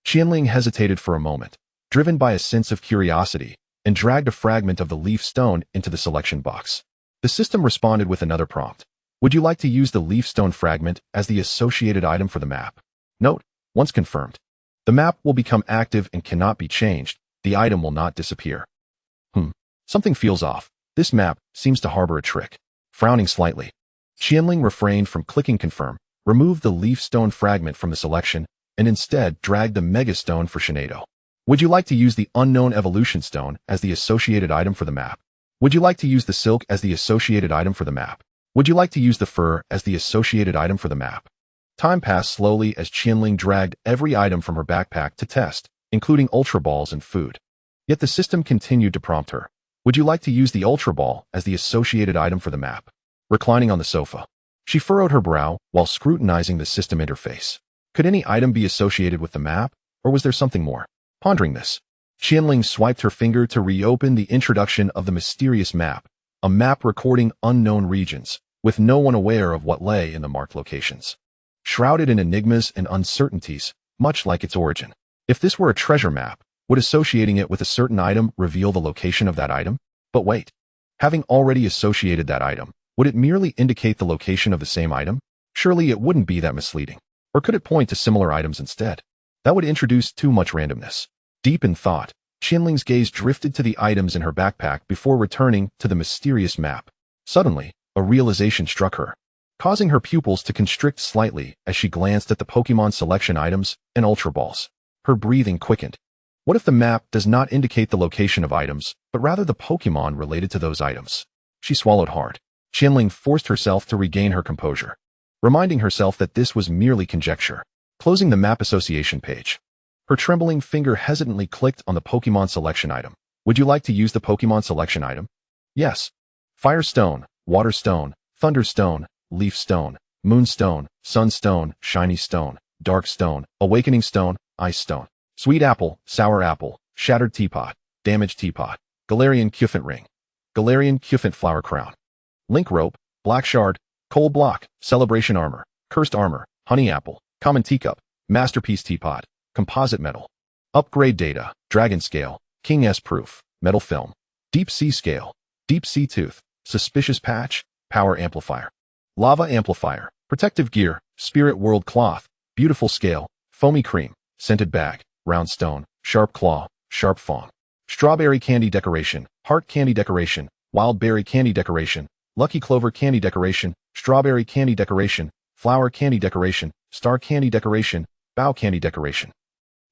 Qian Ling hesitated for a moment, driven by a sense of curiosity, and dragged a fragment of the leaf stone into the selection box. The system responded with another prompt. Would you like to use the leaf stone fragment as the associated item for the map? Note, once confirmed, the map will become active and cannot be changed. The item will not disappear. Something feels off. This map seems to harbor a trick. Frowning slightly, Qian Ling refrained from clicking confirm, removed the leaf stone fragment from the selection, and instead dragged the mega stone for Shinado. Would you like to use the unknown evolution stone as the associated item for the map? Would you like to use the silk as the associated item for the map? Would you like to use the fur as the associated item for the map? Time passed slowly as Qian Ling dragged every item from her backpack to test, including Ultra Balls and food. Yet the system continued to prompt her. Would you like to use the Ultra Ball as the associated item for the map? Reclining on the sofa, she furrowed her brow while scrutinizing the system interface. Could any item be associated with the map, or was there something more? Pondering this, Qian Ling swiped her finger to reopen the introduction of the mysterious map, a map recording unknown regions, with no one aware of what lay in the marked locations. Shrouded in enigmas and uncertainties, much like its origin. If this were a treasure map, would associating it with a certain item reveal the location of that item? But wait, having already associated that item, would it merely indicate the location of the same item? Surely it wouldn't be that misleading. Or could it point to similar items instead? That would introduce too much randomness. Deep in thought, Qian Ling's gaze drifted to the items in her backpack before returning to the mysterious map. Suddenly, a realization struck her, causing her pupils to constrict slightly as she glanced at the Pokémon selection items and Ultra Balls. Her breathing quickened. What if the map does not indicate the location of items, but rather the Pokémon related to those items? She swallowed hard. Qian Ling forced herself to regain her composure, reminding herself that this was merely conjecture. Closing the map association page, her trembling finger hesitantly clicked on the Pokémon selection item. Would you like to use the Pokémon selection item? Yes. Fire Stone, Water Stone, Thunder Stone, Leaf Stone, Moon Stone, Sun Stone, Shiny Stone, Dark Stone, Awakening Stone, Ice Stone. Sweet Apple, Sour Apple, Shattered Teapot, Damaged Teapot, Galarian Cufant Ring, Galarian Cufant Flower Crown, Link Rope, Black Shard, Cold Block, Celebration Armor, Cursed Armor, Honey Apple, Common Teacup, Masterpiece Teapot, Composite Metal, Upgrade Data, Dragon Scale, King S Proof, Metal Film, Deep Sea Scale, Deep Sea Tooth, Suspicious Patch, Power Amplifier, Lava Amplifier, Protective Gear, Spirit World Cloth, Beautiful Scale, Foamy Cream, Scented Bag, Round Stone, Sharp Claw, Sharp Fong, Strawberry Candy Decoration, Heart Candy Decoration, Wild Berry Candy Decoration, Lucky Clover Candy Decoration, Strawberry Candy Decoration, Flower Candy Decoration, Star Candy Decoration, Bow Candy Decoration.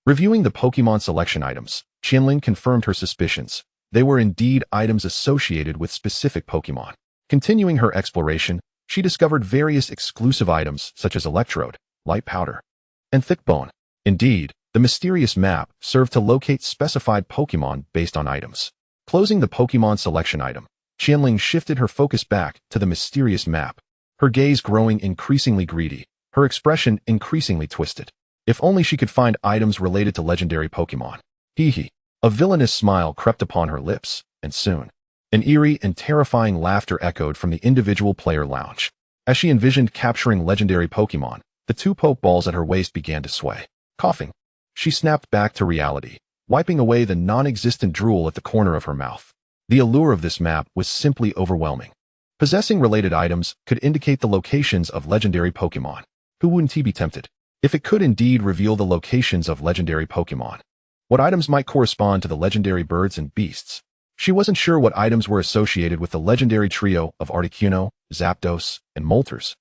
Reviewing the Pokémon selection items, Qian Ling confirmed her suspicions. They were indeed items associated with specific Pokémon. Continuing her exploration, she discovered various exclusive items such as Electrode, Light Powder, and Thick Bone. Indeed, the mysterious map served to locate specified Pokémon based on items. Closing the Pokémon selection item, Qian Ling shifted her focus back to the mysterious map, her gaze growing increasingly greedy, her expression increasingly twisted. If only she could find items related to legendary Pokémon. Hee. A villainous smile crept upon her lips, and soon, an eerie and terrifying laughter echoed from the individual player lounge. As she envisioned capturing legendary Pokémon, the two Pokeballs at her waist began to sway. Coughing, she snapped back to reality, wiping away the non-existent drool at the corner of her mouth. The allure of this map was simply overwhelming. Possessing related items could indicate the locations of legendary Pokémon. Who wouldn't he be tempted? If it could indeed reveal the locations of legendary Pokémon, what items might correspond to the legendary birds and beasts? She wasn't sure what items were associated with the legendary trio of Articuno, Zapdos, and Moltres.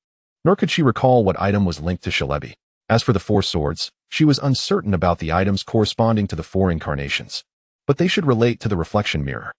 Nor could she recall what item was linked to Celebi. As for the four swords, she was uncertain about the items corresponding to the four incarnations. But they should relate to the reflection mirror.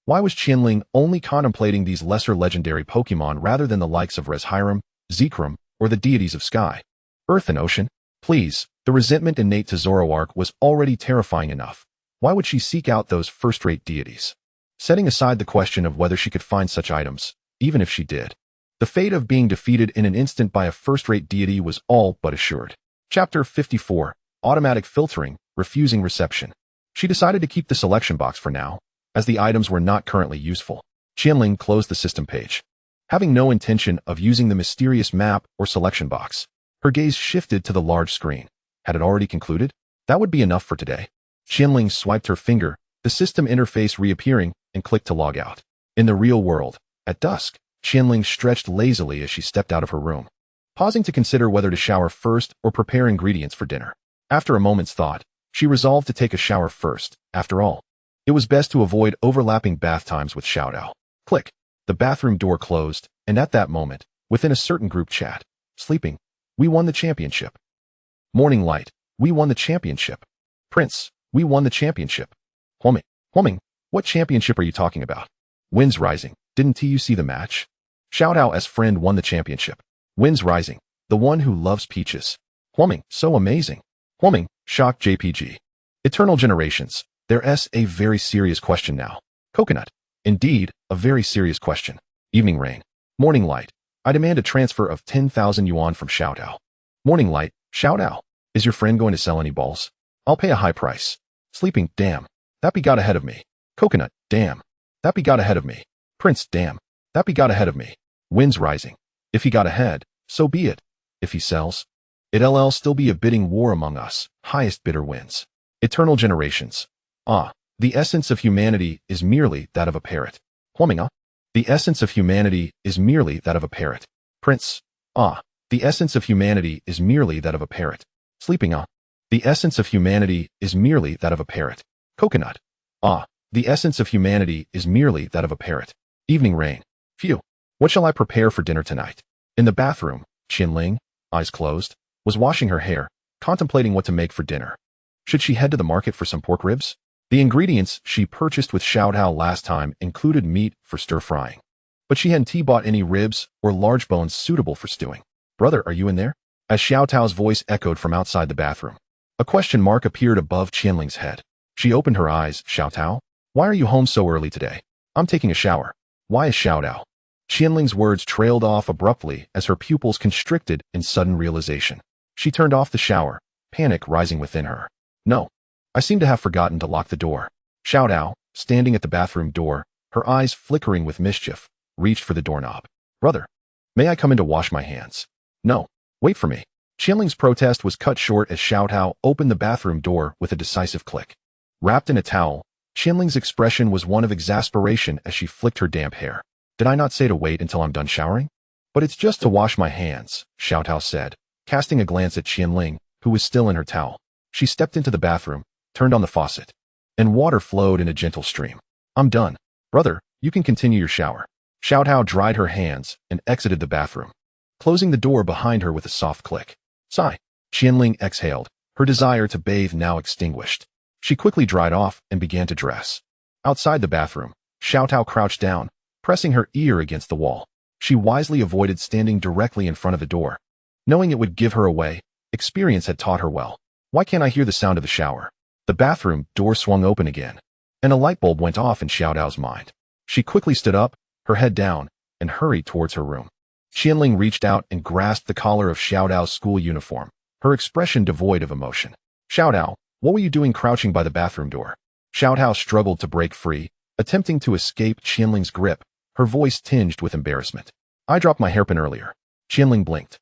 Why was Qian Ling only contemplating these lesser legendary Pokémon rather than the likes of Reshiram, Zekrom, or the deities of sky, earth, and ocean? Please, the resentment innate to Zoroark was already terrifying enough. Why would she seek out those first-rate deities? Setting aside the question of whether she could find such items, even if she did, the fate of being defeated in an instant by a first-rate deity was all but assured. Chapter 54, Automatic Filtering, Refusing Reception. She decided to keep the selection box for now, as the items were not currently useful. Qian Ling closed the system page. Having no intention of using the mysterious map or selection box, her gaze shifted to the large screen. Had it already concluded? That would be enough for today. Qian Ling swiped her finger, the system interface reappearing, and clicked to log out. In the real world, at dusk, Qian Ling stretched lazily as she stepped out of her room, pausing to consider whether to shower first or prepare ingredients for dinner. After a moment's thought, she resolved to take a shower first. After all, it was best to avoid overlapping bath times with Xiao Tao. Click. The bathroom door closed, and at that moment, within a certain group chat, sleeping, we won the championship. Morning light, we won the championship. Prince, we won the championship. Humming, what championship are you talking about? Winds rising, didn't you see the match? Xiao Tao as friend won the championship. Winds rising, the one who loves peaches. Humming, so amazing. Humming, shocked JPG. Eternal generations, there's a very serious question now. Coconut, indeed, a very serious question. Evening rain. Morning light, I demand a transfer of 10,000 yuan from Xiao Tao. Morning light, Xiao Tao, is your friend going to sell any balls? I'll pay a high price. Sleeping, damn, that be got ahead of me. Coconut, damn, that be got ahead of me. Prince, damn, that be got ahead of me. Winds rising. If he got ahead, so be it. If he sells, it'll still be a bidding war among us. Highest bidder wins. Eternal generations. The essence of humanity is merely that of a parrot. Humming, the essence of humanity is merely that of a parrot. Prince, the essence of humanity is merely that of a parrot. Sleeping, the essence of humanity is merely that of a parrot. Coconut, the essence of humanity is merely that of a parrot. Evening rain. Phew, what shall I prepare for dinner tonight? In the bathroom, Qian Ling, eyes closed, was washing her hair, contemplating what to make for dinner. Should she head to the market for some pork ribs? The ingredients she purchased with Xiao Tao last time included meat for stir-frying, but she hadn't bought any ribs or large bones suitable for stewing. Brother, are you in there? As Xiao Tao's voice echoed from outside the bathroom, a question mark appeared above Qian Ling's head. She opened her eyes. Xiao Tao, why are you home so early today? I'm taking a shower. Why is Xiao Tao? Qian Ling's words trailed off abruptly as her pupils constricted in sudden realization. She turned off the shower, panic rising within her. No, I seem to have forgotten to lock the door. Xiao Tao, standing at the bathroom door, her eyes flickering with mischief, reached for the doorknob. Brother, may I come in to wash my hands? No, wait for me. Qian Ling's protest was cut short as Xiao Tao opened the bathroom door with a decisive click. Wrapped in a towel, Qian Ling's expression was one of exasperation as she flicked her damp hair. Did I not say to wait until I'm done showering? But it's just to wash my hands, Xiao Tao said, casting a glance at Qian Ling, who was still in her towel. She stepped into the bathroom, turned on the faucet, and water flowed in a gentle stream. I'm done. Brother, you can continue your shower. Xiao Tao dried her hands and exited the bathroom, closing the door behind her with a soft click. Sigh. Qian Ling exhaled, her desire to bathe now extinguished. She quickly dried off and began to dress. Outside the bathroom, Xiao Tao crouched down, pressing her ear against the wall. She wisely avoided standing directly in front of the door, knowing it would give her away. Experience had taught her well. Why can't I hear the sound of the shower? The bathroom door swung open again, and a light bulb went off in Xiao Tao's mind. She quickly stood up, her head down, and hurried towards her room. Qian Ling reached out and grasped the collar of Xiao Tao's school uniform, her expression devoid of emotion. Xiao Tao, what were you doing crouching by the bathroom door? Xiao Tao struggled to break free, attempting to escape Qian Ling's grip, her voice tinged with embarrassment. I dropped my hairpin earlier. Qian Ling blinked,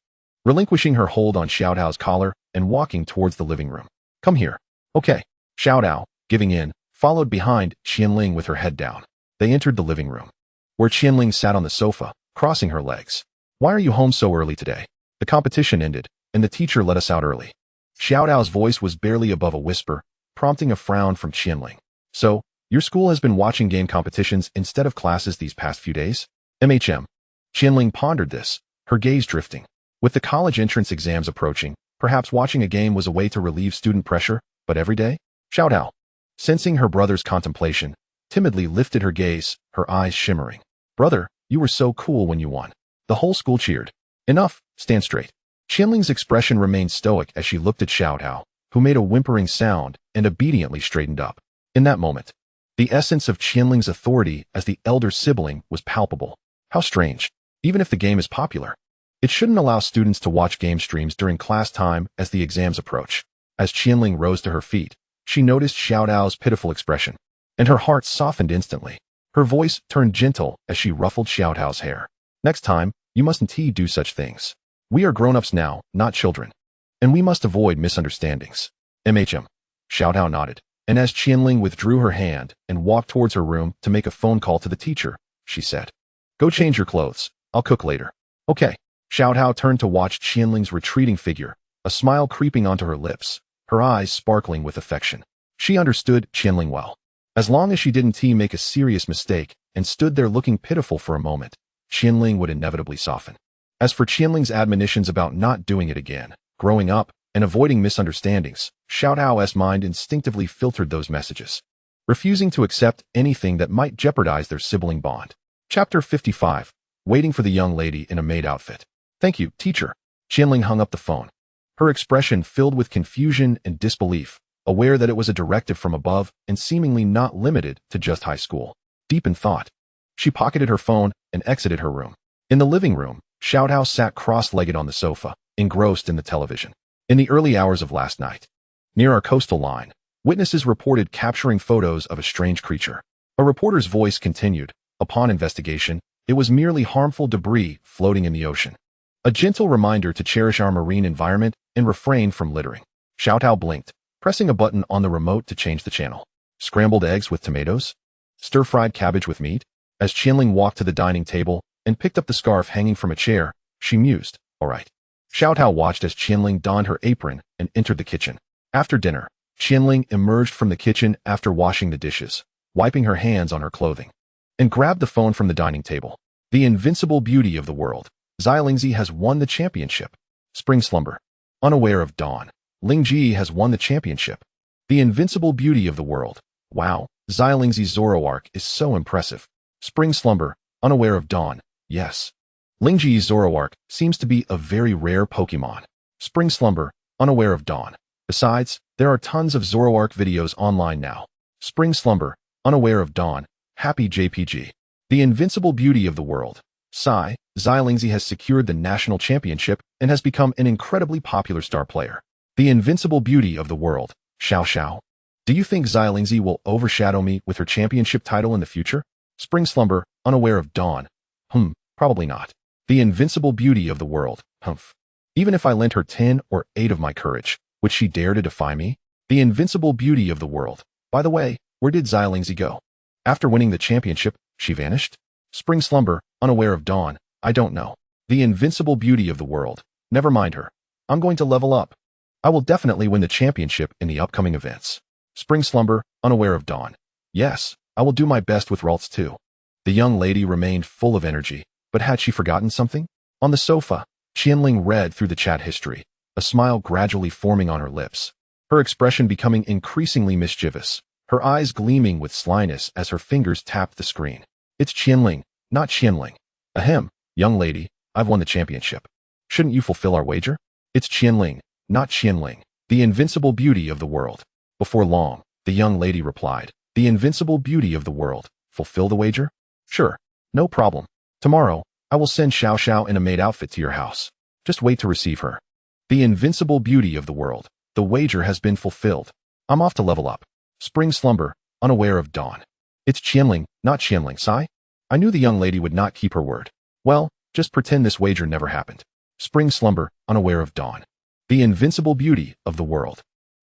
relinquishing her hold on Xiao Tao's collar and walking towards the living room. Come here. Okay. Xiao Tao, giving in, followed behind Qian Ling with her head down. They entered the living room, where Qian Ling sat on the sofa, crossing her legs. Why are you home so early today? The competition ended, and the teacher let us out early. Xiao Tao's voice was barely above a whisper, prompting a frown from Qian Ling. So, your school has been watching game competitions instead of classes these past few days? MHM. Qian Ling pondered this, her gaze drifting. With the college entrance exams approaching, perhaps watching a game was a way to relieve student pressure, but every day? Xiao Tao, sensing her brother's contemplation, timidly lifted her gaze, her eyes shimmering. Brother, you were so cool when you won. The whole school cheered. Enough, stand straight. Qian Ling's expression remained stoic as she looked at Xiao Tao, who made a whimpering sound and obediently straightened up. In that moment, the essence of Qian Ling's authority as the elder sibling was palpable. How strange. Even if the game is popular, it shouldn't allow students to watch game streams during class time as the exams approach. As Qian Ling rose to her feet, She noticed Xiao Tao's pitiful expression, and her heart softened instantly. Her voice turned gentle as she ruffled Xiao Tao's hair. Next time, you mustn't do such things. We are grown-ups now, not children. And we must avoid misunderstandings. MHM. Xiao Tao nodded, and as Qian Ling withdrew her hand and walked towards her room to make a phone call to the teacher, she said, "Go change your clothes. I'll cook later." "Okay." Xiao Tao turned to watch Qian Ling's retreating figure, a smile creeping onto her lips, her eyes sparkling with affection. She understood Qian Ling well. As long as she didn't make a serious mistake and stood there looking pitiful for a moment, Qian Ling would inevitably soften. As for Qian Ling's admonitions about not doing it again, growing up, and avoiding misunderstandings, Xiao Tao's mind instinctively filtered those messages, refusing to accept anything that might jeopardize their sibling bond. Chapter 55. Waiting for the young lady in a maid outfit. "Thank you, teacher." Qian Ling hung up the phone, her expression filled with confusion and disbelief, aware that it was a directive from above and seemingly not limited to just high school. Deep in thought, she pocketed her phone and exited her room. In the living room, Xiao Tao sat cross-legged on the sofa, engrossed in the television. In the early hours of last night, near our coastal line, witnesses reported capturing photos of a strange creature. A reporter's voice continued, "Upon investigation, it was merely harmful debris floating in the ocean. A gentle reminder to cherish our marine environment and refrain from littering." Xiao Tao blinked, pressing a button on the remote to change the channel. Scrambled eggs with tomatoes? Stir-fried cabbage with meat? As Qian Ling walked to the dining table and picked up the scarf hanging from a chair, she mused, "All right." Xiao Tao watched as Qian Ling donned her apron and entered the kitchen. After dinner, Qian Ling emerged from the kitchen after washing the dishes, wiping her hands on her clothing, and grabbed the phone from the dining table. The invincible beauty of the world, Xiaolingzi has won the championship. Spring slumber. Unaware of dawn, Lingji has won the championship. The invincible beauty of the world. Wow, Xiaolingzi's Zoroark is so impressive. Spring slumber, unaware of dawn, yes. Lingji's Zoroark seems to be a very rare Pokémon. Spring slumber, unaware of dawn. Besides, there are tons of Zoroark videos online now. Spring slumber, unaware of dawn, happy JPG. The invincible beauty of the world. Xiaolingzi has secured the national championship and has become an incredibly popular star player. The invincible beauty of the world. Xiao. Do you think Xiaolingzi will overshadow me with her championship title in the future? Spring slumber, unaware of dawn. Probably not. The invincible beauty of the world. Even if I lent her 10 or 8 of my courage, would she dare to defy me? The invincible beauty of the world. By the way, where did Xiaolingzi go? After winning the championship, she vanished? Spring slumber, unaware of dawn. I don't know. The invincible beauty of the world. Never mind her. I'm going to level up. I will definitely win the championship in the upcoming events. Spring slumber, unaware of dawn. Yes, I will do my best with Ralts too. The young lady remained full of energy, but had she forgotten something? On the sofa, Qian Ling read through the chat history, a smile gradually forming on her lips, her expression becoming increasingly mischievous, her eyes gleaming with slyness as her fingers tapped the screen. It's Qian Ling, not Qian Ling. Ahem, young lady, I've won the championship. Shouldn't you fulfill our wager? It's Qian Ling, not Qian Ling, the invincible beauty of the world. Before long, the young lady replied, the invincible beauty of the world. Fulfill the wager? Sure, no problem. Tomorrow, I will send Xiao in a maid outfit to your house. Just wait to receive her. The invincible beauty of the world. The wager has been fulfilled. I'm off to level up. Spring slumber, unaware of dawn. It's Qian Ling, not Qian Ling, Sai. I knew the young lady would not keep her word. Well, just pretend this wager never happened. Spring slumber, unaware of dawn. The invincible beauty of the world.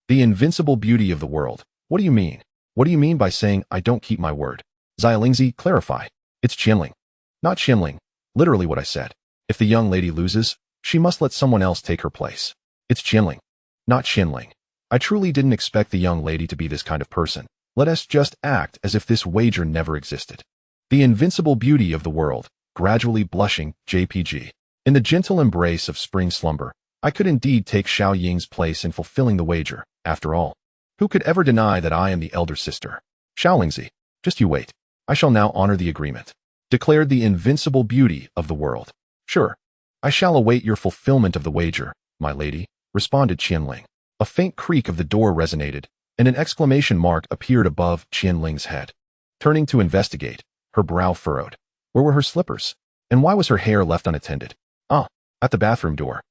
The invincible beauty of the world. What do you mean? What do you mean by saying I don't keep my word? Xiaolingzi, clarify. It's Qian Ling, not Qian Ling. Literally what I said. If the young lady loses, she must let someone else take her place. It's Qian Ling, not Qian Ling. I truly didn't expect the young lady to be this kind of person. Let us just act as if this wager never existed. The invincible beauty of the world, gradually blushing, JPG. In the gentle embrace of spring slumber, I could indeed take Xiao Ying's place in fulfilling the wager. After all, who could ever deny that I am the elder sister? Xiaolingzi, just you wait. I shall now honor the agreement. Declared the invincible beauty of the world. Sure, I shall await your fulfillment of the wager, my lady, responded Qian Ling. A faint creak of the door resonated, and an exclamation mark appeared above Qian Ling's head. Turning to investigate, her brow furrowed. Where were her slippers? And why was her hair left unattended? At the bathroom door.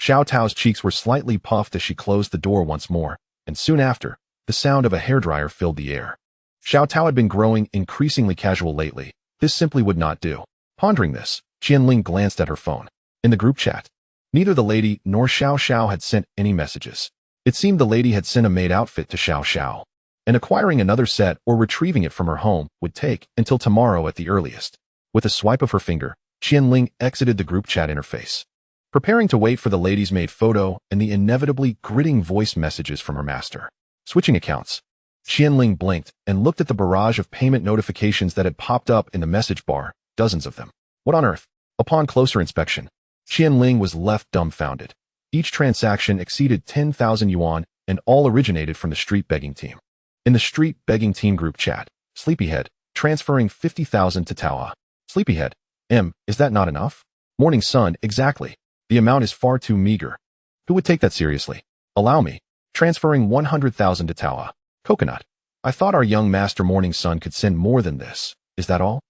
Xiao Tao's cheeks were slightly puffed as she closed the door once more, and soon after, The sound of a hairdryer filled the air. Xiao Tao had been growing increasingly casual lately. This simply would not do. Pondering this, Qian Ling glanced at her phone. In the group chat, neither the lady nor Xiao Xiao had sent any messages. It seemed the lady had sent a maid outfit to Xiao Xiao, and acquiring another set or retrieving it from her home would take until tomorrow at the earliest. With a swipe of her finger, Qian Ling exited the group chat interface, preparing to wait for the lady's maid photo and the inevitably gritting voice messages from her master. Switching accounts, Qian Ling blinked and looked at the barrage of payment notifications that had popped up in the message bar, dozens of them. What on earth? Upon closer inspection, Qian Ling was left dumbfounded. Each transaction exceeded 10,000 yuan and all originated from the street begging team. In the street begging team group chat, Sleepyhead, transferring 50,000 to Taoa. Sleepyhead, is that not enough? Morning Sun, exactly. The amount is far too meager. Who would take that seriously? Allow me. Transferring 100,000 to Taoa. Coconut. I thought our young master Morning Sun could send more than this. Is that all?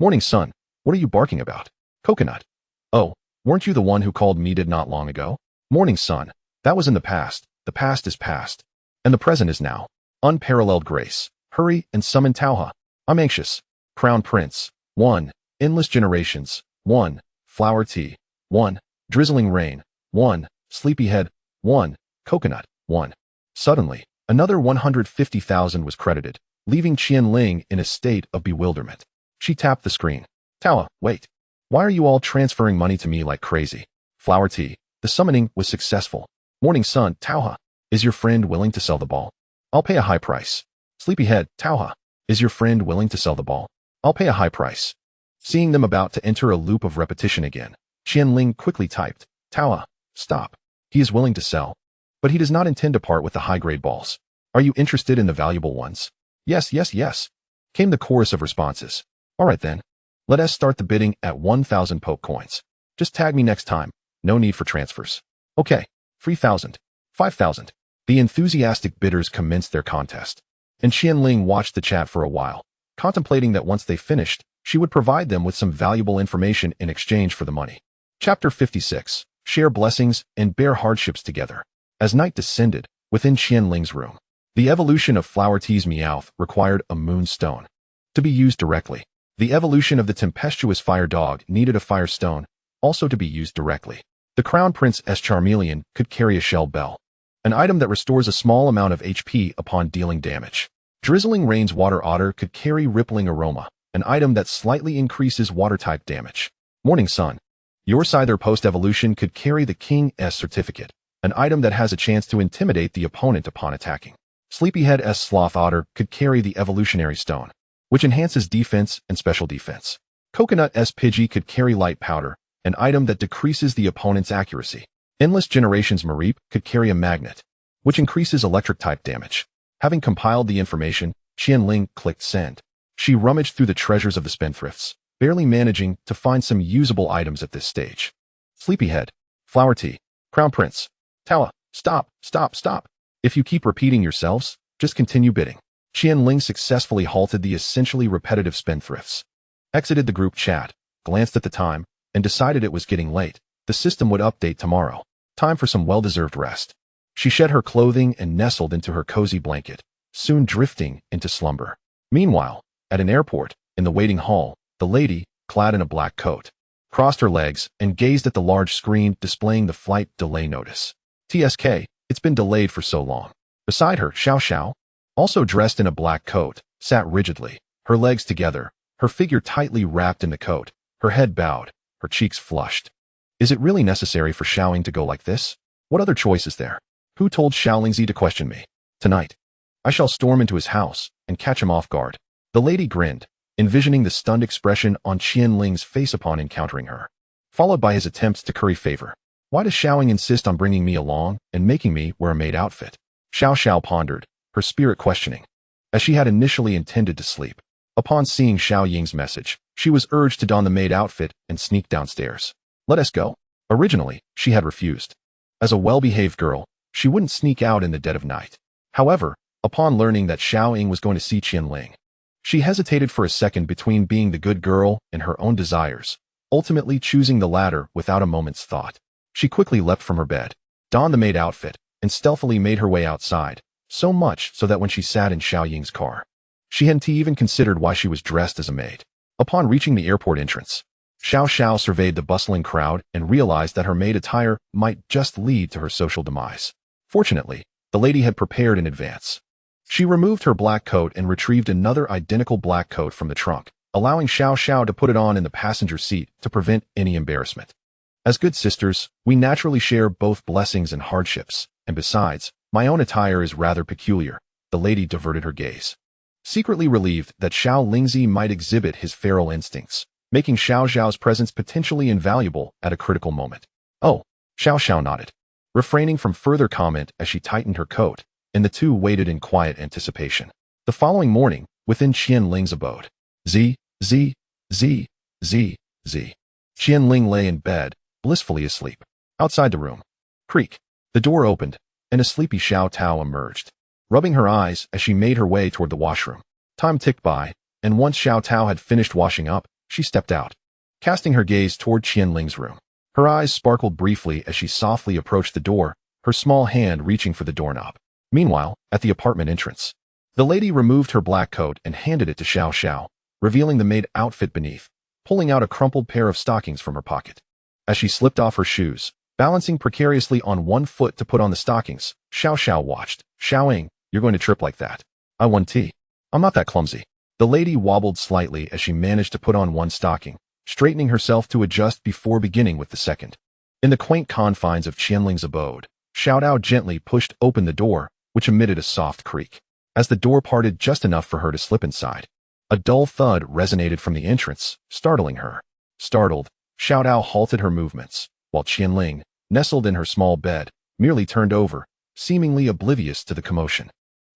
Morning Sun, what are you barking about? Coconut. Oh, weren't you the one who called me not long ago? Morning Sun, that was in the past. The past is past. And the present is now. Unparalleled grace. Hurry and summon Taoha. I'm anxious. Crown Prince. 1. Endless Generations. 1. Flower Tea. 1. Drizzling Rain. 1. Sleepyhead. 1. Coconut. 1. Suddenly, another 150,000 was credited, leaving Qian Ling in a state of bewilderment. She tapped the screen. Taoha, wait. Why are you all transferring money to me like crazy? Flower Tea. The summoning was successful. Morning Sun, Taoha. Is your friend willing to sell the ball? I'll pay a high price. Sleepyhead, Taoha. Is your friend willing to sell the ball? I'll pay a high price. Seeing them about to enter a loop of repetition again, Qian Ling quickly typed, Taoha, stop. He is willing to sell, but he does not intend to part with the high-grade balls. Are you interested in the valuable ones? Yes, yes, yes, came the chorus of responses. All right then. Let us start the bidding at 1,000 poke coins. Just tag me next time. No need for transfers. Okay. 3,000. 5,000. The enthusiastic bidders commenced their contest, and Qian Ling watched the chat for a while, contemplating that once they finished, she would provide them with some valuable information in exchange for the money. Chapter 56. Share blessings and bear hardships together. As night descended, within Qian Ling's room, the evolution of Flower Tea's Meowth required a moonstone to be used directly. The evolution of the tempestuous Fire Dog needed a Fire Stone, also to be used directly. The Crown Prince's Charmeleon could carry a Shell Bell, an item that restores a small amount of HP upon dealing damage. Drizzling Rain's Water Otter could carry Rippling Aroma, an item that slightly increases water-type damage. Morning Sun. Your Scyther post-evolution could carry the King's Certificate, an item that has a chance to intimidate the opponent upon attacking. Sleepyhead's Sloth Otter could carry the Evolutionary Stone, which enhances defense and special defense. Coconut's Pidgey could carry Light Powder, an item that decreases the opponent's accuracy. Endless Generations Mareep could carry a Magnet, which increases electric-type damage. Having compiled the information, Qian Ling clicked Send. She rummaged through the treasures of the spendthrifts, barely managing to find some usable items at this stage. Sleepyhead. Flower Tea. Crown Prince. Taoha, stop, stop, stop. If you keep repeating yourselves, just continue bidding. Qian Ling successfully halted the essentially repetitive spendthrifts, exited the group chat, glanced at the time, and decided it was getting late. The system would update tomorrow. Time for some well-deserved rest. She shed her clothing and nestled into her cozy blanket, soon drifting into slumber. Meanwhile, at an airport, in the waiting hall, the lady, clad in a black coat, crossed her legs and gazed at the large screen displaying the flight delay notice. TSK, it's been delayed for so long. Beside her, Xiao Xiao, also dressed in a black coat, sat rigidly, her legs together, her figure tightly wrapped in the coat, her head bowed, her cheeks flushed. Is it really necessary for Xiaoling to go like this? What other choice is there? Who told Xiaolingzi to question me? Tonight, I shall storm into his house and catch him off guard. The lady grinned, envisioning the stunned expression on Qian Ling's face upon encountering her, followed by his attempts to curry favor. Why does Xiaoling insist on bringing me along and making me wear a maid outfit? Xiao Xiao pondered, her spirit questioning, as she had initially intended to sleep. Upon seeing Xiao Ying's message, she was urged to don the maid outfit and sneak downstairs. Let us go. Originally, she had refused. As a well-behaved girl, she wouldn't sneak out in the dead of night. However, upon learning that Xiao Ying was going to see Qian Ling, she hesitated for a second between being the good girl and her own desires, ultimately choosing the latter without a moment's thought. She quickly leapt from her bed, donned the maid outfit, and stealthily made her way outside, so much so that when she sat in Xiao Ying's car, she hadn't even considered why she was dressed as a maid. Upon reaching the airport entrance, Xiao surveyed the bustling crowd and realized that her maid attire might just lead to her social demise. Fortunately, the lady had prepared in advance. She removed her black coat and retrieved another identical black coat from the trunk, allowing Xiao to put it on in the passenger seat to prevent any embarrassment. As good sisters, we naturally share both blessings and hardships, and besides, my own attire is rather peculiar. The lady diverted her gaze, secretly relieved that Xiao Lingzi might exhibit his feral instincts, making Xiao's presence potentially invaluable at a critical moment. Oh, Xiao nodded, refraining from further comment as she tightened her coat, and the two waited in quiet anticipation. The following morning, within Qian Ling's abode, Qian Ling lay in bed, blissfully asleep. Outside the room, creak. The door opened, and a sleepy Xiao Tao emerged, rubbing her eyes as she made her way toward the washroom. Time ticked by, and once Xiao Tao had finished washing up, she stepped out, casting her gaze toward Qian Ling's room. Her eyes sparkled briefly as she softly approached the door, her small hand reaching for the doorknob. Meanwhile, at the apartment entrance, the lady removed her black coat and handed it to Xiao, revealing the maid outfit beneath, pulling out a crumpled pair of stockings from her pocket. As she slipped off her shoes, balancing precariously on one foot to put on the stockings, Xiao watched. Xiaoing, you're going to trip like that. I won tea. I'm not that clumsy. The lady wobbled slightly as she managed to put on one stocking, straightening herself to adjust before beginning with the second. In the quaint confines of Qian Ling's abode, Xiao Tao gently pushed open the door, which emitted a soft creak. As the door parted just enough for her to slip inside, a dull thud resonated from the entrance, startling her. Startled, Xiao Tao halted her movements, while Qian Ling, nestled in her small bed, merely turned over, seemingly oblivious to the commotion.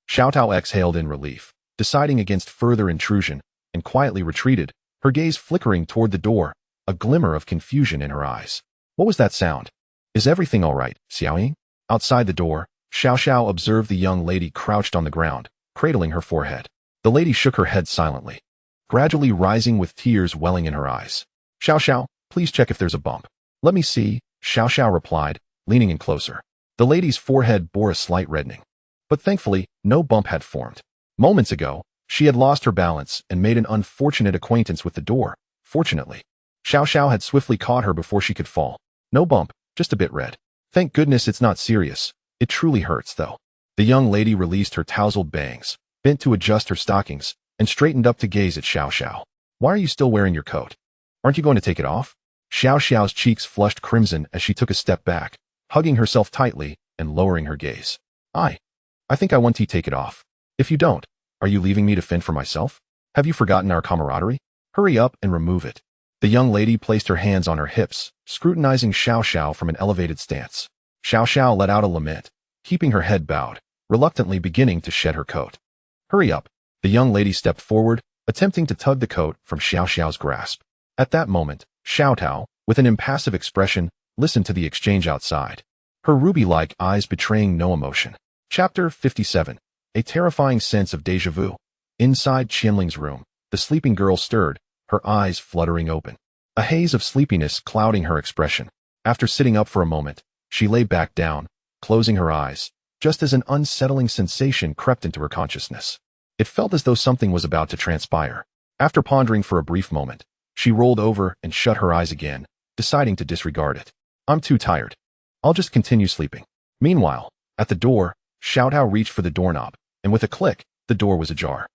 Xiao Tao exhaled in relief, deciding against further intrusion, and quietly retreated, her gaze flickering toward the door, a glimmer of confusion in her eyes. What was that sound? Is everything all right, Xiaoying? Outside the door, Xiao observed the young lady crouched on the ground, cradling her forehead. The lady shook her head silently, gradually rising with tears welling in her eyes. Xiao, please check if there's a bump. Let me see, Xiao replied, leaning in closer. The lady's forehead bore a slight reddening, but thankfully, no bump had formed. Moments ago, she had lost her balance and made an unfortunate acquaintance with the door. Fortunately, Xiao had swiftly caught her before she could fall. No bump, just a bit red. Thank goodness it's not serious. It truly hurts, though. The young lady released her tousled bangs, bent to adjust her stockings, and straightened up to gaze at Xiao. Why are you still wearing your coat? Aren't you going to take it off? Xiao's cheeks flushed crimson as she took a step back, hugging herself tightly and lowering her gaze. I think I want to take it off. If you don't, are you leaving me to fend for myself? Have you forgotten our camaraderie? Hurry up and remove it. The young lady placed her hands on her hips, scrutinizing Xiao from an elevated stance. Xiao let out a lament, keeping her head bowed, reluctantly beginning to shed her coat. Hurry up. The young lady stepped forward, attempting to tug the coat from Xiao's grasp. At that moment, Xiao Tao, with an impassive expression, listened to the exchange outside, her ruby-like eyes betraying no emotion. Chapter 57. A terrifying sense of déjà vu. Inside Qian Ling's room, the sleeping girl stirred, her eyes fluttering open, a haze of sleepiness clouding her expression. After sitting up for a moment, she lay back down, closing her eyes, just as an unsettling sensation crept into her consciousness. It felt as though something was about to transpire. After pondering for a brief moment, she rolled over and shut her eyes again, deciding to disregard it. I'm too tired. I'll just continue sleeping. Meanwhile, at the door, Xiao Tao reached for the doorknob, and with a click, the door was ajar.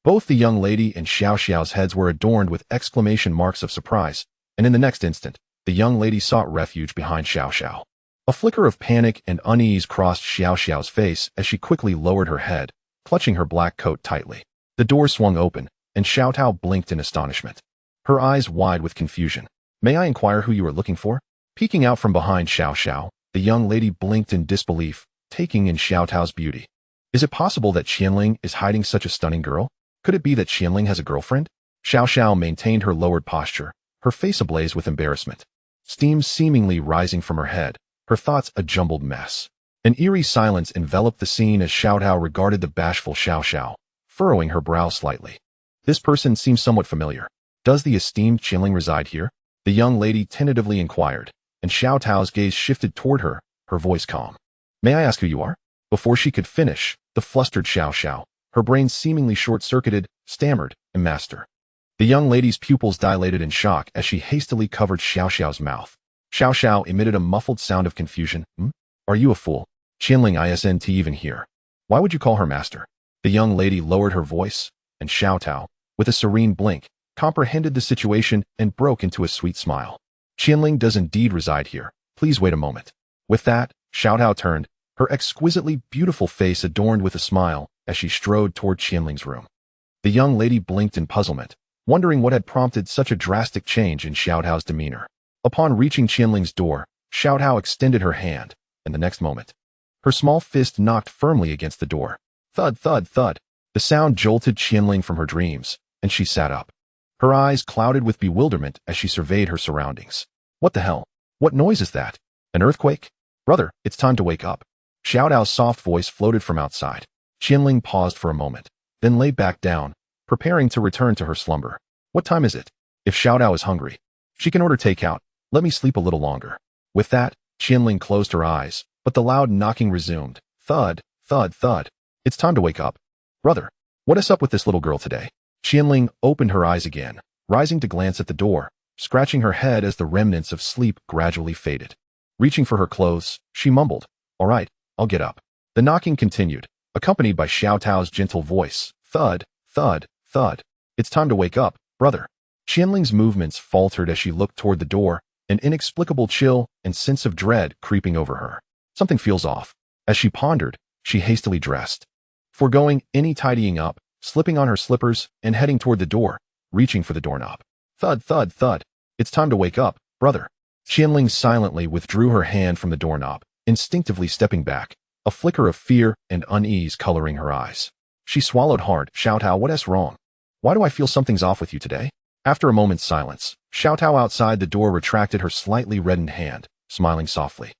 Both the young lady and Xiao's heads were adorned with exclamation marks of surprise, and in the next instant, the young lady sought refuge behind Xiao. A flicker of panic and unease crossed Xiao's face as she quickly lowered her head, clutching her black coat tightly. The door swung open, and Xiao Tao blinked in astonishment, her eyes wide with confusion. May I inquire who you are looking for? Peeking out from behind Xiao, the young lady blinked in disbelief, taking in Xiao Tao's beauty. Is it possible that Qian Ling is hiding such a stunning girl? Could it be that Qian Ling has a girlfriend? Xiao maintained her lowered posture, her face ablaze with embarrassment, steam seemingly rising from her head, her thoughts a jumbled mess. An eerie silence enveloped the scene as Xiao Tao regarded the bashful Xiao, furrowing her brow slightly. This person seems somewhat familiar. Does the esteemed Qian Ling reside here? The young lady tentatively inquired, and Xiao Tao's gaze shifted toward her, her voice calm. May I ask who you are? Before she could finish, The flustered Xiao Xiao, her brain seemingly short-circuited, stammered, "Master." The young lady's pupils dilated in shock as she hastily covered Xiao Xiao's mouth. Xiao Xiao emitted a muffled sound of confusion. Are you a fool? Qian Ling isn't even here. Why would you call her master? The young lady lowered her voice, and Xiao Tao, with a serene blink, comprehended the situation and broke into a sweet smile. Qian Ling does indeed reside here. Please wait a moment. With that, Xiao Tao turned, her exquisitely beautiful face adorned with a smile as she strode toward Qian Ling's room. The young lady blinked in puzzlement, wondering what had prompted such a drastic change in Xiao Tao's demeanor. Upon reaching Qian Ling's door, Xiao Tao extended her hand, and the next moment, her small fist knocked firmly against the door. Thud, thud, thud. The sound jolted Qian Ling from her dreams, and she sat up. Her eyes clouded with bewilderment as she surveyed her surroundings. What the hell? What noise is that? An earthquake? Brother, it's time to wake up. Xiao Tao's soft voice floated from outside. Qian Ling paused for a moment, then lay back down, preparing to return to her slumber. What time is it? If Xiao Tao is hungry, she can order takeout. Let me sleep a little longer. With that, Qian Ling closed her eyes, but the loud knocking resumed. Thud, thud, thud. It's time to wake up. Brother, what is up with this little girl today? Qian Ling opened her eyes again, rising to glance at the door, scratching her head as the remnants of sleep gradually faded. Reaching for her clothes, she mumbled, "All right, I'll get up." The knocking continued, accompanied by Xiao Tao's gentle voice. Thud, thud, thud. It's time to wake up, brother. Qian Ling's movements faltered as she looked toward the door, an inexplicable chill and sense of dread creeping over her. Something feels off. As she pondered, she hastily dressed, foregoing any tidying up, slipping on her slippers and heading toward the door, reaching for the doorknob. Thud, thud, thud. It's time to wake up, brother. Qian Ling silently withdrew her hand from the doorknob, instinctively stepping back, a flicker of fear and unease coloring her eyes. She swallowed hard. Xiao Tao, what's wrong? Why do I feel something's off with you today? After a moment's silence, Xiao Tao outside the door retracted her slightly reddened hand, smiling softly.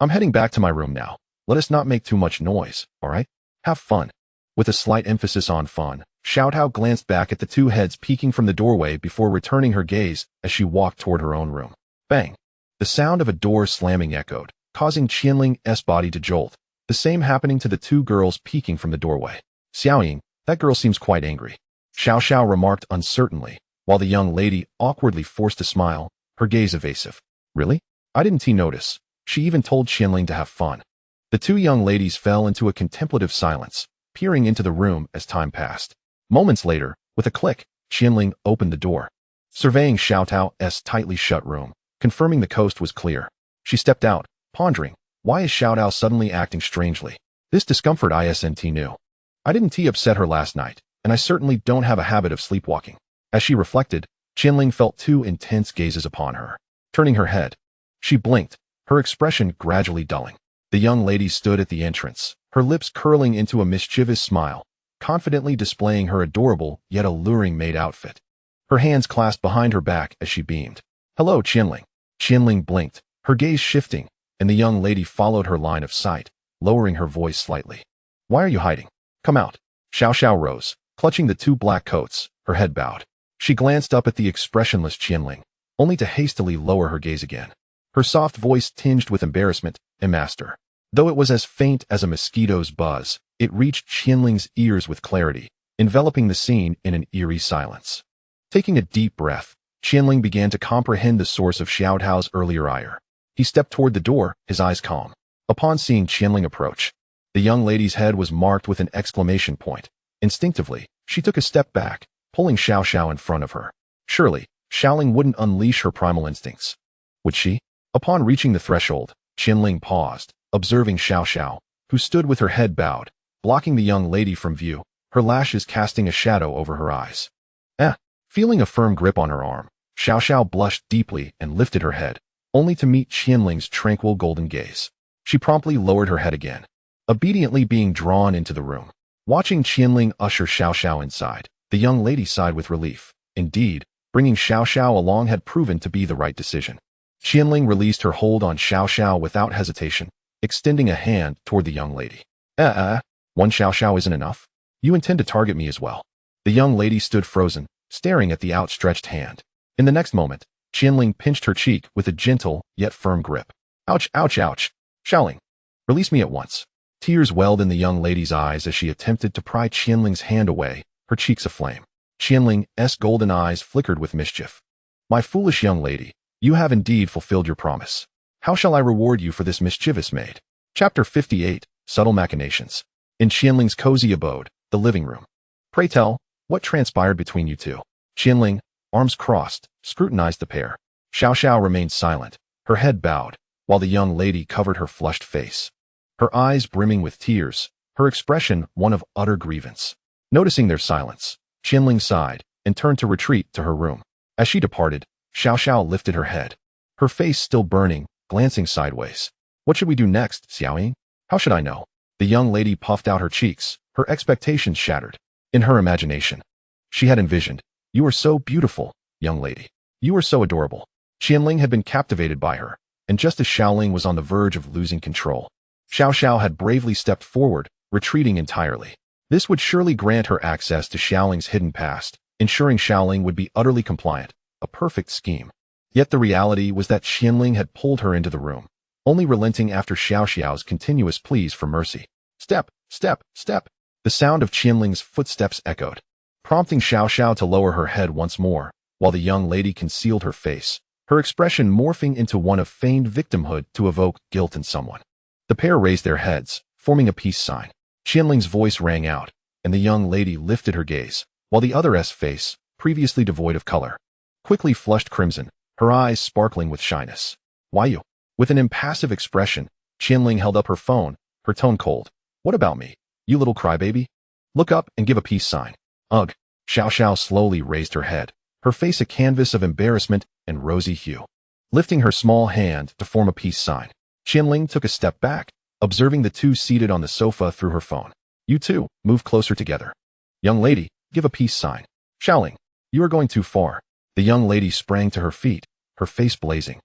I'm heading back to my room now. Let us not make too much noise, all right? Have fun. With a slight emphasis on fun, Xiao Tao glanced back at the two heads peeking from the doorway before returning her gaze as she walked toward her own room. Bang! The sound of a door slamming echoed, causing Qian Ling's body to jolt, the same happening to the two girls peeking from the doorway. Xiaoying, that girl seems quite angry. Xiao Xiao remarked uncertainly, while the young lady awkwardly forced a smile, her gaze evasive. Really? I didn't notice. She even told Qian Ling to have fun. The two young ladies fell into a contemplative silence, peering into the room as time passed. Moments later, with a click, Qian Ling opened the door, surveying Xiao Tao's tightly shut room, confirming the coast was clear. She stepped out, pondering, why is Xiao Tao suddenly acting strangely? This discomfort isn't new. I didn't upset her last night, and I certainly don't have a habit of sleepwalking. As she reflected, Qian Ling felt two intense gazes upon her. Turning her head, she blinked, her expression gradually dulling. The young lady stood at the entrance, her lips curling into a mischievous smile, confidently displaying her adorable yet alluring maid outfit. Her hands clasped behind her back as she beamed. Hello, Qian Ling. Qian Ling blinked, her gaze shifting, and the young lady followed her line of sight, lowering her voice slightly. Why are you hiding? Come out. Xiao Xiao rose, clutching the two black coats, her head bowed. She glanced up at the expressionless Qian Ling, only to hastily lower her gaze again. Her soft voice tinged with embarrassment, Master. Though it was as faint as a mosquito's buzz, it reached Qian Ling's ears with clarity, enveloping the scene in an eerie silence. Taking a deep breath, Qian Ling began to comprehend the source of Xiao Tao's earlier ire. He stepped toward the door, his eyes calm. Upon seeing Qian Ling approach, the young lady's head was marked with an exclamation point. Instinctively, she took a step back, pulling Xiao Xiao in front of her. Surely, Xiao Ling wouldn't unleash her primal instincts. Would she? Upon reaching the threshold, Qian Ling paused, observing Xiao Xiao, who stood with her head bowed, blocking the young lady from view, her lashes casting a shadow over her eyes. Feeling a firm grip on her arm, Xiao Xiao blushed deeply and lifted her head, only to meet Qian Ling's tranquil golden gaze. She promptly lowered her head again, obediently being drawn into the room. Watching Qian Ling usher Xiao Xiao inside, the young lady sighed with relief. Indeed, bringing Xiao Xiao along had proven to be the right decision. Qian Ling released her hold on Xiao Xiao without hesitation, extending a hand toward the young lady. One Xiao Xiao isn't enough? You intend to target me as well? The young lady stood frozen, staring at the outstretched hand. In the next moment, Qian Ling pinched her cheek with a gentle yet firm grip. Ouch, ouch, ouch. Xiao Ling, release me at once. Tears welled in the young lady's eyes as she attempted to pry Qianling's hand away, her cheeks aflame. Qianling's golden eyes flickered with mischief. My foolish young lady, you have indeed fulfilled your promise. How shall I reward you for this mischievous maid? Chapter 58, Subtle Machinations. In Qianling's cozy abode, the living room. Pray tell, what transpired between you two? Qianling, arms crossed, scrutinized the pair. Xiao Xiao remained silent, her head bowed, while the young lady covered her flushed face. Her eyes brimming with tears, her expression one of utter grievance. Noticing their silence, Qianling sighed and turned to retreat to her room. As she departed, Xiao Xiao lifted her head, her face still burning, glancing sideways. What should we do next, Xiaoying? How should I know? The young lady puffed out her cheeks, her expectations shattered. In her imagination, she had envisioned, you are so beautiful, young lady. You are so adorable. Qianling had been captivated by her, and just as Xiaoling was on the verge of losing control, Xiao Xiao had bravely stepped forward, retreating entirely. This would surely grant her access to Xiaoling's hidden past, ensuring Xiaoling would be utterly compliant, a perfect scheme. Yet the reality was that Qianling had pulled her into the room, only relenting after Xiao Xiao's continuous pleas for mercy. Step, step, step. The sound of Qianling's footsteps echoed, prompting Xiao Xiao to lower her head once more, while the young lady concealed her face, her expression morphing into one of feigned victimhood to evoke guilt in someone. The pair raised their heads, forming a peace sign. Qianling's voice rang out, and the young lady lifted her gaze, while the other's face, previously devoid of color, quickly flushed crimson, her eyes sparkling with shyness. Why you? With an impassive expression, Qianling held up her phone, her tone cold. What about me? You little crybaby? Look up and give a peace sign. Ugh. Xiao Xiao slowly raised her head, her face a canvas of embarrassment and rosy hue. Lifting her small hand to form a peace sign, Qianling took a step back, observing the two seated on the sofa through her phone. You two, move closer together. Young lady, give a peace sign. Xiaoling, you are going too far. The young lady sprang to her feet, her face blazing.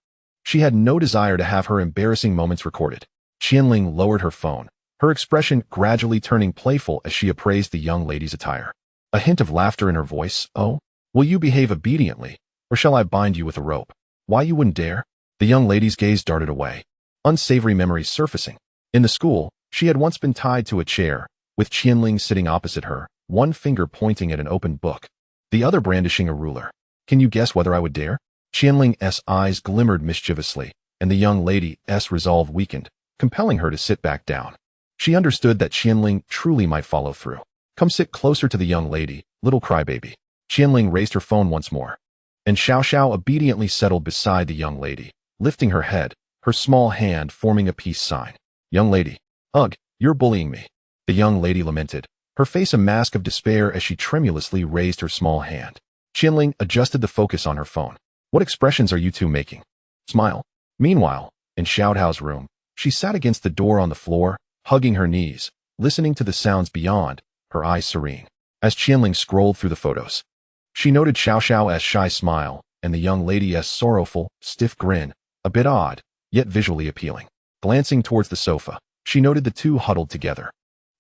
She had no desire to have her embarrassing moments recorded. Qianling lowered her phone, her expression gradually turning playful as she appraised the young lady's attire. A hint of laughter in her voice. Oh, will you behave obediently, or shall I bind you with a rope? Why you wouldn't dare? The young lady's gaze darted away, unsavory memories surfacing. In the school, she had once been tied to a chair, with Qianling sitting opposite her, one finger pointing at an open book, the other brandishing a ruler. Can you guess whether I would dare? Qianling's eyes glimmered mischievously, and the young lady's resolve weakened, compelling her to sit back down. She understood that Qianling truly might follow through. Come sit closer to the young lady, little crybaby. Qianling raised her phone once more, and Xiao Xiao obediently settled beside the young lady, lifting her head, her small hand forming a peace sign. Young lady. Ugh, you're bullying me. The young lady lamented, her face a mask of despair as she tremulously raised her small hand. Qianling adjusted the focus on her phone. What expressions are you two making? Smile. Meanwhile, in Xiao Tao's room, she sat against the door on the floor, hugging her knees, listening to the sounds beyond, her eyes serene. As Qianling scrolled through the photos, she noted Xiao Xiao's shy smile and the young lady's sorrowful, stiff grin, a bit odd, yet visually appealing. Glancing towards the sofa, she noted the two huddled together,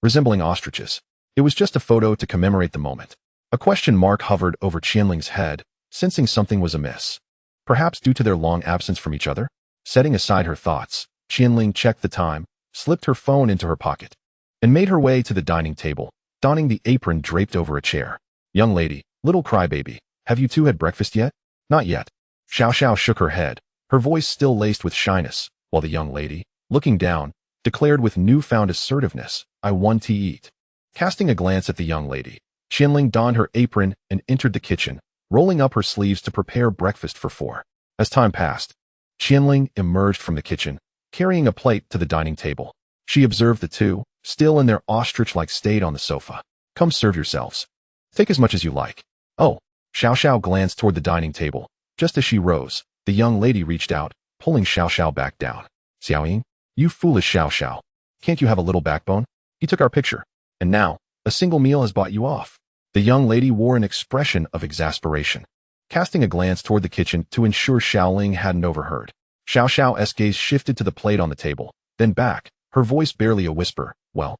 resembling ostriches. It was just a photo to commemorate the moment. A question mark hovered over Qianling's head, sensing something was amiss. Perhaps due to their long absence from each other? Setting aside her thoughts, Qianling checked the time, slipped her phone into her pocket, and made her way to the dining table, donning the apron draped over a chair. Young lady, little crybaby, have you two had breakfast yet? Not yet. Xiao Xiao shook her head, her voice still laced with shyness, while the young lady, looking down, declared with newfound assertiveness, I want to eat. Casting a glance at the young lady, Qianling donned her apron and entered the kitchen, rolling up her sleeves to prepare breakfast for four. As time passed, Qianling emerged from the kitchen, carrying a plate to the dining table. She observed the two, still in their ostrich-like state on the sofa. Come serve yourselves. Take as much as you like. Oh, Xiao Xiao glanced toward the dining table. Just as she rose, the young lady reached out, pulling Xiao Xiao back down. Xiaoying, you foolish Xiao Xiao. Can't you have a little backbone? He took our picture, and now, a single meal has bought you off. The young lady wore an expression of exasperation, casting a glance toward the kitchen to ensure Xiaoling hadn't overheard. Xiao Xiao's gaze shifted to the plate on the table, then back, her voice barely a whisper. Well,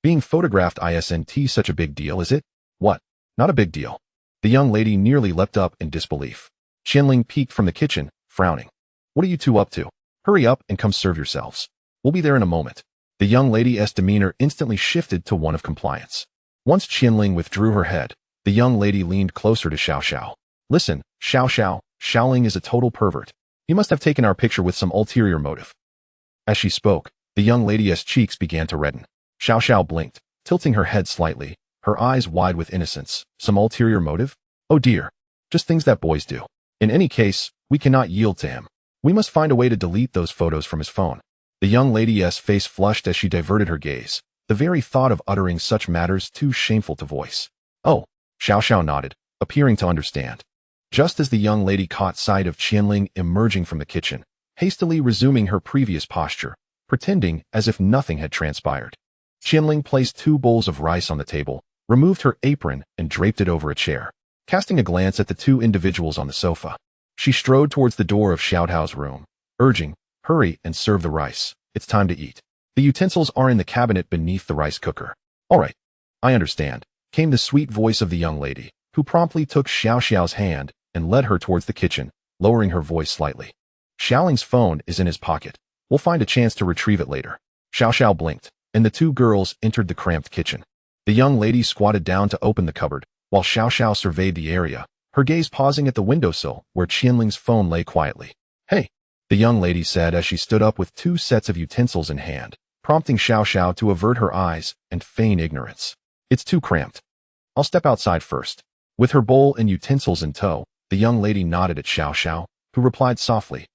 being photographed isn't such a big deal, is it? What? Not a big deal. The young lady nearly leapt up in disbelief. Qianling peeked from the kitchen, frowning. What are you two up to? Hurry up and come serve yourselves. We'll be there in a moment. The young lady's demeanor instantly shifted to one of compliance. Once Qian Ling withdrew her head, the young lady leaned closer to Xiao Xiao. Listen, Xiao Ling is a total pervert. He must have taken our picture with some ulterior motive. As she spoke, the young lady's cheeks began to redden. Xiao blinked, tilting her head slightly, her eyes wide with innocence. Some ulterior motive? Oh dear. Just things that boys do. In any case, we cannot yield to him. We must find a way to delete those photos from his phone. The young lady's face flushed as she diverted her gaze. The very thought of uttering such matters too shameful to voice. Oh, Xiao nodded, appearing to understand. Just as the young lady caught sight of Qian Ling emerging from the kitchen, hastily resuming her previous posture, pretending as if nothing had transpired. Qian Ling placed 2 bowls of rice on the table, removed her apron, and draped it over a chair. Casting a glance at the 2 individuals on the sofa, she strode towards the door of Xiao Tao's room, urging, "Hurry and serve the rice. It's time to eat. The utensils are in the cabinet beneath the rice cooker." "All right. I understand," came the sweet voice of the young lady, who promptly took Xiao's hand and led her towards the kitchen, lowering her voice slightly. "Xiaoling's phone is in his pocket. We'll find a chance to retrieve it later." Xiao blinked, and the 2 girls entered the cramped kitchen. The young lady squatted down to open the cupboard, while Xiao surveyed the area, her gaze pausing at the windowsill where Qian Ling's phone lay quietly. "Hey," the young lady said as she stood up with 2 sets of utensils in hand, prompting Xiao to avert her eyes and feign ignorance. "It's too cramped. I'll step outside first." With her bowl and utensils in tow, the young lady nodded at Xiao, who replied softly,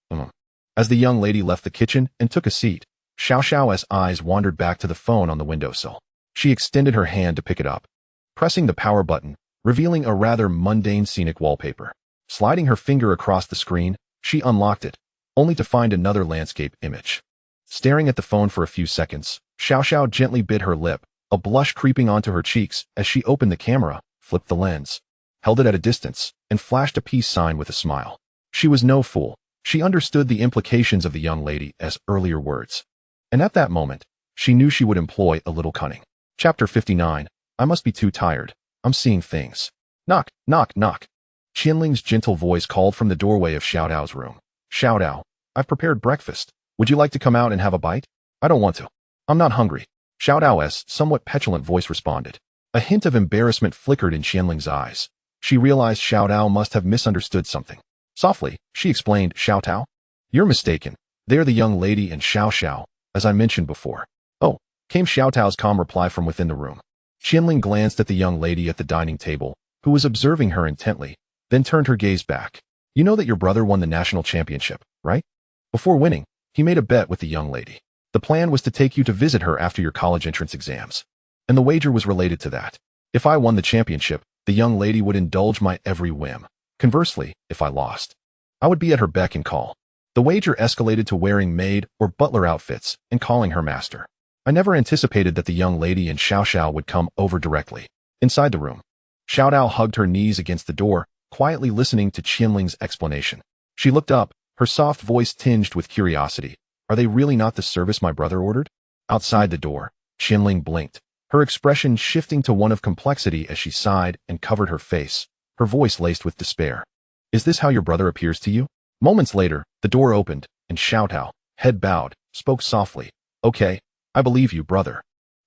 As the young lady left the kitchen and took a seat, Xiao's eyes wandered back to the phone on the windowsill. She extended her hand to pick it up, pressing the power button, revealing a rather mundane scenic wallpaper. Sliding her finger across the screen, she unlocked it, only to find another landscape image. Staring at the phone for a few seconds, Xiao gently bit her lip, a blush creeping onto her cheeks as she opened the camera, flipped the lens, held it at a distance, and flashed a peace sign with a smile. She was no fool. She understood the implications of the young lady's earlier words. And at that moment, she knew she would employ a little cunning. Chapter 59. I must be too tired. I'm seeing things. Knock, knock, knock. Qian Ling's gentle voice called from the doorway of Xiao Tao's room. "Xiao Tao, I've prepared breakfast. Would you like to come out and have a bite?" "I don't want to. I'm not hungry," Xiao Tao's somewhat petulant voice responded. A hint of embarrassment flickered in Qian Ling's eyes. She realized Xiao Tao must have misunderstood something. Softly, she explained, "Xiao Tao? You're mistaken. They're the young lady and Xiao, as I mentioned before." "Oh," came Xiao Tao's calm reply from within the room. Qian Ling glanced at the young lady at the dining table, who was observing her intently, then turned her gaze back. "You know that your brother won the national championship, right? Before winning, he made a bet with the young lady. The plan was to take you to visit her after your college entrance exams. And the wager was related to that. If I won the championship, the young lady would indulge my every whim. Conversely, if I lost, I would be at her beck and call. The wager escalated to wearing maid or butler outfits and calling her master. I never anticipated that the young lady and Xiao would come over directly." Inside the room, Xiao Tao hugged her knees against the door, quietly listening to Qian Ling's explanation. She looked up, her soft voice tinged with curiosity. "Are they really not the service my brother ordered?" Outside the door, Qian Ling blinked, her expression shifting to one of complexity as she sighed and covered her face, her voice laced with despair. "Is this how your brother appears to you?" Moments later, the door opened, and Xiao Tao, head bowed, spoke softly. "Okay, I believe you, brother."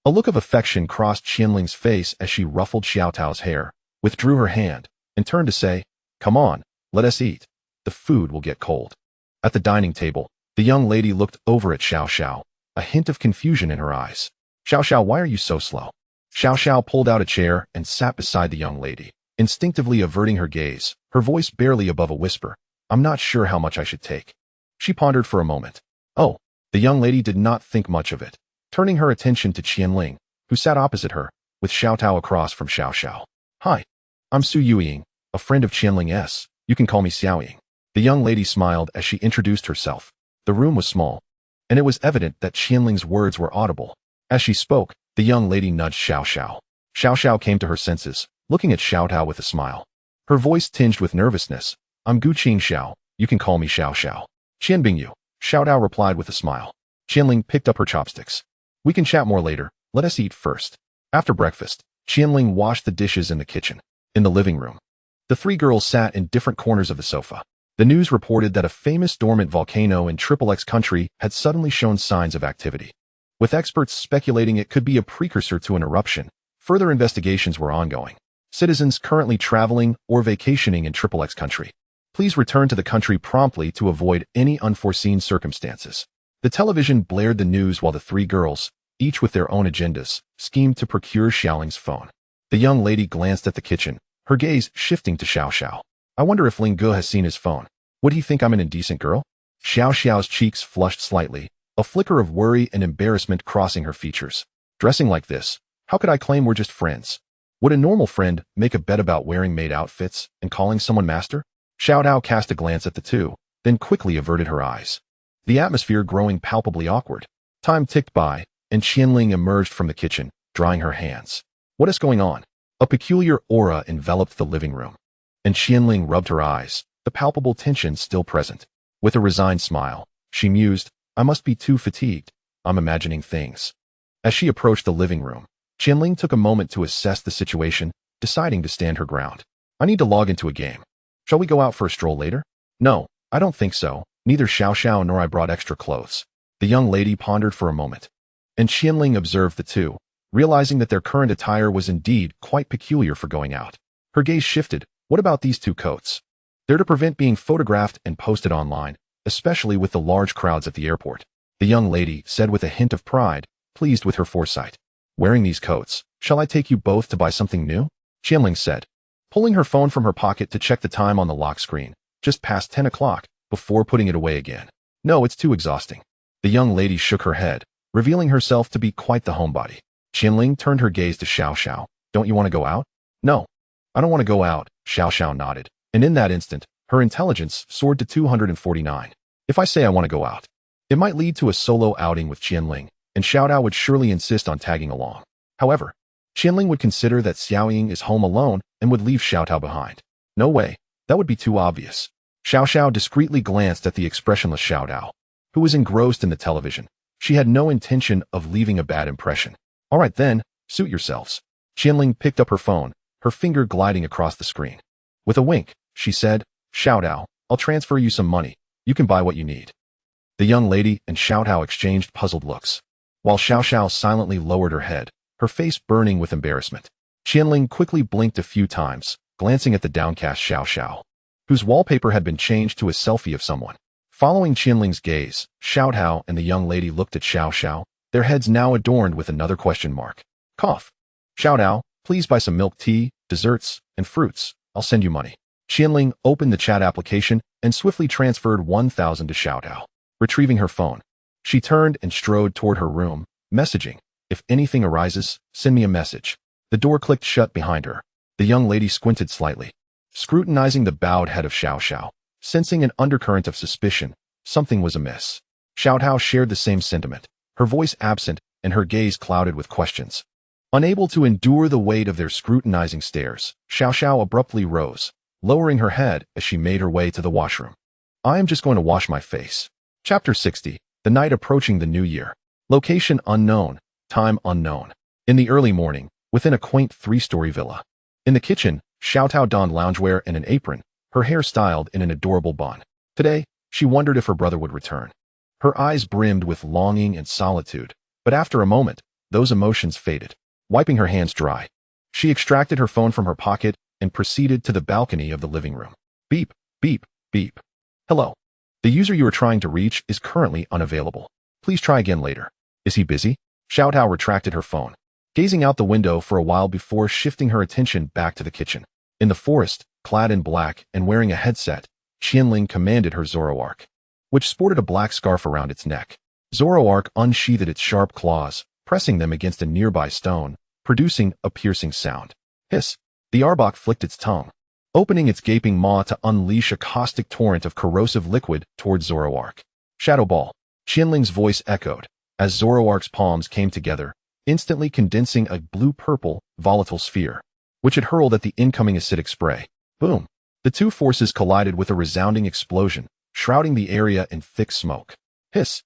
A look of affection crossed Qian Ling's face as she ruffled Xiao Tao's hair, withdrew her hand, and turned to say, "Come on, let us eat. The food will get cold." At the dining table, the young lady looked over at Xiao, a hint of confusion in her eyes. "Xiao, why are you so slow?" Xiao pulled out a chair and sat beside the young lady, instinctively averting her gaze, her voice barely above a whisper. "I'm not sure how much I should take." She pondered for a moment. "Oh." The young lady did not think much of it, turning her attention to Qian Ling, who sat opposite her, with Xiao Tao across from Xiao. "Hi, I'm Su Yuying, a friend of Qian Ling's. You can call me Xiaoying." The young lady smiled as she introduced herself. The room was small, and it was evident that Qian Ling's words were audible. As she spoke, the young lady nudged Xiao. Xiao came to her senses, looking at Xiao Tao with a smile. Her voice tinged with nervousness. "I'm Guqing Xiao. You can call me Xiao. "Qianbing you," Xiao Tao replied with a smile. Qian Ling picked up her chopsticks. "We can chat more later. Let us eat first." After breakfast, Qian Ling washed the dishes in the kitchen. In the living room, the 3 girls sat in different corners of the sofa. The news reported that a famous dormant volcano in XXX country had suddenly shown signs of activity. with experts speculating it could be a precursor to an eruption. Further investigations were ongoing. Citizens currently traveling or vacationing in XXX country, please return to the country promptly to avoid any unforeseen circumstances. The television blared the news while the three girls, each with their own agendas, schemed to procure Xiaoling's phone. The young lady glanced at the kitchen, her gaze shifting to Xiao Xiao. I wonder if Ling Ge has seen his phone. Would he think I'm an indecent girl? Xiao Xiao's cheeks flushed slightly, a flicker of worry and embarrassment crossing her features. Dressing like this, how could I claim we're just friends? Would a normal friend make a bet about wearing maid outfits and calling someone master? Xiao Tao cast a glance at the two, then quickly averted her eyes. The atmosphere growing palpably awkward. Time ticked by, and Qian Ling emerged from the kitchen, drying her hands. What is going on? A peculiar aura enveloped the living room, and Qian Ling rubbed her eyes, the palpable tension still present. With a resigned smile, she mused, I must be too fatigued. I'm imagining things. As she approached the living room, Qian Ling took a moment to assess the situation, deciding to stand her ground. I need to log into a game. Shall we go out for a stroll later? No, I don't think so. Neither Xiao Xiao nor I brought extra clothes. The young lady pondered for a moment, and Qian Ling observed the two, realizing that their current attire was indeed quite peculiar for going out. Her gaze shifted. What about these two coats? They're to prevent being photographed and posted online, especially with the large crowds at the airport. The young lady said with a hint of pride, pleased with her foresight. Wearing these coats, shall I take you both to buy something new? Qian Ling said, pulling her phone from her pocket to check the time on the lock screen, just past 10 o'clock, before putting it away again. No, it's too exhausting. The young lady shook her head, revealing herself to be quite the homebody. Qian Ling turned her gaze to Xiao Xiao. Don't you want to go out? No, I don't want to go out, Xiao Xiao nodded, and in that instant, her intelligence soared to 249. If I say I want to go out, it might lead to a solo outing with Qian Ling, and Xiao Tao would surely insist on tagging along. However, Qian Ling would consider that Xiao Ying is home alone and would leave Xiao Tao behind. No way, that would be too obvious. Xiao Xiao discreetly glanced at the expressionless Xiao Tao, who was engrossed in the television. She had no intention of leaving a bad impression. All right then, suit yourselves. Qian Ling picked up her phone, her finger gliding across the screen. With a wink, she said, Xiao Tao, I'll transfer you some money. You can buy what you need. The young lady and Xiao Tao exchanged puzzled looks, while Xiao Xiao silently lowered her head, her face burning with embarrassment. Qian Ling quickly blinked a few times, glancing at the downcast Xiao Xiao, whose wallpaper had been changed to a selfie of someone. Following Qian Ling's gaze, Xiao Tao and the young lady looked at Xiao Xiao, their heads now adorned with another question mark. Cough. Xiao Tao, please buy some milk tea, desserts, and fruits. I'll send you money. Qian Ling opened the chat application and swiftly transferred 1,000 to Xiao Tao. Retrieving her phone, she turned and strode toward her room, messaging, if anything arises, send me a message. The door clicked shut behind her. The young lady squinted slightly, scrutinizing the bowed head of Xiao Xiao, sensing an undercurrent of suspicion. Something was amiss. Xiao Tao shared the same sentiment, her voice absent and her gaze clouded with questions. Unable to endure the weight of their scrutinizing stares, Xiao Xiao abruptly rose, lowering her head as she made her way to the washroom. I am just going to wash my face. Chapter 60. The night approaching the new year. Location unknown, time unknown. In the early morning, within a quaint three-story villa. In the kitchen, Xiao Tao donned loungewear and an apron, her hair styled in an adorable bun. Today, she wondered if her brother would return. Her eyes brimmed with longing and solitude, but after a moment, those emotions faded. Wiping her hands dry, she extracted her phone from her pocket and proceeded to the balcony of the living room. Beep, beep, beep. Hello. The user you are trying to reach is currently unavailable. Please try again later. Is he busy? Xiao Tao retracted her phone, gazing out the window for a while before shifting her attention back to the kitchen. In the forest, clad in black and wearing a headset, Qian Ling commanded her Zoroark, which sported a black scarf around its neck. Zoroark unsheathed its sharp claws, pressing them against a nearby stone, producing a piercing sound. Hiss! The Arbok flicked its tongue, opening its gaping maw to unleash a caustic torrent of corrosive liquid toward Zoroark. Shadow Ball. Qian Ling's voice echoed, as Zoroark's palms came together, instantly condensing a blue-purple, volatile sphere, which it hurled at the incoming acidic spray. Boom! The two forces collided with a resounding explosion, shrouding the area in thick smoke. Hiss!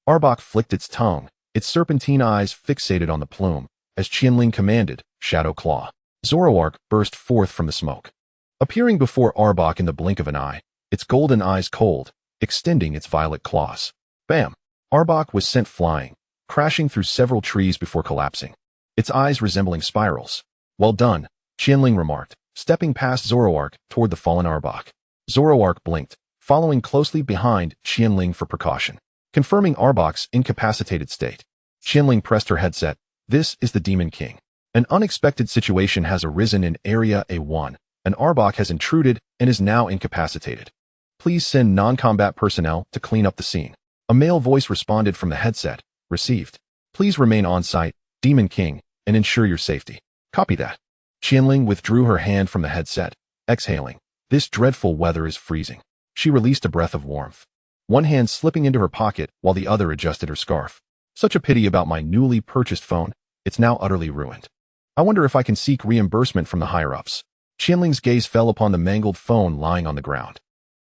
Arbok flicked its tongue, its serpentine eyes fixated on the plume, as Qian Ling commanded, Shadow Claw. Zoroark burst forth from the smoke, appearing before Arbok in the blink of an eye, its golden eyes cold, extending its violet claws. Bam! Arbok was sent flying, crashing through several trees before collapsing, its eyes resembling spirals. "Well done," Qian Ling remarked, stepping past Zoroark toward the fallen Arbok. Zoroark blinked, following closely behind Qian Ling for precaution. Confirming Arbok's incapacitated state, Qian Ling pressed her headset. "This is the Demon King. An unexpected situation has arisen in Area A1. An Arbok has intruded and is now incapacitated. Please send non-combat personnel to clean up the scene." A male voice responded from the headset. "Received. Please remain on site, Demon King, and ensure your safety." "Copy that." Qian Ling withdrew her hand from the headset, exhaling. "This dreadful weather is freezing." She released a breath of warmth, one hand slipping into her pocket while the other adjusted her scarf. "Such a pity about my newly purchased phone. It's now utterly ruined. I wonder if I can seek reimbursement from the higher-ups." Qian Ling's gaze fell upon the mangled phone lying on the ground.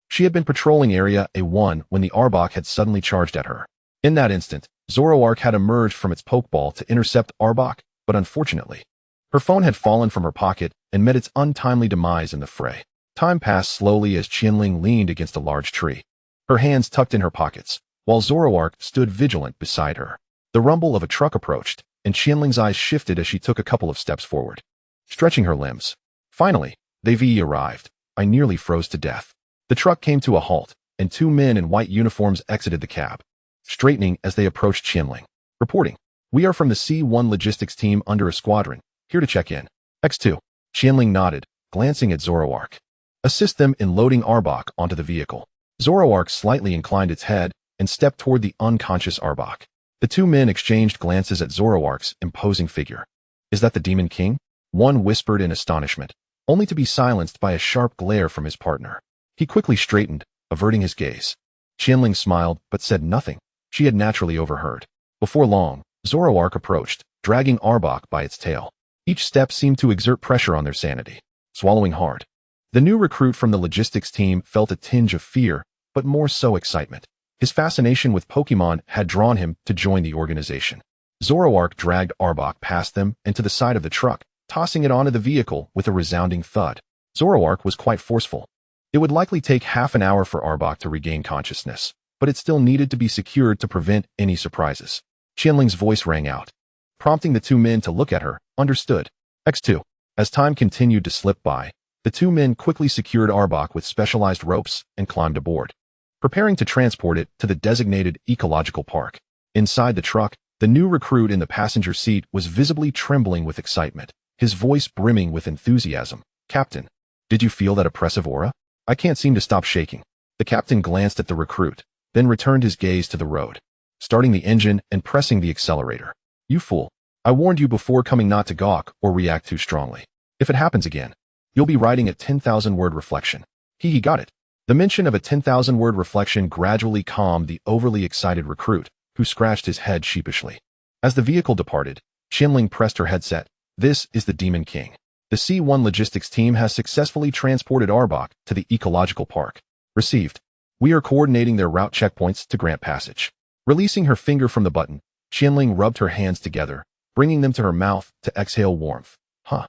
She had been patrolling Area A1 when the Arbok had suddenly charged at her. In that instant, Zoroark had emerged from its pokeball to intercept Arbok, but unfortunately, her phone had fallen from her pocket and met its untimely demise in the fray. Time passed slowly as Qian Ling leaned against a large tree, her hands tucked in her pockets, while Zoroark stood vigilant beside her. The rumble of a truck approached, and Qian Ling's eyes shifted as she took a couple of steps forward, stretching her limbs. Finally, the arrived. I nearly froze to death. The truck came to a halt, and two men in white uniforms exited the cab, straightening as they approached Qian Ling. "Reporting. We are from the C1 logistics team under a squadron, here to check in." "X2. Qian Ling nodded, glancing at Zoroark. "Assist them in loading Arbok onto the vehicle." Zoroark slightly inclined its head and stepped toward the unconscious Arbok. The two men exchanged glances at Zoroark's imposing figure. "Is that the Demon King?" one whispered in astonishment, only to be silenced by a sharp glare from his partner. He quickly straightened, averting his gaze. Qian Ling smiled but said nothing. She had naturally overheard. Before long, Zoroark approached, dragging Arbok by its tail. Each step seemed to exert pressure on their sanity. Swallowing hard, the new recruit from the logistics team felt a tinge of fear, but more so excitement. His fascination with Pokémon had drawn him to join the organization. Zoroark dragged Arbok past them and to the side of the truck, tossing it onto the vehicle with a resounding thud. Zoroark was quite forceful. It would likely take half an hour for Arbok to regain consciousness, but it still needed to be secured to prevent any surprises. Qian Ling's voice rang out, prompting the two men to look at her. "Understood." X2. As time continued to slip by, the two men quickly secured Arbok with specialized ropes and climbed aboard, preparing to transport it to the designated ecological park. Inside the truck, the new recruit in the passenger seat was visibly trembling with excitement, his voice brimming with enthusiasm. "Captain, did you feel that oppressive aura? I can't seem to stop shaking." The captain glanced at the recruit, then returned his gaze to the road, starting the engine and pressing the accelerator. "You fool. I warned you before coming not to gawk or react too strongly. If it happens again, you'll be writing a 10,000-word reflection." He got it. The mention of a 10,000-word reflection gradually calmed the overly excited recruit, who scratched his head sheepishly. As the vehicle departed, Qian Ling pressed her headset. "This is the Demon King. The C1 logistics team has successfully transported Arbok to the ecological park." "Received. We are coordinating their route checkpoints to grant passage." Releasing her finger from the button, Qian Ling rubbed her hands together, bringing them to her mouth to exhale warmth. "Huh."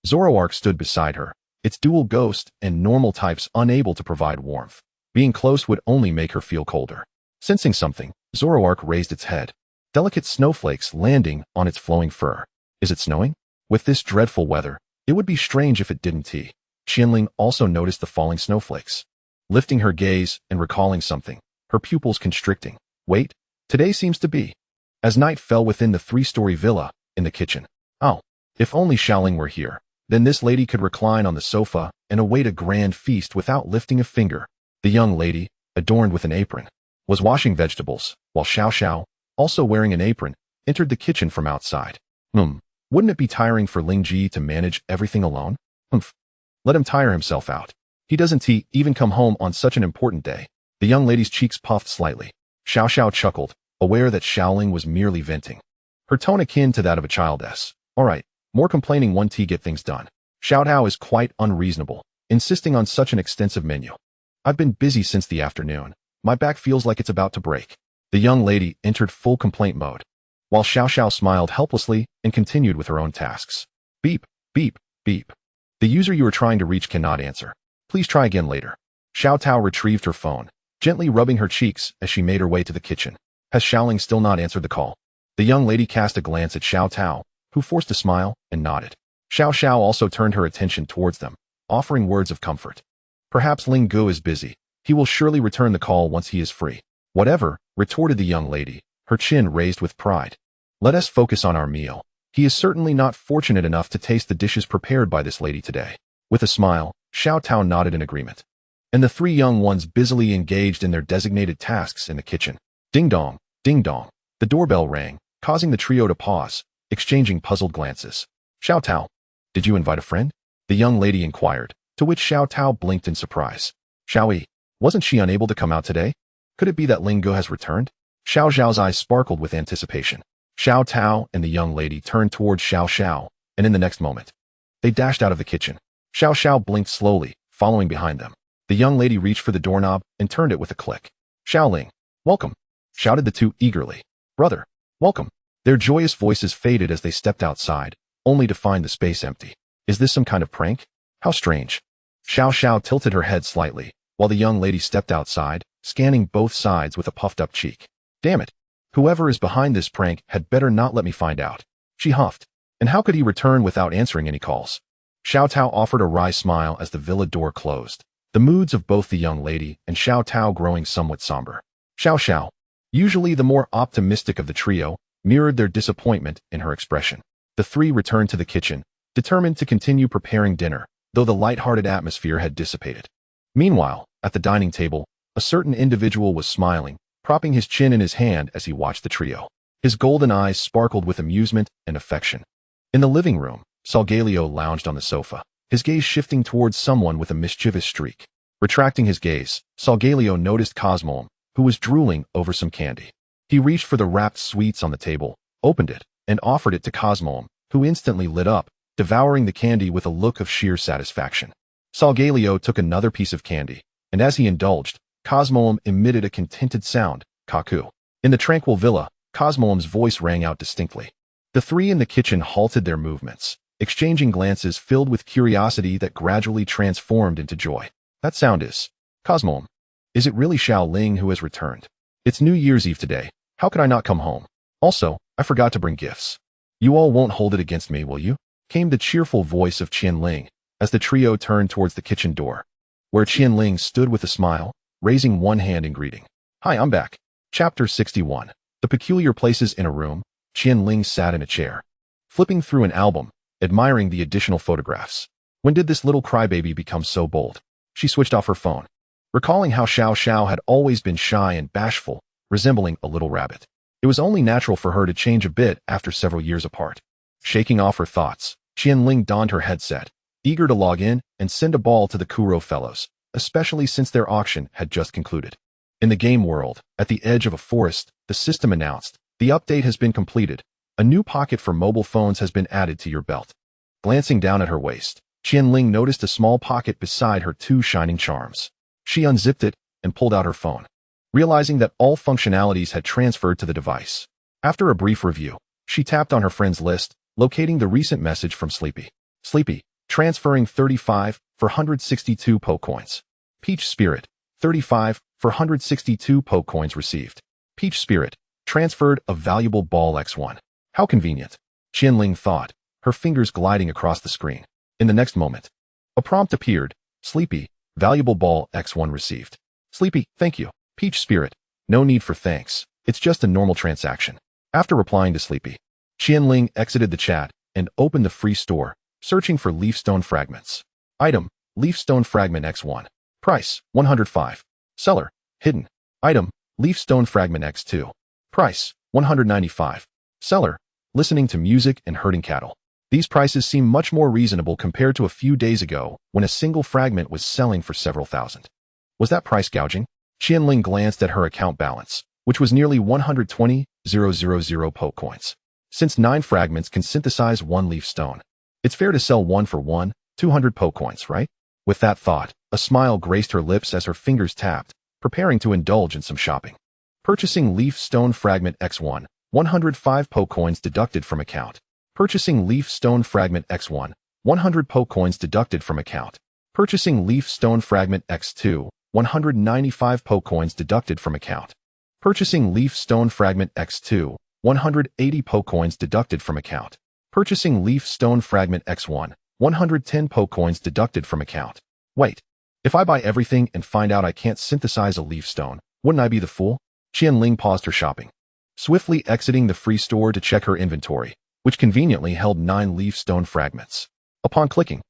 Zoroark stood beside her, its dual ghost and normal types unable to provide warmth. Being close would only make her feel colder. Sensing something, Zoroark raised its head, delicate snowflakes landing on its flowing fur. "Is it snowing? With this dreadful weather, it would be strange if it didn't." Qian Ling also noticed the falling snowflakes. Lifting her gaze and recalling something, her pupils constricting. "Wait, today seems to be." As night fell within the three-story villa, in the kitchen. "Oh, if only Xiaoling were here, then this lady could recline on the sofa and await a grand feast without lifting a finger." The young lady, adorned with an apron, was washing vegetables, while Xiao, also wearing an apron, entered the kitchen from outside. Wouldn't it be tiring for Ling Ji to manage everything alone? Let him tire himself out. He doesn't even come home on such an important day." The young lady's cheeks puffed slightly. Xiao chuckled, aware that Xiaoling was merely venting, her tone akin to that of a childess. "All right, more complaining won't get things done." Xiao Tao is quite unreasonable, insisting on such an extensive menu. "I've been busy since the afternoon. My back feels like it's about to break." The young lady entered full complaint mode, while Xiao smiled helplessly and continued with her own tasks. "Beep, beep, beep. The user you are trying to reach cannot answer. Please try again later." Xiao Tao retrieved her phone, gently rubbing her cheeks as she made her way to the kitchen. "Has Xiaoling still not answered the call?" The young lady cast a glance at Xiao Tao, who forced a smile and nodded. Xiao also turned her attention towards them, offering words of comfort. Perhaps Ling Gu is busy. He will surely return the call once he is free. Whatever, retorted the young lady, her chin raised with pride. Let us focus on our meal. He is certainly not fortunate enough to taste the dishes prepared by this lady today. With a smile, Xiao Tao nodded in agreement. And the three young ones busily engaged in their designated tasks in the kitchen. Ding dong, ding dong. The doorbell rang, causing the trio to pause, exchanging puzzled glances. Xiao Tao, did you invite a friend? The young lady inquired, to which Xiao Tao blinked in surprise. Xiaoyi, wasn't she unable to come out today? Could it be that Ling Gu has returned? Xiao Zhao's eyes sparkled with anticipation. Xiao Tao and the young lady turned towards Xiao, and in the next moment, they dashed out of the kitchen. Xiao blinked slowly, following behind them. The young lady reached for the doorknob and turned it with a click. Xiaoling, welcome, shouted the two eagerly. Brother, welcome. Their joyous voices faded as they stepped outside, only to find the space empty. Is this some kind of prank? How strange. Xiao tilted her head slightly, while the young lady stepped outside, scanning both sides with a puffed-up cheek. Damn it. Whoever is behind this prank had better not let me find out. She huffed. And how could he return without answering any calls? Xiao Tao offered a wry smile as the villa door closed, the moods of both the young lady and Xiao Tao growing somewhat somber. Xiao, usually the more optimistic of the trio, mirrored their disappointment in her expression. The three returned to the kitchen, determined to continue preparing dinner, though the light-hearted atmosphere had dissipated. Meanwhile, at the dining table, a certain individual was smiling, propping his chin in his hand as he watched the trio. His golden eyes sparkled with amusement and affection. In the living room, Solgaleo lounged on the sofa, his gaze shifting towards someone with a mischievous streak. Retracting his gaze, Solgaleo noticed Cosmog, who was drooling over some candy. He reached for the wrapped sweets on the table, opened it, and offered it to Cosmog, who instantly lit up, devouring the candy with a look of sheer satisfaction. Solgaleo took another piece of candy, and as he indulged, Cosmog emitted a contented sound, Kaku. In the tranquil villa, Cosmog's voice rang out distinctly. The three in the kitchen halted their movements, exchanging glances filled with curiosity that gradually transformed into joy. That sound is... Cosmog. Is it really Xiao Ling who has returned? It's New Year's Eve today. How could I not come home? Also, I forgot to bring gifts. You all won't hold it against me, will you? Came the cheerful voice of Qian Ling as the trio turned towards the kitchen door, where Qian Ling stood with a smile, raising one hand in greeting. Hi, I'm back. Chapter 61. The peculiar places in a room. Qian Ling sat in a chair, flipping through an album, admiring the additional photographs. When did this little crybaby become so bold? She switched off her phone, recalling how Xiao had always been shy and bashful, resembling a little rabbit. It was only natural for her to change a bit after several years apart. Shaking off her thoughts, Qian Ling donned her headset, eager to log in and send a ball to the Kuro fellows, especially since their auction had just concluded. In the game world, at the edge of a forest, the system announced, the update has been completed. A new pocket for mobile phones has been added to your belt. Glancing down at her waist, Qian Ling noticed a small pocket beside her two shining charms. She unzipped it and pulled out her phone, realizing that all functionalities had transferred to the device. After a brief review, she tapped on her friend's list, locating the recent message from Sleepy. Sleepy, transferring 35 for 162 Pokecoins. Peach Spirit, 35 for 162 Pokecoins received. Peach Spirit, transferred a valuable ball X1. How convenient, Qian Ling thought, her fingers gliding across the screen. In the next moment, a prompt appeared. Sleepy, valuable ball X1 received. Sleepy, thank you. Peach Spirit, no need for thanks. It's just a normal transaction. After replying to Sleepy, Qian Ling exited the chat and opened the free store, searching for Leafstone Fragments. Item, Leafstone Fragment X1. Price, 105. Seller, hidden. Item, Leafstone Fragment X2. Price, 195. Seller, listening to music and herding cattle. These prices seem much more reasonable compared to a few days ago when a single fragment was selling for several thousand. Was that price gouging? Qian Ling glanced at her account balance, which was nearly 120,000 Pokecoins. Since 9 fragments can synthesize 1 leaf stone, it's fair to sell 1 for 200 Pokecoins, right? With that thought, a smile graced her lips as her fingers tapped, preparing to indulge in some shopping. Purchasing Leaf Stone Fragment X1, 105 Pokecoins deducted from account. Purchasing Leaf Stone Fragment X1, 100 Pokecoins deducted from account. Purchasing Leaf Stone Fragment X2, 195 Pokecoins deducted from account. Purchasing Leaf Stone Fragment X2, 180 Pokecoins deducted from account. Purchasing Leaf Stone Fragment X1, 110 Pokecoins deducted from account. Wait, if I buy everything and find out I can't synthesize a leaf stone, wouldn't I be the fool? Qian Ling paused her shopping, swiftly exiting the free store to check her inventory, which conveniently held 9 leaf stone fragments. Upon clicking,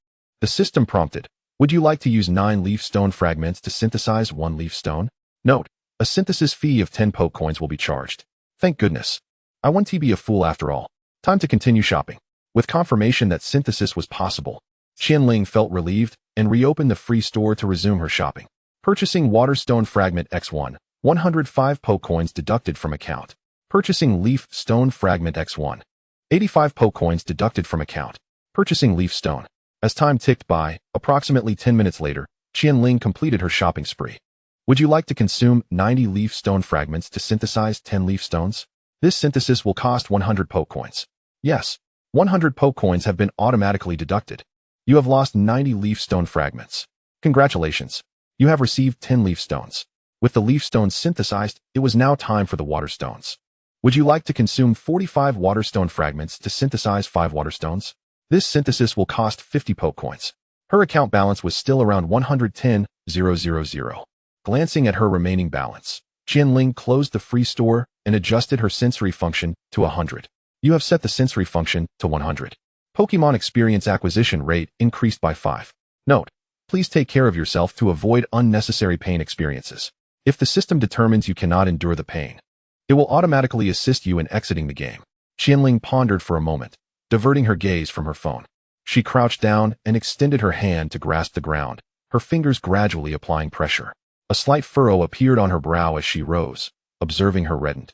the system prompted, "Would you like to use 9 leaf stone fragments to synthesize 1 leaf stone? Note, a synthesis fee of 10 Pokecoins will be charged." Thank goodness. I wouldn't be a fool after all. Time to continue shopping. With confirmation that synthesis was possible, Qian Ling felt relieved and reopened the free store to resume her shopping. Purchasing Waterstone Fragment X1, 105 Pokecoins deducted from account. Purchasing Leaf Stone Fragment X1, 85 Pokecoins deducted from account. Purchasing Leaf Stone. As time ticked by, approximately 10 minutes later, Qian Ling completed her shopping spree. Would you like to consume 90 leaf stone fragments to synthesize 10 leaf stones? This synthesis will cost 100 Pokecoins. Yes, 100 Pokecoins have been automatically deducted. You have lost 90 leaf stone fragments. Congratulations. You have received 10 leaf stones. With the leaf stones synthesized, it was now time for the water stones. Would you like to consume 45 water stone fragments to synthesize 5 water stones? This synthesis will cost 50 Pokecoins. Her account balance was still around 110,000. Glancing at her remaining balance, Qian Ling closed the free store and adjusted her sensory function to 100. You have set the sensory function to 100. Pokemon experience acquisition rate increased by 5. Note, please take care of yourself to avoid unnecessary pain experiences. If the system determines you cannot endure the pain, it will automatically assist you in exiting the game. Qian Ling pondered for a moment, diverting her gaze from her phone. She crouched down and extended her hand to grasp the ground, her fingers gradually applying pressure. A slight furrow appeared on her brow as she rose, observing her reddened,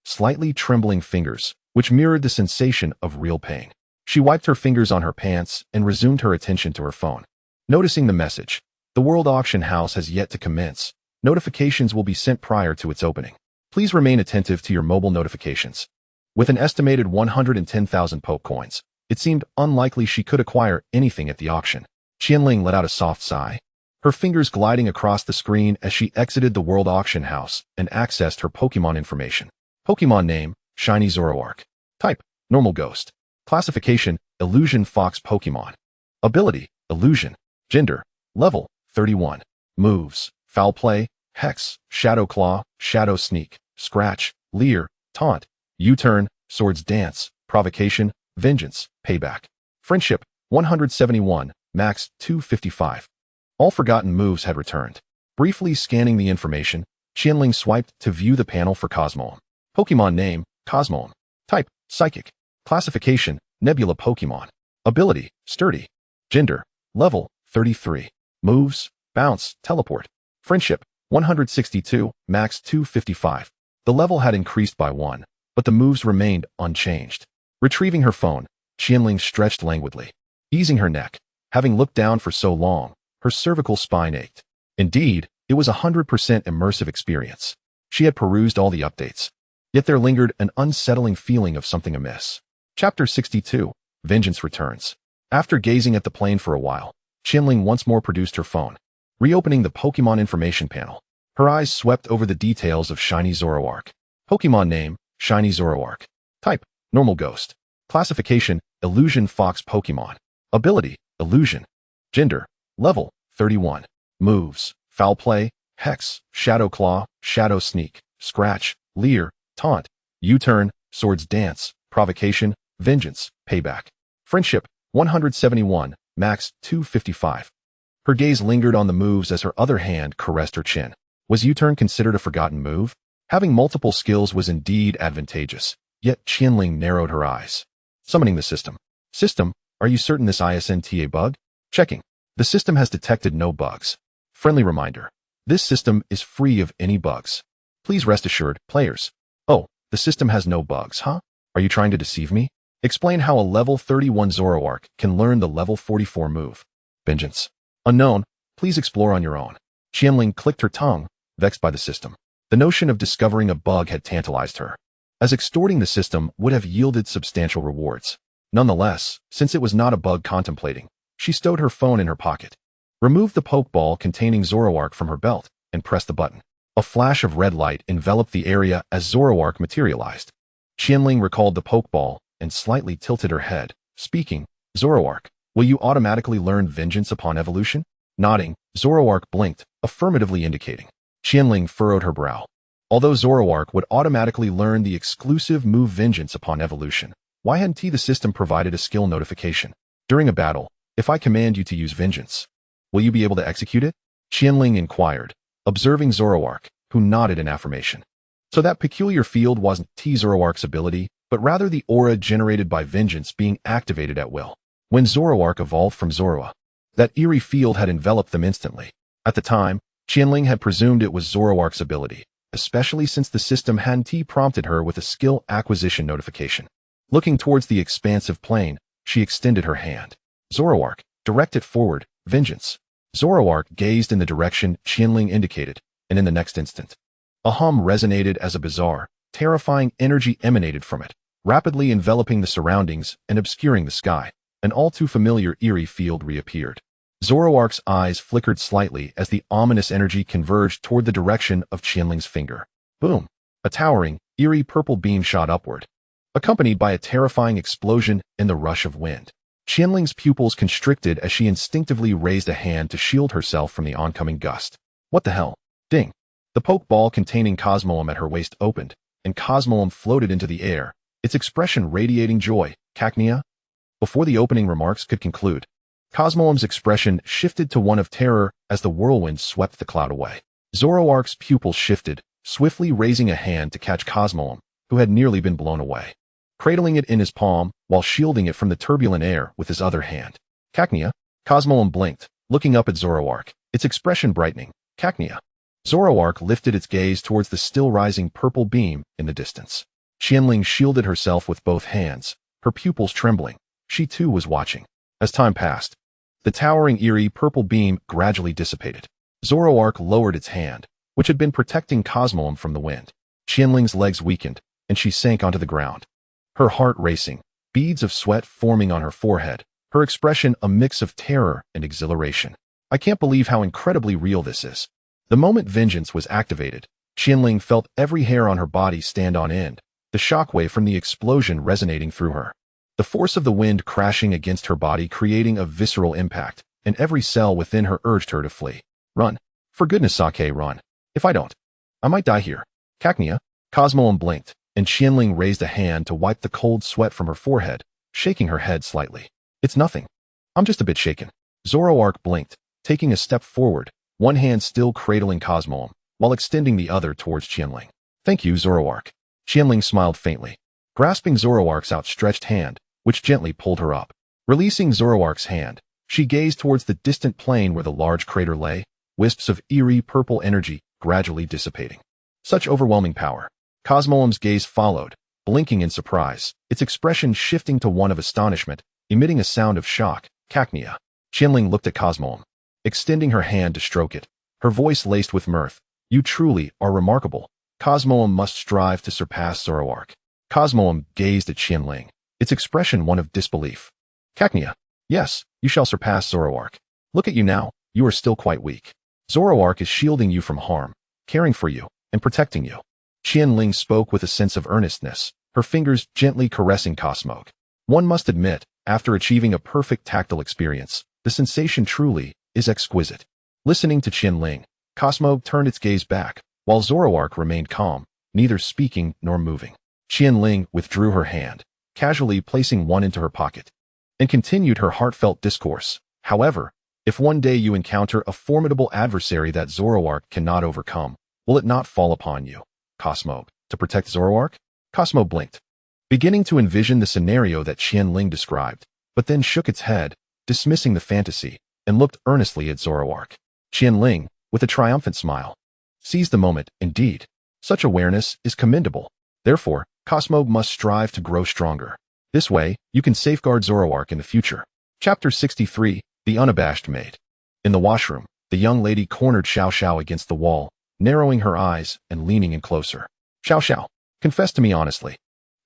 slightly trembling fingers, which mirrored the sensation of real pain. She wiped her fingers on her pants and resumed her attention to her phone. Noticing the message, "The World Auction House has yet to commence. Notifications will be sent prior to its opening. Please remain attentive to your mobile notifications." With an estimated 110,000 Pokecoins, it seemed unlikely she could acquire anything at the auction. Qian Ling let out a soft sigh, her fingers gliding across the screen as she exited the World Auction House and accessed her Pokemon information. Pokemon name, Shiny Zoroark. Type, Normal Ghost. Classification, Illusion Fox Pokemon. Ability, Illusion. Gender, Level, 31. Moves, Foul Play, Hex, Shadow Claw, Shadow Sneak, Scratch, Leer, Taunt, U-Turn, Swords Dance, Provocation, Vengeance, Payback. Friendship, 171, Max 255. All forgotten moves had returned. Briefly scanning the information, Qian Ling swiped to view the panel for Cosmog. Pokemon name, Cosmog. Type, Psychic. Classification, Nebula Pokemon. Ability, Sturdy. Gender, Level, 33. Moves, Bounce, Teleport. Friendship, 162, Max 255. The level had increased by 1, but the moves remained unchanged. Retrieving her phone, Qian Ling stretched languidly, easing her neck. Having looked down for so long, her cervical spine ached. Indeed, it was a 100% immersive experience. She had perused all the updates, yet there lingered an unsettling feeling of something amiss. Chapter 62, Vengeance Returns. After gazing at the plane for a while, Qian Ling once more produced her phone. Reopening the Pokemon information panel, her eyes swept over the details of Shiny Zoroark. Pokemon name, Shiny Zoroark. Type, Normal Ghost. Classification, Illusion Fox Pokemon. Ability, Illusion. Gender, Level, 31. Moves, Foul Play, Hex, Shadow Claw, Shadow Sneak, Scratch, Leer, Taunt, U-Turn, Swords Dance, Provocation, Vengeance, Payback. Friendship, 171, Max 255. Her gaze lingered on the moves as her other hand caressed her chin. Was U-Turn considered a forgotten move? Having multiple skills was indeed advantageous, yet Qian Ling narrowed her eyes. Summoning the system. System, are you certain this isn't a bug? Checking. The system has detected no bugs. Friendly reminder. This system is free of any bugs. Please rest assured, players. Oh, the system has no bugs, huh? Are you trying to deceive me? Explain how a level 31 Zoroark can learn the level 44 move. Vengeance. Unknown, please explore on your own. Qian Ling clicked her tongue, vexed by the system. The notion of discovering a bug had tantalized her, as extorting the system would have yielded substantial rewards. Nonetheless, since it was not a bug contemplating, she stowed her phone in her pocket, removed the Pokeball containing Zoroark from her belt, and pressed the button. A flash of red light enveloped the area as Zoroark materialized. Qian Ling recalled the Pokeball and slightly tilted her head, speaking, Zoroark, will you automatically learn vengeance upon evolution? Nodding, Zoroark blinked, affirmatively indicating. Qian Ling furrowed her brow. Although Zoroark would automatically learn the exclusive move vengeance upon evolution, why hadn't the system provided a skill notification? During a battle, if I command you to use vengeance, will you be able to execute it? Qian Ling inquired, observing Zoroark, who nodded in affirmation. So that peculiar field wasn't Zoroark's ability, but rather the aura generated by vengeance being activated at will. When Zoroark evolved from Zorua, that eerie field had enveloped them instantly. At the time, Qian Ling had presumed it was Zoroark's ability, especially since the system hadn't prompted her with a skill acquisition notification. Looking towards the expansive plain, she extended her hand. Zoroark, direct it forward, vengeance. Zoroark gazed in the direction Qian Ling indicated, and in the next instant, a hum resonated as a bizarre, terrifying energy emanated from it, rapidly enveloping the surroundings and obscuring the sky. An all-too-familiar eerie field reappeared. Zoroark's eyes flickered slightly as the ominous energy converged toward the direction of Qian Ling's finger. Boom! A towering, eerie purple beam shot upward, accompanied by a terrifying explosion and the rush of wind. Qian Ling's pupils constricted as she instinctively raised a hand to shield herself from the oncoming gust. What the hell? Ding! The Pokeball containing Cosmog at her waist opened, and Cosmog floated into the air, its expression radiating joy. Cacnea? Before the opening remarks could conclude, Cosmog's expression shifted to one of terror as the whirlwind swept the cloud away. Zoroark's pupils shifted, swiftly raising a hand to catch Cosmog, who had nearly been blown away, cradling it in his palm while shielding it from the turbulent air with his other hand. Cacnea? Cosmog blinked, looking up at Zoroark, its expression brightening. Cacnea. Zoroark lifted its gaze towards the still-rising purple beam in the distance. Qian Ling shielded herself with both hands, her pupils trembling. She too was watching. As time passed, the towering eerie purple beam gradually dissipated. Zoroark lowered its hand, which had been protecting Cosmog from the wind. Qian Ling's legs weakened, and she sank onto the ground. Her heart racing, beads of sweat forming on her forehead, her expression a mix of terror and exhilaration. I can't believe how incredibly real this is. The moment vengeance was activated, Qian Ling felt every hair on her body stand on end, the shockwave from the explosion resonating through her. The force of the wind crashing against her body creating a visceral impact, and every cell within her urged her to flee. Run. For goodness sake, run. If I don't, I might die here. Cacnea? Cosmog blinked, and Qian Ling raised a hand to wipe the cold sweat from her forehead, shaking her head slightly. It's nothing. I'm just a bit shaken. Zoroark blinked, taking a step forward, one hand still cradling Cosmog, while extending the other towards Qian Ling. Thank you, Zoroark. Qian Ling smiled faintly, grasping Zoroark's outstretched hand, which gently pulled her up. Releasing Zoroark's hand, she gazed towards the distant plain where the large crater lay, wisps of eerie purple energy gradually dissipating. Such overwhelming power. Cosmog's gaze followed, blinking in surprise, its expression shifting to one of astonishment, emitting a sound of shock. Cacnea. Qian Ling looked at Cosmog, extending her hand to stroke it, her voice laced with mirth. You truly are remarkable. Cosmog must strive to surpass Zoroark. Cosmog gazed at Qian Ling, its expression one of disbelief. Cacnea. Yes, you shall surpass Zoroark. Look at you now, you are still quite weak. Zoroark is shielding you from harm, caring for you, and protecting you. Qian Ling spoke with a sense of earnestness, her fingers gently caressing Cosmog. One must admit, after achieving a perfect tactile experience, the sensation truly is exquisite. Listening to Qian Ling, Cosmog turned its gaze back, while Zoroark remained calm, neither speaking nor moving. Qian Ling withdrew her hand, casually placing one into her pocket, and continued her heartfelt discourse. However, if one day you encounter a formidable adversary that Zoroark cannot overcome, will it not fall upon you, Cosmog, to protect Zoroark? Cosmog blinked, beginning to envision the scenario that Qian Ling described, but then shook its head, dismissing the fantasy, and looked earnestly at Zoroark. Qian Ling, with a triumphant smile, seized the moment. Indeed, such awareness is commendable. Therefore, Cosmog must strive to grow stronger. This way, you can safeguard Zoroark in the future. Chapter 63, The Unabashed Maid. In the washroom, the young lady cornered Xiao Xiao against the wall, narrowing her eyes and leaning in closer. Xiao Xiao, confess to me honestly.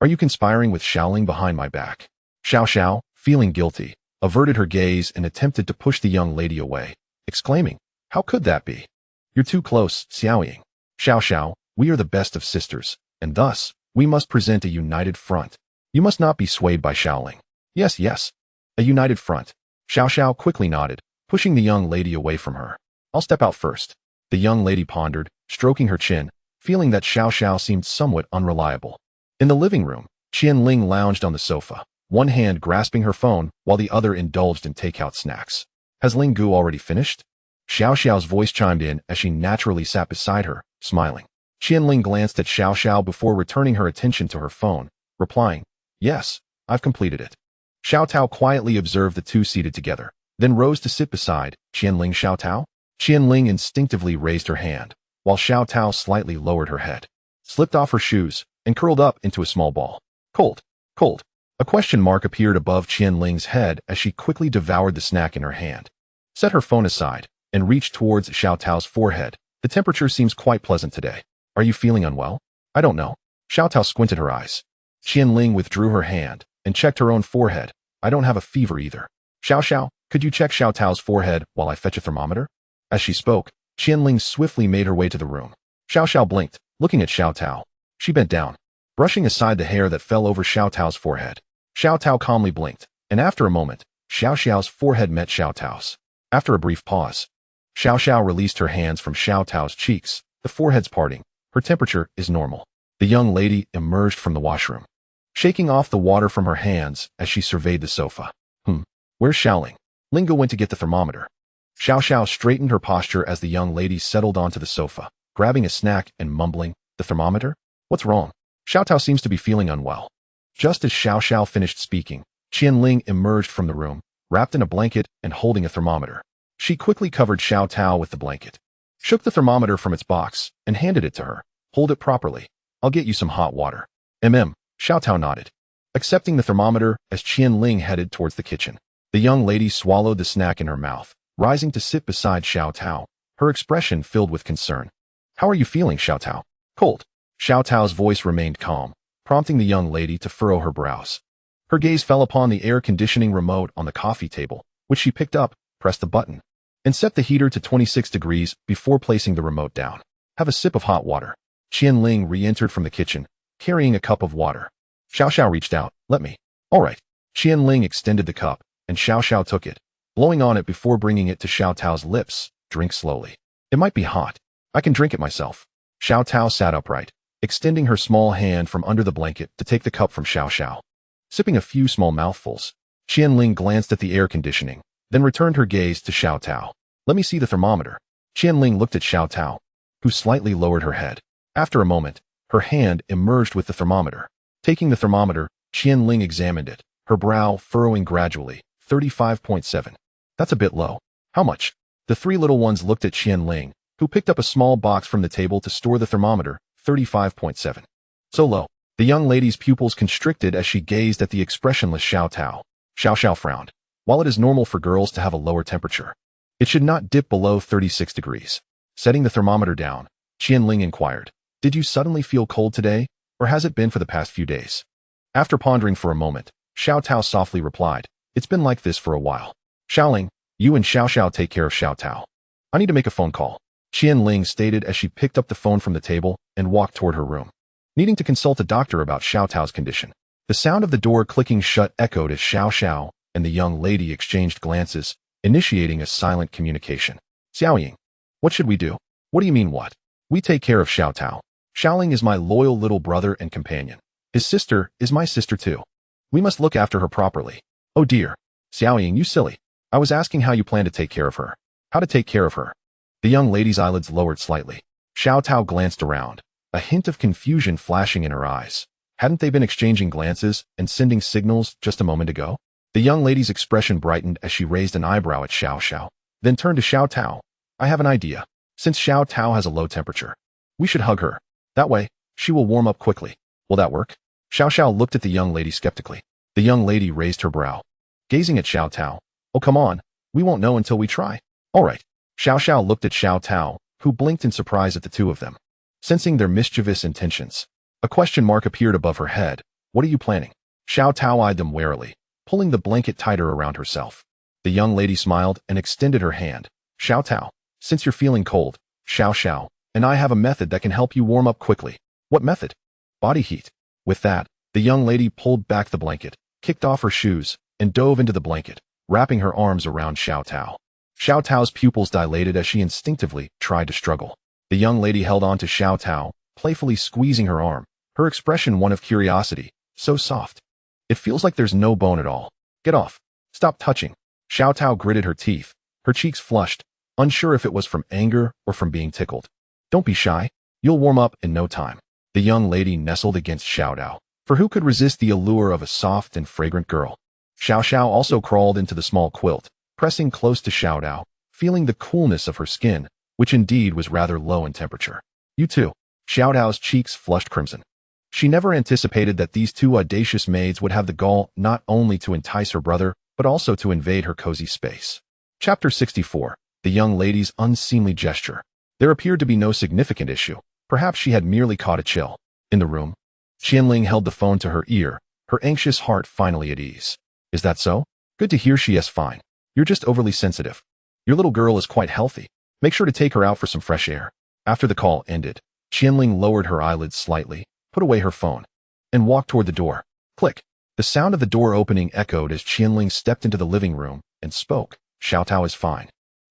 Are you conspiring with Xiaoling behind my back? Xiao Xiao, feeling guilty, averted her gaze and attempted to push the young lady away, exclaiming, how could that be? You're too close, Xiaoying. Xiao Xiao, we are the best of sisters, and thus, We must present a united front. You must not be swayed by Xiaoling. Yes, yes. A united front. Xiao quickly nodded, pushing the young lady away from her. I'll step out first. The young lady pondered, stroking her chin, feeling that Xiao seemed somewhat unreliable. In the living room, Qian Ling lounged on the sofa, one hand grasping her phone while the other indulged in takeout snacks. Has Ling Gu already finished? Xiao's voice chimed in as she naturally sat beside her, smiling. Qian Ling glanced at Xiao before returning her attention to her phone, replying, Yes, I've completed it. Xiao Tao quietly observed the two seated together, then rose to sit beside Qian Ling. Xiao Tao? Qian Ling instinctively raised her hand, while Xiao Tao slightly lowered her head, slipped off her shoes, and curled up into a small ball. Cold. Cold. A question mark appeared above Qian Ling's head as she quickly devoured the snack in her hand, set her phone aside, and reached towards Xiao Tao's forehead. The temperature seems quite pleasant today. Are you feeling unwell? I don't know. Xiao Tao squinted her eyes. Qian Ling withdrew her hand and checked her own forehead. I don't have a fever either. Xiao, could you check Xiao Tao's forehead while I fetch a thermometer? As she spoke, Qian Ling swiftly made her way to the room. Xiao blinked, looking at Xiao Tao. She bent down, brushing aside the hair that fell over Xiao Tao's forehead. Xiao Tao calmly blinked, and after a moment, Xiao's forehead met Xiao Tao's. After a brief pause, Xiao released her hands from Xiao Tao's cheeks, the foreheads parting. Her temperature is normal. The young lady emerged from the washroom, shaking off the water from her hands as she surveyed the sofa. Where's Xiaoling? Ling Gu went to get the thermometer. Xiao straightened her posture as the young lady settled onto the sofa, grabbing a snack and mumbling, the thermometer? What's wrong? Xiao Tao seems to be feeling unwell. Just as Xiao finished speaking, Qian Ling emerged from the room, wrapped in a blanket and holding a thermometer. She quickly covered Xiao Tao with the blanket, shook the thermometer from its box, and handed it to her. Hold it properly. I'll get you some hot water. Xiao Tao nodded, accepting the thermometer as Qian Ling headed towards the kitchen. The young lady swallowed the snack in her mouth, rising to sit beside Xiao Tao, her expression filled with concern. How are you feeling, Xiao Tao? Cold. Xiao Tao's voice remained calm, prompting the young lady to furrow her brows. Her gaze fell upon the air conditioning remote on the coffee table, which she picked up, pressed the button, and set the heater to 26 degrees before placing the remote down. Have a sip of hot water. Qian Ling re-entered from the kitchen, carrying a cup of water. Xiao reached out. Let me. All right. Qian Ling extended the cup, and Xiao took it, blowing on it before bringing it to Xiao Tao's lips. Drink slowly. It might be hot. I can drink it myself. Xiao Tao sat upright, extending her small hand from under the blanket to take the cup from Xiao. Sipping a few small mouthfuls, Qian Ling glanced at the air conditioning, then returned her gaze to Xiao Tao. Let me see the thermometer. Qian Ling looked at Xiao Tao, who slightly lowered her head. After a moment, her hand emerged with the thermometer. Taking the thermometer, Qian Ling examined it, her brow furrowing gradually. 35.7. That's a bit low. How much? The three little ones looked at Qian Ling, who picked up a small box from the table to store the thermometer. 35.7. So low. The young lady's pupils constricted as she gazed at the expressionless Xiao Tao. Xiao frowned. While it is normal for girls to have a lower temperature, it should not dip below 36 degrees. Setting the thermometer down, Qian Ling inquired, Did you suddenly feel cold today, or has it been for the past few days? After pondering for a moment, Xiao Tao softly replied, It's been like this for a while. Xiaoling, you and Xiao take care of Xiao Tao. I need to make a phone call. Qian Ling stated as she picked up the phone from the table and walked toward her room, needing to consult a doctor about Xiao Tao's condition. The sound of the door clicking shut echoed as Xiao and the young lady exchanged glances, initiating a silent communication. Xiaoying, what should we do? What do you mean what? We take care of Xiao Tao. Xiaoling is my loyal little brother and companion. His sister is my sister too. We must look after her properly. Oh dear. Xiaoying, you silly. I was asking how you plan to take care of her. How to take care of her. The young lady's eyelids lowered slightly. Xiao Tao glanced around, a hint of confusion flashing in her eyes. Hadn't they been exchanging glances and sending signals just a moment ago? The young lady's expression brightened as she raised an eyebrow at Xiao, then turned to Xiao Tao. I have an idea. Since Xiao Tao has a low temperature, we should hug her. That way, she will warm up quickly. Will that work? Xiao looked at the young lady skeptically. The young lady raised her brow, gazing at Xiao Tao. Oh, come on. We won't know until we try. All right. Xiao looked at Xiao Tao, who blinked in surprise at the two of them, sensing their mischievous intentions. A question mark appeared above her head. What are you planning? Xiao Tao eyed them warily, pulling the blanket tighter around herself. The young lady smiled and extended her hand. Xiao Tao, since you're feeling cold, Xiao and I have a method that can help you warm up quickly. What method? Body heat. With that, the young lady pulled back the blanket, kicked off her shoes, and dove into the blanket, wrapping her arms around Xiao Tao. Xiao Tao's pupils dilated as she instinctively tried to struggle. The young lady held on to Xiao Tao, playfully squeezing her arm, her expression one of curiosity, so soft. It feels like there's no bone at all. Get off. Stop touching. Xiao Tao gritted her teeth, her cheeks flushed, unsure if it was from anger or from being tickled. Don't be shy. You'll warm up in no time. The young lady nestled against Xiao Tao, for who could resist the allure of a soft and fragrant girl? Xiao Xiao also crawled into the small quilt, pressing close to Xiao Tao, feeling the coolness of her skin, which indeed was rather low in temperature. You too. Xiao Tao's cheeks flushed crimson. She never anticipated that these two audacious maids would have the gall not only to entice her brother, but also to invade her cozy space. Chapter 64. The young lady's unseemly gesture. There appeared to be no significant issue. Perhaps she had merely caught a chill. In the room, Qian Ling held the phone to her ear, her anxious heart finally at ease. Is that so? Good to hear she is fine. You're just overly sensitive. Your little girl is quite healthy. Make sure to take her out for some fresh air. After the call ended, Qian Ling lowered her eyelids slightly, put away her phone, and walked toward the door. Click. The sound of the door opening echoed as Qian Ling stepped into the living room and spoke. Xiao Tao is fine.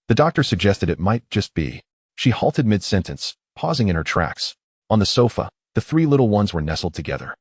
The doctor suggested it might just be. She halted mid-sentence, pausing in her tracks. On the sofa, the three little ones were nestled together,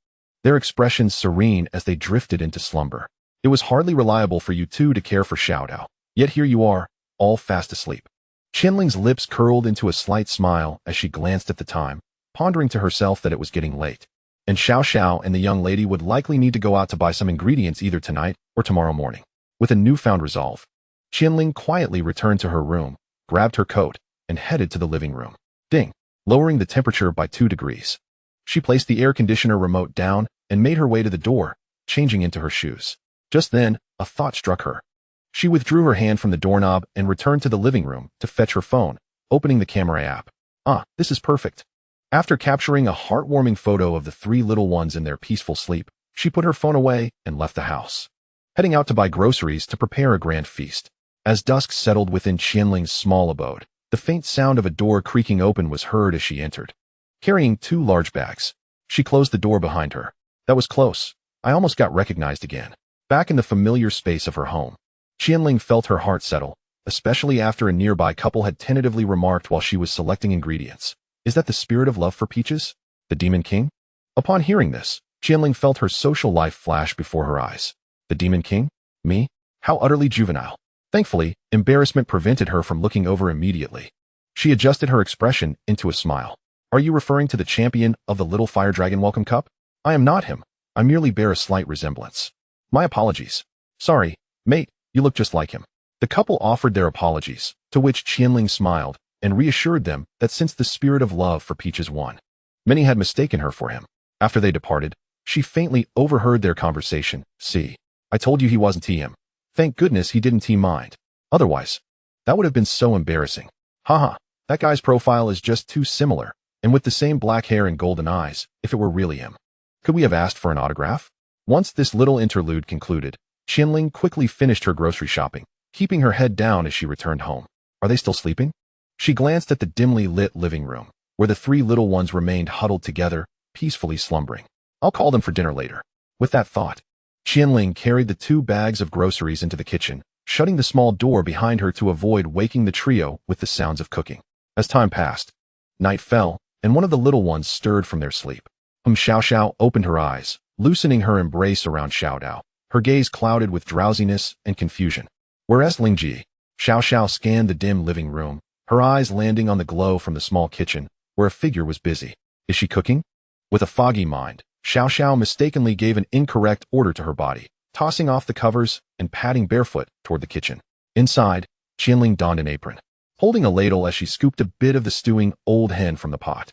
their expressions serene as they drifted into slumber. It was hardly reliable for you two to care for Xiao Tao, yet here you are, all fast asleep. Qian Ling's lips curled into a slight smile as she glanced at the time, pondering to herself that it was getting late, and Xiao Xiao and the young lady would likely need to go out to buy some ingredients either tonight or tomorrow morning. With a newfound resolve, Qian Ling quietly returned to her room, grabbed her coat, and headed to the living room. Ding! Lowering the temperature by 2 degrees. She placed the air conditioner remote down and made her way to the door, changing into her shoes. Just then, a thought struck her. She withdrew her hand from the doorknob and returned to the living room to fetch her phone, opening the camera app. Ah, this is perfect. After capturing a heartwarming photo of the three little ones in their peaceful sleep, she put her phone away and left the house, heading out to buy groceries to prepare a grand feast. As dusk settled within Qian Ling's small abode, the faint sound of a door creaking open was heard as she entered. Carrying 2 large bags, she closed the door behind her. That was close. I almost got recognized again. Back in the familiar space of her home, Qian Ling felt her heart settle, especially after a nearby couple had tentatively remarked while she was selecting ingredients. Is that the spirit of love for Peaches? The Demon King? Upon hearing this, Qian Ling felt her social life flash before her eyes. The Demon King? Me? How utterly juvenile. Thankfully, embarrassment prevented her from looking over immediately. She adjusted her expression into a smile. Are you referring to the champion of the Little Fire Dragon Welcome Cup? I am not him. I merely bear a slight resemblance. My apologies. Sorry, mate, you look just like him. The couple offered their apologies, to which Qian Ling smiled and reassured them that since the spirit of love for Peaches won, many had mistaken her for him. After they departed, she faintly overheard their conversation. See, I told you he wasn't him. Thank goodness he didn't mind. Otherwise, that would have been so embarrassing. Haha, that guy's profile is just too similar, and with the same black hair and golden eyes, if it were really him. Could we have asked for an autograph? Once this little interlude concluded, Qian Ling quickly finished her grocery shopping, keeping her head down as she returned home. Are they still sleeping? She glanced at the dimly lit living room, where the three little ones remained huddled together, peacefully slumbering. I'll call them for dinner later. With that thought, Qian Ling carried the 2 bags of groceries into the kitchen, shutting the small door behind her to avoid waking the trio with the sounds of cooking. As time passed, night fell, and one of the little ones stirred from their sleep. Xiao Xiao opened her eyes, loosening her embrace around Xiao Tao, her gaze clouded with drowsiness and confusion. Whereas Lingji, Xiao Xiao scanned the dim living room, her eyes landing on the glow from the small kitchen, where a figure was busy. Is she cooking? With a foggy mind, Xiao Xiao mistakenly gave an incorrect order to her body, tossing off the covers and padding barefoot toward the kitchen. Inside, Qian Ling donned an apron, holding a ladle as she scooped a bit of the stewing old hen from the pot.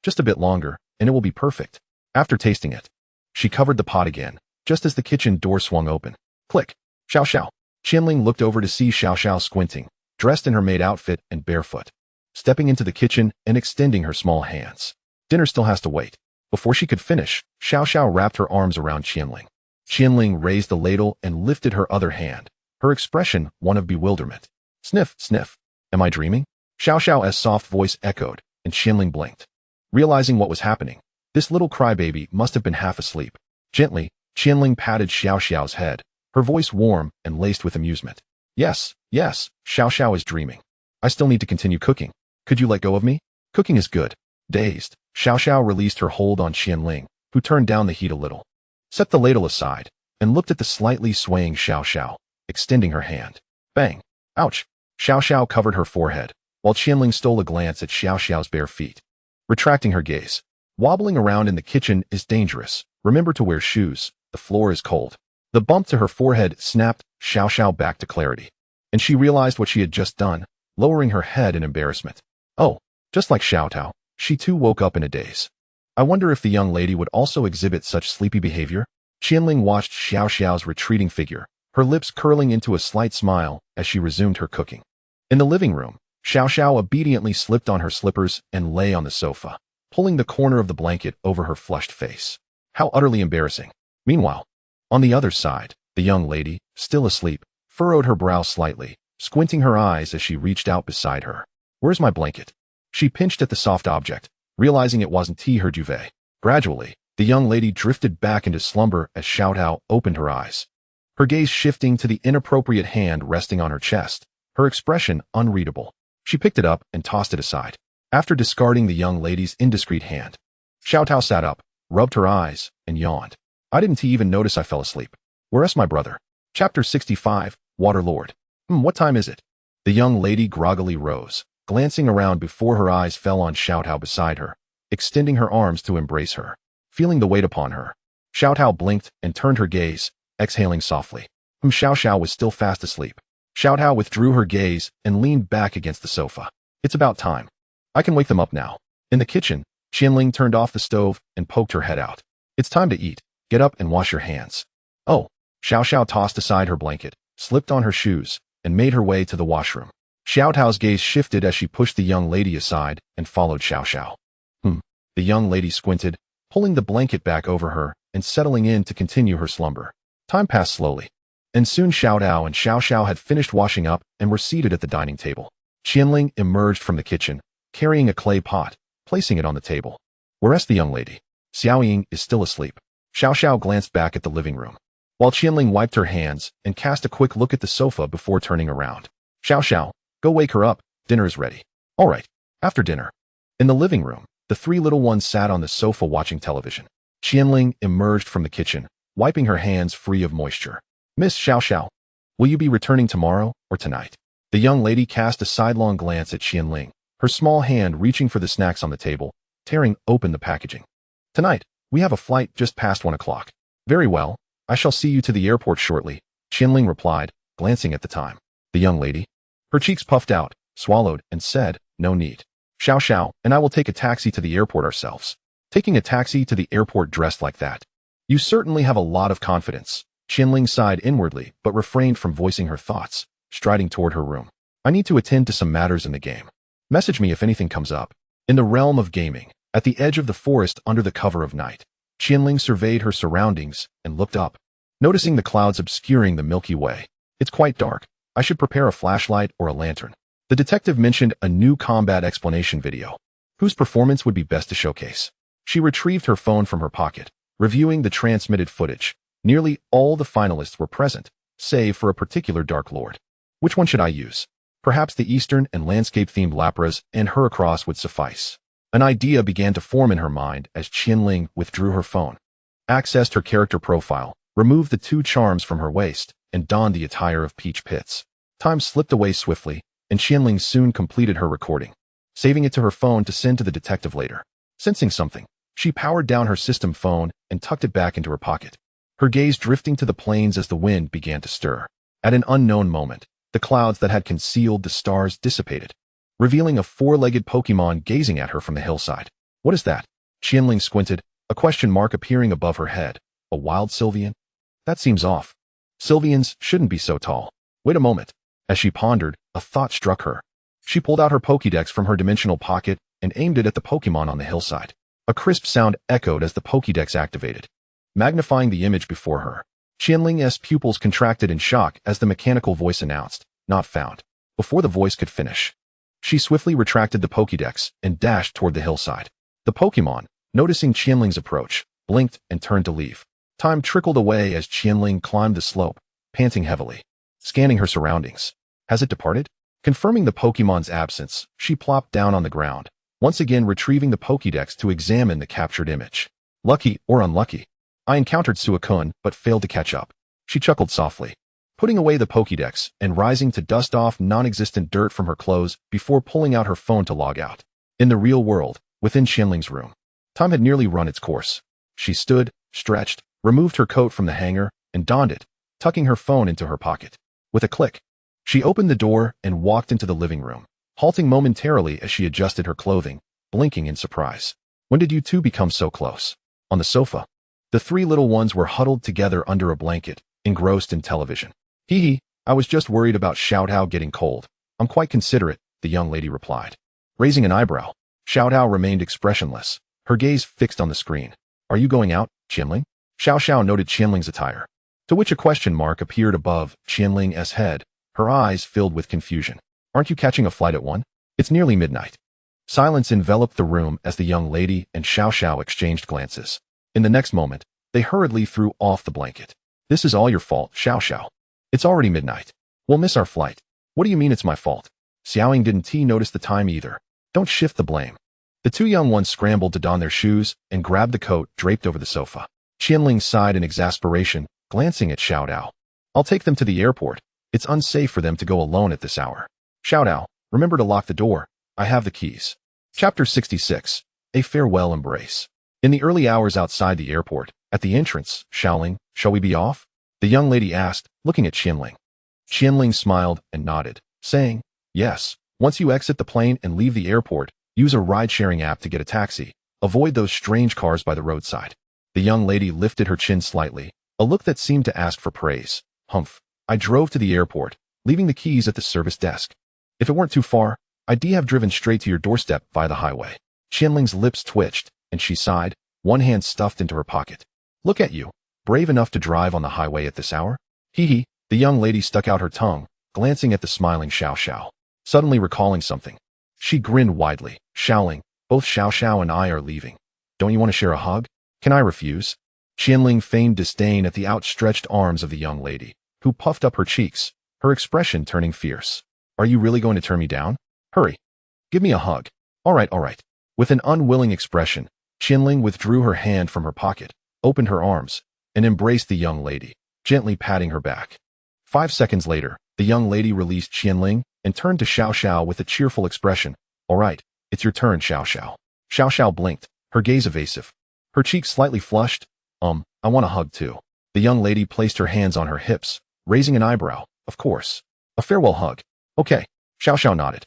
Just a bit longer, and it will be perfect. After tasting it, she covered the pot again, just as the kitchen door swung open. Click. Xiao Xiao. Qian Ling looked over to see Xiao Xiao squinting, dressed in her maid outfit and barefoot, stepping into the kitchen and extending her small hands. Dinner still has to wait. Before she could finish, Xiao Xiao wrapped her arms around Qian Ling. Qian Ling raised the ladle and lifted her other hand, her expression one of bewilderment. Sniff, sniff. Am I dreaming? Xiao Xiao's soft voice echoed, and Qian Ling blinked, realizing what was happening. This little crybaby must have been half asleep. Gently, Qian Ling patted Xiao Xiao's head, her voice warm and laced with amusement. Yes, yes, Xiao Xiao is dreaming. I still need to continue cooking. Could you let go of me? Cooking is good. Dazed, Xiao Xiao released her hold on Qian Ling, who turned down the heat a little. Set the ladle aside, and looked at the slightly swaying Xiao Xiao, extending her hand. Bang! Ouch! Xiao Xiao covered her forehead, while Qian Ling stole a glance at Xiao Xiao's bare feet. Retracting her gaze. Wobbling around in the kitchen is dangerous. Remember to wear shoes. The floor is cold. The bump to her forehead snapped Xiao Xiao back to clarity. And she realized what she had just done, lowering her head in embarrassment. Oh, just like Xiao Tao, she too woke up in a daze. I wonder if the young lady would also exhibit such sleepy behavior? Qian Ling watched Xiao Xiao's retreating figure, her lips curling into a slight smile as she resumed her cooking. In the living room, Xiao Xiao obediently slipped on her slippers and lay on the sofa, pulling the corner of the blanket over her flushed face. How utterly embarrassing. Meanwhile, on the other side, the young lady, still asleep, furrowed her brow slightly, squinting her eyes as she reached out beside her. Where's my blanket? She pinched at the soft object, realizing it wasn't her duvet. Gradually, the young lady drifted back into slumber as Xiao Tao opened her eyes. Her gaze shifting to the inappropriate hand resting on her chest, her expression unreadable. She picked it up and tossed it aside. After discarding the young lady's indiscreet hand, Xiao Tao sat up, rubbed her eyes, and yawned. I didn't even notice I fell asleep. Where's my brother? Chapter 65, Waterlord. What time is it? The young lady groggily rose, glancing around before her eyes fell on Xiao Tao beside her, extending her arms to embrace her. Feeling the weight upon her, Xiao Tao blinked and turned her gaze, exhaling softly. Xiao Xiao was still fast asleep. Xiao Tao withdrew her gaze and leaned back against the sofa. It's about time. I can wake them up now. In the kitchen, Qian Ling turned off the stove and poked her head out. It's time to eat. Get up and wash your hands. Oh, Xiao Xiao tossed aside her blanket, slipped on her shoes, and made her way to the washroom. Xiao Tao's gaze shifted as she pushed the young lady aside and followed Xiao Xiao. The young lady squinted, pulling the blanket back over her and settling in to continue her slumber. Time passed slowly, and soon Xiao Tao and Xiao Xiao had finished washing up and were seated at the dining table. Qian Ling emerged from the kitchen, carrying a clay pot, placing it on the table. Whereas the young lady, Xiao Ying, is still asleep. Xiao Xiao glanced back at the living room, while Qian Ling wiped her hands and cast a quick look at the sofa before turning around. Xiao Xiao, go wake her up, dinner is ready. All right, after dinner. In the living room, the three little ones sat on the sofa watching television. Qian Ling emerged from the kitchen, wiping her hands free of moisture. Miss Xiao Xiao, will you be returning tomorrow or tonight? The young lady cast a sidelong glance at Qian Ling, her small hand reaching for the snacks on the table, tearing open the packaging. Tonight, we have a flight just past 1 o'clock. Very well, I shall see you to the airport shortly, Qian Ling replied, glancing at the time. The young lady, her cheeks puffed out, swallowed, and said, no need. Xiao Xiao and I will take a taxi to the airport ourselves. Taking a taxi to the airport dressed like that. You certainly have a lot of confidence. Qian Ling sighed inwardly but refrained from voicing her thoughts, striding toward her room. I need to attend to some matters in the game. Message me if anything comes up. In the realm of gaming, at the edge of the forest under the cover of night, Qian Ling surveyed her surroundings and looked up, noticing the clouds obscuring the Milky Way. It's quite dark. I should prepare a flashlight or a lantern. The detective mentioned a new combat explanation video. Whose performance would be best to showcase? She retrieved her phone from her pocket, reviewing the transmitted footage. Nearly all the finalists were present, save for a particular Dark Lord. Which one should I use? Perhaps the Eastern and landscape-themed Lapras and Heracross would suffice. An idea began to form in her mind as Qian Ling withdrew her phone, accessed her character profile, removed the 2 charms from her waist, and donned the attire of Peach Pits. Time slipped away swiftly, and Qian Ling soon completed her recording, saving it to her phone to send to the detective later. Sensing something, she powered down her system phone and tucked it back into her pocket, her gaze drifting to the plains as the wind began to stir. At an unknown moment, the clouds that had concealed the stars dissipated, revealing a 4-legged Pokémon gazing at her from the hillside. What is that? Qian Ling squinted, a question mark appearing above her head. A wild Sylveon? That seems off. Sylveons shouldn't be so tall. Wait a moment. As she pondered, a thought struck her. She pulled out her Pokédex from her dimensional pocket and aimed it at the Pokémon on the hillside. A crisp sound echoed as the Pokédex activated, magnifying the image before her. Qian Ling's pupils contracted in shock as the mechanical voice announced, not found. Before the voice could finish, she swiftly retracted the Pokédex and dashed toward the hillside. The Pokémon, noticing Qian Ling's approach, blinked and turned to leave. Time trickled away as Qian Ling climbed the slope, panting heavily. Scanning her surroundings. Has it departed? Confirming the Pokémon's absence, she plopped down on the ground, once again retrieving the Pokédex to examine the captured image. Lucky or unlucky? I encountered Suicune, but failed to catch up. She chuckled softly, putting away the Pokédex and rising to dust off non-existent dirt from her clothes before pulling out her phone to log out. In the real world, within Qian Ling's room, time had nearly run its course. She stood, stretched, removed her coat from the hanger, and donned it, tucking her phone into her pocket. With a click, she opened the door and walked into the living room, halting momentarily as she adjusted her clothing, blinking in surprise. When did you two become so close? On the sofa, the three little ones were huddled together under a blanket, engrossed in television. Hee hee, I was just worried about Xiao Tao getting cold. I'm quite considerate, the young lady replied. Raising an eyebrow, Xiao Tao remained expressionless, her gaze fixed on the screen. Are you going out, Qian Ling? Xiao noted Qian Ling's attire, to which a question mark appeared above Qian Ling's head, her eyes filled with confusion. Aren't you catching a flight at 1? It's nearly midnight. Silence enveloped the room as the young lady and Xiao exchanged glances. In the next moment, they hurriedly threw off the blanket. This is all your fault, Xiao. It's already midnight. We'll miss our flight. What do you mean it's my fault? Xiaoing didn't notice the time either. Don't shift the blame. The two young ones scrambled to don their shoes and grabbed the coat draped over the sofa. Qian Ling sighed in exasperation, glancing at Xiao Tao. I'll take them to the airport. It's unsafe for them to go alone at this hour. Xiao Tao, remember to lock the door. I have the keys. Chapter 66. A Farewell Embrace. In the early hours outside the airport, at the entrance, Xiaoling, shall we be off? The young lady asked, looking at Qian Ling. Qian Ling smiled and nodded, saying, yes. Once you exit the plane and leave the airport, use a ride-sharing app to get a taxi. Avoid those strange cars by the roadside. The young lady lifted her chin slightly, a look that seemed to ask for praise. Humph. I drove to the airport, leaving the keys at the service desk. If it weren't too far, I'd have driven straight to your doorstep via the highway. Qian Ling's lips twitched, and she sighed, one hand stuffed into her pocket. Look at you, brave enough to drive on the highway at this hour? Hee hee, the young lady stuck out her tongue, glancing at the smiling Xiao. Suddenly recalling something, she grinned widely, Xiaoling, both Xiao and I are leaving. Don't you want to share a hug? Can I refuse? Qian Ling feigned disdain at the outstretched arms of the young lady, who puffed up her cheeks, her expression turning fierce. Are you really going to turn me down? Hurry. Give me a hug. All right. With an unwilling expression, Qian Ling withdrew her hand from her pocket, opened her arms, and embraced the young lady, gently patting her back. 5 seconds later, the young lady released Qian Ling and turned to Xiao with a cheerful expression. All right, it's your turn, Xiao. Xiao blinked, her gaze evasive. Her cheeks slightly flushed. I want a hug too. The young lady placed her hands on her hips, raising an eyebrow. Of course. A farewell hug. Okay. Xiao nodded,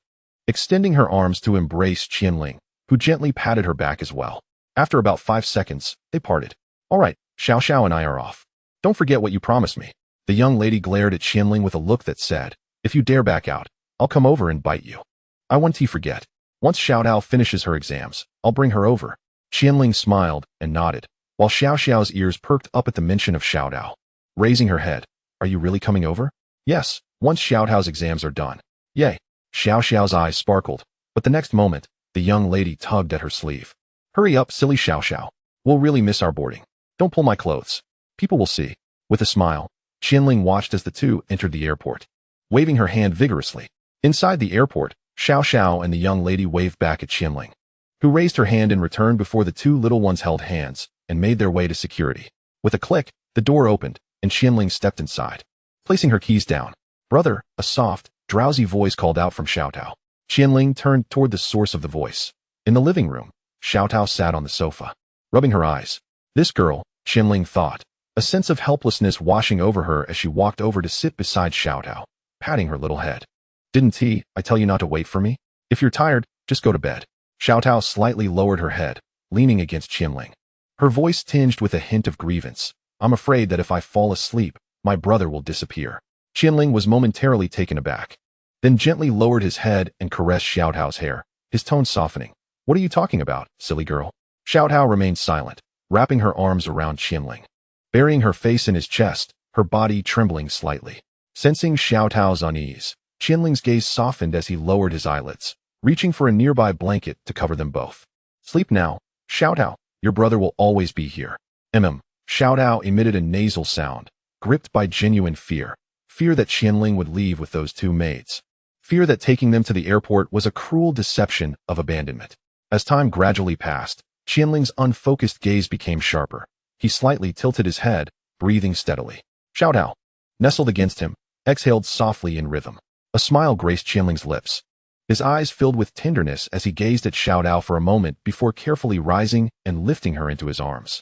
extending her arms to embrace Qian Ling, who gently patted her back as well. After about 5 seconds, they parted. All right, Xiao and I are off. Don't forget what you promised me. The young lady glared at Qian Ling with a look that said, if you dare back out, I'll come over and bite you. I won't forget. Once Xiao Tao finishes her exams, I'll bring her over. Qian Ling smiled and nodded, while Xiao's ears perked up at the mention of Xiao Tao. Raising her head, are you really coming over? Yes, once Xiao Tao's exams are done. Yay. Xiao's eyes sparkled, but the next moment, the young lady tugged at her sleeve. Hurry up, silly Xiao. We'll really miss our boarding. Don't pull my clothes. People will see. With a smile, Qian Ling watched as the two entered the airport, waving her hand vigorously. Inside the airport, Xiao and the young lady waved back at Qian Ling, who raised her hand in return before the two little ones held hands and made their way to security. With a click, the door opened, and Qian Ling stepped inside, placing her keys down. Brother, a soft, drowsy voice called out from Xiao Tao. Qian Ling turned toward the source of the voice. In the living room, Xiao Tao sat on the sofa, rubbing her eyes. This girl, Qian Ling thought, a sense of helplessness washing over her as she walked over to sit beside Xiao Tao, patting her little head. Didn't I tell you not to wait for me? If you're tired, just go to bed. Xiao Tao slightly lowered her head, leaning against Qian Ling. Her voice tinged with a hint of grievance. I'm afraid that if I fall asleep, my brother will disappear. Qian Ling was momentarily taken aback, then gently lowered his head and caressed Xiao Tao's hair, his tone softening. What are you talking about, silly girl? Xiao Tao remained silent, wrapping her arms around Qian Ling, burying her face in his chest, her body trembling slightly. Sensing Xiao Tao's unease, Qian Ling's gaze softened as he lowered his eyelids, reaching for a nearby blanket to cover them both. Sleep now, Xiao Tao, Your brother will always be here. Xiao Tao emitted a nasal sound, gripped by genuine fear. Fear that Qian Ling would leave with those two maids. Fear that taking them to the airport was a cruel deception of abandonment. As time gradually passed, Qian Ling's unfocused gaze became sharper. He slightly tilted his head, breathing steadily. Xiao Tao, nestled against him, exhaled softly in rhythm. A smile graced Qian Ling's lips. His eyes filled with tenderness as he gazed at Xiao Tao for a moment before carefully rising and lifting her into his arms.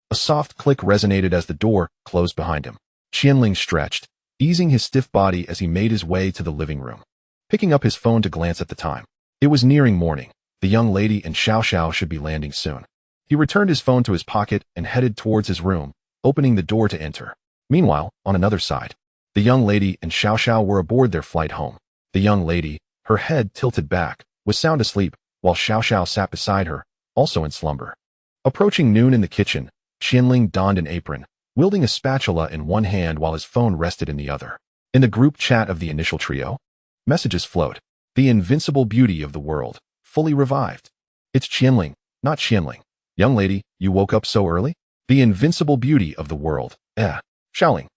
A soft click resonated as the door closed behind him. Qian Ling stretched, easing his stiff body as he made his way to the living room. Picking up his phone to glance at the time. It was nearing morning. The young lady and Xiao should be landing soon. He returned his phone to his pocket and headed towards his room, opening the door to enter. Meanwhile, on another side, the young lady and Xiao were aboard their flight home. The young lady, her head tilted back, was sound asleep, while Xiao sat beside her, also in slumber. Approaching noon in the kitchen, Qian Ling donned an apron, wielding a spatula in one hand while his phone rested in the other. In the group chat of the initial trio, messages flowed. The invincible beauty of the world, fully revived. It's Qian Ling, not Qian Ling. Young lady, you woke up so early? The invincible beauty of the world, Xiaoling.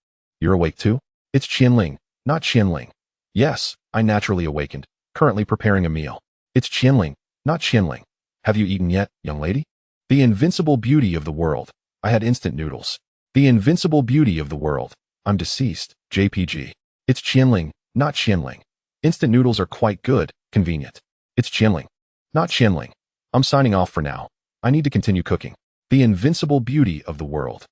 You're awake too? It's Qian Ling, not Qian Ling. Yes, I naturally awakened, currently preparing a meal. It's Qian Ling, not Qian Ling. Have you eaten yet, young lady? The invincible beauty of the world. I had instant noodles. The invincible beauty of the world. I'm deceased, JPG. It's Qian Ling, not Qian Ling. Instant noodles are quite good, convenient. It's Qian Ling, not Qian Ling. I'm signing off for now. I need to continue cooking. The invincible beauty of the world.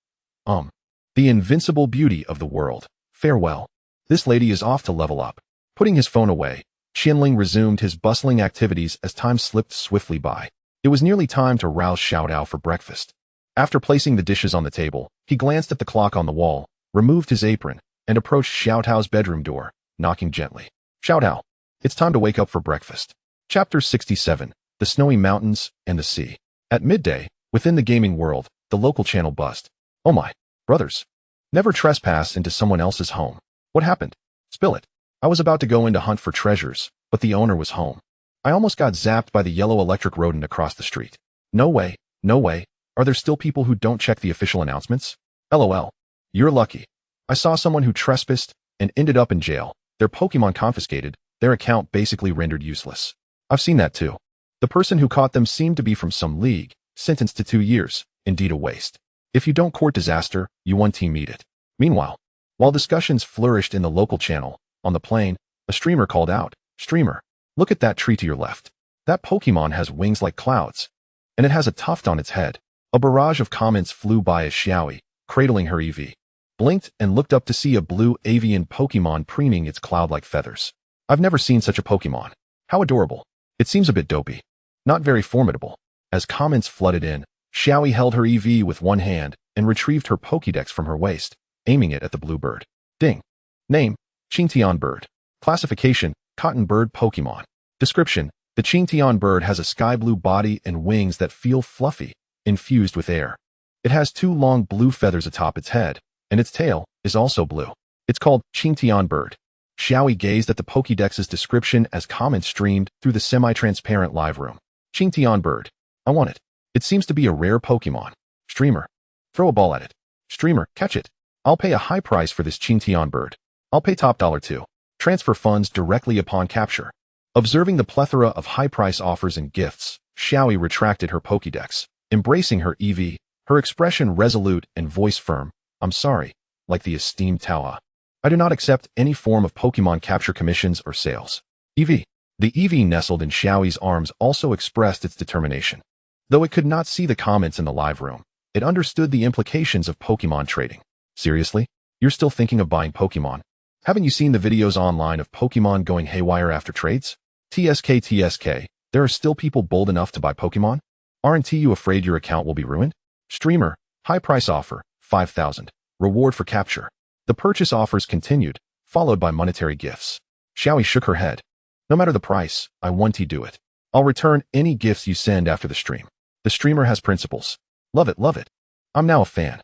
The invincible beauty of the world. Farewell. This lady is off to level up. Putting his phone away, Qian Ling resumed his bustling activities as time slipped swiftly by. It was nearly time to rouse Xiao Tao for breakfast. After placing the dishes on the table, he glanced at the clock on the wall, removed his apron, and approached Xiao Tao's bedroom door, knocking gently. Xiao Tao, it's time to wake up for breakfast. Chapter 67, The Snowy Mountains and the Sea. At midday, within the gaming world, the local channel buzzed. Oh my, brothers. Never trespass into someone else's home. What happened? Spill it. I was about to go in to hunt for treasures, but the owner was home. I almost got zapped by the yellow electric rodent across the street. No way, no way. Are there still people who don't check the official announcements? LOL. You're lucky. I saw someone who trespassed and ended up in jail. Their Pokemon confiscated, their account basically rendered useless. I've seen that too. The person who caught them seemed to be from some league, sentenced to 2 years, indeed a waste. If you don't court disaster, you one team meet it. Meanwhile, while discussions flourished in the local channel, on the plane, a streamer called out, Streamer, look at that tree to your left. That Pokemon has wings like clouds. And it has a tuft on its head. A barrage of comments flew by as Xiaoyi, cradling her EV, blinked and looked up to see a blue avian Pokemon preening its cloud-like feathers. I've never seen such a Pokemon. How adorable. It seems a bit dopey. Not very formidable. As comments flooded in, Xiaoyi held her EV with one hand and retrieved her Pokédex from her waist, aiming it at the blue bird. Ding. Name, Qingtian bird. Classification, cotton bird Pokemon. Description, the Qingtian bird has a sky blue body and wings that feel fluffy, infused with air. It has 2 long blue feathers atop its head, and its tail is also blue. It's called Qingtian bird. Xiaoyi gazed at the Pokédex's description as comments streamed through the semi-transparent live room. Qingtian bird. I want it. It seems to be a rare Pokemon. Streamer. Throw a ball at it. Streamer, catch it. I'll pay a high price for this Qingtian bird. I'll pay top dollar too. Transfer funds directly upon capture. Observing the plethora of high-price offers and gifts, Xiaoyi retracted her Pokédex, embracing her EV, her expression resolute and voice firm. I'm sorry, like the esteemed Tao. I do not accept any form of Pokemon capture commissions or sales. EV. The EV nestled in Xiaoyi's arms also expressed its determination. Though it could not see the comments in the live room, it understood the implications of Pokemon trading. Seriously? You're still thinking of buying Pokemon? Haven't you seen the videos online of Pokemon going haywire after trades? TSK, there are still people bold enough to buy Pokemon? Aren't you afraid your account will be ruined? Streamer, high price offer, 5,000. Reward for capture. The purchase offers continued, followed by monetary gifts. Xiaoyi shook her head. No matter the price, I want to do it. I'll return any gifts you send after the stream. The streamer has principles. Love it, love it. I'm now a fan.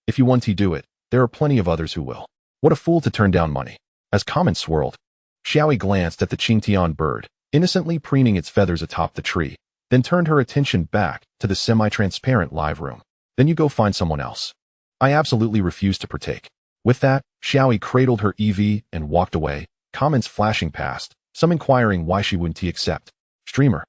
If you want to do it, there are plenty of others who will. What a fool to turn down money. As comments swirled, Xiaoyi glanced at the Qingtian bird, innocently preening its feathers atop the tree, then turned her attention back to the semi-transparent live room. Then you go find someone else. I absolutely refuse to partake. With that, Xiaoyi cradled her EV and walked away, comments flashing past, some inquiring why she wouldn't accept. Streamer.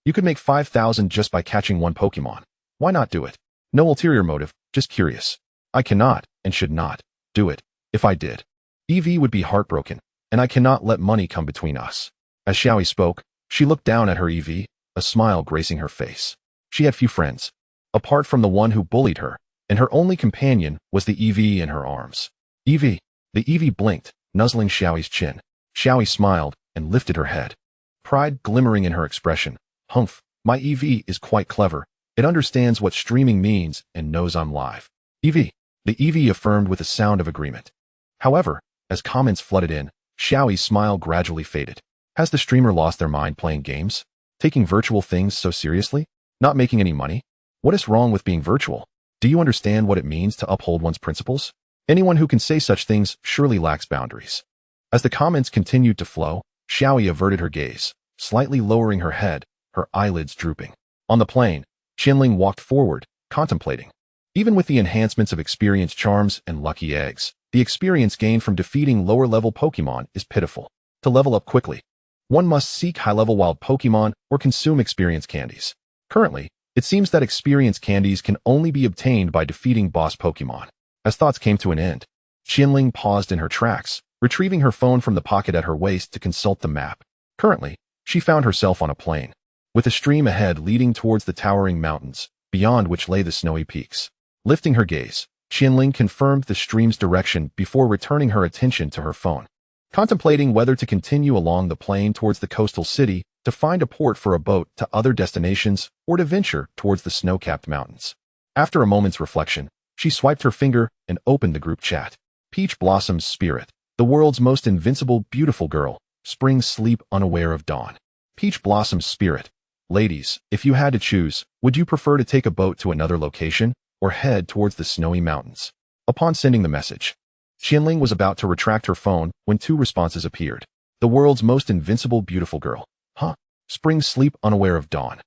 You could make 5,000 just by catching one Pokemon. Why not do it? No ulterior motive, just curious. I cannot, and should not, do it. If I did, EV would be heartbroken, and I cannot let money come between us. As Xiaoyi spoke, she looked down at her EV, a smile gracing her face. She had few friends, apart from the one who bullied her, and her only companion was the EV in her arms. EV. The EV blinked, nuzzling Xiaoyi's chin. Xiaoyi smiled and lifted her head, pride glimmering in her expression. Humph, my EV is quite clever. It understands what streaming means and knows I'm live. EV. The EV affirmed with a sound of agreement. However, as comments flooded in, Xiaoyi's smile gradually faded. Has the streamer lost their mind playing games? Taking virtual things so seriously? Not making any money? What is wrong with being virtual? Do you understand what it means to uphold one's principles? Anyone who can say such things surely lacks boundaries. As the comments continued to flow, Xiaoyi averted her gaze, slightly lowering her head, her eyelids drooping. On the plane, Qian Ling walked forward, contemplating. Even with the enhancements of experience charms and lucky eggs, the experience gained from defeating lower-level Pokemon is pitiful. To level up quickly, one must seek high-level wild Pokemon or consume experience candies. Currently, it seems that experience candies can only be obtained by defeating boss Pokemon. As thoughts came to an end, Qian Ling paused in her tracks, retrieving her phone from the pocket at her waist to consult the map. Currently, she found herself on a plain, with a stream ahead leading towards the towering mountains, beyond which lay the snowy peaks. Lifting her gaze, Qian Ling confirmed the stream's direction before returning her attention to her phone, contemplating whether to continue along the plain towards the coastal city, to find a port for a boat to other destinations, or to venture towards the snow-capped mountains. After a moment's reflection, she swiped her finger and opened the group chat. Peach Blossom's spirit, the world's most invincible beautiful girl, spring sleep unaware of dawn. Peach Blossom's spirit. Ladies, if you had to choose, would you prefer to take a boat to another location, or head towards the snowy mountains? Upon sending the message, Qian Ling was about to retract her phone when two responses appeared. The world's most invincible beautiful girl. Huh. Spring sleep unaware of dawn.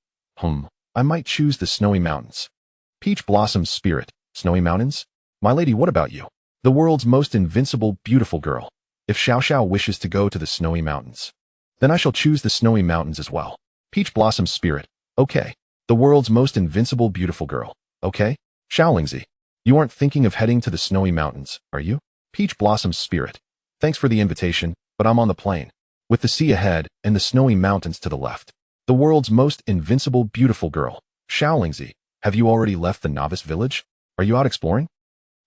I might choose the snowy mountains. Peach Blossom's spirit. Snowy mountains? My lady, what about you? The world's most invincible beautiful girl. If Xiao wishes to go to the snowy mountains, then I shall choose the snowy mountains as well. Peach Blossom's spirit. Okay. The world's most invincible beautiful girl. Okay? Xiaolingzi, you aren't thinking of heading to the snowy mountains, are you? Peach Blossom's spirit. Thanks for the invitation, but I'm on the plain, with the sea ahead and the snowy mountains to the left. The world's most invincible beautiful girl. Xiaolingzi, have you already left the novice village? Are you out exploring?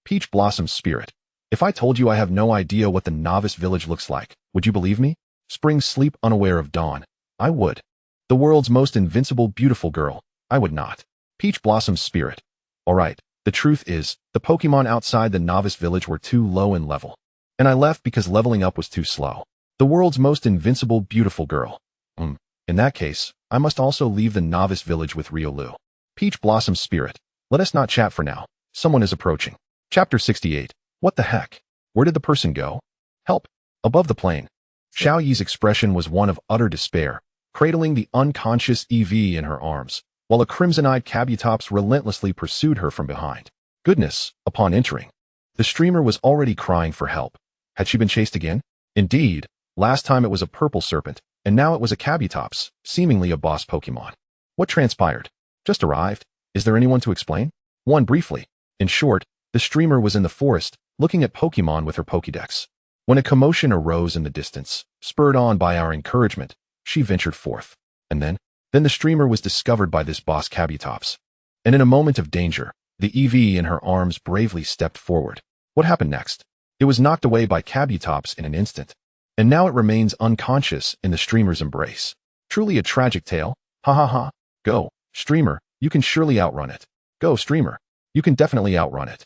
Peach Blossom's spirit. If I told you I have no idea what the novice village looks like, would you believe me? Spring sleep unaware of dawn. I would. The world's most invincible beautiful girl. I would not. Peach Blossom's spirit. Alright, the truth is, the Pokemon outside the novice village were too low in level, and I left because leveling up was too slow. The world's most invincible beautiful girl. In that case, I must also leave the novice village with Riolu. Peach Blossom's spirit. Let us not chat for now. Someone is approaching. Chapter 68. What the heck? Where did the person go? Help. Above the plane, Xiao Yi's expression was one of utter despair, cradling the unconscious EV in her arms, while a crimson-eyed Kabutops relentlessly pursued her from behind. Goodness, upon entering, the streamer was already crying for help. Had she been chased again? Indeed, last time it was a purple serpent, and now it was a Kabutops, seemingly a boss Pokemon. What transpired? Just arrived? Is there anyone to explain? One briefly. In short, the streamer was in the forest, looking at Pokemon with her Pokédex. When a commotion arose in the distance, spurred on by our encouragement, she ventured forth. And then the streamer was discovered by this boss Kabutops. And in a moment of danger, the EV in her arms bravely stepped forward. What happened next? It was knocked away by Kabutops in an instant. And now it remains unconscious in the streamer's embrace. Truly a tragic tale. Ha ha ha. Go, streamer, you can surely outrun it. Go, streamer. You can definitely outrun it.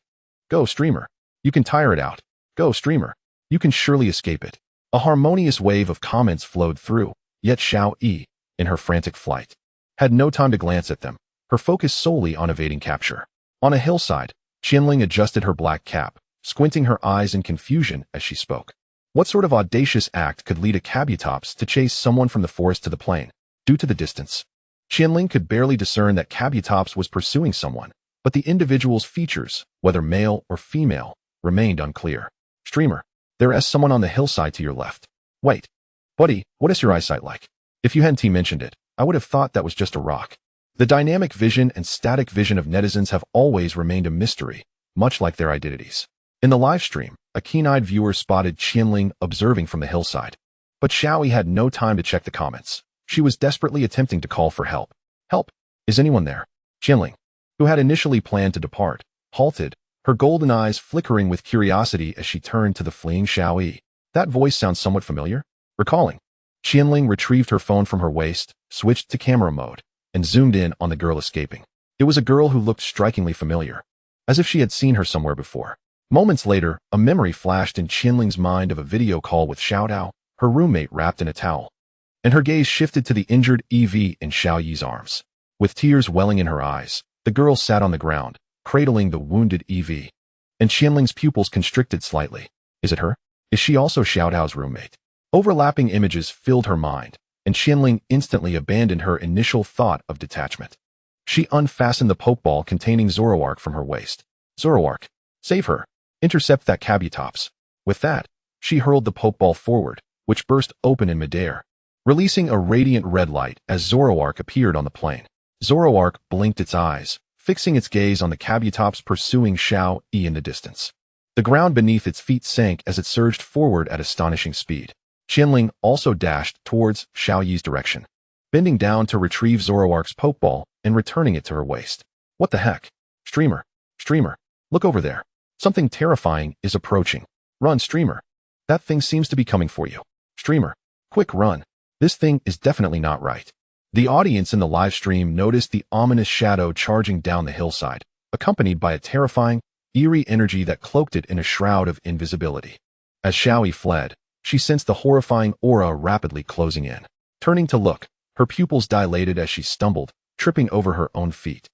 Go, streamer. You can tire it out. Go, streamer. You can surely escape it. A harmonious wave of comments flowed through, yet Xiao Yi, in her frantic flight, had no time to glance at them, her focus solely on evading capture. On a hillside, Qian Ling adjusted her black cap, squinting her eyes in confusion as she spoke. What sort of audacious act could lead a Kabutops to chase someone from the forest to the plain? Due to the distance, Qian Ling could barely discern that Kabutops was pursuing someone, but the individual's features, whether male or female, remained unclear. Streamer, there is someone on the hillside to your left. Wait. Buddy, what is your eyesight like? If you hadn't mentioned it, I would have thought that was just a rock. The dynamic vision and static vision of netizens have always remained a mystery, much like their identities. In the live stream, a keen-eyed viewer spotted Qian Ling observing from the hillside. But Xiaoyi had no time to check the comments. She was desperately attempting to call for help. Help! Is anyone there? Qian Ling, who had initially planned to depart, halted, her golden eyes flickering with curiosity as she turned to the fleeing Xiaoyi. That voice sounds somewhat familiar. Recalling. Qian Ling retrieved her phone from her waist, switched to camera mode, and zoomed in on the girl escaping. It was a girl who looked strikingly familiar, as if she had seen her somewhere before. Moments later, a memory flashed in Qian Ling's mind of a video call with Xiao Tao, her roommate wrapped in a towel. And her gaze shifted to the injured EV in Xiao Yi's arms. With tears welling in her eyes, the girl sat on the ground, cradling the wounded EV. And Qian Ling's pupils constricted slightly. Is it her? Is she also Xiao Tao's roommate? Overlapping images filled her mind, and Qian Ling instantly abandoned her initial thought of detachment. She unfastened the Pokeball containing Zoroark from her waist. Zoroark, save her. Intercept that Kabutops. With that, she hurled the Pokeball forward, which burst open in midair, releasing a radiant red light as Zoroark appeared on the plane. Zoroark blinked its eyes, fixing its gaze on the Kabutops pursuing Xiao Yi in the distance. The ground beneath its feet sank as it surged forward at astonishing speed. Qian Ling also dashed towards Xiao Yi's direction, bending down to retrieve Zoroark's Pokeball and returning it to her waist. What the heck? Streamer, look over there. Something terrifying is approaching. Run, Streamer. That thing seems to be coming for you. Streamer, quick run. This thing is definitely not right. The audience in the live stream noticed the ominous shadow charging down the hillside, accompanied by a terrifying, eerie energy that cloaked it in a shroud of invisibility. As Xiaoyi fled, she sensed the horrifying aura rapidly closing in. Turning to look, her pupils dilated as she stumbled, tripping over her own feet,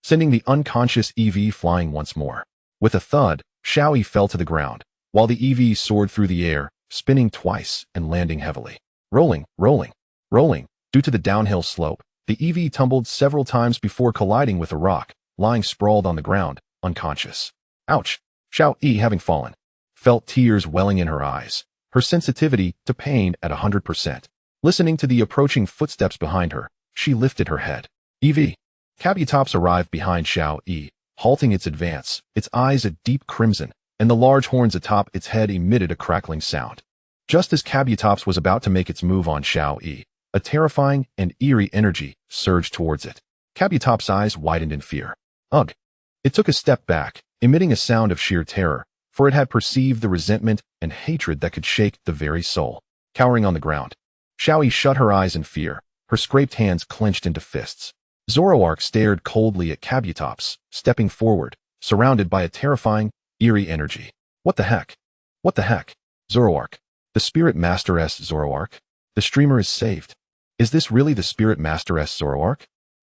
sending the unconscious EV flying once more. With a thud, Xiaoyi fell to the ground, while the EV soared through the air, spinning twice and landing heavily. Rolling. Due to the downhill slope, the EV tumbled several times before colliding with a rock, lying sprawled on the ground, unconscious. Ouch! Xiao Yi, having fallen, felt tears welling in her eyes, her sensitivity to pain at 100%. Listening to the approaching footsteps behind her, she lifted her head. EV. Kabutops arrived behind Xiao Yi, halting its advance, its eyes a deep crimson, and the large horns atop its head emitted a crackling sound. Just as Kabutops was about to make its move on Xiao Yi, a terrifying and eerie energy surged towards it. Kabutops' eyes widened in fear. Ugh! It took a step back, emitting a sound of sheer terror, for it had perceived the resentment and hatred that could shake the very soul. Cowering on the ground, Xiaoyi shut her eyes in fear, her scraped hands clenched into fists. Zoroark stared coldly at Kabutops, stepping forward, surrounded by a terrifying, eerie energy. What the heck? Zoroark. The Spirit Master-S Zoroark? The streamer is saved. Is this really the Spirit Master-S Zoroark?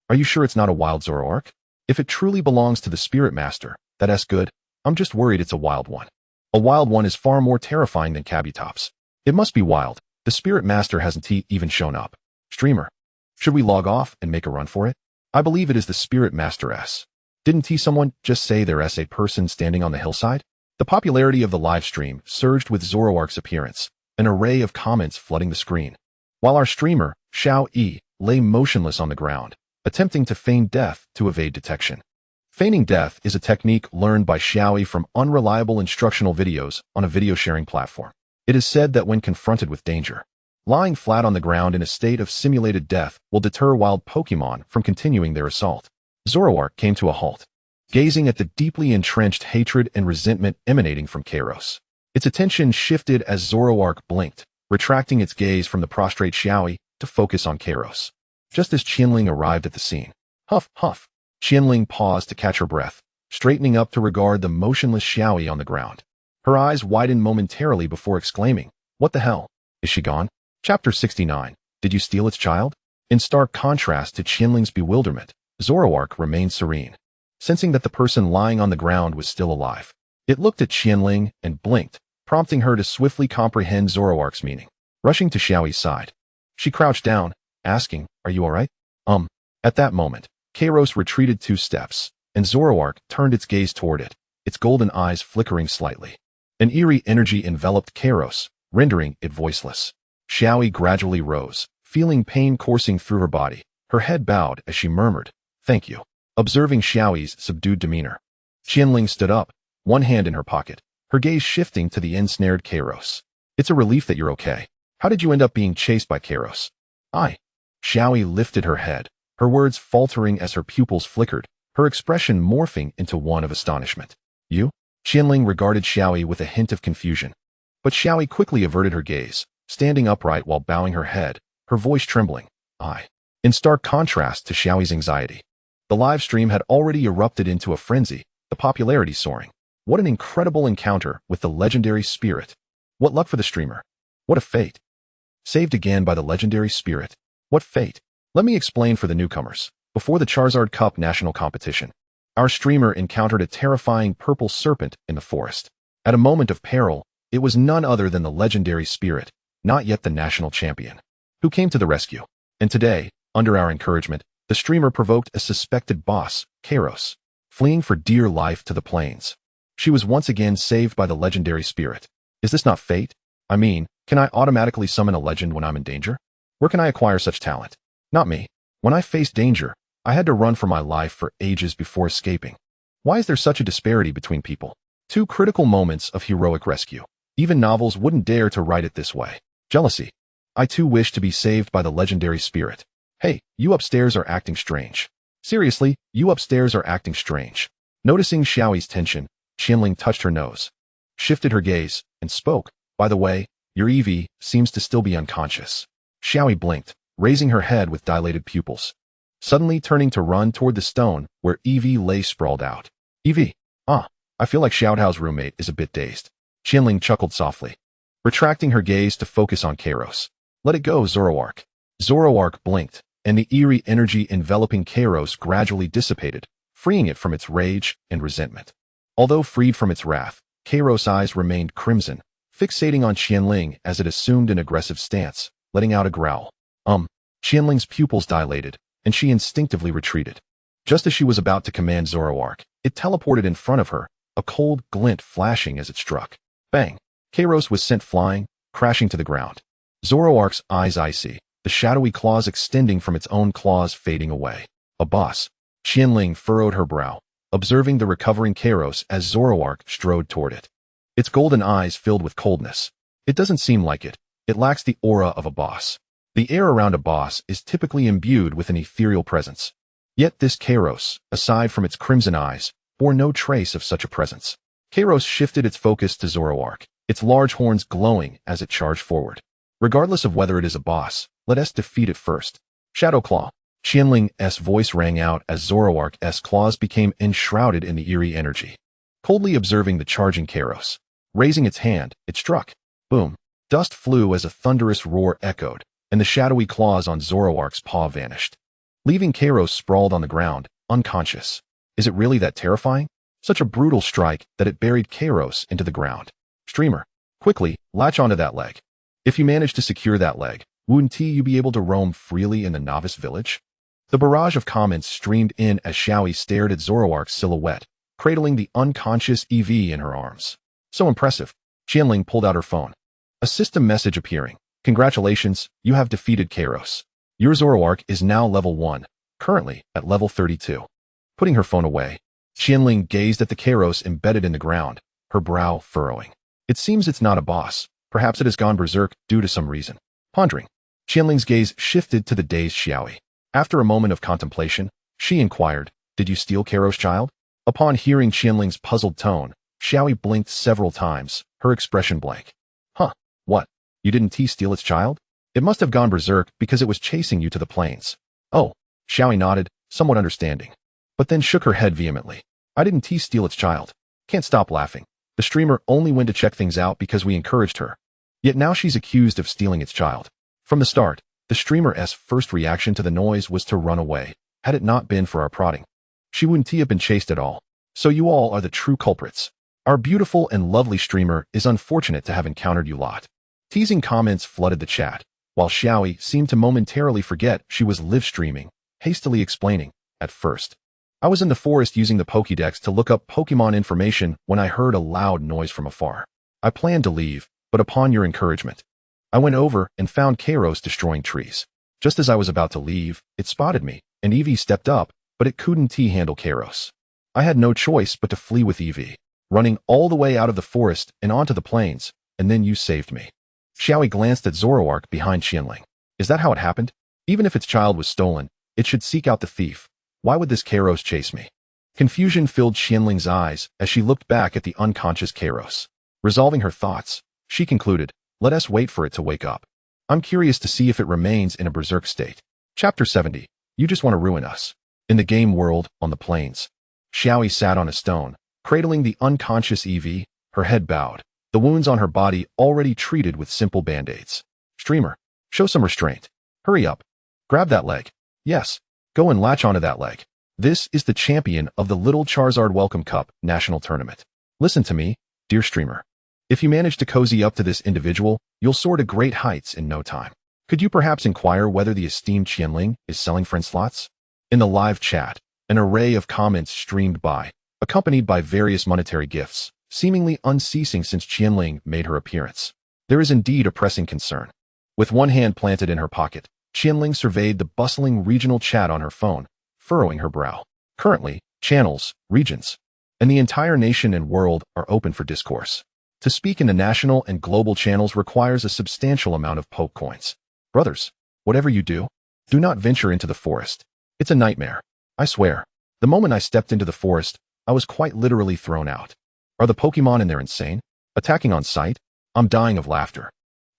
Are you sure it's not a wild Zoroark? If it truly belongs to the Spirit Master, that's good. I'm just worried it's a wild one. A wild one is far more terrifying than Kabutops. It must be wild. The Spirit Master hasn't even shown up. Streamer, should we log off and make a run for it? I believe it is the Spirit Master-S. Didn't someone just say there's a person standing on the hillside? The popularity of the live stream surged with Zoroark's appearance, an array of comments flooding the screen. While our streamer, Xiao Yi, lay motionless on the ground, attempting to feign death to evade detection. Feigning death is a technique learned by Xiaoyi from unreliable instructional videos on a video sharing platform. It is said that when confronted with danger, lying flat on the ground in a state of simulated death will deter wild Pokémon from continuing their assault. Zoroark came to a halt, gazing at the deeply entrenched hatred and resentment emanating from Kairos. Its attention shifted as Zoroark blinked, retracting its gaze from the prostrate Xiaoyi to focus on Kairos. Just as Qian Ling arrived at the scene, huff, Qian Ling paused to catch her breath, straightening up to regard the motionless Xiaoyi on the ground. Her eyes widened momentarily before exclaiming, "What the hell? Is she gone?" Chapter 69. Did you steal its child? In stark contrast to Qian Ling's bewilderment, Zoroark remained serene, sensing that the person lying on the ground was still alive. It looked at Qian Ling and blinked, prompting her to swiftly comprehend Zoroark's meaning. Rushing to Xiaoyi's side, she crouched down, asking, "Are you alright?" At that moment, Kairos retreated 2 steps, and Zoroark turned its gaze toward it, its golden eyes flickering slightly. An eerie energy enveloped Kairos, rendering it voiceless. Xiaoi gradually rose, feeling pain coursing through her body. Her head bowed as she murmured, "Thank you." Observing Xiaoi's subdued demeanor, Qian Ling stood up, one hand in her pocket, her gaze shifting to the ensnared Kairos. "It's a relief that you're okay. How did you end up being chased by Kairos?" Xiaoi lifted her head, her words faltering as her pupils flickered, her expression morphing into one of astonishment. "You?" Qian Ling regarded Xiaoi with a hint of confusion. But Xiaoi quickly averted her gaze, standing upright while bowing her head, her voice trembling. In stark contrast to Xiaoi's anxiety, the live stream had already erupted into a frenzy, the popularity soaring. What an incredible encounter with the legendary spirit. What luck for the streamer. What a fate. Saved again by the legendary spirit. What fate. Let me explain for the newcomers. Before the Charizard Cup national competition, our streamer encountered a terrifying purple serpent in the forest. At a moment of peril, it was none other than the legendary spirit, not yet the national champion, who came to the rescue. And today, under our encouragement, the streamer provoked a suspected boss, Kairos, fleeing for dear life to the plains. She was once again saved by the legendary spirit. Is this not fate? I mean, can I automatically summon a legend when I'm in danger? Where can I acquire such talent? Not me. When I faced danger, I had to run for my life for ages before escaping. Why is there such a disparity between people? 2 critical moments of heroic rescue. Even novels wouldn't dare to write it this way. Jealousy. I too wish to be saved by the legendary spirit. Hey, you upstairs are acting strange. Seriously, you upstairs are acting strange. Noticing Xiaoi's tension, Qian Ling touched her nose, shifted her gaze, and spoke. By the way, your Eevee seems to still be unconscious. Xiaoi blinked, raising her head with dilated pupils, suddenly turning to run toward the stone where Eevee lay sprawled out. Eevee. I feel like Xiao Tao's roommate is a bit dazed. Qian Ling chuckled softly, retracting her gaze to focus on Kairos. Let it go, Zoroark. Zoroark blinked, and the eerie energy enveloping Kairos gradually dissipated, freeing it from its rage and resentment. Although freed from its wrath, Kairos' eyes remained crimson, fixating on Qian Ling as it assumed an aggressive stance, letting out a growl. Qian Ling's pupils dilated, and she instinctively retreated. Just as she was about to command Zoroark, it teleported in front of her, a cold glint flashing as it struck. Bang! Kairos was sent flying, crashing to the ground. Zoroark's eyes icy, the shadowy claws extending from its own claws fading away. A boss. Qian Ling furrowed her brow, observing the recovering Kairos as Zoroark strode toward it. Its golden eyes filled with coldness. It doesn't seem like it. It lacks the aura of a boss. The air around a boss is typically imbued with an ethereal presence. Yet this Kairos, aside from its crimson eyes, bore no trace of such a presence. Kairos shifted its focus to Zoroark, its large horns glowing as it charged forward. Regardless of whether it is a boss, let us defeat it first. Shadow Claw. Qian Ling's voice rang out as Zoroark's claws became enshrouded in the eerie energy. Coldly observing the charging Kairos, raising its hand, it struck. Boom. Dust flew as a thunderous roar echoed, and the shadowy claws on Zoroark's paw vanished, leaving Kairos sprawled on the ground, unconscious. Is it really that terrifying? Such a brutal strike that it buried Kairos into the ground. Streamer, quickly, latch onto that leg. If you manage to secure that leg, wouldn't you be able to roam freely in the novice village? The barrage of comments streamed in as Xiaoi stared at Zoroark's silhouette, cradling the unconscious Eevee in her arms. So impressive. Qian Ling pulled out her phone. A system message appearing. Congratulations, you have defeated Kairos. Your Zoroark is now level 1, currently at level 32. Putting her phone away, Qian Ling gazed at the Kairos embedded in the ground, her brow furrowing. It seems it's not a boss. Perhaps it has gone berserk due to some reason. Pondering, Qian Ling's gaze shifted to the dazed Xiaoi. After a moment of contemplation, she inquired, "Did you steal Kairos' child?" Upon hearing Qian Ling's puzzled tone, Xiaoi blinked several times, her expression blank. What? You didn't steal its child? It must have gone berserk because it was chasing you to the plains. Oh, Xiaoi nodded, somewhat understanding, but then shook her head vehemently. I didn't steal its child. Can't stop laughing. The streamer only went to check things out because we encouraged her. Yet now she's accused of stealing its child. From the start, the streamer's first reaction to the noise was to run away. Had it not been for our prodding, she wouldn't have been chased at all. So you all are the true culprits. Our beautiful and lovely streamer is unfortunate to have encountered you lot. Teasing comments flooded the chat, while Xiaoi seemed to momentarily forget she was live streaming, hastily explaining, "At first, I was in the forest using the Pokédex to look up Pokémon information when I heard a loud noise from afar. I planned to leave, but upon your encouragement, I went over and found Kairos destroying trees. Just as I was about to leave, it spotted me, and Eevee stepped up, but it couldn't handle Kairos. I had no choice but to flee with Eevee, running all the way out of the forest and onto the plains, and then you saved me." Xiao glanced at Zoroark behind Qian Ling. "Is that how it happened? Even if its child was stolen, it should seek out the thief. Why would this Kairos chase me?" Confusion filled Qian Ling's eyes as she looked back at the unconscious Kairos. Resolving her thoughts, she concluded, "Let us wait for it to wake up. I'm curious to see if it remains in a berserk state." Chapter 70. You just want to ruin us. In the game world, on the plains, Xiao sat on a stone, cradling the unconscious Eevee, her head bowed, the wounds on her body already treated with simple band-aids. "Streamer, show some restraint. Hurry up. Grab that leg. Yes, go and latch onto that leg. This is the champion of the Little Charizard Welcome Cup National Tournament. Listen to me, dear streamer. If you manage to cozy up to this individual, you'll soar to great heights in no time. Could you perhaps inquire whether the esteemed Qian Ling is selling friend slots?" In the live chat, an array of comments streamed by, accompanied by various monetary gifts, seemingly unceasing since Qian Ling made her appearance. There is indeed a pressing concern. With one hand planted in her pocket, Qian Ling surveyed the bustling regional chat on her phone, furrowing her brow. Currently, channels, regions, and the entire nation and world are open for discourse. To speak in the national and global channels requires a substantial amount of poke coins. Brothers, whatever you do not venture into the forest. It's a nightmare. I swear. The moment I stepped into the forest, I was quite literally thrown out. Are the Pokemon in there insane? Attacking on sight? I'm dying of laughter.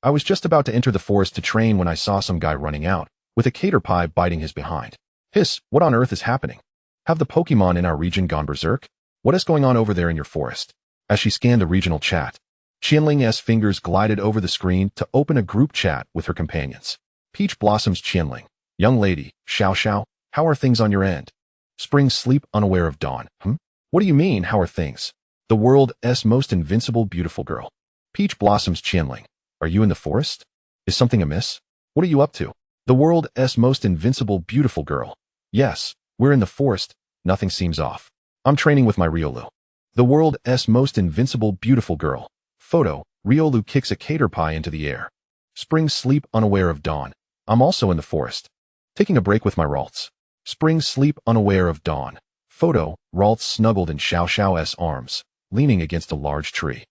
I was just about to enter the forest to train when I saw some guy running out, with a caterpie biting his behind. Hiss, what on earth is happening? Have the Pokemon in our region gone berserk? What is going on over there in your forest? As she scanned the regional chat, Qian Ling's fingers glided over the screen to open a group chat with her companions. Peach Blossoms Qian Ling. Young lady, Xiao, how are things on your end? Spring sleep unaware of dawn. What do you mean, how are things? The world's most invincible beautiful girl. Peach Blossoms Qian Ling. Are you in the forest? Is something amiss? What are you up to? The world's most invincible beautiful girl. Yes, we're in the forest. Nothing seems off. I'm training with my Riolu. The world's most invincible beautiful girl. Photo, Riolu kicks a caterpie into the air. Spring sleep unaware of dawn. I'm also in the forest. Taking a break with my Ralts. Spring sleep unaware of dawn. Photo, Ralts snuggled in Xiao's arms, leaning against a large tree.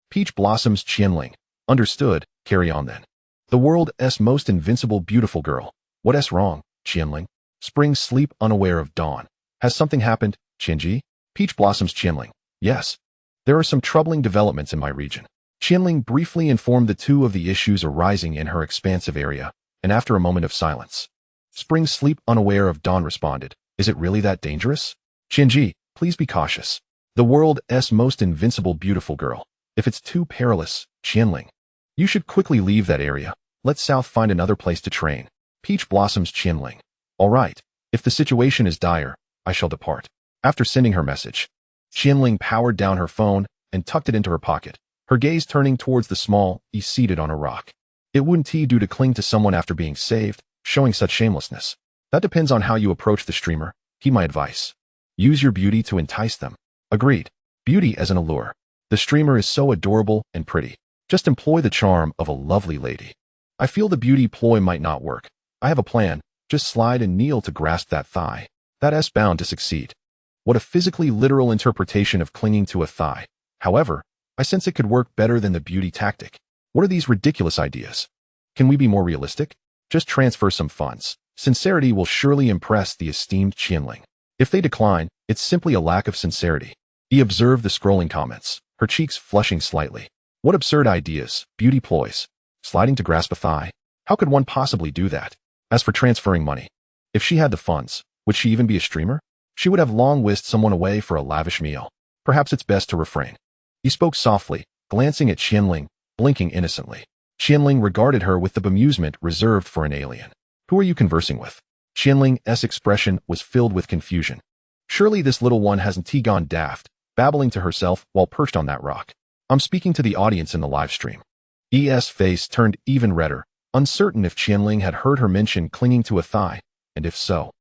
Peach Blossoms Qian Ling. Understood, carry on then. The world's most invincible beautiful girl. What's wrong, Qian Ling? Spring sleep unaware of dawn. Has something happened, Qianji? Peach Blossoms Qian Ling. Yes. There are some troubling developments in my region. Qian Ling briefly informed the two of the issues arising in her expansive area, and after a moment of silence, Spring sleep unaware of dawn responded, is it really that dangerous? Qianji, please be cautious. The world's most invincible beautiful girl. If it's too perilous, Qian Ling, you should quickly leave that area. Let South find another place to train. Peach Blossoms Qian Ling. All right. If the situation is dire, I shall depart. After sending her message, Qian Ling powered down her phone and tucked it into her pocket, her gaze turning towards the small E seated on a rock. It wouldn't do to cling to someone after being saved, showing such shamelessness. That depends on how you approach the streamer. Heed my advice. Use your beauty to entice them. Agreed. Beauty as an allure. The streamer is so adorable and pretty. Just employ the charm of a lovely lady. I feel the beauty ploy might not work. I have a plan. Just slide and kneel to grasp that thigh. That's bound to succeed. What a physically literal interpretation of clinging to a thigh. However, I sense it could work better than the beauty tactic. What are these ridiculous ideas? Can we be more realistic? Just transfer some funds. Sincerity will surely impress the esteemed Qian Ling. If they decline, it's simply a lack of sincerity. He observed the scrolling comments, her cheeks flushing slightly. What absurd ideas, beauty ploys. Sliding to grasp a thigh. How could one possibly do that? As for transferring money, if she had the funds, would she even be a streamer? She would have long whisked someone away for a lavish meal. Perhaps it's best to refrain. He spoke softly, glancing at Qian Ling, blinking innocently. Qian Ling regarded her with the bemusement reserved for an alien. Who are you conversing with? Qian Ling's expression was filled with confusion. Surely this little one hasn't gone daft, babbling to herself while perched on that rock. I'm speaking to the audience in the live stream. ES face turned even redder, uncertain if Qian Ling had heard her mention clinging to a thigh, and if so,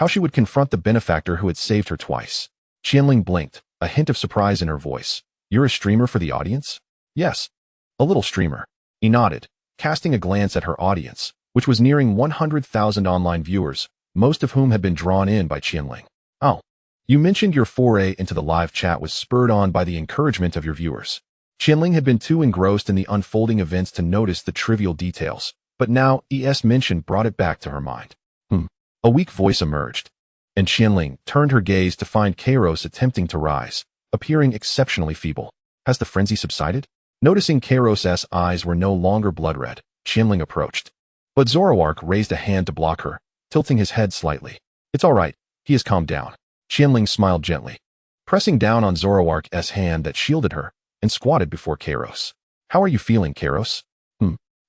How she would confront the benefactor who had saved her twice. Qian Ling blinked, a hint of surprise in her voice. You're a streamer for the audience? Yes. A little streamer. He nodded, casting a glance at her audience, which was nearing 100,000 online viewers, most of whom had been drawn in by Qian Ling. Oh. You mentioned your foray into the live chat was spurred on by the encouragement of your viewers. Qian Ling had been too engrossed in the unfolding events to notice the trivial details, but now ES mention brought it back to her mind. A weak voice emerged, and Qian Ling turned her gaze to find Kairos attempting to rise, appearing exceptionally feeble. Has the frenzy subsided? Noticing Kairos's eyes were no longer blood red, Qian Ling approached. But Zoroark raised a hand to block her, tilting his head slightly. It's all right, he has calmed down. Qian Ling smiled gently, pressing down on Zoroark's hand that shielded her, and squatted before Kairos. How are you feeling, Kairos?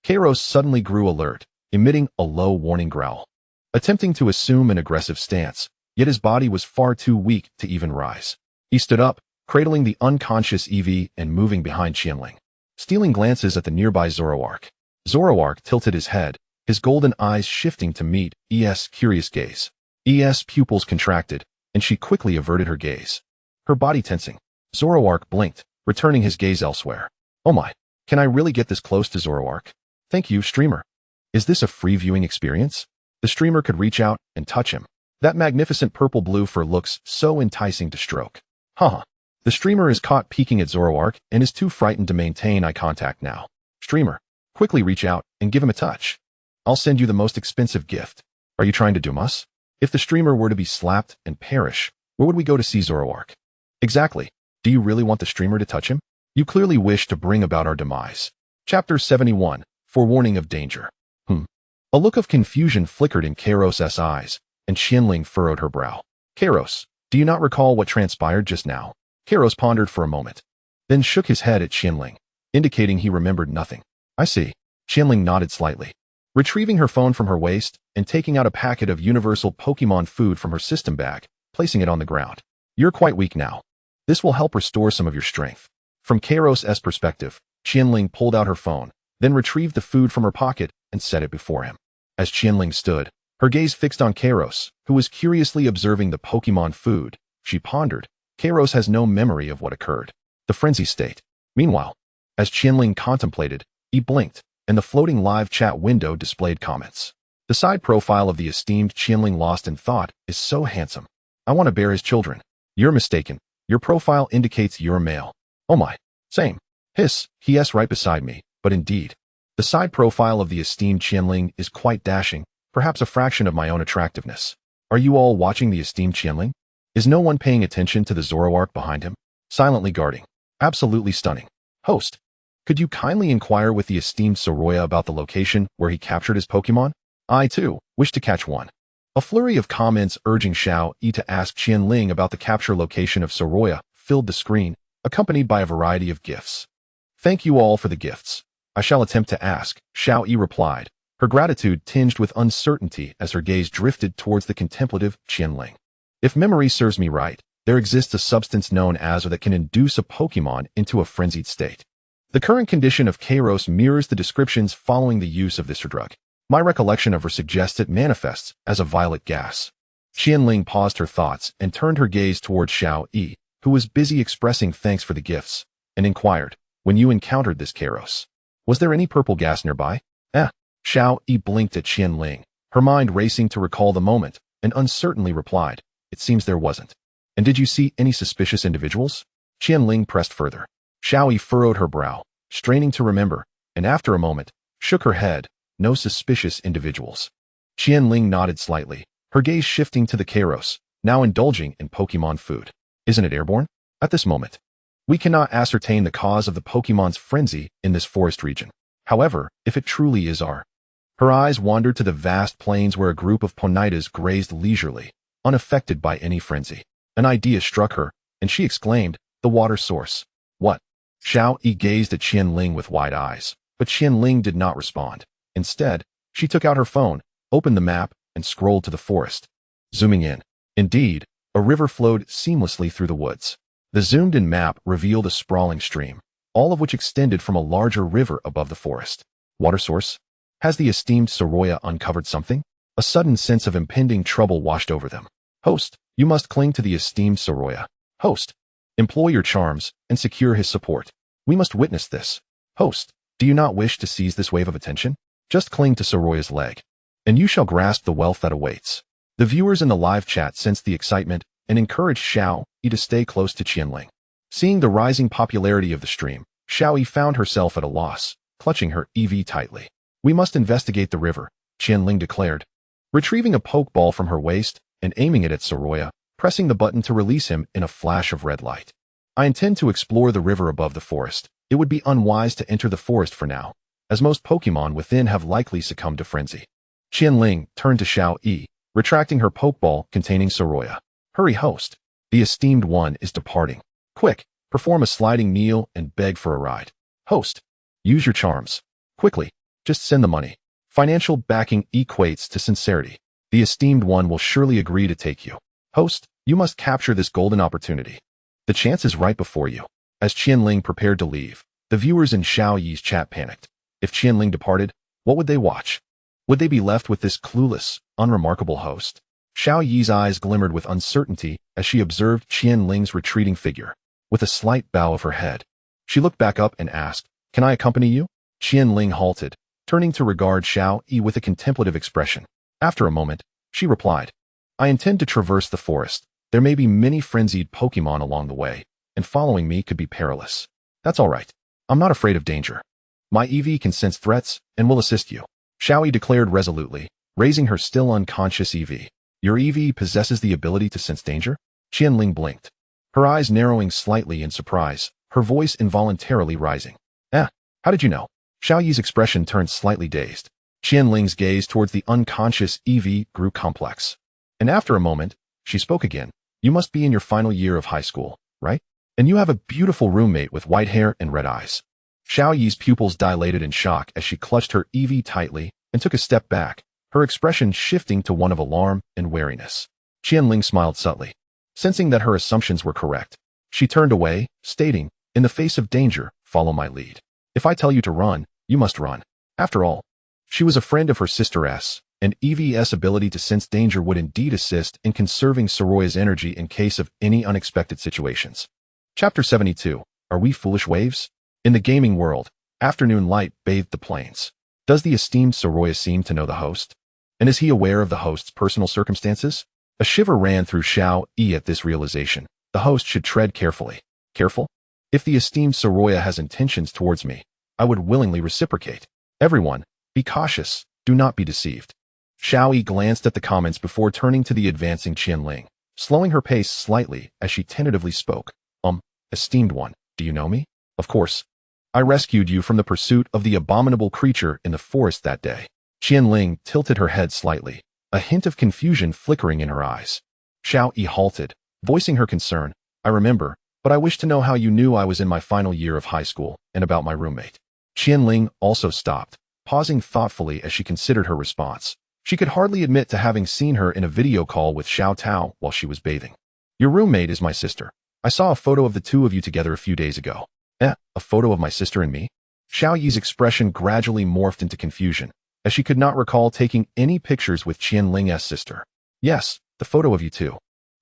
Kairos suddenly grew alert, emitting a low warning growl. Attempting to assume an aggressive stance, yet his body was far too weak to even rise. He stood up, cradling the unconscious EV and moving behind Qian Ling, stealing glances at the nearby Zoroark. Zoroark tilted his head, his golden eyes shifting to meet ES' curious gaze. ES' pupils contracted, and she quickly averted her gaze, her body tensing. Zoroark blinked, returning his gaze elsewhere. Oh my, can I really get this close to Zoroark? Thank you, streamer. Is this a free viewing experience? The streamer could reach out and touch him. That magnificent purple-blue fur looks so enticing to stroke. Haha. The streamer is caught peeking at Zoroark and is too frightened to maintain eye contact now. Streamer, quickly reach out and give him a touch. I'll send you the most expensive gift. Are you trying to doom us? If the streamer were to be slapped and perish, where would we go to see Zoroark? Exactly. Do you really want the streamer to touch him? You clearly wish to bring about our demise. Chapter 71, Forewarning of Danger. A look of confusion flickered in Kairos's eyes, and Qian Ling furrowed her brow. Kairos, do you not recall what transpired just now? Kairos pondered for a moment, then shook his head at Qian Ling, indicating he remembered nothing. I see. Qian Ling nodded slightly, retrieving her phone from her waist and taking out a packet of universal Pokemon food from her system bag, placing it on the ground. You're quite weak now. This will help restore some of your strength. From Kairos's perspective, Qian Ling pulled out her phone, then retrieved the food from her pocket and set it before him. As Qian Ling stood, her gaze fixed on Kairos, who was curiously observing the Pokemon food, she pondered. Kairos has no memory of what occurred. The frenzy state. Meanwhile, as Qian Ling contemplated, he blinked, and the floating live chat window displayed comments. The side profile of the esteemed Qian Ling lost in thought is so handsome. I want to bear his children. You're mistaken. Your profile indicates you're male. Oh my. Same. Hiss, he's right beside me, but indeed. The side profile of the esteemed Qian Ling is quite dashing, perhaps a fraction of my own attractiveness. Are you all watching the esteemed Qian Ling? Is no one paying attention to the Zoroark behind him? Silently guarding. Absolutely stunning. Host, could you kindly inquire with the esteemed Zorua about the location where he captured his Pokemon? I, too, wish to catch one. A flurry of comments urging Xiao Yi to ask Qian Ling about the capture location of Zorua filled the screen, accompanied by a variety of gifts. Thank you all for the gifts. I shall attempt to ask, Xiao Yi replied, her gratitude tinged with uncertainty as her gaze drifted towards the contemplative Qian Ling. If memory serves me right, there exists a substance known as or that can induce a Pokemon into a frenzied state. The current condition of Kairos mirrors the descriptions following the use of this drug. My recollection of her suggests it manifests as a violet gas. Qian Ling paused her thoughts and turned her gaze towards Xiao Yi, who was busy expressing thanks for the gifts, and inquired, when you encountered this Kairos, was there any purple gas nearby? Xiao Yi blinked at Qian Ling, her mind racing to recall the moment, and uncertainly replied, it seems there wasn't. And did you see any suspicious individuals? Qian Ling pressed further. Xiao Yi furrowed her brow, straining to remember, and after a moment, shook her head, no suspicious individuals. Qian Ling nodded slightly, her gaze shifting to the Kairos, now indulging in Pokemon food. Isn't it airborne? At this moment, we cannot ascertain the cause of the Pokemon's frenzy in this forest region. However, if it truly is her eyes wandered to the vast plains where a group of Ponitas grazed leisurely, unaffected by any frenzy. An idea struck her, and she exclaimed, the water source. What? Xiao Yi gazed at Qian Ling with wide eyes, but Qian Ling did not respond. Instead, she took out her phone, opened the map, and scrolled to the forest. Zooming in. Indeed, a river flowed seamlessly through the woods. The zoomed-in map revealed a sprawling stream, all of which extended from a larger river above the forest. Water source? Has the esteemed Zorua uncovered something? A sudden sense of impending trouble washed over them. Host, you must cling to the esteemed Zorua. Host, employ your charms and secure his support. We must witness this. Host, do you not wish to seize this wave of attention? Just cling to Zorua's leg, and you shall grasp the wealth that awaits. The viewers in the live chat sensed the excitement and encouraged Xiao Yi to stay close to Qian Ling. Seeing the rising popularity of the stream, Xiao Yi found herself at a loss, clutching her EV tightly. We must investigate the river, Qian Ling declared. Retrieving a pokeball from her waist and aiming it at Zorua, pressing the button to release him in a flash of red light. I intend to explore the river above the forest. It would be unwise to enter the forest for now, as most Pokemon within have likely succumbed to frenzy. Qian Ling turned to Xiao Yi, retracting her pokeball containing Zorua. Hurry, host. The esteemed one is departing. Quick, perform a sliding kneel and beg for a ride. Host, use your charms. Quickly, just send the money. Financial backing equates to sincerity. The esteemed one will surely agree to take you. Host, you must capture this golden opportunity. The chance is right before you. As Qian Ling prepared to leave, the viewers in Xiao Yi's chat panicked. If Qian Ling departed, what would they watch? Would they be left with this clueless, unremarkable host? Xiao Yi's eyes glimmered with uncertainty as she observed Qian Ling's retreating figure. With a slight bow of her head, she looked back up and asked, "Can I accompany you?" Qian Ling halted, turning to regard Xiao Yi with a contemplative expression. After a moment, she replied, "I intend to traverse the forest. There may be many frenzied Pokemon along the way, and following me could be perilous. That's all right. I'm not afraid of danger. My EV can sense threats and will assist you," Xiao Yi declared resolutely, raising her still unconscious EV. "Your EV possesses the ability to sense danger?" Qian Ling blinked, her eyes narrowing slightly in surprise, her voice involuntarily rising. How did you know?" Xiao Yi's expression turned slightly dazed. Qian Ling's gaze towards the unconscious EV grew complex. And after a moment, she spoke again. "You must be in your final year of high school, right? And you have a beautiful roommate with white hair and red eyes." Xiao Yi's pupils dilated in shock as she clutched her EV tightly and took a step back, her expression shifting to one of alarm and wariness. Qian Ling smiled subtly. Sensing that her assumptions were correct, she turned away, stating, "In the face of danger, follow my lead. If I tell you to run, you must run." After all, she was a friend of her sister S, and EV's ability to sense danger would indeed assist in conserving Zorua's energy in case of any unexpected situations. Chapter 72. Are we foolish waves? In the gaming world, afternoon light bathed the plains. Does the esteemed Zorua seem to know the host? And is he aware of the host's personal circumstances? A shiver ran through Xiao Yi at this realization. The host should tread carefully. Careful? If the esteemed Zorua has intentions towards me, I would willingly reciprocate. Everyone, be cautious. Do not be deceived. Xiao Yi glanced at the comments before turning to the advancing Qian Ling, slowing her pace slightly as she tentatively spoke. Esteemed one, do you know me? Of course. I rescued you from the pursuit of the abominable creature in the forest that day. Qian Ling tilted her head slightly, a hint of confusion flickering in her eyes. Xiao Yi halted, voicing her concern. I remember, but I wish to know how you knew I was in my final year of high school and about my roommate. Qian Ling also stopped, pausing thoughtfully as she considered her response. She could hardly admit to having seen her in a video call with Xiao Tao while she was bathing. Your roommate is my sister. I saw a photo of the two of you together a few days ago. A photo of my sister and me? Xiao Yi's expression gradually morphed into confusion, as she could not recall taking any pictures with Qian Ling's sister. Yes, the photo of you two.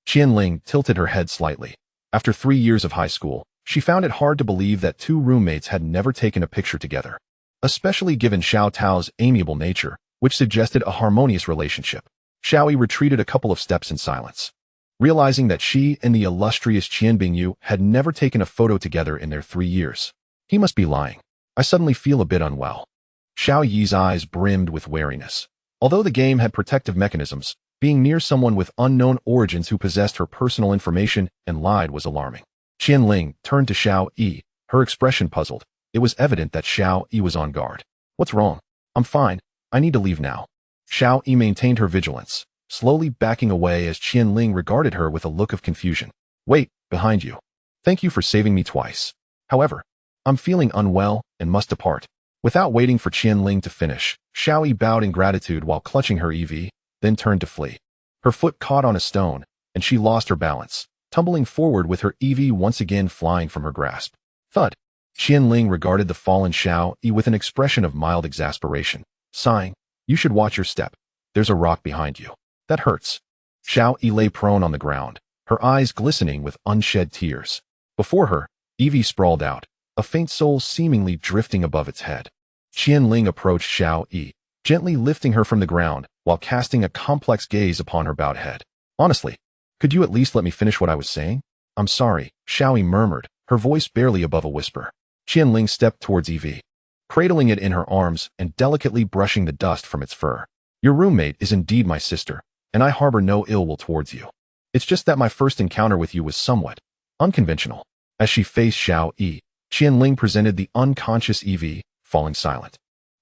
Qian Ling tilted her head slightly. After 3 years of high school, she found it hard to believe that two roommates had never taken a picture together, especially given Xiao Tao's amiable nature, which suggested a harmonious relationship. Xiao Yi retreated a couple of steps in silence, realizing that she and the illustrious Qian Bingyu had never taken a photo together in their 3 years. He must be lying. I suddenly feel a bit unwell. Xiao Yi's eyes brimmed with wariness. Although the game had protective mechanisms, being near someone with unknown origins who possessed her personal information and lied was alarming. Qian Ling turned to Xiao Yi, her expression puzzled. It was evident that Xiao Yi was on guard. What's wrong? I'm fine. I need to leave now. Xiao Yi maintained her vigilance, slowly backing away as Qian Ling regarded her with a look of confusion. Wait, behind you. Thank you for saving me twice. However, I'm feeling unwell and must depart. Without waiting for Qian Ling to finish, Xiao Yi bowed in gratitude while clutching her EV, then turned to flee. Her foot caught on a stone, and she lost her balance, tumbling forward with her EV once again flying from her grasp. Thud. Qian Ling regarded the fallen Xiao Yi with an expression of mild exasperation, sighing, "You should watch your step. There's a rock behind you. That hurts. Xiao Yi lay prone on the ground, her eyes glistening with unshed tears. Before her, Eevee sprawled out, a faint soul seemingly drifting above its head. Qian Ling approached Xiao Yi, gently lifting her from the ground while casting a complex gaze upon her bowed head. Honestly, could you at least let me finish what I was saying? I'm sorry, Xiao Yi murmured, her voice barely above a whisper. Qian Ling stepped towards Eevee, cradling it in her arms and delicately brushing the dust from its fur. Your roommate is indeed my sister, and I harbor no ill will towards you. It's just that my first encounter with you was somewhat unconventional. As she faced Xiao Yi, Qian Ling presented the unconscious Eevee, falling silent.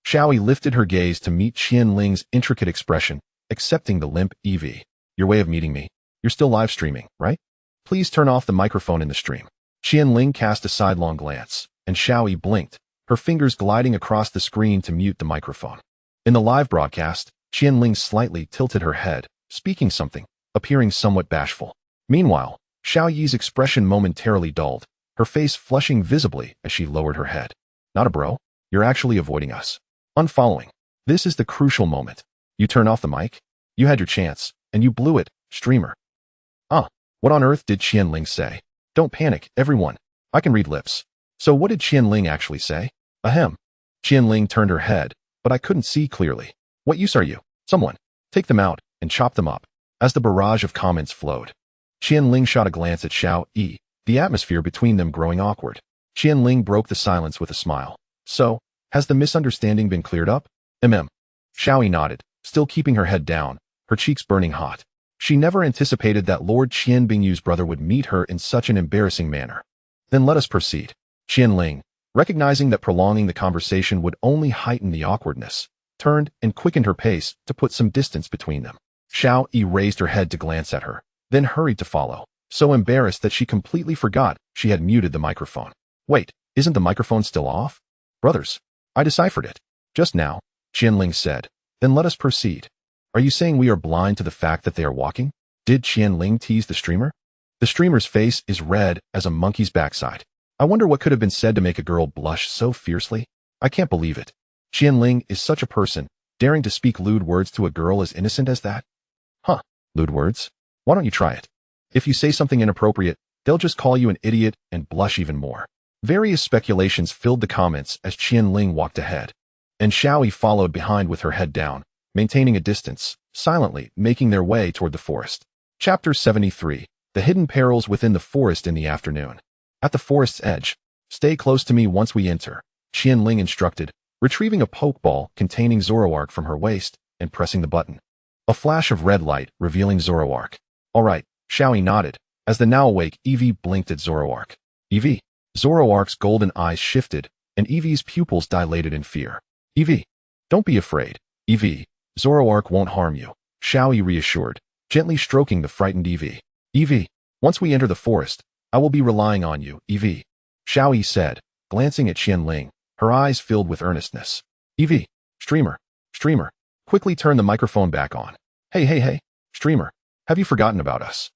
Xiao Yi lifted her gaze to meet Qian Ling's intricate expression, accepting the limp Eevee. Your way of meeting me. You're still live streaming, right? Please turn off the microphone in the stream. Qian Ling cast a sidelong glance, and Xiao Yi blinked, her fingers gliding across the screen to mute the microphone. In the live broadcast, Qian Ling slightly tilted her head, speaking something, appearing somewhat bashful. Meanwhile, Xiao Yi's expression momentarily dulled, her face flushing visibly as she lowered her head. Not a bro? You're actually avoiding us. Unfollowing. This is the crucial moment. You turn off the mic? You had your chance, and you blew it, streamer. What on earth did Qian Ling say? Don't panic, everyone. I can read lips. So what did Qian Ling actually say? Ahem. Qian Ling turned her head, but I couldn't see clearly. What use are you? Someone. Take them out, and chop them up. As the barrage of comments flowed, Qian Ling shot a glance at Xiao Yi, the atmosphere between them growing awkward. Qian Ling broke the silence with a smile. So, has the misunderstanding been cleared up? Xiao Yi nodded, still keeping her head down, her cheeks burning hot. She never anticipated that Lord Qian Bingyu's brother would meet her in such an embarrassing manner. Then let us proceed. Qian Ling, recognizing that prolonging the conversation would only heighten the awkwardness, turned and quickened her pace to put some distance between them. Xiao Yi raised her head to glance at her, then hurried to follow, so embarrassed that she completely forgot she had muted the microphone. Wait, isn't the microphone still off? Brothers, I deciphered it. Just now, Qian Ling said. Then let us proceed. Are you saying we are blind to the fact that they are walking? Did Qian Ling tease the streamer? The streamer's face is red as a monkey's backside. I wonder what could have been said to make a girl blush so fiercely. I can't believe it. Qian Ling is such a person, daring to speak lewd words to a girl as innocent as that? Lewd words? Why don't you try it? If you say something inappropriate, they'll just call you an idiot and blush even more. Various speculations filled the comments as Qian Ling walked ahead, and Xiao Yi followed behind with her head down, maintaining a distance, silently making their way toward the forest. Chapter 73. The Hidden Perils Within the Forest in the Afternoon. At the forest's edge, stay close to me once we enter, Qian Ling instructed, retrieving a pokeball containing Zoroark from her waist and pressing the button. A flash of red light revealing Zoroark. All right, Xiao Yi nodded, as the now-awake Eevee blinked at Zoroark. Eevee. Zoroark's golden eyes shifted, and Eevee's pupils dilated in fear. Eevee. Don't be afraid. Eevee. Zoroark won't harm you, Xiao Yi reassured, gently stroking the frightened Eevee. Eevee. Once we enter the forest, I will be relying on you, Eevee. Xiao Yi said, glancing at Qian Ling, her eyes filled with earnestness. Eevee. Streamer. Quickly turn the microphone back on. Hey, streamer. Have you forgotten about us?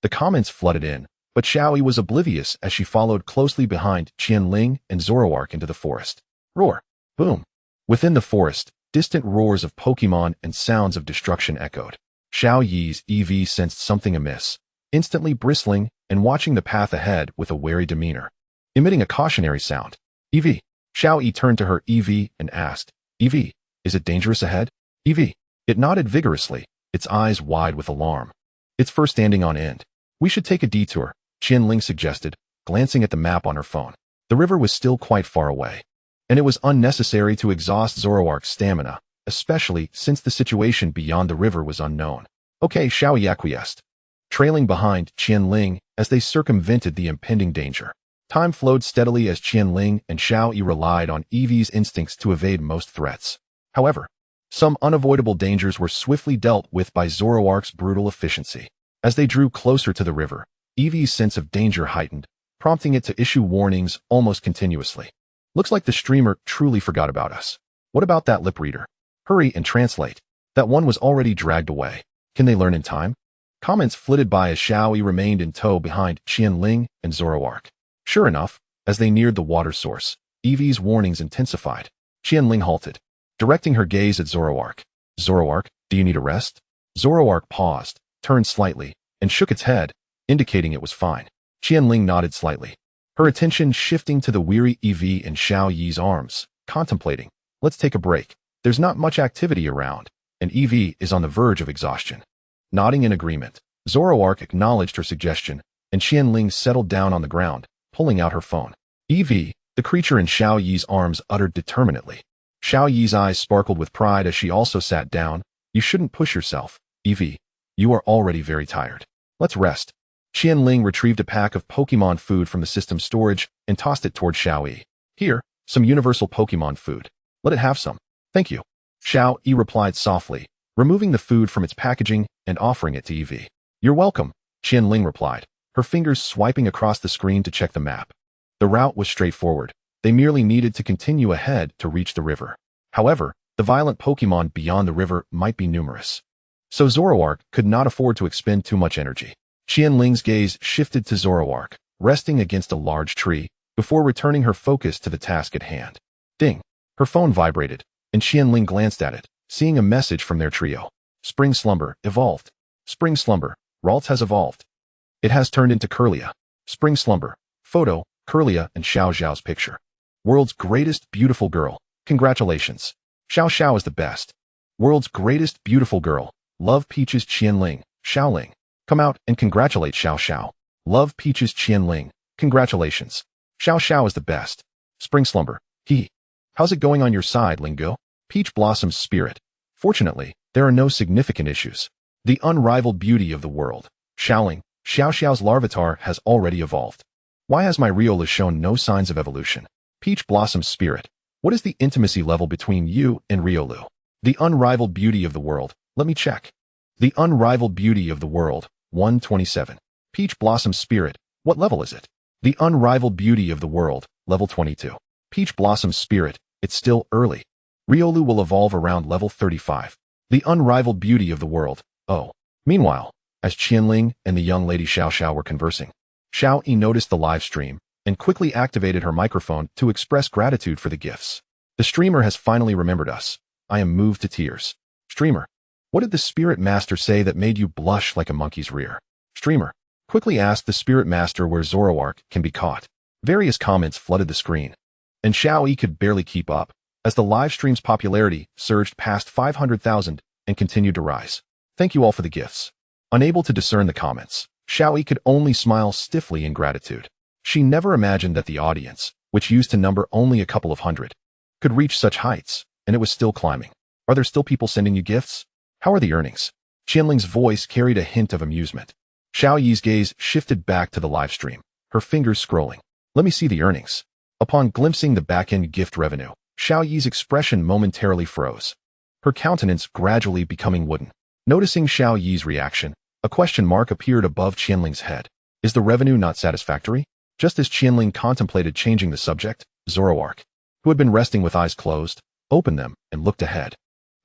The comments flooded in, but Xiao Yi was oblivious as she followed closely behind Qian Ling and Zoroark into the forest. Roar. Boom. Within the forest, distant roars of Pokémon and sounds of destruction echoed. Xiao Yi's Eevee sensed something amiss, instantly bristling and watching the path ahead with a wary demeanor, emitting a cautionary sound. Eevee. Xiao Yi turned to her Eevee and asked, Eevee, is it dangerous ahead? Eevee. It nodded vigorously, its eyes wide with alarm. It's first standing on end. We should take a detour, Qian Ling suggested, glancing at the map on her phone. The river was still quite far away, and it was unnecessary to exhaust Zoroark's stamina, especially since the situation beyond the river was unknown. Okay, Xiao Yi acquiesced, trailing behind Qian Ling as they circumvented the impending danger. Time flowed steadily as Qian Ling and Xiao Yi relied on Eevee's instincts to evade most threats. However, some unavoidable dangers were swiftly dealt with by Zoroark's brutal efficiency. As they drew closer to the river, Eevee's sense of danger heightened, prompting it to issue warnings almost continuously. Looks like the streamer truly forgot about us. What about that lip reader? Hurry and translate. That one was already dragged away. Can they learn in time? Comments flitted by as Xiao Yi remained in tow behind Qian Ling and Zoroark. Sure enough, as they neared the water source, Eevee's warnings intensified. Qian Ling halted, directing her gaze at Zoroark. Zoroark, Do you need a rest? Zoroark paused, turned slightly, and shook its head, indicating it was fine. Qian Ling nodded slightly, her attention shifting to the weary Eevee in Xiao Yi's arms, contemplating. Let's take a break. There's not much activity around, and Eevee is on the verge of exhaustion. Nodding in agreement, Zoroark acknowledged her suggestion, and Qian Ling settled down on the ground, pulling out her phone. Eevee, the creature in Xiao Yi's arms, uttered determinedly. Xiao Yi's eyes sparkled with pride as she also sat down. You shouldn't push yourself, Eevee. You are already very tired. Let's rest. Qian Ling retrieved a pack of Pokemon food from the system's storage and tossed it toward Xiao Yi. Here, some universal Pokemon food. Let it have some. Thank you. Xiao Yi replied softly, removing the food from its packaging and offering it to Eevee. You're welcome, Qian Ling replied, her fingers swiping across the screen to check the map. The route was straightforward. They merely needed to continue ahead to reach the river. However, the violent Pokemon beyond the river might be numerous. So Zoroark could not afford to expend too much energy. Qian Ling's gaze shifted to Zoroark, resting against a large tree, before returning her focus to the task at hand. Ding! Her phone vibrated, and Qian Ling glanced at it, seeing a message from their trio. Spring Slumber evolved. Spring Slumber, Ralts has evolved. It has turned into Kirlia. Spring Slumber, photo, Kirlia and Xiao Xiao's picture. World's greatest beautiful girl. Congratulations. Xiao Xiao is the best. World's greatest beautiful girl. Love Peaches Qian Ling, Xiao Ling. Come out and congratulate Xiao Xiao. Love Peaches Qian Ling. Congratulations. Xiao Xiao is the best. Spring Slumber. Hee. How's it going on your side, Lingo? Peach Blossom's spirit. Fortunately, there are no significant issues. The unrivaled beauty of the world. Xiaoling, Xiao Xiao's Larvitar has already evolved. Why has my Riolu shown no signs of evolution? Peach Blossom's spirit. What is the intimacy level between you and Riolu? The unrivaled beauty of the world. Let me check. The unrivaled beauty of the world. 127. Peach Blossom's spirit. What level is it? The unrivaled beauty of the world. Level 22. Peach Blossom's spirit. It's still early. Riolu will evolve around level 35. The unrivaled beauty of the world. Oh. Meanwhile, as Qian Ling and the young lady Xiao Xiao were conversing, Xiao Yi noticed the live stream and quickly activated her microphone to express gratitude for the gifts. The streamer has finally remembered us. I am moved to tears. Streamer. What did the Spirit Master say that made you blush like a monkey's rear? Streamer. Quickly asked the Spirit Master where Zoroark can be caught. Various comments flooded the screen, and Xiao Yi could barely keep up, as the live stream's popularity surged past 500,000 and continued to rise. Thank you all for the gifts. Unable to discern the comments, Xiao Yi could only smile stiffly in gratitude. She never imagined that the audience, which used to number only a couple of hundred, could reach such heights, and it was still climbing. Are there still people sending you gifts? How are the earnings? Qian Ling's voice carried a hint of amusement. Xiao Yi's gaze shifted back to the live stream, her fingers scrolling. Let me see the earnings. Upon glimpsing the back-end gift revenue, Xiao Yi's expression momentarily froze, her countenance gradually becoming wooden. Noticing Xiao Yi's reaction, a question mark appeared above Qian Ling's head. Is the revenue not satisfactory? Just as Qian Ling contemplated changing the subject, Zoroark, who had been resting with eyes closed, opened them and looked ahead.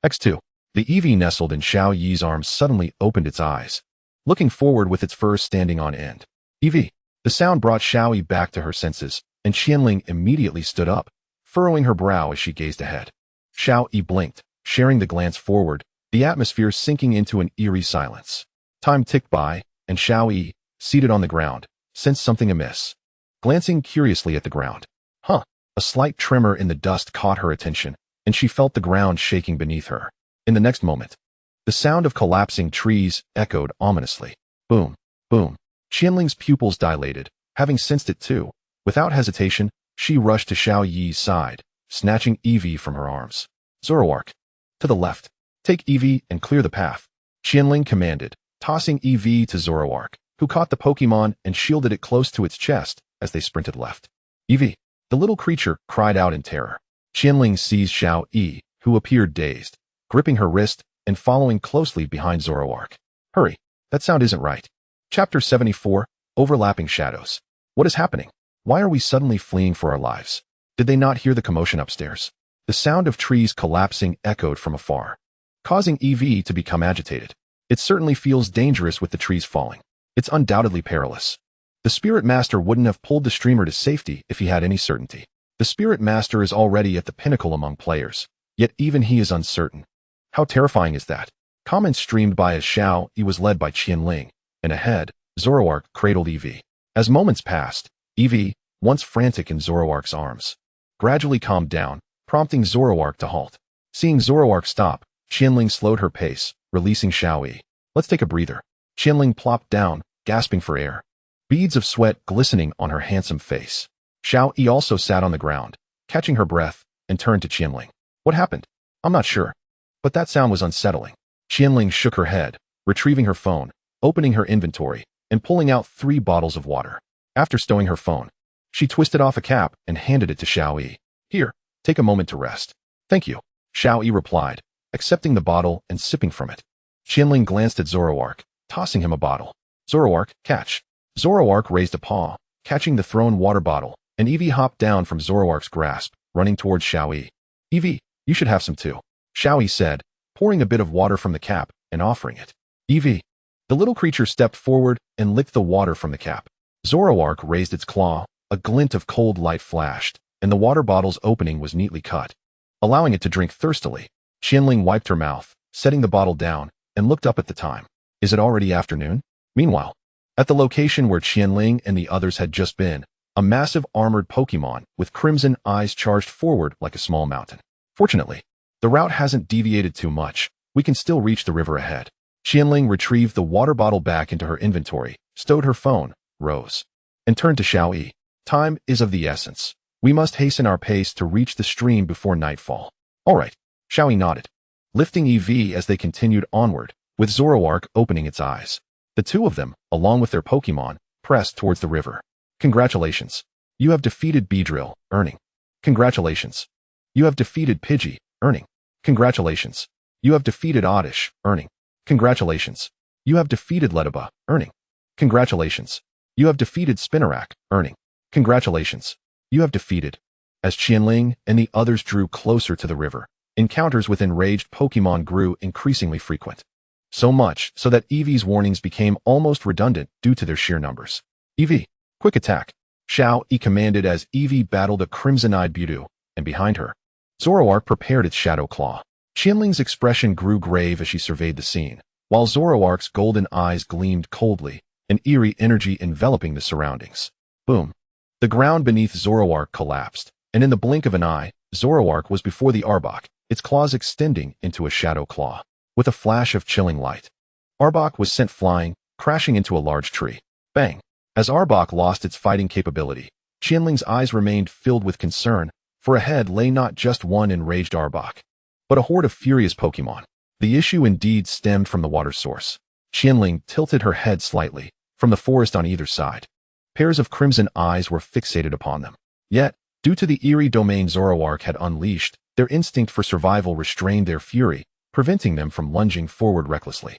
X2. The Eevee nestled in Xiao Yi's arms suddenly opened its eyes, looking forward with its fur standing on end. Eevee. The sound brought Xiao Yi back to her senses, and Qian Ling immediately stood up, furrowing her brow as she gazed ahead. Xiao Yi blinked, sharing the glance forward, the atmosphere sinking into an eerie silence. Time ticked by, and Xiao Yi, seated on the ground, sensed something amiss. Glancing curiously at the ground. Huh. A slight tremor in the dust caught her attention, and she felt the ground shaking beneath her. In the next moment, the sound of collapsing trees echoed ominously. Boom, boom. Qian Ling's pupils dilated, having sensed it too. Without hesitation, she rushed to Xiao Yi's side, snatching Eevee from her arms. Zoroark. To the left. Take Eevee and clear the path. Qian Ling commanded, tossing Eevee to Zoroark, who caught the Pokemon and shielded it close to its chest as they sprinted left. Eevee. The little creature cried out in terror. Qian Ling seized Xiao Yi, who appeared dazed, gripping her wrist and following closely behind Zoroark. Hurry. That sound isn't right. Chapter 74, Overlapping Shadows. What is happening? Why are we suddenly fleeing for our lives? Did they not hear the commotion upstairs? The sound of trees collapsing echoed from afar, causing Eevee to become agitated. It certainly feels dangerous with the trees falling. It's undoubtedly perilous. The Spirit Master wouldn't have pulled the streamer to safety if he had any certainty. The Spirit Master is already at the pinnacle among players, yet even he is uncertain. How terrifying is that? Comments streamed by as Xiao Yi was led by Qian Ling, and ahead, Zoroark cradled Eevee. As moments passed, Eevee, once frantic in Zoroark's arms, gradually calmed down, prompting Zoroark to halt. Seeing Zoroark stop, Qian Ling slowed her pace, releasing Xiao Yi. Let's take a breather. Qian Ling plopped down, gasping for air, beads of sweat glistening on her handsome face. Xiao Yi also sat on the ground, catching her breath, and turned to Qian Ling. What happened? I'm not sure. But that sound was unsettling. Qian Ling shook her head, retrieving her phone, opening her inventory, and pulling out 3 bottles of water. After stowing her phone, she twisted off a cap and handed it to Xiao Yi. Here, take a moment to rest. Thank you, Xiao Yi replied, accepting the bottle and sipping from it. Qian Ling glanced at Zoroark, tossing him a bottle. Zoroark, catch. Zoroark raised a paw, catching the thrown water bottle, and Eevee hopped down from Zoroark's grasp, running towards Xiao Yi. Eevee, you should have some too, Xiao Yi said, pouring a bit of water from the cap and offering it. Eevee. The little creature stepped forward and licked the water from the cap. Zoroark raised its claw, a glint of cold light flashed, and the water bottle's opening was neatly cut, allowing it to drink thirstily. Qian Ling wiped her mouth, setting the bottle down, and looked up at the time. Is it already afternoon? Meanwhile, at the location where Qian Ling and the others had just been, a massive armored Pokémon with crimson eyes charged forward like a small mountain. Fortunately, the route hasn't deviated too much. We can still reach the river ahead. Qian Ling retrieved the water bottle back into her inventory, stowed her phone, rose, and turned to Xiao Yi. Time is of the essence. We must hasten our pace to reach the stream before nightfall. All right, Xiao Yi nodded, lifting Eevee as they continued onward, with Zoroark opening its eyes. The two of them, along with their Pokémon, pressed towards the river. Congratulations. You have defeated Beedrill, earning. Congratulations. You have defeated Pidgey, earning. Congratulations. You have defeated Oddish, earning. Congratulations. You have defeated Ledaba, earning. Congratulations. You have defeated Spinarak, earning. Congratulations. You have defeated. As Qian Ling and the others drew closer to the river, encounters with enraged Pokémon grew increasingly frequent. So much so that Eevee's warnings became almost redundant due to their sheer numbers. Eevee, quick attack. Xiao Yi commanded as Eevee battled a crimson-eyed Budew, and behind her, Zoroark prepared its Shadow Claw. Qian Ling's expression grew grave as she surveyed the scene, while Zoroark's golden eyes gleamed coldly, an eerie energy enveloping the surroundings. Boom. The ground beneath Zoroark collapsed, and in the blink of an eye, Zoroark was before the Arbok, its claws extending into a Shadow Claw. With a flash of chilling light, Arbok was sent flying, crashing into a large tree. Bang! As Arbok lost its fighting capability, Qian Ling's eyes remained filled with concern, for ahead lay not just one enraged Arbok, but a horde of furious Pokémon. The issue indeed stemmed from the water source. Qian Ling tilted her head slightly, from the forest on either side. Pairs of crimson eyes were fixated upon them. Yet, due to the eerie domain Zoroark had unleashed, their instinct for survival restrained their fury, preventing them from lunging forward recklessly.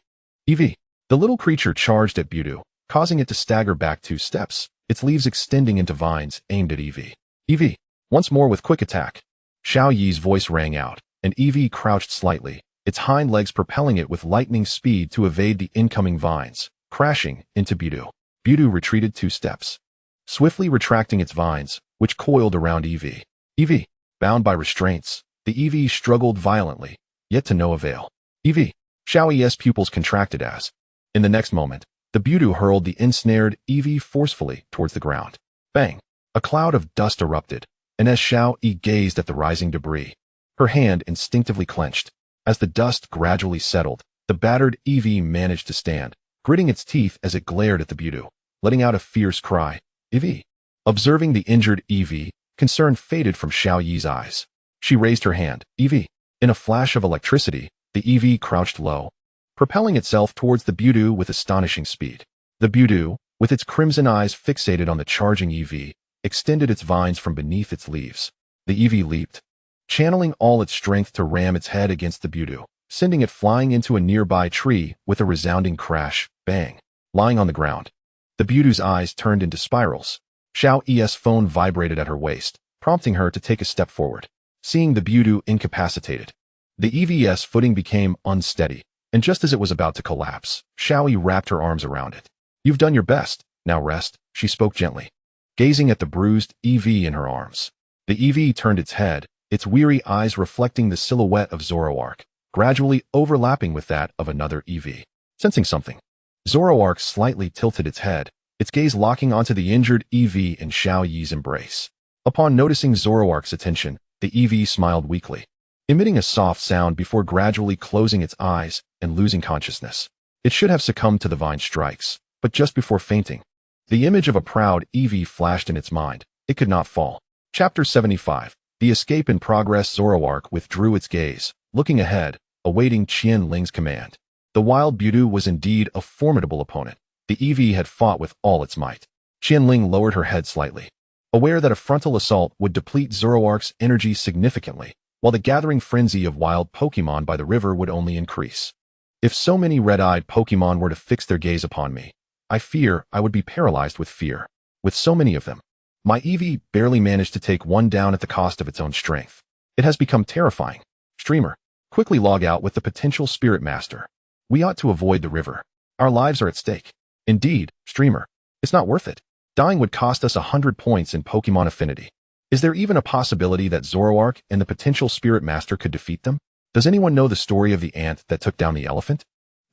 Eevee. The little creature charged at Budew, causing it to stagger back 2 steps, its leaves extending into vines aimed at Eevee. Eevee. Once more with quick attack. Xiao Yi's voice rang out, and Eevee crouched slightly, its hind legs propelling it with lightning speed to evade the incoming vines, crashing into Budew. Budew retreated 2 steps, swiftly retracting its vines, which coiled around Eevee. Eevee. Bound by restraints, the Eevee struggled violently, yet to no avail. Eevee. Xiao Yi's pupils contracted as, in the next moment, the Budew hurled the ensnared Eevee forcefully towards the ground. Bang! A cloud of dust erupted, and as Xiao Yi gazed at the rising debris, her hand instinctively clenched. As the dust gradually settled, the battered Eevee managed to stand, gritting its teeth as it glared at the Budew, letting out a fierce cry. Eevee. Observing the injured Eevee, concern faded from Xiao Yi's eyes. She raised her hand. Eevee. In a flash of electricity, the Eevee crouched low, propelling itself towards the Budew with astonishing speed. The Budew, with its crimson eyes fixated on the charging Eevee, extended its vines from beneath its leaves. The Eevee leaped, channeling all its strength to ram its head against the Budew, sending it flying into a nearby tree with a resounding crash. Bang! Lying on the ground, the Budew's eyes turned into spirals. Xiao Yi's phone vibrated at her waist, prompting her to take a step forward. Seeing the Budew incapacitated, the Eevee's footing became unsteady, and just as it was about to collapse, Xiao Yi wrapped her arms around it. You've done your best, now rest, she spoke gently, gazing at the bruised Eevee in her arms. The Eevee turned its head, its weary eyes reflecting the silhouette of Zoroark, gradually overlapping with that of another EV. Sensing something, Zoroark slightly tilted its head, its gaze locking onto the injured EV in Xiao Yi's embrace. Upon noticing Zoroark's attention, the EV smiled weakly, emitting a soft sound before gradually closing its eyes and losing consciousness. It should have succumbed to the vine strikes, but just before fainting, the image of a proud EV flashed in its mind. It could not fall. Chapter 75. The escape in progress. Zoroark withdrew its gaze, looking ahead, awaiting Qian Ling's command. The wild Budu was indeed a formidable opponent. The EV had fought with all its might. Qian Ling lowered her head slightly, aware that a frontal assault would deplete Zoroark's energy significantly, while the gathering frenzy of wild Pokémon by the river would only increase. If so many red-eyed Pokémon were to fix their gaze upon me, I fear I would be paralyzed with fear. With so many of them, my EV barely managed to take one down at the cost of its own strength. It has become terrifying. Streamer, quickly log out with the potential Spirit Master. We ought to avoid the river. Our lives are at stake. Indeed, Streamer, it's not worth it. Dying would cost us 100 points in Pokémon Affinity. Is there even a possibility that Zoroark and the potential Spirit Master could defeat them? Does anyone know the story of the ant that took down the elephant?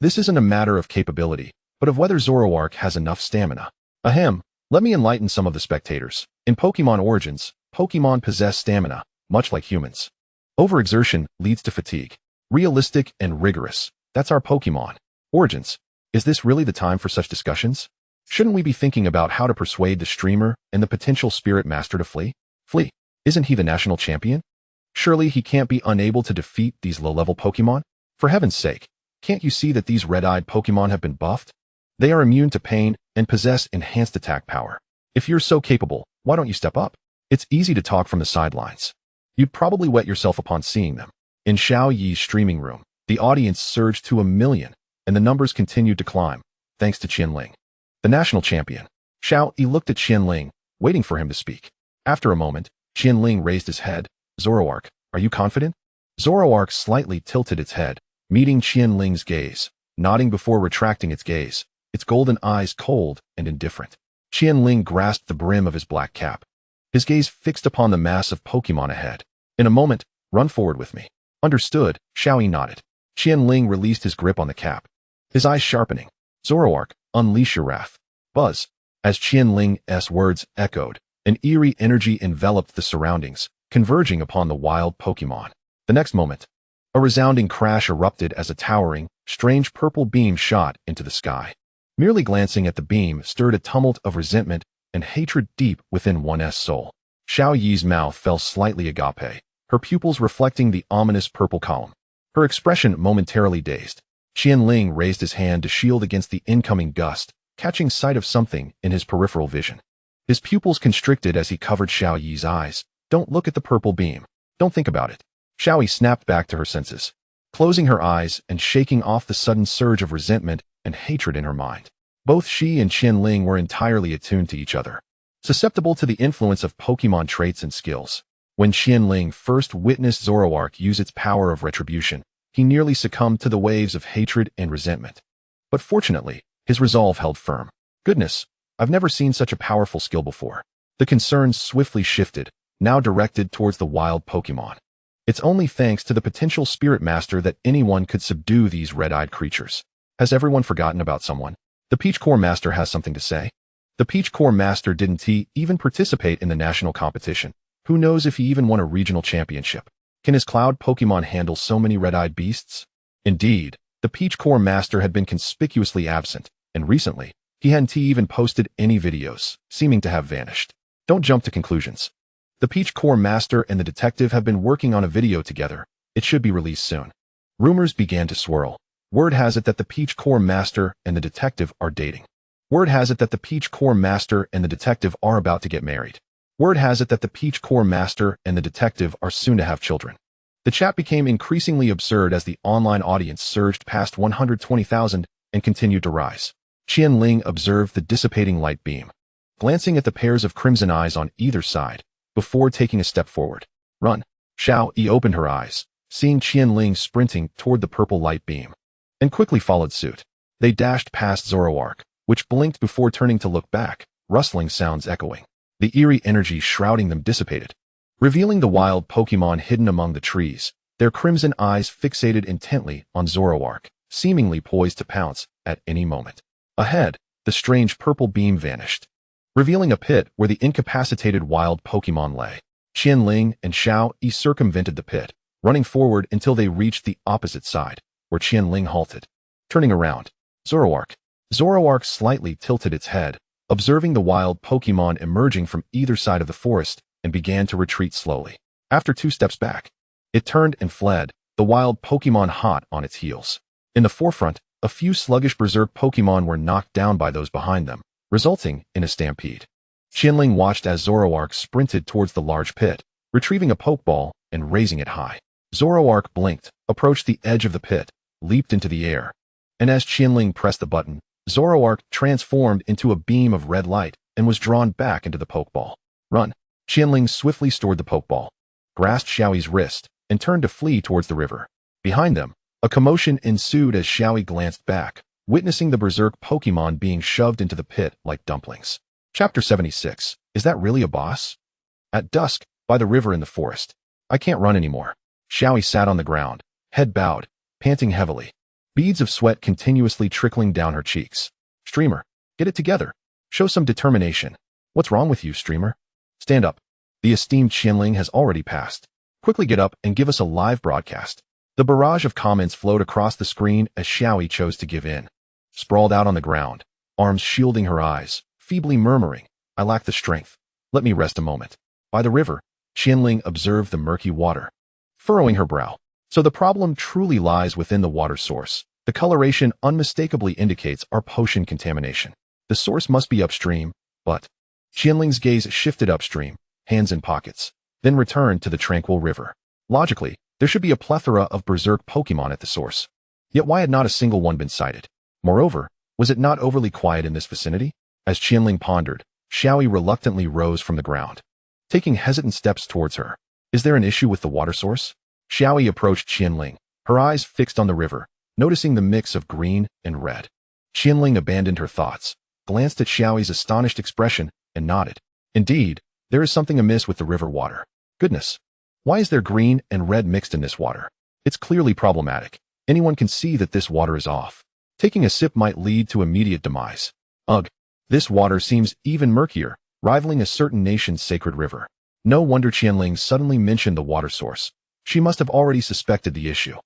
This isn't a matter of capability, but of whether Zoroark has enough stamina. Ahem, let me enlighten some of the spectators. In Pokémon Origins, Pokémon possess stamina, much like humans. Overexertion leads to fatigue. Realistic and rigorous, that's our Pokémon. Origins, is this really the time for such discussions? Shouldn't we be thinking about how to persuade the streamer and the potential Spirit Master to flee? Flee? Isn't he the national champion? Surely he can't be unable to defeat these low-level Pokémon? For heaven's sake, can't you see that these red-eyed Pokémon have been buffed? They are immune to pain and possess enhanced attack power. If you're so capable, why don't you step up? It's easy to talk from the sidelines. You'd probably wet yourself upon seeing them. In Xiao Yi's streaming room, the audience surged to 1 million, and the numbers continued to climb, thanks to Qian Ling, the national champion. Xiao Yi looked at Qian Ling, waiting for him to speak. After a moment, Qian Ling raised his head. Zoroark, are you confident? Zoroark slightly tilted its head, meeting Qian Ling's gaze, nodding before retracting its gaze, its golden eyes cold and indifferent. Qian Ling grasped the brim of his black cap, his gaze fixed upon the mass of Pokémon ahead. In a moment, run forward with me. Understood, Xiao Yi nodded. Qian Ling released his grip on the cap, his eyes sharpening. Zoroark, unleash your wrath. Buzz. As Qian Ling's words echoed, an eerie energy enveloped the surroundings, converging upon the wild Pokémon. The next moment, a resounding crash erupted as a towering, strange purple beam shot into the sky. Merely glancing at the beam stirred a tumult of resentment and hatred deep within one's soul. Xiao Yi's mouth fell slightly agape, her pupils reflecting the ominous purple column. Her expression momentarily dazed. Qian Ling raised his hand to shield against the incoming gust, catching sight of something in his peripheral vision. His pupils constricted as he covered Xiao Yi's eyes. Don't look at the purple beam. Don't think about it. Xiao Yi snapped back to her senses, closing her eyes and shaking off the sudden surge of resentment and hatred in her mind. Both she and Qian Ling were entirely attuned to each other, susceptible to the influence of Pokémon traits and skills. When Qian Ling first witnessed Zoroark use its power of retribution, he nearly succumbed to the waves of hatred and resentment. But fortunately, his resolve held firm. Goodness, I've never seen such a powerful skill before. The concerns swiftly shifted, now directed towards the wild Pokémon. It's only thanks to the potential Spirit Master that anyone could subdue these red-eyed creatures. Has everyone forgotten about someone? The Peach Core Master has something to say. The Peach Core Master didn't he even participate in the national competition? Who knows if he even won a regional championship? Can his Cloud Pokémon handle so many red-eyed beasts? Indeed, the Peach Core Master had been conspicuously absent, and recently, he hadn't even posted any videos, seeming to have vanished. Don't jump to conclusions. The Peach Core Master and the detective have been working on a video together. It should be released soon. Rumors began to swirl. Word has it that the Peach Core Master and the detective are dating. Word has it that the Peach Core Master and the detective are about to get married. Word has it that the Peach Core Master and the detective are soon to have children. The chat became increasingly absurd as the online audience surged past 120,000 and continued to rise. Qian Ling observed the dissipating light beam, glancing at the pairs of crimson eyes on either side, before taking a step forward. Run. Xiao Yi opened her eyes, seeing Qian Ling sprinting toward the purple light beam, and quickly followed suit. They dashed past Zoroark, which blinked before turning to look back, rustling sounds echoing. The eerie energy shrouding them dissipated, revealing the wild Pokémon hidden among the trees. their crimson eyes fixated intently on Zoroark, seemingly poised to pounce at any moment. Ahead, the strange purple beam vanished, revealing a pit where the incapacitated wild Pokémon lay. Qian Ling and Xiao Yi circumvented the pit, running forward until they reached the opposite side, where Qian Ling halted. Turning around, Zoroark slightly tilted its head, observing the wild Pokémon emerging from either side of the forest, and began to retreat slowly. After 2 steps back, it turned and fled, the wild Pokémon hot on its heels. In the forefront, a few sluggish berserk Pokémon were knocked down by those behind them, resulting in a stampede. Qian Ling watched as Zoroark sprinted towards the large pit, retrieving a Pokeball and raising it high. Zoroark blinked, approached the edge of the pit, leaped into the air, and as Qian Ling pressed the button, Zoroark transformed into a beam of red light and was drawn back into the Pokeball. Run! Qian Ling swiftly stored the Pokeball, grasped Xiaoyi's wrist, and turned to flee towards the river. Behind them, a commotion ensued as Xiaoyi glanced back, witnessing the berserk Pokémon being shoved into the pit like dumplings. Chapter 76. Is that really a boss? At dusk, by the river in the forest. I can't run anymore. Xiaoyi sat on the ground, head bowed, panting heavily, beads of sweat continuously trickling down her cheeks. Streamer, get it together. Show some determination. What's wrong with you, Streamer? Stand up. The esteemed Qian Ling has already passed. Quickly get up and give us a live broadcast. The barrage of comments flowed across the screen as Xiaoyi chose to give in. Sprawled out on the ground, arms shielding her eyes, feebly murmuring, I lack the strength. Let me rest a moment. By the river, Qian Ling observed the murky water, furrowing her brow. So the problem truly lies within the water source. The coloration unmistakably indicates our potion contamination. The source must be upstream, but Qian Ling's gaze shifted upstream, hands in pockets, then returned to the tranquil river. Logically, there should be a plethora of berserk Pokémon at the source. Yet why had not a single one been sighted? Moreover, was it not overly quiet in this vicinity? As Qian Ling pondered, Xiaoyi reluctantly rose from the ground, taking hesitant steps towards her. Is there an issue with the water source? Xiaoyi approached Qian Ling, her eyes fixed on the river, noticing the mix of green and red. Qian Ling abandoned her thoughts, glanced at Xiaoyi's astonished expression, and nodded. Indeed, there is something amiss with the river water. Goodness, why is there green and red mixed in this water? It's clearly problematic. Anyone can see that this water is off. Taking a sip might lead to immediate demise. Ugh, this water seems even murkier, rivaling a certain nation's sacred river. No wonder Qian Ling suddenly mentioned the water source. She must have already suspected the issue.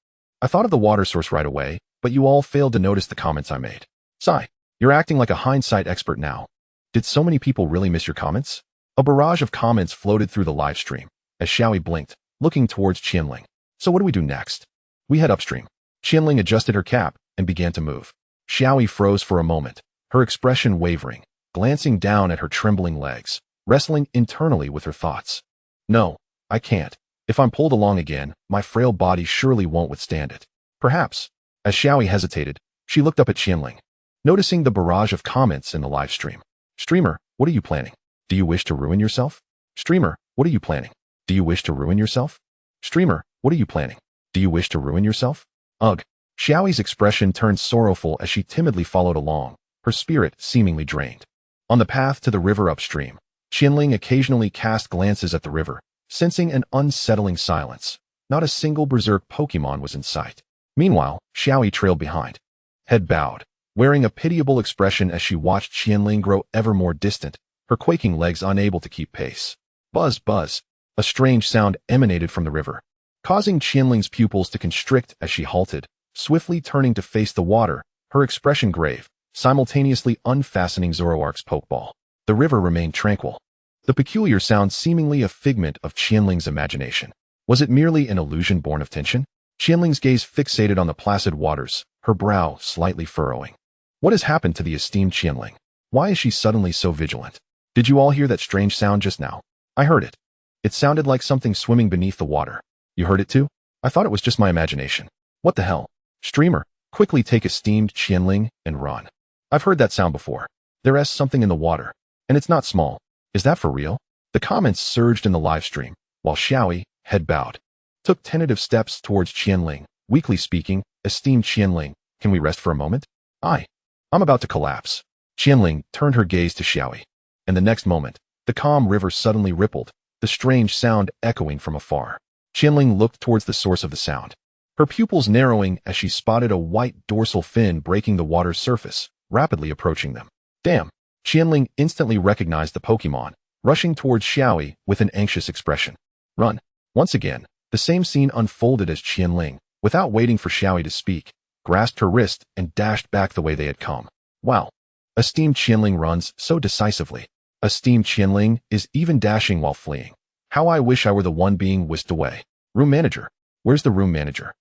I thought of the water source right away, but you all failed to notice the comments I made. Sigh, you're acting like a hindsight expert now. Did so many people really miss your comments? A barrage of comments floated through the live stream, as Xiaoyi blinked, looking towards Qian Ling. So what do we do next? We head upstream. Qian Ling adjusted her cap and began to move. Xiaoyi froze for a moment, her expression wavering, glancing down at her trembling legs, wrestling internally with her thoughts. No, I can't. If I'm pulled along again, my frail body surely won't withstand it. Perhaps. As Xiaoyi hesitated, she looked up at Qian Ling, noticing the barrage of comments in the live stream. Streamer, what are you planning? Do you wish to ruin yourself? Streamer, what are you planning? Do you wish to ruin yourself? Streamer, what are you planning? Do you wish to ruin yourself? Ugh. Xiaoyi's expression turned sorrowful as she timidly followed along, her spirit seemingly drained. On the path to the river upstream, Qian Ling occasionally cast glances at the river, sensing an unsettling silence. Not a single berserk Pokémon was in sight. Meanwhile, Xiaoyi trailed behind, head bowed, wearing a pitiable expression as she watched Qian Ling grow ever more distant, her quaking legs unable to keep pace. Buzz, buzz. A strange sound emanated from the river, causing Qian Ling's pupils to constrict as she halted, swiftly turning to face the water, her expression grave, simultaneously unfastening Zoroark's Pokeball. The river remained tranquil, the peculiar sound seemingly a figment of Qian Ling's imagination. Was it merely an illusion born of tension? Qian Ling's gaze fixated on the placid waters, her brow slightly furrowing. What has happened to the esteemed Qian Ling? Why is she suddenly so vigilant? Did you all hear that strange sound just now? I heard it. It sounded like something swimming beneath the water. You heard it too? I thought it was just my imagination. What the hell? Streamer, quickly take esteemed Qian Ling and run. I've heard that sound before. There's something in the water, and it's not small. Is that for real? The comments surged in the live stream, while Xiaoyi, head bowed, took tentative steps towards Qian Ling, weakly speaking, esteemed Qian Ling, can we rest for a moment? I'm about to collapse. Qian Ling turned her gaze to Xiaoyi, and the next moment, the calm river suddenly rippled, the strange sound echoing from afar. Qian Ling looked towards the source of the sound, her pupils narrowing as she spotted a white dorsal fin breaking the water's surface, rapidly approaching them. Damn! Qian Ling instantly recognized the Pokémon, rushing towards Xiaoyi with an anxious expression. Run! Once again, the same scene unfolded as Qian Ling, without waiting for Xiaoyi to speak, grasped her wrist and dashed back the way they had come. Wow! Esteemed Qian Ling runs so decisively. Esteemed Qian Ling is even dashing while fleeing. How I wish I were the one being whisked away. Room manager. Where's the room manager?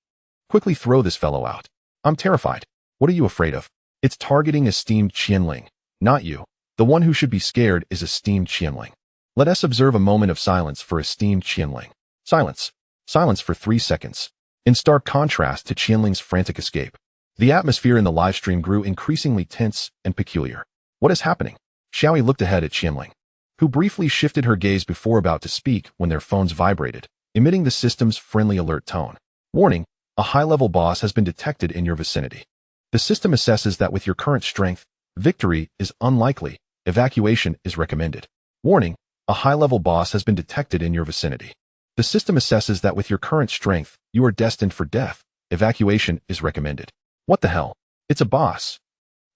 Quickly throw this fellow out. I'm terrified. What are you afraid of? It's targeting esteemed Qian Ling, not you. The one who should be scared is esteemed Qian Ling. Let us observe a moment of silence for esteemed Qian Ling. Silence. Silence for 3 seconds. In stark contrast to Qian Ling's frantic escape, the atmosphere in the livestream grew increasingly tense and peculiar. What is happening? Xiaoyi looked ahead at Qian Ling, who briefly shifted her gaze before about to speak when their phones vibrated, emitting the system's friendly alert tone. Warning, a high-level boss has been detected in your vicinity. The system assesses that with your current strength, victory is unlikely. Evacuation is recommended. Warning, a high-level boss has been detected in your vicinity. The system assesses that with your current strength, you are destined for death. Evacuation is recommended. What the hell? It's a boss.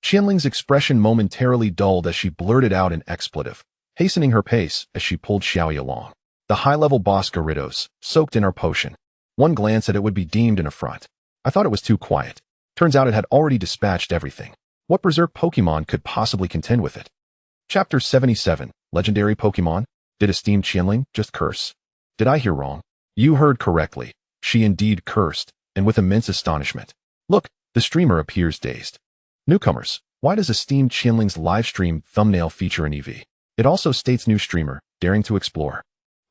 Qian Ling's expression momentarily dulled as she blurted out an expletive, hastening her pace as she pulled Xiaoyi along. The high-level boss Gyarados, soaked in our potion. One glance at it would be deemed an affront. I thought it was too quiet. Turns out it had already dispatched everything. What berserk Pokemon could possibly contend with it? Chapter 77, Legendary Pokemon? Did esteemed Qian Ling just curse? Did I hear wrong? You heard correctly. She indeed cursed, and with immense astonishment. Look, the streamer appears dazed. Newcomers, why does esteemed Qian Ling's livestream thumbnail feature an EV? It also states new streamer, daring to explore.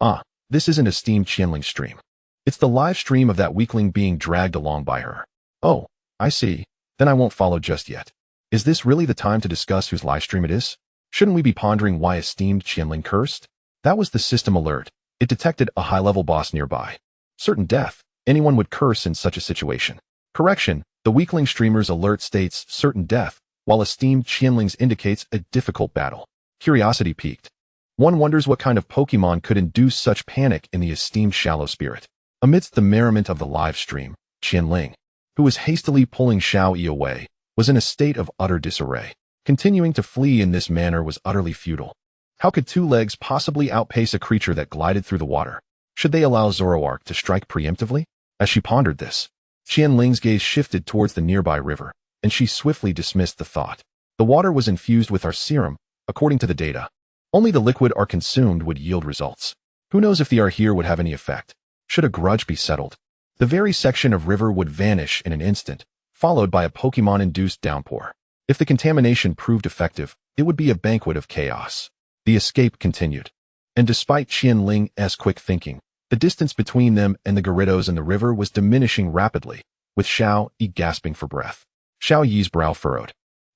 Ah, this isn't esteemed Qian Ling's stream. It's the live stream of that weakling being dragged along by her. Oh, I see. Then I won't follow just yet. Is this really the time to discuss whose livestream it is? Shouldn't we be pondering why esteemed Qian Ling cursed? That was the system alert. It detected a high-level boss nearby. Certain death. Anyone would curse in such a situation. Correction, the weakling streamer's alert states certain death, while esteemed Qian Ling's indicates a difficult battle. Curiosity piqued. One wonders what kind of Pokemon could induce such panic in the esteemed shallow spirit. Amidst the merriment of the live stream, Qian Ling, who was hastily pulling Xiaoyi away, was in a state of utter disarray. Continuing to flee in this manner was utterly futile. How could two legs possibly outpace a creature that glided through the water? Should they allow Zoroark to strike preemptively? As she pondered this, Qian Ling's gaze shifted towards the nearby river, and she swiftly dismissed the thought. The water was infused with our serum, according to the data. Only the liquid are consumed would yield results. Who knows if the are here would have any effect? Should a grudge be settled, the very section of river would vanish in an instant, followed by a Pokemon-induced downpour. If the contamination proved effective, it would be a banquet of chaos. The escape continued. And despite Qian Ling's quick thinking, the distance between them and the Gyarados and the river was diminishing rapidly, with Xiaoyi gasping for breath. Xiaoyi's brow furrowed.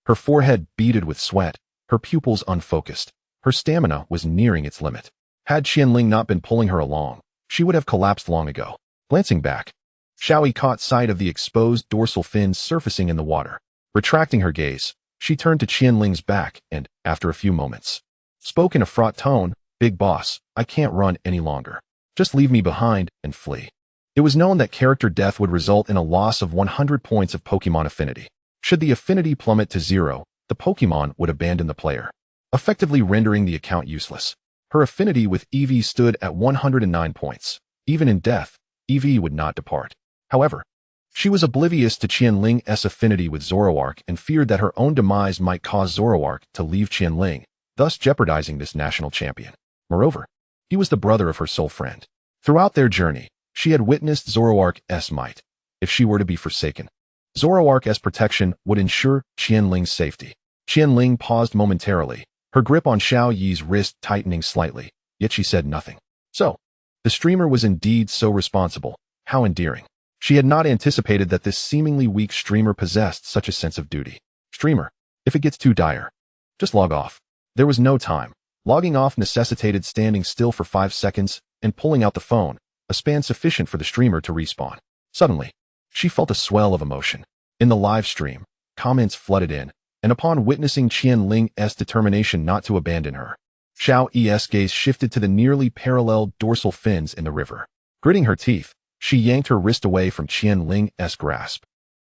Her forehead beaded with sweat, her pupils unfocused. Her stamina was nearing its limit. Had Qian Ling not been pulling her along, she would have collapsed long ago. Glancing back, Xiaoyi caught sight of the exposed dorsal fins surfacing in the water. Retracting her gaze, she turned to Qian Ling's back and, after a few moments, spoke in a fraught tone, "Big boss, I can't run any longer. Just leave me behind and flee." It was known that character death would result in a loss of 100 points of Pokemon affinity. Should the affinity plummet to 0, the Pokemon would abandon the player, effectively rendering the account useless. Her affinity with Eevee stood at 109 points. Even in death, Eevee would not depart. However, she was oblivious to Qian Ling's affinity with Zoroark and feared that her own demise might cause Zoroark to leave Qian Ling, thus jeopardizing this national champion. Moreover, he was the brother of her soul friend. Throughout their journey, she had witnessed Zoroark's might. If she were to be forsaken, Zoroark's protection would ensure Qian Ling's safety. Qian Ling paused momentarily, her grip on Xiaoyi's wrist tightening slightly, yet she said nothing. So, the streamer was indeed so responsible. How endearing. She had not anticipated that this seemingly weak streamer possessed such a sense of duty. Streamer, if it gets too dire, just log off. There was no time. Logging off necessitated standing still for 5 seconds and pulling out the phone, a span sufficient for the streamer to respawn. Suddenly, she felt a swell of emotion. In the live stream, comments flooded in, and upon witnessing Qian Ling's determination not to abandon her, Xiaoyi's gaze shifted to the nearly parallel dorsal fins in the river. Gritting her teeth, she yanked her wrist away from Qian Ling's grasp.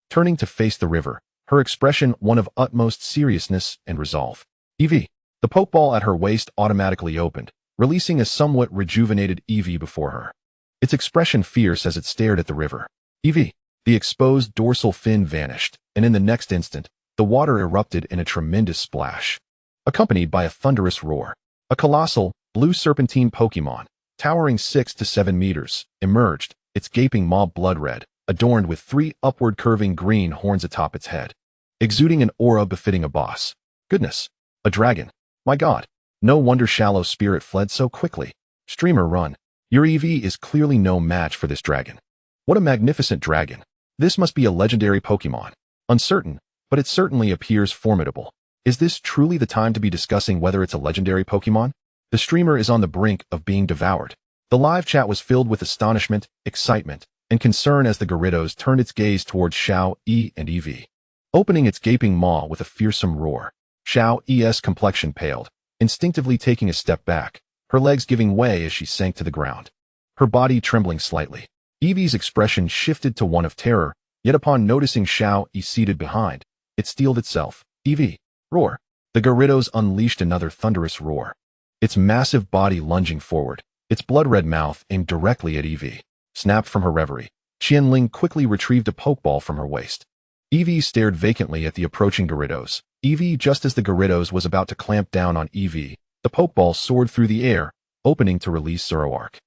Turning to face the river, her expression one of utmost seriousness and resolve. Eevee. The pokeball at her waist automatically opened, releasing a somewhat rejuvenated Eevee before her. Its expression fierce as it stared at the river. Eevee. The exposed dorsal fin vanished, and in the next instant, the water erupted in a tremendous splash, accompanied by a thunderous roar. A colossal, blue serpentine Pokémon, towering 6 to 7 meters, emerged, its gaping maw blood red, adorned with 3 upward curving green horns atop its head, exuding an aura befitting a boss. Goodness! A dragon! My god! No wonder Shallow Spirit fled so quickly. Streamer run. Your Eevee is clearly no match for this dragon. What a magnificent dragon! This must be a legendary Pokémon. Uncertain, but it certainly appears formidable. Is this truly the time to be discussing whether it's a legendary Pokémon? The streamer is on the brink of being devoured. The live chat was filled with astonishment, excitement, and concern as the Gyarados turned its gaze towards Xiao and Eevee, opening its gaping maw with a fearsome roar. Xiao's complexion paled, instinctively taking a step back, her legs giving way as she sank to the ground, her body trembling slightly. Eevee's expression shifted to one of terror, yet upon noticing Xiao seated behind, it steeled itself. Eevee. Roar. The Gyarados unleashed another thunderous roar, its massive body lunging forward, its blood-red mouth aimed directly at Eevee. Snapped from her reverie, Qian Ling quickly retrieved a pokeball from her waist. Eevee stared vacantly at the approaching Gyarados. Eevee, just as the Gyarados was about to clamp down on Eevee, the pokeball soared through the air, opening to release Zoroark.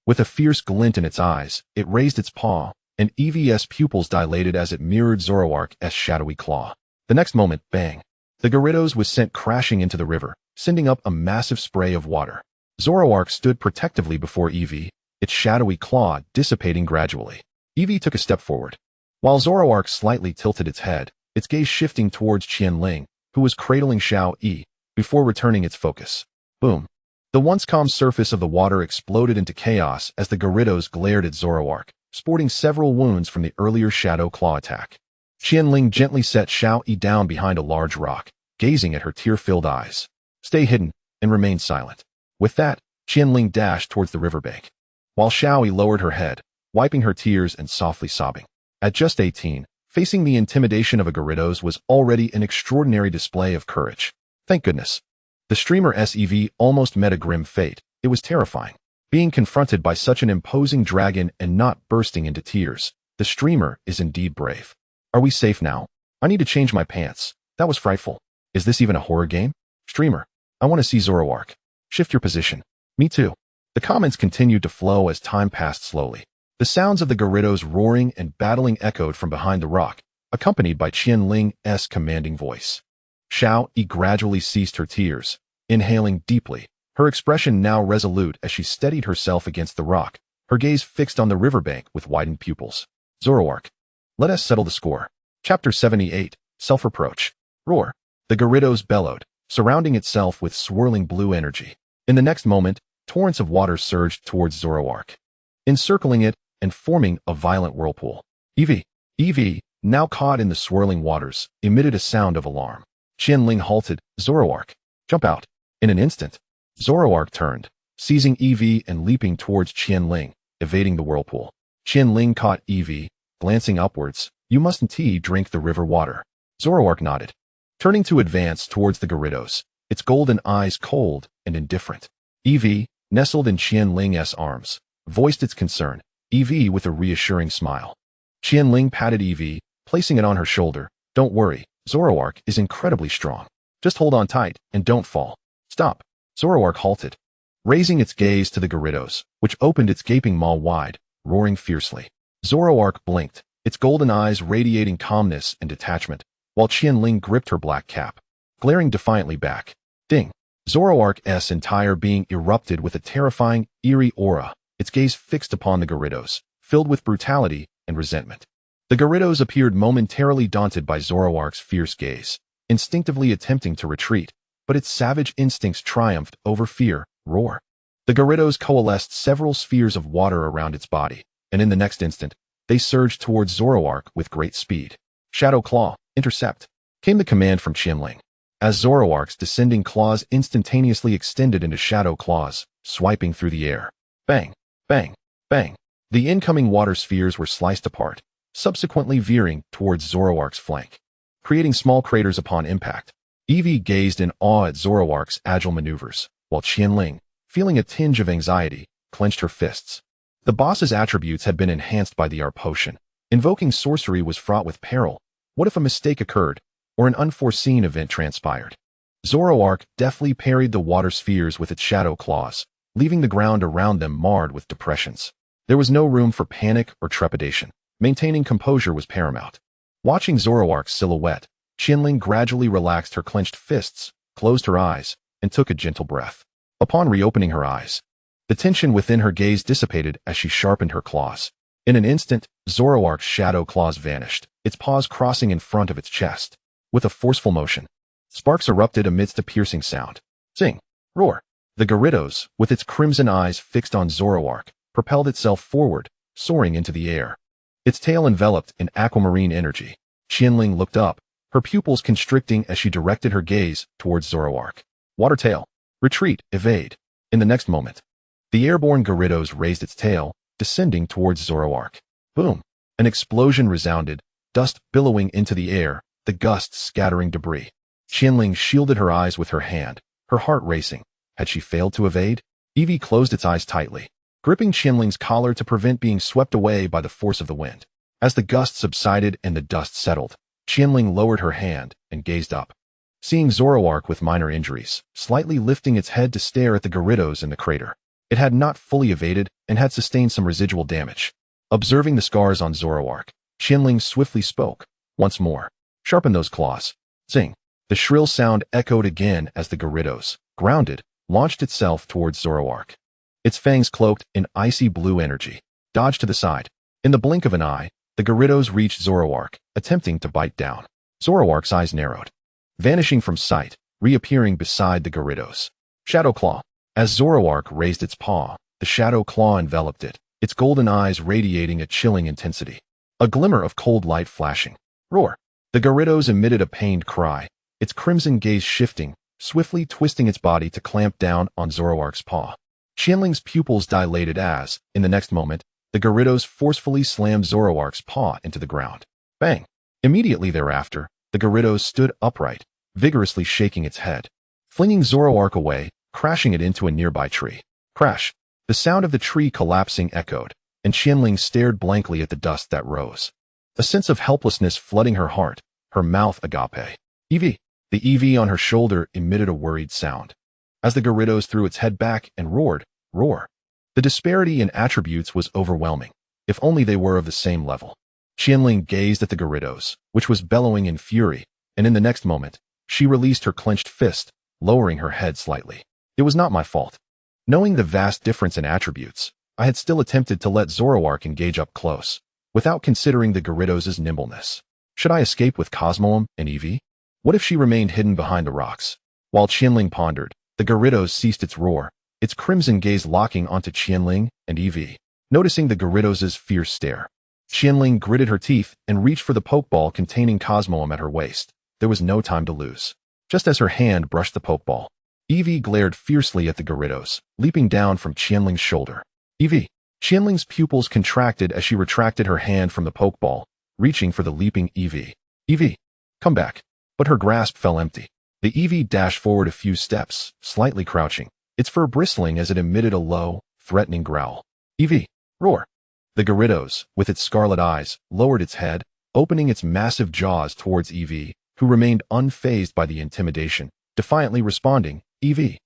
With a fierce glint in its eyes, it raised its paw, and Eevee's pupils dilated as it mirrored Zoroark's shadowy claw. The next moment, bang! The Gyarados was sent crashing into the river, sending up a massive spray of water. Zoroark stood protectively before Eevee, its shadowy claw dissipating gradually. Eevee took a step forward, while Zoroark slightly tilted its head, its gaze shifting towards Qian Ling, who was cradling Xiao before returning its focus. Boom! The once calm surface of the water exploded into chaos as the Gyarados glared at Zoroark, sporting several wounds from the earlier Shadow Claw attack. Qian Ling gently set Xiao down behind a large rock, gazing at her tear-filled eyes. Stay hidden, and remain silent. With that, Qian Ling dashed towards the riverbank, while Xiao lowered her head, wiping her tears and softly sobbing. At just 18, facing the intimidation of a Gyarados was already an extraordinary display of courage. Thank goodness. The streamer's Eevee almost met a grim fate. It was terrifying. Being confronted by such an imposing dragon and not bursting into tears. The streamer is indeed brave. Are we safe now? I need to change my pants. That was frightful. Is this even a horror game? Streamer. I want to see Zoroark. Shift your position. Me too. The comments continued to flow as time passed slowly. The sounds of the Gyarados roaring and battling echoed from behind the rock, accompanied by Qian Ling's commanding voice. Xiao gradually ceased her tears, inhaling deeply, her expression now resolute as she steadied herself against the rock, her gaze fixed on the riverbank with widened pupils. Zoroark. Let us settle the score. Chapter 78, Self-Reproach. Roar. The Gyarados bellowed, surrounding itself with swirling blue energy. In the next moment, torrents of water surged towards Zoroark, encircling it and forming a violent whirlpool. Eevee, now caught in the swirling waters, emitted a sound of alarm. Qian Ling halted. Zoroark. Jump out. In an instant, Zoroark turned, seizing Eevee and leaping towards Qian Ling, evading the whirlpool. Qian Ling caught Eevee, glancing upwards. You mustn't drink the river water. Zoroark nodded, turning to advance towards the Gyarados, its golden eyes cold and indifferent. Eevee, nestled in Qian Ling's arms, voiced its concern. Eevee with a reassuring smile. Qian Ling patted Eevee, placing it on her shoulder. Don't worry, Zoroark is incredibly strong. Just hold on tight and don't fall. Stop. Zoroark halted, raising its gaze to the Gyarados, which opened its gaping maw wide, roaring fiercely. Zoroark blinked, its golden eyes radiating calmness and detachment, while Qian Ling gripped her black cap, glaring defiantly back. Ding! Zoroark's entire being erupted with a terrifying, eerie aura, its gaze fixed upon the Gyarados, filled with brutality and resentment. The Gyarados appeared momentarily daunted by Zoroark's fierce gaze, instinctively attempting to retreat, but its savage instincts triumphed over fear. Roar. The Gyarados coalesced several spheres of water around its body, and in the next instant, they surged towards Zoroark with great speed. Shadow Claw, intercept, came the command from Qian Ling, as Zoroark's descending claws instantaneously extended into Shadow Claws, swiping through the air. Bang, bang, bang. The incoming water spheres were sliced apart, subsequently veering towards Zoroark's flank, creating small craters upon impact. Eevee gazed in awe at Zoroark's agile maneuvers, while Qian Ling, feeling a tinge of anxiety, clenched her fists. The boss's attributes had been enhanced by the art potion. Invoking sorcery was fraught with peril. What if a mistake occurred, or an unforeseen event transpired? Zoroark deftly parried the water spheres with its shadow claws, leaving the ground around them marred with depressions. There was no room for panic or trepidation. Maintaining composure was paramount. Watching Zoroark's silhouette, Qian Ling gradually relaxed her clenched fists, closed her eyes, and took a gentle breath. Upon reopening her eyes, the tension within her gaze dissipated as she sharpened her claws. In an instant, Zoroark's shadow claws vanished, its paws crossing in front of its chest. With a forceful motion, sparks erupted amidst a piercing sound. Zing! Roar! The Gyarados, with its crimson eyes fixed on Zoroark, propelled itself forward, soaring into the air. Its tail enveloped in aquamarine energy. Qian Ling looked up, her pupils constricting as she directed her gaze towards Zoroark. Water tail. Retreat, evade. In the next moment, the airborne Gyarados raised its tail, descending towards Zoroark. Boom! An explosion resounded, dust billowing into the air, the gusts scattering debris. Qian Ling shielded her eyes with her hand, her heart racing. Had she failed to evade? Eevee closed its eyes tightly, gripping Qian Ling's collar to prevent being swept away by the force of the wind. As the gust subsided and the dust settled, Qian Ling lowered her hand and gazed up. Seeing Zoroark with minor injuries, slightly lifting its head to stare at the Gyarados in the crater. It had not fully evaded and had sustained some residual damage. Observing the scars on Zoroark, Qian Ling swiftly spoke. Once more. Sharpen those claws. Zing. The shrill sound echoed again as the Gyarados, grounded, launched itself towards Zoroark. Its fangs cloaked in icy blue energy. Dodged to the side. In the blink of an eye, the Gyarados reached Zoroark, attempting to bite down. Zoroark's eyes narrowed, vanishing from sight, reappearing beside the Gyarados. Shadow Claw. As Zoroark raised its paw, the shadow claw enveloped it, its golden eyes radiating a chilling intensity. A glimmer of cold light flashing. Roar. The Gyarados emitted a pained cry, its crimson gaze shifting, swiftly twisting its body to clamp down on Zoroark's paw. Qian Ling's pupils dilated as, in the next moment, the Gyarados forcefully slammed Zoroark's paw into the ground. Bang! Immediately thereafter, the Gyarados stood upright, vigorously shaking its head, flinging Zoroark away, crashing it into a nearby tree. Crash! The sound of the tree collapsing echoed, and Qian Ling stared blankly at the dust that rose. A sense of helplessness flooding her heart, her mouth agape. Eevee! The Eevee on her shoulder emitted a worried sound. As the Gyarados threw its head back and roared, roar. The disparity in attributes was overwhelming, if only they were of the same level. Qian Ling gazed at the Gyarados, which was bellowing in fury, and in the next moment, she released her clenched fist, lowering her head slightly. It was not my fault. Knowing the vast difference in attributes, I had still attempted to let Zoroark engage up close, without considering the Gyarados' nimbleness. Should I escape with Cosmog and Eevee? What if she remained hidden behind the rocks? While Qian Ling pondered, the Gyarados ceased its roar, its crimson gaze locking onto Qian Ling and Eevee. Noticing the Gyarados' fierce stare, Qian Ling gritted her teeth and reached for the pokeball containing Cosmog at her waist. There was no time to lose. Just as her hand brushed the pokeball, Eevee glared fiercely at the Gyarados, leaping down from Qian Ling's shoulder. Eevee! Qian Ling's pupils contracted as she retracted her hand from the pokeball, reaching for the leaping Eevee. Eevee! Come back! But her grasp fell empty. The Eevee dashed forward a few steps, slightly crouching, its fur bristling as it emitted a low, threatening growl. Eevee! Roar! The Gyarados, with its scarlet eyes, lowered its head, opening its massive jaws towards Eevee, who remained unfazed by the intimidation, defiantly responding, Eevee.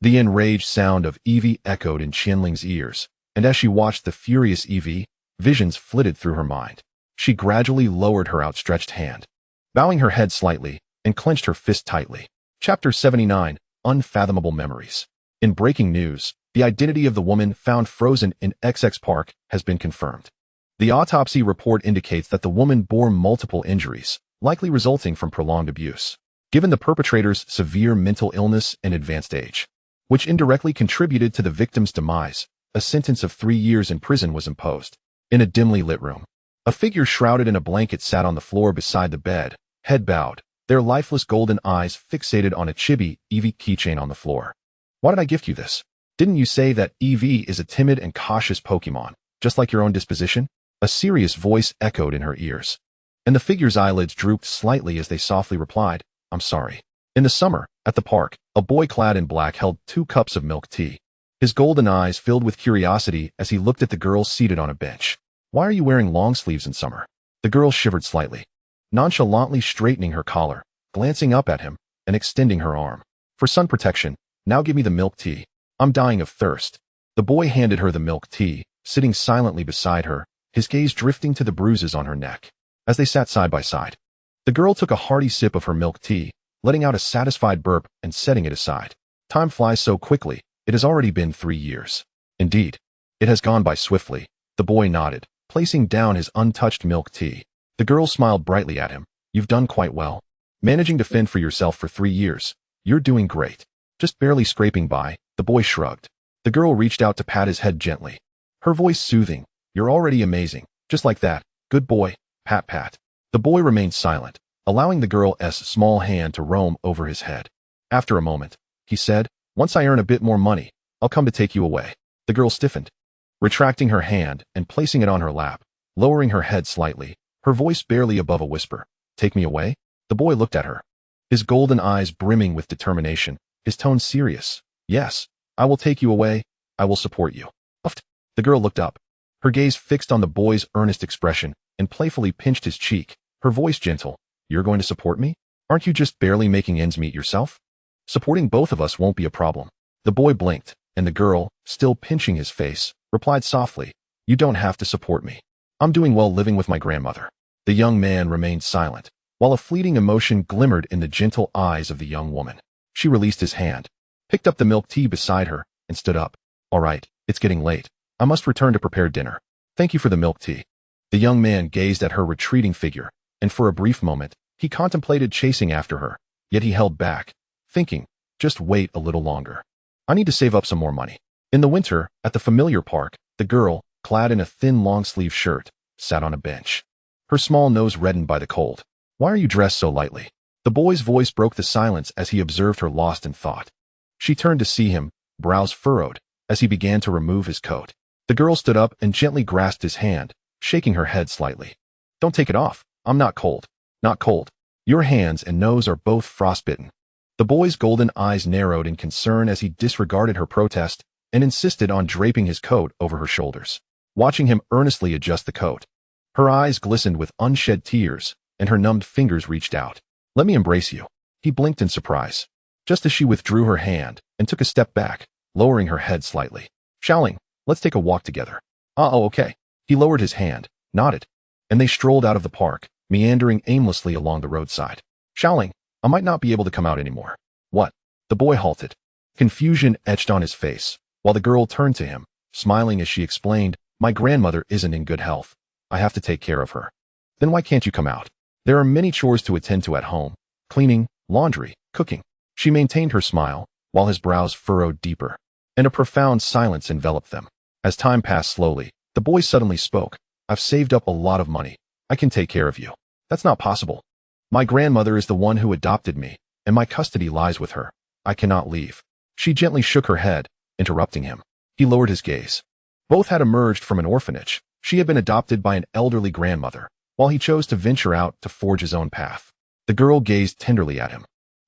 The enraged sound of Eevee echoed in Qian Ling's ears, and as she watched the furious Eevee, visions flitted through her mind. She gradually lowered her outstretched hand, bowing her head slightly, and clenched her fist tightly. Chapter 79, Unfathomable Memories. In breaking news, the identity of the woman found frozen in XX Park has been confirmed. The autopsy report indicates that the woman bore multiple injuries, likely resulting from prolonged abuse, given the perpetrator's severe mental illness and advanced age, which indirectly contributed to the victim's demise. A sentence of 3 years in prison was imposed. In a dimly lit room, a figure shrouded in a blanket sat on the floor beside the bed, head bowed, their lifeless golden eyes fixated on a chibi Eevee keychain on the floor. Why did I gift you this? Didn't you say that Eevee is a timid and cautious Pokemon? Just like your own disposition? A serious voice echoed in her ears. And the figure's eyelids drooped slightly as they softly replied, I'm sorry. In the summer, at the park, a boy clad in black held 2 cups of milk tea. His golden eyes filled with curiosity as he looked at the girl seated on a bench. Why are you wearing long sleeves in summer? The girl shivered slightly, nonchalantly straightening her collar, glancing up at him, and extending her arm. For sun protection, now give me the milk tea. I'm dying of thirst. The boy handed her the milk tea, sitting silently beside her, his gaze drifting to the bruises on her neck. As they sat side by side, the girl took a hearty sip of her milk tea, letting out a satisfied burp and setting it aside. Time flies so quickly, it has already been 3 years. Indeed, it has gone by swiftly. The boy nodded, placing down his untouched milk tea. The girl smiled brightly at him. You've done quite well. Managing to fend for yourself for 3 years. You're doing great. Just barely scraping by, the boy shrugged. The girl reached out to pat his head gently. Her voice soothing. You're already amazing. Just like that. Good boy. Pat pat. The boy remained silent, allowing the girl's small hand to roam over his head. After a moment, he said, once I earn a bit more money, I'll come to take you away. The girl stiffened, retracting her hand and placing it on her lap, lowering her head slightly, her voice barely above a whisper. Take me away? The boy looked at her, his golden eyes brimming with determination, his tone serious. Yes, I will take you away. I will support you. Uffed. The girl looked up, her gaze fixed on the boy's earnest expression, and playfully pinched his cheek, her voice gentle. You're going to support me? Aren't you just barely making ends meet yourself? Supporting both of us won't be a problem. The boy blinked, and the girl, still pinching his face, replied softly, you don't have to support me. I'm doing well living with my grandmother. The young man remained silent, while a fleeting emotion glimmered in the gentle eyes of the young woman. She released his hand, picked up the milk tea beside her, and stood up. All right, it's getting late. I must return to prepare dinner. Thank you for the milk tea. The young man gazed at her retreating figure, and for a brief moment, he contemplated chasing after her, yet he held back, thinking, just wait a little longer. I need to save up some more money. In the winter, at the familiar park, the girl, clad in a thin long-sleeve shirt, sat on a bench. Her small nose reddened by the cold. Why are you dressed so lightly? The boy's voice broke the silence as he observed her lost in thought. She turned to see him, brows furrowed, as he began to remove his coat. The girl stood up and gently grasped his hand, shaking her head slightly. Don't take it off. I'm not cold. Not cold. Your hands and nose are both frostbitten. The boy's golden eyes narrowed in concern as he disregarded her protest and insisted on draping his coat over her shoulders. Watching him earnestly adjust the coat, her eyes glistened with unshed tears, and her numbed fingers reached out. Let me embrace you. He blinked in surprise, just as she withdrew her hand and took a step back, lowering her head slightly. Xiao Ling, let's take a walk together. Oh, okay. He lowered his hand, nodded, and they strolled out of the park, meandering aimlessly along the roadside. Xiao Ling, I might not be able to come out anymore. What? The boy halted. Confusion etched on his face, while the girl turned to him, smiling as she explained, my grandmother isn't in good health. I have to take care of her. Then why can't you come out? There are many chores to attend to at home. Cleaning, laundry, cooking. She maintained her smile, while his brows furrowed deeper, and a profound silence enveloped them. As time passed slowly, the boy suddenly spoke. I've saved up a lot of money. I can take care of you. That's not possible. My grandmother is the one who adopted me, and my custody lies with her. I cannot leave. She gently shook her head, interrupting him. He lowered his gaze. Both had emerged from an orphanage. She had been adopted by an elderly grandmother, while he chose to venture out to forge his own path. The girl gazed tenderly at him,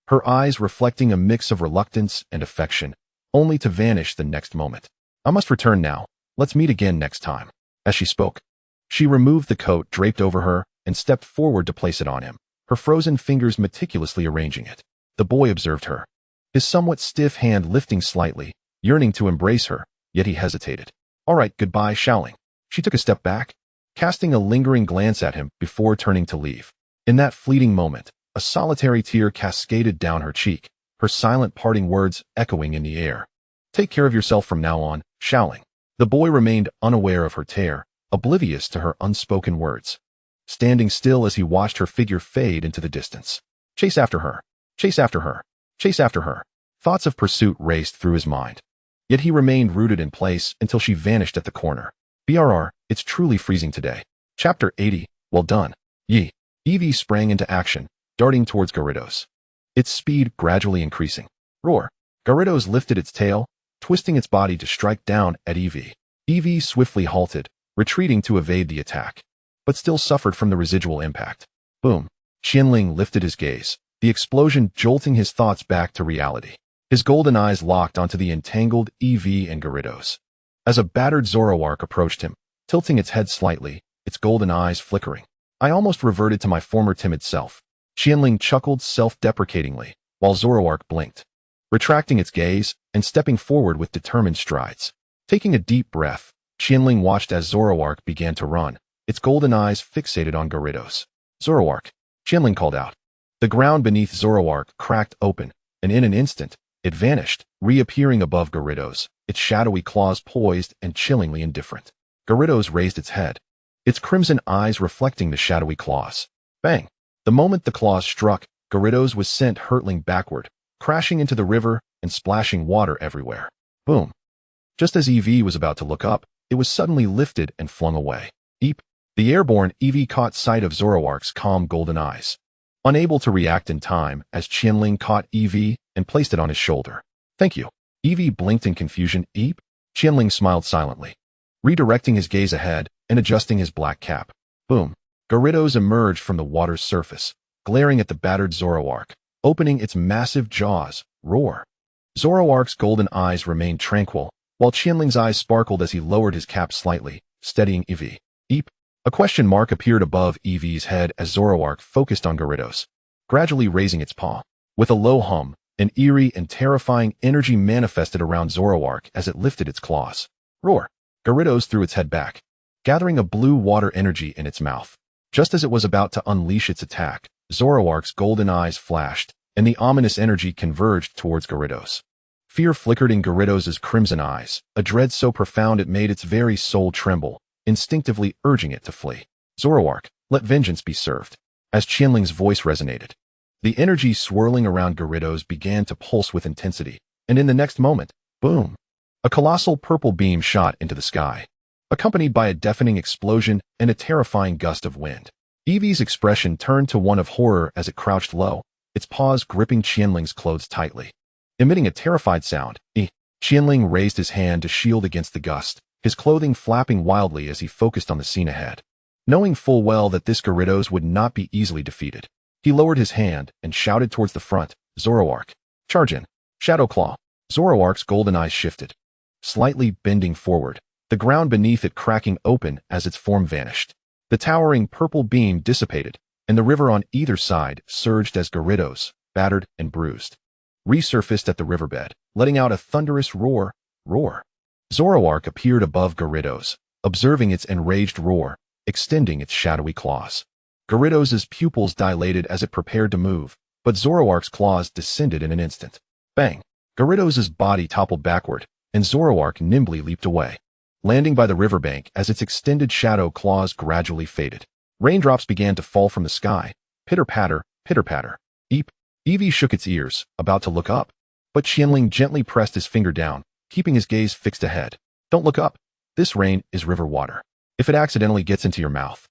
her eyes reflecting a mix of reluctance and affection, only to vanish the next moment. I must return now. Let's meet again next time. As she spoke, she removed the coat draped over her and stepped forward to place it on him, her frozen fingers meticulously arranging it. The boy observed her, his somewhat stiff hand lifting slightly, yearning to embrace her, yet he hesitated. All right, goodbye, Xiao Ling. She took a step back, casting a lingering glance at him before turning to leave. In that fleeting moment, a solitary tear cascaded down her cheek, her silent parting words echoing in the air. Take care of yourself from now on, Xiao Ling. The boy remained unaware of her tear, oblivious to her unspoken words, standing still as he watched her figure fade into the distance. Chase after her. Chase after her. Chase after her. Thoughts of pursuit raced through his mind. Yet he remained rooted in place until she vanished at the corner. BRR, it's truly freezing today. Chapter 80, well done. Yi. Eevee sprang into action, darting towards Gyarados, its speed gradually increasing. Roar. Gyarados lifted its tail, twisting its body to strike down at Eevee. Eevee swiftly halted, retreating to evade the attack, but still suffered from the residual impact. Boom. Qian Ling lifted his gaze, the explosion jolting his thoughts back to reality. His golden eyes locked onto the entangled EV and Gyarados. As a battered Zoroark approached him, tilting its head slightly, its golden eyes flickering. I almost reverted to my former timid self. Qian Ling chuckled self-deprecatingly, while Zoroark blinked, retracting its gaze and stepping forward with determined strides. Taking a deep breath, Qian Ling watched as Zoroark began to run, its golden eyes fixated on Gyarados. Zoroark, Qian Ling called out. The ground beneath Zoroark cracked open, and in an instant, it vanished, reappearing above Gyarados, its shadowy claws poised and chillingly indifferent. Gyarados raised its head, its crimson eyes reflecting the shadowy claws. Bang! The moment the claws struck, Gyarados was sent hurtling backward, crashing into the river and splashing water everywhere. Boom! Just as EV was about to look up, it was suddenly lifted and flung away. Eep! The airborne EV caught sight of Zoroark's calm golden eyes. Unable to react in time, as Qian Ling caught EV and placed it on his shoulder. Thank you. EV blinked in confusion. Eep! Qian Ling smiled silently, redirecting his gaze ahead and adjusting his black cap. Boom! Gyarados emerged from the water's surface, glaring at the battered Zoroark, opening its massive jaws. Roar! Zoroark's golden eyes remained tranquil, while Qian Ling's eyes sparkled as he lowered his cap slightly, steadying EV. Eep! A question mark appeared above EV's head as Zoroark focused on Gyarados, gradually raising its paw. With a low hum, an eerie and terrifying energy manifested around Zoroark as it lifted its claws. Roar! Gyarados threw its head back, gathering a blue water energy in its mouth. Just as it was about to unleash its attack, Zoroark's golden eyes flashed, and the ominous energy converged towards Gyarados. Fear flickered in Gyarados' crimson eyes, a dread so profound it made its very soul tremble, instinctively urging it to flee. Zoroark, let vengeance be served. As Qian Ling's voice resonated, the energy swirling around Gyarados began to pulse with intensity, and in the next moment, boom! A colossal purple beam shot into the sky, accompanied by a deafening explosion and a terrifying gust of wind. Eevee's expression turned to one of horror as it crouched low, its paws gripping Qian Ling's clothes tightly. Emitting a terrified sound, Qian Ling raised his hand to shield against the gust, his clothing flapping wildly as he focused on the scene ahead. Knowing full well that this Gyarados would not be easily defeated, he lowered his hand and shouted towards the front, Zoroark, charge in. Shadow Claw. Zoroark's golden eyes shifted, slightly bending forward, the ground beneath it cracking open as its form vanished. The towering purple beam dissipated, and the river on either side surged as Gyarados, battered and bruised, resurfaced at the riverbed, letting out a thunderous roar. Zoroark appeared above Gyarados, observing its enraged roar, extending its shadowy claws. Gyarados' pupils dilated as it prepared to move, but Zoroark's claws descended in an instant. Bang! Gyarados' body toppled backward, and Zoroark nimbly leaped away, landing by the riverbank as its extended shadow claws gradually faded. Raindrops began to fall from the sky. Pitter-patter, pitter-patter. Eep! Eevee shook its ears, about to look up, but Qian Ling gently pressed his finger down, keeping his gaze fixed ahead. Don't look up. This rain is river water. If it accidentally gets into your mouth,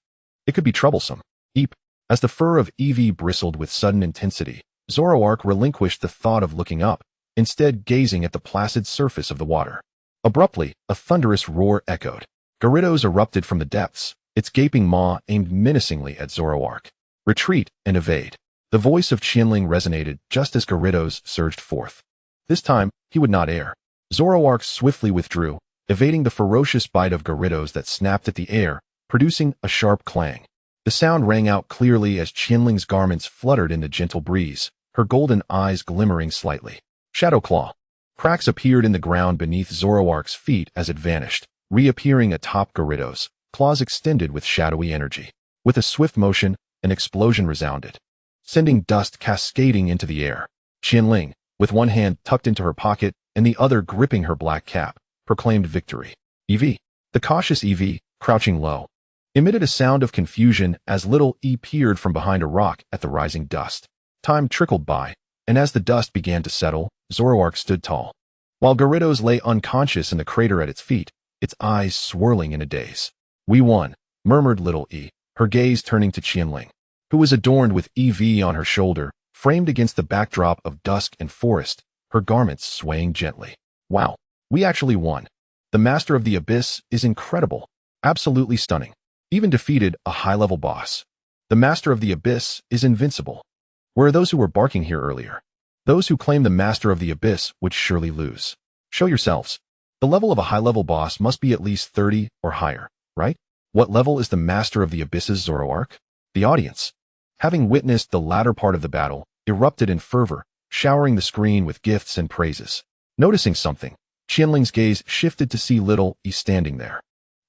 it could be troublesome. Eep! As the fur of Eevee bristled with sudden intensity, Zoroark relinquished the thought of looking up, instead gazing at the placid surface of the water. Abruptly, a thunderous roar echoed. Gyarados erupted from the depths, its gaping maw aimed menacingly at Zoroark. Retreat and evade. The voice of Qian Ling resonated just as Gyarados surged forth. This time, he would not err. Zoroark swiftly withdrew, evading the ferocious bite of Gyarados that snapped at the air, producing a sharp clang. The sound rang out clearly as Qian Ling's garments fluttered in the gentle breeze, her golden eyes glimmering slightly. Shadow Claw. Cracks appeared in the ground beneath Zoroark's feet as it vanished, reappearing atop Gyarados, claws extended with shadowy energy. With a swift motion, an explosion resounded, sending dust cascading into the air. Qian Ling, with one hand tucked into her pocket and the other gripping her black cap, proclaimed victory. Eevee. The cautious Eevee, crouching low, emitted a sound of confusion as little E peered from behind a rock at the rising dust. Time trickled by, and as the dust began to settle, Zoroark stood tall, while Gyarados lay unconscious in the crater at its feet, its eyes swirling in a daze. We won, murmured little E, her gaze turning to Qian Ling, who was adorned with EV on her shoulder, framed against the backdrop of dusk and forest, her garments swaying gently. Wow, we actually won. The Master of the Abyss is incredible. Absolutely stunning. Even defeated a high-level boss. The Master of the Abyss is invincible. Where are those who were barking here earlier? Those who claim the Master of the Abyss would surely lose. Show yourselves. The level of a high-level boss must be at least 30 or higher, right? What level is the Master of the Abyss's Zoroark? The audience, having witnessed the latter part of the battle, erupted in fervor, showering the screen with gifts and praises. Noticing something, Qian Ling's gaze shifted to see little E standing there.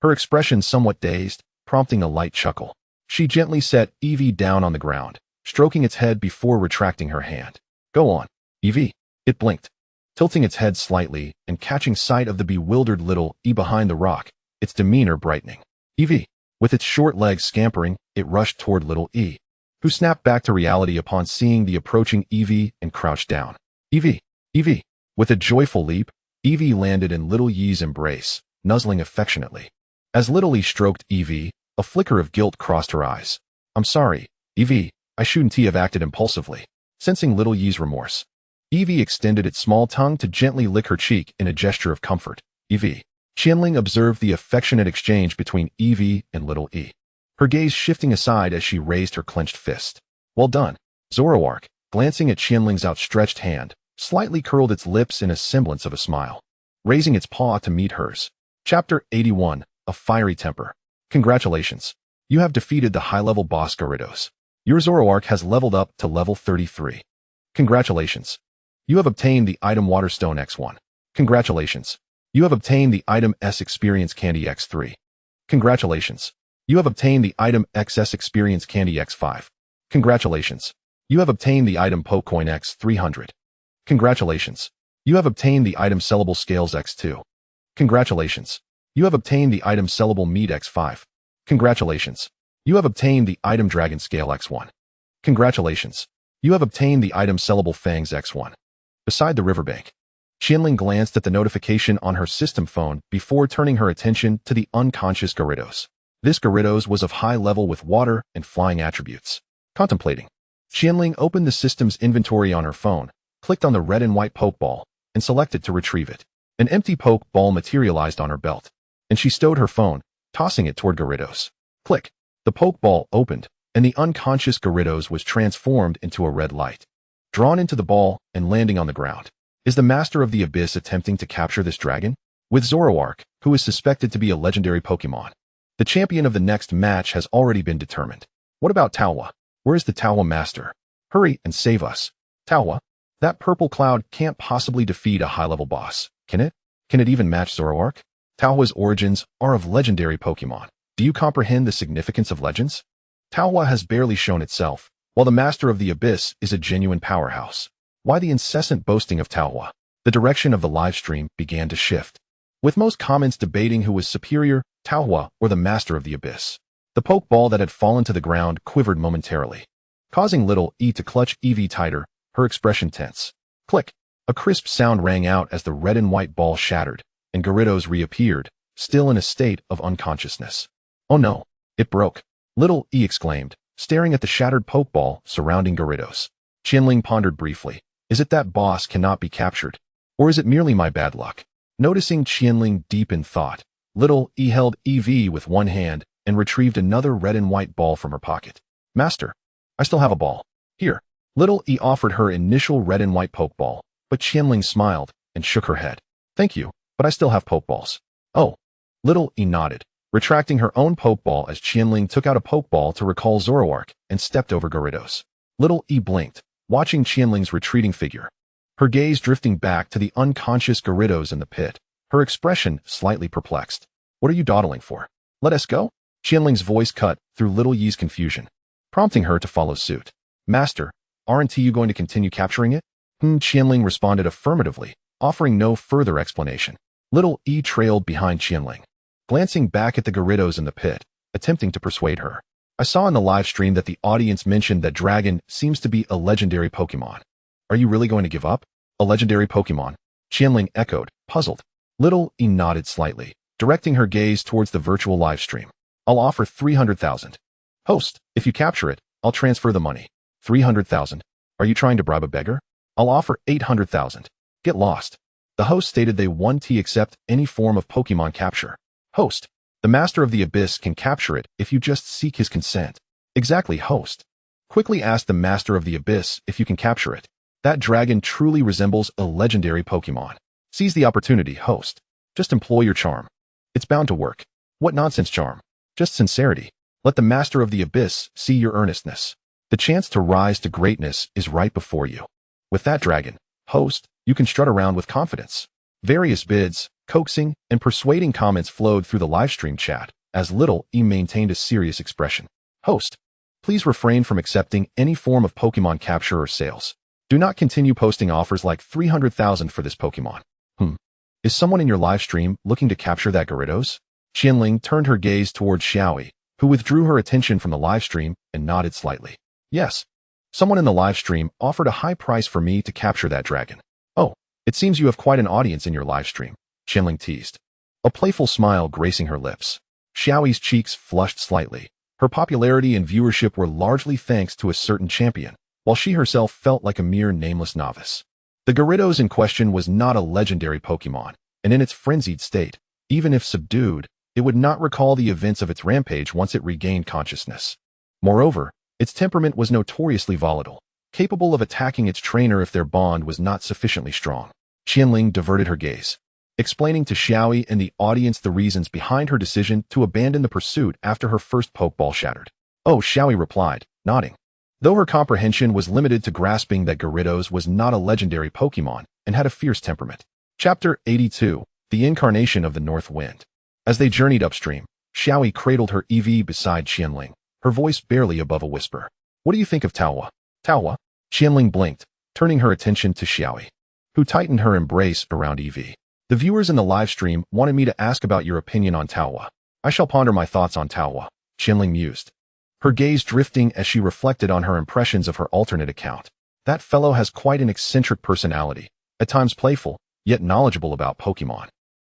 Her expression somewhat dazed, prompting a light chuckle. She gently set Eevee down on the ground, stroking its head before retracting her hand. Go on, Eevee. It blinked, tilting its head slightly and catching sight of the bewildered little E behind the rock, its demeanor brightening. Eevee. With its short legs scampering, it rushed toward little E, who snapped back to reality upon seeing the approaching Eevee and crouched down. Eevee. Eevee. With a joyful leap, Eevee landed in little Ye's embrace, nuzzling affectionately. As little E stroked Eevee, a flicker of guilt crossed her eyes. I'm sorry, Eevee, I shouldn't have acted impulsively. Sensing little Ye's remorse, Eevee extended its small tongue to gently lick her cheek in a gesture of comfort. Eevee. Qian Ling observed the affectionate exchange between Eevee and little E, her gaze shifting aside as she raised her clenched fist. Well done. Zoroark, glancing at Qian Ling's outstretched hand, slightly curled its lips in a semblance of a smile, raising its paw to meet hers. Chapter 81, A Fiery Temper. Congratulations. You have defeated the high-level boss Gyarados. Your Zoroark has leveled up to level 33. Congratulations. You have obtained the item Waterstone X1. Congratulations. You have obtained the item S Experience Candy X3. Congratulations. You have obtained the item XS Experience Candy X5. Congratulations. You have obtained the item Pocoin X300. Congratulations. You have obtained the item Sellable Scales X2. Congratulations. You have obtained the item Sellable Meat X5. Congratulations. You have obtained the item Dragon Scale X1. Congratulations. You have obtained the item Sellable Fangs X1. Beside the riverbank, Qian Ling glanced at the notification on her system phone before turning her attention to the unconscious Gyarados. This Gyarados was of high level with water and flying attributes. Contemplating, Qian Ling opened the system's inventory on her phone, clicked on the red and white Pokeball, and selected to retrieve it. An empty Pokeball materialized on her belt, and she stowed her phone, tossing it toward Gyarados. Click. The Pokeball opened, and the unconscious Gyarados was transformed into a red light, drawn into the ball and landing on the ground. Is the Master of the Abyss attempting to capture this dragon? With Zoroark, who is suspected to be a legendary Pokemon, the champion of the next match has already been determined. What about Taowa? Where is the Taowa Master? Hurry and save us. Taowa? That purple cloud can't possibly defeat a high-level boss, can it? Can it even match Zoroark? Taowa's origins are of legendary Pokemon. Do you comprehend the significance of legends? Taowa has barely shown itself, while the Master of the Abyss is a genuine powerhouse. Why the incessant boasting of Taowa? The direction of the livestream began to shift, with most comments debating who was superior, Taowa or the Master of the Abyss. The Pokeball that had fallen to the ground quivered momentarily, causing little E to clutch Eevee tighter, her expression tense. Click! A crisp sound rang out as the red and white ball shattered, and Gyarados reappeared, still in a state of unconsciousness. Oh no! It broke! Little E exclaimed, staring at the shattered Pokeball surrounding Gyarados. Qian Ling pondered briefly. Is it that boss cannot be captured? Or is it merely my bad luck? Noticing Qian Ling deep in thought, little E held Eevee with one hand and retrieved another red and white ball from her pocket. Master, I still have a ball. Here. Little E offered her initial red and white Pokeball, but Qian Ling smiled and shook her head. Thank you, but I still have Pokeballs. Oh. Little E nodded, retracting her own Pokeball as Qian Ling took out a Pokeball to recall Zoroark and stepped over Gyarados. Little E blinked, watching Qian Ling's retreating figure, her gaze drifting back to the unconscious Gyarados in the pit, her expression slightly perplexed. What are you dawdling for? Let us go? Qian Ling's voice cut through little Ye's confusion, prompting her to follow suit. Master, aren't you going to continue capturing it? Qian Ling responded affirmatively, offering no further explanation. Little E trailed behind Qian Ling, glancing back at the Gyarados in the pit, attempting to persuade her. I saw in the live stream that the audience mentioned that Dragon seems to be a legendary Pokemon. Are you really going to give up? A legendary Pokemon? Qian Ling echoed, puzzled. Little E nodded slightly, directing her gaze towards the virtual live stream. I'll offer 300,000. Host, if you capture it, I'll transfer the money. 300,000? Are you trying to bribe a beggar? I'll offer 800,000. Get lost. The host stated they want to accept any form of Pokemon capture. Host, The Master of the Abyss can capture it if you just seek his consent. Exactly, host. Quickly ask the Master of the Abyss if you can capture it. That dragon truly resembles a legendary Pokémon. Seize the opportunity, host. Just employ your charm. It's bound to work. What nonsense charm? Just sincerity. Let the Master of the Abyss see your earnestness. The chance to rise to greatness is right before you. With that dragon, host, you can strut around with confidence. Various bids, coaxing, and persuading comments flowed through the livestream chat, as Little E maintained a serious expression. Host, please refrain from accepting any form of Pokemon capture or sales. Do not continue posting offers like 300,000 for this Pokemon. Is someone in your livestream looking to capture that Gyarados? Qian Ling turned her gaze towards Xiaoi, who withdrew her attention from the livestream and nodded slightly. Yes. Someone in the livestream offered a high price for me to capture that dragon. Oh, it seems you have quite an audience in your livestream, Qian Ling teased. A playful smile gracing her lips. Xiaoi's cheeks flushed slightly. Her popularity and viewership were largely thanks to a certain champion, while she herself felt like a mere nameless novice. The Gyarados in question was not a legendary Pokemon, and in its frenzied state, even if subdued, it would not recall the events of its rampage once it regained consciousness. Moreover, its temperament was notoriously volatile, capable of attacking its trainer if their bond was not sufficiently strong. Qian Ling diverted her gaze, explaining to Xiaoi and the audience the reasons behind her decision to abandon the pursuit after her first Pokeball shattered. Oh, Xiaoi replied, nodding. Though her comprehension was limited to grasping that Gyarados was not a legendary Pokemon and had a fierce temperament. Chapter 82, The Incarnation of the North Wind. As they journeyed upstream, Xiaoi cradled her EV beside Qian Ling, her voice barely above a whisper. What do you think of Taowa? Taowa? Qian Ling blinked, turning her attention to Xiaoi, who tightened her embrace around EV. The viewers in the livestream wanted me to ask about your opinion on Taowa. I shall ponder my thoughts on Taowa, Qian Ling mused, her gaze drifting as she reflected on her impressions of her alternate account. That fellow has quite an eccentric personality, at times playful, yet knowledgeable about Pokemon,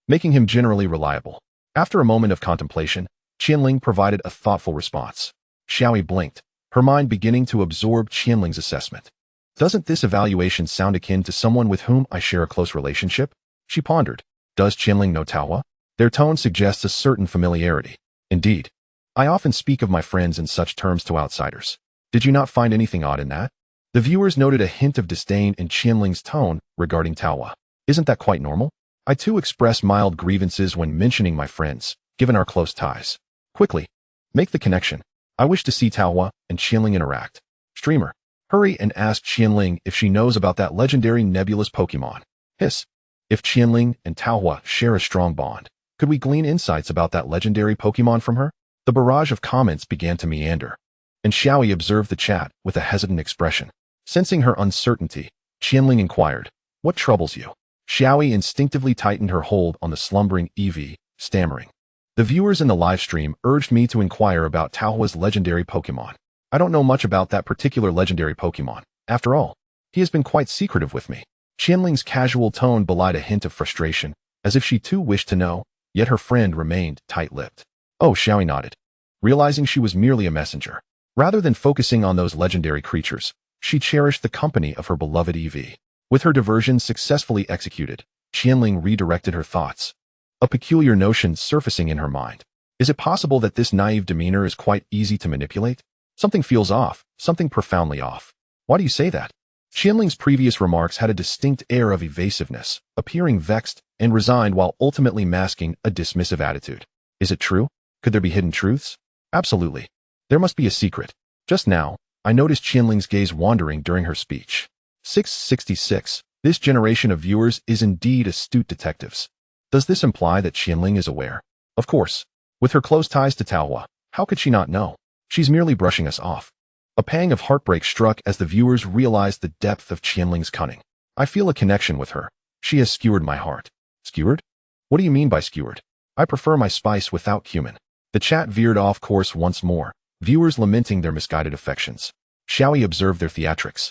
making him generally reliable. After a moment of contemplation, Qian Ling provided a thoughtful response. Xiaoi blinked, her mind beginning to absorb Qian Ling's assessment. Doesn't this evaluation sound akin to someone with whom I share a close relationship? She pondered. Does Qian Ling know Taowa? Their tone suggests a certain familiarity. Indeed. I often speak of my friends in such terms to outsiders. Did you not find anything odd in that? The viewers noted a hint of disdain in Qian Ling's tone regarding Taowa. Isn't that quite normal? I too express mild grievances when mentioning my friends, given our close ties. Quickly, make the connection. I wish to see Taowa and Qian Ling interact. Streamer, hurry and ask Qian Ling if she knows about that legendary nebulous Pokemon. Hiss. If Qian Ling and Taowa share a strong bond, could we glean insights about that legendary Pokemon from her? The barrage of comments began to meander, and Xiaoi observed the chat with a hesitant expression. Sensing her uncertainty, Qian Ling inquired, what troubles you? Xiaoi instinctively tightened her hold on the slumbering EV, stammering. The viewers in the livestream urged me to inquire about Taowa's legendary Pokemon. I don't know much about that particular legendary Pokemon. After all, he has been quite secretive with me. Qian Ling's casual tone belied a hint of frustration, as if she too wished to know, yet her friend remained tight-lipped. Oh, Xiaoi nodded, realizing she was merely a messenger. Rather than focusing on those legendary creatures, she cherished the company of her beloved EV. With her diversion successfully executed, Qian Ling redirected her thoughts, a peculiar notion surfacing in her mind. Is it possible that this naive demeanor is quite easy to manipulate? Something feels off, something profoundly off. Why do you say that? Qian Ling's previous remarks had a distinct air of evasiveness, appearing vexed and resigned while ultimately masking a dismissive attitude. Is it true? Could there be hidden truths? Absolutely. There must be a secret. Just now, I noticed Qian Ling's gaze wandering during her speech. 666. This generation of viewers is indeed astute detectives. Does this imply that Qian Ling is aware? Of course. With her close ties to Taowa, how could she not know? She's merely brushing us off. A pang of heartbreak struck as the viewers realized the depth of Qian Ling's cunning. I feel a connection with her. She has skewered my heart. Skewered? What do you mean by skewered? I prefer my spice without cumin. The chat veered off course once more, viewers lamenting their misguided affections. Xiaoi observed their theatrics,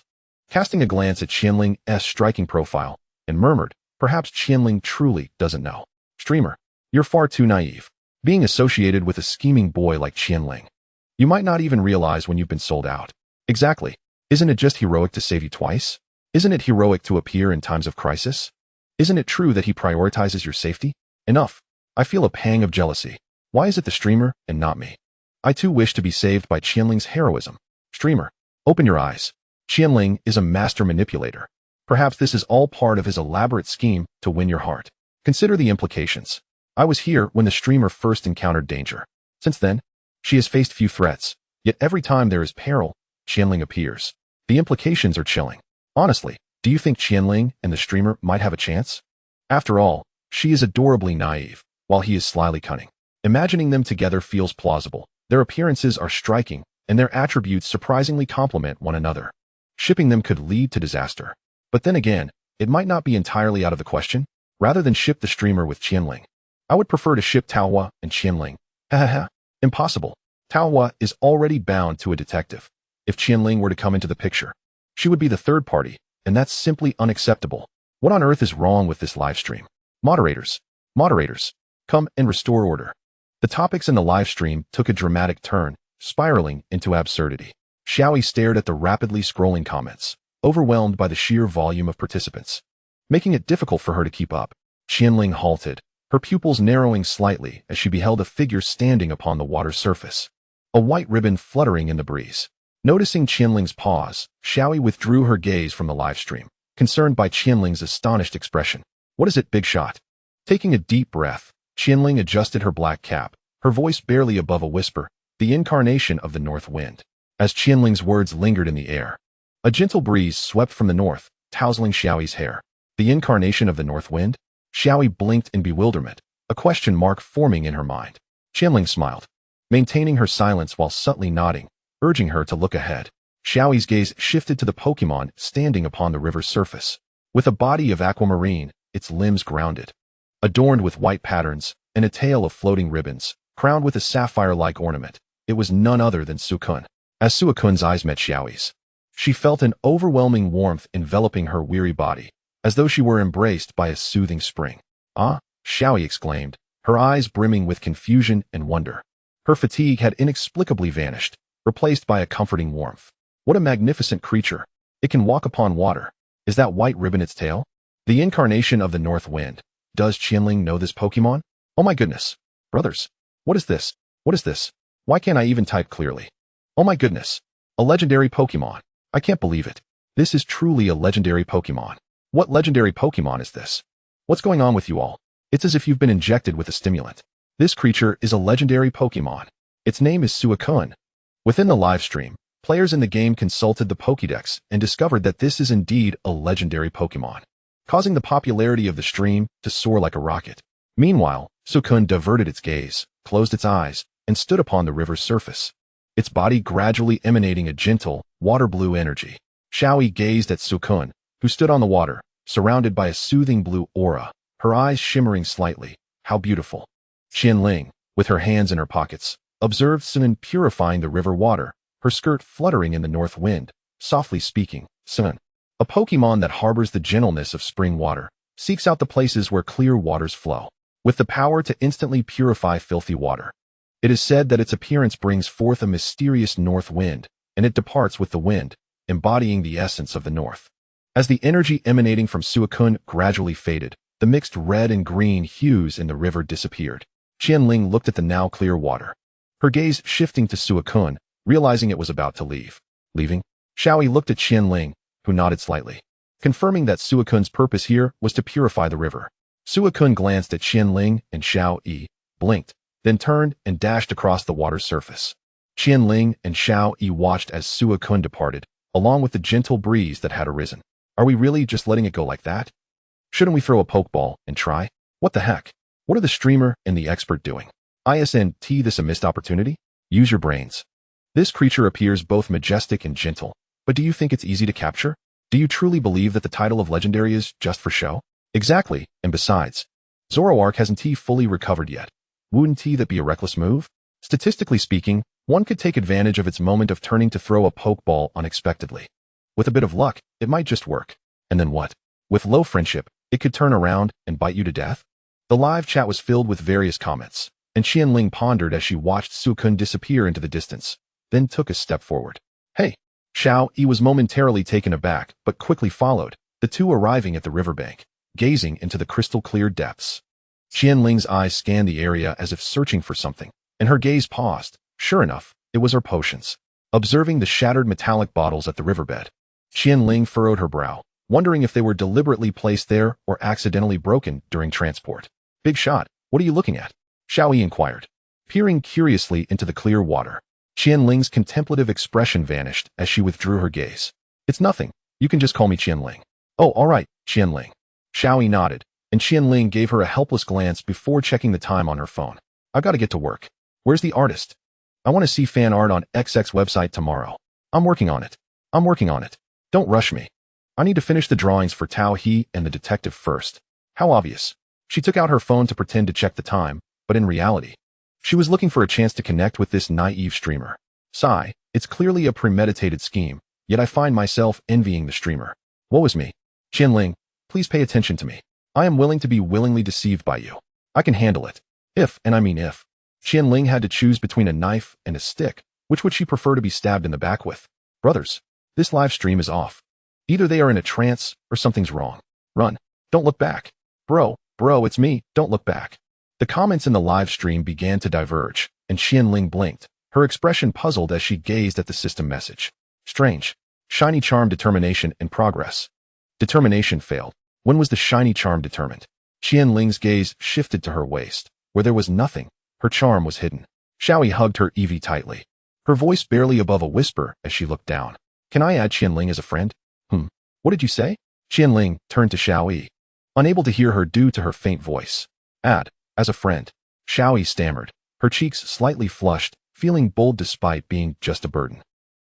casting a glance at Qian Ling's striking profile, and murmured, perhaps Qian Ling truly doesn't know. Streamer, you're far too naive. Being associated with a scheming boy like Qian Ling, you might not even realize when you've been sold out. Exactly. Isn't it just heroic to save you twice? Isn't it heroic to appear in times of crisis? Isn't it true that he prioritizes your safety? Enough. I feel a pang of jealousy. Why is it the streamer and not me? I too wish to be saved by Qian Ling's heroism. Streamer, open your eyes. Qian Ling is a master manipulator. Perhaps this is all part of his elaborate scheme to win your heart. Consider the implications. I was here when the streamer first encountered danger. Since then, she has faced few threats, yet every time there is peril, Qian Ling appears. The implications are chilling. Honestly, do you think Qian Ling and the streamer might have a chance? After all, she is adorably naive, while he is slyly cunning. Imagining them together feels plausible. Their appearances are striking, and their attributes surprisingly complement one another. Shipping them could lead to disaster. But then again, it might not be entirely out of the question. Rather than ship the streamer with Qian Ling, I would prefer to ship Taohua and Qian Ling. Hahaha. Impossible. Taohua is already bound to a detective. If Qian Ling were to come into the picture, she would be the third party, and that's simply unacceptable. What on earth is wrong with this live stream? Moderators, come and restore order. The topics in the live stream took a dramatic turn, spiraling into absurdity. Xiaoyi stared at the rapidly scrolling comments, overwhelmed by the sheer volume of participants, making it difficult for her to keep up. Qian Ling halted, her pupils narrowing slightly as she beheld a figure standing upon the water's surface, a white ribbon fluttering in the breeze. Noticing Qian Ling's pause, Xiaoyi withdrew her gaze from the live stream, concerned by Qian Ling's astonished expression. What is it, big shot? Taking a deep breath, Qian Ling adjusted her black cap, her voice barely above a whisper, the incarnation of the north wind. As Qian Ling's words lingered in the air, a gentle breeze swept from the north, tousling Xiaoyi's hair. The incarnation of the north wind? Xiaoyi blinked in bewilderment, a question mark forming in her mind. Qian Ling smiled, maintaining her silence while subtly nodding, urging her to look ahead. Xiaoyi's gaze shifted to the Pokémon standing upon the river's surface. With a body of aquamarine, its limbs grounded, adorned with white patterns, and a tail of floating ribbons, crowned with a sapphire-like ornament, it was none other than Suicune. As Suicune's eyes met Xiaoyi's, she felt an overwhelming warmth enveloping her weary body, as though she were embraced by a soothing spring. Ah, Xiaoyi exclaimed, her eyes brimming with confusion and wonder. Her fatigue had inexplicably vanished, replaced by a comforting warmth. What a magnificent creature! It can walk upon water. Is that white ribbon its tail? The incarnation of the north wind. Does Qian Ling know this Pokémon? Oh my goodness. Brothers, what is this? What is this? Why can't I even type clearly? Oh my goodness. A legendary Pokémon. I can't believe it. This is truly a legendary Pokémon. What legendary Pokémon is this? What's going on with you all? It's as if you've been injected with a stimulant. This creature is a legendary Pokémon. Its name is Suicune. Within the live stream, players in the game consulted the Pokédex and discovered that this is indeed a legendary Pokémon, causing the popularity of the stream to soar like a rocket. Meanwhile, Suicune diverted its gaze, closed its eyes, and stood upon the river's surface, its body gradually emanating a gentle, water-blue energy. Xiaoyi gazed at Suicune, who stood on the water, surrounded by a soothing blue aura, her eyes shimmering slightly. How beautiful. Qian Ling, with her hands in her pockets, observed Sun purifying the river water, her skirt fluttering in the north wind, softly speaking. Sun, a Pokémon that harbors the gentleness of spring water, seeks out the places where clear waters flow, with the power to instantly purify filthy water. It is said that its appearance brings forth a mysterious north wind, and it departs with the wind, embodying the essence of the north. As the energy emanating from Suicune gradually faded, the mixed red and green hues in the river disappeared. Qian Ling looked at the now clear water, her gaze shifting to Suicune, realizing it was about to leave. Leaving? Xiaoyi looked at Qian Ling, who nodded slightly, confirming that Suicune's purpose here was to purify the river. Suicune glanced at Qian Ling and Xiaoyi, blinked, then turned and dashed across the water's surface. Qian Ling and Xiaoyi watched as Suicune departed, along with the gentle breeze that had arisen. Are we really just letting it go like that? Shouldn't we throw a Pokeball and try? What the heck? What are the streamer and the expert doing? Isn't this a missed opportunity? Use your brains. This creature appears both majestic and gentle, but do you think it's easy to capture? Do you truly believe that the title of legendary is just for show? Exactly, and besides, Zoroark hasn't fully recovered yet. Wouldn't that be a reckless move? Statistically speaking, one could take advantage of its moment of turning to throw a Pokeball unexpectedly. With a bit of luck, it might just work. And then what? With low friendship, it could turn around and bite you to death? The live chat was filled with various comments, and Qian Ling pondered as she watched Suicune disappear into the distance, then took a step forward. Hey! Xiaoyi was momentarily taken aback, but quickly followed, the two arriving at the riverbank, gazing into the crystal-clear depths. Qian Ling's eyes scanned the area as if searching for something, and her gaze paused. Sure enough, it was her potions. Observing the shattered metallic bottles at the riverbed, Qian Ling furrowed her brow, wondering if they were deliberately placed there or accidentally broken during transport. Big shot, what are you looking at? Xiao Yi inquired. Peering curiously into the clear water, Qian Ling's contemplative expression vanished as she withdrew her gaze. It's nothing. You can just call me Qian Ling. Oh, all right, Qian Ling. Xiao Yi nodded, and Qian Ling gave her a helpless glance before checking the time on her phone. I've got to get to work. Where's the artist? I want to see fan art on XX website tomorrow. I'm working on it. Don't rush me. I need to finish the drawings for Tao He and the detective first. How obvious. She took out her phone to pretend to check the time, but in reality, she was looking for a chance to connect with this naive streamer. Sigh, it's clearly a premeditated scheme, yet I find myself envying the streamer. Woe is me. Qian Ling, please pay attention to me. I am willing to be willingly deceived by you. I can handle it. If, and I mean if, Qian Ling had to choose between a knife and a stick, which would she prefer to be stabbed in the back with? Brothers, this live stream is off. Either they are in a trance or something's wrong. Run. Don't look back. Bro, it's me. Don't look back. The comments in the live stream began to diverge, and Qian Ling blinked, her expression puzzled as she gazed at the system message. Strange. Shiny charm determination in progress. Determination failed. When was the shiny charm determined? Qian Ling's gaze shifted to her waist, where there was nothing. Her charm was hidden. Xiao Yi hugged her Eevee tightly, her voice barely above a whisper as she looked down. Can I add Qian Ling as a friend? What did you say? Qian Ling turned to Xiao Yi, unable to hear her due to her faint voice. Add, as a friend. Xiao Yi stammered, her cheeks slightly flushed, feeling bold despite being just a burden.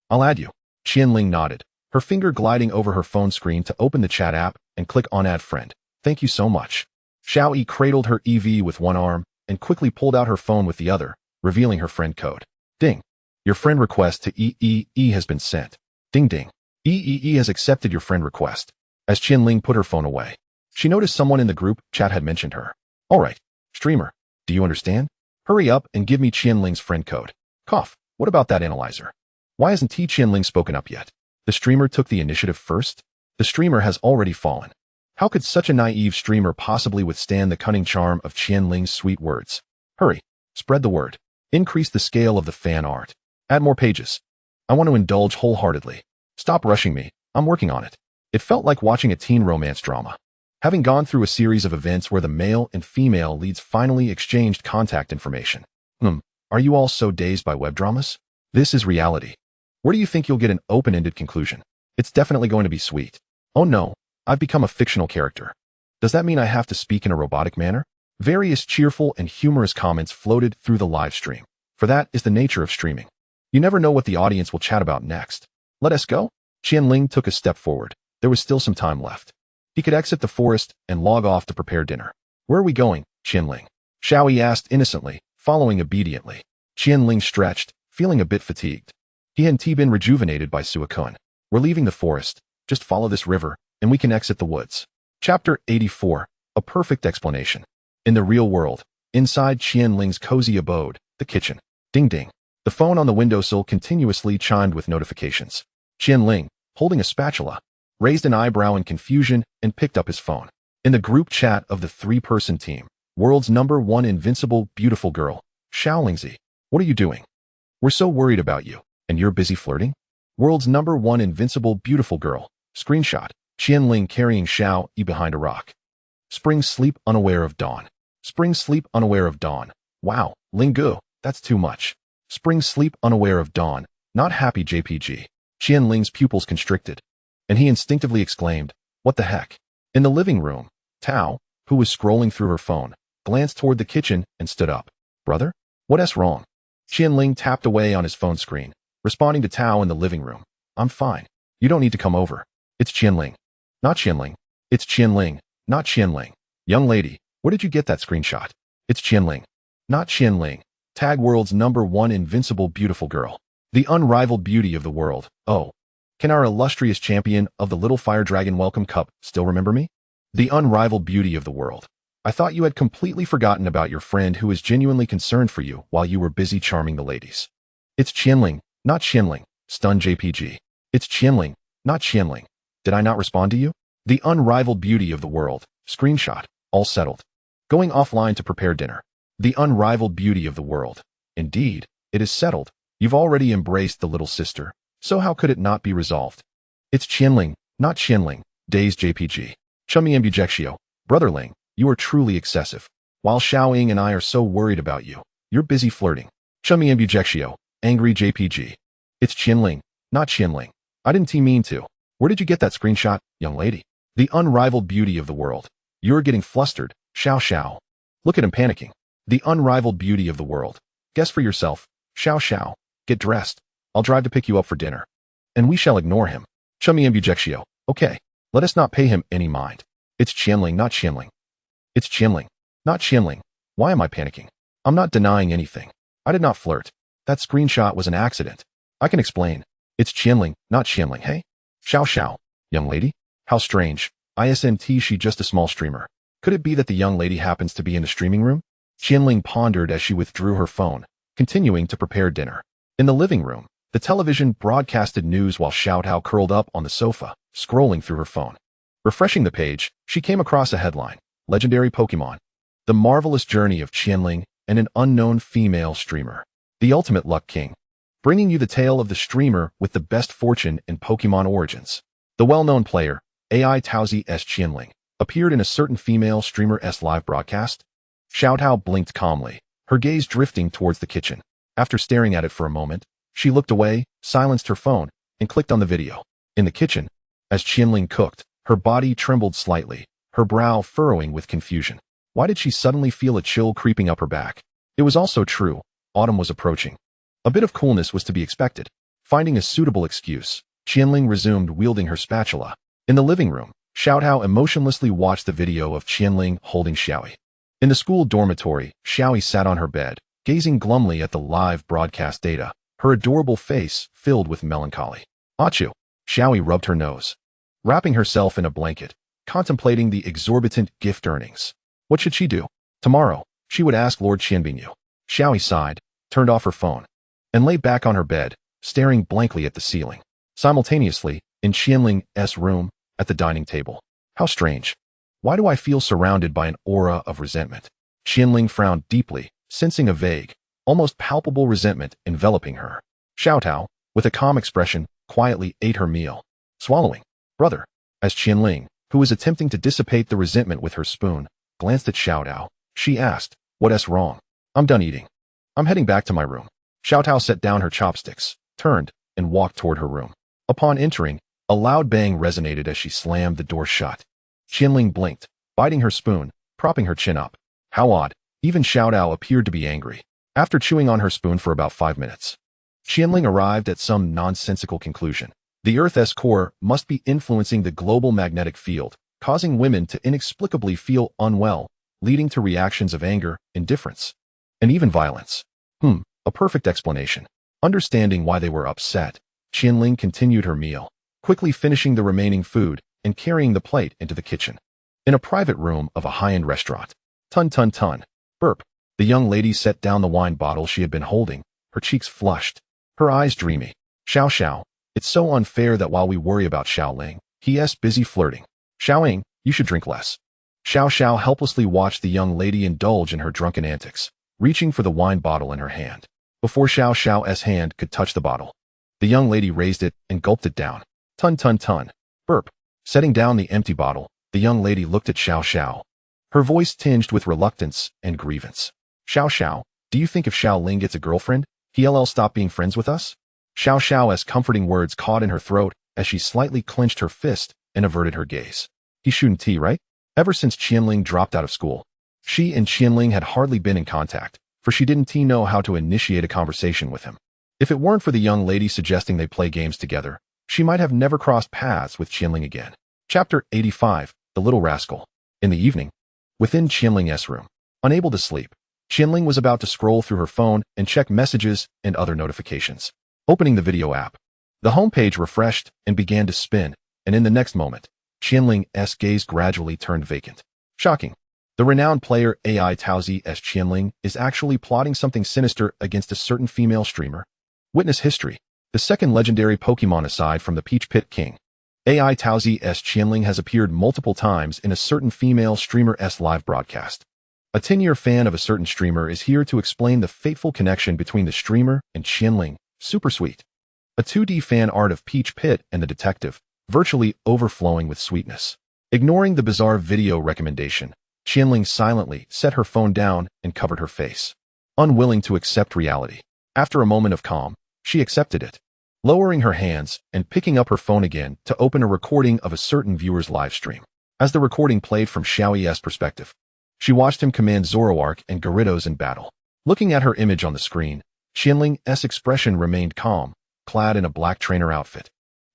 I'll add you. Qian Ling nodded, her finger gliding over her phone screen to open the chat app and click on Add Friend. Thank you so much. Xiao Yi cradled her EV with one arm and quickly pulled out her phone with the other, revealing her friend code. Ding. Your friend request to EEE has been sent. Ding ding. EEE has accepted your friend request. As Qian Ling put her phone away, she noticed someone in the group chat had mentioned her. All right, streamer, do you understand? Hurry up and give me Qian Ling's friend code. Cough, what about that analyzer? Why hasn't Qian Ling spoken up yet? The streamer took the initiative first? The streamer has already fallen. How could such a naive streamer possibly withstand the cunning charm of Qian Ling's sweet words? Hurry, spread the word. Increase the scale of the fan art. Add more pages. I want to indulge wholeheartedly. Stop rushing me, I'm working on it. It felt like watching a teen romance drama. Having gone through a series of events where the male and female leads finally exchanged contact information. Are you all so dazed by web dramas? This is reality. Where do you think you'll get an open-ended conclusion? It's definitely going to be sweet. Oh no, I've become a fictional character. Does that mean I have to speak in a robotic manner? Various cheerful and humorous comments floated through the live stream, for that is the nature of streaming. You never know what the audience will chat about next. Let us go? Qian Ling took a step forward. There was still some time left. He could exit the forest and log off to prepare dinner. Where are we going, Qian Ling? Xiao Yi asked innocently, following obediently. Qian Ling stretched, feeling a bit fatigued. He hadn't been rejuvenated by Suicune. We're leaving the forest. Just follow this river, and we can exit the woods. Chapter 84. A perfect explanation. In the real world, inside Qian Ling's cozy abode, the kitchen. Ding ding. The phone on the windowsill continuously chimed with notifications. Qian Ling, holding a spatula, raised an eyebrow in confusion and picked up his phone. In the group chat of the three-person team, world's #1 invincible beautiful girl, Xiao Lingzi. What are you doing? We're so worried about you, and you're busy flirting? World's #1 invincible beautiful girl. Screenshot. Qian Ling carrying Xiao Yi behind a rock. Spring sleep unaware of dawn. Spring sleep unaware of dawn. Wow, Lingu, that's too much. Spring sleep unaware of dawn. Not happy JPG. Qian Ling's pupils constricted, and he instinctively exclaimed, what the heck? In the living room, Tao, who was scrolling through her phone, glanced toward the kitchen and stood up. Brother? What's wrong? Qian Ling tapped away on his phone screen, responding to Tao in the living room. I'm fine. You don't need to come over. It's Qian Ling. Not Qian Ling. It's Qian Ling. Not Qian Ling. Young lady, where did you get that screenshot? It's Qian Ling. Not Qian Ling. Tag world's #1 invincible beautiful girl. The unrivaled beauty of the world. Oh. Can our illustrious champion of the Little Fire Dragon Welcome Cup still remember me? The unrivaled beauty of the world. I thought you had completely forgotten about your friend who is genuinely concerned for you while you were busy charming the ladies. It's Qian Ling, not Qian Ling. Stunned JPG. It's Qian Ling, not Qian Ling. Did I not respond to you? The unrivaled beauty of the world. Screenshot. All settled. Going offline to prepare dinner. The unrivaled beauty of the world. Indeed, it is settled. You've already embraced the little sister, so how could it not be resolved? It's Qian Ling, not Qian Ling, dazed JPG. Chummy Xiao, brother Ling, you are truly excessive. While Xiao Ying and I are so worried about you, you're busy flirting. Chummy Xiao, angry JPG. It's Qian Ling, not Qian Ling. I didn't mean to. Where did you get that screenshot, young lady? The unrivaled beauty of the world. You're getting flustered, Xiao. Look at him panicking. The unrivaled beauty of the world. Guess for yourself, Xiao. Get dressed. I'll drive to pick you up for dinner. And we shall ignore him. Chummy Xiao. Okay. Let us not pay him any mind. It's Qian Ling, not Qian Ling. It's Qian Ling, not Qian Ling. Why am I panicking? I'm not denying anything. I did not flirt. That screenshot was an accident. I can explain. It's Qian Ling, not Qian Ling, hey? Xiao. Young lady? How strange. ISNT, she just a small streamer. Could it be that the young lady happens to be in the streaming room? Qian Ling pondered as she withdrew her phone, continuing to prepare dinner. In the living room, the television broadcasted news while Xiao Tao curled up on the sofa, scrolling through her phone. Refreshing the page, she came across a headline, Legendary Pokemon. The marvelous journey of Qian Ling and an unknown female streamer. The ultimate luck king. Bringing you the tale of the streamer with the best fortune in Pokemon origins. The well-known player, AI Taozi S. Qian Ling, appeared in a certain female streamer's live broadcast. Xiao Tao blinked calmly, her gaze drifting towards the kitchen. After staring at it for a moment, she looked away, silenced her phone, and clicked on the video. In the kitchen, as Qian Ling cooked, her body trembled slightly, her brow furrowing with confusion. Why did she suddenly feel a chill creeping up her back? It was also true. Autumn was approaching. A bit of coolness was to be expected. Finding a suitable excuse, Qian Ling resumed wielding her spatula. In the living room, Xiao Tao emotionlessly watched the video of Qian Ling holding Xiaoyi. In the school dormitory, Xiaoyi sat on her bed, gazing glumly at the live broadcast data, her adorable face filled with melancholy. Achu. Xiaoyi rubbed her nose, wrapping herself in a blanket, contemplating the exorbitant gift earnings. What should she do? Tomorrow, she would ask Lord Qianbingyu. Xiaoyi sighed, turned off her phone, and lay back on her bed, staring blankly at the ceiling. Simultaneously, in Qian Ling's room, at the dining table. How strange. Why do I feel surrounded by an aura of resentment? Qian Ling frowned deeply, sensing a vague, almost palpable resentment enveloping her. Xiao Tao, with a calm expression, quietly ate her meal. Swallowing. Brother. As Qian Ling, who was attempting to dissipate the resentment with her spoon, glanced at Xiao Tao, she asked, "What's wrong?" "I'm done eating. I'm heading back to my room." Xiao Tao set down her chopsticks, turned, and walked toward her room. Upon entering, a loud bang resonated as she slammed the door shut. Qian Ling blinked, biting her spoon, propping her chin up. How odd. Even Xiao Tao appeared to be angry. After chewing on her spoon for about 5 minutes, Qian Ling arrived at some nonsensical conclusion. The Earth's core must be influencing the global magnetic field, causing women to inexplicably feel unwell, leading to reactions of anger, indifference, and even violence. A perfect explanation. Understanding why they were upset, Qian Ling continued her meal, quickly finishing the remaining food and carrying the plate into the kitchen. In a private room of a high-end restaurant. Tun. Burp. The young lady set down the wine bottle she had been holding, her cheeks flushed, her eyes dreamy. Xiao, it's so unfair that while we worry about Xiao Ling, he's busy flirting. Xiao Ying, you should drink less. Xiao helplessly watched the young lady indulge in her drunken antics, reaching for the wine bottle in her hand. Before Xiao's hand could touch the bottle, the young lady raised it and gulped it down. Tun. Burp. Setting down the empty bottle, the young lady looked at Xiao, her voice tinged with reluctance and grievance. Xiao, do you think if Xiao Ling gets a girlfriend, he'll stop being friends with us? Xiao's comforting words caught in her throat as she slightly clenched her fist and averted her gaze. He shouldn't, right? Ever since Qian Ling dropped out of school, she and Qian Ling had hardly been in contact, for she didn't know how to initiate a conversation with him. If it weren't for the young lady suggesting they play games together, she might have never crossed paths with Qian Ling again. Chapter 85, The Little Rascal. In the evening, within Qian Ling's room, unable to sleep, Qian Ling was about to scroll through her phone and check messages and other notifications. Opening the video app, the homepage refreshed and began to spin, and in the next moment, Qian Ling's gaze gradually turned vacant. Shocking. The renowned player AI Taozi S. Qian Ling is actually plotting something sinister against a certain female streamer. Witness history. The second legendary Pokemon aside from the Peach Pit King. AI Taozi S. Qian Ling has appeared multiple times in a certain female streamer's live broadcast. A 10-year fan of a certain streamer is here to explain the fateful connection between the streamer and Qian Ling. Super sweet. A 2D fan art of Peach Pit and the detective, virtually overflowing with sweetness. Ignoring the bizarre video recommendation, Qian Ling silently set her phone down and covered her face, unwilling to accept reality. After a moment of calm, she accepted it, lowering her hands and picking up her phone again to open a recording of a certain viewer's live stream. As the recording played from Xiao's perspective, she watched him command Zoroark and Gyarados in battle. Looking at her image on the screen, Qian Ling's expression remained calm, clad in a black trainer outfit,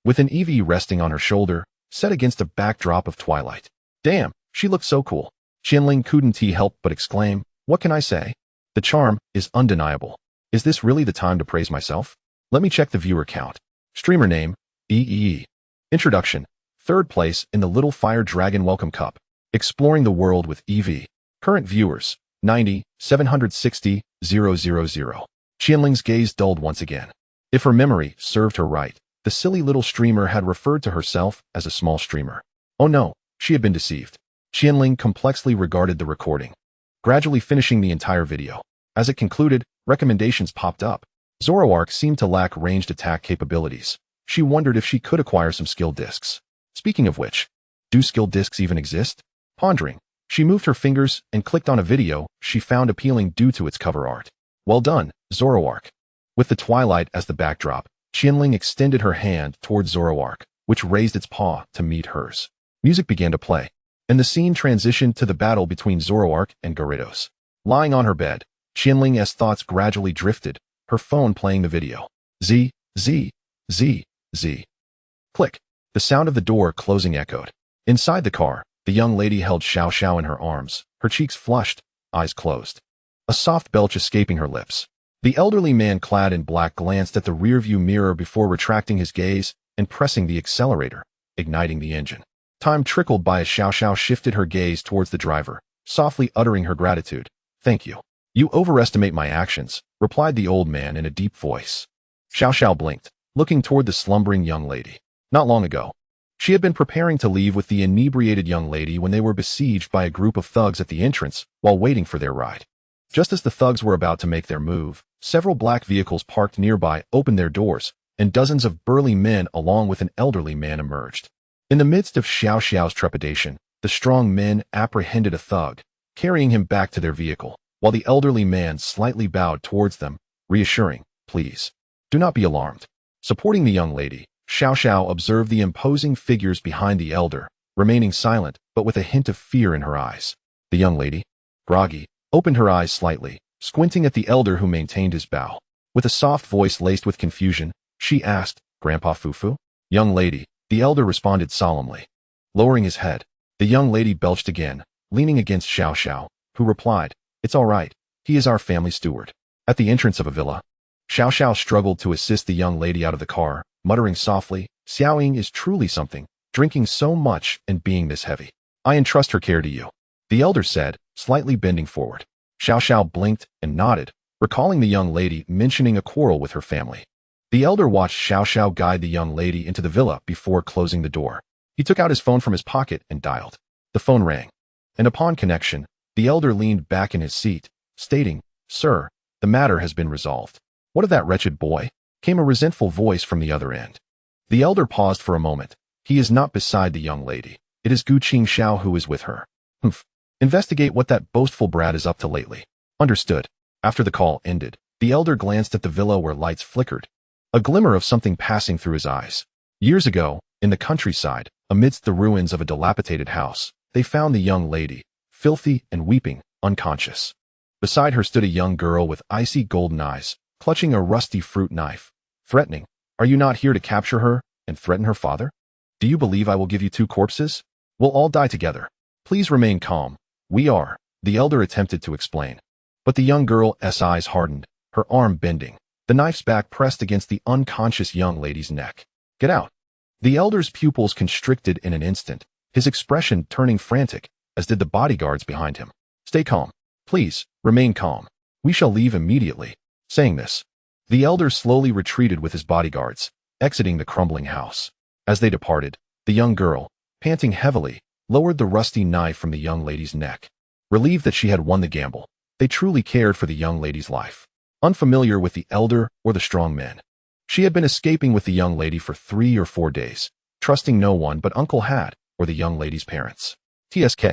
with an Eevee resting on her shoulder, set against a backdrop of twilight. Damn, she looked so cool. Qian Ling couldn't help but exclaim, "What can I say? The charm is undeniable. Is this really the time to praise myself? Let me check the viewer count. Streamer name, EEE. Introduction, 3rd place in the Little Fire Dragon Welcome Cup. Exploring the world with Eevee. Current viewers, 90, 760, 000. Qian Ling's gaze dulled once again. If her memory served her right, the silly little streamer had referred to herself as a small streamer. Oh no, she had been deceived. Qian Ling complexly regarded the recording, gradually finishing the entire video. As it concluded, recommendations popped up. Zoroark seemed to lack ranged attack capabilities. She wondered if she could acquire some skill discs. Speaking of which, do skill discs even exist? Pondering, she moved her fingers and clicked on a video she found appealing due to its cover art. Well done, Zoroark. With the twilight as the backdrop, Qian Ling extended her hand towards Zoroark, which raised its paw to meet hers. Music began to play, and the scene transitioned to the battle between Zoroark and Gyarados. Lying on her bed, Qian Ling's thoughts gradually drifted, her phone playing the video. Z, Z, Z, Z. Click. The sound of the door closing echoed. Inside the car, the young lady held Xiao in her arms, her cheeks flushed, eyes closed, a soft belch escaping her lips. The elderly man clad in black glanced at the rearview mirror before retracting his gaze and pressing the accelerator, igniting the engine. Time trickled by as Xiao shifted her gaze towards the driver, softly uttering her gratitude. "Thank you. You overestimate my actions," replied the old man in a deep voice. Xiao blinked, looking toward the slumbering young lady. Not long ago, she had been preparing to leave with the inebriated young lady when they were besieged by a group of thugs at the entrance while waiting for their ride. Just as the thugs were about to make their move, several black vehicles parked nearby opened their doors, and dozens of burly men along with an elderly man emerged. In the midst of Xiao's trepidation, the strong men apprehended a thug, carrying him back to their vehicle, while the elderly man slightly bowed towards them, reassuring, "Please, do not be alarmed." Supporting the young lady, Xiao observed the imposing figures behind the elder, remaining silent but with a hint of fear in her eyes. The young lady, groggy, opened her eyes slightly, squinting at the elder who maintained his bow. With a soft voice laced with confusion, she asked, "Grandpa Fufu?" "Young lady," the elder responded solemnly. Lowering his head, the young lady belched again, leaning against Xiao, who replied, "It's all right. He is our family steward." At the entrance of a villa, Xiao struggled to assist the young lady out of the car, muttering softly, "Xiaoying is truly something, drinking so much and being this heavy. I entrust her care to you," the elder said, slightly bending forward. Xiao blinked and nodded, recalling the young lady mentioning a quarrel with her family. The elder watched Xiao guide the young lady into the villa before closing the door. He took out his phone from his pocket and dialed. The phone rang, and upon connection, the elder leaned back in his seat, stating, "Sir, the matter has been resolved." "What of that wretched boy?" came a resentful voice from the other end. The elder paused for a moment. "He is not beside the young lady. It is Gu Qingxiao who is with her." "Humph. Investigate what that boastful brat is up to lately." "Understood." After the call ended, the elder glanced at the villa where lights flickered, a glimmer of something passing through his eyes. Years ago, in the countryside, amidst the ruins of a dilapidated house, they found the young lady, filthy and weeping, unconscious. Beside her stood a young girl with icy golden eyes, clutching a rusty fruit knife. Threatening, "Are you not here to capture her and threaten her father? Do you believe I will give you 2 corpses? We'll all die together. Please remain calm. We are," the elder attempted to explain. But the young girl's eyes hardened, her arm bending, the knife's back pressed against the unconscious young lady's neck. "Get out." The elder's pupils constricted in an instant, his expression turning frantic, as did the bodyguards behind him. "Stay calm. Please, remain calm. We shall leave immediately." Saying this, the elder slowly retreated with his bodyguards, exiting the crumbling house. As they departed, the young girl, panting heavily, lowered the rusty knife from the young lady's neck. relieved that she had won the gamble. They truly cared for the young lady's life. Unfamiliar with the elder or the strong men, she had been escaping with the young lady for 3 or 4 days, trusting no one but Uncle Had or the young lady's parents. TSK.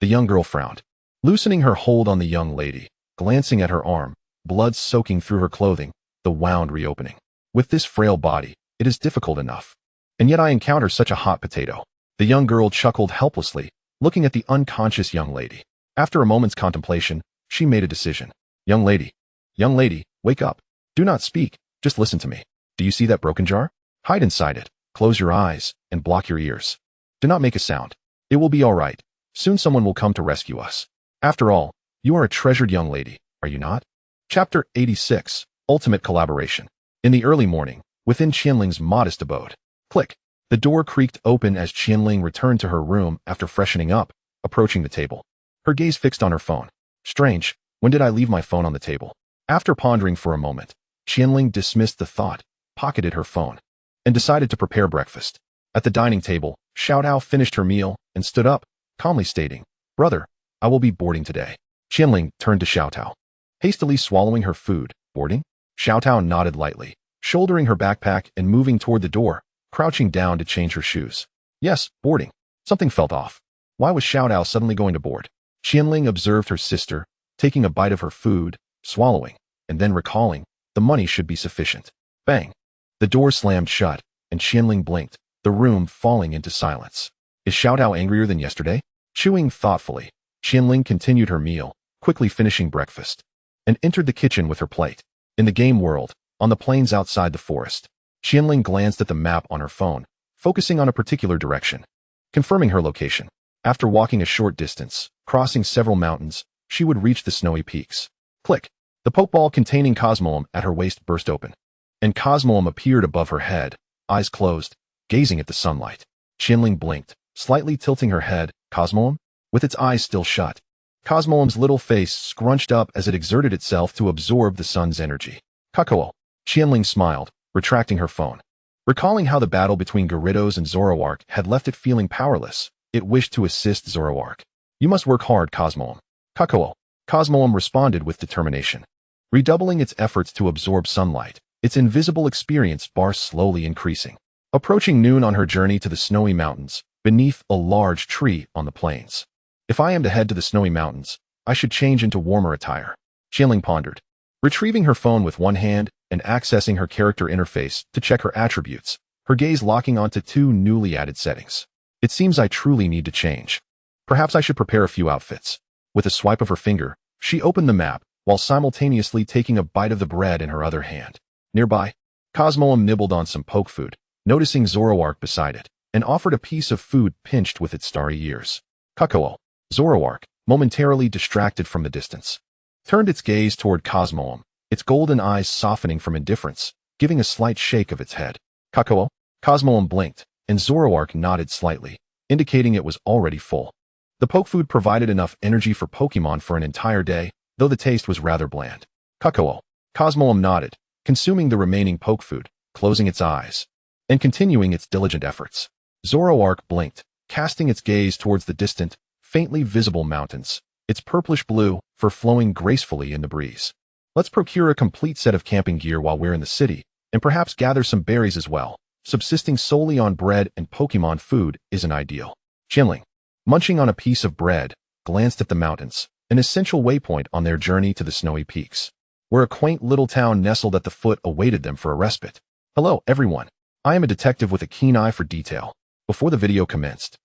The young girl frowned, loosening her hold on the young lady, glancing at her arm, blood soaking through her clothing, the wound reopening. With this frail body, it is difficult enough. And yet I encounter such a hot potato. The young girl chuckled helplessly, looking at the unconscious young lady. After a moment's contemplation, she made a decision. Young lady, wake up. Do not speak, just listen to me. Do you see that broken jar? Hide inside it, close your eyes, and block your ears. Do not make a sound. It will be all right. Soon someone will come to rescue us. After all, you are a treasured young lady, are you not? Chapter 86, Ultimate Collaboration. In the early morning, within Qian Ling's modest abode. Click. The door creaked open as Qian Ling returned to her room after freshening up, approaching the table. Her gaze fixed on her phone. Strange, when did I leave my phone on the table? After pondering for a moment, Qian Ling dismissed the thought, pocketed her phone, and decided to prepare breakfast. At the dining table, Xiao Tao finished her meal and stood up, calmly stating, Brother, I will be boarding today. Qian Ling turned to Xiao Tao. Hastily swallowing her food, boarding? Xiao Tao nodded lightly, shouldering her backpack and moving toward the door, crouching down to change her shoes. Yes, boarding. Something felt off. Why was Xiao Tao suddenly going to board? Qian Ling observed her sister, taking a bite of her food, swallowing, and then recalling, the money should be sufficient. Bang. The door slammed shut, and Qian Ling blinked, the room falling into silence. Is Xiao Tao angrier than yesterday? Chewing thoughtfully, Qian Ling continued her meal, quickly finishing breakfast, and entered the kitchen with her plate. In the game world, on the plains outside the forest, Qian Ling glanced at the map on her phone, focusing on a particular direction, confirming her location. After walking a short distance, crossing several mountains, she would reach the snowy peaks. Click. The Pokeball containing Cosmog at her waist burst open, and Cosmog appeared above her head, eyes closed, gazing at the sunlight. Qian Ling blinked, slightly tilting her head. Cosmog? With its eyes still shut. Cosmog's little face scrunched up as it exerted itself to absorb the sun's energy. Kukuo. Qian Ling smiled, retracting her phone. Recalling how the battle between Gyarados and Zoroark had left it feeling powerless, it wished to assist Zoroark. You must work hard, Cosmog. Kukuo. Cosmog responded with determination. Redoubling its efforts to absorb sunlight, its invisible experience bar slowly increasing. Approaching noon on her journey to the snowy mountains, beneath a large tree on the plains. If I am to head to the snowy mountains, I should change into warmer attire. Qian Ling pondered. Retrieving her phone with one hand and accessing her character interface to check her attributes, her gaze locking onto 2 newly added settings. It seems I truly need to change. Perhaps I should prepare a few outfits. With a swipe of her finger, she opened the map, while simultaneously taking a bite of the bread in her other hand. Nearby, Cosmog nibbled on some poke food, noticing Zoroark beside it, and offered a piece of food pinched with its starry ears. Kukuo. Zoroark, momentarily distracted from the distance, turned its gaze toward Cosmog, its golden eyes softening from indifference, giving a slight shake of its head. Kukuo. Cosmog blinked, and Zoroark nodded slightly, indicating it was already full. The poke food provided enough energy for Pokemon for an entire day, though the taste was rather bland. Kukuo. Cosmog nodded, consuming the remaining poke food, closing its eyes, and continuing its diligent efforts. Zoroark blinked, casting its gaze towards the distant, faintly visible mountains, its purplish blue fur flowing gracefully in the breeze. Let's procure a complete set of camping gear while we're in the city, and perhaps gather some berries as well. Subsisting solely on bread and Pokemon food isn't ideal. Qian Ling, munching on a piece of bread, glanced at the mountains, an essential waypoint on their journey to the snowy peaks, where a quaint little town nestled at the foot awaited them for a respite. Hello, everyone. I am a detective with a keen eye for detail. Before the video commenced,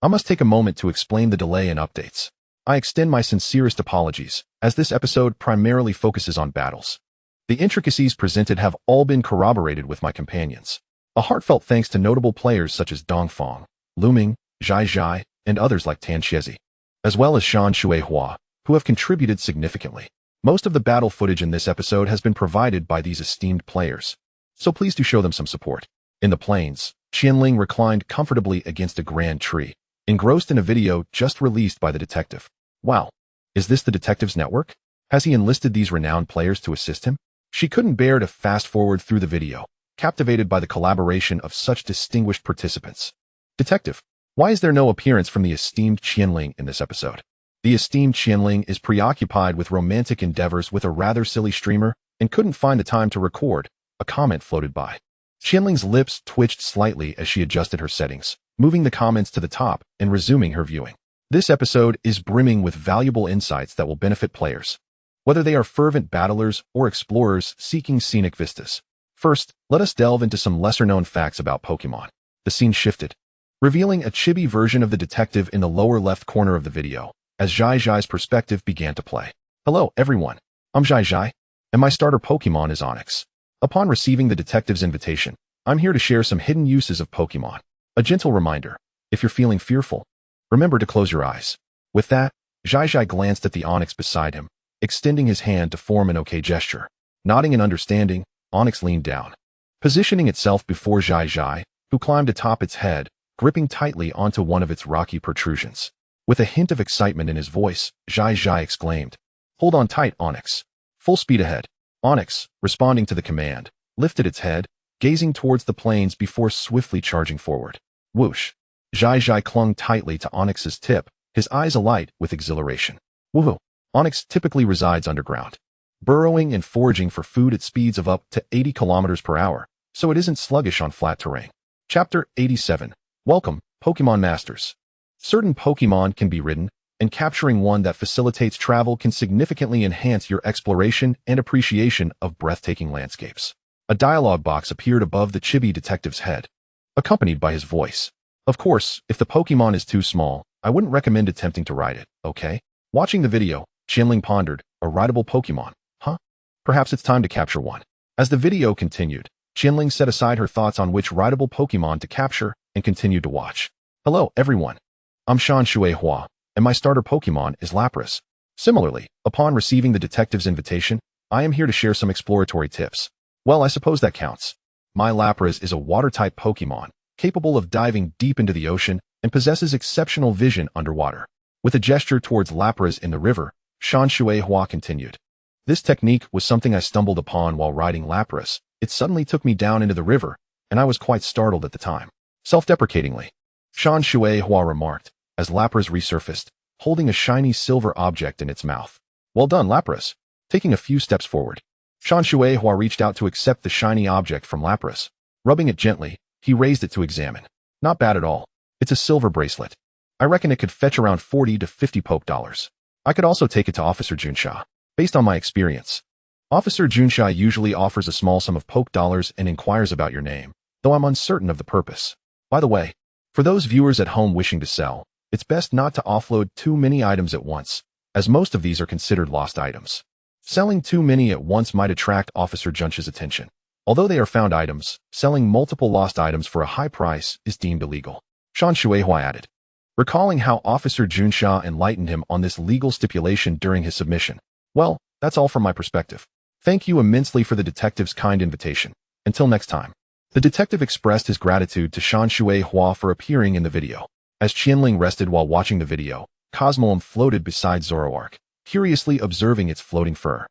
I must take a moment to explain the delay in updates. I extend my sincerest apologies, as this episode primarily focuses on battles. The intricacies presented have all been corroborated with my companions. A heartfelt thanks to notable players such as Dongfang, Luming, Zhai Zhai, and others like Tan Xiezi, as well as Shan Shuihua, who have contributed significantly. Most of the battle footage in this episode has been provided by these esteemed players, so please do show them some support. In the plains, Qian Ling reclined comfortably against a grand tree, engrossed in a video just released by the detective. Wow, is this the detective's network? Has he enlisted these renowned players to assist him? She couldn't bear to fast forward through the video, captivated by the collaboration of such distinguished participants. Detective, why is there no appearance from the esteemed Qian Ling in this episode? The esteemed Qian Ling is preoccupied with romantic endeavors with a rather silly streamer and couldn't find the time to record, a comment floated by. Qian Ling's lips twitched slightly as she adjusted her settings, moving the comments to the top and resuming her viewing. This episode is brimming with valuable insights that will benefit players, whether they are fervent battlers or explorers seeking scenic vistas. First, let us delve into some lesser-known facts about Pokémon. The scene shifted, revealing a chibi version of the detective in the lower left corner of the video, as Zhai Zhai's perspective began to play. Hello, everyone. I'm Zhai Zhai, and my starter Pokémon is Onix. Upon receiving the detective's invitation, I'm here to share some hidden uses of Pokémon. A gentle reminder, if you're feeling fearful, remember to close your eyes. With that, Zhai Zhai glanced at the Onix beside him, extending his hand to form an OK gesture. Nodding in understanding, Onix leaned down, positioning itself before Zhai Zhai, who climbed atop its head, gripping tightly onto one of its rocky protrusions. With a hint of excitement in his voice, Zhai Zhai exclaimed, "Hold on tight, Onix. Full speed ahead." Onix, responding to the command, lifted its head, gazing towards the plains before swiftly charging forward. Whoosh! Zhai Zhai clung tightly to Onix's tip, his eyes alight with exhilaration. Woohoo! Onix typically resides underground, burrowing and foraging for food at speeds of up to 80 kilometers per hour, so it isn't sluggish on flat terrain. Chapter 87. Welcome, Pokémon Masters. Certain Pokémon can be ridden, and capturing one that facilitates travel can significantly enhance your exploration and appreciation of breathtaking landscapes. A dialogue box appeared above the chibi detective's head, accompanied by his voice. Of course, if the Pokémon is too small, I wouldn't recommend attempting to ride it, okay? Watching the video, Qian Ling pondered, a rideable Pokémon, huh? Perhaps it's time to capture one. As the video continued, Qian Ling set aside her thoughts on which rideable Pokémon to capture and continued to watch. Hello, everyone. I'm Shan Hua, and my starter Pokémon is Lapras. Similarly, upon receiving the detective's invitation, I am here to share some exploratory tips. Well, I suppose that counts. My Lapras is a water-type Pokémon, capable of diving deep into the ocean and possesses exceptional vision underwater. With a gesture towards Lapras in the river, Shan Hua continued. This technique was something I stumbled upon while riding Lapras. It suddenly took me down into the river, and I was quite startled at the time. Self-deprecatingly, Shan Hua remarked, as Lapras resurfaced, holding a shiny silver object in its mouth. Well done, Lapras. Taking a few steps forward, Shan Hua reached out to accept the shiny object from Lapras. Rubbing it gently, he raised it to examine. Not bad at all. It's a silver bracelet. I reckon it could fetch around 40 to 50 Poke dollars. I could also take it to Officer Junsha. Based on my experience, Officer Junsha usually offers a small sum of Poke dollars and inquires about your name, though I'm uncertain of the purpose. By the way, for those viewers at home wishing to sell, it's best not to offload too many items at once, as most of these are considered lost items. Selling too many at once might attract Officer Junsha's attention. Although they are found items, selling multiple lost items for a high price is deemed illegal. Shan Hua added, recalling how Officer Junsha enlightened him on this legal stipulation during his submission. Well, that's all from my perspective. Thank you immensely for the detective's kind invitation. Until next time. The detective expressed his gratitude to Shan Hua for appearing in the video. As Qian Ling rested while watching the video, Cosmog floated beside Zoroark, curiously observing its floating fur.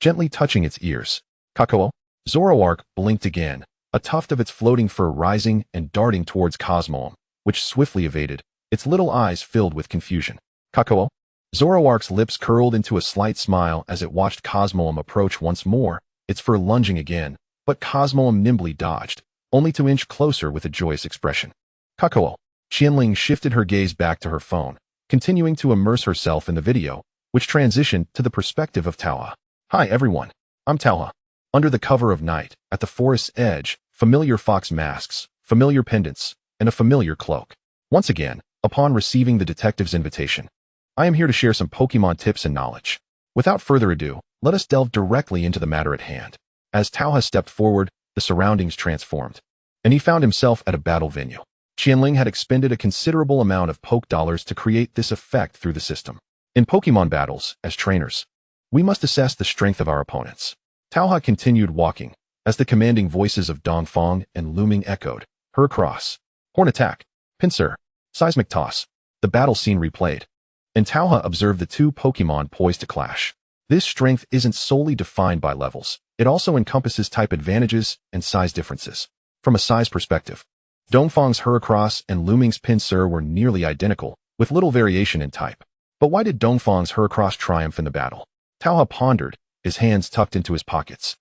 Gently touching its ears. Kakao? Zoroark blinked again, a tuft of its floating fur rising and darting towards Cosmog, which swiftly evaded, its little eyes filled with confusion. Kakao? Zoroark's lips curled into a slight smile as it watched Cosmog approach once more, its fur lunging again, but Cosmog nimbly dodged, only to inch closer with a joyous expression. Kakao. Qian Ling shifted her gaze back to her phone, continuing to immerse herself in the video, which transitioned to the perspective of Tao. Hi everyone, I'm Tao. Under the cover of night, at the forest's edge, familiar fox masks, familiar pendants, and a familiar cloak. Once again, upon receiving the detective's invitation, I am here to share some Pokémon tips and knowledge. Without further ado, let us delve directly into the matter at hand. As Tao stepped forward, the surroundings transformed, and he found himself at a battle venue. Qian Ling had expended a considerable amount of Poke dollars to create this effect through the system. In Pokémon battles, as trainers, we must assess the strength of our opponents. Tao continued walking, as the commanding voices of Dongfang and Luming echoed, Heracross, Horn Attack, Pinsir, Seismic Toss. The battle scene replayed, and Tao observed the two Pokémon poised to clash. This strength isn't solely defined by levels, it also encompasses type advantages and size differences. From a size perspective, Dongfang's Heracross and Luming's Pinsir were nearly identical, with little variation in type. But why did Dongfang's Heracross triumph in the battle? Tao pondered, his hands tucked into his pockets.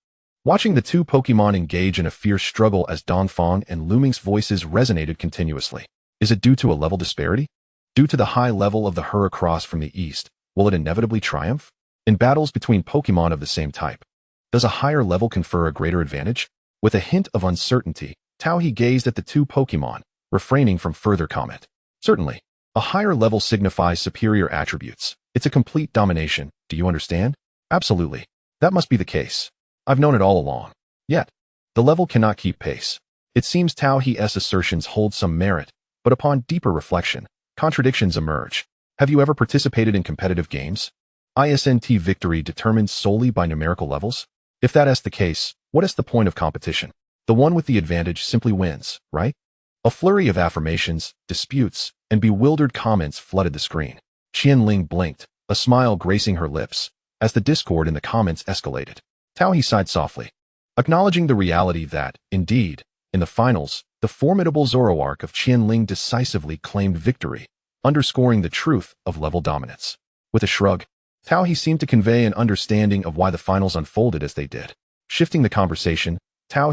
Watching the two Pokemon engage in a fierce struggle as Dongfang and Luming's voices resonated continuously. Is it due to a level disparity? Due to the high level of the Heracross from the east, will it inevitably triumph? In battles between Pokemon of the same type, does a higher level confer a greater advantage? With a hint of uncertainty, Tao gazed at the two Pokemon, refraining from further comment. Certainly, a higher level signifies superior attributes. It's a complete domination, do you understand? Absolutely. That must be the case. I've known it all along. Yet, the level cannot keep pace. It seems Tao's assertions hold some merit, but upon deeper reflection, contradictions emerge. Have you ever participated in competitive games? Isn't victory determined solely by numerical levels? If that is the case, what is the point of competition? The one with the advantage simply wins, right? A flurry of affirmations, disputes, and bewildered comments flooded the screen. Qian Ling blinked, a smile gracing her lips, as the discord in the comments escalated. Tao sighed softly, acknowledging the reality that, indeed, in the finals, the formidable Zoroark of Qian Ling decisively claimed victory, underscoring the truth of level dominance. With a shrug, Tao seemed to convey an understanding of why the finals unfolded as they did. Shifting the conversation, Tao,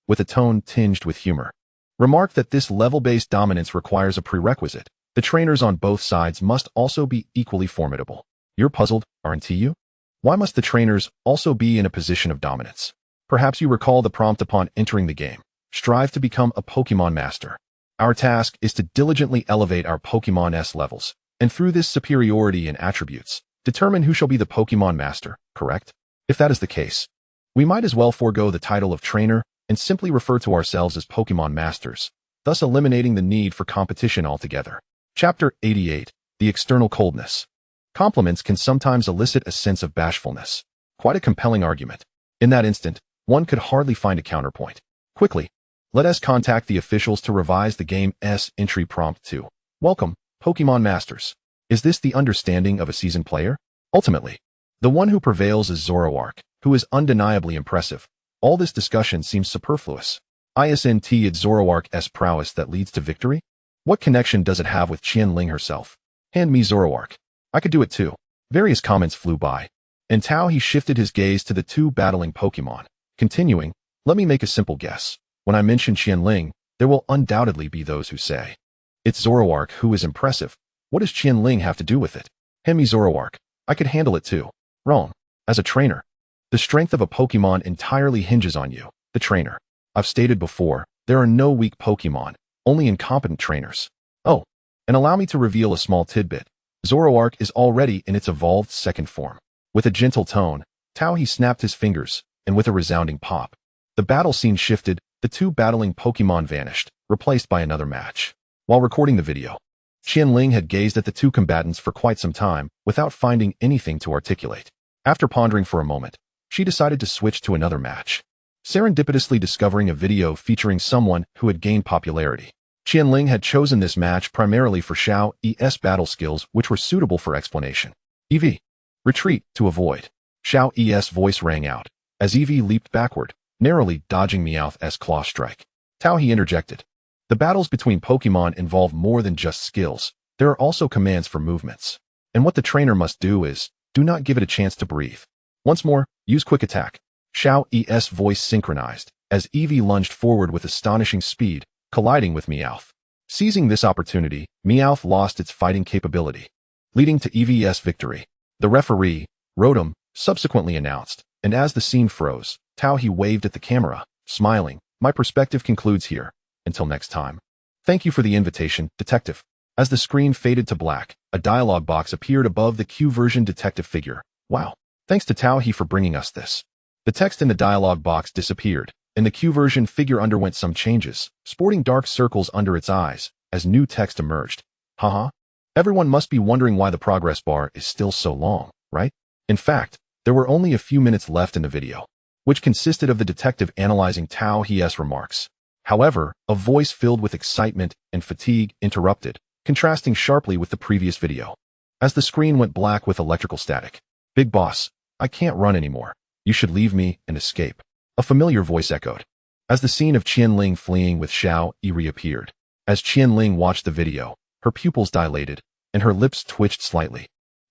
with a tone tinged with humor, remarked that this level-based dominance requires a prerequisite. The trainers on both sides must also be equally formidable. You're puzzled, aren't you? Why must the trainers also be in a position of dominance? Perhaps you recall the prompt upon entering the game. Strive to become a Pokemon master. Our task is to diligently elevate our Pokemon's levels, and through this superiority in attributes, determine who shall be the Pokemon master, correct? If that is the case, we might as well forego the title of trainer and simply refer to ourselves as Pokemon masters, thus eliminating the need for competition altogether. Chapter 88. The External Coldness. Compliments can sometimes elicit a sense of bashfulness. Quite a compelling argument. In that instant, one could hardly find a counterpoint. Quickly, let us contact the officials to revise the game's entry prompt to welcome, Pokemon Masters. Is this the understanding of a seasoned player? Ultimately, the one who prevails is Zoroark, who is undeniably impressive. All this discussion seems superfluous. Isn't it Zoroark's prowess that leads to victory? What connection does it have with Qian Ling herself? Hand me Zoroark. I could do it too. Various comments flew by, and Tao shifted his gaze to the two battling Pokemon, continuing, let me make a simple guess. When I mention Qian Ling, there will undoubtedly be those who say, it's Zoroark who is impressive. What does Qian Ling have to do with it? Hand me Zoroark. I could handle it too. Wrong. As a trainer, the strength of a Pokemon entirely hinges on you, the trainer. I've stated before, there are no weak Pokemon, only incompetent trainers. Oh, and allow me to reveal a small tidbit. Zoroark is already in its evolved second form. With a gentle tone, Tao snapped his fingers, and with a resounding pop, the battle scene shifted, the two battling Pokemon vanished, replaced by another match. While recording the video, Qian Ling had gazed at the two combatants for quite some time without finding anything to articulate. After pondering for a moment, she decided to switch to another match, serendipitously discovering a video featuring someone who had gained popularity. Qian Ling had chosen this match primarily for Xiao's battle skills, which were suitable for explanation. EV. Retreat to avoid. Xiao's voice rang out, as Eevee leaped backward, narrowly dodging Meowth's claw strike. Tao interjected. The battles between Pokemon involve more than just skills. There are also commands for movements. And what the trainer must do is, do not give it a chance to breathe. Once more, use quick attack. Xiao's voice synchronized, as Eevee lunged forward with astonishing speed, colliding with Meowth. Seizing this opportunity, Meowth lost its fighting capability, leading to Eevee's victory. The referee, Rotom, subsequently announced, and as the scene froze, Tao waved at the camera, smiling. My perspective concludes here. Until next time. Thank you for the invitation, Detective. As the screen faded to black, a dialogue box appeared above the Q-version detective figure. Wow. Thanks to Tao for bringing us this. The text in the dialogue box disappeared, and the Q-version figure underwent some changes, sporting dark circles under its eyes, as new text emerged. Haha. Everyone must be wondering why the progress bar is still so long, right? In fact, there were only a few minutes left in the video, which consisted of the detective analyzing Tao's remarks. However, a voice filled with excitement and fatigue interrupted, contrasting sharply with the previous video. As the screen went black with electrical static. Big boss, I can't run anymore. You should leave me and escape. A familiar voice echoed. As the scene of Qian Ling fleeing with Xiao reappeared. As Qian Ling watched the video, her pupils dilated, and her lips twitched slightly.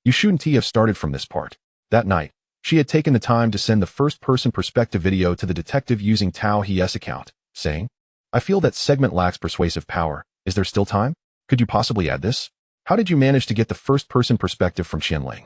You shouldn't have started from this part. That night, she had taken the time to send the first-person perspective video to the detective using Tao He's account, saying, "I feel that segment lacks persuasive power. Is there still time? Could you possibly add this? How did you manage to get the first-person perspective from Qian Ling?"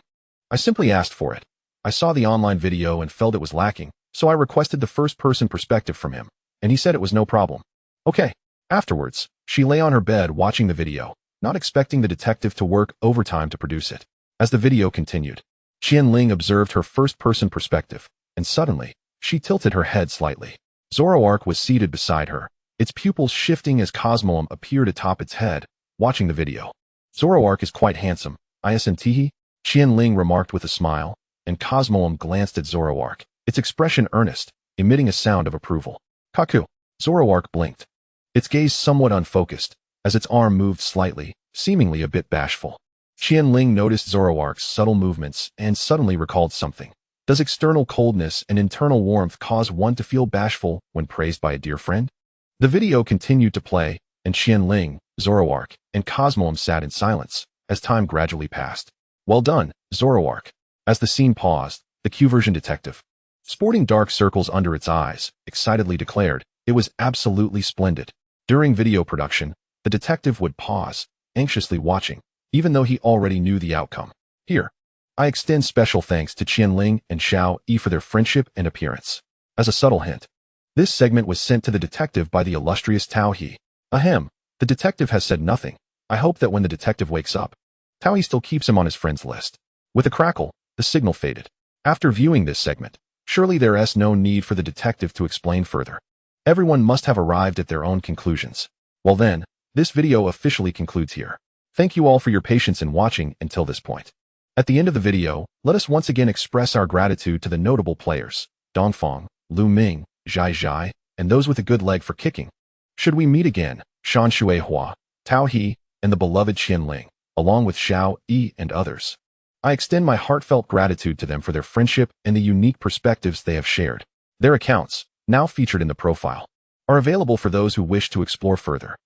I simply asked for it. I saw the online video and felt it was lacking, so I requested the first-person perspective from him, and he said it was no problem. Okay. Afterwards, she lay on her bed watching the video, not expecting the detective to work overtime to produce it. As the video continued, Qian Ling observed her first-person perspective, and suddenly, she tilted her head slightly. Zoroark was seated beside her, its pupils shifting as Cosmog appeared atop its head, watching the video. "Zoroark is quite handsome, isn't he?" Qian Ling remarked with a smile, and Cosmog glanced at Zoroark, its expression earnest, emitting a sound of approval. "Kaku." Zoroark blinked, its gaze somewhat unfocused, as its arm moved slightly, seemingly a bit bashful. Qian Ling noticed Zoroark's subtle movements and suddenly recalled something. Does external coldness and internal warmth cause one to feel bashful when praised by a dear friend? The video continued to play, and Qian Ling, Zoroark, and Cosmog sat in silence, as time gradually passed. "Well done, Zoroark." As the scene paused, the Q-version detective, sporting dark circles under its eyes, excitedly declared, "It was absolutely splendid." During video production, the detective would pause, anxiously watching, even though he already knew the outcome. Here, I extend special thanks to Qian Ling and Xiao Yi for their friendship and appearance. As a subtle hint, this segment was sent to the detective by the illustrious Tao He. Ahem, the detective has said nothing. I hope that when the detective wakes up, Tao He still keeps him on his friends list. With a crackle, the signal faded. After viewing this segment, surely there is no need for the detective to explain further. Everyone must have arrived at their own conclusions. Well then, this video officially concludes here. Thank you all for your patience in watching until this point. At the end of the video, let us once again express our gratitude to the notable players, Dongfang, Lu Ming, Zhai Zhai, and those with a good leg for kicking. Should we meet again, Shan Shui Hua, Tao He, and the beloved Qian Ling, along with Xiao Yi and others, I extend my heartfelt gratitude to them for their friendship and the unique perspectives they have shared. Their accounts, now featured in the profile, are available for those who wish to explore further.